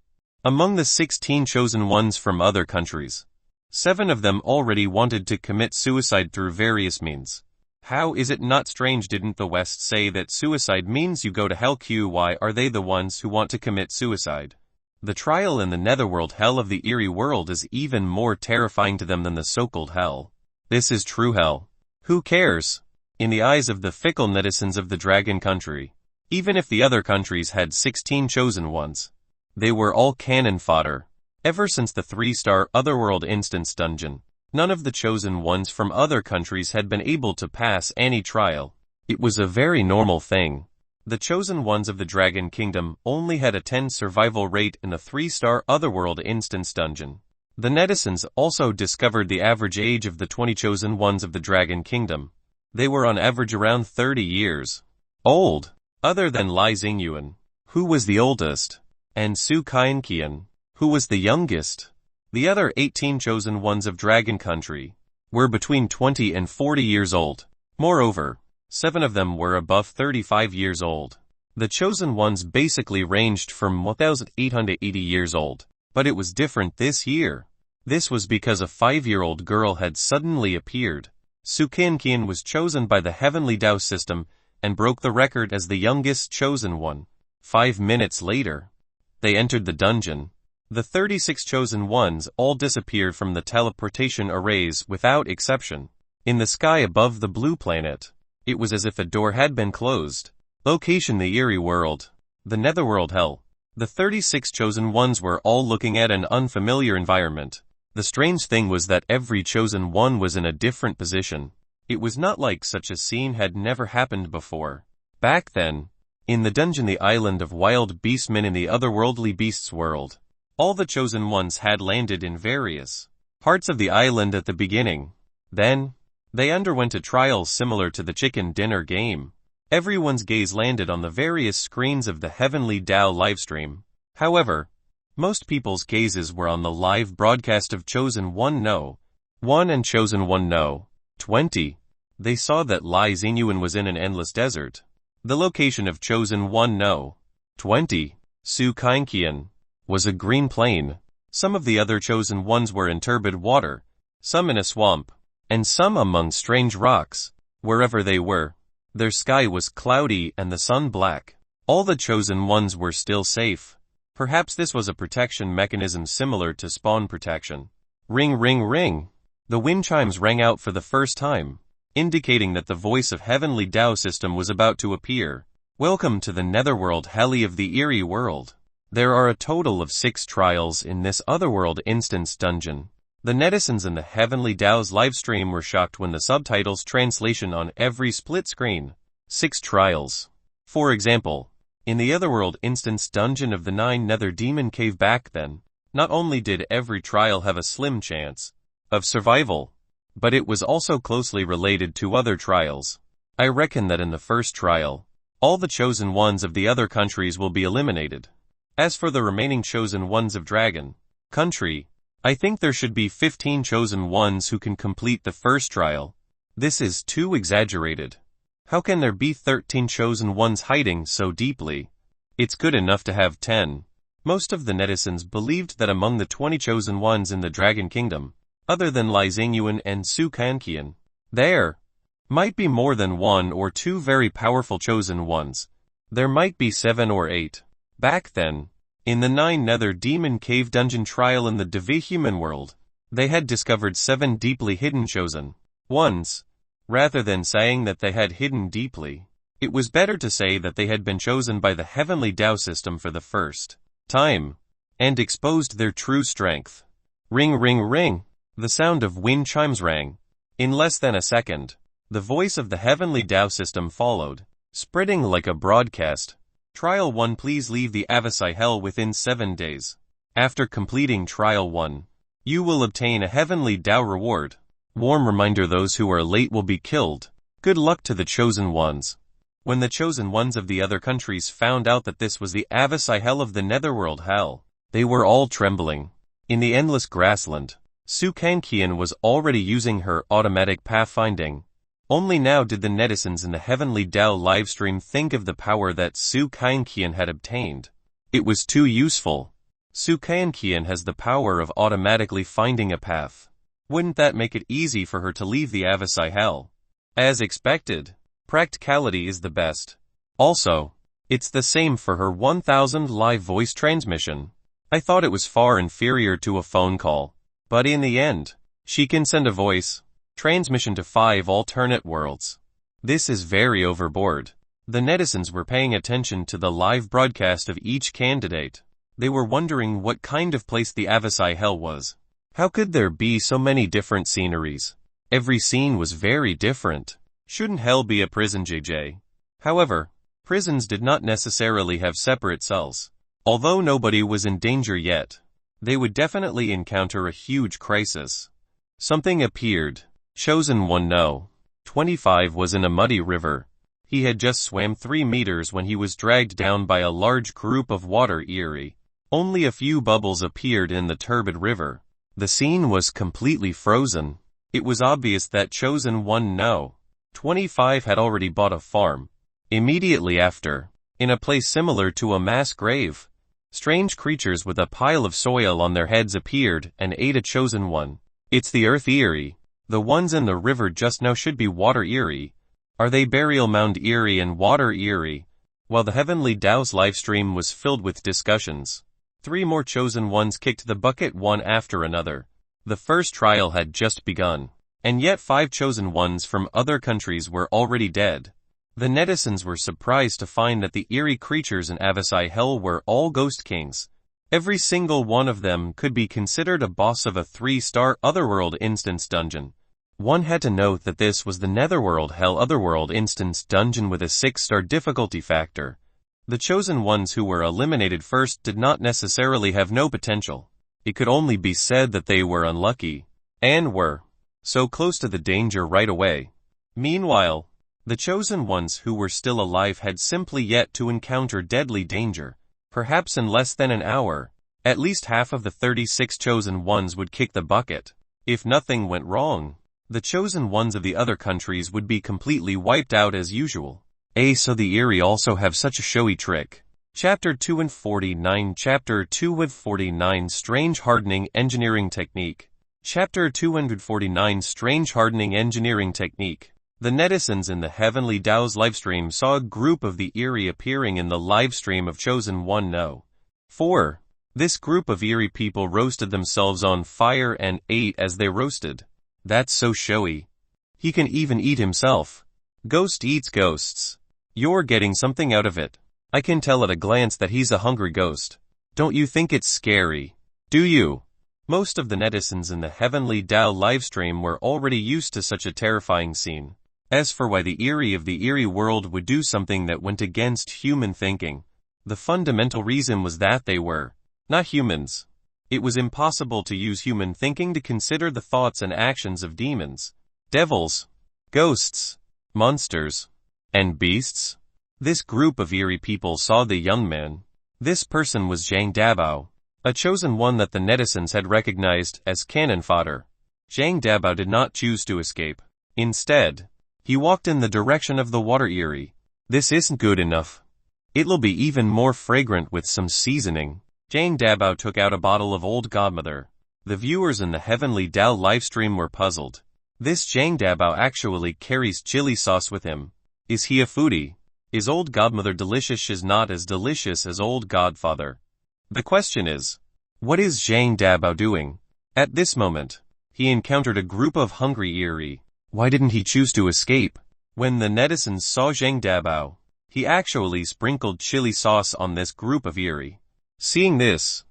Among the 16 chosen ones from other countries, 7 of them already wanted to commit suicide through various means. How is it not strange? Didn't the West say that suicide means you go to hell? Why are they the ones who want to commit suicide? The trial in the netherworld hell of the eerie world is even more terrifying to them than the so-called hell. This is true hell. Who cares? In the eyes of the fickle netizens of the Dragon Country, even if the other countries had 16 chosen ones, they were all cannon fodder. Ever since the 3-star Otherworld Instance dungeon, none of the chosen ones from other countries had been able to pass any trial. It was a very normal thing. The chosen ones of the Dragon Kingdom only had a 10 survival rate in the 3-star Otherworld Instance dungeon. The netizens also discovered the average age of the 20 chosen ones of the Dragon Kingdom. They were on average around 30 years old. Other than Lai Xingyuan, who was the oldest, and Su Qianqian, who was the youngest, the other 18 chosen ones of Dragon Country were between 20 and 40 years old. Moreover, 7 of them were above 35 years old. The chosen ones basically ranged from 1,880 years old. But it was different this year. This was because a 5-year-old girl had suddenly appeared. Su Qianqian was chosen by the Heavenly Tao system and broke the record as the youngest chosen one. 5 minutes later, they entered the dungeon. The 36 chosen ones all disappeared from the teleportation arrays without exception. In the sky above the blue planet, it was as if a door had been closed. Location: the eerie world, the netherworld hell. The 36 chosen ones were all looking at an unfamiliar environment. The strange thing was that every chosen one was in a different position. It was not like such a scene had never happened before. Back then, in the dungeon, the island of wild beastmen in the otherworldly beasts world, all the chosen ones had landed in various parts of the island at the beginning. Then, they underwent a trial similar to the chicken dinner game. Everyone's gaze landed on the various screens of the Heavenly Tao livestream. However, most people's gazes were on the live broadcast of Chosen One No. 1 and Chosen One No. 20. They saw that Lai Xingyuan was in an endless desert. The location of Chosen One No. 20. Su Qianqian was a green plain. Some of the other chosen ones were in turbid water, some in a swamp, and some among strange rocks. Wherever they were, their sky was cloudy and the sun black. All the chosen ones were still safe. Perhaps this was a protection mechanism similar to spawn protection. Ring, ring, ring. The wind chimes rang out for the first time, indicating that the voice of Heavenly Tao system was about to appear. Welcome to the netherworld heli of the eerie world. There are a total of 6 trials in this otherworld instance dungeon. The netizens in the Heavenly Tao's livestream were shocked when the subtitles translation on every split screen. 6 trials. For example, in the otherworld instance dungeon of the 9 Nether Demon Cave back then, not only did every trial have a slim chance of survival, but it was also closely related to other trials. I reckon that in the first trial, all the chosen ones of the other countries will be eliminated. As for the remaining chosen ones of Dragon Country, I think there should be 15 chosen ones who can complete the first trial. This is too exaggerated. How can there be 13 chosen ones hiding so deeply? It's good enough to have 10. Most of the netizens believed that among the 20 chosen ones in the Dragon Kingdom, other than Lai Xingyuan and Su Qianqian, there might be more than 1 or 2 very powerful chosen ones. There might be 7 or 8. Back then, in the 9 Nether Demon Cave dungeon trial in the Divi-Human world, they had discovered 7 deeply hidden chosen ones. Rather than saying that they had hidden deeply, it was better to say that they had been chosen by the Heavenly Tao system for the first time, and exposed their true strength. Ring, ring, ring. The sound of wind chimes rang. In less than a second, the voice of the Heavenly Tao system followed, spreading like a broadcast. Trial 1. Please leave the Avasai Hell within 7 days. After completing Trial 1, you will obtain a Heavenly Tao reward. Warm reminder: those who are late will be killed. Good luck to the chosen ones. When the chosen ones of the other countries found out that this was the Avasai hell of the netherworld hell, they were all trembling. In the endless grassland, Su Kankian was already using her automatic pathfinding. Only now did the netizens in the Heavenly Tao livestream think of the power that Su Kankian had obtained. It was too useful. Su Kankian has the power of automatically finding a path. Wouldn't that make it easy for her to leave the Avasai hell? As expected, practicality is the best. Also, it's the same for her 1000 live voice transmission. I thought it was far inferior to a phone call, but in the end, she can send a voice transmission to 5 alternate worlds. This is very overboard. The netizens were paying attention to the live broadcast of each candidate. They were wondering what kind of place the Avasai hell was. How could there be so many different sceneries? Every scene was very different. Shouldn't hell be a prison, JJ? However, prisons did not necessarily have separate cells. Although nobody was in danger yet, they would definitely encounter a huge crisis. Something appeared. Chosen one no. 25 was in a muddy river. He had just swam 3 meters when he was dragged down by a large group of water eerie. Only a few bubbles appeared in the turbid river. The scene was completely frozen. It was obvious that Chosen One No. 25 had already bought a farm. Immediately after, in a place similar to a mass grave, strange creatures with a pile of soil on their heads appeared and ate a Chosen One. It's the earth eerie. The ones in the river just now should be water eerie. Are they burial mound eerie and water eerie? While the Heavenly Tao's livestream was filled with discussions, 3 more Chosen Ones kicked the bucket one after another. The first trial had just begun, and yet 5 Chosen Ones from other countries were already dead. The netizens were surprised to find that the eerie creatures in Avasai hell were all ghost kings. Every single one of them could be considered a boss of a 3-star Otherworld instance dungeon. One had to note that this was the Netherworld Hell Otherworld instance dungeon with a 6-star difficulty factor. The chosen ones who were eliminated first did not necessarily have no potential. It could only be said that they were unlucky, and were so close to the danger right away. Meanwhile, the chosen ones who were still alive had simply yet to encounter deadly danger. Perhaps in less than an hour, at least half of the 36 chosen ones would kick the bucket. If nothing went wrong, the chosen ones of the other countries would be completely wiped out as usual. So the eerie also have such a showy trick. Chapter 249 Chapter 249 Strange Hardening Engineering Technique. Chapter 249 Strange Hardening Engineering Technique. The netizens in the Heavenly Tao's livestream saw a group of the eerie appearing in the livestream of Chosen One No. 4. This group of eerie people roasted themselves on fire and ate as they roasted. That's so showy. He can even eat himself. Ghost eats ghosts. You're getting something out of it. I can tell at a glance that he's a hungry ghost. Don't you think it's scary? Do you? Most of the netizens in the Heavenly Tao livestream were already used to such a terrifying scene. As for why the eerie of the eerie world would do something that went against human thinking, the fundamental reason was that they were not humans. It was impossible to use human thinking to consider the thoughts and actions of demons, devils, ghosts, monsters, and beasts. This group of eerie people saw the young man. This person was Zhang Dabao, a chosen one that the netizens had recognized as cannon fodder. Zhang Dabao did not choose to escape. Instead, he walked in the direction of the water eerie. This isn't good enough. It'll be even more fragrant with some seasoning. Zhang Dabao took out a bottle of Old Godmother. The viewers in the Heavenly Tao livestream were puzzled. This Zhang Dabao actually carries chili sauce with him. Is he a foodie? Is Old Godmother delicious? Is not as delicious as Old Godfather? The question is, what is Zhang Dabao doing? At this moment, he encountered a group of hungry eerie. Why didn't he choose to escape? When the netizens saw Zhang Dabao, he actually sprinkled chili sauce on this group of eerie. Seeing this,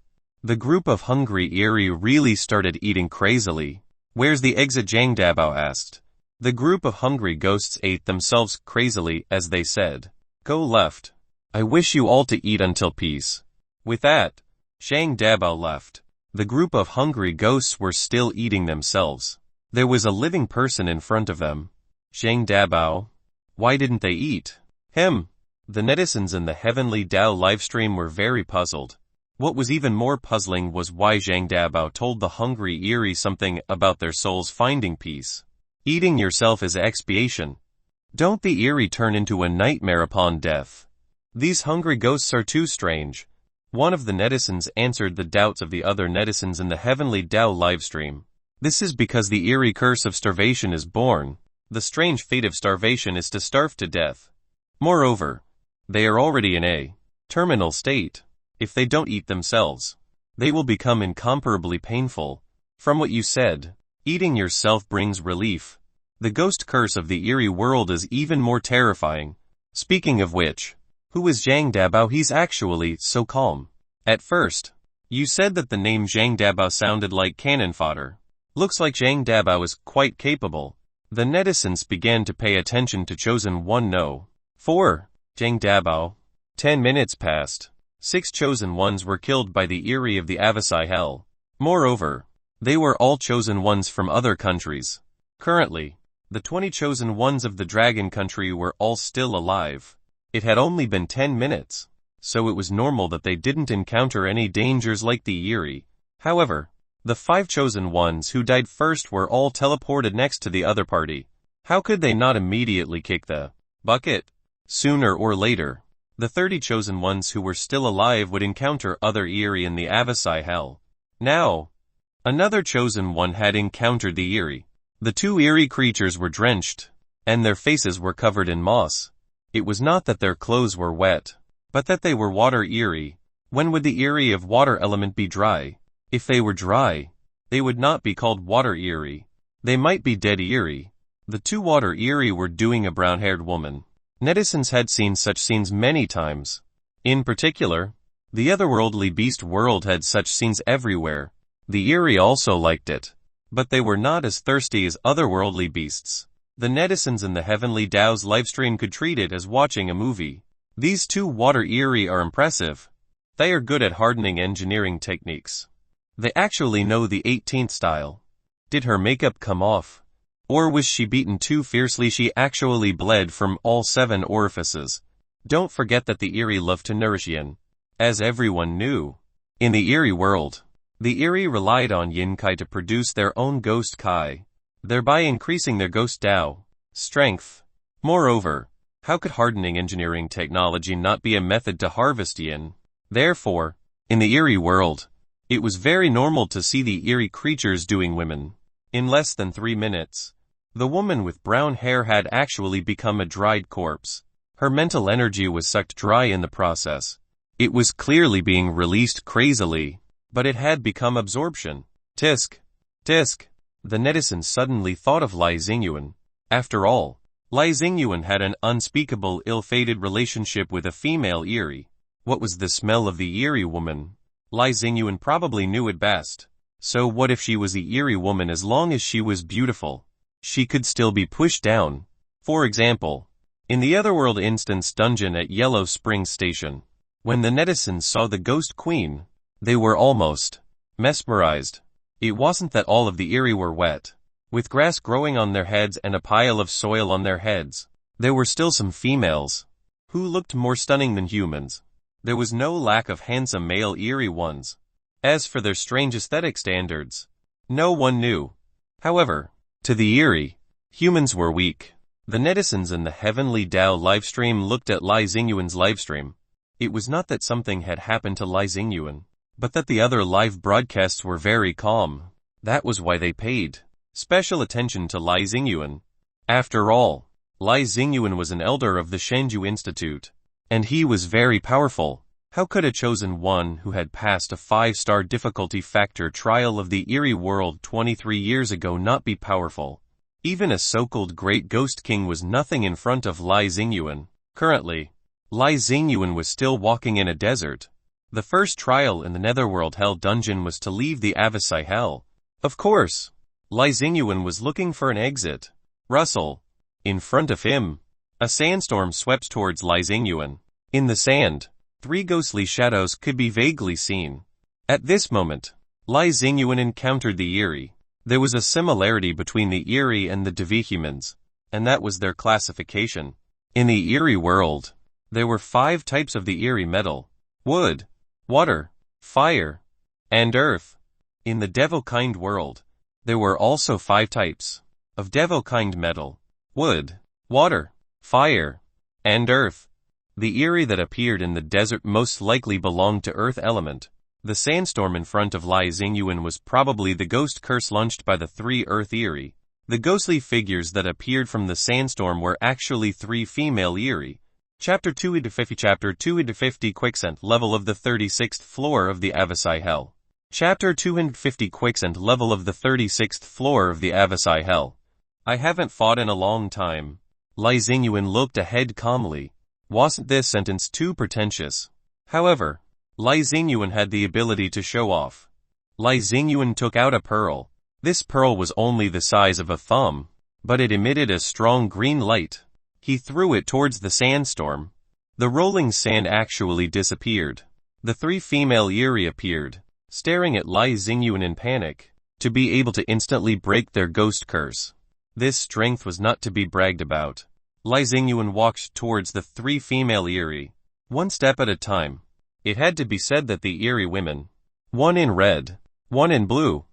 the group of hungry eerie really started eating crazily. Where's the exit? Zhang Dabao asked. The group of hungry ghosts ate themselves crazily as they said, "Go left. I wish you all to eat until peace." With that, Zhang Dabao left. The group of hungry ghosts were still eating themselves. There was a living person in front of them. Zhang Dabao. Why didn't they eat him? The netizens in the Heavenly Dao livestream were very puzzled. What was even more puzzling was why Zhang Dabao told the hungry Eerie something about their souls finding peace. Eating yourself is expiation. Don't the Eerie turn into a nightmare upon death? These hungry ghosts are too strange. One of the netizens answered the doubts of the other netizens in the Heavenly Dao livestream. This is because the Eerie curse of starvation is born. The strange fate of starvation is to starve to death. Moreover, they are already in a terminal state. If they don't eat themselves, they will become incomparably painful. From what you said, eating yourself brings relief. The ghost curse of the Eerie world is even more terrifying. Speaking of which, who is Zhang Dabao? He's actually so calm. At first, you said that the name Zhang Dabao sounded like cannon fodder. Looks like Zhang Dabao is quite capable. The netizens began to pay attention to Chosen One. No. 4. Zhang Dabao. 10 minutes passed. 6 Chosen Ones were killed by the Eerie of the Avasai Hell. Moreover, they were all Chosen Ones from other countries. Currently, the 20 Chosen Ones of the Dragon Country were all still alive. It had only been 10 minutes, so it was normal that they didn't encounter any dangers like the Eerie. However, the 5 Chosen Ones who died first were all teleported next to the other party. How could they not immediately kick the bucket? Sooner or later, the 30 Chosen Ones who were still alive would encounter other Eerie in the Avasai Hell. Now, another Chosen One had encountered the Eerie. The 2 Eerie creatures were drenched, and their faces were covered in moss. It was not that their clothes were wet, but that they were water Eerie. When would the Eerie of water element be dry? If they were dry, they would not be called water Eerie. They might be dead Eerie. The 2 water Eerie were doing a brown-haired woman. Netizens had seen such scenes many times. In particular, the otherworldly beast world had such scenes everywhere. The Eerie also liked it, but they were not as thirsty as otherworldly beasts. The netizens in the Heavenly Dao's livestream could treat it as watching a movie. These 2 water Eerie are impressive. They are good at hardening engineering techniques. They actually know the 18th style. Did her makeup come off? Or was she beaten too fiercely she actually bled from all 7 orifices? Don't forget that the Eerie love to nourish yin. As everyone knew, in the Eerie world, the Eerie relied on yin kai to produce their own ghost kai, thereby increasing their ghost Dao strength. Moreover, how could hardening engineering technology not be a method to harvest yin? Therefore, in the Eerie world, it was very normal to see the Eerie creatures doing women. In less than 3 minutes, the woman with brown hair had actually become a dried corpse. Her mental energy was sucked dry in the process. It was clearly being released crazily, but it had become absorption. Tisk. Tisk. The netizens suddenly thought of Lai Xingyuan. After all, Lai Xingyuan had an unspeakable ill-fated relationship with a female Eerie. What was the smell of the Eerie woman? Lai Xingyuan probably knew it best. So what if she was the Eerie woman? As long as she was beautiful, she could still be pushed down. For example, in the Otherworld instance dungeon at Yellow Spring Station, when the netizens saw the Ghost Queen, they were almost mesmerized. It wasn't that all of the Eerie were wet, with grass growing on their heads and a pile of soil on their heads. There were still some females who looked more stunning than humans. There was no lack of handsome male Eerie ones. As for their strange aesthetic standards, no one knew. However, to the Eerie, humans were weak. The netizens in the Heavenly Dao livestream looked at Lai Xingyuan's livestream. It was not that something had happened to Lai Xingyuan, but that the other live broadcasts were very calm. That was why they paid special attention to Lai Xingyuan. After all, Lai Xingyuan was an elder of the Shenzhou Institute, and he was very powerful. How could a chosen one who had passed a 5-star difficulty factor trial of the Eerie world 23 years ago not be powerful? Even a so-called Great Ghost King was nothing in front of Lai Xingyuan. Currently, Lai Xingyuan was still walking in a desert. The first trial in the Netherworld Hell dungeon was to leave the Avasai Hell. Of course, Lai Xingyuan was looking for an exit. Russell. In front of him, a sandstorm swept towards Lai Xingyuan. In the sand, 3 ghostly shadows could be vaguely seen. At this moment, Lai Xingyuan encountered the Eerie. There was a similarity between the Erie and the Devihumans, and that was their classification. In the Erie world, there were 5 types of the Erie metal: wood, water, fire, and earth. In the Devokind world, there were also 5 types of Devokind metal: wood, water, fire, and earth. The Erie that appeared in the desert most likely belonged to earth element. The sandstorm in front of Lai Xingyuan was probably the ghost curse launched by the 3 earth Erie. The ghostly figures that appeared from the sandstorm were actually 3 female Erie. Chapter 2-50 Chapter 2-50 Quicksand Level of the 36th Floor of the Avasai Hell. Chapter 250 Quicksand Level of the 36th Floor of the Avasai Hell. I haven't fought in a long time. Lai Xingyuan looked ahead calmly. Wasn't this sentence too pretentious? However, Lai Xingyuan had the ability to show off. Lai Xingyuan took out a pearl. This pearl was only the size of a thumb, but it emitted a strong green light. He threw it towards the sandstorm. The rolling sand actually disappeared. The 3 female Erie appeared, staring at Lai Xingyuan in panic, to be able to instantly break their ghost curse. This strength was not to be bragged about. Lai Xingyuan walked towards the 3 female Erie, one step at a time. It had to be said that the Erie women, one in red, one in blue,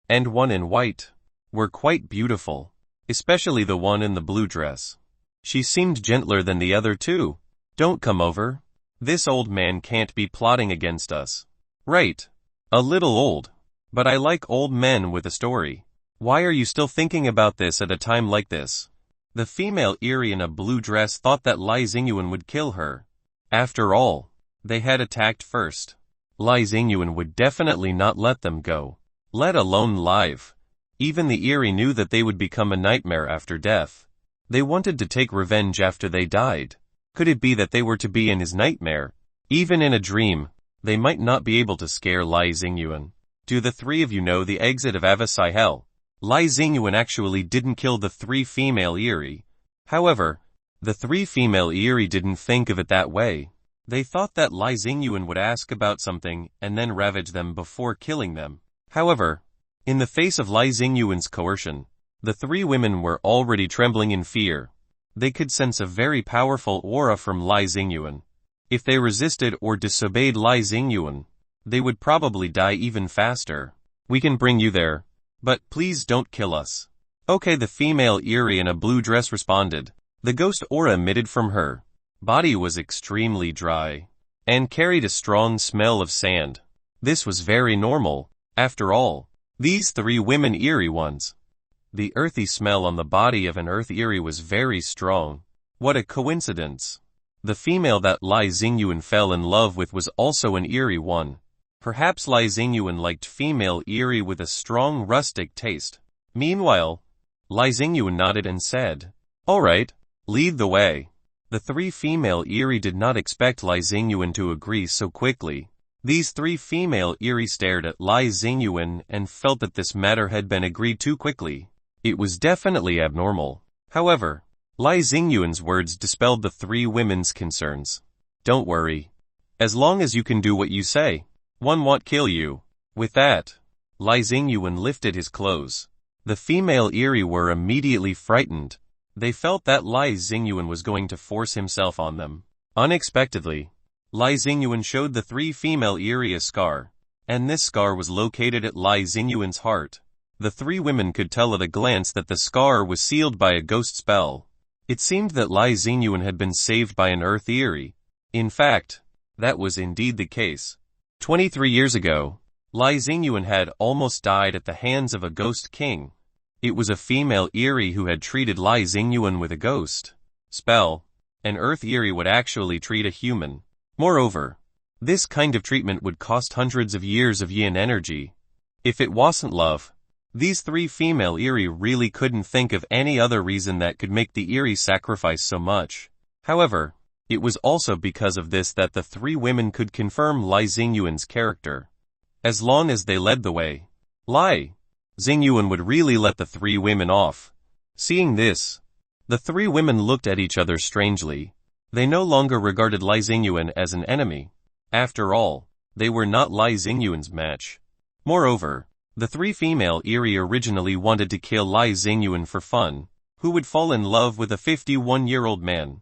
and one in white, were quite beautiful, especially the one in the blue dress. She seemed gentler than the other 2. Don't come over. This old man can't be plotting against us. Right. A little old. But I like old men with a story. Why are you still thinking about this at a time like this? The female Erie in a blue dress thought that Lai Xingyuan would kill her. After all, they had attacked first. Lai Xingyuan would definitely not let them go, let alone live. Even the Erie knew that they would become a nightmare after death. They wanted to take revenge after they died. Could it be that they were to be in his nightmare? Even in a dream, they might not be able to scare Lai Xingyuan. Do the 3 of you know the exit of Avasai Hell? Lai Xingyuan actually didn't kill the 3 female Erie. However, the 3 female Erie didn't think of it that way. They thought that Lai Xingyuan would ask about something and then ravage them before killing them. However, in the face of Lai Xingyuan's coercion, the 3 women were already trembling in fear. They could sense a very powerful aura from Lai Xingyuan. If they resisted or disobeyed Lai Xingyuan, they would probably die even faster. We can bring you there, but please don't kill us. Okay, the female Erie in a blue dress responded. The ghost aura emitted from her body was extremely dry, and carried a strong smell of sand. This was very normal. After all, these 3 women Erie ones. The earthy smell on the body of an earth Erie was very strong. What a coincidence. The female that Lai Xingyuan fell in love with was also an Erie one. Perhaps Lai Xingyuan liked female Erie with a strong rustic taste. Meanwhile, Lai Xingyuan nodded and said, "All right, lead the way." The 3 female Erie did not expect Lai Xingyuan to agree so quickly. These 3 female Erie stared at Lai Xingyuan and felt that this matter had been agreed too quickly. It was definitely abnormal. However, Lai Xingyuan's words dispelled the 3 women's concerns. Don't worry. As long as you can do what you say, one won't kill you. With that, Lai Xingyuan lifted his clothes. The female Erie were immediately frightened. They felt that Lai Xingyuan was going to force himself on them. Unexpectedly, Lai Xingyuan showed the 3 female Erie a scar, and this scar was located at Lai Xingyuan's heart. The 3 women could tell at a glance that the scar was sealed by a ghost spell. It seemed that Lai Xingyuan had been saved by an earth Erie. In fact, that was indeed the case. 23 years ago, Lai Xingyuan had almost died at the hands of a ghost king. It was a female Erie who had treated Lai Xingyuan with a ghost spell. An earth Erie would actually treat a human. Moreover, this kind of treatment would cost hundreds of years of yin energy. If it wasn't love, these 3 female Erie really couldn't think of any other reason that could make the Erie sacrifice so much. However, it was also because of this that the 3 women could confirm Lai Xingyuan's character. As long as they led the way, Lai Xingyuan would really let the 3 women off. Seeing this, the 3 women looked at each other strangely. They no longer regarded Lai Xingyuan as an enemy. After all, they were not Lai Xingyuan's match. Moreover, The three female Eerie originally wanted to kill Lai Xingyuan for fun, who would fall in love with a 51-year-old man.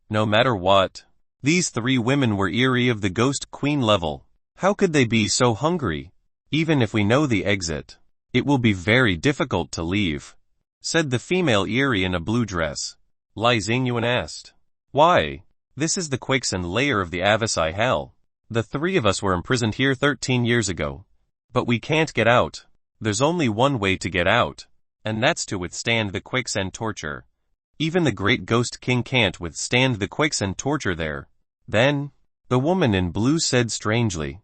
No matter what, these three women were Eerie of the Ghost Queen level. How could they be so hungry? Even if we know the exit, it will be very difficult to leave, said the female Eerie in a blue dress. Lai Xingyuan asked. Why? This is the quicksand layer of the Avasai Hell. The three of us were imprisoned here 13 years ago. But we can't get out. There's only one way to get out, and that's to withstand the quicksand torture. Even the great Ghost King can't withstand the quicksand torture there. Then, the woman in blue said strangely,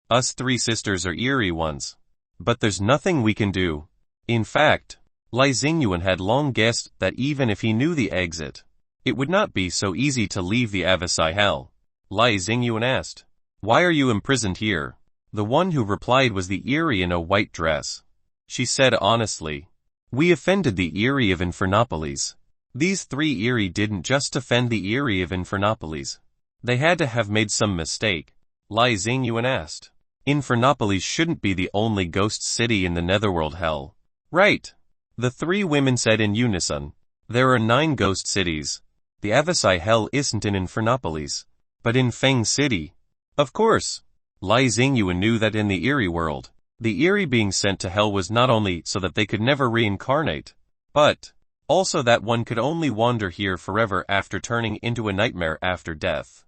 us three sisters are Eerie ones. But there's nothing we can do. In fact, Lai Xingyuan had long guessed that even if he knew the exit, it would not be so easy to leave the Avasai Hell. Lai Xingyuan asked, why are you imprisoned here? The one who replied was the Eerie in a white dress. She said honestly, we offended the Eerie of Infernopolis. These three Eerie didn't just offend the Eerie of Infernopolis. They had to have made some mistake. Lai Xingyuan asked. Infernopolis shouldn't be the only ghost city in the Netherworld Hell. Right. The three women said in unison. There are 9 ghost cities. The Avasai Hell isn't in Infernopolis, but in Feng City. Of course. Lai Xingyuan knew that in the Eerie world, the Eerie being sent to hell was not only so that they could never reincarnate, but also that one could only wander here forever after turning into a nightmare after death.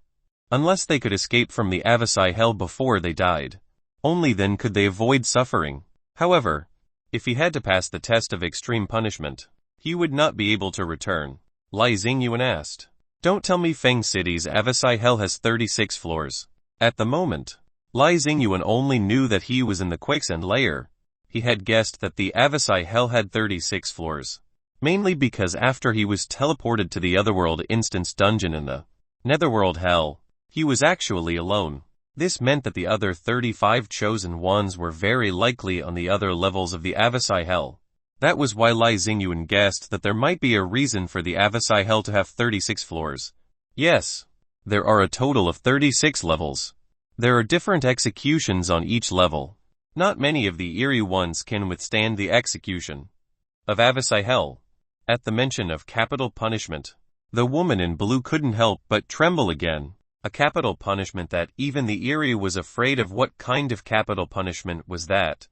Unless they could escape from the Avasai Hell before they died. Only then could they avoid suffering. However, if he had to pass the test of extreme punishment, he would not be able to return. Lai Xingyuan asked. Don't tell me Feng City's Avasai Hell has 36 floors. At the moment, Lai Xingyuan only knew that he was in the quicksand layer. He had guessed that the Avasai Hell had 36 floors. Mainly because after he was teleported to the Otherworld Instance dungeon in the Netherworld Hell, he was actually alone. This meant that the other 35 chosen ones were very likely on the other levels of the Avasai Hell. That was why Lai Xingyuan guessed that there might be a reason for the Avasai Hell to have 36 floors. Yes, there are a total of 36 levels. There are different executions on each level. Not many of the Eerie ones can withstand the execution of Avasai Hell. At the mention of capital punishment, the woman in blue couldn't help but tremble again. A capital punishment that even the Eerie was afraid of. What kind of capital punishment was that?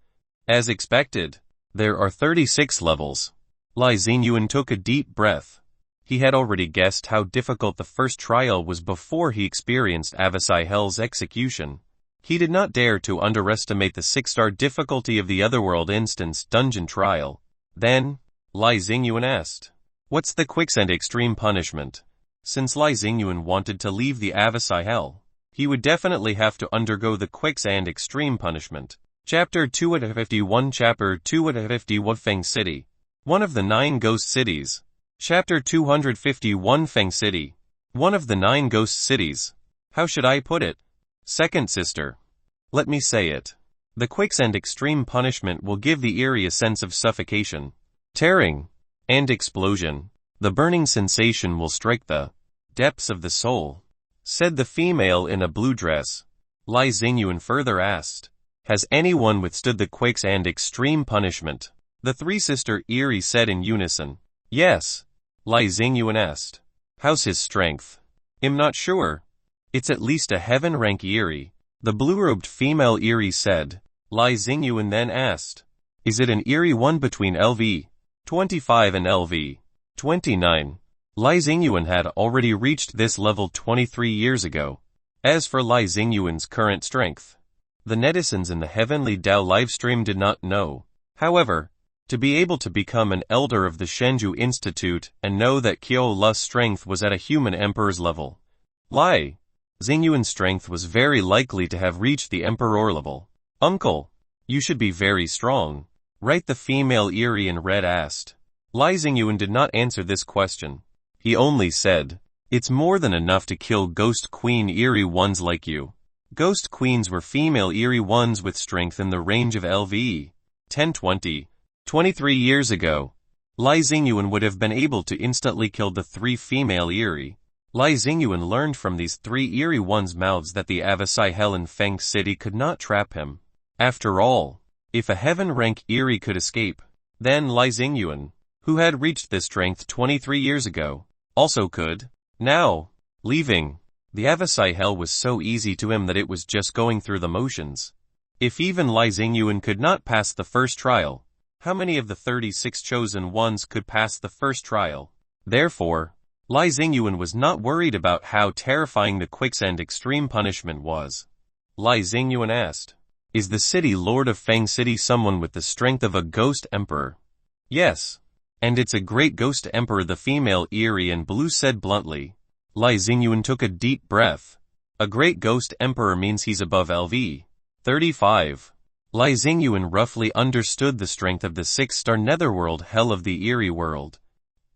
As expected, there are 36 levels. Lai Xingyuan took a deep breath. He had already guessed how difficult the first trial was before he experienced Avasai Hell's execution. He did not dare to underestimate the 6-star difficulty of the Otherworld Instance dungeon trial. Then, Lai Xingyuan asked, what's the quicksand extreme punishment? Since Lai Xingyuan wanted to leave the Avasai Hell, he would definitely have to undergo the quicksand extreme punishment. Chapter 251 Chapter 251 Feng City. One of the 9 ghost cities. Chapter 251 Feng City. One of the 9 ghost cities. How should I put it? Second sister. Let me say it. The quicksand extreme punishment will give the Eerie a sense of suffocation, tearing, and explosion. The burning sensation will strike the depths of the soul, said the female in a blue dress. Lai Xingyuan further asked, has anyone withstood the quicksand extreme punishment? The 3 sister Eerie said in unison. Yes. Lai Xingyuan asked, how's his strength? I'm not sure. It's at least a heaven rank Eerie. The blue-robed female Eerie said. Lai Xingyuan then asked, is it an Eerie one between LV 25 and LV 29? Lai Xingyuan had already reached this level 23 years ago. As for Lai Xingyuan's current strength, the netizens in the Heavenly Dao livestream did not know. However, to be able to become an elder of the Shenju Institute and know that Kyo Lu's strength was at a human emperor's level, Lai Xingyuan's strength was very likely to have reached the emperor level. Uncle, you should be very strong, right? The female Eerie in red asked. Lai Xingyuan did not answer this question. He only said, it's more than enough to kill Ghost Queen Eerie ones like you. Ghost Queens were female Eerie ones with strength in the range of LV 10-20. 23 years ago, Lai Xingyuan would have been able to instantly kill the 3 female Eerie. Lai Xingyuan learned from these 3 Eerie ones' mouths that the Avasai Hell in Feng City could not trap him. After all, If a heaven-rank Eerie could escape, then Lai Xingyuan, who had reached this strength 23 years ago, also could. Now, leaving the Avasai Hell was so easy to him that it was just going through the motions. If even Lai Xingyuan could not pass the first trial, how many of the 36 chosen ones could pass the first trial? Therefore, Lai Xingyuan was not worried about how terrifying the quicksand extreme punishment was. Lai Xingyuan asked, "Is the city lord of Fang City someone with the strength of a ghost emperor?" "Yes. And it's a great ghost emperor," the female Eerie and Blue said bluntly. Lai Xingyuan took a deep breath. A great ghost emperor means he's above LV 35. Lai Xingyuan roughly understood the strength of the 6-star netherworld hell of the Eerie world.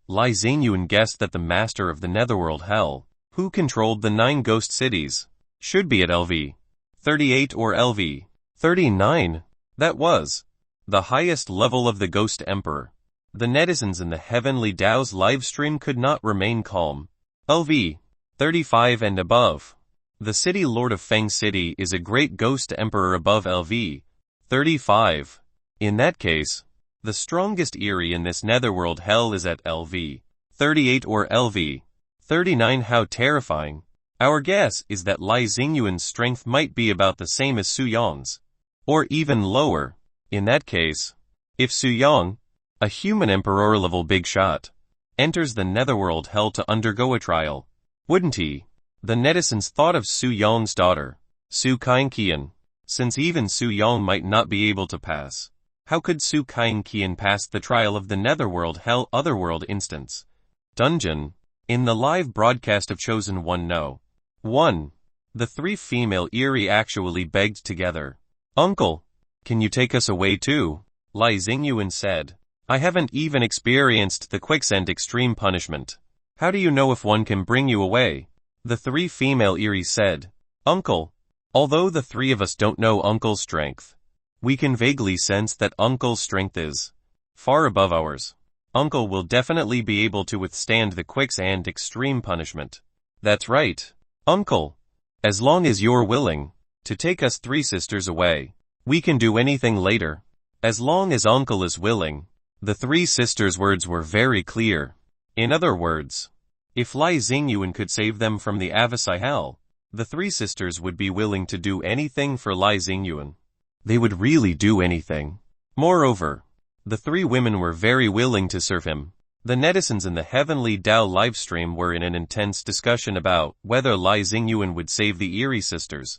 Lai Xingyuan guessed that the master of the netherworld hell, who controlled the 9 ghost cities, should be at LV 38 or LV 39. That was the highest level of the ghost emperor. The netizens in the Heavenly Dao's livestream could not remain calm. LV 35 and above. The city lord of Fang City is a great ghost emperor above LV 35. In that case, the strongest Eerie in this netherworld hell is at LV 38 or LV 39. How terrifying. Our guess is that Lai Xingyuan's strength might be about the same as Su Yong's, or even lower. In that case, if Su Yong, a human emperor level big shot, enters the netherworld hell to undergo a trial, wouldn't he? The netizens thought of Su Yong's daughter, Su Kainqian, since even Su Yong might not be able to pass. How could Su Kainqian pass the trial of the netherworld hell otherworld instance? Dungeon. In the live broadcast of Chosen One No. 1. The 3 female Eerie actually begged together. "Uncle, can you take us away too?" Lai Xingyuan said. "I haven't even experienced the quicksand extreme punishment. How do you know if one can bring you away?" The 3 female Eerie said, "Uncle, although the 3 of us don't know Uncle's strength, we can vaguely sense that Uncle's strength is far above ours. Uncle will definitely be able to withstand the quicksand extreme punishment." "That's right, Uncle. As long as you're willing to take us 3 sisters away, we can do anything later. As long as Uncle is willing." The 3 sisters' words were very clear. In other words, if Lai Xingyuan could save them from the Avasai Hell, the 3 sisters would be willing to do anything for Lai Xingyuan. They would really do anything. Moreover, the 3 women were very willing to serve him. The netizens in the Heavenly Dao livestream were in an intense discussion about whether Lai Xingyuan would save the Eerie sisters.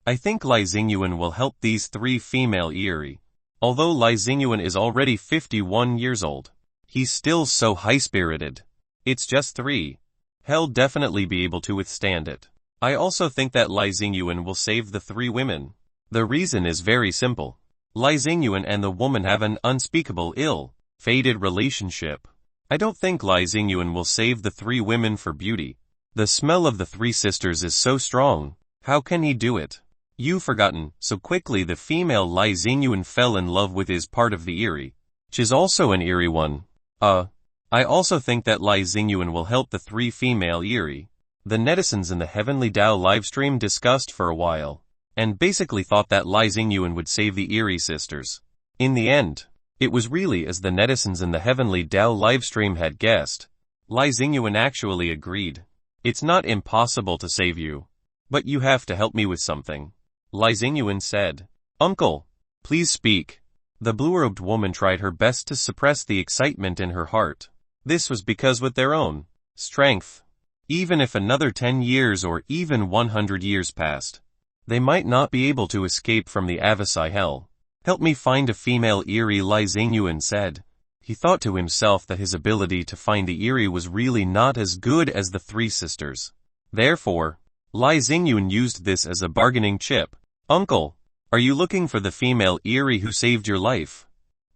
I think Lai Xingyuan will help these 3 female Eerie. Although Lai Xingyuan is already 51 years old, he's still so high-spirited. It's just 3. He'll definitely be able to withstand it. I also think that Lai Xingyuan will save the 3 women. The reason is very simple. Lai Xingyuan and the woman have an unspeakable ill-fated relationship. I don't think Lai Xingyuan will save the 3 women for beauty. The smell of the 3 sisters is so strong. How can he do it? You've forgotten. So quickly the female Lai Xingyuan fell in love with his part of the Eerie. She's also an Eerie one. I also think that Lai Xingyuan will help the 3 female Eerie. The netizens in the Heavenly Dao livestream discussed for a while, and basically thought that Lai Xingyuan would save the Eerie sisters. In the end, it was really as the netizens in the Heavenly Dao livestream had guessed. Lai Xingyuan actually agreed. "It's not impossible to save you, but you have to help me with something." Lai Xingyuan said. "Uncle, please speak." The blue-robed woman tried her best to suppress the excitement in her heart. This was because with their own strength, even if another 10 years or even 100 years passed, they might not be able to escape from the Avasai Hell. "Help me find a female Eerie," Lai Xingyuan said. He thought to himself that his ability to find the Eerie was really not as good as the 3 sisters. Therefore, Lai Xingyuan used this as a bargaining chip. "Uncle, are you looking for the female Eerie who saved your life?"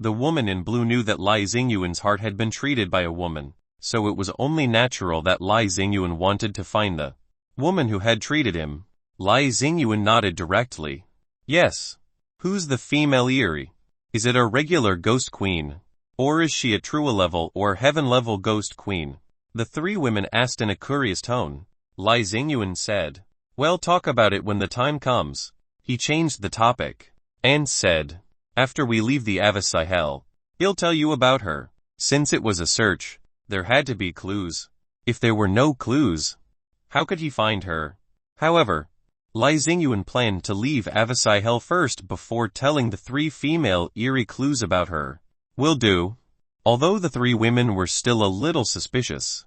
The woman in blue knew that Lai Xingyuan's heart had been treated by a woman, so it was only natural that Lai Xingyuan wanted to find the woman who had treated him. Lai Xingyuan nodded directly. "Yes. Who's the female Eerie? Is it a regular ghost queen? Or is she a true level or heaven level ghost queen?" The 3 women asked in a curious tone. Lai Xingyuan said, "Well, talk about it when the time comes." He changed the topic and said, After we leave the Avasai hell, he'll tell you about her. Since it was a search, there had to be clues. If there were no clues, how could he find her? However, Lai Xingyuan planned to leave Avasai hell first before telling the 3 female eerie clues about her. Will do. Although the 3 women were still a little suspicious,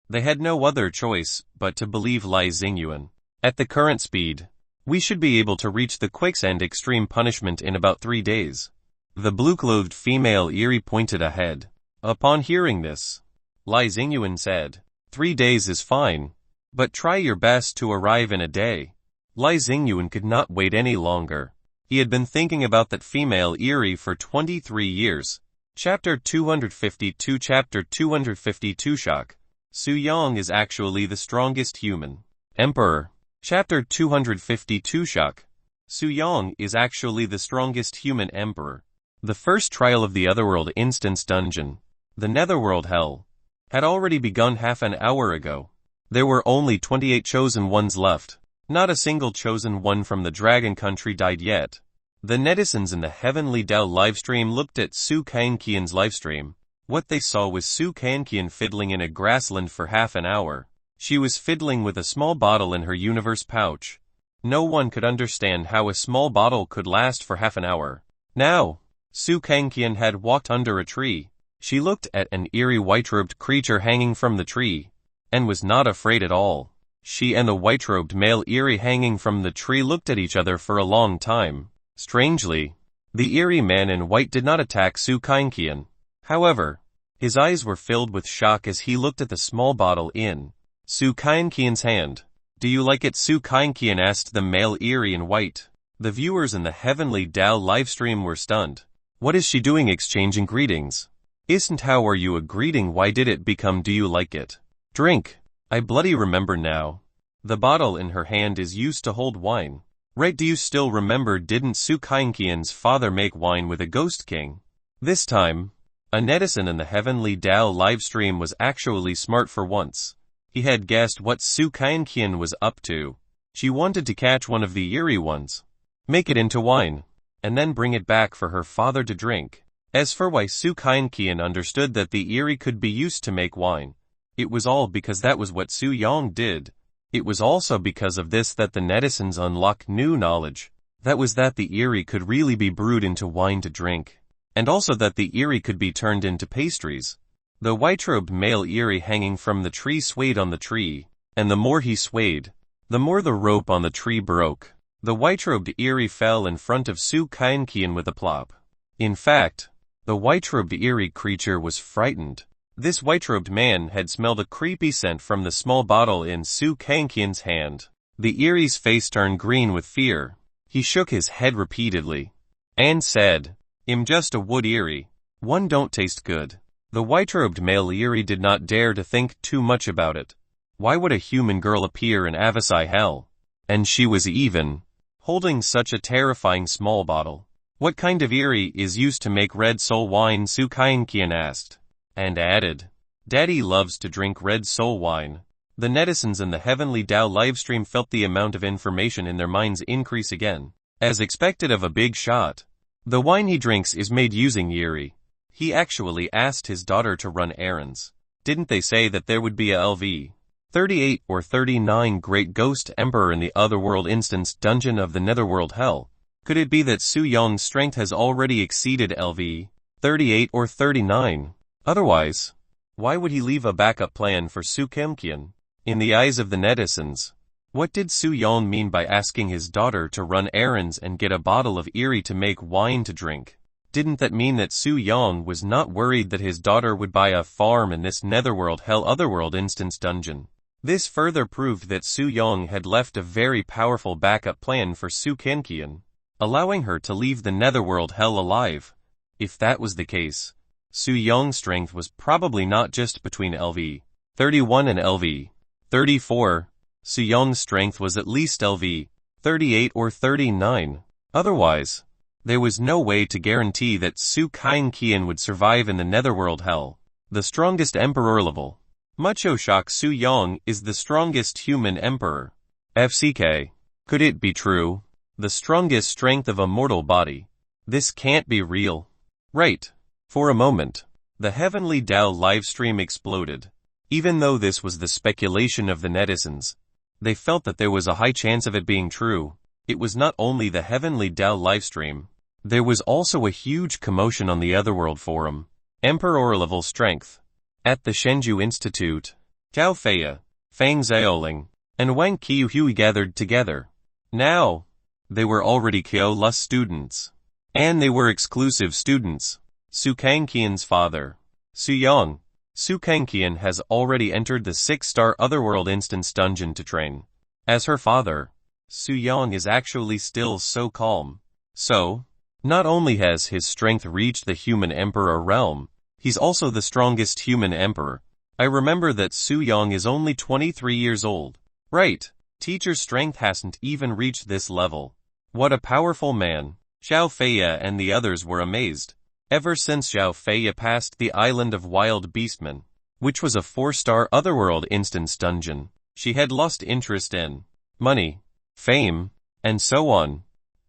they had no other choice but to believe Lai Xingyuan. At the current speed, we should be able to reach the quicksand extreme punishment in about 3 days. The blue-clothed female eerie pointed ahead. Upon hearing this, Lai Xingyuan said, 3 days is fine, but try your best to arrive in a day. Lai Xingyuan could not wait any longer. He had been thinking about that female eerie for 23 years. Chapter 252 Chapter 252 Shock. Su Yang is actually the strongest human emperor. Chapter 252 Shock. Su Yang is actually the strongest human emperor. The first trial of the Otherworld Instance Dungeon, the Netherworld Hell, had already begun half an hour ago. There were only 28 chosen ones left. Not a single chosen one from the Dragon Country died yet. The netizens in the Heavenly Dao livestream looked at Su Kankian's livestream. What they saw was Su Kankian fiddling in a grassland for half an hour. She was fiddling with a small bottle in her universe pouch. No one could understand how a small bottle could last for half an hour. Now, Su Kankian had walked under a tree. She looked at an eerie white-robed creature hanging from the tree, and was not afraid at all. She and the white-robed male eerie hanging from the tree looked at each other for a long time. Strangely, the eerie man in white did not attack Su Kankian. However, his eyes were filled with shock as he looked at the small bottle in Su Kankian's hand. Do you like it? Su Kankian asked the male eerie in white. The viewers in the Heavenly Dao livestream were stunned. What is she doing exchanging greetings? Isn't how are you a greeting? Why did it become do you like it? Drink. I bloody remember now. The bottle in her hand is used to hold wine. Right, do you still remember? Didn't Su Kankian's father make wine with a ghost king? This time, a netizen in the Heavenly Dao livestream was actually smart for once. He had guessed what Su Kankian was up to. She wanted to catch one of the eerie ones, make it into wine, and then bring it back for her father to drink. As for why Su Kankian understood that the eerie could be used to make wine, it was all because that was what Su Yang did. It was also because of this that the netizens unlocked new knowledge. That was that the eerie could really be brewed into wine to drink, and also that the eerie could be turned into pastries. The white-robed male eerie hanging from the tree swayed on the tree, and the more he swayed, the more the rope on the tree broke. The white-robed eerie fell in front of Su Kankian with a plop. In fact, the white-robed eerie creature was frightened. This white-robed man had smelled a creepy scent from the small bottle in Su Kankian's hand. The eerie's face turned green with fear. He shook his head repeatedly and said, "I'm just a wood eerie. One don't taste good." The white-robed male eerie did not dare to think too much about it. Why would a human girl appear in Avasai hell? And she was even holding such a terrifying small bottle. What kind of eerie is used to make red soul wine? Su Kankian asked, and added, "Daddy loves to drink red soul wine." The netizens in the Heavenly Dao livestream felt the amount of information in their minds increase again. As expected of a big shot, the wine he drinks is made using eerie. He actually asked his daughter to run errands. Didn't they say that there would be a LV 38 or 39 Great Ghost Emperor in the Otherworld Instance Dungeon of the Netherworld Hell? Could it be that Su Yang's strength has already exceeded LV 38 or 39? Otherwise, why would he leave a backup plan for Su Kankian? In the eyes of the netizens, what did Su Yang mean by asking his daughter to run errands and get a bottle of eerie to make wine to drink? Didn't that mean that Su Yang was not worried that his daughter would buy a farm in this Netherworld Hell Otherworld Instance Dungeon? This further proved that Su Yang had left a very powerful backup plan for Su Kankian, allowing her to leave the Netherworld Hell alive. If that was the case, Su Yang's strength was probably not just between LV 31 and LV 34. Su Yang's strength was at least LV 38 or 39. Otherwise, there was no way to guarantee that Su Kankian would survive in the Netherworld Hell. The strongest emperor level. Macho Shock. Su Yang is the strongest human emperor. FCK. Could it be true? The strongest strength of a mortal body. This can't be real. Right. For a moment, the Heavenly Tao livestream exploded. Even though this was the speculation of the netizens, they felt that there was a high chance of it being true. It was not only the Heavenly Tao livestream. There was also a huge commotion on the Otherworld forum. Emperor-level strength. At the Shenzhou Institute, Zhao Feiya, Fang Xiaoling, and Wang Qiuhui gathered together. Now, they were already Qiu students. And they were exclusive students. Su Kangqian's father, Su Yang. Su Kangqian has already entered the 6-star Otherworld instance dungeon to train. As her father, Su Yang is actually still so calm. So, not only has his strength reached the human emperor realm, he's also the strongest human emperor. I remember that Su Yang is only 23 years old. Right, teacher's strength hasn't even reached this level. What a powerful man. Zhao Feiya and the others were amazed. Ever since Zhao Feiya passed the island of Wild Beastmen, which was a 4-star Otherworld instance dungeon, she had lost interest in money, fame, and so on.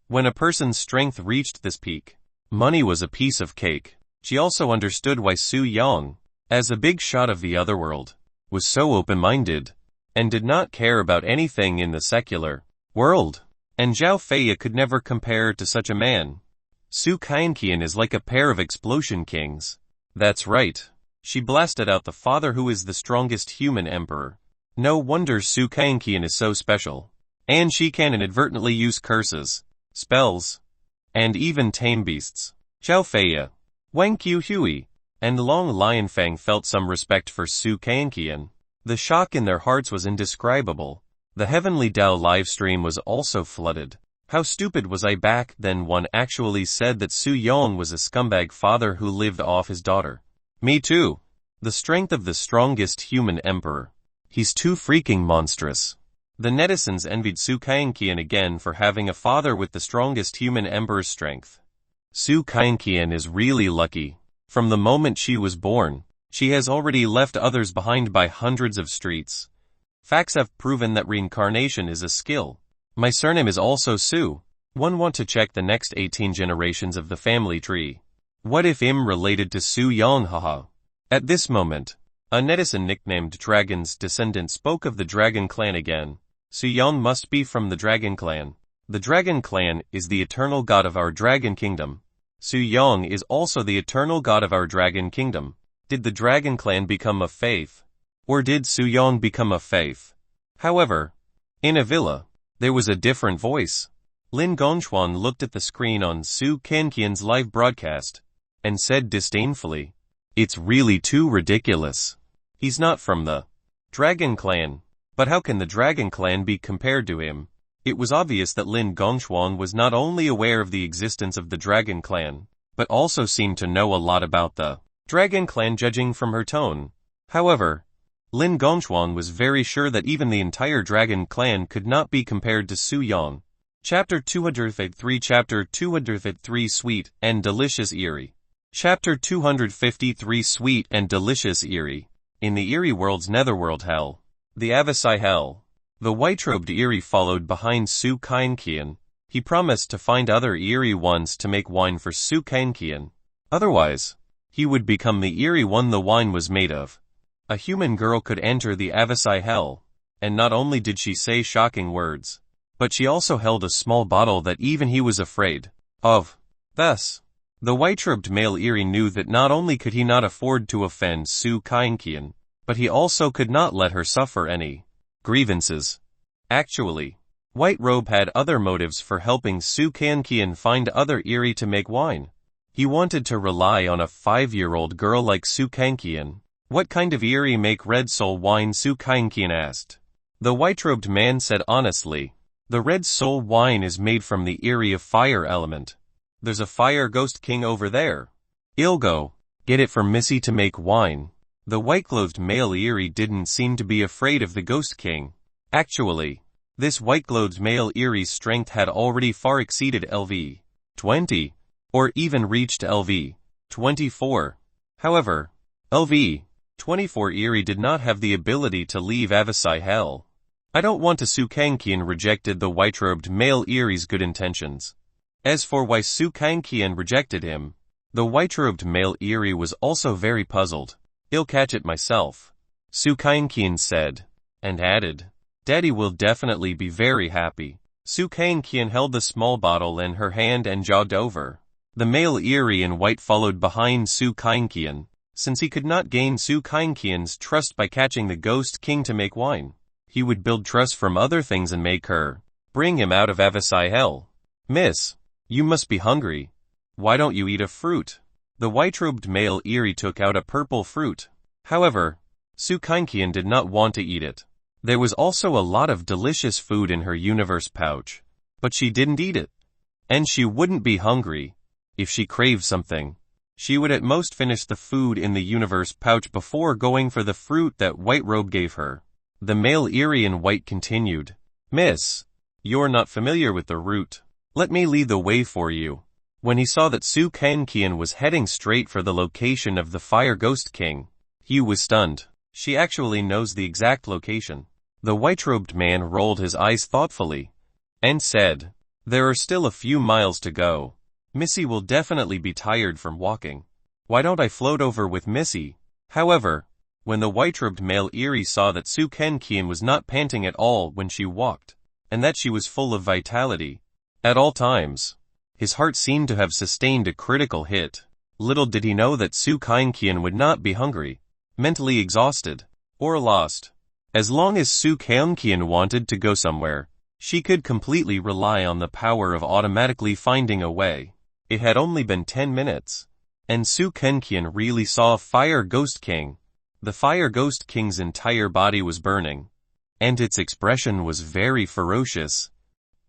When a person's strength reached this peak, money was a piece of cake. She also understood why Su Yang, as a big shot of the Otherworld, was so open-minded, and did not care about anything in the secular world. And Zhao Feiya could never compare to such a man. Su Kangqian is like a pair of explosion kings. That's right. She blasted out the father who is the strongest human emperor. No wonder Su Kangqian is so special. And she can inadvertently use curses, spells, and even tame beasts. Zhao Feiya, Wang Qiuhui, and Long Lionfang felt some respect for Su Kangqian. The shock in their hearts was indescribable. The Heavenly Tao livestream was also flooded. How stupid was I back then? One actually said that Su Yang was a scumbag father who lived off his daughter. Me too. The strength of the strongest human emperor. He's too freaking monstrous. The netizens envied Su Kangqian again for having a father with the strongest human emperor's strength. Su Kangqian is really lucky. From the moment she was born, she has already left others behind by hundreds of streets. Facts have proven that reincarnation is a skill. My surname is also Su. One want to check the next 18 generations of the family tree. What if I'm related to Su Yang? Haha. At this moment, a netizen nicknamed Dragon's Descendant spoke of the Dragon Clan again. Su Yang must be from the Dragon Clan. The Dragon Clan is the eternal god of our Dragon Kingdom. Su Yang is also the eternal god of our Dragon Kingdom. Did the Dragon Clan become a faith? Or did Su Yang become a faith? However, in a villa, there was a different voice. Lin Gongchuan looked at the screen on Su Kangqian's live broadcast, and said disdainfully, "It's really too ridiculous. He's not from the Dragon Clan. But how can the Dragon Clan be compared to him?" It was obvious that Lin Gongchuan was not only aware of the existence of the Dragon Clan, but also seemed to know a lot about the Dragon Clan, judging from her tone. However, Lin Gongchuan was very sure that even the entire Dragon Clan could not be compared to Su Yang. Chapter 253 Chapter 253 Sweet and Delicious Eerie. Chapter 253 Sweet and Delicious Eerie. In the Eerie World's netherworld hell, the Avasai Hell, the white-robed Eerie followed behind Su Kangqian. He promised to find other Eerie ones to make wine for Su Kangqian. Otherwise, he would become the Eerie one the wine was made of. A human girl could enter the Avasai Hell, and not only did she say shocking words, but she also held a small bottle that even he was afraid of. Thus, the white-robed male Eerie knew that not only could he not afford to offend Su Kangqian, but he also could not let her suffer any grievances. Actually, White Robe had other motives for helping Su Kangqian find other Eerie to make wine. He wanted to rely on a 5-year-old girl like Su Kangqian. What kind of Eerie make red soul wine? Su Kangqian asked. The white-robed man said honestly, the red soul wine is made from the Eerie of fire element. There's a fire ghost king over there. I'll go get it for Missy to make wine. The white-clothed male Eerie didn't seem to be afraid of the ghost king. Actually, this white-clothed male Eerie's strength had already far exceeded LV 20, or even reached LV 24. However, LV 24 Eerie did not have the ability to leave Avasai Hell. I don't want to. Su Kangqian rejected the white-robed male Eerie's good intentions. As for why Su Kangqian rejected him, the white-robed male Eri was also very puzzled. "I'll catch it myself," Su Kangqian said, and added, "Daddy will definitely be very happy." Su Kangqian held the small bottle in her hand and jogged over. The male Eri in white followed behind Su Kangqian, since he could not gain Su Kangqian's trust by catching the Ghost King to make wine. He would build trust from other things and make her bring him out of Avasai hell. "Miss, you must be hungry. Why don't you eat a fruit?" The white-robed male Eri took out a purple fruit. However, Su Kangqian did not want to eat it. There was also a lot of delicious food in her universe pouch, but she didn't eat it. And she wouldn't be hungry. If she craved something, she would at most finish the food in the universe pouch before going for the fruit that White Robe gave her. The male Eri in white continued, "Miss, you're not familiar with the route. Let me lead the way for you." When he saw that Su Kangqian was heading straight for the location of the Fire Ghost King, he was stunned. She actually knows the exact location. The white-robed man rolled his eyes thoughtfully and said, "There are still a few miles to go. Missy will definitely be tired from walking. Why don't I float over with Missy?" However, when the white-robed male Eri saw that Su Kangqian was not panting at all when she walked, and that she was full of vitality at all times, his heart seemed to have sustained a critical hit. Little did he know that Su Kangqian would not be hungry, mentally exhausted, or lost. As long as Su Kangqian wanted to go somewhere, she could completely rely on the power of automatically finding a way. It had only been 10 minutes, and Su Kangqian really saw Fire Ghost King. The Fire Ghost King's entire body was burning, and its expression was very ferocious.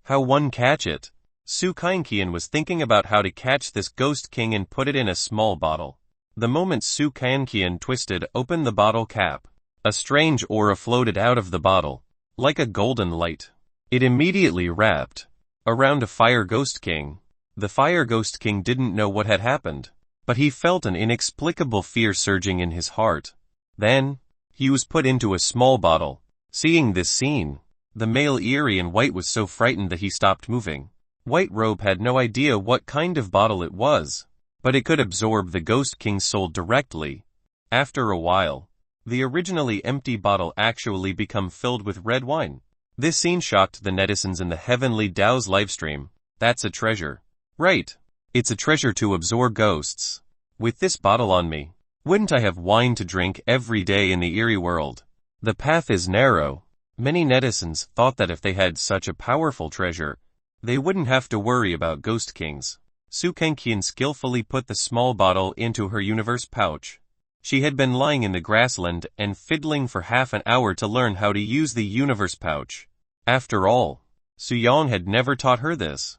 How one catch it? Su Kangqian was thinking about how to catch this Ghost King and put it in a small bottle. The moment Su Kangqian twisted open the bottle cap, a strange aura floated out of the bottle, like a golden light. It immediately wrapped around a Fire Ghost King. The Fire Ghost King didn't know what had happened, but he felt an inexplicable fear surging in his heart. Then, he was put into a small bottle. Seeing this scene, the male Eri in white was so frightened that he stopped moving. White Robe had no idea what kind of bottle it was, but it could absorb the Ghost King's soul directly. After a while, the originally empty bottle actually became filled with red wine. This scene shocked the netizens in the Heavenly Dao's livestream. "That's a treasure." "Right. It's a treasure to absorb ghosts. With this bottle on me, wouldn't I have wine to drink every day in the Eri world?" The path is narrow. Many netizens thought that if they had such a powerful treasure, they wouldn't have to worry about Ghost Kings. Su Kangqian skillfully put the small bottle into her universe pouch. She had been lying in the grassland and fiddling for half an hour to learn how to use the universe pouch. After all, Su Yang had never taught her this.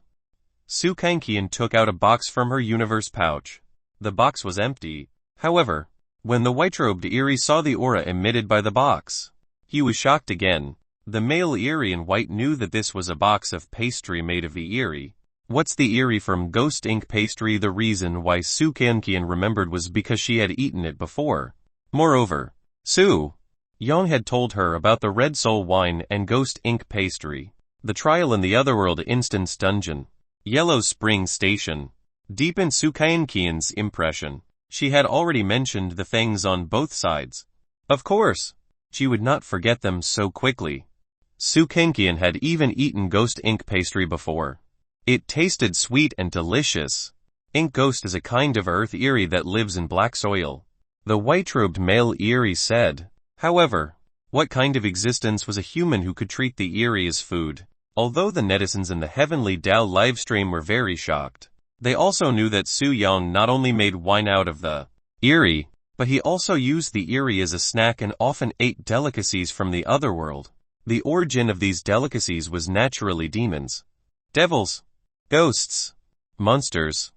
Su Kangqian took out a box from her universe pouch. The box was empty. However, when the white-robed Eri saw the aura emitted by the box, he was shocked again. The male Eri in white knew that this was a box of pastry made of the Eri. What's the Eri from Ghost Ink pastry? The reason why Su Kangqian remembered was because she had eaten it before. Moreover, Su Yang had told her about the Red Soul wine and Ghost Ink pastry. The trial in the Otherworld Instance Dungeon. Yellow Spring Station. Deep in Su Kangqian's impression, she had already mentioned the things on both sides. Of course, she would not forget them so quickly. Su Kangqian had even eaten Ghost Ink pastry before. It tasted sweet and delicious. Ink Ghost is a kind of earth Eri that lives in black soil. The white-robed male Eri said. However, what kind of existence was a human who could treat the Eri as food? Although the netizens in the Heavenly Dao livestream were very shocked, they also knew that Su Yang not only made wine out of the Eri, but he also used the Eri as a snack and often ate delicacies from the Otherworld. The origin of these delicacies was naturally demons, devils, ghosts, monsters,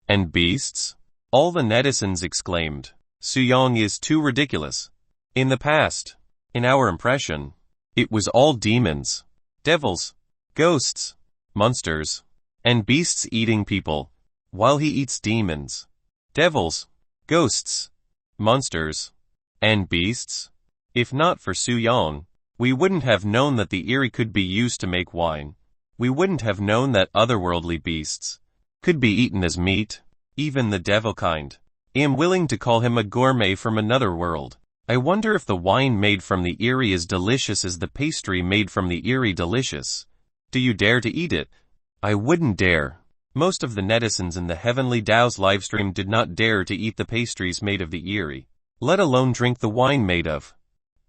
and beasts. All the netizens exclaimed, "Su Yang is too ridiculous." In the past, in our impression, it was all demons, devils, ghosts, monsters, and beasts eating people, while he eats demons, devils, ghosts, monsters, and beasts. If not for Su Yang, we wouldn't have known that the Eri could be used to make wine. We wouldn't have known that otherworldly beasts, Could be eaten as meat. Even the devil kind. Am willing to call him a gourmet from another world. I wonder if the wine made from the Eyrie is delicious as the pastry made from the Eyrie delicious. Do you dare to eat it? I wouldn't dare. Most of the netizens in the Heavenly Tao's livestream did not dare to eat the pastries made of the Eyrie, let alone drink the wine made of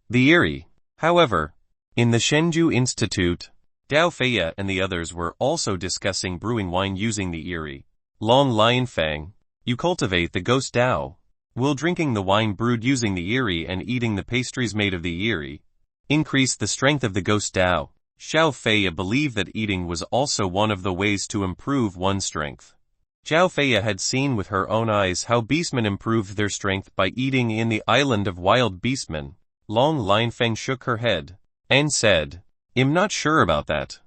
the Eyrie. However, in the Shenzhou Institute, Dao Feia and the others were also discussing brewing wine using the Eyrie. Long Lion Fang, you cultivate the ghost Dao. Will drinking the wine brewed using the Eyrie and eating the pastries made of the Eyrie increase the strength of the ghost Dao? Xiao Feia believed that eating was also one of the ways to improve one's strength. Xiao Feia had seen with her own eyes how beastmen improved their strength by eating in the island of wild beastmen. Long Lion Fang shook her head and said, I'm not sure about that.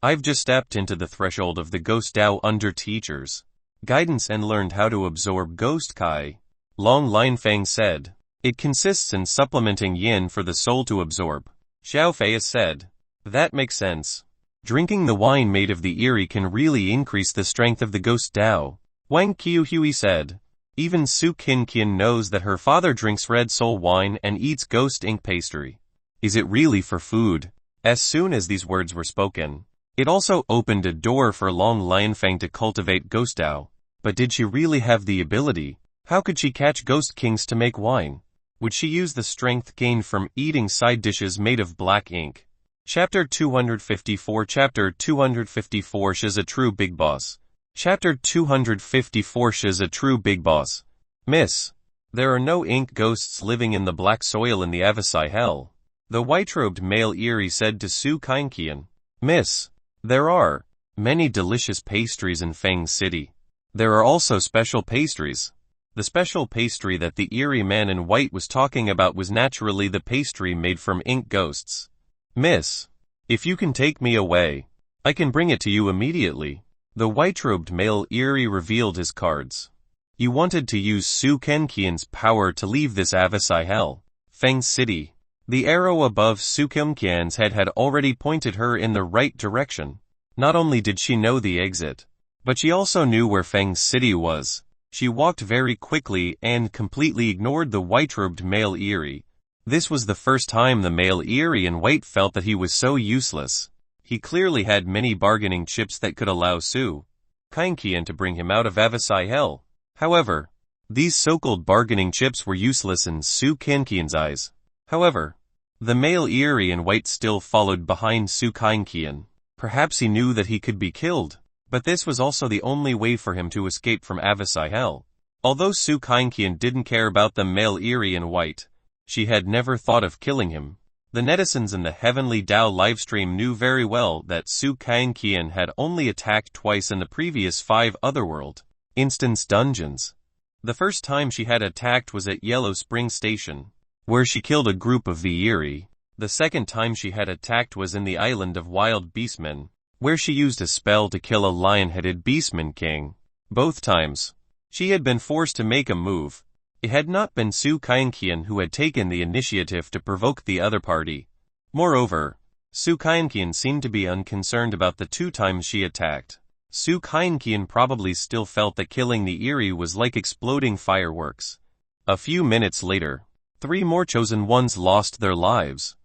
I've just stepped into the threshold of the ghost Dao under teachers' guidance and learned how to absorb ghost Kai. Long Lion Fang said, it consists in supplementing yin for the soul to absorb. Xiao Feia said, that makes sense. Drinking the wine made of the Eyrie can really increase the strength of the ghost Dao. Wang Qiuhui said, even Su Qinqian knows that her father drinks red soul wine and eats ghost ink pastry. Is it really for food? As soon as these words were spoken, it also opened a door for Long Lion Fang to cultivate ghost Dao. But did she really have the ability? How could she catch ghost kings to make wine? Would she use the strength gained from eating side dishes made of black ink? Chapter 254 Chapter 254 She's a true big boss. Chapter 254 She's a true big boss. Miss, there are no ink ghosts living in the black soil in the Avasai hell. The white-robed male Eyrie said to Su Qinqian. Miss, there are many delicious pastries in Feng City. There are also special pastries. The special pastry that the Eyrie man in white was talking about was naturally the pastry made from ink ghosts. Miss, if you can take me away, I can bring it to you immediately. The white-robed male Eyrie revealed his cards. You wanted to use Su Qinqian's power to leave this Avasai hell, Feng City. The arrow above Su Qinqian's head had already pointed her in the right direction. Not only did she know the exit, but she also knew where Feng City was. She walked very quickly and completely ignored the white-robed male Eyrie. This was the first time the male Eyrie in white felt that he was so useless. He clearly had many bargaining chips that could allow Su Qinqian to bring him out of Avasai hell. However, these so-called bargaining chips were useless in Su Qinqian's eyes. However, the male Eyrie in white still followed behind Su Qinqian. Perhaps he knew that he could be killed, but this was also the only way for him to escape from Avasai hell. Although Su Qinqian didn't care about the male Eyrie in white, she had never thought of killing him. The netizens in the Heavenly Tao livestream knew very well that Su Qinqian had only attacked twice in the previous 5 otherworld instance dungeons. The first time she had attacked was at Yellow Spring Station, where she killed a group of the Eyrie. The second time she had attacked was in the island of Wild Beastmen, where she used a spell to kill a lion-headed beastman king. Both times, she had been forced to make a move. It had not been Su Qinqian who had taken the initiative to provoke the other party. Moreover, Su Qinqian seemed to be unconcerned about the 2 times she attacked. Su Qinqian probably still felt that killing the Eyrie was like exploding fireworks. A few minutes later, 3 more chosen ones lost their lives.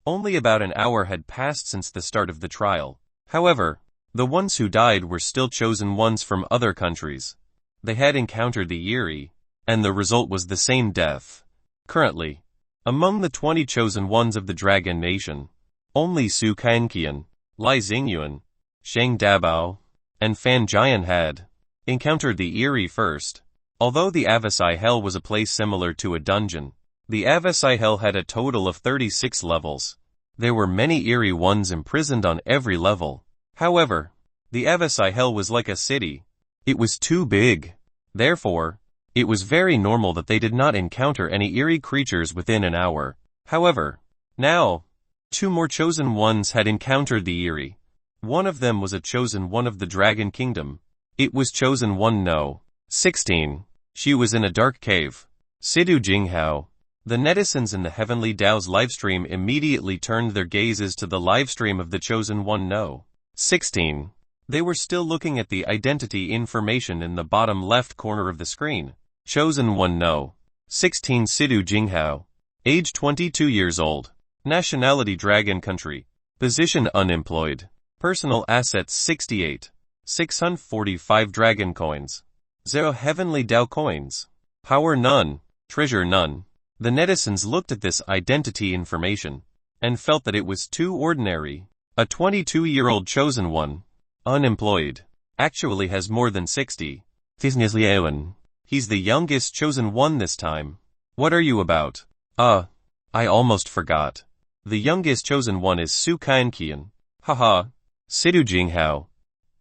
Only about an hour had passed since the start of the trial. However, the ones who died were still chosen ones from other countries. They had encountered the Eyrie, and the result was the same death. Currently, among the 20 chosen ones of the Dragon Nation, only Su Qinqian, Lai Xingyuan, Shang Dabao, and Fan Jian had encountered the Eyrie first. Although the Avasai Hell was a place similar to a dungeon, the Avasai Hell had a total of 36 levels. There were many Eyrie ones imprisoned on every level. However, the Avasai Hell was like a city. It was too big. Therefore, it was very normal that they did not encounter any Eyrie creatures within an hour. However, now, 2 more chosen ones had encountered the Eyrie. One of them was a chosen one of the Dragon Kingdom. It was chosen one No. 16. She was in a dark cave. Sidu Jinghao. The netizens in the Heavenly Tao's livestream immediately turned their gazes to the livestream of the chosen one No. 16. They were still looking at the identity information in the bottom left corner of the screen. Chosen 1 No. 16 Sidhu Jinghao. Age 22 years old. Nationality Dragon Country. Position unemployed. Personal assets 68. 645 Dragon Coins. 0 Heavenly Dao Coins. Power none. Treasure none. The netizens looked at this identity information and felt that it was too ordinary. A 22-year-old chosen one, unemployed, actually has more than 60. He's the youngest chosen one this time. What are you about? I almost forgot. The youngest chosen one is Su Kankian. Haha. Sidhu Jinghao.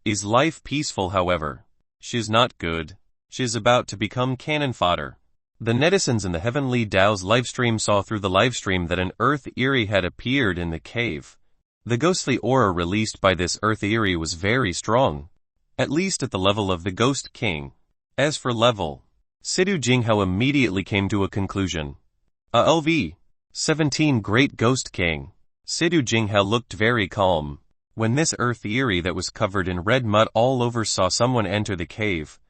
Is life peaceful however? She's not good. She's about to become cannon fodder. The netizens in the Heavenly Dao's livestream saw through the livestream that an Earth Eerie had appeared in the cave. The ghostly aura released by this Earth Eerie was very strong, at least at the level of the Ghost King. As for level, Sidhu Jinghao immediately came to a conclusion. LV 17 Great Ghost King. Sidhu Jinghao looked very calm. When this Earth Eerie that was covered in red mud all over saw someone enter the cave,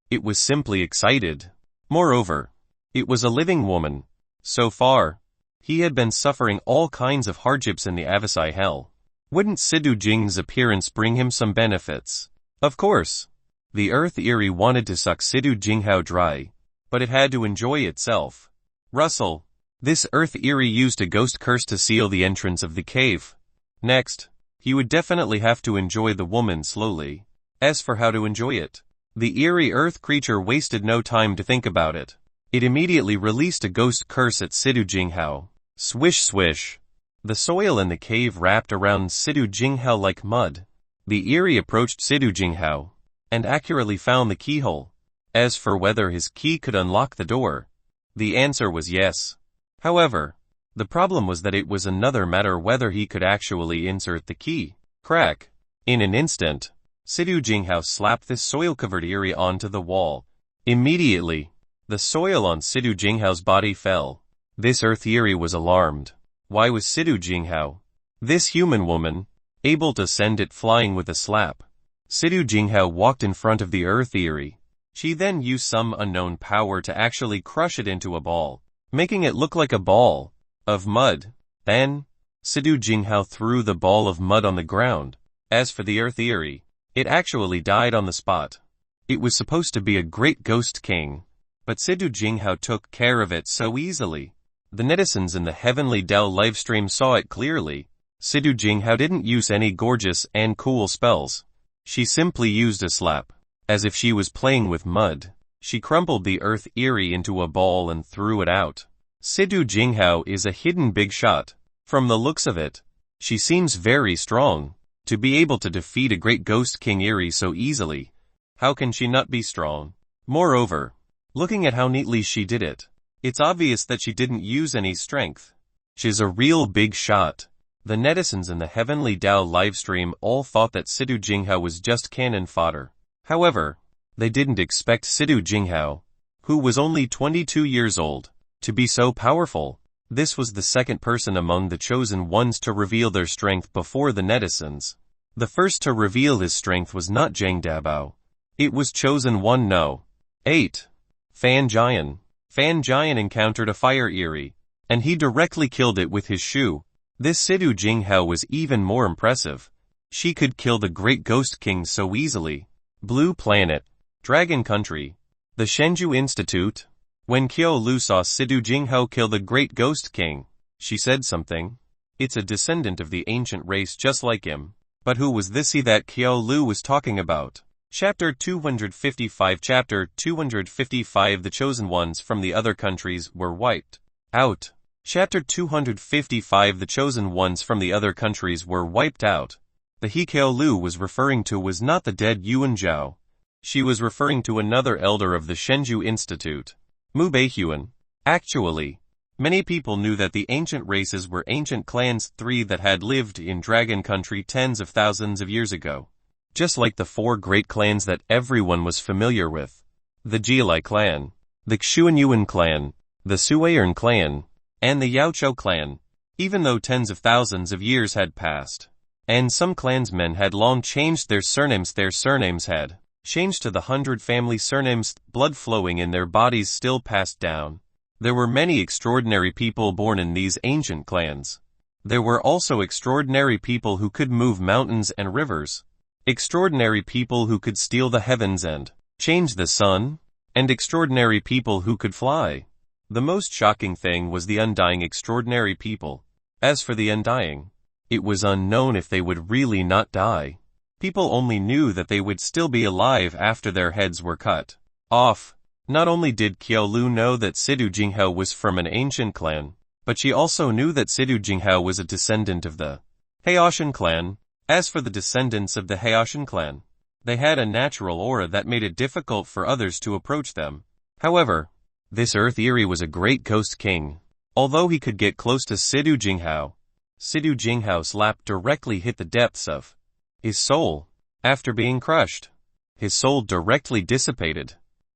it was simply excited. Moreover, it was a living woman. So far, he had been suffering all kinds of hardships in the Avasai hell. Wouldn't Sidhu Jing's appearance bring him some benefits? Of course. The Earth Eerie wanted to suck Sidhu Jinghao dry, but it had to enjoy itself. Russell. This Earth Eerie used a ghost curse to seal the entrance of the cave. Next, he would definitely have to enjoy the woman slowly. As for how to enjoy it, the eerie earth creature wasted no time to think about it. It immediately released a ghost curse at Sidhu Jinghao. Swish swish. The soil in the cave wrapped around Sidhu Jinghao like mud. The eerie approached Sidhu Jinghao and accurately found the keyhole. As for whether his key could unlock the door, the answer was yes. However, the problem was that it was another matter whether he could actually insert the key. Crack. In an instant, Sidhu Jinghao slapped this soil-covered eerie onto the wall. Immediately, the soil on Sidhu Jinghao's body fell. This Earth Eerie was alarmed. Why was Sidhu Jinghao, this human woman, able to send it flying with a slap? Sidhu Jinghao walked in front of the Earth Eerie. She then used some unknown power to actually crush it into a ball, making it look like a ball of mud. Then, Sidhu Jinghao threw the ball of mud on the ground. As for the Earth Eerie, it actually died on the spot. It was supposed to be a great ghost king, but Sidhu Jinghao took care of it so easily. The netizens in the Heavenly Dao livestream saw it clearly. Sidhu Jinghao didn't use any gorgeous and cool spells. She simply used a slap. As if she was playing with mud, she crumpled the Earth Eerie into a ball and threw it out. Sidhu Jinghao is a hidden big shot. From the looks of it, she seems very strong. To be able to defeat a great ghost king Eerie so easily, how can she not be strong? Moreover, looking at how neatly she did it, it's obvious that she didn't use any strength. She's a real big shot. The netizens in the Heavenly Dao livestream all thought that Sidhu Jinghao was just cannon fodder. However, they didn't expect Sidhu Jinghao, who was only 22 years old, to be so powerful. This was the second person among the chosen ones to reveal their strength before the netizens. The first to reveal his strength was not Zhang Dabao. It was chosen 1 No. 8. Fan Jian. Fan Jian encountered a fire Eerie, and he directly killed it with his shoe. This Sidhu Jinghao was even more impressive. She could kill the great ghost king so easily. Blue Planet. Dragon Country. The Shenzhou Institute. When Qiao Lu saw Sidhu Jinghao kill the great ghost king, she said something. It's a descendant of the ancient race just like him. But who was this he that Qiao Lu was talking about? Chapter 255. Chapter 255. The chosen ones from the other countries were wiped out. Chapter 255. The chosen ones from the other countries were wiped out. The he Qiao Lu was referring to was not the dead Yuan Zhao. She was referring to another elder of the Shenzhou Institute, Mu Beihuan. Actually, many people knew that the ancient races were ancient clans, 3 that had lived in Dragon Country tens of thousands of years ago. Just like the 4 great clans that everyone was familiar with. The Jilai clan, the Xuanyuan clan, the Suayern clan, and the Yaochou clan. Even though tens of thousands of years had passed, and some clansmen had long changed their surnames. Their surnames had changed to the 100 family surnames, blood flowing in their bodies still passed down. There were many extraordinary people born in these ancient clans. There were also extraordinary people who could move mountains and rivers, extraordinary people who could steal the heavens and change the sun, and extraordinary people who could fly. The most shocking thing was the undying extraordinary people. As for the undying, it was unknown if they would really not die. People only knew that they would still be alive after their heads were cut off. Not only did Qiaolu know that Sidu Jinghao was from an ancient clan, but she also knew that Sidu Jinghao was a descendant of the Haoshan clan. As for the descendants of the Haoshan clan, they had a natural aura that made it difficult for others to approach them. However, this Earth Eerie was a great ghost king. Although he could get close to Sidu Jinghao's lap directly hit the depths of his soul. After being crushed, his soul directly dissipated.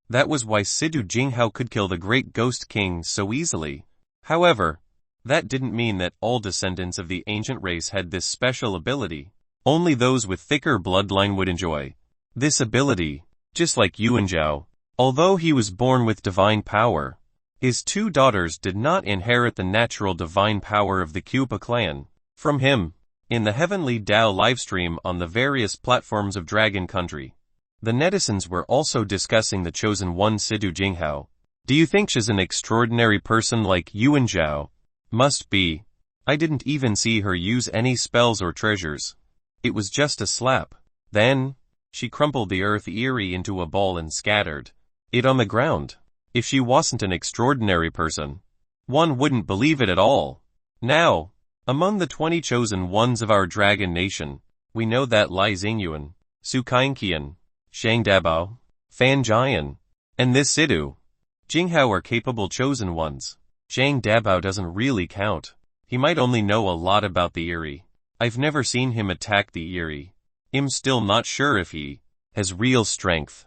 That was why Sidu Jinghao could kill the great ghost king so easily. However, that didn't mean that all descendants of the ancient race had this special ability. Only those with thicker bloodline would enjoy this ability, just like Yuan Zhao. Although he was born with divine power, his two daughters did not inherit the natural divine power of the Kupa clan from him. In the Heavenly Dao livestream on the various platforms of Dragon Country, the netizens were also discussing the chosen one Sidu Jinghao. Do you think she's an extraordinary person like Yuan Zhao? Must be. I didn't even see her use any spells or treasures. It was just a slap. Then, she crumpled the Earth Eerie into a ball and scattered it on the ground. If she wasn't an extraordinary person, one wouldn't believe it at all. Now, among the 20 chosen ones of our dragon nation, we know that Lai Xingyuan, Su Kainqian, Shang Dabao, Fan Jian, and this Sidu Jinghao are capable chosen ones. Shang Dabao doesn't really count. He might only know a lot about the Eerie. I've never seen him attack the Eerie. I'm still not sure if he has real strength.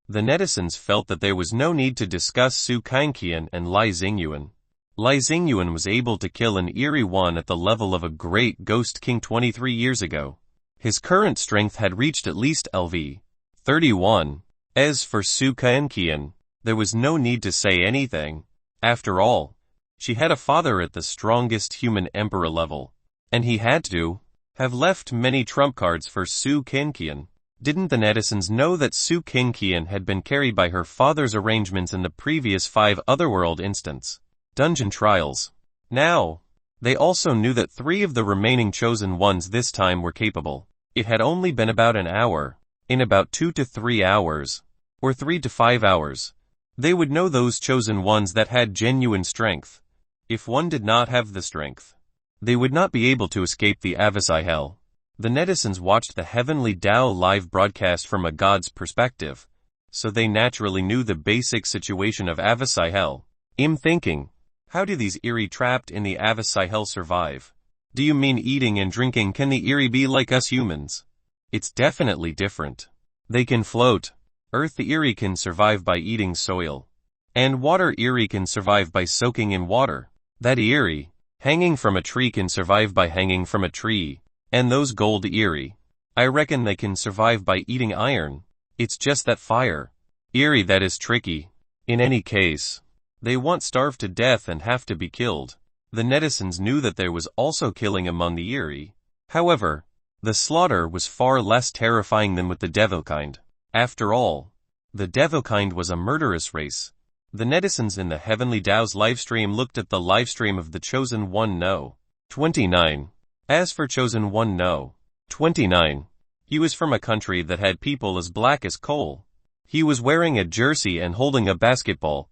The netizens felt that there was no need to discuss Su Kainqian and Lai Xingyuan. Lai Xingyuan was able to kill an Eerie one at the level of a great ghost king 23 years ago. His current strength had reached at least LV 31. As for Su Kainqian, there was no need to say anything. After all, she had a father at the strongest human emperor level, and he had to have left many trump cards for Su Kainqian. Didn't the netizens know that Su Kainqian had been carried by her father's arrangements in the previous 5 otherworld instants dungeon trials? Now, they also knew that 3 of the remaining chosen ones this time were capable. It had only been about an hour. In about 2 to 3 hours, or 3 to 5 hours, they would know those chosen ones that had genuine strength. If one did not have the strength, they would not be able to escape the Avasai Hell. The netizens watched the Heavenly Dao live broadcast from a god's perspective, so they naturally knew the basic situation of Avasai Hell. I'm thinking, how do these Eerie trapped in the Avasai Hell survive? Do you mean eating and drinking? Can the Eerie be like us humans? It's definitely different. They can float. Earth Eerie can survive by eating soil. And water Eerie can survive by soaking in water. That Eerie, hanging from a tree, can survive by hanging from a tree. And those gold Eerie, I reckon they can survive by eating iron. It's just that fire Eerie that is tricky. In any case, they won't starve to death and have to be killed. The netizens knew that there was also killing among the Eerie. However, the slaughter was far less terrifying than with the Devilkind. After all, the Devilkind was a murderous race. The netizens in the Heavenly Dao's livestream looked at the livestream of the Chosen One No. 29. As for Chosen One No. 29, he was from a country that had people as black as coal. He was wearing a jersey and holding a basketball.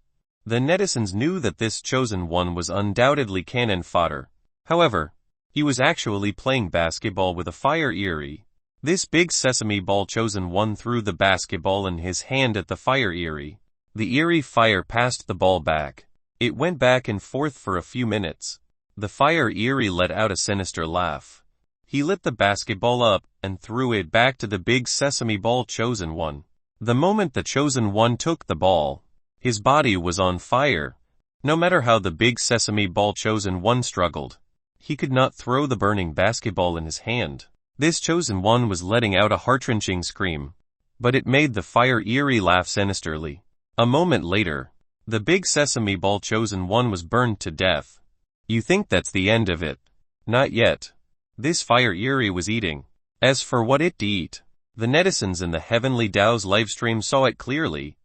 The netizens knew that this Chosen One was undoubtedly cannon fodder. However, he was actually playing basketball with a fire Eerie. This big sesame ball Chosen One threw the basketball in his hand at the fire Eerie. The Eerie fire passed the ball back. It went back and forth for a few minutes. The fire Eerie let out a sinister laugh. He lit the basketball up and threw it back to the big sesame ball Chosen One. The moment the Chosen One took the ball, his body was on fire. No matter how the big sesame ball Chosen One struggled, he could not throw the burning basketball in his hand. This chosen one was letting out a heart-wrenching scream. But it made the fire eerie laugh sinisterly. A moment later, the big sesame ball chosen one was burned to death. You think that's the end of it? Not yet. This fire eerie was eating. As for what it to eat, the netizens in the Heavenly Tao's livestream saw it clearly.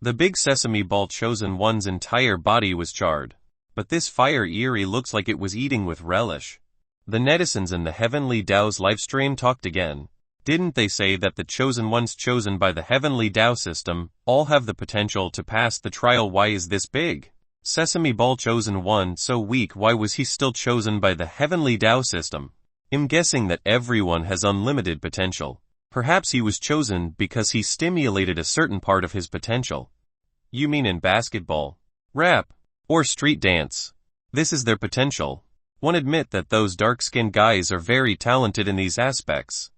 The big sesame ball chosen one's entire body was charred. But this fire eerie looks like it was eating with relish. The netizens in the Heavenly Tao's livestream talked again. Didn't they say that the chosen ones chosen by the Heavenly Tao system all have the potential to pass the trial? Why is this big sesame ball chosen one so weak? Why was he still chosen by the Heavenly Tao system? I'm guessing that everyone has unlimited potential. Perhaps he was chosen because he stimulated a certain part of his potential. You mean in basketball, rap, or street dance? This is their potential. One admit that those dark-skinned guys are very talented in these aspects.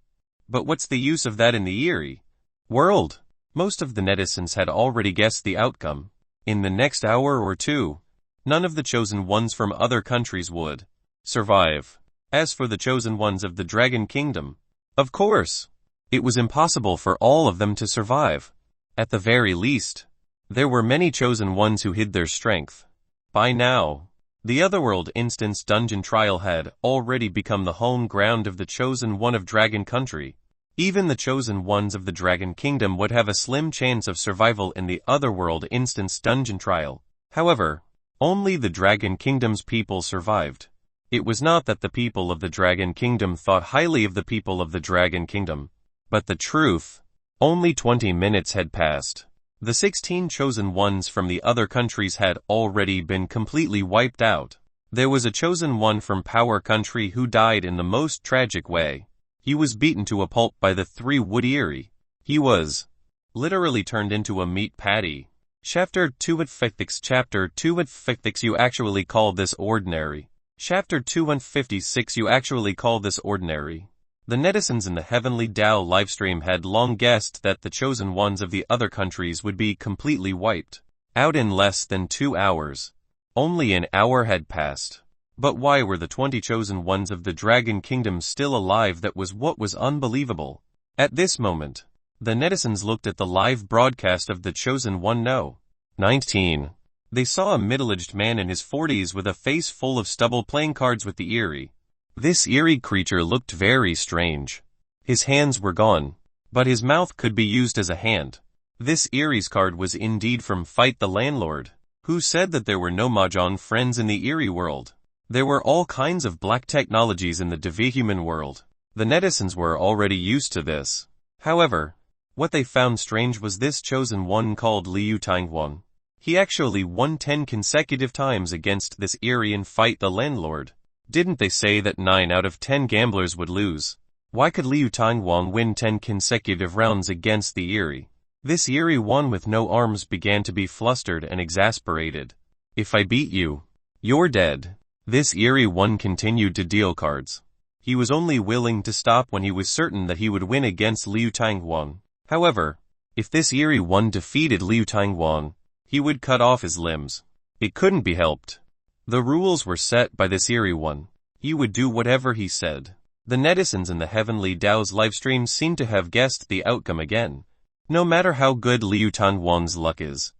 But what's the use of that in the eerie world? Most of the netizens had already guessed the outcome. In the next hour or two, none of the chosen ones from other countries would survive. As for the chosen ones of the Dragon Kingdom, of course, it was impossible for all of them to survive. At the very least, there were many chosen ones who hid their strength. By now, the Otherworld Instance Dungeon Trial had already become the home ground of the chosen one of Dragon Country. Even the chosen ones of the Dragon Kingdom would have a slim chance of survival in the Otherworld Instance Dungeon Trial. However, only the Dragon Kingdom's people survived. It was not that the people of the Dragon Kingdom thought highly of the people of the Dragon Kingdom, but the truth. Only 20 minutes had passed. The 16 chosen ones from the other countries had already been completely wiped out. There was a chosen one from Power Country who died in the most tragic way. He was beaten to a pulp by the 3 Wood Eerie. He was literally turned into a meat patty. Chapter 256. Chapter 256. You actually call this ordinary. Chapter 256. You actually call this ordinary. The netizens in the Heavenly Tao livestream had long guessed that the chosen ones of the other countries would be completely wiped out in less than 2 hours. Only an hour had passed. But why were the 20 chosen ones of the Dragon Kingdom still alive? That was what was unbelievable. At this moment, the netizens looked at the live broadcast of the chosen one. No. 19. They saw a middle-aged man in his 40s with a face full of stubble playing cards with the eerie. This eerie creature looked very strange. His hands were gone, but his mouth could be used as a hand. This eerie's card was indeed from Fight the Landlord, who said that there were no mahjong friends in the eerie world. There were all kinds of black technologies in the devihuman world. The netizens were already used to this. However, what they found strange was this chosen one called Liu Tangwang. He actually won 10 consecutive times against this eerie in Fight the Landlord. Didn't they say that 9 out of 10 gamblers would lose? Why could Liu Tangwang win 10 consecutive rounds against the eerie? This eerie one with no arms began to be flustered and exasperated. If I beat you, you're dead. This eerie one continued to deal cards. He was only willing to stop when he was certain that he would win against Liu Tangwang. However, if this eerie one defeated Liu Tangwang, he would cut off his limbs. It couldn't be helped. The rules were set by this eerie one. He would do whatever he said. The netizens in the Heavenly Tao's livestream seemed to have guessed the outcome again. No matter how good Liu Tangwang's luck is,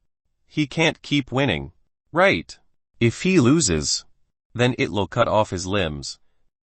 he can't keep winning. Right. If he loses, then it'll cut off his limbs.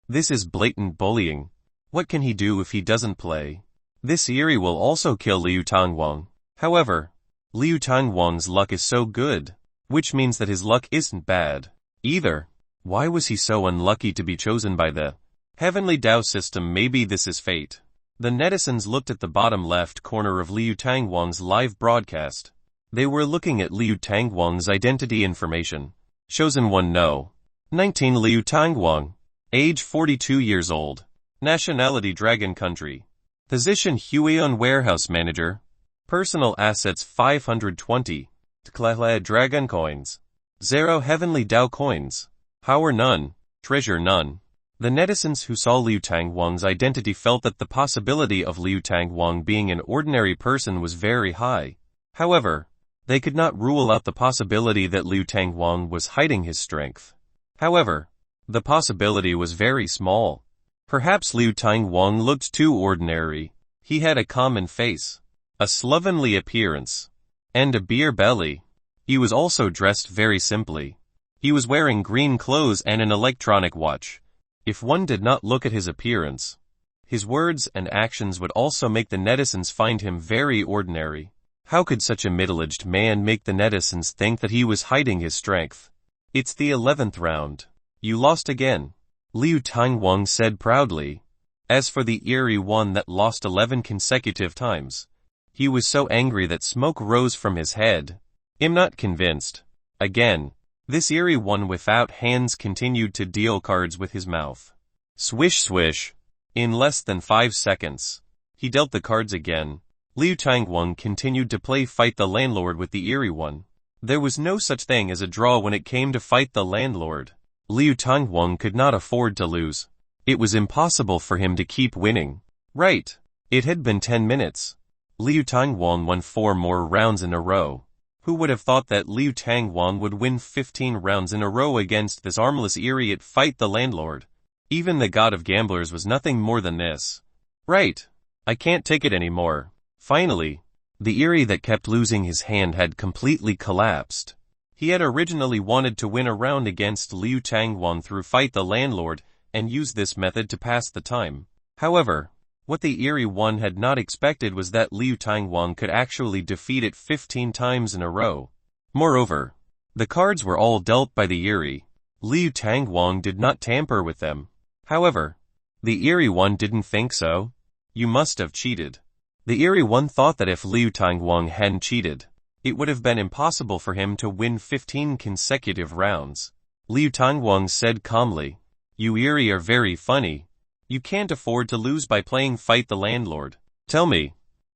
This is blatant bullying. What can he do if he doesn't play? This eerie will also kill Liu Tangwang. However, Liu Tangwang's luck is so good, which means that his luck isn't bad either. Why was he so unlucky to be chosen by the Heavenly Tao system? Maybe this is fate. The netizens looked at the bottom left corner of Liu Tangwang's live broadcast. They were looking at Liu Tangwang's identity information. Chosen 1 No. 19 Liu Tangwang. Age 42 years old. Nationality Dragon Country. Position Huion Warehouse Manager. Personal assets 520. Tkla Dragon Coins. 0 Heavenly Tao Coins. Power none. Treasure none. The netizens who saw Liu Tangwang's identity felt that the possibility of Liu Tangwang being an ordinary person was very high. However, they could not rule out the possibility that Liu Tangwang was hiding his strength. However, the possibility was very small. Perhaps Liu Tangwang looked too ordinary. He had a common face, a slovenly appearance, and a beer belly. He was also dressed very simply. He was wearing green clothes and an electronic watch. If one did not look at his appearance, his words and actions would also make the netizens find him very ordinary. How could such a middle-aged man make the netizens think that he was hiding his strength? It's the 11th round. You lost again, Liu Tangwang said proudly. As for the eerie one that lost 11 consecutive times, he was so angry that smoke rose from his head. I'm not convinced. Again, this eerie one without hands continued to deal cards with his mouth. Swish swish. In less than 5 seconds, he dealt the cards again. Liu Tangwang continued to play Fight the Landlord with the eerie one. There was no such thing as a draw when it came to Fight the Landlord. Liu Tangwang could not afford to lose. It was impossible for him to keep winning. Right. It had been 10 minutes. Liu Tangwang won 4 more rounds in a row. Who would have thought that Liu Tangwang would win 15 rounds in a row against this armless eerie at Fight the Landlord? Even the god of gamblers was nothing more than this. Right. I can't take it anymore. Finally, the eerie that kept losing his hand had completely collapsed. He had originally wanted to win a round against Liu Tangwang through Fight the Landlord and use this method to pass the time. However, what the eerie one had not expected was that Liu Tangwang could actually defeat it 15 times in a row. Moreover, the cards were all dealt by the eerie. Liu Tangwang did not tamper with them. However, the eerie one didn't think so. You must have cheated. The eerie one thought that if Liu Tangwang hadn't cheated, it would have been impossible for him to win 15 consecutive rounds. Liu Tangwang said calmly, "You eerie are very funny. You can't afford to lose by playing Fight the Landlord. Tell me,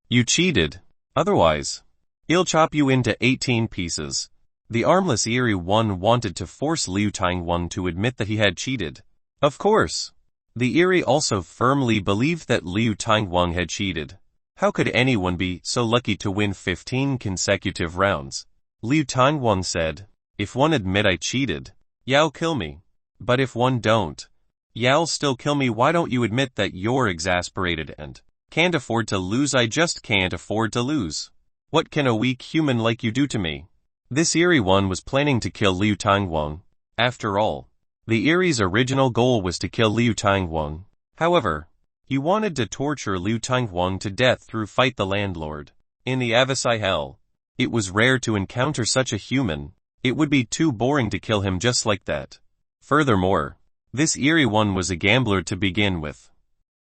you cheated. Otherwise, I'll chop you into 18 pieces." The armless eerie one wanted to force Liu Tangwang to admit that he had cheated. Of course, the eerie also firmly believed that Liu Tangwang had cheated. How could anyone be so lucky to win 15 consecutive rounds? Liu Tangwang said, "If one admit I cheated, Ya'll kill me. But if one don't, Ya'll still kill me. Why don't you admit that you're exasperated and can't afford to lose? I just can't afford to lose. What can a weak human like you do to me?" This eerie one was planning to kill Liu Tangwang. After all, the eerie's original goal was to kill Liu Tangwang. However, he wanted to torture Liu Tangwang to death through Fight the Landlord. In the Avasai Hell, it was rare to encounter such a human. It would be too boring to kill him just like that. Furthermore, this eerie one was a gambler to begin with.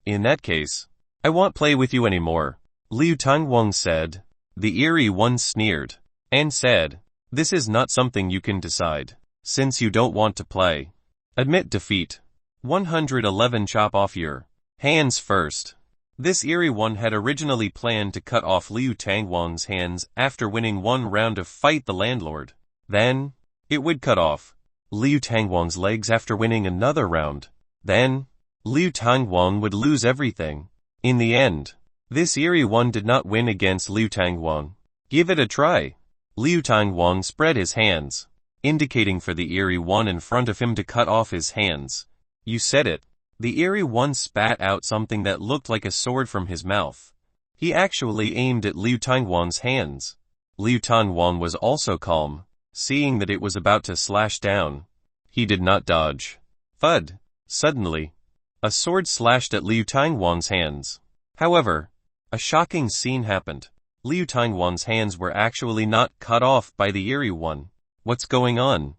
In that case, I won't play with you anymore, Liu Tangwang said. The eerie one sneered and said, "This is not something you can decide, since you don't want to play. Admit defeat. 111 Chop off your hands first." This eerie one had originally planned to cut off Liu Tangwang's hands after winning 1 round of Fight the Landlord. Then, it would cut off Liu Tangwang's legs after winning another round. Then, Liu Tangwang would lose everything. In the end, this eerie one did not win against Liu Tangwang. "Give it a try." Liu Tangwang spread his hands, indicating for the eerie one in front of him to cut off his hands. "You said it." The eerie one spat out something that looked like a sword from his mouth. He actually aimed at Liu Tangwang's hands. Liu Tangwang was also calm, seeing that it was about to slash down. He did not dodge. Thud! Suddenly, a sword slashed at Liu Tangwang's hands. However, a shocking scene happened. Liu Tangwang's hands were actually not cut off by the eerie one. What's going on?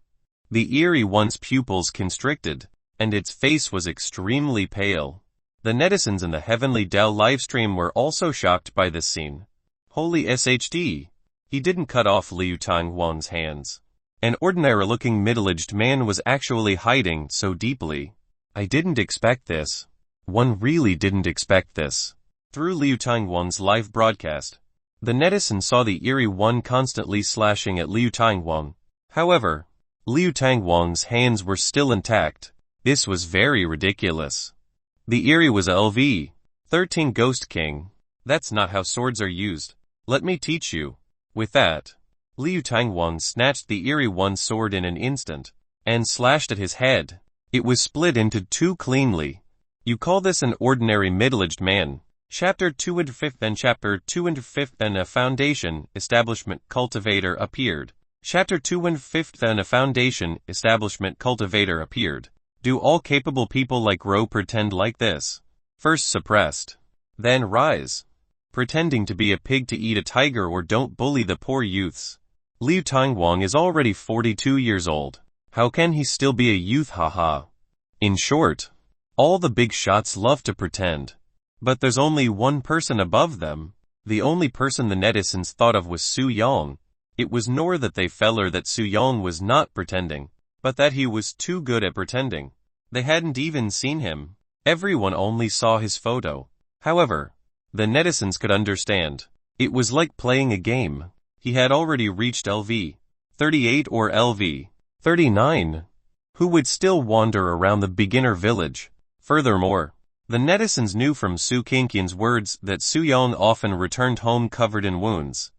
The eerie one's pupils constricted, and its face was extremely pale. The netizens in the Heavenly Dao livestream were also shocked by this scene. Holy SHD! He didn't cut off Liu Tangwang's hands. An ordinary-looking middle-aged man was actually hiding so deeply. I didn't expect this. One really didn't expect this. Through Liu Tangwang's live broadcast, the netizen saw the eerie one constantly slashing at Liu Tangwang. However, Liu Tangwang's hands were still intact. This was very ridiculous. The eerie was a LV-13 Ghost King. That's not how swords are used. Let me teach you. With that, Liu Tangwang snatched the eerie one's sword in an instant, and slashed at his head. It was split into 2 cleanly. You call this an ordinary middle-aged man. Chapter 205 and Chapter 205 and a foundation, establishment, cultivator appeared. Chapter 205 and a foundation, establishment, cultivator appeared. Do all capable people like Ro pretend like this? First suppressed. Then rise. Pretending to be a pig to eat a tiger, or don't bully the poor youths. Liu Tangwang is already 42 years old. How can he still be a youth, haha? In short, all the big shots love to pretend. But there's only one person above them. The only person the netizens thought of was Su Yong. It was nor that they feller that Su Yong was not pretending, but that he was too good at pretending. They hadn't even seen him. Everyone only saw his photo. However, the netizens could understand. It was like playing a game. He had already reached LV 38 or LV 39. Who would still wander around the beginner village? Furthermore, the netizens knew from Su Kinkian's words that Su Yong often returned home covered in wounds.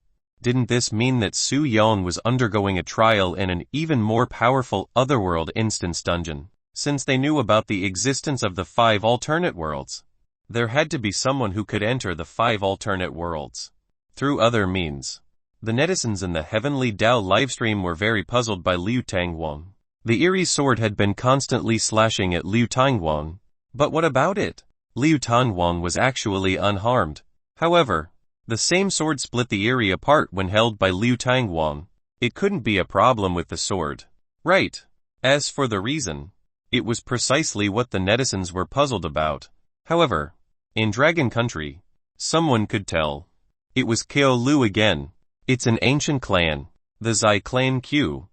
Didn't this mean that Su Yong was undergoing a trial in an even more powerful otherworld instance dungeon? Since they knew about the existence of the 5 alternate worlds, there had to be someone who could enter the 5 alternate worlds through other means. The netizens in the Heavenly Dao livestream were very puzzled by Liu Tangwang. The eerie sword had been constantly slashing at Liu Tangwang. But what about it? Liu Tangwang was actually unharmed. However, the same sword split the eerie apart when held by Liu Tangwang. It couldn't be a problem with the sword. Right. As for the reason, it was precisely what the netizens were puzzled about. However, in Dragon Country, someone could tell. It was Kao Lu again. It's an ancient clan, the Zai clan Q.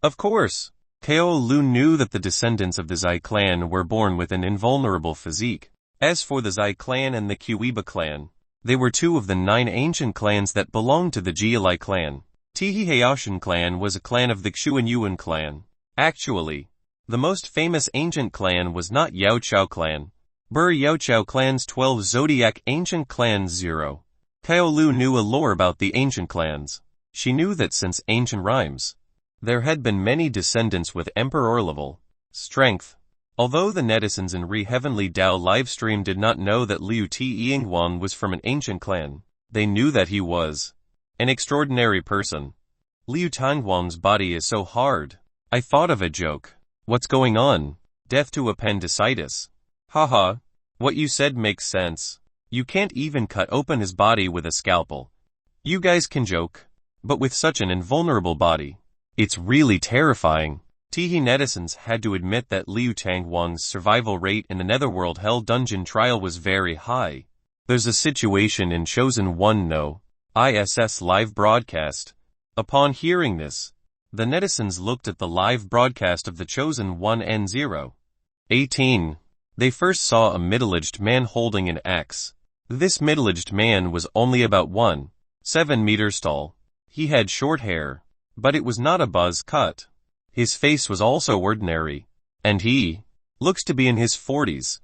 Of course. Kao Lu knew that the descendants of the Zai clan were born with an invulnerable physique. As for the Zai clan and the Qiueba clan, they were 2 of the 9 ancient clans that belonged to the Jialai clan. Tihi Haoshan clan was a clan of the Xuanyuan clan. Actually, the most famous ancient clan was not Yao Chao clan. Bur Yao Chao clan's 12 zodiac ancient clans 0. Kao Lu knew a lore about the ancient clans. She knew that since ancient rhymes, there had been many descendants with emperor level strength. Although the netizens in Heavenly Dao livestream did not know that Liu Tiyingwan was from an ancient clan, they knew that he was an extraordinary person. Liu Tangwang's body is so hard. I thought of a joke. What's going on? Death to appendicitis. Haha. What you said makes sense. You can't even cut open his body with a scalpel. You guys can joke, but with such an invulnerable body, it's really terrifying. Tihi netizens had to admit that Liu Tangwang's survival rate in the Netherworld Hell Dungeon trial was very high. There's a situation in Chosen 1 No. ISS live broadcast. Upon hearing this, the netizens looked at the live broadcast of the Chosen 1 N0. 18. They first saw a middle-aged man holding an axe. This middle-aged man was only about 1.7 meters tall. He had short hair, but it was not a buzz cut. His face was also ordinary, and he looks to be in his 40s.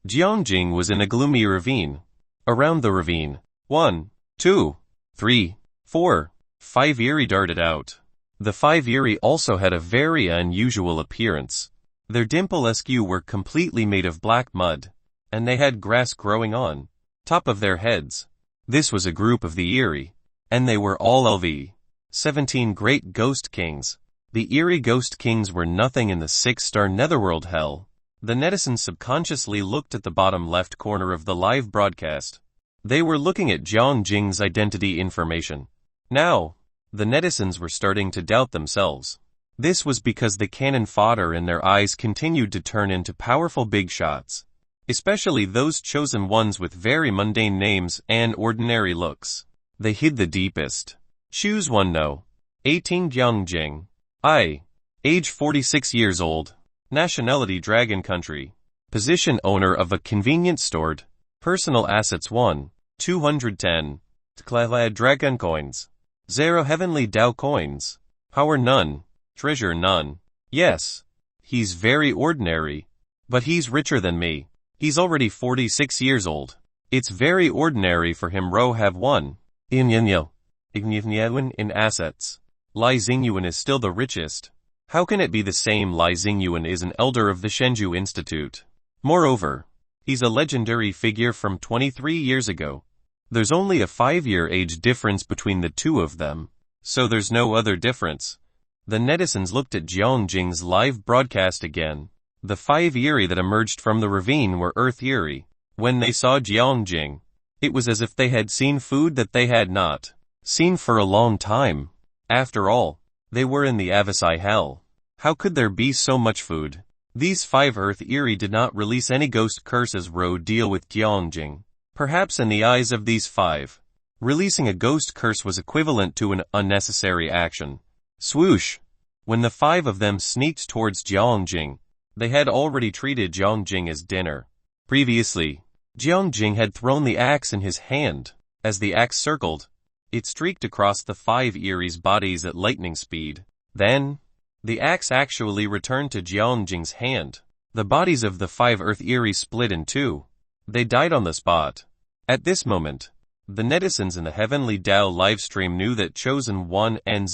Jiangjing was in a gloomy ravine. Around the ravine, 1, 2, 3, 4, 5 Eerie darted out. The 5 Eerie also had a very unusual appearance. Their dimples were completely made of black mud, and they had grass growing on top of their heads. This was a group of the Eerie, and they were all LV 17 great ghost kings. The Eerie ghost kings were nothing in the 6-star Netherworld hell. The netizens subconsciously looked at the bottom left corner of the live broadcast. They were looking at Jiang Jing's identity information. Now, the netizens were starting to doubt themselves. This was because the cannon fodder in their eyes continued to turn into powerful big shots, especially those chosen ones with very mundane names and ordinary looks. They hid the deepest. Choose 1 No. 18 Jiang Jing. Age 46 years old. Nationality Dragon Country. Position owner of a convenience store. Personal assets 1. 210. Tklad Dragon Coins. 0 Heavenly Dao Coins. Power none. Treasure none. Yes. He's very ordinary. But he's richer than me. He's already 46 years old. It's very ordinary for him Ro have 1. In assets. Lai Xingyuan is still the richest. How can it be the same? Lai Xingyuan is an elder of the Shenzhou Institute. Moreover, He's a legendary figure from 23 years ago. There's only a 5-year age difference between the two of them, so there's no other difference. The netizens looked at Jiangjing's live broadcast again. The 5 Yuri that emerged from the ravine were Earth Yuri. When they saw Jiangjing, it was as if they had seen food that they had not seen for a long time. After all, they were in the Avasai Hell. How could there be so much food? These 5 Earth Yuri did not release any ghost curses or deal with Jiangjing. Perhaps in the eyes of these 5, releasing a ghost curse was equivalent to an unnecessary action. Swoosh! When the 5 of them sneaked towards Jiangjing, they had already treated Jiangjing as dinner. Previously, Jiangjing had thrown the axe in his hand. As the axe circled, it streaked across the 5 Yuri's bodies at lightning speed. Then, the axe actually returned to Jiangjing's hand. The bodies of the 5 Earth Yuri split in two. They died on the spot. At this moment, the netizens in the Heavenly Tao livestream knew that Chosen 1 and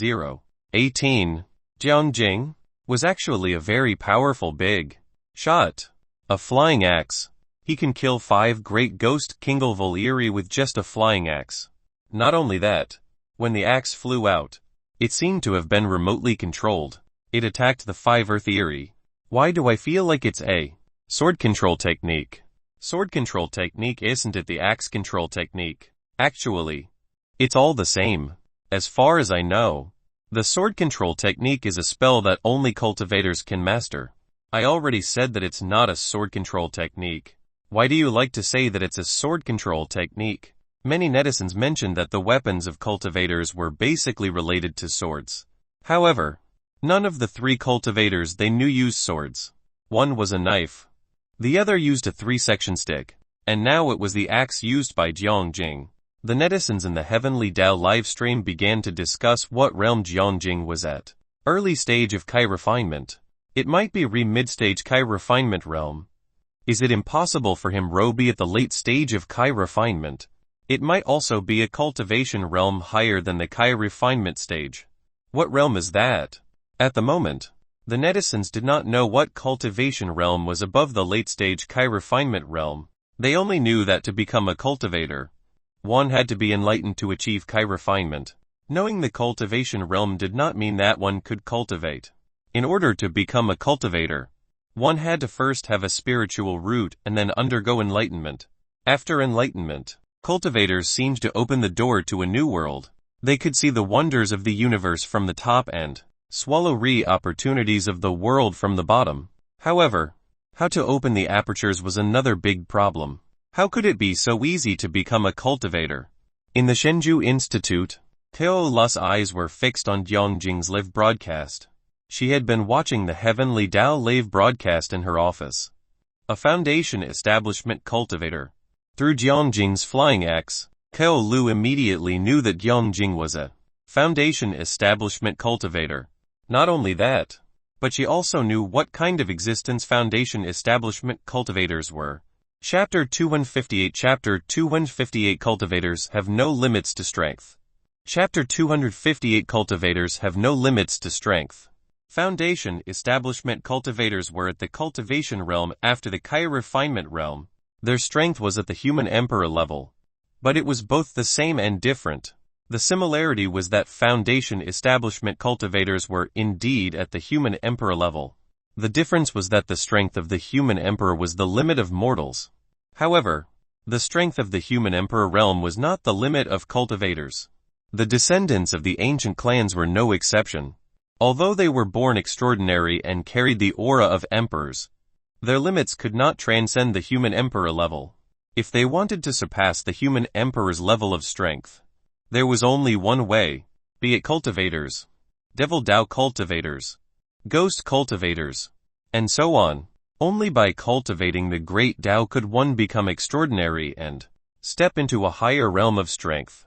018, Jiangjing, was actually a very powerful big shot. A flying axe. He can kill 5 great ghost Kingleval Yuri with just a flying axe. Not only that, when the axe flew out, it seemed to have been remotely controlled. It attacked the 5 Earth Yuri. Why do I feel like it's a sword control technique? Sword control technique isn't it the axe control technique? Actually, it's all the same. As far as I know, the sword control technique is a spell that only cultivators can master. I already said that it's not a sword control technique. Why do you like to say that it's a sword control technique? Many netizens mentioned that the weapons of cultivators were basically related to swords. However, none of the 3 cultivators they knew used swords. One was a knife. The other used a 3-section stick. And now it was the axe used by Jiangjing. The netizens in the Heavenly Tao livestream began to discuss what realm Jiangjing was at. Early stage of Kai refinement. It might be mid-stage Kai refinement realm. Is it impossible for him to be at the late stage of Kai refinement? It might also be a cultivation realm higher than the Kai refinement stage. What realm is that? At the moment, the netizens did not know what cultivation realm was above the late-stage Kai refinement realm. They only knew that to become a cultivator, one had to be enlightened to achieve Kai refinement. Knowing the cultivation realm did not mean that one could cultivate. In order to become a cultivator, one had to first have a spiritual root and then undergo enlightenment. After enlightenment, cultivators seemed to open the door to a new world. They could see the wonders of the universe from the top and swallow opportunities of the world from the bottom. However, how to open the apertures was another big problem. How could it be so easy to become a cultivator? In the Shenzhou Institute, Tao Lu's eyes were fixed on Jiangjing's live broadcast. She had been watching the Heavenly Tao live broadcast in her office. A Foundation establishment cultivator. Through Jiangjing's flying axe, Tao Lu immediately knew that Jiangjing was a Foundation establishment cultivator. Not only that, but she also knew what kind of existence Foundation establishment cultivators were. Chapter 258 Chapter 258 Cultivators have no limits to strength. Chapter 258 Cultivators have no limits to strength. Foundation establishment cultivators were at the cultivation realm after the Kai refinement realm. Their strength was at the human emperor level. But it was both the same and different. The similarity was that Foundation establishment cultivators were indeed at the human emperor level. The difference was that the strength of the human emperor was the limit of mortals. However, the strength of the human emperor realm was not the limit of cultivators. The descendants of the ancient clans were no exception. Although they were born extraordinary and carried the aura of emperors, their limits could not transcend the human emperor level. If they wanted to surpass the human emperor's level of strength, there was only one way, be it cultivators, devil Tao cultivators, ghost cultivators, and so on. Only by cultivating the great Tao could one become extraordinary and step into a higher realm of strength.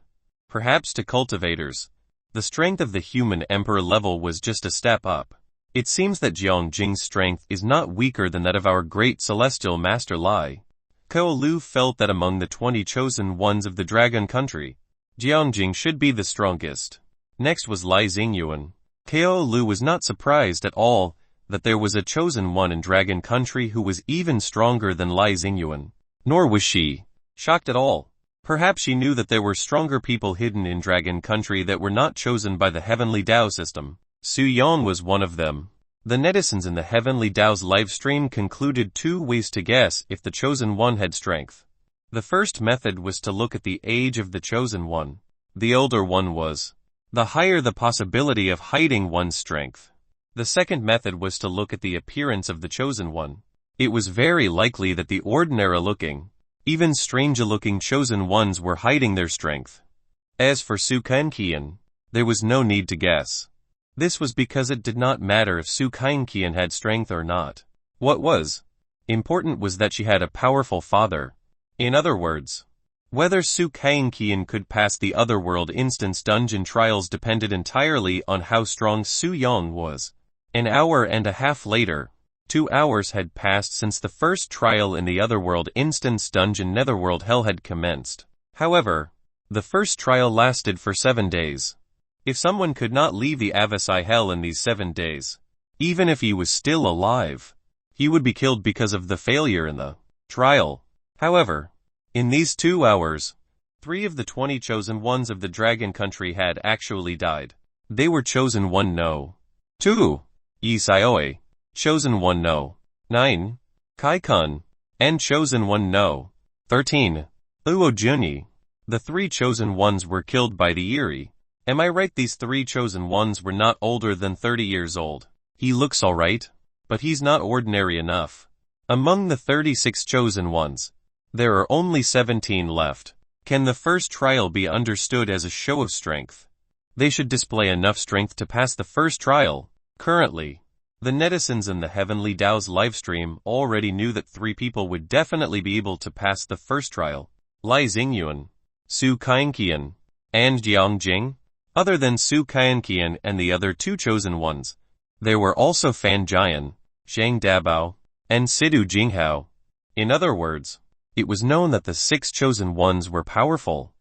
Perhaps to cultivators, the strength of the human emperor level was just a step up. It seems that Jiangjing's strength is not weaker than that of our great celestial master Lai. Tao Lu felt that among the 20 chosen ones of the Dragon Country, Jiangjing should be the strongest. Next was Lai Xingyuan. Tao Lu was not surprised at all that there was a chosen one in Dragon Country who was even stronger than Lai Xingyuan. Nor was she shocked at all. Perhaps she knew that there were stronger people hidden in Dragon Country that were not chosen by the Heavenly Tao system. Su Yang was one of them. The netizens in the Heavenly Tao's livestream concluded 2 ways to guess if the chosen one had strength. The first method was to look at the age of the chosen one. The older one was, the higher the possibility of hiding one's strength. The second method was to look at the appearance of the chosen one. It was very likely that the ordinary-looking, even stranger-looking chosen ones were hiding their strength. As for Su Kanqian, there was no need to guess. This was because it did not matter if Su Kanqian had strength or not. What was important was that she had a powerful father. In other words, whether Su Kanqian could pass the Otherworld Instance dungeon trials depended entirely on how strong Su Yang was. An hour and a half later, 2 hours had passed since the first trial in the Otherworld Instance dungeon Netherworld Hell had commenced. However, the first trial lasted for 7 days. If someone could not leave the Avasai Hell in these 7 days, even if he was still alive, he would be killed because of the failure in the trial. However, in these 2 hours, 3 of the 20 chosen ones of the Dragon Country had actually died. They were chosen 1 no. 2. Yi Xiaoi, chosen 1 no. 9. Kai Kun, and chosen 1 no. 13. Luo Junyi. The 3 chosen ones were killed by the Eerie. Am I right? These 3 chosen ones were not older than 30 years old. He looks alright, but he's not ordinary enough. Among the 36 chosen ones, there are only 17 left. Can the first trial be understood as a show of strength? They should display enough strength to pass the first trial. Currently, the netizens in the Heavenly Tao's livestream already knew that 3 people would definitely be able to pass the first trial. Lai Xingyuan, Su Kanqian, and Jiang Jing. Other than Su Kanqian and the other 2 chosen ones, there were also Fan Jian, Zhang Dabao, and Sidu Jinghao. In other words, it was known that the 6 chosen ones were powerful.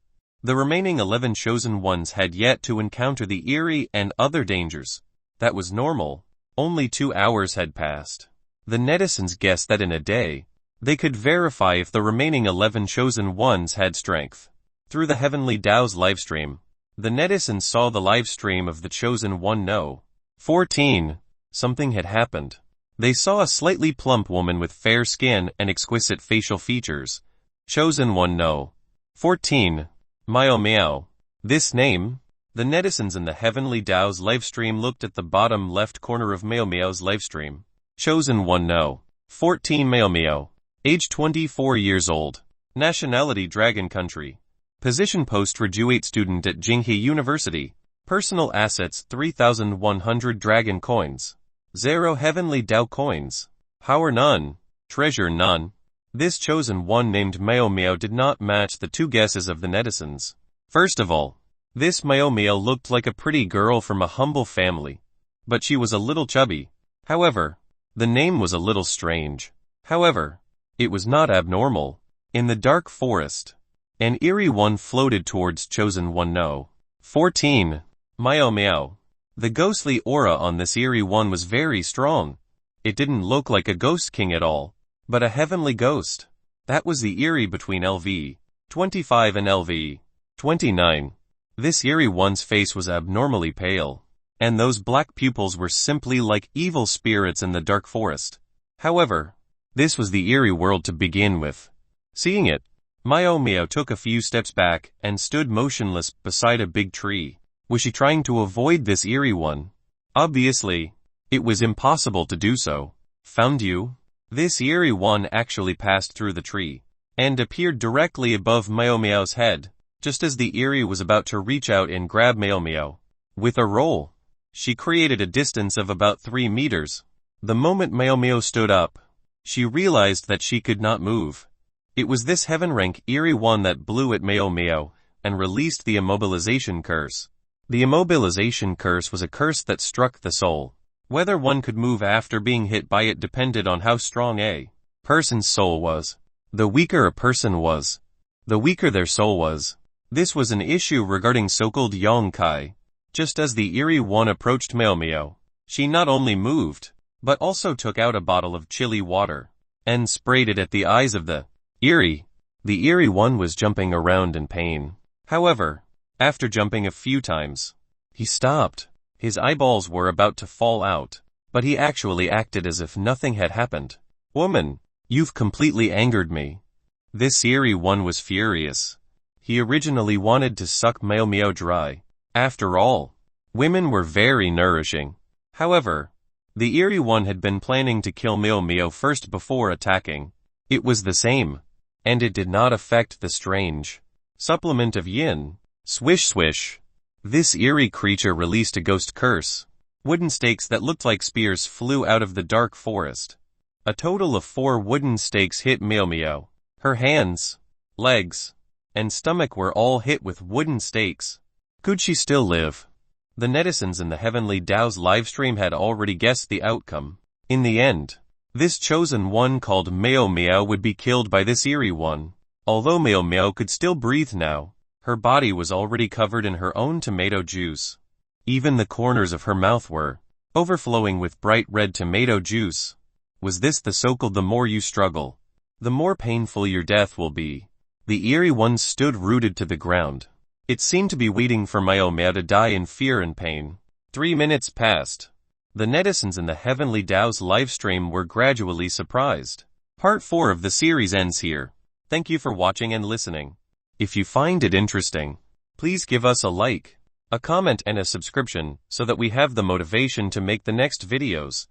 The remaining 11 chosen ones had yet to encounter the Eerie and other dangers. That was normal. Only 2 hours had passed. The netizens guessed that in a day, they could verify if the remaining 11 chosen ones had strength. Through the Heavenly Tao's livestream, the netizens saw the livestream of the chosen one no. 14. Something had happened. They saw a slightly plump woman with fair skin and exquisite facial features. Chosen one no. 14. Miao Miao. This name? The netizens in the Heavenly Tao's livestream looked at the bottom left corner of Miao Miao's livestream. Chosen one no. 14 Miao Miao. Age 24 years old. Nationality Dragon Country. Position postgraduate student at Jinghe University. Personal assets 3,100 dragon coins. 0 Heavenly Tao coins. Power none. Treasure none. This chosen one named Miao Miao did not match the 2 guesses of the netizens. First of all, this Miao Miao looked like a pretty girl from a humble family, but she was a little chubby. However, the name was a little strange. However, it was not abnormal. In the dark forest, an eerie one floated towards chosen one no. 14. Miao Miao. The ghostly aura on this eerie one was very strong. It didn't look like a ghost king at all, but a heavenly ghost. That was the eerie between LV 25 and LV 29. This eerie one's face was abnormally pale, and those black pupils were simply like evil spirits in the dark forest. However, this was the eerie world to begin with. Seeing it, Miao Miao took a few steps back and stood motionless beside a big tree. Was she trying to avoid this eerie one? Obviously, it was impossible to do so. Found you? This eerie one actually passed through the tree and appeared directly above Miao Miao's head, just as the eerie was about to reach out and grab Miao Miao. With a roll, she created a distance of about 3 meters. The moment Miao Miao stood up, she realized that she could not move. It was this heaven-rank eerie one that blew at Miao Miao and released the immobilization curse. The immobilization curse was a curse that struck the soul. Whether one could move after being hit by it depended on how strong a person's soul was. The weaker a person was, the weaker their soul was. This was an issue regarding so-called Yang Kai. Just as the eerie one approached Miao Miao, she not only moved, but also took out a bottle of chilly water and sprayed it at the eyes of the eerie. The eerie one was jumping around in pain. However, after jumping a few times, he stopped. His eyeballs were about to fall out, but he actually acted as if nothing had happened. Woman, you've completely angered me. This eerie one was furious. He originally wanted to suck Meo Meo dry. After all, women were very nourishing. However, the eerie one had been planning to kill Meo Meo first before attacking. It was the same, and it did not affect the strange supplement of yin. Swish swish. This eerie creature released a ghost curse. Wooden stakes that looked like spears flew out of the dark forest. A total of 4 wooden stakes hit Meo Meo. Her hands, legs, and stomach were all hit with wooden stakes. Could she still live? The netizens in the Heavenly Dao's livestream had already guessed the outcome. In the end, this chosen one called Meo Meo would be killed by this eerie one. Although Meo Meo could still breathe now, her body was already covered in her own tomato juice. Even the corners of her mouth were overflowing with bright red tomato juice. Was this the so-called the more you struggle, the more painful your death will be? The eerie one stood rooted to the ground. It seemed to be waiting for Meo Meo to die in fear and pain. 3 minutes passed. The netizens in the Heavenly Dao's livestream were gradually surprised. Part 4 of the series ends here. Thank you for watching and listening. If you find it interesting, please give us a like, a comment and a subscription so that we have the motivation to make the next videos.